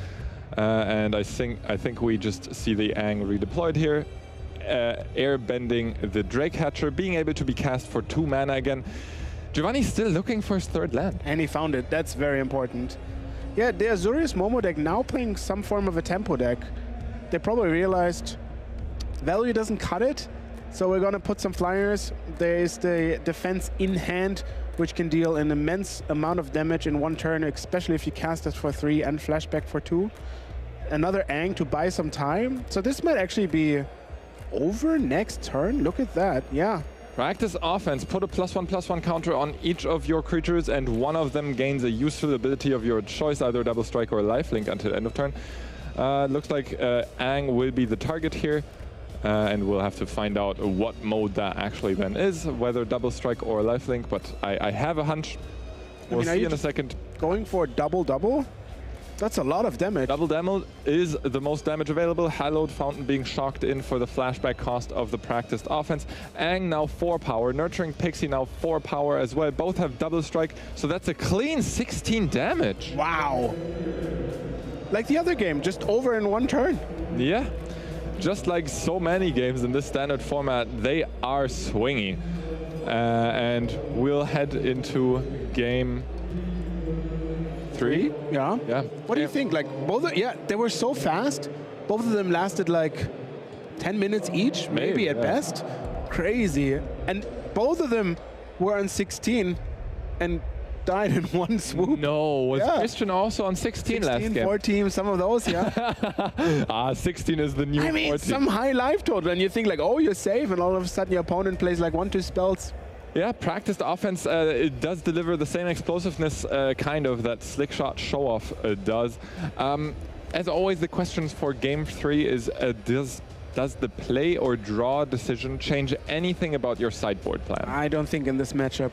And I think we just see the Aang redeployed here. Air bending the Drake Hatcher, being able to be cast for 2 mana again. Giovanni's still looking for his 3rd land. And he found it. That's very important. Yeah, the Azorius Momo deck now playing some form of a tempo deck. They probably realized value doesn't cut it, so we're going to put some flyers. There is the defense in hand, which can deal an immense amount of damage in 1 turn, especially if you cast it for 3 and flashback for 2. Another Aang to buy some time. So this might actually be over next turn. Look at that. Yeah. Practice offense. Put a +1/+1 counter on each of your creatures, and one of them gains a useful ability of your choice, either Double Strike or Lifelink until end of turn. Looks like Aang will be the target here. And we'll have to find out what mode that actually then is, whether Double Strike or Lifelink, but I have a hunch. We'll see in a second. Going for double? That's a lot of damage. Double damage is the most damage available. Hallowed Fountain being shocked in for the flashback cost of the practiced offense. Aang now 4 power. Nurturing Pixie now 4 power as well. Both have Double Strike, so that's a clean 16 damage. Wow. Like the other game, just over in 1 turn. Yeah. Just like so many games in this standard format, they are swingy. And we'll head into game 3. Yeah. Yeah. What do you think? Like they were so fast. Both of them lasted like 10 minutes each, maybe at best. Crazy. And both of them were on 16 and died in 1 swoop. No, was Christian also on 16 last game? 14, some of those, yeah. 16 is the new 14. Some high life total, and you think like, oh, you're safe, and all of a sudden your opponent plays like 1-2 spells. Yeah, practiced offense, it does deliver the same explosiveness kind of that Slick Shot show-off does. As always, the questions for game 3 is, does the play or draw decision change anything about your sideboard plan? I don't think in this matchup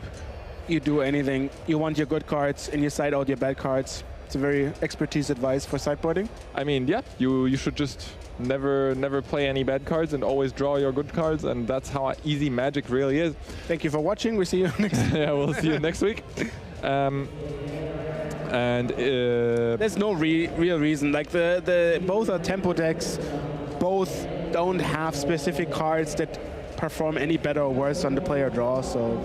you do anything. You want your good cards and you side out your bad cards. It's a very expertise advice for sideboarding. I mean, yeah, you should just never play any bad cards and always draw your good cards, and that's how easy Magic really is. Thank you for watching. We'll see you next week. Yeah, we'll see you next week. There's no real reason. Like the both are tempo decks. Both don't have specific cards that perform any better or worse on the player draw. So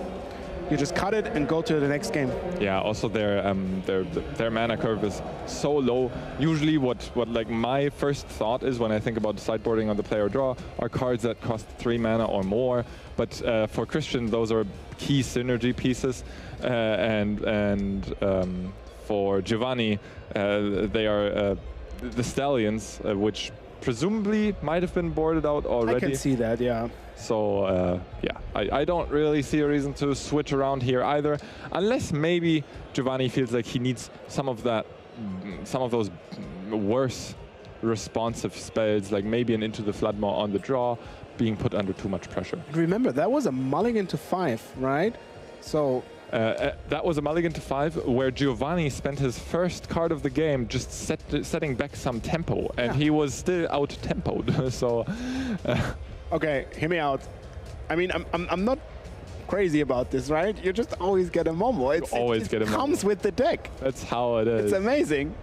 You just cut it and go to the next game. Yeah, also their mana curve is so low. Usually what like my first thought is when I think about sideboarding on the player draw are cards that cost 3 mana or more. But for Christian, those are key synergy pieces. For Giovanni, they are the Stallions, which presumably might have been boarded out already. I can see that, yeah. So yeah, I don't really see a reason to switch around here either, unless maybe Giovanni feels like he needs some of those worse responsive spells, like maybe an Into the Floodmaw on the draw, being put under too much pressure. Remember, that was a mulligan to 5, right? So that was a mulligan to 5, where Giovanni spent his first card of the game just setting back some tempo, and he was still out-tempoed. So. Okay, hear me out. I mean, I'm not crazy about this, right? You just always get a Momo. It comes with the deck. That's how it is. It's amazing.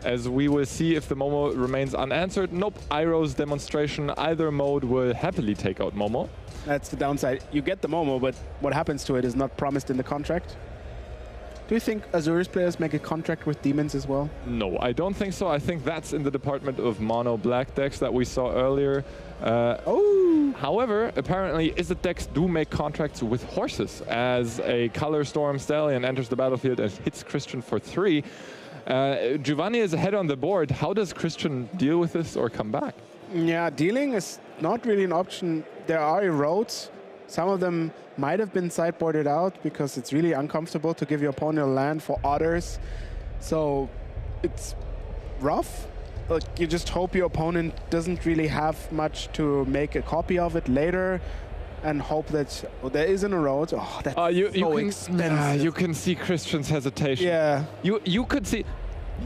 As we will see if the Momo remains unanswered. Nope, Iroh's demonstration, either mode will happily take out Momo. That's the downside. You get the Momo, but what happens to it is not promised in the contract. Do you think Azuri's players make a contract with demons as well? No, I don't think so. I think that's in the department of mono black decks that we saw earlier. However, apparently Izzet decks do make contracts with horses, as a Color Storm Stallion enters the battlefield and hits Christian for 3. Giovanni is ahead on the board. How does Christian deal with this or come back? Yeah, dealing is not really an option. There are erodes. Some of them might have been sideboarded out because it's really uncomfortable to give your opponent a land for others. So it's rough. Like, you just hope your opponent doesn't really have much to make a copy of it later, and hope that there is an erode. Oh, that's so expensive. You can see Christian's hesitation. Yeah. You could see.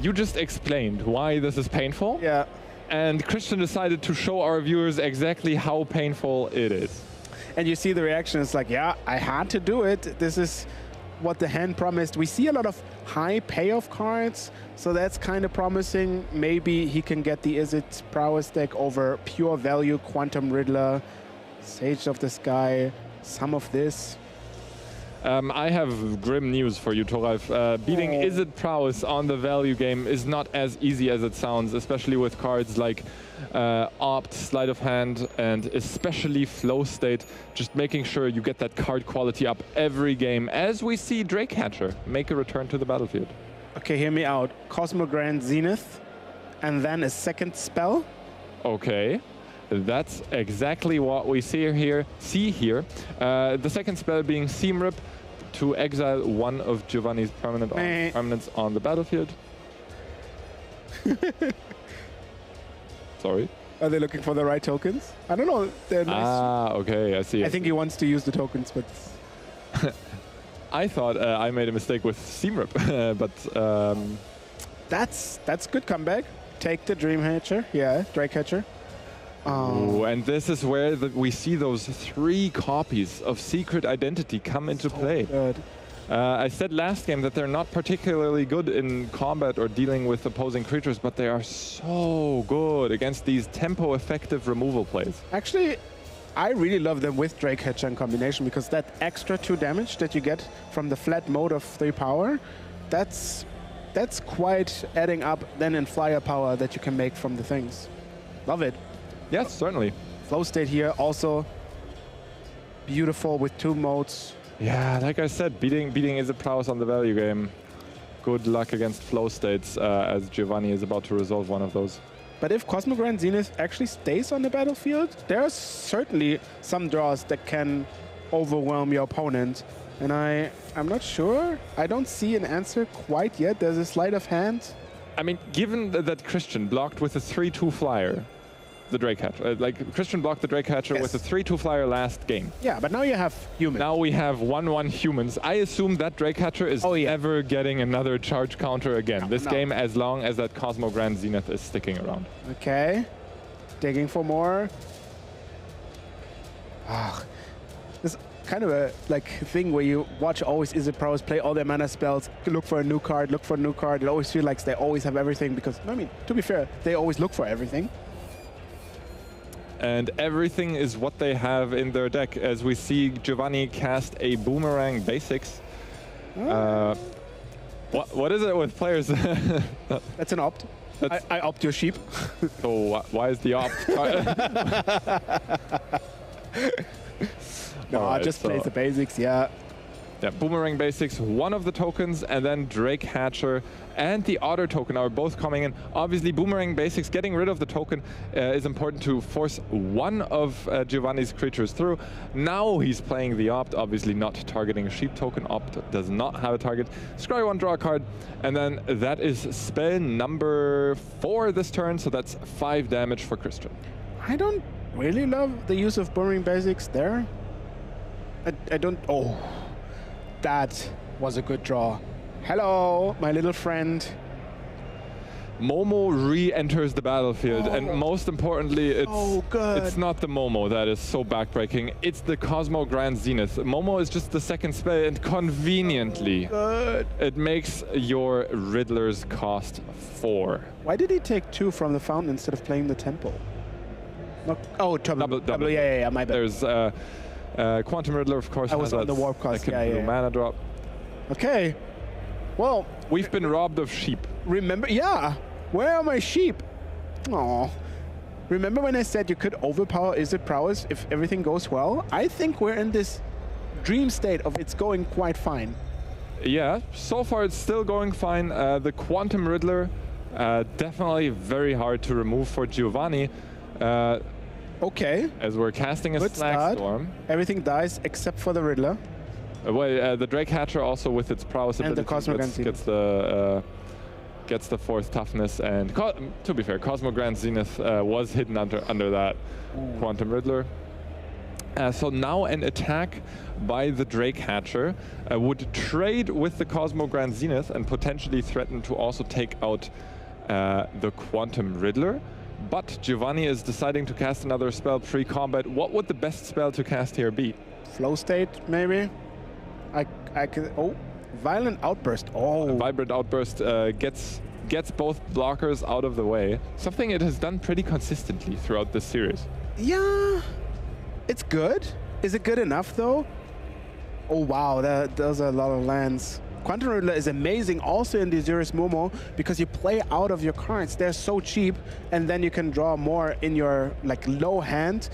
You just explained why this is painful. Yeah. And Christian decided to show our viewers exactly how painful it is. And you see the reaction. It's like, yeah, I had to do it. This is what the hand promised. We see a lot of high payoff cards, so that's kind of promising. Maybe he can get the Izzet Prowess deck over pure value, Quantum Riddler, Sage of the Sky, some of this. I have grim news for you, Thoralf. Beating Izzet Prowess on the value game is not as easy as it sounds, especially with cards like Opt, Sleight of Hand, and especially Flow State. Just making sure you get that card quality up every game, as we see Drakecatcher make a return to the battlefield. Okay, hear me out. Cosmogrand Zenith, and then a second spell. Okay. That's exactly what we see here. The second spell being Seam Rip to exile one of Giovanni's permanents on the battlefield. Sorry? Are they looking for the right tokens? I don't know. They're nice. Ah, okay, I see. I think he wants to use the tokens, but... I thought I made a mistake with Seam Rip, but... That's good comeback. Take the Dreamcatcher. Yeah, Drakecatcher. Ooh, and this is where we see those 3 copies of Secret Identity come into play. Good. I said last game that they're not particularly good in combat or dealing with opposing creatures, but they are so good against these tempo-effective removal plays. Actually, I really love them with Drakecatcher in combination, because that extra 2 damage that you get from the flat mode of 3 power, that's quite adding up then in flyer power that you can make from the things. Love it. Yes, certainly. Flow State here also beautiful with 2 modes. Yeah, like I said, beating Izzet Prowess on the value game. Good luck against Flow States, as Giovanni is about to resolve one of those. But if Cosmogrand Zenith actually stays on the battlefield, there are certainly some draws that can overwhelm your opponent. And I'm not sure. I don't see an answer quite yet. There's a sleight of hand. I mean, given that Christian blocked with a 3/2 flyer, the Drakecatcher. Like, Christian blocked the Drakecatcher with a 3/2 flyer last game. Yeah, but now you have humans. Now we have 1/1 humans. I assume that Drakecatcher is never getting another charge counter again. This game, as long as that Cosmogrand Zenith is sticking around. Okay. Digging for more. This kind of a thing where you watch always Izzet Prowess play all their mana spells, look for a new card, look for a new card. It always feels like they always have everything, because, I mean, to be fair, they always look for everything. and everything is what they have in their deck. As we see Giovanni cast a Boomerang Basics. What is it with players? That's an opt. I opt your sheep. So why is the opt? No, I just play the basics, yeah. Yeah, Boomerang Basics, one of the tokens, and then Drake Hatcher and the Otter token are both coming in. Obviously, Boomerang Basics, getting rid of the token is important to force one of Giovanni's creatures through. Now he's playing the Opt, obviously not targeting a Sheep token. Opt does not have a target. Scry 1, draw a card, and then that is spell number 4 this turn, so that's 5 damage for Christian. I don't really love the use of Boomerang Basics there. I don't... Oh, that was a good draw. Hello, my little friend. Momo re-enters the battlefield, and most importantly, it's not the Momo that is so backbreaking, it's the Cosmo Grand Zenith. Momo is just the second spell, and conveniently, it makes your Riddlers cost 4. Why did he take 2 from the fountain instead of playing the temple? Double, yeah, my bad. There's Quantum Riddler, of course. I was on the warp cost, blue mana drop. Okay, well. We've been robbed of sheep. Remember, yeah. Where are my sheep? Oh, remember when I said you could overpower Izzet Prowess if everything goes well? I think we're in this dream state of it's going quite fine. Yeah, so far it's still going fine. The Quantum Riddler, definitely very hard to remove for Giovanni. Okay. As we're casting a Slag Storm. Everything dies except for the Riddler. Well, the Drake Hatcher also with its prowess and ability the Cosmo Grand Zenith gets the 4th toughness, and to be fair, Cosmo Grand Zenith was hidden under that Quantum Riddler. So now an attack by the Drake Hatcher would trade with the Cosmo Grand Zenith and potentially threaten to also take out the Quantum Riddler. But Giovanni is deciding to cast another spell pre-combat. What would the best spell to cast here be? Flow State, maybe? I could... Oh, Violent Outburst. Oh. Vibrant Outburst gets both blockers out of the way. Something it has done pretty consistently throughout this series. Yeah, it's good. Is it good enough, though? Oh, wow, those are a lot of lands. Quantum Riddler is amazing also in the Azorius Momo because you play out of your cards. They're so cheap, and then you can draw more in your low hand.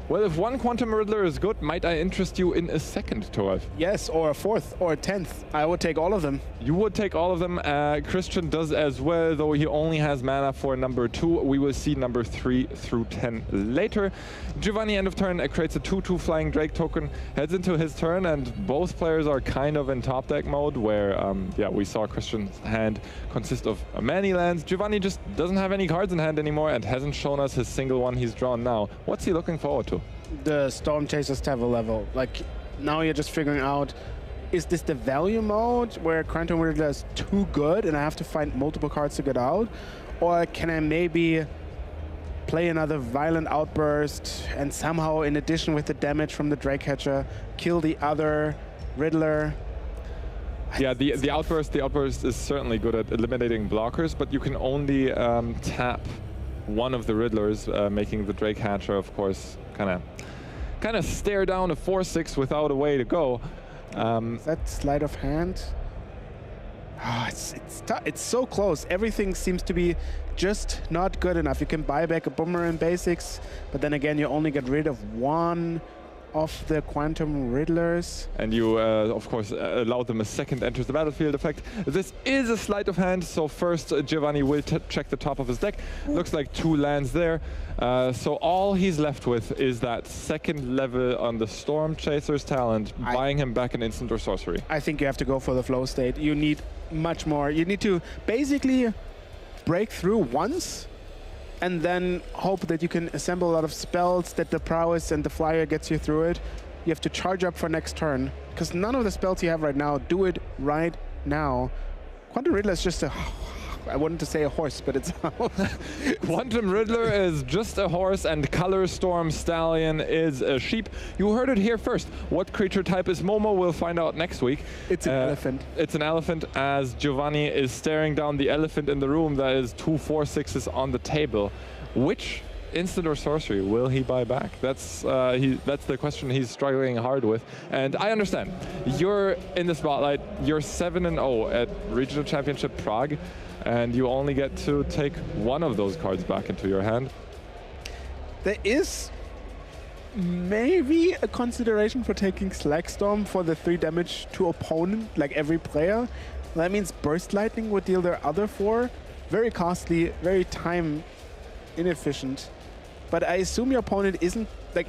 Well, if one Quantum Riddler is good, might I interest you in a second, Toralf? Yes, or a 4th, or a 10th. I would take all of them. You would take all of them. Christian does as well, though he only has mana for number 2. We will see number 3 through 10 later. Giovanni, end of turn, creates a 2/2 Flying Drake token, heads into his turn, and both players are kind of in top deck mode, where, we saw Christian's hand consist of many lands. Giovanni just doesn't have any cards in hand anymore and hasn't shown us his single one he's drawn now. What's he looking forward to? The Storm Chasers Tavern level. Now you're just figuring out, is this the value mode where Quantum Riddler is too good and I have to find multiple cards to get out? Or can I maybe play another Violent Outburst and somehow, in addition with the damage from the Drake Hatcher, kill the other Riddler? Yeah, the outburst is certainly good at eliminating blockers, but you can only tap one of the Riddlers, making the Drake Hatcher, of course, kind of stare down a 4/6 without a way to go. Is that sleight of hand? Oh, it's so close. Everything seems to be just not good enough. You can buy back a Boomerang Basics, but then again, you only get rid of one of the Quantum Riddlers. And you, of course, allow them a second enters the battlefield effect. This is a sleight of hand, so first Giovanni will check the top of his deck. Looks like 2 lands there. So all he's left with is that second level on the Storm Chaser's talent, buying him back an instant or sorcery. I think you have to go for the flow state. You need much more. You need to basically break through once, and then hope that you can assemble a lot of spells, that the prowess and the flyer gets you through it. You have to charge up for next turn, because none of the spells you have right now do it right now. Quantum Riddler is just a... I wanted to say a horse, but it's... Quantum Riddler is just a horse, and Color Storm Stallion is a sheep. You heard it here first. What creature type is Momo? We'll find out next week. It's an elephant. It's an elephant, as Giovanni is staring down the elephant in the room that is 2 4/6s on the table. Which instant or sorcery will he buy back? That's the question he's struggling hard with. And I understand. You're in the spotlight. You're 7-0 at Regional Championship Prague, and you only get to take one of those cards back into your hand. There is maybe a consideration for taking Slackstorm for the 3 damage to opponent, like every player. That means Burst Lightning would deal their other 4. Very costly, very time inefficient. But I assume your opponent isn't, like,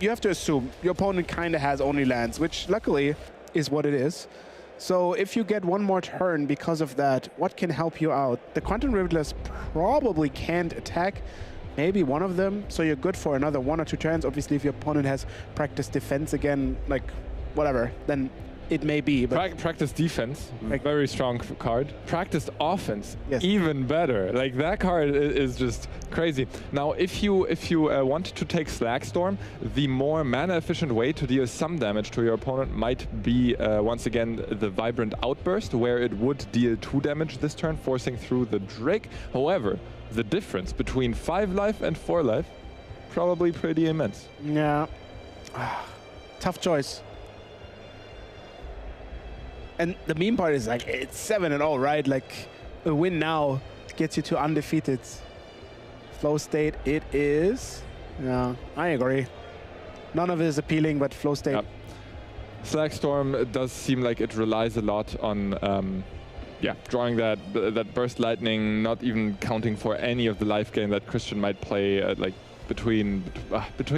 you have to assume your opponent kind of has only lands, which luckily is what it is. So if you get one more turn because of that, what can help you out? The Quantum Riddlers probably can't attack. Maybe one of them, so you're good for another 1 or 2 turns. Obviously, if your opponent has practice defense again, like whatever, then it may be. But practice defense, very strong card. Practiced offense, even better. Like that card is just crazy. Now, if you want to take Slackstorm, the more mana efficient way to deal some damage to your opponent might be once again the Vibrant Outburst, where it would deal 2 damage this turn, forcing through the Drake. However, the difference between 5 life and 4 life, probably pretty immense. Yeah, tough choice. And the mean part is like, it's 7-0, right? Like, a win now gets you to undefeated. Flow state, it is. Yeah, I agree. None of it is appealing, but flow state. Yep. Slackstorm does seem like it relies a lot on drawing that Burst Lightning, not even counting for any of the life gain that Christian might play, like between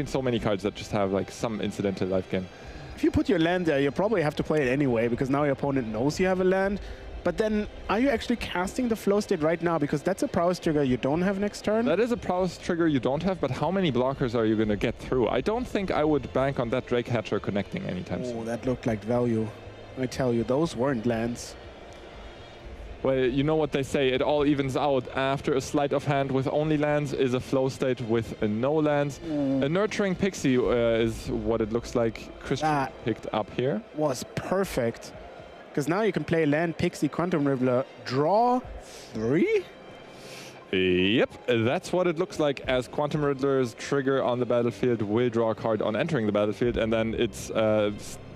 so many cards that just have like some incidental life gain. If you put your land there, you probably have to play it anyway, because now your opponent knows you have a land. But then, are you actually casting the flow state right now? Because that's a prowess trigger you don't have next turn. That is a prowess trigger you don't have, but how many blockers are you going to get through? I don't think I would bank on that Drake Hatcher connecting anytime soon. Oh, that looked like value. I tell you, those weren't lands. Well, you know what they say, it all evens out. After a sleight of hand with only lands is a flow state with no lands. A Nurturing Pixie is what it looks like Christian picked up here. Was perfect. Because now you can play land, Pixie, Quantum Riddler, draw 3? Yep, that's what it looks like, as Quantum Riddler's trigger on the battlefield will draw a card on entering the battlefield, and then its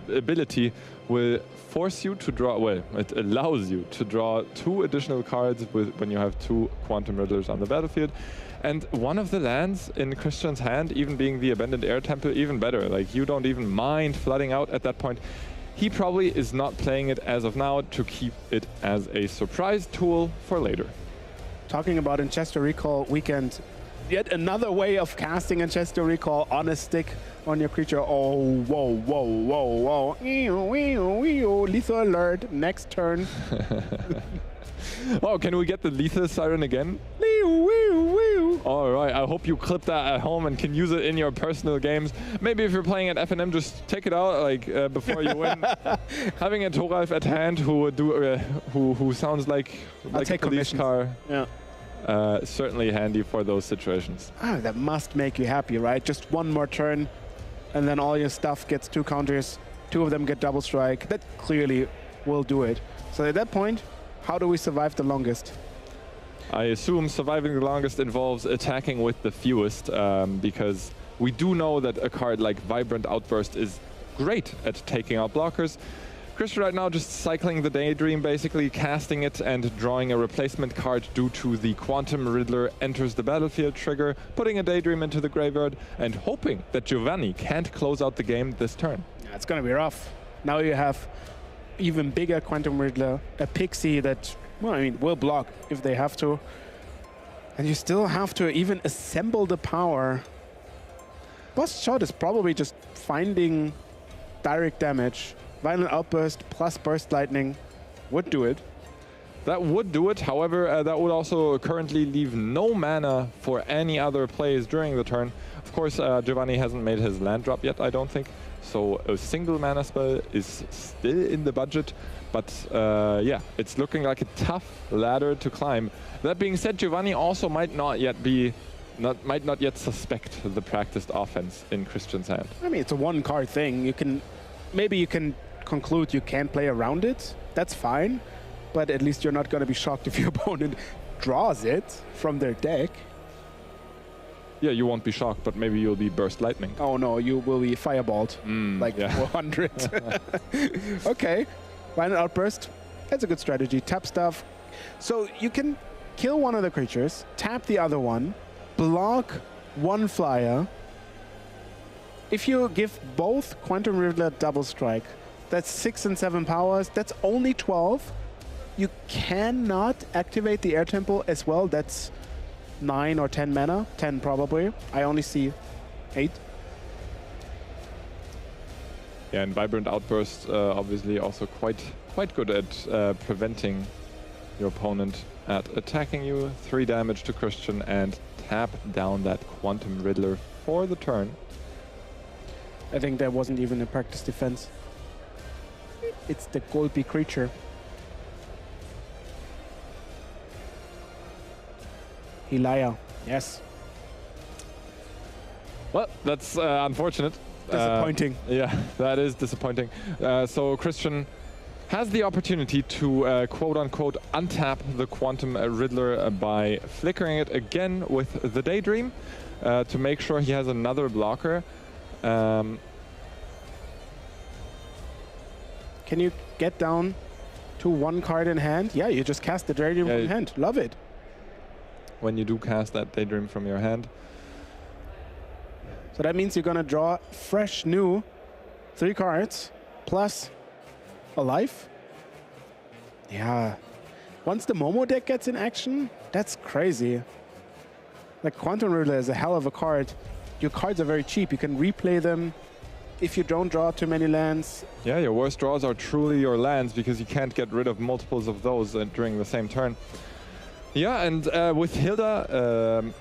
ability will force you to draw, well, it allows you to draw 2 additional cards when you have 2 Quantum Riddlers on the battlefield. And one of the lands in Christian's hand, even being the Abandoned Air Temple, even better. Like, you don't even mind flooding out at that point. He probably is not playing it as of now to keep it as a surprise tool for later. Talking about Ancestral Recall weekend, yet another way of casting Ancestral Recall on a stick on your creature. Oh, whoa, whoa, whoa, whoa. Lethal alert, next turn. Oh, can we get the lethal siren again? All right, I hope you clip that at home and can use it in your personal games. Maybe if you're playing at FNM, just take it out like before you win. Having a Thoralf at hand who sounds like a police car. Yeah. Certainly handy for those situations. That must make you happy, right? Just one more turn, and then all your stuff gets 2 counters. 2 of them get double strike. That clearly will do it. So at that point, how do we survive the longest? I assume surviving the longest involves attacking with the fewest, because we do know that a card like Vibrant Outburst is great at taking out blockers. Christian right now just cycling the Daydream, basically casting it and drawing a replacement card due to the Quantum Riddler enters the battlefield trigger, putting a Daydream into the graveyard and hoping that Giovanni can't close out the game this turn. Yeah, it's going to be rough. Now you have even bigger Quantum Riddler, a Pixie that, well, I mean, will block if they have to. And you still have to even assemble the power. Boss shot is probably just finding direct damage. Violent Outburst plus Burst Lightning would do it. That would do it. However, that would also currently leave no mana for any other plays during the turn. Of course, Giovanni hasn't made his land drop yet, I don't think. So a single mana spell is still in the budget. But yeah, it's looking like a tough ladder to climb. That being said, Giovanni also might not yet suspect the practiced offense in Christian's hand. I mean, it's a 1-card thing. Maybe you can conclude you can't play around it. That's fine. But at least you're not going to be shocked if your opponent draws it from their deck. Yeah, you won't be shocked, but maybe you'll be burst lightning. Oh no, you will be fireballed like 400. Okay, final outburst. That's a good strategy. Tap stuff. So you can kill one of the creatures, tap the other one, block one flyer. If you give both Quantum Riddler double strike, that's 6 and 7 powers. That's only 12. You cannot activate the Air Temple as well. That's 9 or 10 mana. 10 probably. I only see 8. Yeah, and Vibrant Outburst obviously also quite good at preventing your opponent at attacking you. 3 damage to Christian and tap down that Quantum Riddler for the turn. I think that wasn't even a practice defense. It's the Golpi creature. Hilaya, yes. Well, that's unfortunate. Disappointing. Yeah, that is disappointing. So Christian has the opportunity to quote-unquote untap the Quantum Riddler by flickering it again with the Daydream to make sure he has another blocker. Can you get down to 1 card in hand? Yeah, you just cast the Daydream from hand. Love it. When you do cast that Daydream from your hand. So that means you're going to draw fresh new 3 cards plus a life. Yeah. Once the Momo deck gets in action, that's crazy. Like Quantum Riddler is a hell of a card. Your cards are very cheap. You can replay them if you don't draw too many lands. Yeah, your worst draws are truly your lands because you can't get rid of multiples of those during the same turn. Yeah, and with Alia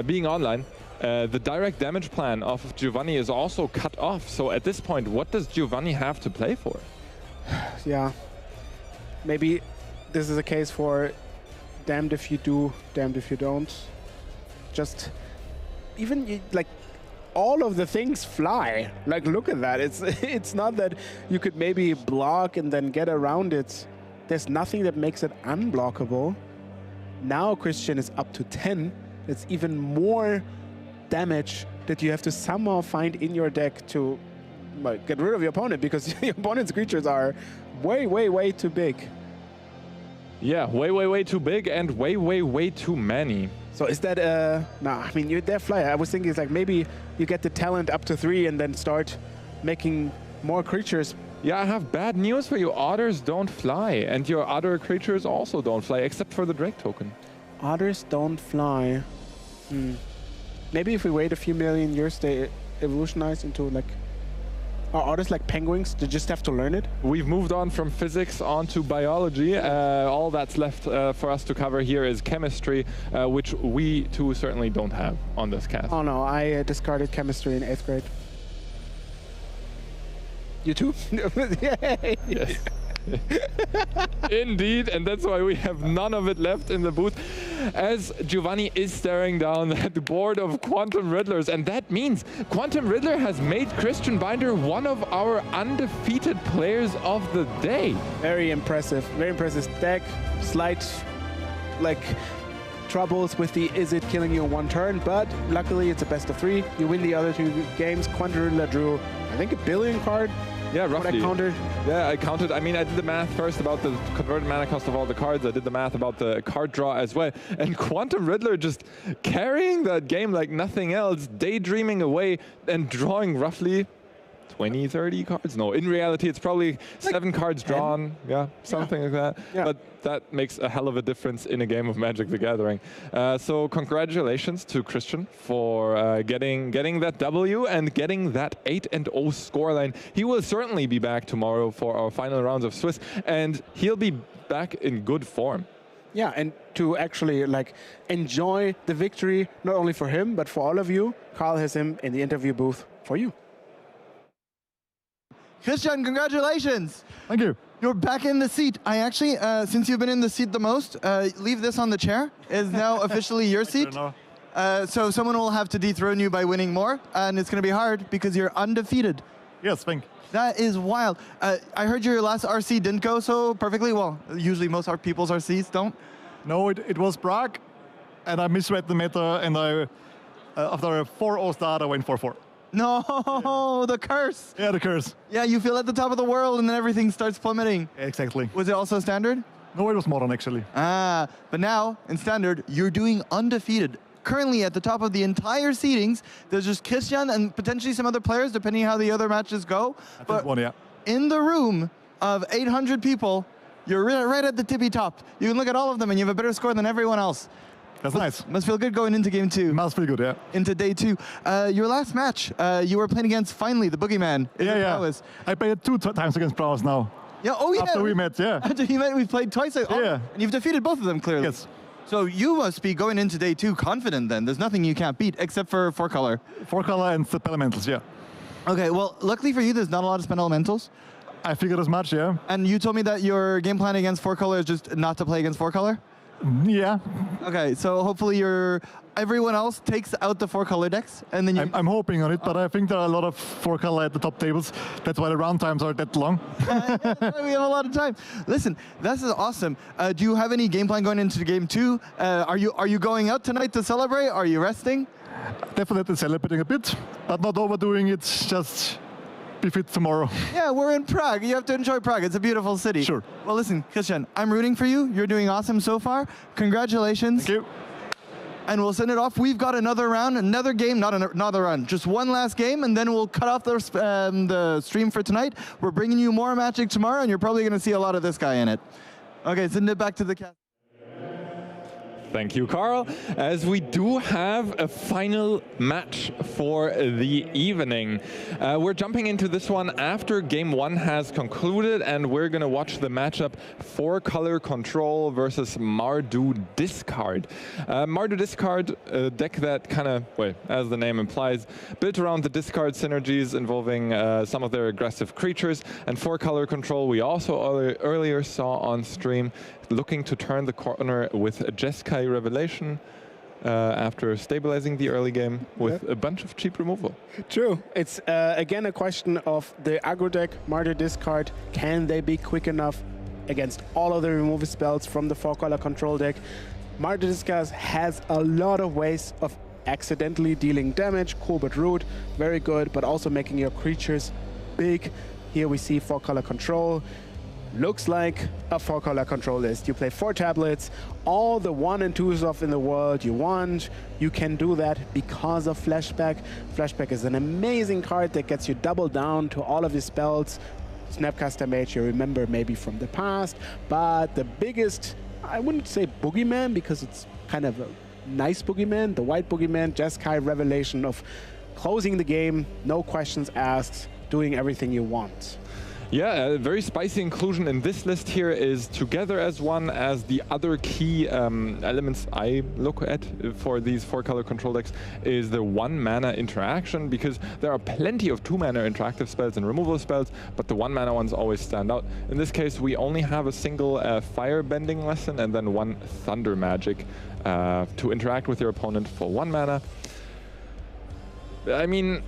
being online, the direct damage plan of Giovanni is also cut off. So at this point, what does Giovanni have to play for? Yeah, maybe this is a case for damned if you do, damned if you don't. Just even like all of the things fly. Like look at that. It's not that you could maybe block and then get around it. There's nothing that makes it unblockable. Now Christian is up to 10. It's even more damage that you have to somehow find in your deck to get rid of your opponent, because your opponent's creatures are way, way, way too big. Yeah, way, way, way too big and way, way, way too many. So is that no, I mean, you're there flyer. I was thinking it's like maybe you get the talent up to 3 and then start making more creatures. Yeah, I have bad news for you. Otters don't fly, and your other creatures also don't fly, except for the Drake token. Otters don't fly. Maybe if we wait a few million years, they evolutionize into like... Are otters like penguins? They just have to learn it? We've moved on from physics onto biology. All that's left for us to cover here is chemistry, which we too certainly don't have on this cast. Oh no, I discarded chemistry in 8th grade. You too? Yay! Yes. Indeed, and that's why we have none of it left in the booth, as Giovanni is staring down that board of Quantum Riddlers, and that means Quantum Riddler has made Christian Binder one of our undefeated players of the day. Very impressive deck. Slight, like, troubles with the is it killing you in 1 turn, but luckily it's a best of 3. You win the other 2 games. Quantum Riddler drew, I think, a billion card. Yeah, roughly. What I counted? Yeah, I counted. I mean, I did the math first about the converted mana cost of all the cards. I did the math about the card draw as well. And Quantum Riddler just carrying that game like nothing else, daydreaming away and drawing roughly 20, 30 cards. No, in reality, it's probably like 7 cards 10? Drawn. Yeah, something like that. Yeah. But that makes a hell of a difference in a game of Magic the Gathering. So congratulations to Christian for getting that W and getting that 8-0 scoreline. He will certainly be back tomorrow for our final rounds of Swiss, and he'll be back in good form. Yeah, and to actually like enjoy the victory, not only for him, but for all of you. Carl has him in the interview booth for you. Christian, congratulations. Thank you. You're back in the seat. I actually, since you've been in the seat the most, leave this on the chair. It is now officially your seat. So someone will have to dethrone you by winning more, and it's going to be hard because you're undefeated. Yes, thank you. That is wild. I heard your last RC didn't go so perfectly. Well, usually most people's RCs don't. No, it was Prague. and I misread the meta, and after a 4-0 start, I went 4-4. No, the curse. Yeah, the curse. Yeah, you feel at the top of the world, and then everything starts plummeting. Exactly. Was it also standard? No, it was modern, actually. Ah, but now, in standard, you're doing undefeated. Currently at the top of the entire seedings, there's just Christian and potentially some other players, depending how the other matches go. But one, yeah. In the room of 800 people, you're right at the tippy top. You can look at all of them and you have a better score than everyone else. That's nice. Must feel good going into game 2. Must feel good, yeah. Into day 2. Your last match, you were playing against, finally, the Boogeyman. Yeah. I played 2 times against Prowess now. Yeah, oh yeah. After we met, yeah. After we met, we played twice. Yeah. And you've defeated both of them, clearly. Yes. So you must be going into day 2 confident then. There's nothing you can't beat except for 4-color. 4-color and Spell Elementals, yeah. Okay, well, luckily for you, there's not a lot of Spell Elementals. I figured as much, yeah. And you told me that your game plan against 4-color is just not to play against 4-color? Yeah. Okay, so hopefully everyone else takes out the 4-color decks, and then you... I'm hoping on it, but I think there are a lot of 4-color at the top tables. That's why the round times are that long. Yeah, we have a lot of time. Listen, this is awesome. Do you have any game plan going into game 2? Are you going out tonight to celebrate? Are you resting? Definitely celebrating a bit, but not overdoing it. Just be fit tomorrow. Yeah, we're in Prague. You have to enjoy Prague. It's a beautiful city. Sure. Well, listen, Christian, I'm rooting for you. You're doing awesome so far. Congratulations. Thank you. And we'll send it off. We've got another round, another game, not another round, just one last game, and then we'll cut off the stream for tonight. We're bringing you more Magic tomorrow, and you're probably going to see a lot of this guy in it. Okay, send it back to the cast. Thank you, Carl. As we do have a final match for the evening. We're jumping into this one after game 1 has concluded, and we're going to watch the matchup 4-color control versus Mardu Discard. Mardu Discard, a deck that kind of, well, as the name implies, built around the discard synergies involving some of their aggressive creatures, and 4-color control we also earlier saw on stream, looking to turn the corner with a Jeskai Revelation after stabilizing the early game with a bunch of cheap removal. True. It's again a question of the aggro deck, Martyr Discard. Can they be quick enough against all of the removal spells from the 4-color control deck? Martyr Discard has a lot of ways of accidentally dealing damage. Colbert Root, very good, but also making your creatures big. Here we see 4-color control. Looks like a 4-color control list. You play 4 tablets, all the 1 and 2s off in the world you want. You can do that because of Flashback. Flashback is an amazing card that gets you double down to all of your spells. Snapcaster Mage you remember maybe from the past, but the biggest, I wouldn't say boogeyman because it's kind of a nice boogeyman, the white boogeyman, Jeskai Revelation of closing the game, no questions asked, doing everything you want. Yeah, a very spicy inclusion in this list here is together as one as the other key elements I look at for these 4-color control decks is the 1-mana interaction, because there are plenty of 2-mana interactive spells and removal spells, but the 1-mana ones always stand out. In this case, we only have a single fire bending lesson and then 1 thunder magic to interact with your opponent for 1 mana. I mean,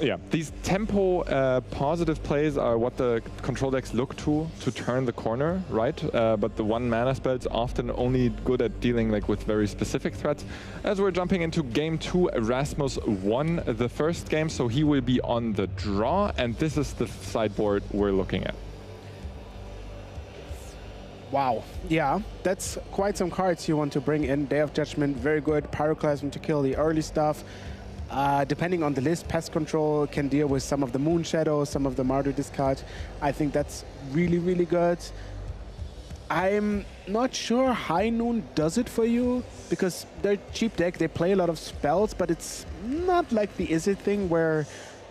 yeah, these tempo positive plays are what the control decks look to turn the corner, right? But the 1-mana spells often only good at dealing with very specific threats. As we're jumping into game 2, Rasmus won the first game, so he will be on the draw, and this is the sideboard we're looking at. Wow. Yeah, that's quite some cards you want to bring in. Day of Judgment, very good. Pyroclasm to kill the early stuff. Depending on the list, Pest Control can deal with some of the Moon Shadows, some of the Martyr Discard. I think that's really, really good. I'm not sure High Noon does it for you, because they're cheap deck, they play a lot of spells, but it's not like the Izzet thing where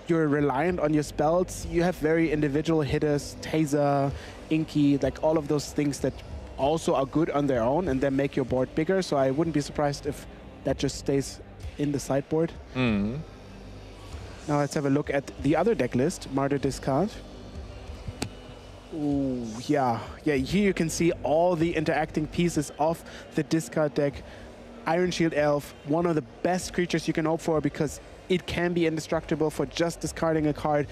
you're reliant on your spells. You have very individual hitters, Taser, Inky, like all of those things that also are good on their own and then make your board bigger, so I wouldn't be surprised if that just stays in the sideboard. Now let's have a look at the other deck list, Martyr Discard. Ooh, yeah, here you can see all the interacting pieces of the discard deck. Iron Shield Elf, one of the best creatures you can hope for because it can be indestructible for just discarding a card.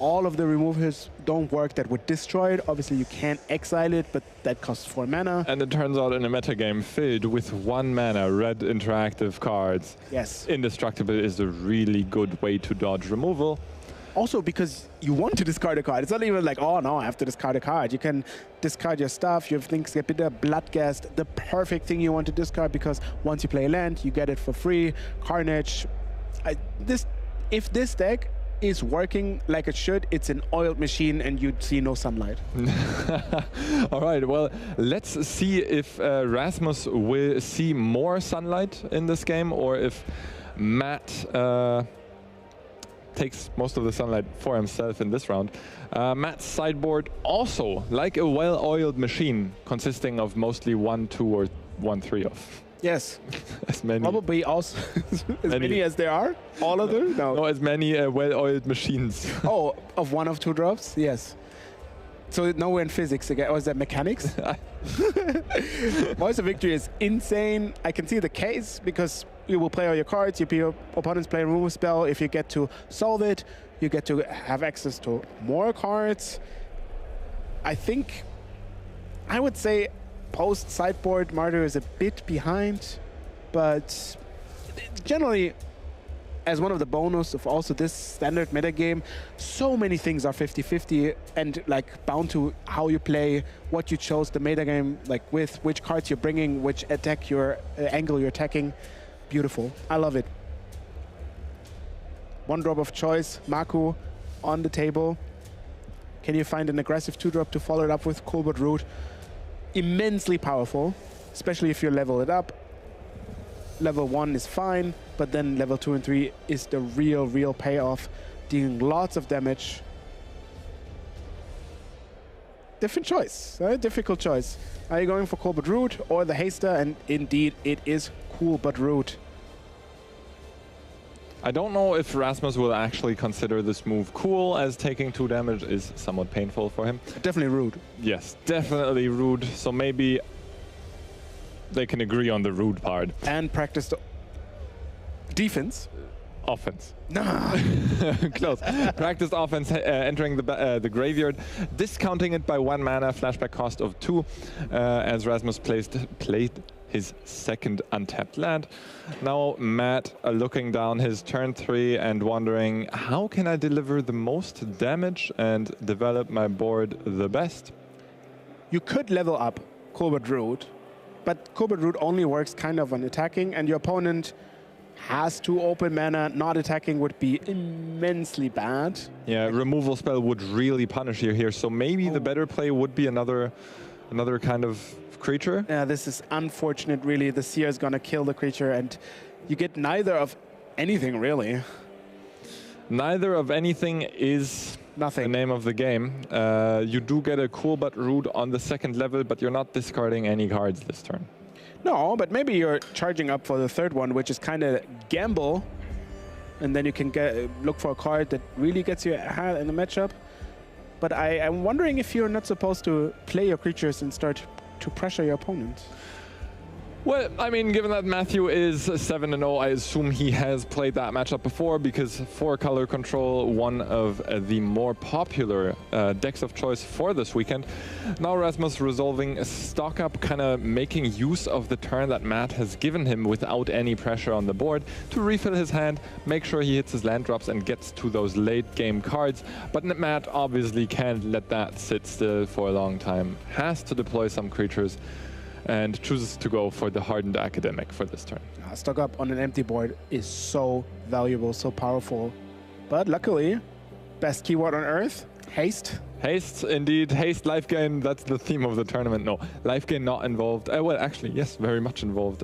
all of the removers don't work that would destroy it. Obviously, you can't exile it, but that costs 4 mana. And it turns out in a metagame filled with 1 mana red interactive cards, yes, Indestructible is a really good way to dodge removal. Also, because you want to discard a card. It's not even like, oh no, I have to discard a card. You can discard your stuff, your things get bitter, Bloodghast, the perfect thing you want to discard, because once you play a land, you get it for free. Carnage. If this deck is working like it should, it's an oiled machine and you'd see no sunlight. All right, well, let's see if Rasmus will see more sunlight in this game, or if Matt takes most of the sunlight for himself in this round. Matt's sideboard also like a well-oiled machine, consisting of mostly 1-2 or 1-3 off. Yes. As many. Probably also as many as there are? All of them? No. No, as many well-oiled machines. Oh, of 1 of 2 drops? Yes. So nowhere in physics again, or is that mechanics? Voice of Victory is insane. I can see the case, because you will play all your cards, your opponents play a removal spell. If you get to solve it, you get to have access to more cards. I would say post-sideboard, Martyr is a bit behind, but generally, as one of the bonus of also this standard metagame, so many things are 50-50 and like bound to how you play, what you chose the metagame, like with which cards you're bringing, which attack your angle you're attacking. Beautiful. I love it. 1 drop of choice, Maku on the table. Can you find an aggressive 2-drop to follow it up with Colbert Root? Immensely powerful, especially if you level it up. Level 1 is fine, but then level 2 and 3 is the real payoff, dealing lots of damage. Different choice, difficult choice. Are you going for Colbert Root or the Haster? And indeed, it is Colbert Root. I don't know if Rasmus will actually consider this move cool, as taking 2 damage is somewhat painful for him. Definitely rude. Yes, definitely rude. So maybe they can agree on the rude part. And practice the defense. Offense. Nah. Close. Practiced offense entering the graveyard, discounting it by 1 mana, flashback cost of 2, as Rasmus played his second untapped land. Now Matt looking down his turn 3 and wondering, how can I deliver the most damage and develop my board the best? You could level up Colbert Root, but Colbert Root only works kind of on attacking, and your opponent has 2 open mana. Not attacking would be immensely bad. Yeah, removal spell would really punish you here, so maybe the better play would be another kind of creature. Yeah, this is unfortunate, really. The Seer is going to kill the creature, and you get neither of anything, really. Neither of anything is nothing. The name of the game. You do get a Colbert Root on the 2nd level, but you're not discarding any cards this turn. No, but maybe you're charging up for the 3rd one, which is kind of gamble, and then you can look for a card that really gets you ahead in the matchup. But I'm wondering if you're not supposed to play your creatures and start to pressure your opponent. Well, I mean, given that Matthew is 7-0, I assume he has played that matchup before, because 4-color control, one of the more popular decks of choice for this weekend. Now Rasmus resolving a stock up, kind of making use of the turn that Matt has given him without any pressure on the board to refill his hand, make sure he hits his land drops and gets to those late game cards. But Matt obviously can't let that sit still for a long time, has to deploy some creatures, and chooses to go for the Hardened Academic for this turn. Stock up on an empty board is so valuable, so powerful. But luckily, best keyword on earth, haste. Haste, indeed. Haste, life gain, that's the theme of the tournament. No, life gain not involved. Well, actually, yes, very much involved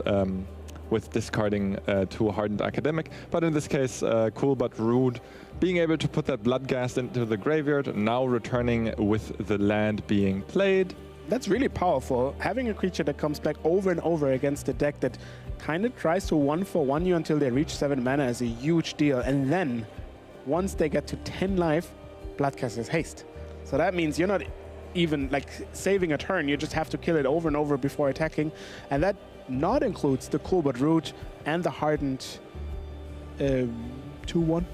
with discarding to a Hardened Academic. But in this case, cool but rude. Being able to put that Bloodghast into the graveyard, now returning with the land being played. That's really powerful. Having a creature that comes back over and over against a deck that kind of tries to 1-for-1 you until they reach 7 mana is a huge deal. And then, once they get to 10 life, Bloodghast is haste. So that means you're not even like saving a turn, you just have to kill it over and over before attacking. And that not includes the Colbert Root and the Hardened 2-1.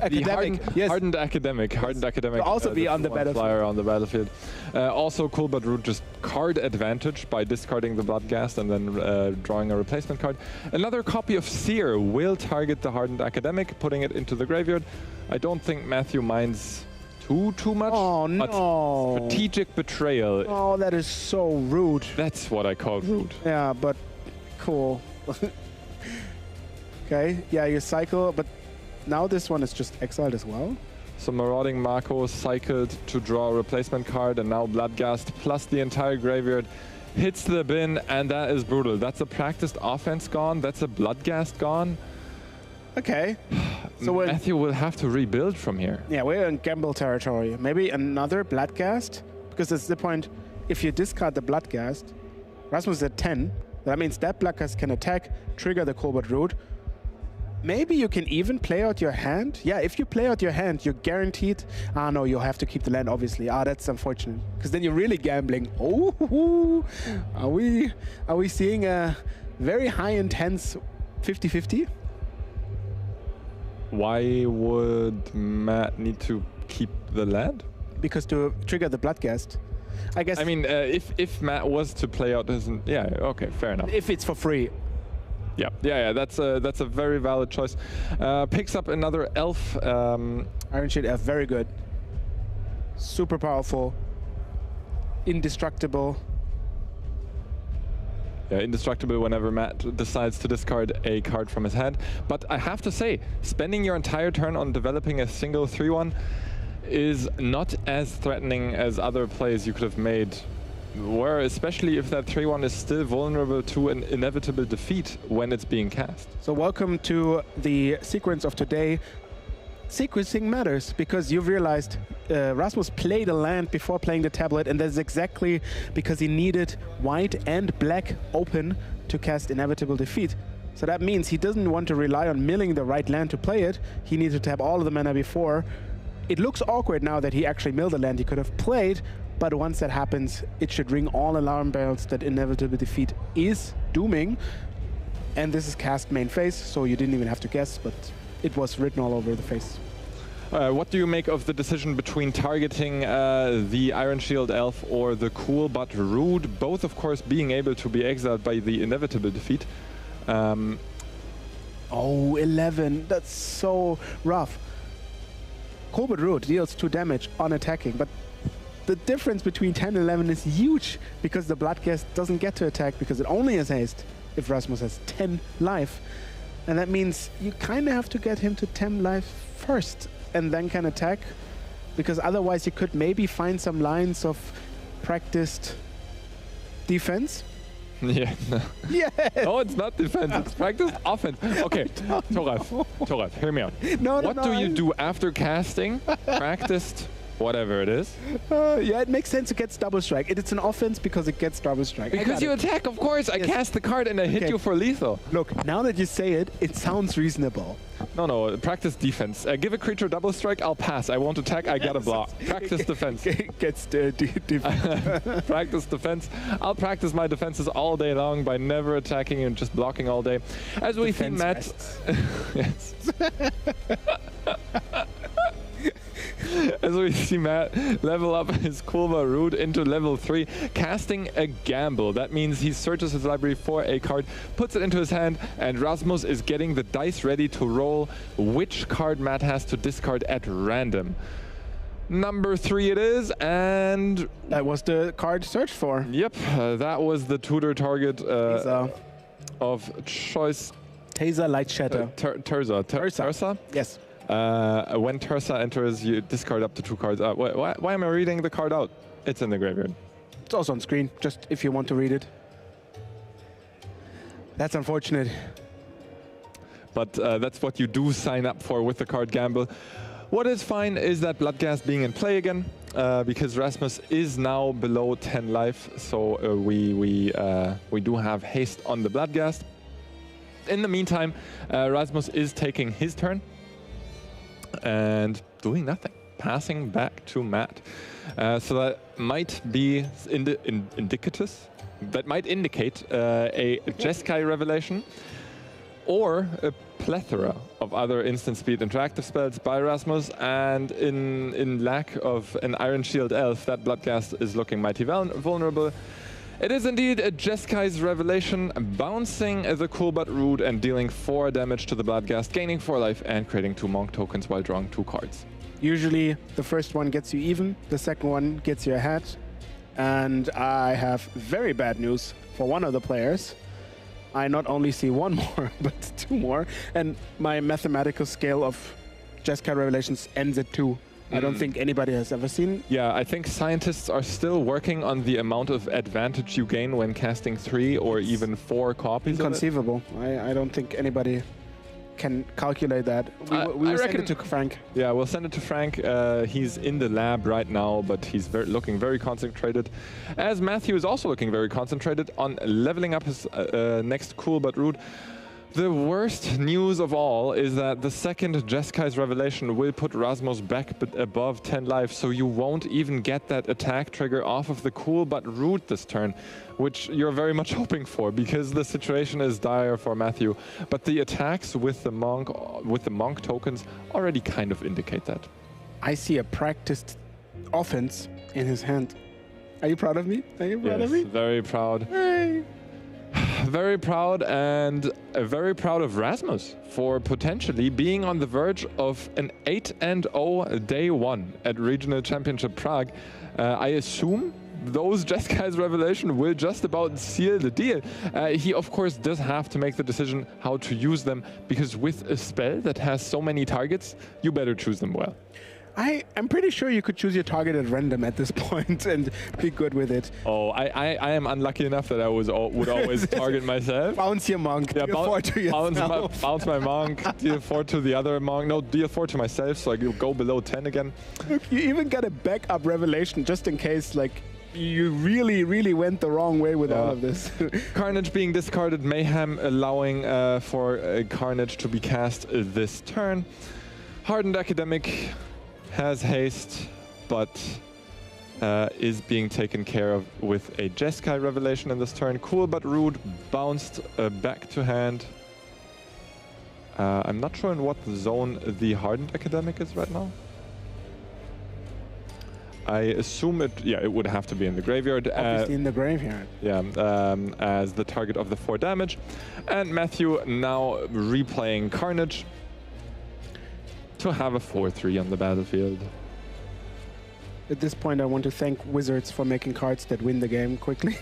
Academic, yes. Hardened academic. Could also be on the battlefield. Flyer on the battlefield. Also cool, but Root just card advantage by discarding the Bloodghast and then drawing a replacement card. Another copy of Seer will target the Hardened Academic, putting it into the graveyard. I don't think Matthew minds too much. Oh no! Strategic betrayal. Oh, that is so rude. That's what I call rude. Yeah, but cool. Okay, yeah, you cycle, but now this one is just exiled as well. So Marauding Mako cycled to draw a replacement card, and now Bloodghast plus the entire graveyard hits the bin, and that is brutal. That's a practiced offense gone. That's a Bloodghast gone. Okay. So Matthew will have to rebuild from here. Yeah, we're in gamble territory. Maybe another Bloodghast? Because that's the point. If you discard the Bloodghast, Rasmus is at 10. That means that Bloodghast can attack, trigger the Cobalt Root. Maybe you can even play out your hand. Yeah, if you play out your hand, you're guaranteed. Ah, no, you have to keep the land, obviously. Ah, that's unfortunate. Because then you're really gambling. Oh, are we seeing a very high intense 50-50? Why would Matt need to keep the land? Because to trigger the Bloodghast, I guess. I mean, if Matt was to play out his, yeah, okay, fair enough. If it's for free. Yeah. That's a very valid choice. Picks up another elf. Iron Shield elf, very good. Super powerful. Indestructible. Yeah, indestructible whenever Matt decides to discard a card from his hand. But I have to say, spending your entire turn on developing a single 3/1 is not as threatening as other plays you could have made, where especially if that 3/1 is still vulnerable to an inevitable defeat when it's being cast. So welcome to the sequence of today. Sequencing matters because you've realized Rasmus played a land before playing the tablet, and that's exactly because he needed white and black open to cast Inevitable Defeat. So that means he doesn't want to rely on milling the right land to play it. He needs to tap all of the mana before. It looks awkward now that he actually milled the land he could have played, but once that happens, it should ring all alarm bells that Inevitable Defeat is dooming. And this is cast main phase, so you didn't even have to guess, but it was written all over the face. What do you make of the decision between targeting the Iron Shield Elf or the cool but rude, both of course being able to be exiled by the Inevitable Defeat? Oh, 11, that's so rough. Cool but rude deals 2 damage on attacking, but the difference between 10 and 11 is huge because the Bloodghast doesn't get to attack because it only has haste if Rasmus has 10 life. And that means you kind of have to get him to 10 life first and then can attack, because otherwise you could maybe find some lines of practiced defense. Yeah. Yeah. No, it's not defense, it's practiced offense. Okay, Toraf, hear me out. What do you do after casting practiced whatever it is? Yeah, it makes sense. It gets double strike. It's an offense because it gets double strike. Because you attack, of course. I cast the card and I hit you for lethal. Look, now that you say it, it sounds reasonable. No, practice defense. Give a creature double strike, I'll pass. I won't attack, I get a block. Practice defense. Gets defense. Practice defense. I'll practice my defenses all day long by never attacking and just blocking all day. As we see Matt... Yes. As we see Matt level up his Kulva Root into level 3, casting a gamble. That means he searches his library for a card, puts it into his hand, and Rasmus is getting the dice ready to roll which card Matt has to discard at random. Number 3 it is, and... that was the card searched for. Yep, that was the tutor target of choice. Taser Light Shatter. Terza? Yes. When Terza enters, you discard up to 2 cards. Why am I reading the card out? It's in the graveyard. It's also on screen, just if you want to read it. That's unfortunate. But that's what you do sign up for with the card gamble. What is fine is that Bloodghast being in play again, because Rasmus is now below 10 life, so we do have haste on the Bloodghast. In the meantime, Rasmus is taking his turn and doing nothing, passing back to Matt. So that might be indicative. That might indicate a Jeskai revelation, or a plethora of other instant speed interactive spells by Rasmus, and in lack of an Iron Shield Elf, that Bloodghast is looking mighty vulnerable. It is indeed a Jeskai's Revelation, bouncing the Cool But Rude and dealing 4 damage to the Bloodghast, gaining 4 life and creating 2 Monk tokens while drawing 2 cards. Usually the first one gets you even, the second one gets you ahead. And I have very bad news for one of the players. I not only see 1 more, but 2 more. And my mathematical scale of Jeskai Revelations ends at 2. I don't think anybody has ever seen. Yeah, I think scientists are still working on the amount of advantage you gain when casting 3 or even 4 copies. Inconceivable. I don't think anybody can calculate that. We will send it to Frank. Yeah, we'll send it to Frank. He's in the lab right now, but he's looking very concentrated. As Matthew is also looking very concentrated on leveling up his next Cool But Rude. The worst news of all is that the second Jeskai's Revelation will put Rasmus back above 10 life, so you won't even get that attack trigger off of the Cool But Rude this turn, which you're very much hoping for, because the situation is dire for Matthew. But the attacks with the Monk tokens already kind of indicate that. I see a practiced offense in his hand. Are you proud of me? Are you proud of me? Very proud. Hey. Very proud, and very proud of Rasmus for potentially being on the verge of an 8-0 day 1 at Regional Championship Prague. I assume those Jeskai's Revelation will just about seal the deal. He, of course, does have to make the decision how to use them, because with a spell that has so many targets, you better choose them well. I'm pretty sure you could choose your target at random at this point and be good with it. Oh, I am unlucky enough that I would always target myself. Bounce your monk, yeah, deal 4 to yourself. Bounce my monk, deal 4 to the other monk. No, deal 4 to myself, so I go below 10 again. Look, you even got a backup Revelation just in case, like, you really, really went the wrong way with all of this. Carnage being discarded, Mayhem allowing for Carnage to be cast this turn. Hardened Academic has haste, but is being taken care of with a Jeskai Revelation in this turn. Cool But Rude bounced back to hand. I'm not sure in what zone the Hardened Academic is right now. I assume it would have to be in the graveyard. Obviously in the graveyard. Yeah, as the target of the 4 damage. And Matthew now replaying Carnage to have a 4-3 on the battlefield. At this point, I want to thank Wizards for making cards that win the game quickly.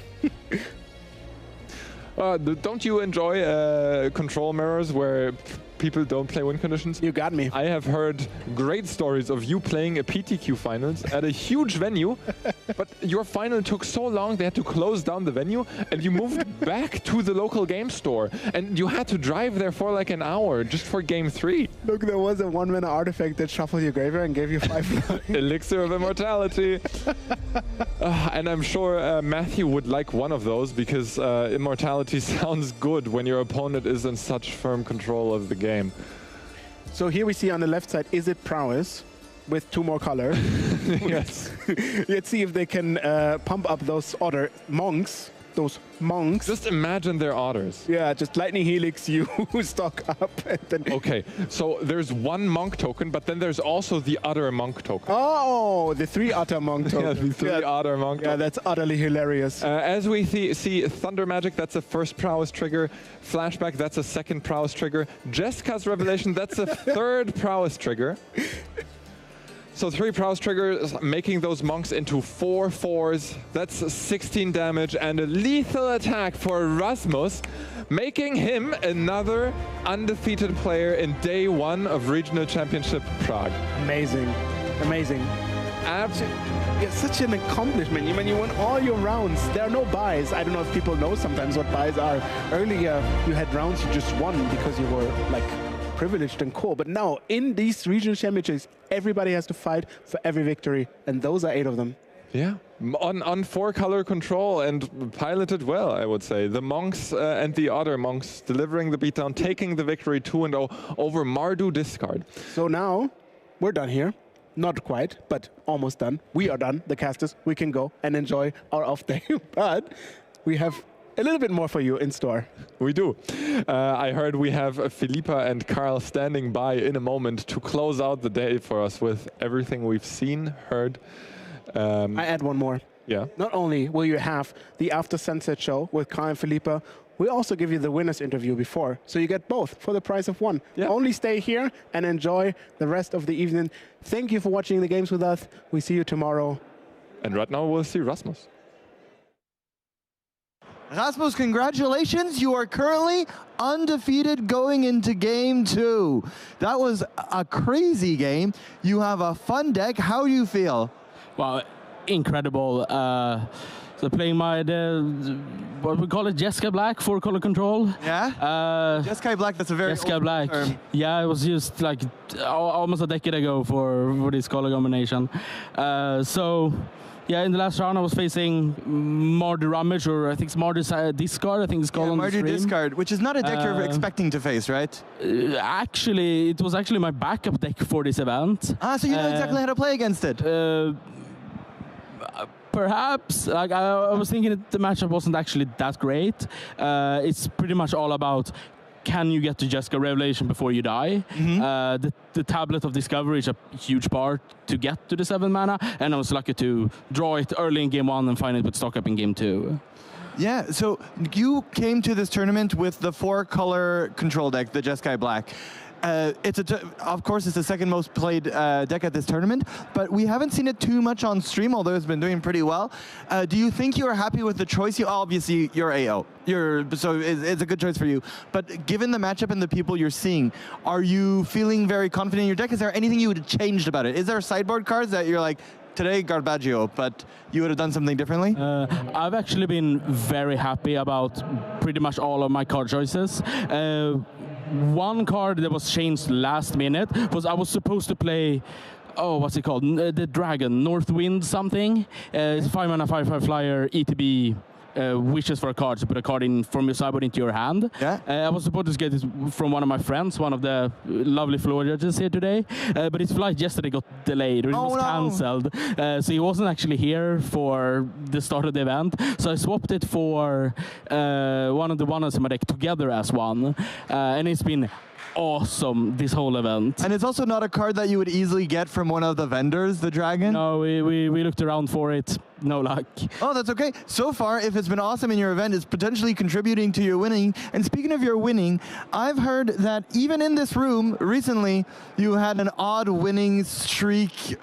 Don't you enjoy control mirrors where people don't play win conditions? You got me. I have heard great stories of you playing a PTQ finals at a huge venue, but your final took so long they had to close down the venue, and you moved back to the local game store, and you had to drive there for like an hour just for game 3. Look, there was a 1-mana artifact that shuffled your graveyard and gave you 5 Elixir of Immortality. And I'm sure Matthew would like one of those, because Immortality sounds good when your opponent is in such firm control of the game. So here we see on the left side, is it Prowess with 2 more color? Yes. Let's see if they can pump up those other monks. Those monks. Just imagine their otters. Yeah, just Lightning Helix you stock up. And then Okay, so there's 1 monk token, but then there's also the other monk token. Oh, the 3 otter monk token. Yeah, the 3 otter monk token. Yeah, that's utterly hilarious. As we see Thunder Magic, that's a first prowess trigger. Flashback, that's a second prowess trigger. Jeskai's Revelation, that's a third prowess trigger. So 3 prowess triggers, making those monks into 4 4s. That's 16 damage and a lethal attack for Rasmus, making him another undefeated player in day 1 of Regional Championship Prague. Amazing. Amazing. It's such an accomplishment. When you won all your rounds, there are no buys. I don't know if people know sometimes what buys are. Earlier, you had rounds you just won because you were like privileged and cool. But now, in these regional championships, everybody has to fight for every victory, and those are 8 of them. Yeah, on 4 color control and piloted well, I would say. The monks and the other monks delivering the beatdown, taking the victory 2-0 over Mardu discard. So now, we're done here. Not quite, but almost done. We are done, the casters. We can go and enjoy our off day. But we have a little bit more for you in store. We do. I heard we have Philippa and Carl standing by in a moment to close out the day for us with everything we've seen, heard. I add one more. Yeah. Not only will you have the After Sunset show with Carl and Philippa, we also give you the winner's interview before. So you get both for the price of one. Yeah. Only stay here and enjoy the rest of the evening. Thank you for watching the games with us. We see you tomorrow. And right now we'll see Rasmus. Rasmus, congratulations. You are currently undefeated going into game 2. That was a crazy game. You have a fun deck. How do you feel? Well, incredible. So playing my, what we call it, Jeskai Black, 4-color control. Yeah? Jeskai Black, that's a very Jeskai old Black. term. Yeah, it was used like almost a decade ago for this color combination. So, yeah, in the last round I was facing Mardu Rummage, or I think it's Mardu's Discard, I think it's called on the Mardu stream. Discard, which is not a deck you're expecting to face, right? Actually, it was actually my backup deck for this event. Ah, so you know exactly how to play against it? Perhaps. Like, I was thinking that the matchup wasn't actually that great. It's pretty much all about, can you get to Jeskai Revelation before you die? The Tablet of Discovery is a huge part to get to the 7 mana, and I was lucky to draw it early in game 1 and find it with stock up in game 2. Yeah, so you came to this tournament with the 4-color control deck, the Jeskai Black. Of course, it's the second most played deck at this tournament, but we haven't seen it too much on stream, although it's been doing pretty well. Do you think you are happy with the choice? Obviously, you're AO, so it's a good choice for you. But given the matchup and the people you're seeing, are you feeling very confident in your deck? Is there anything you would have changed about it? Is there sideboard cards that you're like, today Garbaggio, but you would have done something differently? I've actually been very happy about pretty much all of my card choices. One card that was changed last minute was I was supposed to play, what's it called? The Dragon, Northwind something. It's 5 mana, 5/5 flyer, ETB. Wishes for a card, to put a card in from your sideboard into your hand. Yeah. I was supposed to get this from one of my friends, one of the lovely floor judges here today, but his flight yesterday got delayed, or it was cancelled. So he wasn't actually here for the start of the event. So I swapped it for one of the ones in my deck together as one, and it's been awesome this whole event. And it's also not a card that you would easily get from one of the vendors, the Dragon? No, we looked around for it. No luck. Oh, that's okay. So far, if it's been awesome in your event, it's potentially contributing to your winning. And speaking of your winning, I've heard that even in this room, recently, you had an odd winning streak,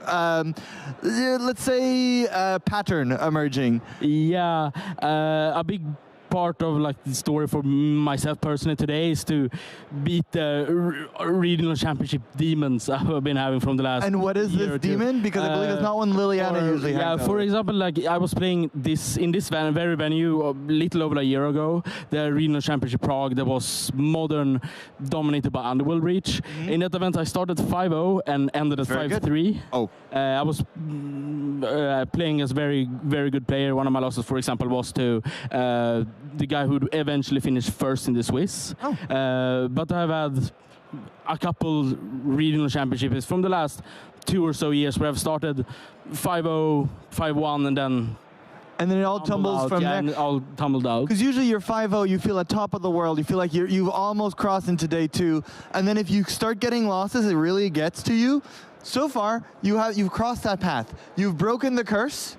let's say, pattern emerging. Yeah, a big part of like the story for myself personally today is to beat the regional championship demons I've been having from the last. And what is this demon? Because I believe it's not one Liliana usually has. Yeah, for example, like I was playing this in this very venue a little over a year ago, the regional championship Prague, that was modern, dominated by Underworld Reach. In that event, I started 5-0 and ended at 5-3. Oh. I was playing as very good player. One of my losses, for example, was to the guy who would eventually finish first in the Swiss. But I've had a couple regional championships from the last 2 or so years where I've started 5-0, 5-1, and then it all tumbles from there. And it all tumbled out. Because usually you're 5-0, you feel at top of the world, you feel like you've almost crossed into day 2, and then if you start getting losses, it really gets to you. So far, you've crossed that path. You've broken the curse.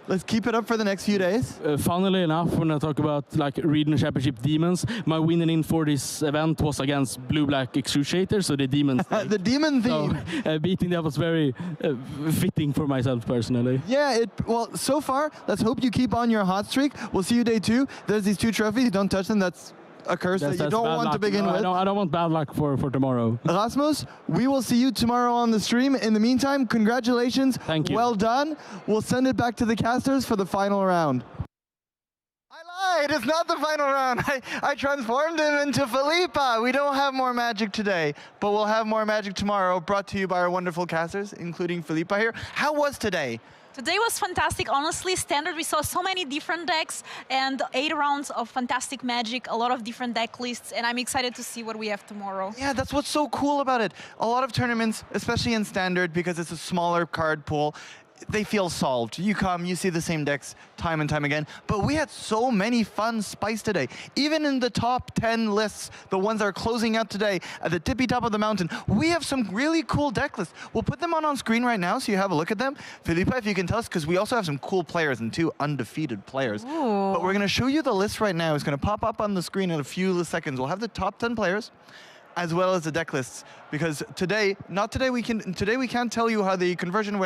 Let's keep it up for the next few days. Funnily enough, when I talk about like regional championship demons, my winning in for this event was against Blue-Black Excruciator, so the demons. The demon theme. So, beating that was very fitting for myself personally. Yeah, well, so far, let's hope you keep on your hot streak. We'll see you day 2. There's these 2 trophies. Don't touch them. That's a curse that you don't want to begin with. I don't want bad luck for tomorrow. Rasmus, we will see you tomorrow on the stream. In the meantime, congratulations. Thank you. Well done. We'll send it back to the casters for the final round. I lied. It's not the final round. I transformed him into Philippa. We don't have more magic today, but we'll have more magic tomorrow, brought to you by our wonderful casters, including Philippa here. How was today? Today was fantastic. Honestly, Standard, we saw so many different decks and 8 rounds of fantastic magic, a lot of different deck lists, and I'm excited to see what we have tomorrow. Yeah, that's what's so cool about it. A lot of tournaments, especially in Standard, because it's a smaller card pool, they feel solved. You come, you see the same decks time and time again. But we had so many fun spice today. Even in the top 10 lists, the ones that are closing out today, at the tippy top of the mountain, we have some really cool deck lists. We'll put them on screen right now so you have a look at them. Felipe, if you can tell us, because we also have some cool players and 2 undefeated players. Ooh. But we're going to show you the list right now. It's going to pop up on the screen in a few seconds. We'll have the top 10 players, as well as the deck lists, because today we can't tell you how the conversion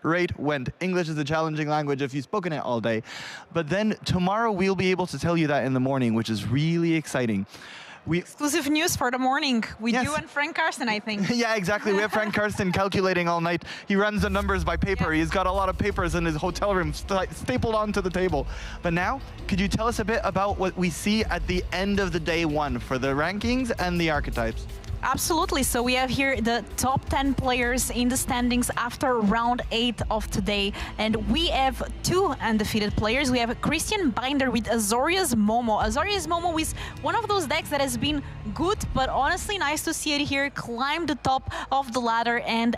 rate went. English is a challenging language if you've spoken it all day, but then tomorrow we'll be able to tell you that in the morning, which is really exciting. Exclusive news for the morning with Yes. you and Frank Karsten, I think. Yeah, exactly. We have Frank Karsten calculating all night. He runs the numbers by paper. He's got a lot of papers in his hotel room stapled onto the table. But now, could you tell us a bit about what we see at the end of the day 1 for the rankings and the archetypes? Absolutely. So we have here the top 10 players in the standings after round 8 of today. And we have 2 undefeated players. We have Christian Binder with Azorius Momo. Azorius Momo is one of those decks that has been good, but honestly nice to see it here climb the top of the ladder and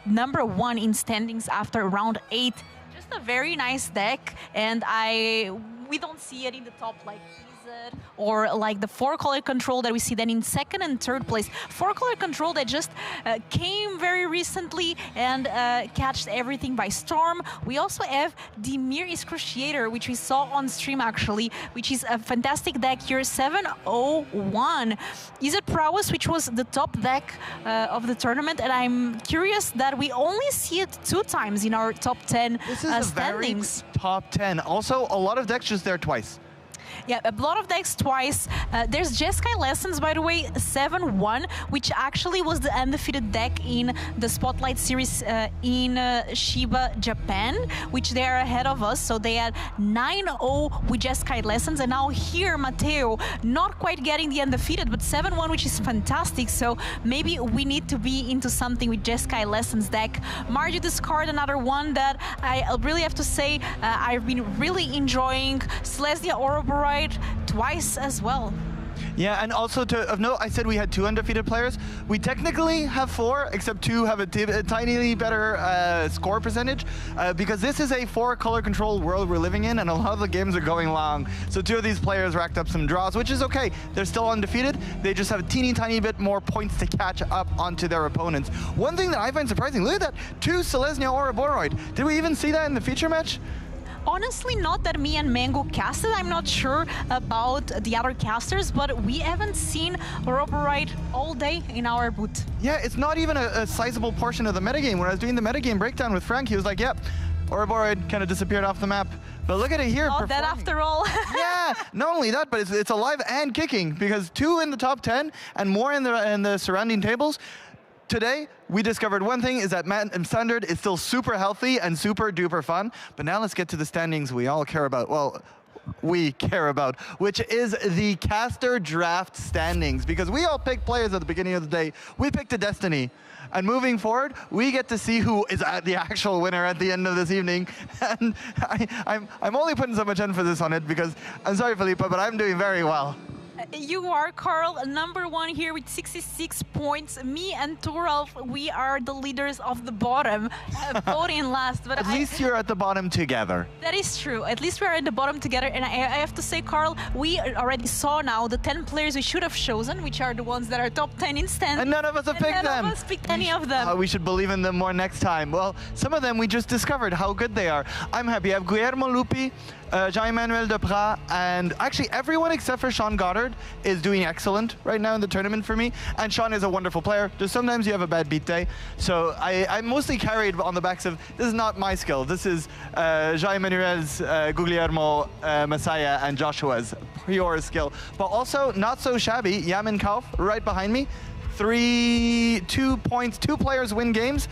number 1 in standings after round 8. Just a very nice deck, and we don't see it in the top like or like the 4-color control that we see then in 2nd and 3rd place. 4-color control that just came very recently and catched everything by storm. We also have Dimir Excruciator, which we saw on stream actually, which is a fantastic deck here, 701. Is it Prowess, which was the top deck of the tournament, and I'm curious that we only see it 2 times in our top 10 This is standings. A very top 10. Also, a lot of decks just there twice. Yeah, a lot of decks twice. There's Jeskai Lessons, by the way, 7-1, which actually was the undefeated deck in the Spotlight Series in Shiba, Japan, which they are ahead of us. So they had 9-0 with Jeskai Lessons, and now here, Matteo, not quite getting the undefeated, but 7-1, which is fantastic. So maybe we need to be into something with Jeskai Lessons deck. Margie Discard, another one that I really have to say I've been really enjoying. Selesnya Ouroboros twice as well. Yeah, and also of note, I said we had 2 undefeated players. We technically have 4, except 2 have a tiny better score percentage, because this is a 4-color control world we're living in, and a lot of the games are going long. So 2 of these players racked up some draws, which is okay. They're still undefeated. They just have a tiny bit more points to catch up onto their opponents. One thing that I find surprising, look at that, 2 Selesnya Ouroboros. Did we even see that in the feature match? Honestly, not that me and Mango casted. I'm not sure about the other casters, but we haven't seen Ouroboros all day in our booth. Yeah, it's not even a sizable portion of the metagame. When I was doing the metagame breakdown with Frank, he was like, yep, Ouroboros kind of disappeared off the map. But look at it here. Not that after all. Yeah, not only that, but it's alive and kicking, because 2 in the top 10 and more in the surrounding tables. Today, we discovered one thing, is that Standard is still super healthy and super duper fun. But now let's get to the standings we all care about. Well, we care about, which is the caster draft standings, because we all picked players at the beginning of the day. We picked a destiny. And moving forward, we get to see who is the actual winner at the end of this evening. And I'm only putting so much emphasis on it because, I'm sorry, Felipe, but I'm doing very well. You are, Carl, number 1 here with 66 points. Me and Toralf, we are the leaders of the bottom, voting last. But at least you're at the bottom together. That is true. At least we're at the bottom together. And I have to say, Carl, we already saw now the 10 players we should have chosen, which are the ones that are top 10 in standings. And none of us have picked them. None of us picked any of them. We should believe in them more next time. Well, some of them we just discovered how good they are. I'm happy. I have Guillermo Lupi, Jean-Emmanuel Deprat, and actually everyone except for Sean Goddard is doing excellent right now in the tournament for me. And Sean is a wonderful player. Just sometimes you have a bad beat day. So I'm mostly carried on the backs of, this is not my skill. This is Jean-Emmanuel's, Guglielmo, Messiah, and Joshua's pure skill. But also, not so shabby, Yamin Kauf right behind me. 2 points, 2 players win games,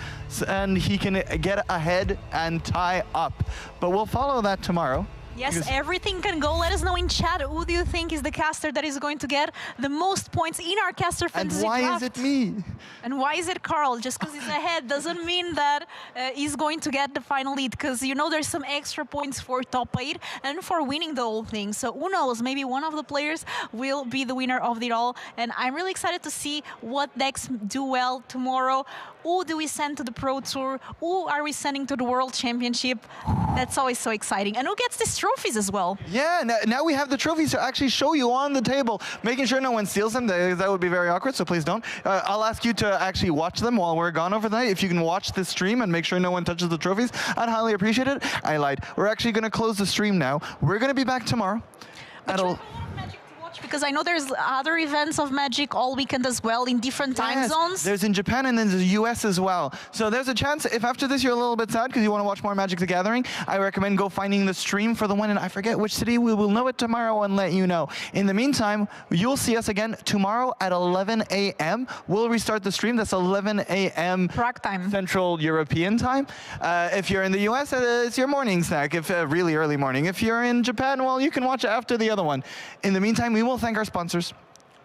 and he can get ahead and tie up. But we'll follow that tomorrow. Yes, Because everything can go. Let us know in chat, who do you think is the caster that is going to get the most points in our caster fantasy why draft? is it me? And why is it Carl? Just because he's ahead doesn't mean that he's going to get the final lead, because you know there's some extra points for top 8 and for winning the whole thing. So who knows, maybe one of the players will be the winner of it all. And I'm really excited to see what decks do well tomorrow. Who do we send to the Pro Tour? Who are we sending to the World Championship? That's always so exciting. And who gets these trophies as well? Yeah, now we have the trophies to actually show you on the table, making sure no one steals them. That would be very awkward, so please don't. I'll ask you to actually watch them while we're gone over the night. If you can watch this stream and make sure no one touches the trophies, I'd highly appreciate it. I lied. We're actually going to close the stream now. We're going to be back tomorrow. Because I know there's other events of Magic all weekend as well in different time zones. There's in Japan and then there's the US as well. So there's a chance, if after this you're a little bit sad because you want to watch more Magic the Gathering, I recommend go finding the stream for the one in I forget which city. We will know it tomorrow and let you know. In the meantime, you'll see us again tomorrow at 11 a.m. We'll restart the stream. That's 11 a.m. Prague time. Central European time. If you're in the US, it's your morning snack, if really early morning. If you're in Japan, well, you can watch it after the other one. In the meantime, we will thank our sponsors,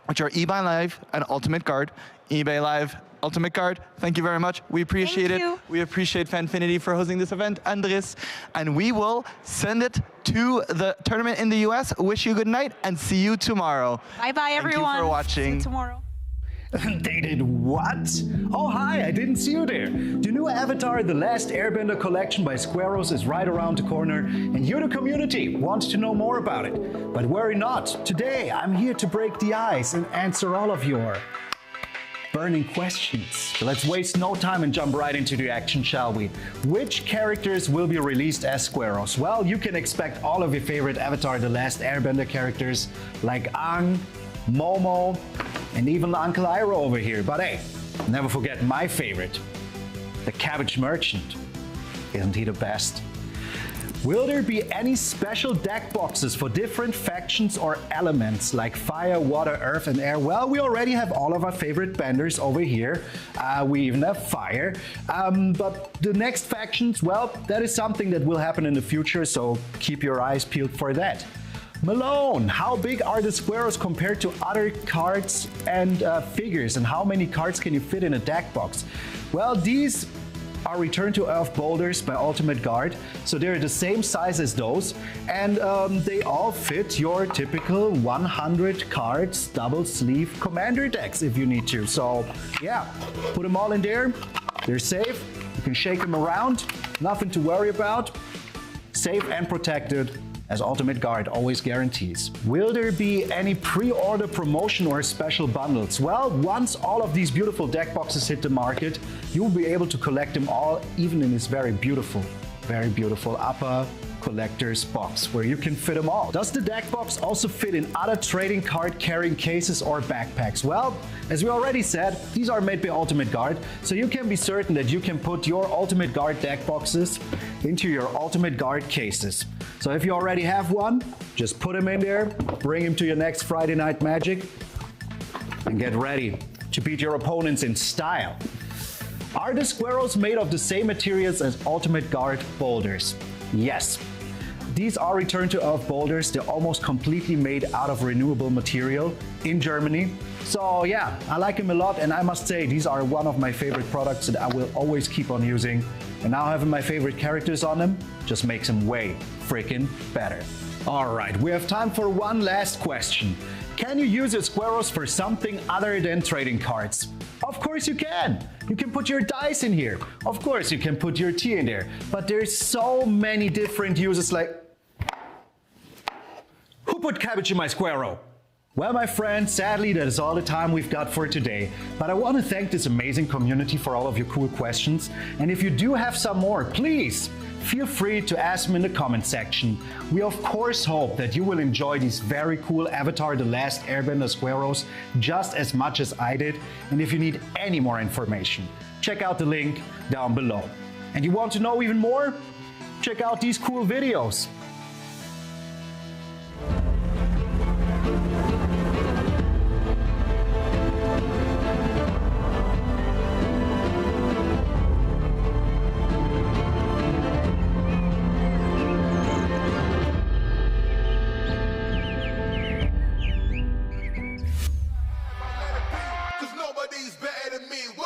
which are eBay Live and Ultimate Guard. eBay Live, Ultimate Guard, thank you very much. We appreciate it. We appreciate Fanfinity for hosting this event, Andres. And we will send it to the tournament in the US. Wish you good night and see you tomorrow. Bye-bye, everyone. Thank you for watching. See you tomorrow. They did what? Oh, hi, I didn't see you there. The new Avatar, The Last Airbender collection by Squareos is right around the corner, and you, the community, want to know more about it. But worry not. Today, I'm here to break the ice and answer all of your burning questions. So let's waste no time and jump right into the action, shall we? Which characters will be released as Squareos? Well, you can expect all of your favorite Avatar, The Last Airbender characters like Aang, Momo, and even Uncle Iroh over here. But hey, never forget my favorite, the Cabbage Merchant. Isn't he the best? Will there be any special deck boxes for different factions or elements like fire, water, earth, and air? Well, we already have all of our favorite benders over here. We even have fire. But the next factions, well, that is something that will happen in the future, so keep your eyes peeled for that. Malone, how big are the Squareos compared to other cards and figures, and how many cards can you fit in a deck box? Well, these are Return to Earth boulders by Ultimate Guard, so they're the same size as those, and they all fit your typical 100 cards double sleeve commander decks if you need to. So yeah, put them all in there. They're safe. You can shake them around. Nothing to worry about. Safe and protected, as Ultimate Guard always guarantees. Will there be any pre-order promotion or special bundles? Well, once all of these beautiful deck boxes hit the market, you'll be able to collect them all, even in this very beautiful upper collector's box where you can fit them all. Does the deck box also fit in other trading card carrying cases or backpacks? Well, as we already said, these are made by Ultimate Guard, so you can be certain that you can put your Ultimate Guard deck boxes into your Ultimate Guard cases. So if you already have one, just put him in there, bring him to your next Friday Night Magic, and get ready to beat your opponents in style. Are the Squareos made of the same materials as Ultimate Guard boulders? Yes. These are Return to Earth boulders. They're almost completely made out of renewable material in Germany. So yeah, I like them a lot, and I must say these are one of my favorite products that I will always keep on using. And now having my favorite characters on them just makes them way freaking better. All right, we have time for one last question. Can you use your Squareos for something other than trading cards? Of course you can. You can put your dice in here. Of course you can put your tea in there. But there's so many different uses, like, who put cabbage in my Squareo? Well, my friends, sadly, that is all the time we've got for today. But I want to thank this amazing community for all of your cool questions. And if you do have some more, please feel free to ask them in the comment section. We of course hope that you will enjoy these very cool Avatar The Last Airbender Squareos just as much as I did. And if you need any more information, check out the link down below. And you want to know even more? Check out these cool videos.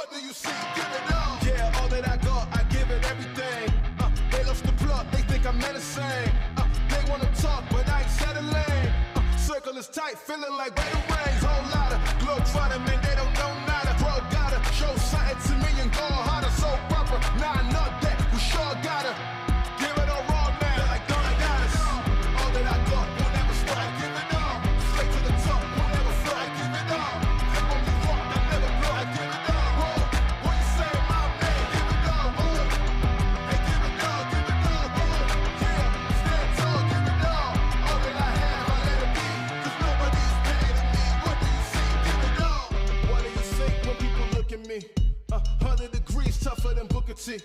what do you see? Give it all. Yeah, all that I got, I give it everything. They lost the plot, they think I'm menacing. They wanna talk, but I ain't settling. Circle is tight, feeling like wedding rings. Whole lot of globe fighting, man, they don't know nada. Bro, gotta show something to me and go harder. So proper, nah, not that, we sure gotta give it all raw, man. Like Donna got us. All that I got, will never stop. I give it all. Straight to the top, will never fly. I give it all. They want me rock, I never blow. I give it all. Whoa, what you say, my man? Give it all. Whoa, hey, give it all, give it all. Whoa, yeah, stand tall, give it all. All that I have, I let it be. 'Cause nobody's better than me. What do you see? Give it all. What do you say when people look at me? 100 degrees tougher than Booker T.